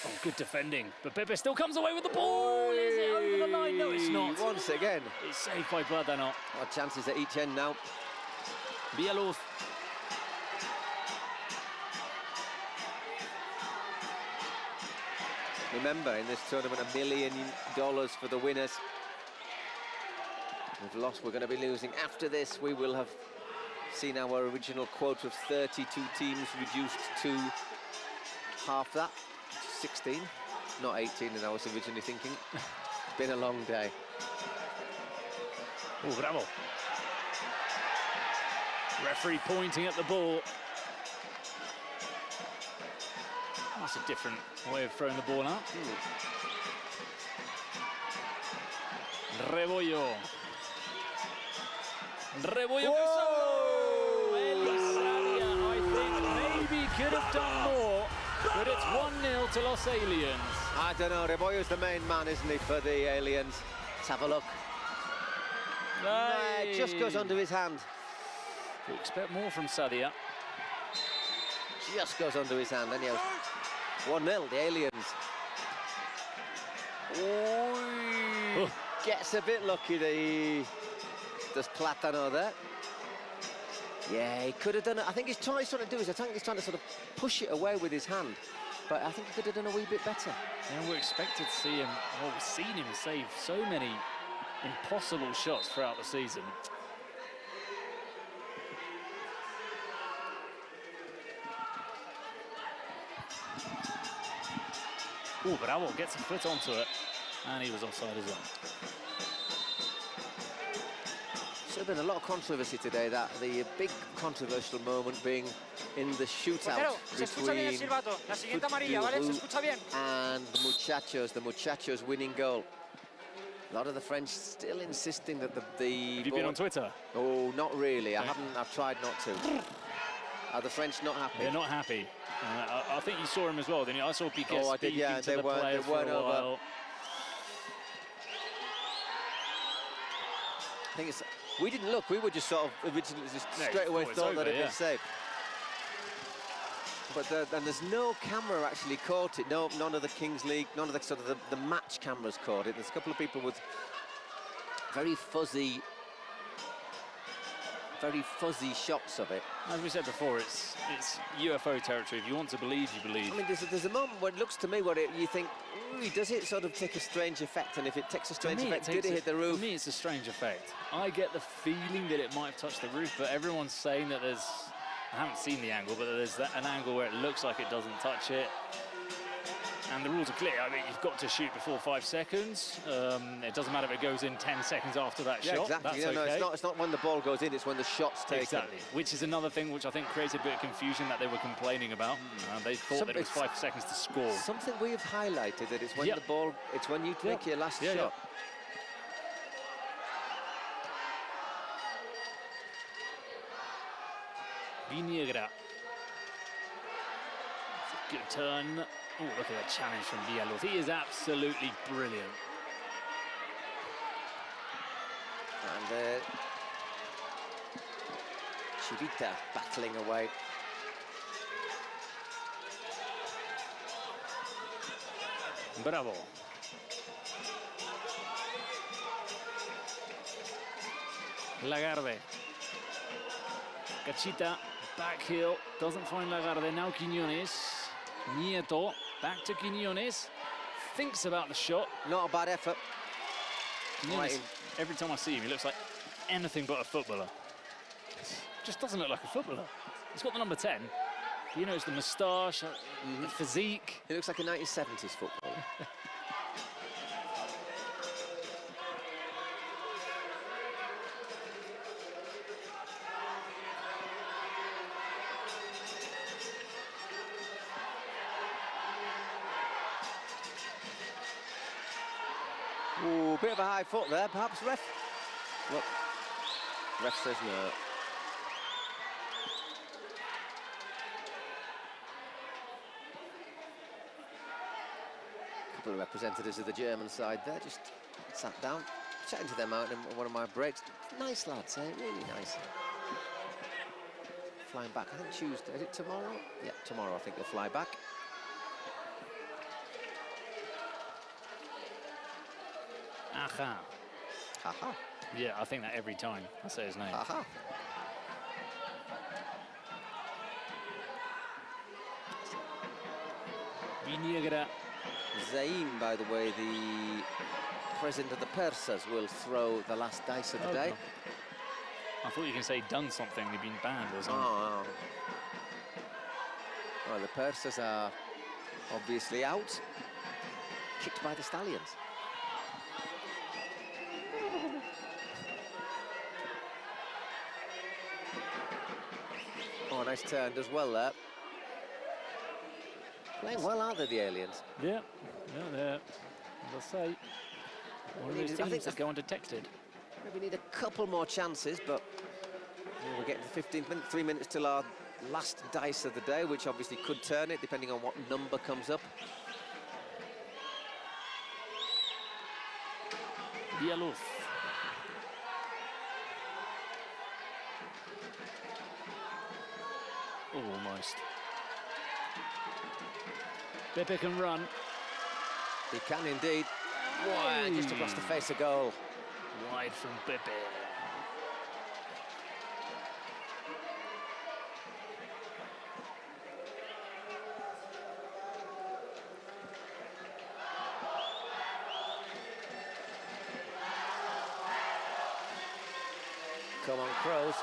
Oh, good defending. But Pepe still comes away with the ball. Is it over the line? No, it's not. Once again. It's saved by Bladano. What chances at each end now? Villaluz. Remember, in this tournament, $1 million for the winners. We've lost, we're going to be losing. After this, we will have seen our original quota of 32 teams reduced to half that, 16, not 18 as I was originally thinking. Been a long day. Oh, bravo. Referee pointing at the ball. That's a different way of throwing the ball out. Rebollo. Rebollo. Elisaria, I think, maybe could have done more, but it's 1-0 to Los Aliens. I don't know, Rebollo's the main man, isn't he, for the Aliens? Let's have a look. It just goes under his hand. We expect more from Sadia. Just goes under his hand, anyhow. 1-0, the Aliens. Oh. Gets a bit lucky that he does Platano there. Yeah, he could have done it. I think he's trying to do is, I think he's trying to sort of push it away with his hand. But I think he could have done a wee bit better. And we're expected to see him, well, we've seen him save so many impossible shots throughout the season. Oh, Bravo gets a foot onto it, and he was offside as well. So there's been a lot of controversy today, that the big controversial moment being in the shootout between and the Muchachos winning goal. A lot of the French still insisting that the Have you been on Twitter? Oh, not really. I haven't. I've tried not to. Are the French not happy? They're not happy. I think you saw him as well, didn't you? I saw Piquet speaking to the players for a while. I think it's. We didn't look. We were just sort of originally just straight away thought that it had been saved. But and there's no camera actually caught it. No, none of the Kings League, none of the sort of the match cameras caught it. There's a couple of people with very fuzzy shots of it. As we said before, it's UFO territory. If you want to believe, you believe. I mean, there's a moment where it looks to me where you think, ooh, does it sort of take a strange effect? And if it takes a strange effect, did it hit the roof? For me, it's a strange effect. I get the feeling that it might have touched the roof, but everyone's saying that there's. I haven't seen the angle, but there's an angle where it looks like it doesn't touch it. And the rules are clear. I mean, you've got to shoot before 5 seconds. It doesn't matter if it goes in 10 seconds after that shot. Exactly. That's okay. No, it's not when the ball goes in, it's when the shot's taken. Exactly. Which is another thing which I think created a bit of confusion that they were complaining about. They thought that it was 5 seconds to score. Something we have highlighted, that it's when the ball, it's when you take your last shot. Viniegra. Good turn. Oh, look at that challenge from Villaluz. He is absolutely brilliant. And Chivita battling away. Bravo. Lagarde. Cachita, back heel, doesn't find Lagarde. Now Quiñones. Nieto, back to Quiñones. Thinks about the shot. Not a bad effort. Quiñones, every time I see him, he looks like anything but a footballer. Just doesn't look like a footballer. He's got the number 10. You know, it's the moustache, the physique. He looks like a 1970s footballer. Ooh, bit of a high foot there, perhaps, ref. Look, ref says no. A couple of representatives of the German side there just sat down, chatting to them out in one of my breaks. Nice lads, eh? Really nice. Flying back, I think Tuesday. Is it tomorrow? Yeah, tomorrow I think they'll fly back. Aha. Aha. Yeah, I think that every time I say his name. Aha. Viniegra. Zaim, by the way, the president of the Persas, will throw the last dice of the day. I thought you can say done something, they've been banned or something. Oh. Well, the Persas are obviously out. Kicked by the Stallions. Oh, nice turn as well there. Playing well, aren't they, the aliens? Yeah, they're, as I say, one of those teams that go undetected. Maybe need a couple more chances, but we're getting to 15 minutes, 3 minutes till our last dice of the day, which obviously could turn it, depending on what number comes up. Bialuf. Almost. Pepe can run. He can indeed. Wide, just across the face of goal. Wide from Pepe. Come on, Crows.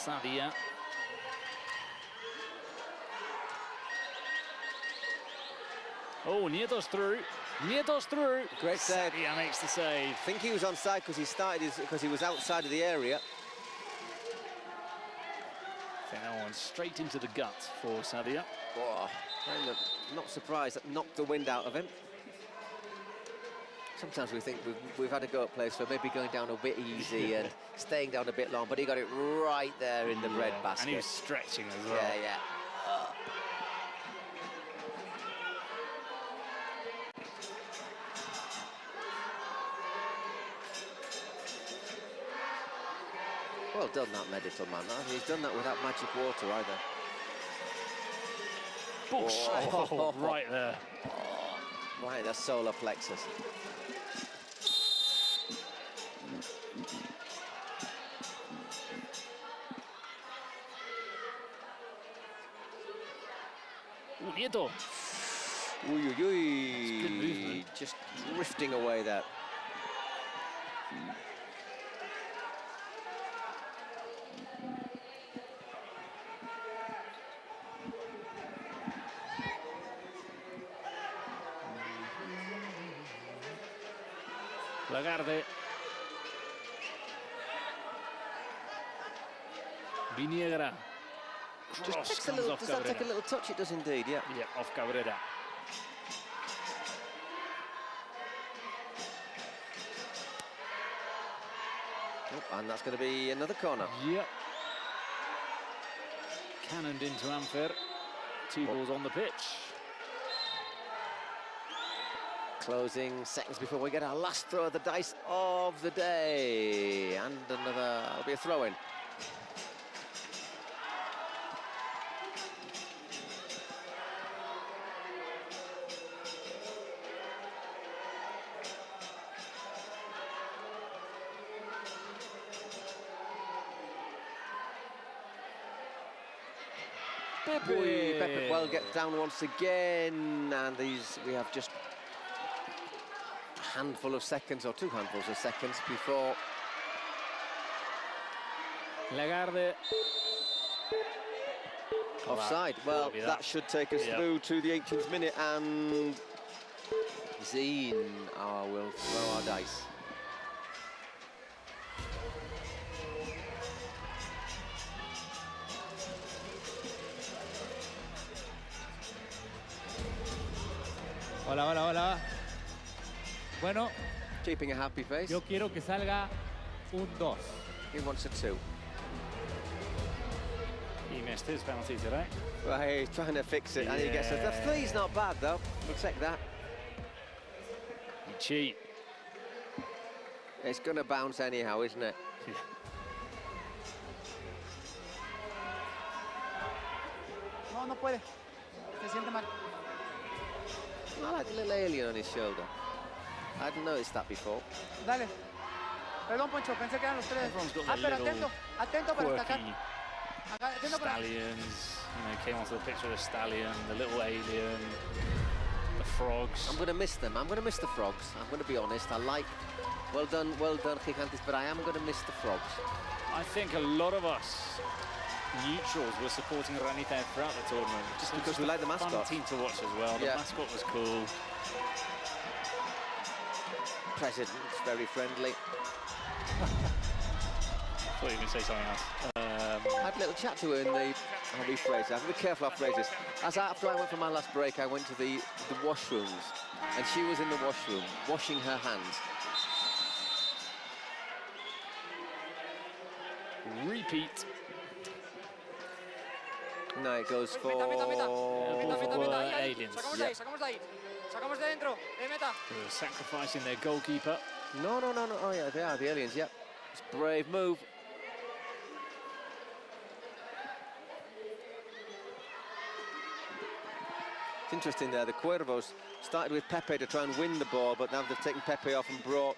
Sadia. Oh, Nieto's through. Nieto's through. Great save. Sadia makes the save. I think he was onside because he started because he was outside of the area. I think that one straight into the gut for Sadia. Oh, I'm not surprised that knocked the wind out of him. Sometimes we think we've had a go at players for maybe going down a bit easy and staying down a bit long, but he got it right there in the bread basket. And he was stretching as well. Yeah. Well done, that medical man. He's done that without magic water either. Bush. Oh, right there. Oh, right, the solar plexus. Nieto. Good movement. Just drifting away there. Lagarde. Viniegra. Just takes a little, does that take a little touch? It does indeed, yeah. Yeah, off Cabrera. Oh, and that's going to be another corner. Yep. Cannoned into Ampher. Two balls on the pitch. Closing seconds before we get our last throw of the dice of the day. And another, that'll be a throw-in. Pepe well gets down once again, and we have just a handful of seconds, or 2 handfuls of seconds before. Lagarde. Offside. Well, that should take us through to the 18th minute, and Zine will throw our dice. Hola, hola, hola. Bueno, keeping a happy face. Yo quiero que salga un 2. He wants a 2. He missed his penalty today. Right, he's trying to fix it, and he gets a 3's not bad though. We'll take that. You cheat. It's going to bounce anyhow, isn't it? Yeah. No puede. Se siente mal. I like the little alien on his shoulder. I hadn't noticed that before. Dale. Perdón, Poncho, pensé que eran los 3. Pero atento para atacar. Stallions, came onto the pitch with a stallion, the little alien, the frogs. I'm going to miss them. I'm going to miss the frogs. I'm going to be honest. Well done, Gigantes, but I am going to miss the frogs. I think a lot of us neutrals were supporting Ranita throughout the tournament. Just because we like the mascot. Fun team to watch as well. The mascot was cool. President's very friendly. I thought you were going to say something else. I had a little chat to her in the... I'll rephrase it. I have to be careful how I phrase this. After I went for my last break, I went to the washrooms, and she was in the washroom, washing her hands. Repeat. No, it goes for... aliens. Sacamos de dentro, de meta. They're sacrificing their goalkeeper. No. Oh, yeah, they are, the aliens, yeah. It's a brave move. It's interesting there, the Cuervos started with Pepe to try and win the ball, but now they've taken Pepe off and brought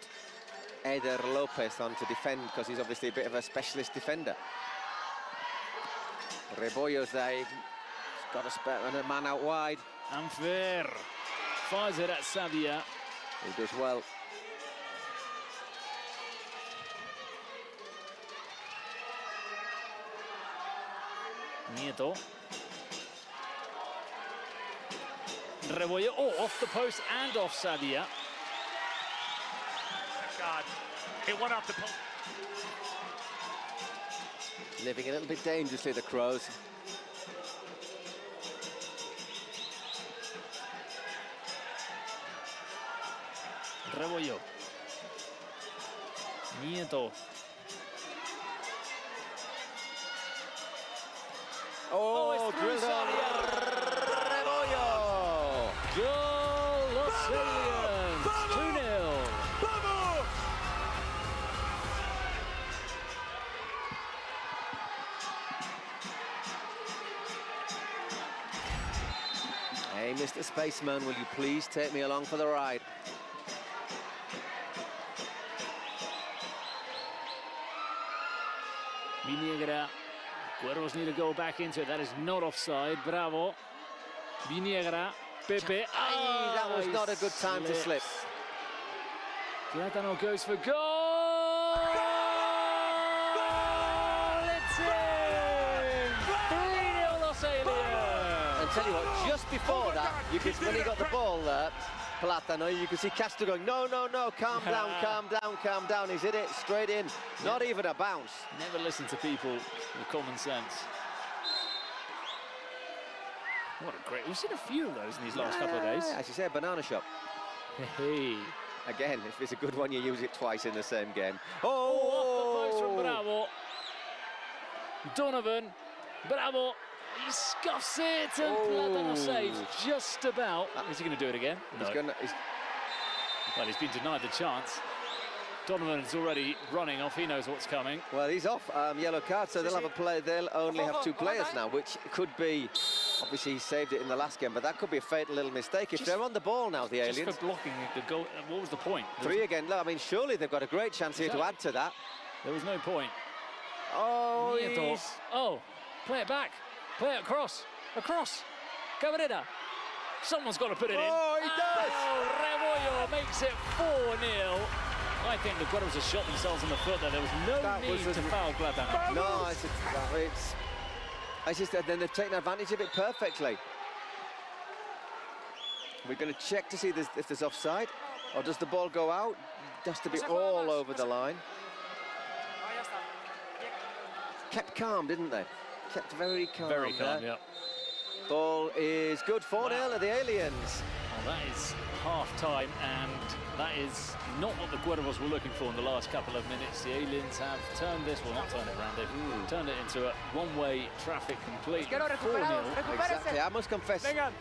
Eder Lopez on to defend, because he's obviously a bit of a specialist defender. Rebollo's there, he's got a spare and a man out wide. Anfer fires it at Savia. He does well. Nieto. Rebollo, off the post and off Savia. God, it went off the post. Living a little bit dangerously, the Crows. Rebollo. Nieto. Drilled on. Rebollo. Goal, Los Aliens. 2-0. Hey, Mr. Spaceman, will you please take me along for the ride? Viniegra. Cuervos need to go back into it. That is not offside. Bravo. Viniegra. Pepe. That was not a good time to slip. Plátano goes for goal! It's in! 3-0 Los Aliens! And tell you what, just before that, you could, when he got the ball there, Plátano, you could see Castro going, no, calm down. He's hit it straight in. Not even a bounce. Never listen to people with common sense. What a great... We've seen a few of those in these last couple of days. As you say, banana shop. Hey. Again, if it's a good one, you use it twice in the same game. Off the post from Bravo. Donovan. Bravo. He scuffs it and Plátano saves just about. Is he going to do it again? No. Well, he's been denied the chance. Donovan's already running off. He knows what's coming. Well, he's off. Yellow card, so they'll have a play. They'll only have 2 players now, which could be. Obviously, he saved it in the last game, but that could be a fatal little mistake. If they're on the ball now, the aliens. Just for blocking the goal. What was the point? 3 again. Look, I mean, surely they've got a great chance here to add to that. There was no point. Oh, play it back. Play it across. Cabrera. Someone's got to put it in. Oh, he does! Rebollo makes it 4-0. I think the Cuervos have shot themselves in the foot there. There was no need to foul Plátano. No, it's just that then they've taken advantage of it perfectly. We're going to check to see if there's offside, or does the ball go out? It has to be all over the line. Kept calm, didn't they? Kept very calm. Very calm, yeah. Ball is good, 4-0 to the Aliens. Well, that is half-time, and that is not what the Cuervos were looking for in the last couple of minutes. The Aliens have turned this, well, not turned it around, they've turned it into a one-way traffic complete. 4-0. Exactly, I must confess. I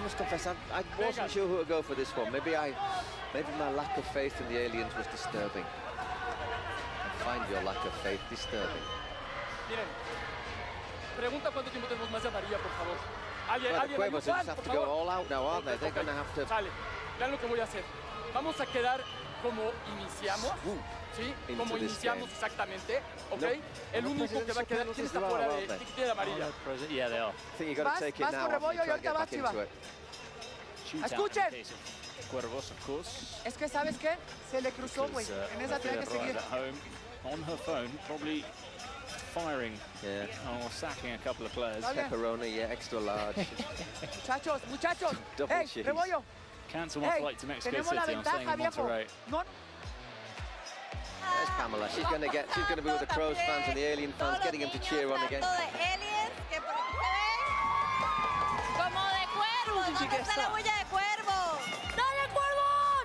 must confess, I wasn't sure who to go for this one. Maybe my lack of faith in the Aliens was disturbing. I find your lack of faith disturbing. Pregunta cuánto tiempo tenemos más de amarilla, por favor. Well, the Cuervos just have to go all out now, aren't they? They're going to have to vean lo que voy a hacer. Vamos a quedar como iniciamos, ¿sí? Como iniciamos exactamente, ¿ok? El único que va a quedar, ¿quién está fuera de tiene amarilla? Yeah, they are. I think you've got to take it now. Rebollo y ahorita vas, Chiva. Escuchen. Cuervos, of course. Es que, ¿sabes qué? Se le cruzó, güey. En esa tiene que seguir. At home, on her phone, probably firing or sacking a couple of players. Pepperoni, yeah, extra large. Muchachos. Double Hey, Rebollo. Cancel my flight to Mexico City. I'm staying in Monterrey. No. There's Pamela. She's going to be with the Crows fans and the Alien fans, getting them to cheer on again. Como de cuervos. ¿Dónde está la bulla de cuervos? ¡Dale, cuervos!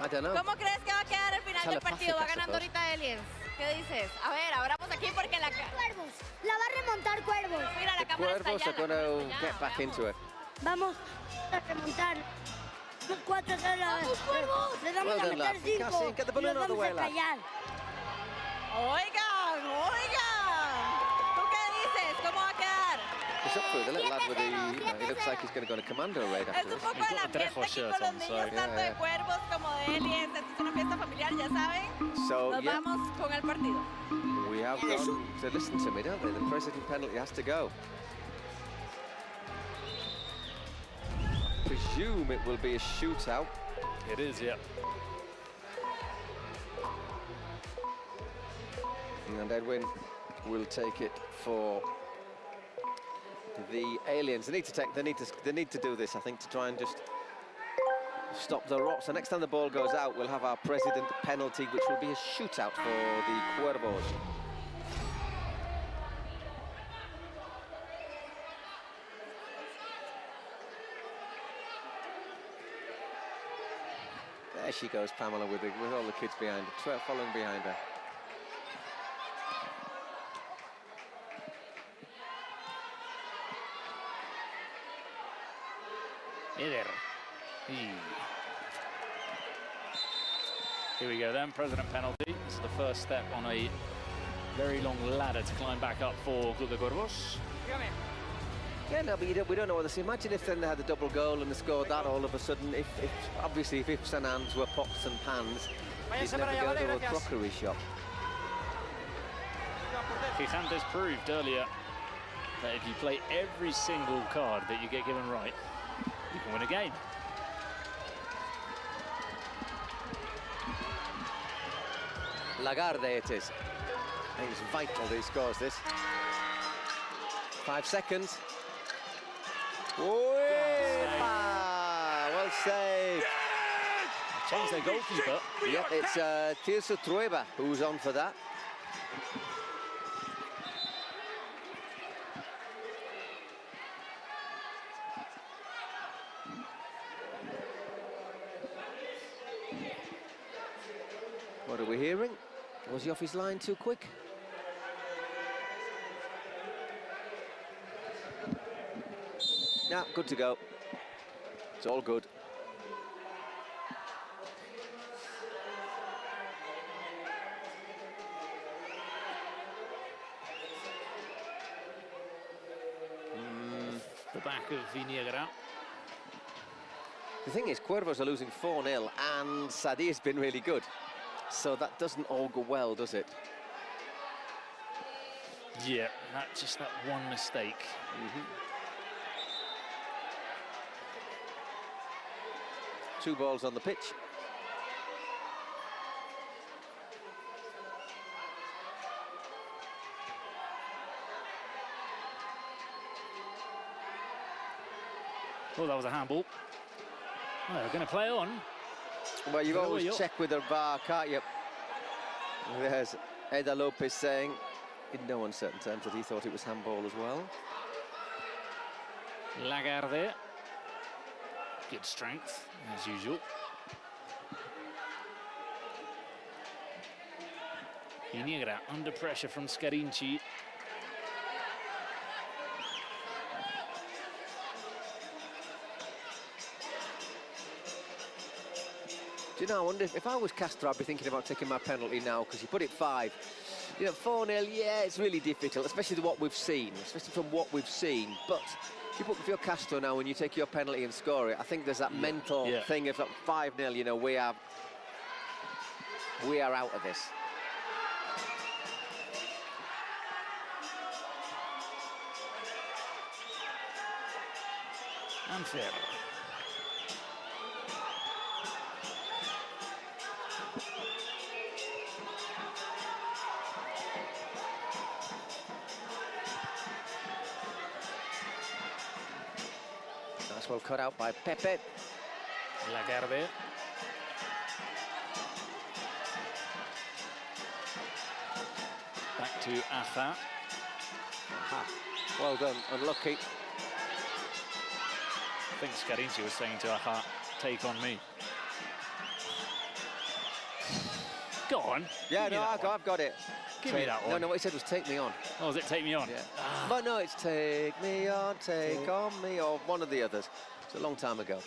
I don't know. ¿Cómo crees que va a quedar el final del partido? Va ganando ahorita Aliens. ¿Qué dices? A ver, abramos aquí porque la... Cuervos. La va a remontar Cuervos. Mira, la cámara está Cuervos allá. are going to get back into it. Vamos a remontar. 4 a 0. ¡Vamos, Cuervos! Le damos a meter 5. Get the balloon out of the way, lad. Oigan. ¿Tú qué dices? ¿Cómo va a quedar? He's up for it, the little lad with the, he looks like he's going to go on a commando raid Es after un this. poco el ambiente aquí con los niños, tanto de cuervos como de aliens. Esto es una fiesta familiar, ya saben. So, Nos vamos con el partido. We have gone to listen to me, don't they? The president penalty has to go. I presume it will be a shootout. It is, yeah. And Edwin will take it for the Aliens. They need to do this, I think, to try and just stop the rot. So next time the ball goes out, we'll have our president penalty, which will be a shootout for the Cuervos. There she goes, Pamela, with all the kids behind her, following behind her. Eder. Here we go then, president penalty. This is the first step on a very long ladder to climb back up for Club de Cuervos. Yeah, no, but we don't know what this. Imagine if then they had a double goal and they scored that all of a sudden. Obviously, if St Anne's were pots and pans, you'd never go to a crockery shop. Gigantes proved earlier that if you play every single card that you get given right, you can win a game. Lagarde it is. I think it's vital that he scores this. 5 seconds. Well saved. Change their goalkeeper. Yep, it's Tirso Trueba who's on for that. What are we hearing? Was he off his line too quick? Nah, good to go. It's all good. The back of Viniegra. The thing is, Cuervos are losing 4-0 and Sadi's been really good. So that doesn't all go well, does it? Yeah, just that one mistake. Two balls on the pitch. Oh, that was a handball. Oh, they're going to play on. Well, you always check with the VAR, can't you? There's Eda Lopez saying, in no uncertain terms, that he thought it was handball as well. Lagarde. Good strength, as usual. Viniegra under pressure from Scarinci. Do you know, I wonder if I was Castro, I'd be thinking about taking my penalty now, because you put it 5. You know, 4-0, yeah, it's really difficult, especially what we've seen, but if you're Castro now, when you take your penalty and score it, I think there's that mental thing of 5-0, you know, we are out of this. Unfair. That's well cut out by Pepe. Lagarde. Back to Aja. Well done, unlucky. I think Scarinci was saying to Aja, take on me. Go on. Yeah, no, I've got it. Give me that one. No, what he said was take me on. Oh, was it take me on? Yeah. But no, it's take me on, take on me, or one of the others. It's a long time ago.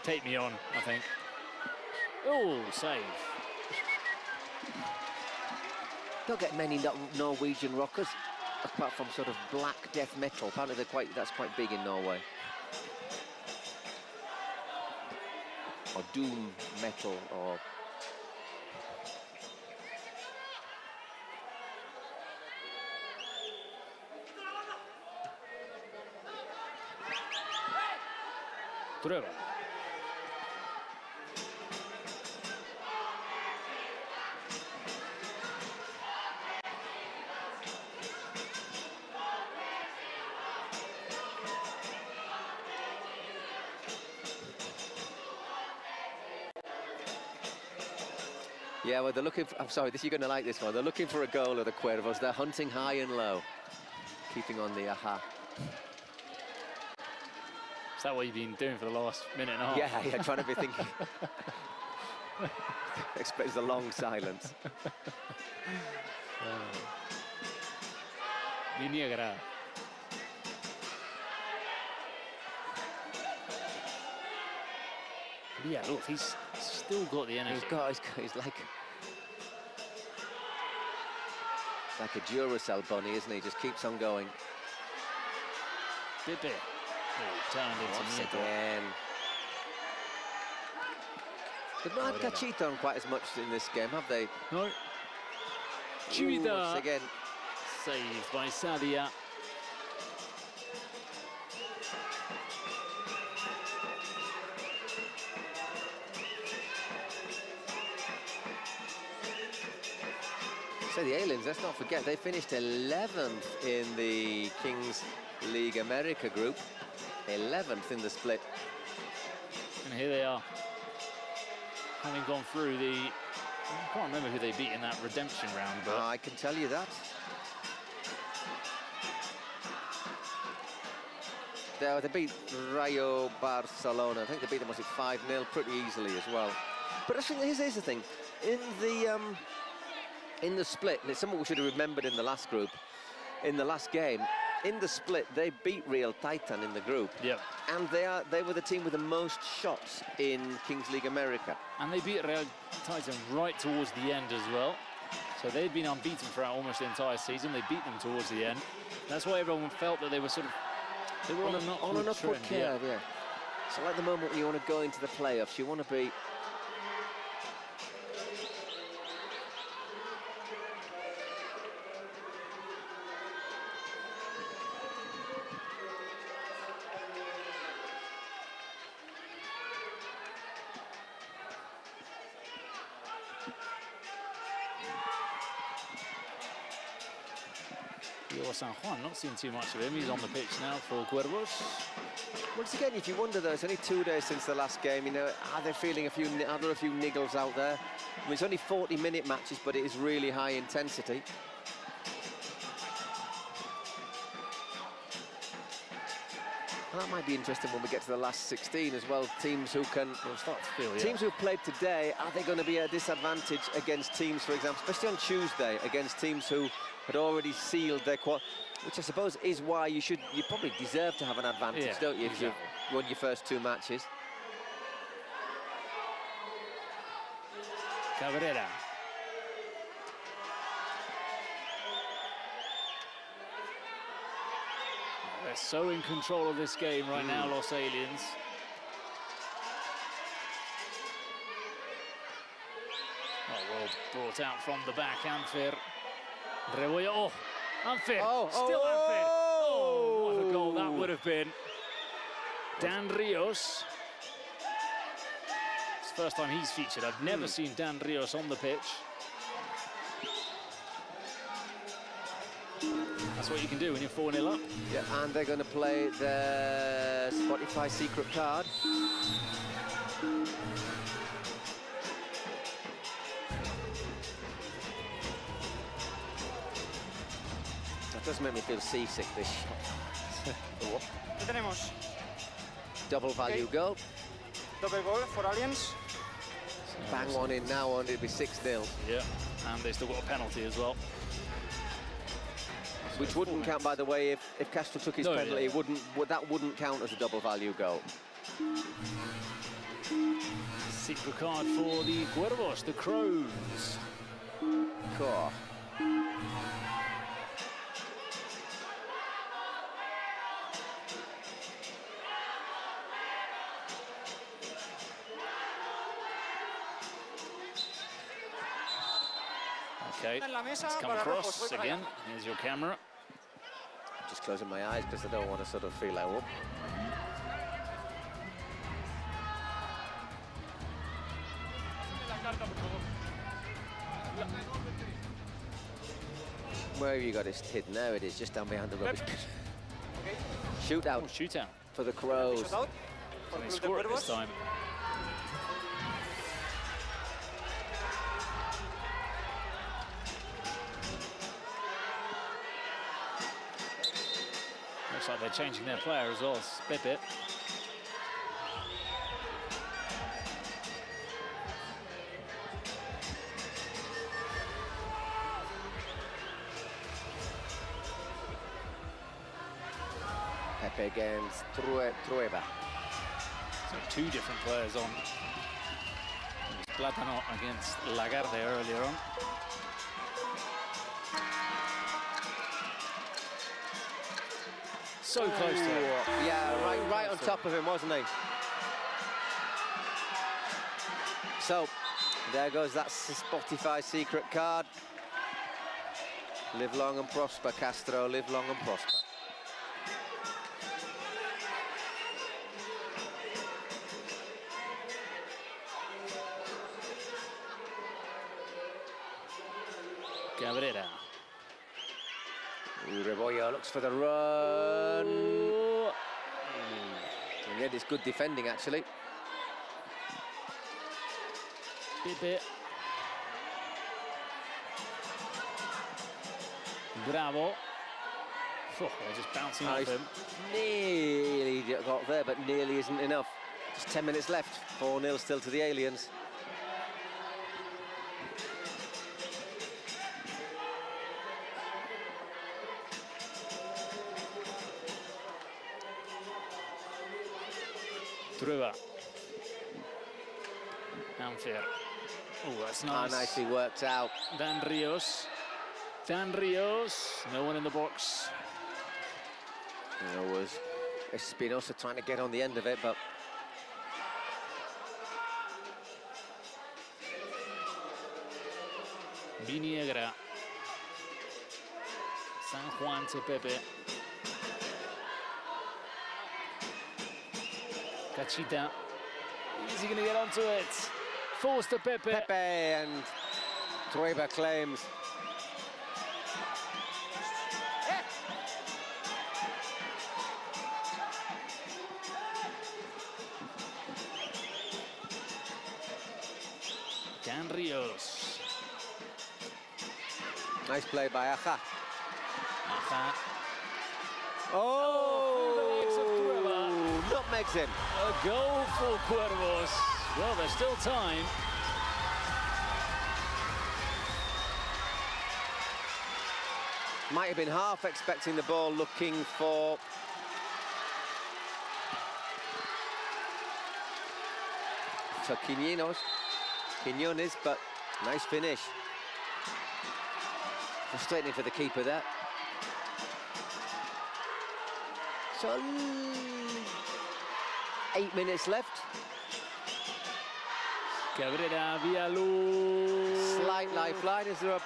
Take me on, I think. Oh, save. Don't get many Norwegian rockers, apart from sort of black death metal. Apparently that's quite big in Norway. Or doom metal, or... Trueba. Yeah, well, they're looking for, I'm sorry, you're going to like this one. They're looking for a goal of the Cuervos. They're hunting high and low, keeping on the Aja. Is that what you've been doing for the last minute and a half? Yeah, trying to be thinking. Expects a long silence. Viniegra. Yeah, look, he's still got the energy. He's like a Duracell bunny, isn't he? Just keeps on going. Pepe. Turned into Nico. Again. They've not had Cachito on quite as much in this game, have they? No. Chivita. Again. Saved by Sadia. So the aliens, let's not forget, they finished 11th in the Kings League America group. 11th in the split. And here they are, having gone through the... I can't remember who they beat in that redemption round, but... I can tell you that. They beat Rayo Barcelona. I think they beat them, was it 5-0, pretty easily as well. But I think here's the thing. In the split, and it's something we should have remembered in the last group, in the last game, in the split, they beat Real Titan in the group. Yep. And they were the team with the most shots in Kings League America. And they beat Real Titan right towards the end as well. So they'd been unbeaten throughout almost the entire season. They beat them towards the end. That's why everyone felt that they were sort of... They were on an upward curve, yeah. So like the moment when you want to go into the playoffs, you want to be... San Juan, not seen too much of him. He's on the pitch now for Cuervos. Once again, if you wonder though, it's only 2 days since the last game, you know, are there a few niggles out there? I mean, it's only 40-minute matches, but it is really high intensity. And that might be interesting when we get to the last 16 as well. Teams who can... Teams who've played today, are they going to be at a disadvantage against teams, for example, especially on Tuesday, against teams who had already sealed their quad, which I suppose is why you probably deserve to have an advantage, don't you, if you've won your first 2 matches. Cabrera. They're so in control of this game right now, Los Aliens. Oh, well brought out from the back, Ampher. Rebollo, oh, Ampher, still Ampher. Oh, what a goal that would have been. Dan Rios. It's the first time he's featured. I've never seen Dan Rios on the pitch. That's what you can do when you're 4-0 up. Yeah, and they're going to play the Spotify secret card. That does make me feel seasick, this shot. ¿Qué tenemos? Double value goal. Double goal for Aliens. Bang one in now, and it'll be 6-0. Yeah, and they still got a penalty as well. Which wouldn't count, by the way, if Castro took his penalty. Yeah. That wouldn't count as a double value goal. Secret card for the Cuervos, the Crows. Cool. Okay, let's come across again. Here's your camera. Just closing my eyes because I don't want to sort of feel like, whoop. Where have you got it hidden? There it is, just down behind the rubbish pit. Shootout. Oh, shootout. For the Crows. Can they score it this time? Looks like they're changing their player as well, Pepe. Pepe against Trueba. So two different players on. Plátano against Lagarde earlier on. So close to him. Yeah, right on top of him, wasn't he? So, there goes that Spotify secret card. Live long and prosper, Castro, live long and prosper. Cabrera. Rebollo looks for the run. And yet it's good defending, actually. Pepe. Bravo. Oh, they're just bouncing off him. Nearly got there, but nearly isn't enough. Just 10 minutes left. 4-0 still to the Aliens. Trueba. Ampher. Oh, that's nice. Nicely worked out. Dan Rios. Dan Rios. No one in the box. There was Espinosa trying to get on the end of it, but... Viniegra. San Juan to Pepe. Cachita. Is he going to get onto it? Forced to Pepe. Pepe and Trueba claims. Dan Rios. Nice play by Aja. Aja. Oh! Nutmegs him. A goal for Cuervos. Well, there's still time. Might have been half expecting the ball, looking for... Quiñones, but nice finish. Frustrating for the keeper there. So 8 minutes left. Cabrera, Villaluz. Slight lifeline. Is there a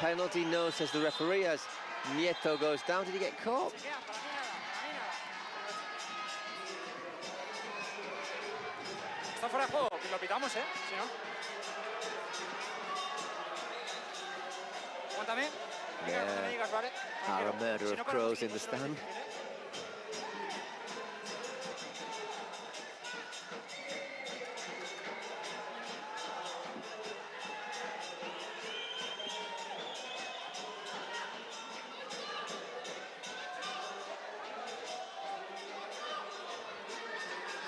penalty? No, says the referee, as Nieto goes down. Did he get caught? Está fuera de juego, que lo pitamos, ¿eh? Si no. Aguántame. Yeah. Our murder of crows in the stand.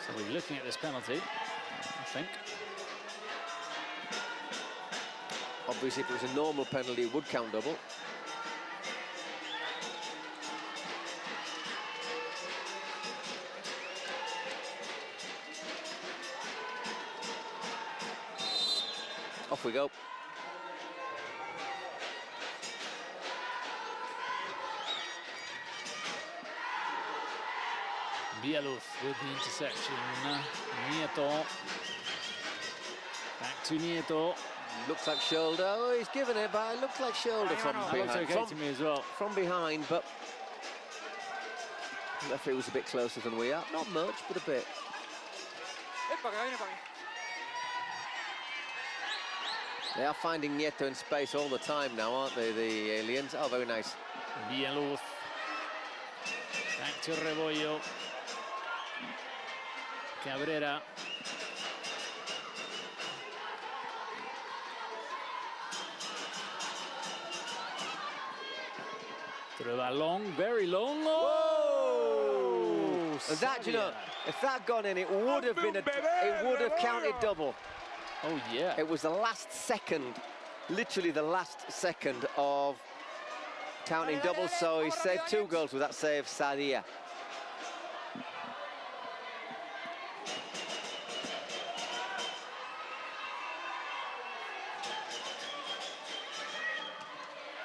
So we're looking at this penalty, I think. Obviously, if it was a normal penalty, it would count double. Off we go. Villaluz with the interception. Nieto. Back to Nieto. Looks like shoulder. Oh, he's given it, but it looks like shoulder from behind. Looks okay to me as well. From behind, but the referee was a bit closer than we are. Not much, but a bit. They are finding Nieto in space all the time now, aren't they, the aliens? Oh, very nice. Villaluz. Back to Rebollo. Cabrera. Through that long, very long. Oh! And that, you know, if that gone in, it would have been it would have counted double. Oh yeah. It was the last second, literally the last second of counting double. So he saved 2 goals with that save, Sadia.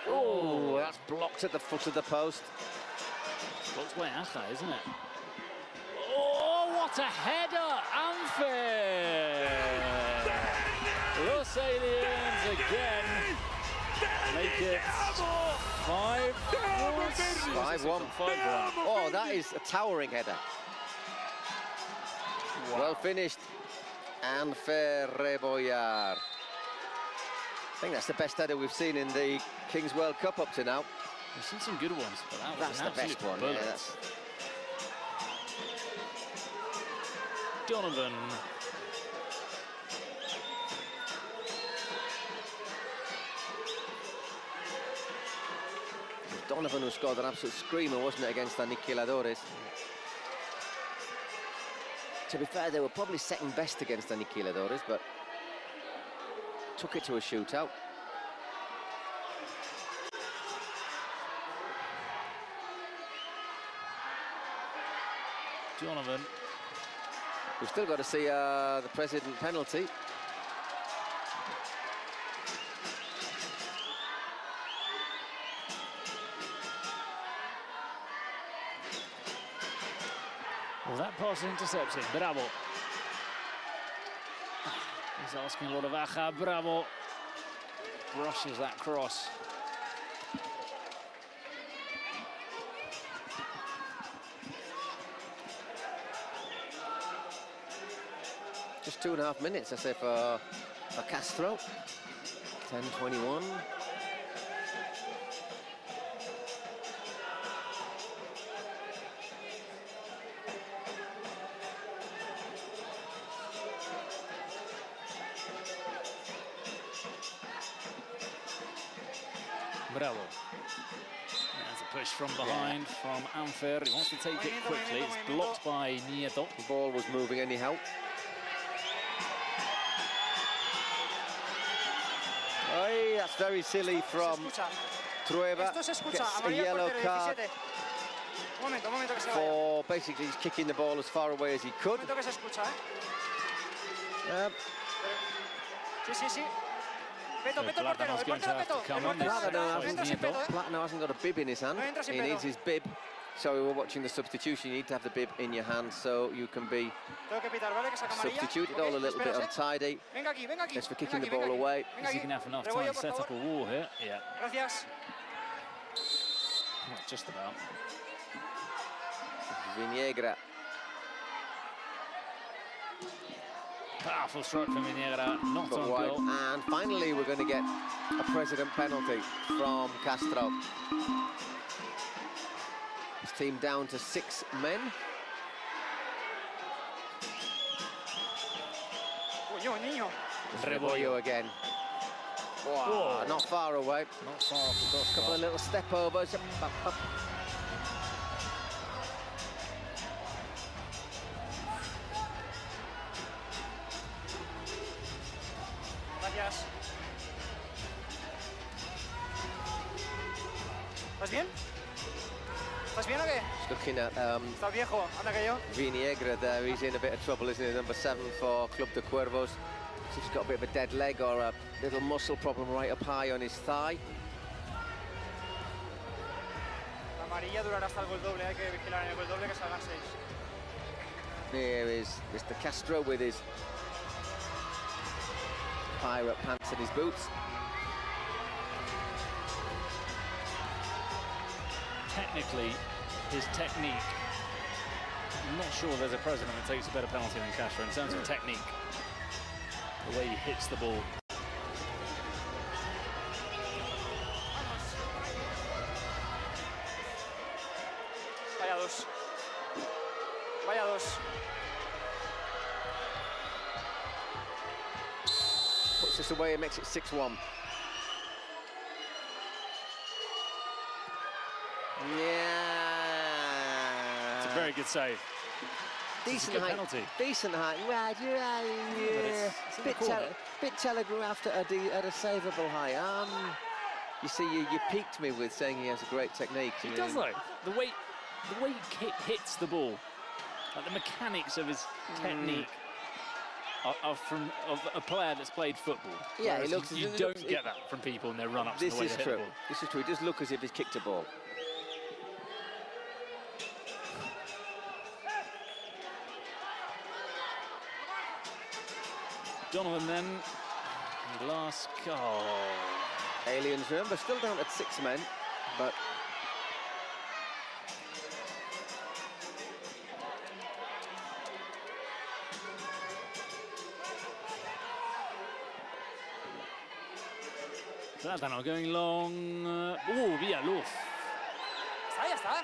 Oh, that's blocked at the foot of the post. Blocked by Aja, isn't it? Oh, what a header! Unfair! Los Aliens again make it 5-1. 5-1. Oh, that is a towering header. Wow. Well finished. Anfer Rebollar. I think that's the best header we've seen in the Kings World Cup up to now. We've seen some good ones, but that's the best one. Bullet. Yeah, that's... Donovan. Donovan who scored an absolute screamer, wasn't it, against Aniquiladores? To be fair, they were probably second best against Aniquiladores, but took it to a shootout. Donovan. We've still got to see the President penalty. Well, that pass intercepted. Bravo. He's asking a lot of Aja. Bravo. Brushes that cross. Just 2.5 minutes, I say, for Castro. 10:21. Bravo. There's a push from behind from Anfer. He wants to take it quickly. It's blocked by Nieto. The ball was moving anyhow. Oh, that's very silly from Trueba. Gets a yellow card for basically just kicking the ball as far away as he could. Platano hasn't got a bib in his hand. He needs his bib. Sorry, we're watching the substitution. You need to have the bib in your hand so you can be substituted. All a little bit untidy. It's for kicking the ball away. Is he going to have enough time to set up a wall here? Yeah. Not just about. Viniegra. Powerful strike from Viniegra, not on goal. And finally, we're going to get a president penalty from Castro. His team down to 6 men. Rebollo again. Wow, not far away. Not far off the crossbar. Couple of little step overs. ¿Estás bien? ¿Estás bien o qué? Just looking at ¿Estás viejo? Anda que yo. Viniegra there. He's in a bit of trouble, isn't he? Number 7 for Club de Cuervos. He's got a bit of a dead leg or a little muscle problem right up high on his thigh. La amarilla durará hasta el gol doble. Hay que vigilar en el gol doble que salgan 6. Here is Mr. Castro with his pirate pants and his boots. Technically, his technique, I'm not sure there's a president that takes a better penalty than Castro in terms of technique. The way he hits the ball. Vaya dos. Vaya dos. Puts this away and makes it 6-1. Yeah. It's a very good save. Decent height. Penalty. Decent height. Right, yeah. Bit telegraphed at a savable height. You see, you piqued me with saying he has a great technique. He does though. The way he hits the ball, like the mechanics of his technique are from a player that's played football. Yeah, he looks. You don't get that from people in their run-ups. This is true. This is true. He does look as if he's kicked a ball. Donovan then, last goal. Aliens, remember, still down at 6 men, but Plátano going long. Villaluz. Ya está.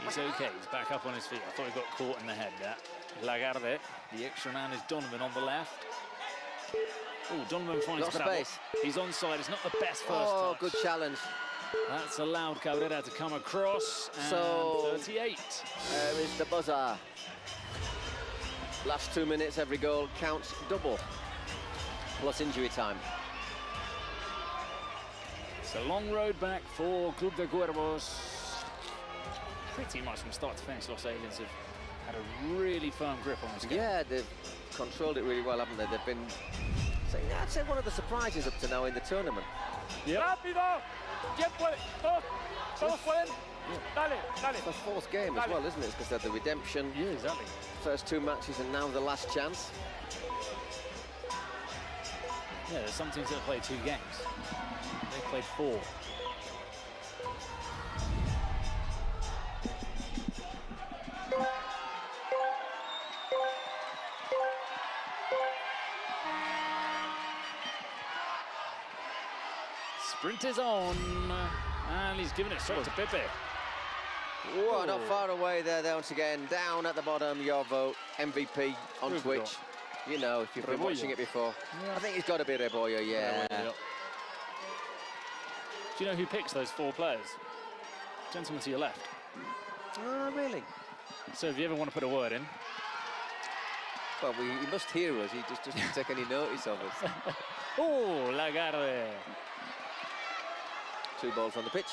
He's okay, he's back up on his feet. I thought he got caught in the head there. Lagarde, the extra man is Donovan on the left. Oh, Donovan finds space. He's onside, it's not the best first touch. Good challenge. That's allowed Cabrera to come across. And so 38. There is the buzzer. Last 2 minutes, every goal counts double. Plus injury time. It's a long road back for Club de Cuervos. Pretty much from start to finish, Los Aliens have had a really firm grip on this game. Yeah, they've controlled it really well, haven't they? They've been, I'd say, one of the surprises up to now in the tournament. Yep. ¡Rápido! ¿Quién puede? ¿Todos pueden? Dale, dale. It's the 4th game as well, isn't it? Because they're the redemption. Yeah, exactly. First 2 matches and now the last chance. Yeah, there's some teams that have played 2 games. They've played 4. Sprint is on, and he's given it straight to Pepe. Whoa, not far away there once again. Down at the bottom, your vote, MVP on Twitch. You know, if you've been watching it before. Yeah. I think it's got to be Rebollo, yeah. Do you know who picks those 4 players? Gentleman to your left. Oh, really? So if you ever want to put a word in. Well, he must hear us. He just doesn't take any notice of us. Oh, Lagarde. 2 balls on the pitch.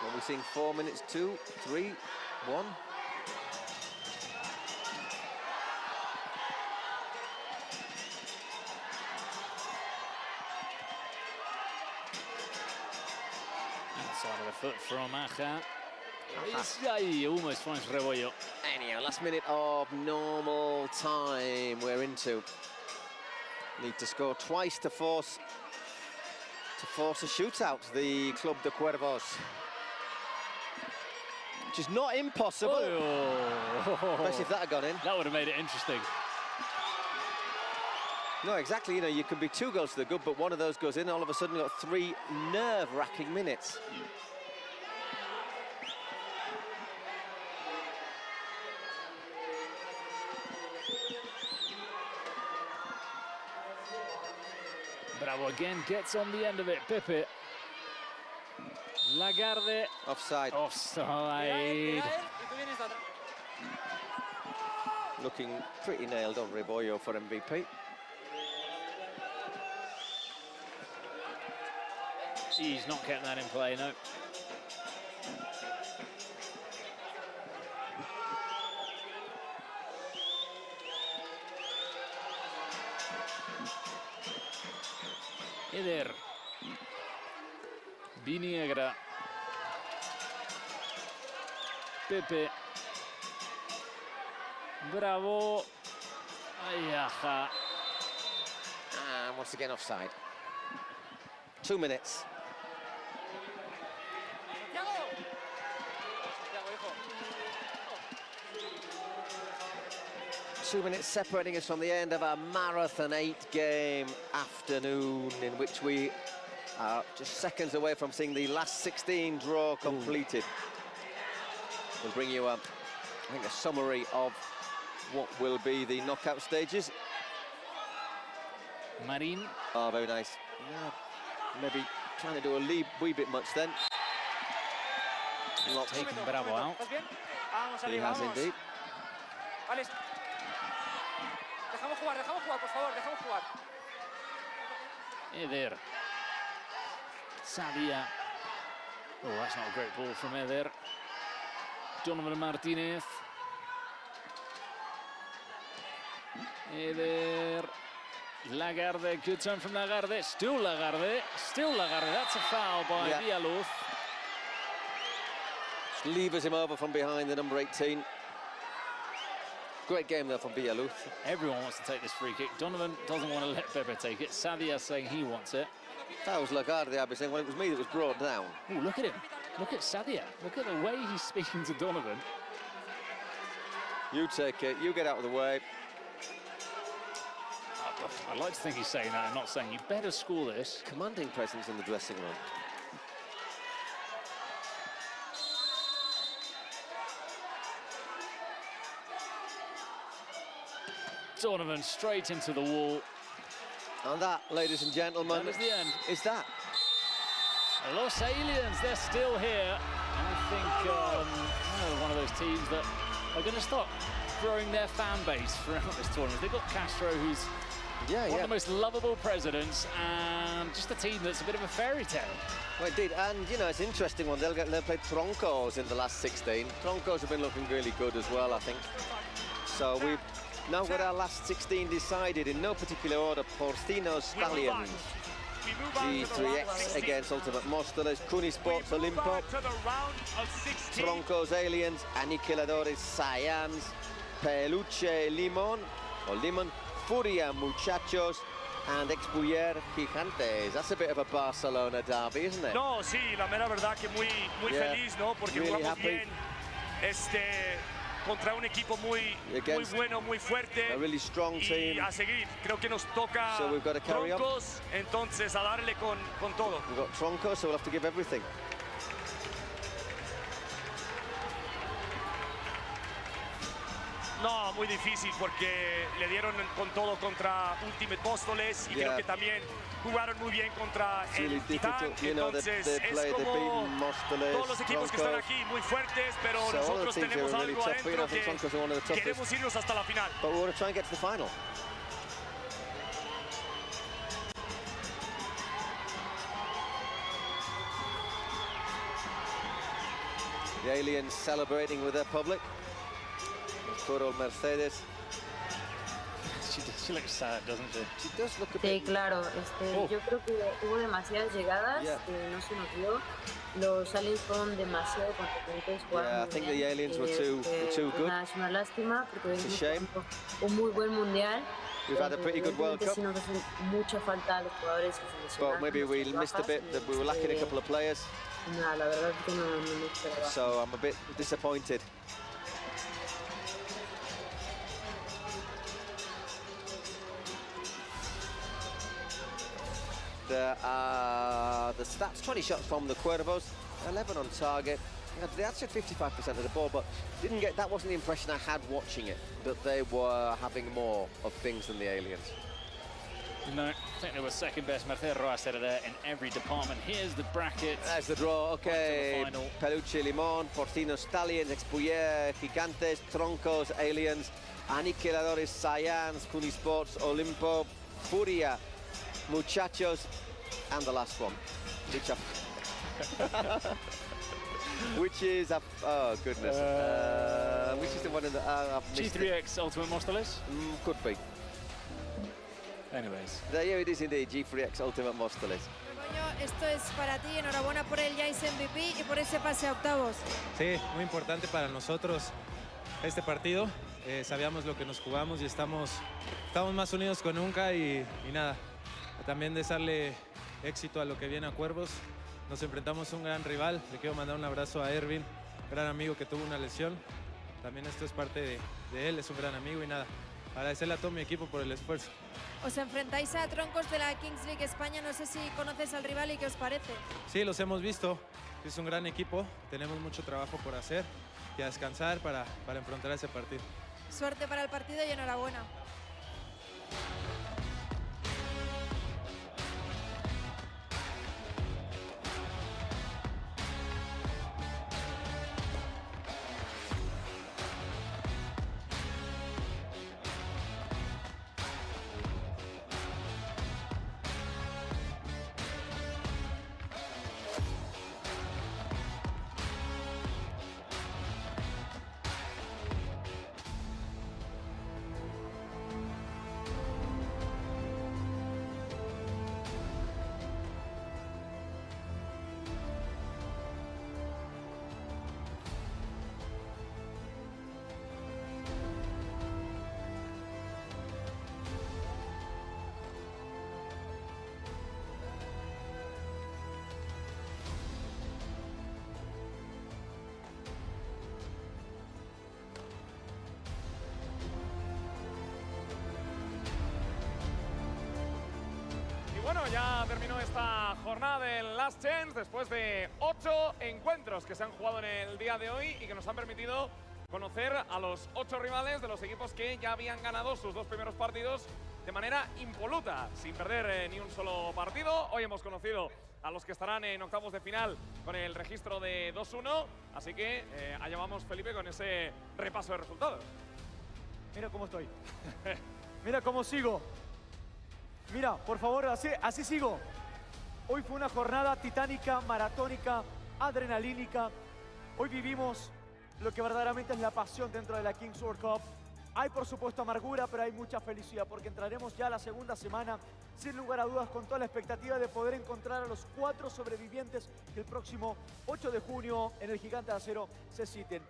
Are we seeing 4 minutes, 2, 3, 1? foot from Aja. He almost finds Rebollo. Anyhow, last minute of normal time we're into. Need to score twice to force a shootout, the Club de Cuervos. Which is not impossible. Oh. Especially if that had gone in. That would have made it interesting. No, exactly. You know, you can be 2 goals to the good, but one of those goes in, all of a sudden you've got 3 nerve-wracking minutes. Bravo again gets on the end of it. Pepe. Lagarde. Offside. Offside. Looking pretty nailed on Rebollo for MVP. He's not kept that in play, no. Eder. Viniegra. Pepe. Bravo. Ayaja. And once again offside. 2 minutes. 2 minutes separating us from the end of a marathon 8-game afternoon in which we are just seconds away from seeing the last 16 draw completed. We'll bring you, I think, a summary of what will be the knockout stages. Marin. Oh, very nice. Yeah, maybe trying to do a wee bit much then. Not taking Bravo out. He has indeed. Dejamos jugar, por favor, dejamos jugar. Eder. Sadia. Oh, that's not a great ball from Eder. Donovan Martinez. Eder. Lagarde, good turn from Lagarde. Still Lagarde. Still Lagarde. That's a foul by Villaluz. Levers him over from behind, the number 18. Great game there from Villaluz. Everyone wants to take this free kick. Donovan doesn't want to let Pepe take it. Sadia saying he wants it. That was Lagarde, I'd be saying, well, it was me that was brought down. Oh, look at him. Look at Sadia. Look at the way he's speaking to Donovan. You take it, you get out of the way. I'd like to think he's saying that and not saying, you better score this. Commanding presence in the dressing room. Donovan straight into the wall. And that, ladies and gentlemen, that is the end. Is that. Los Aliens, they're still here. I think one of those teams that are going to start growing their fan base throughout this tournament. They've got Castro, who's one of the most lovable presidents, and just a team that's a bit of a fairy tale. Well, indeed, and you know, it's an interesting one. They'll play Troncos in the last 16. Troncos have been looking really good as well, I think. So we've now got our last 16 decided in no particular order. Porcino Stallions, G3X against Ultimate Móstoles, Cuni Sports Olimpo, Troncos Aliens, Aniquiladores Saiyans, Peluche Limon, or Limon, Furia Muchachos, and Expuyer Gigantes. That's a bit of a Barcelona derby, isn't it? No, sí, la mera verdad que muy feliz, ¿no? Porque really jugamos bien contra un equipo muy bueno, muy fuerte. A really strong team. Y a seguir. Creo que nos toca so we've got to carry Troncos, entonces a darle con todo. We've got Troncos, so we'll have to give everything. No, muy difícil porque le dieron con todo contra Ultimate Móstoles y creo que también jugaron muy bien contra el Titán. Entonces es como todos los equipos que están aquí muy fuertes, pero nosotros tenemos algo adentro que queremos irnos hasta la final. But we want to try and get to the final. The Aliens celebrating with their public. Good old Mercedes. She looks sad, doesn't she? She does look a Sí, bit... claro. Yo creo que hubo demasiadas llegadas, no se nos dio. los aliens fueron demasiado competentes. Yeah, I think the aliens were too good. Es una lástima porque It's a shame. un muy buen mundial. We've had a pretty good World Cup. Sí nos hacen mucha falta a los jugadores que se lesionaron. But maybe we missed a bit, that we were lacking a couple of players. Nada, la verdad es que no me esperaba. So I'm a bit disappointed. The stats, 20 shots from the Cuervos, 11 on target. They had 55% of the ball, but that wasn't the impression I had watching it, that they were having more of things than the aliens. No, I think they were second best. Mercedes Roa said it in every department. Here's the bracket. There's the draw, okay. Peluche Limón, Porcino Stallions, Expuyer, Gigantes, Troncos, Aliens, Aniquiladores, Saiyans, Kunisports, Olimpo, Furia, Muchachos, and the last one, which is oh goodness, which is the one in the G3X Ultimate Móstoles? Could be. Anyways. There it is indeed, G3X Ultimate Móstoles. Begoño, esto es para ti, enhorabuena por el Jais MVP y por ese pase a octavos. Sí, muy importante para nosotros este partido. Sabíamos lo que nos jugamos y estamos más unidos que nunca y nada, también desearle éxito a lo que viene a Cuervos. Nos enfrentamos a un gran rival. Le quiero mandar un abrazo a Ervin, gran amigo que tuvo una lesión. También esto es parte de él, es un gran amigo y nada, agradecerle a todo mi equipo por el esfuerzo. Os enfrentáis a Troncos de la Kings League España, no sé si conoces al rival y qué os parece. Sí, los hemos visto, es un gran equipo, tenemos mucho trabajo por hacer y a descansar para enfrentar ese partido. Suerte para el partido y enhorabuena. Bueno, ya terminó esta jornada del Last Chance después de 8 encuentros que se han jugado en el día de hoy y que nos han permitido conocer a los 8 rivales de los equipos que ya habían ganado sus 2 primeros partidos de manera impoluta, sin perder ni un solo partido. Hoy hemos conocido a los que estarán en octavos de final con el registro de 2-1, así que allá vamos, Felipe, con ese repaso de resultados. Mira cómo estoy. Mira cómo sigo. Mira, por favor, así sigo. Hoy fue una jornada titánica, maratónica, adrenalínica. Hoy vivimos lo que verdaderamente es la pasión dentro de la Kings World Cup. Hay, por supuesto, amargura, pero hay mucha felicidad porque entraremos ya a la segunda semana, sin lugar a dudas, con toda la expectativa de poder encontrar a los 4 sobrevivientes que el próximo 8 de junio en el Gigante de Acero se citen.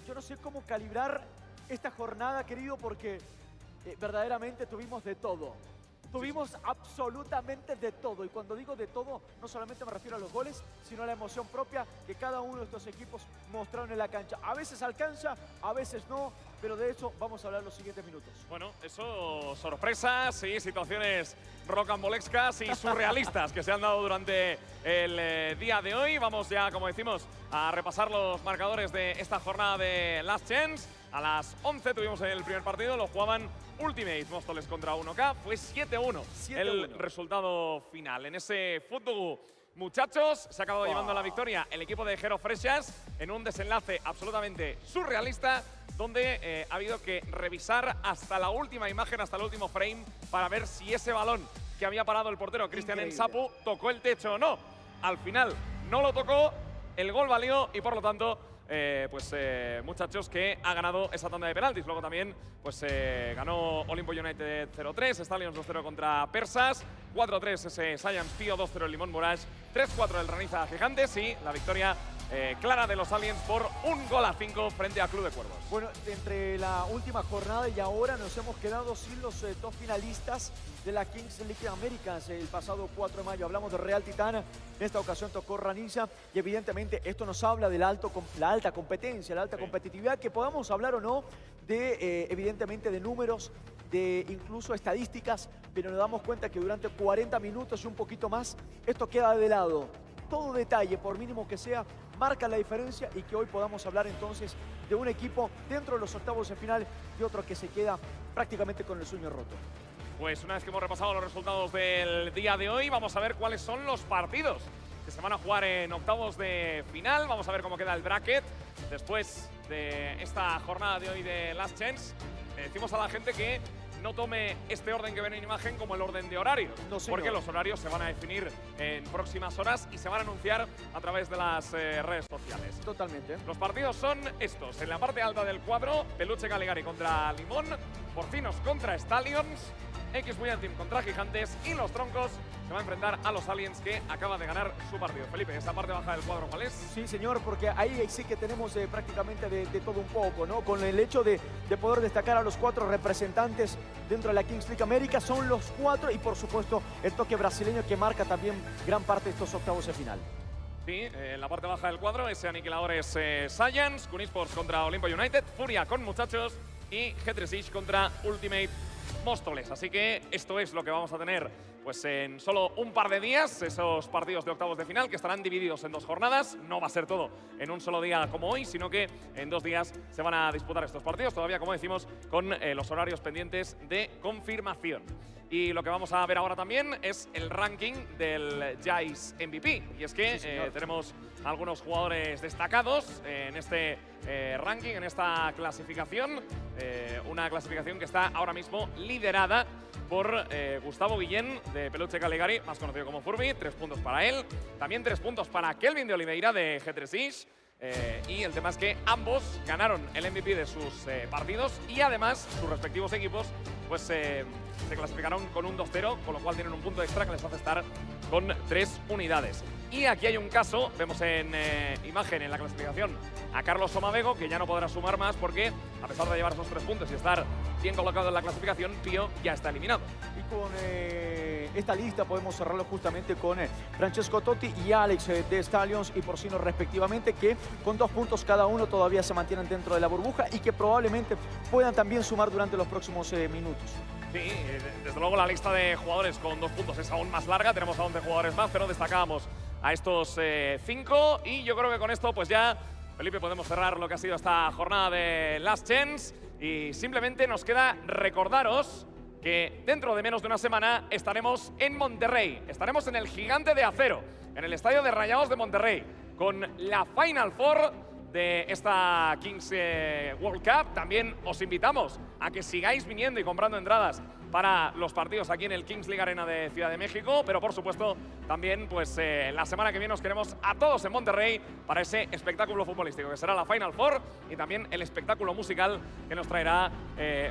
Yo no sé cómo calibrar esta jornada, querido, porque verdaderamente tuvimos de todo. Tuvimos absolutamente de todo, y cuando digo de todo, no solamente me refiero a los goles, sino a la emoción propia que cada uno de estos equipos mostraron en la cancha. A veces alcanza, a veces no, pero de eso vamos a hablar los siguientes minutos. Bueno, eso, sorpresas y situaciones rocambolescas y surrealistas que se han dado durante el día de hoy. Vamos ya, como decimos, a repasar los marcadores de esta jornada de Last Chance. A las 11 tuvimos el primer partido, lo jugaban Ultimate Móstoles contra 1K. Fue 7-1 el resultado final. En ese fútbol, muchachos, se ha acabado llevando la victoria el equipo de Jero Freixas en un desenlace absolutamente surrealista, donde ha habido que revisar hasta la última imagen, hasta el último frame, para ver si ese balón que había parado el portero Cristian Ensapu tocó el techo o no. Al final no lo tocó, el gol valió y por lo tanto muchachos, que ha ganado esa tanda de penaltis. Luego también ganó Olimpo United 0-3, Stallions 2-0 contra Persas, 4-3 ese Science Pío, 2-0 el Limón Moraes 3-4 del Raniza a Gigantes y la victoria clara de los Aliens por 1-5 frente a Club de Cuervos. Bueno, entre la última jornada y ahora nos hemos quedado sin los dos finalistas de la Kings League Americas. El pasado 4 de mayo hablamos de Real Titán, en esta ocasión tocó Raniza y evidentemente esto nos habla de la alta competencia, la alta competitividad, que podamos hablar o no de evidentemente de números, de incluso estadísticas, pero nos damos cuenta que durante 40 minutos y un poquito más esto queda de lado. Todo detalle, por mínimo que sea, marca la diferencia y que hoy podamos hablar entonces de un equipo dentro de los octavos de final y otro que se queda prácticamente con el sueño roto. Pues una vez que hemos repasado los resultados del día de hoy, vamos a ver cuáles son los partidos que se van a jugar en octavos de final. Vamos a ver cómo queda el bracket después de esta jornada de hoy de Last Chance. Decimos a la gente que no tome este orden que ven en imagen como el orden de horario, porque los horarios se van a definir en próximas horas y se van a anunciar a través de las redes sociales. Totalmente. Los partidos son estos. En la parte alta del cuadro, Peluche Caligari contra Limón, Porcinos contra Stallions, X-William Team contra Gigantes y Los Troncos se va a enfrentar a los Aliens, que acaba de ganar su partido. Felipe, esta parte baja del cuadro, ¿cuál es? Sí, señor, porque ahí sí que tenemos prácticamente de todo un poco, ¿no? Con el hecho de poder destacar a los 4 representantes dentro de la Kings League América, son los 4 y por supuesto el toque brasileño que marca también gran parte de estos octavos de final. Sí, en la parte baja del cuadro, ese aniquilador es Science, Kunisports contra Olimpo United, Furia con Muchachos y G3 contra Ultimate Móstoles. Así que esto es lo que vamos a tener pues en solo un par de días, esos partidos de octavos de final que estarán divididos en 2 jornadas. No va a ser todo en un solo día como hoy, sino que en 2 días se van a disputar estos partidos, todavía, como decimos, con los horarios pendientes de confirmación. Y lo que vamos a ver ahora también es el ranking del Jais MVP. Y es que tenemos algunos jugadores destacados en este ranking, en esta clasificación. Una clasificación que está ahora mismo liderada por Gustavo Guillén de Peluche Caligari, más conocido como Furby. 3 puntos para él. También 3 puntos para Kelvin de Oliveira de G3 y el tema es que ambos ganaron el MVP de sus partidos y además sus respectivos equipos pues se clasificaron con un 2-0, con lo cual tienen un punto extra que les hace estar con 3 unidades. Y aquí hay un caso, vemos en imagen en la clasificación a Carlos Somavego, que ya no podrá sumar más porque a pesar de llevar esos 3 puntos y estar bien colocado en la clasificación, Pío ya está eliminado. Y con esta lista podemos cerrarlo justamente con Francesco Totti y Alex de Stallions y Porcino respectivamente, que con 2 puntos cada uno todavía se mantienen dentro de la burbuja y que probablemente puedan también sumar durante los próximos minutos. Sí, desde luego la lista de jugadores con 2 puntos es aún más larga, tenemos a 11 jugadores más, pero destacábamos a estos 5 y yo creo que con esto pues ya, Felipe, podemos cerrar lo que ha sido esta jornada de Last Chance y simplemente nos queda recordaros que dentro de menos de una semana estaremos en Monterrey, estaremos en el Gigante de Acero, en el estadio de Rayados de Monterrey, con la Final Four de esta Kings World Cup. También os invitamos a que sigáis viniendo y comprando entradas para los partidos aquí en el Kings League Arena de Ciudad de México, pero por supuesto también pues la semana que viene os queremos a todos en Monterrey para ese espectáculo futbolístico que será la Final Four y también el espectáculo musical que nos traerá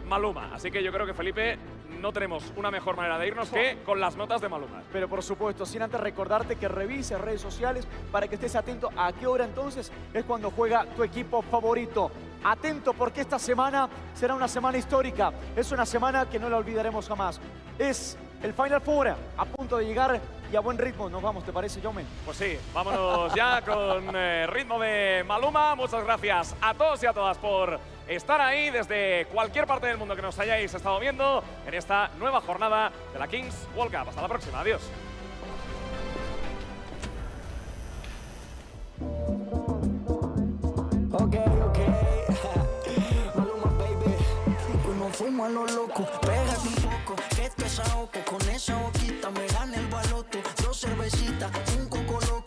Maluma. Así que yo creo que, Felipe, no tenemos una mejor manera de irnos que con las notas de Maluma. Pero por supuesto, sin antes recordarte que revises redes sociales para que estés atento a qué hora entonces es cuando juega tu equipo favorito. Atento porque esta semana será una semana histórica, es una semana que no la olvidaremos jamás. Es el Final Four a punto de llegar y a buen ritmo. Nos vamos, ¿te parece, Jaume? Pues sí, vámonos ya con ritmo de Maluma. Muchas gracias a todos y a todas por estar ahí desde cualquier parte del mundo que nos hayáis estado viendo en esta nueva jornada de la Kings World Cup. Hasta la próxima, adiós. Fumo a lo loco, pégate un poco, que esto es ahogo, con esa boquita me gana el baloto, 2 cervecitas, un coco loco.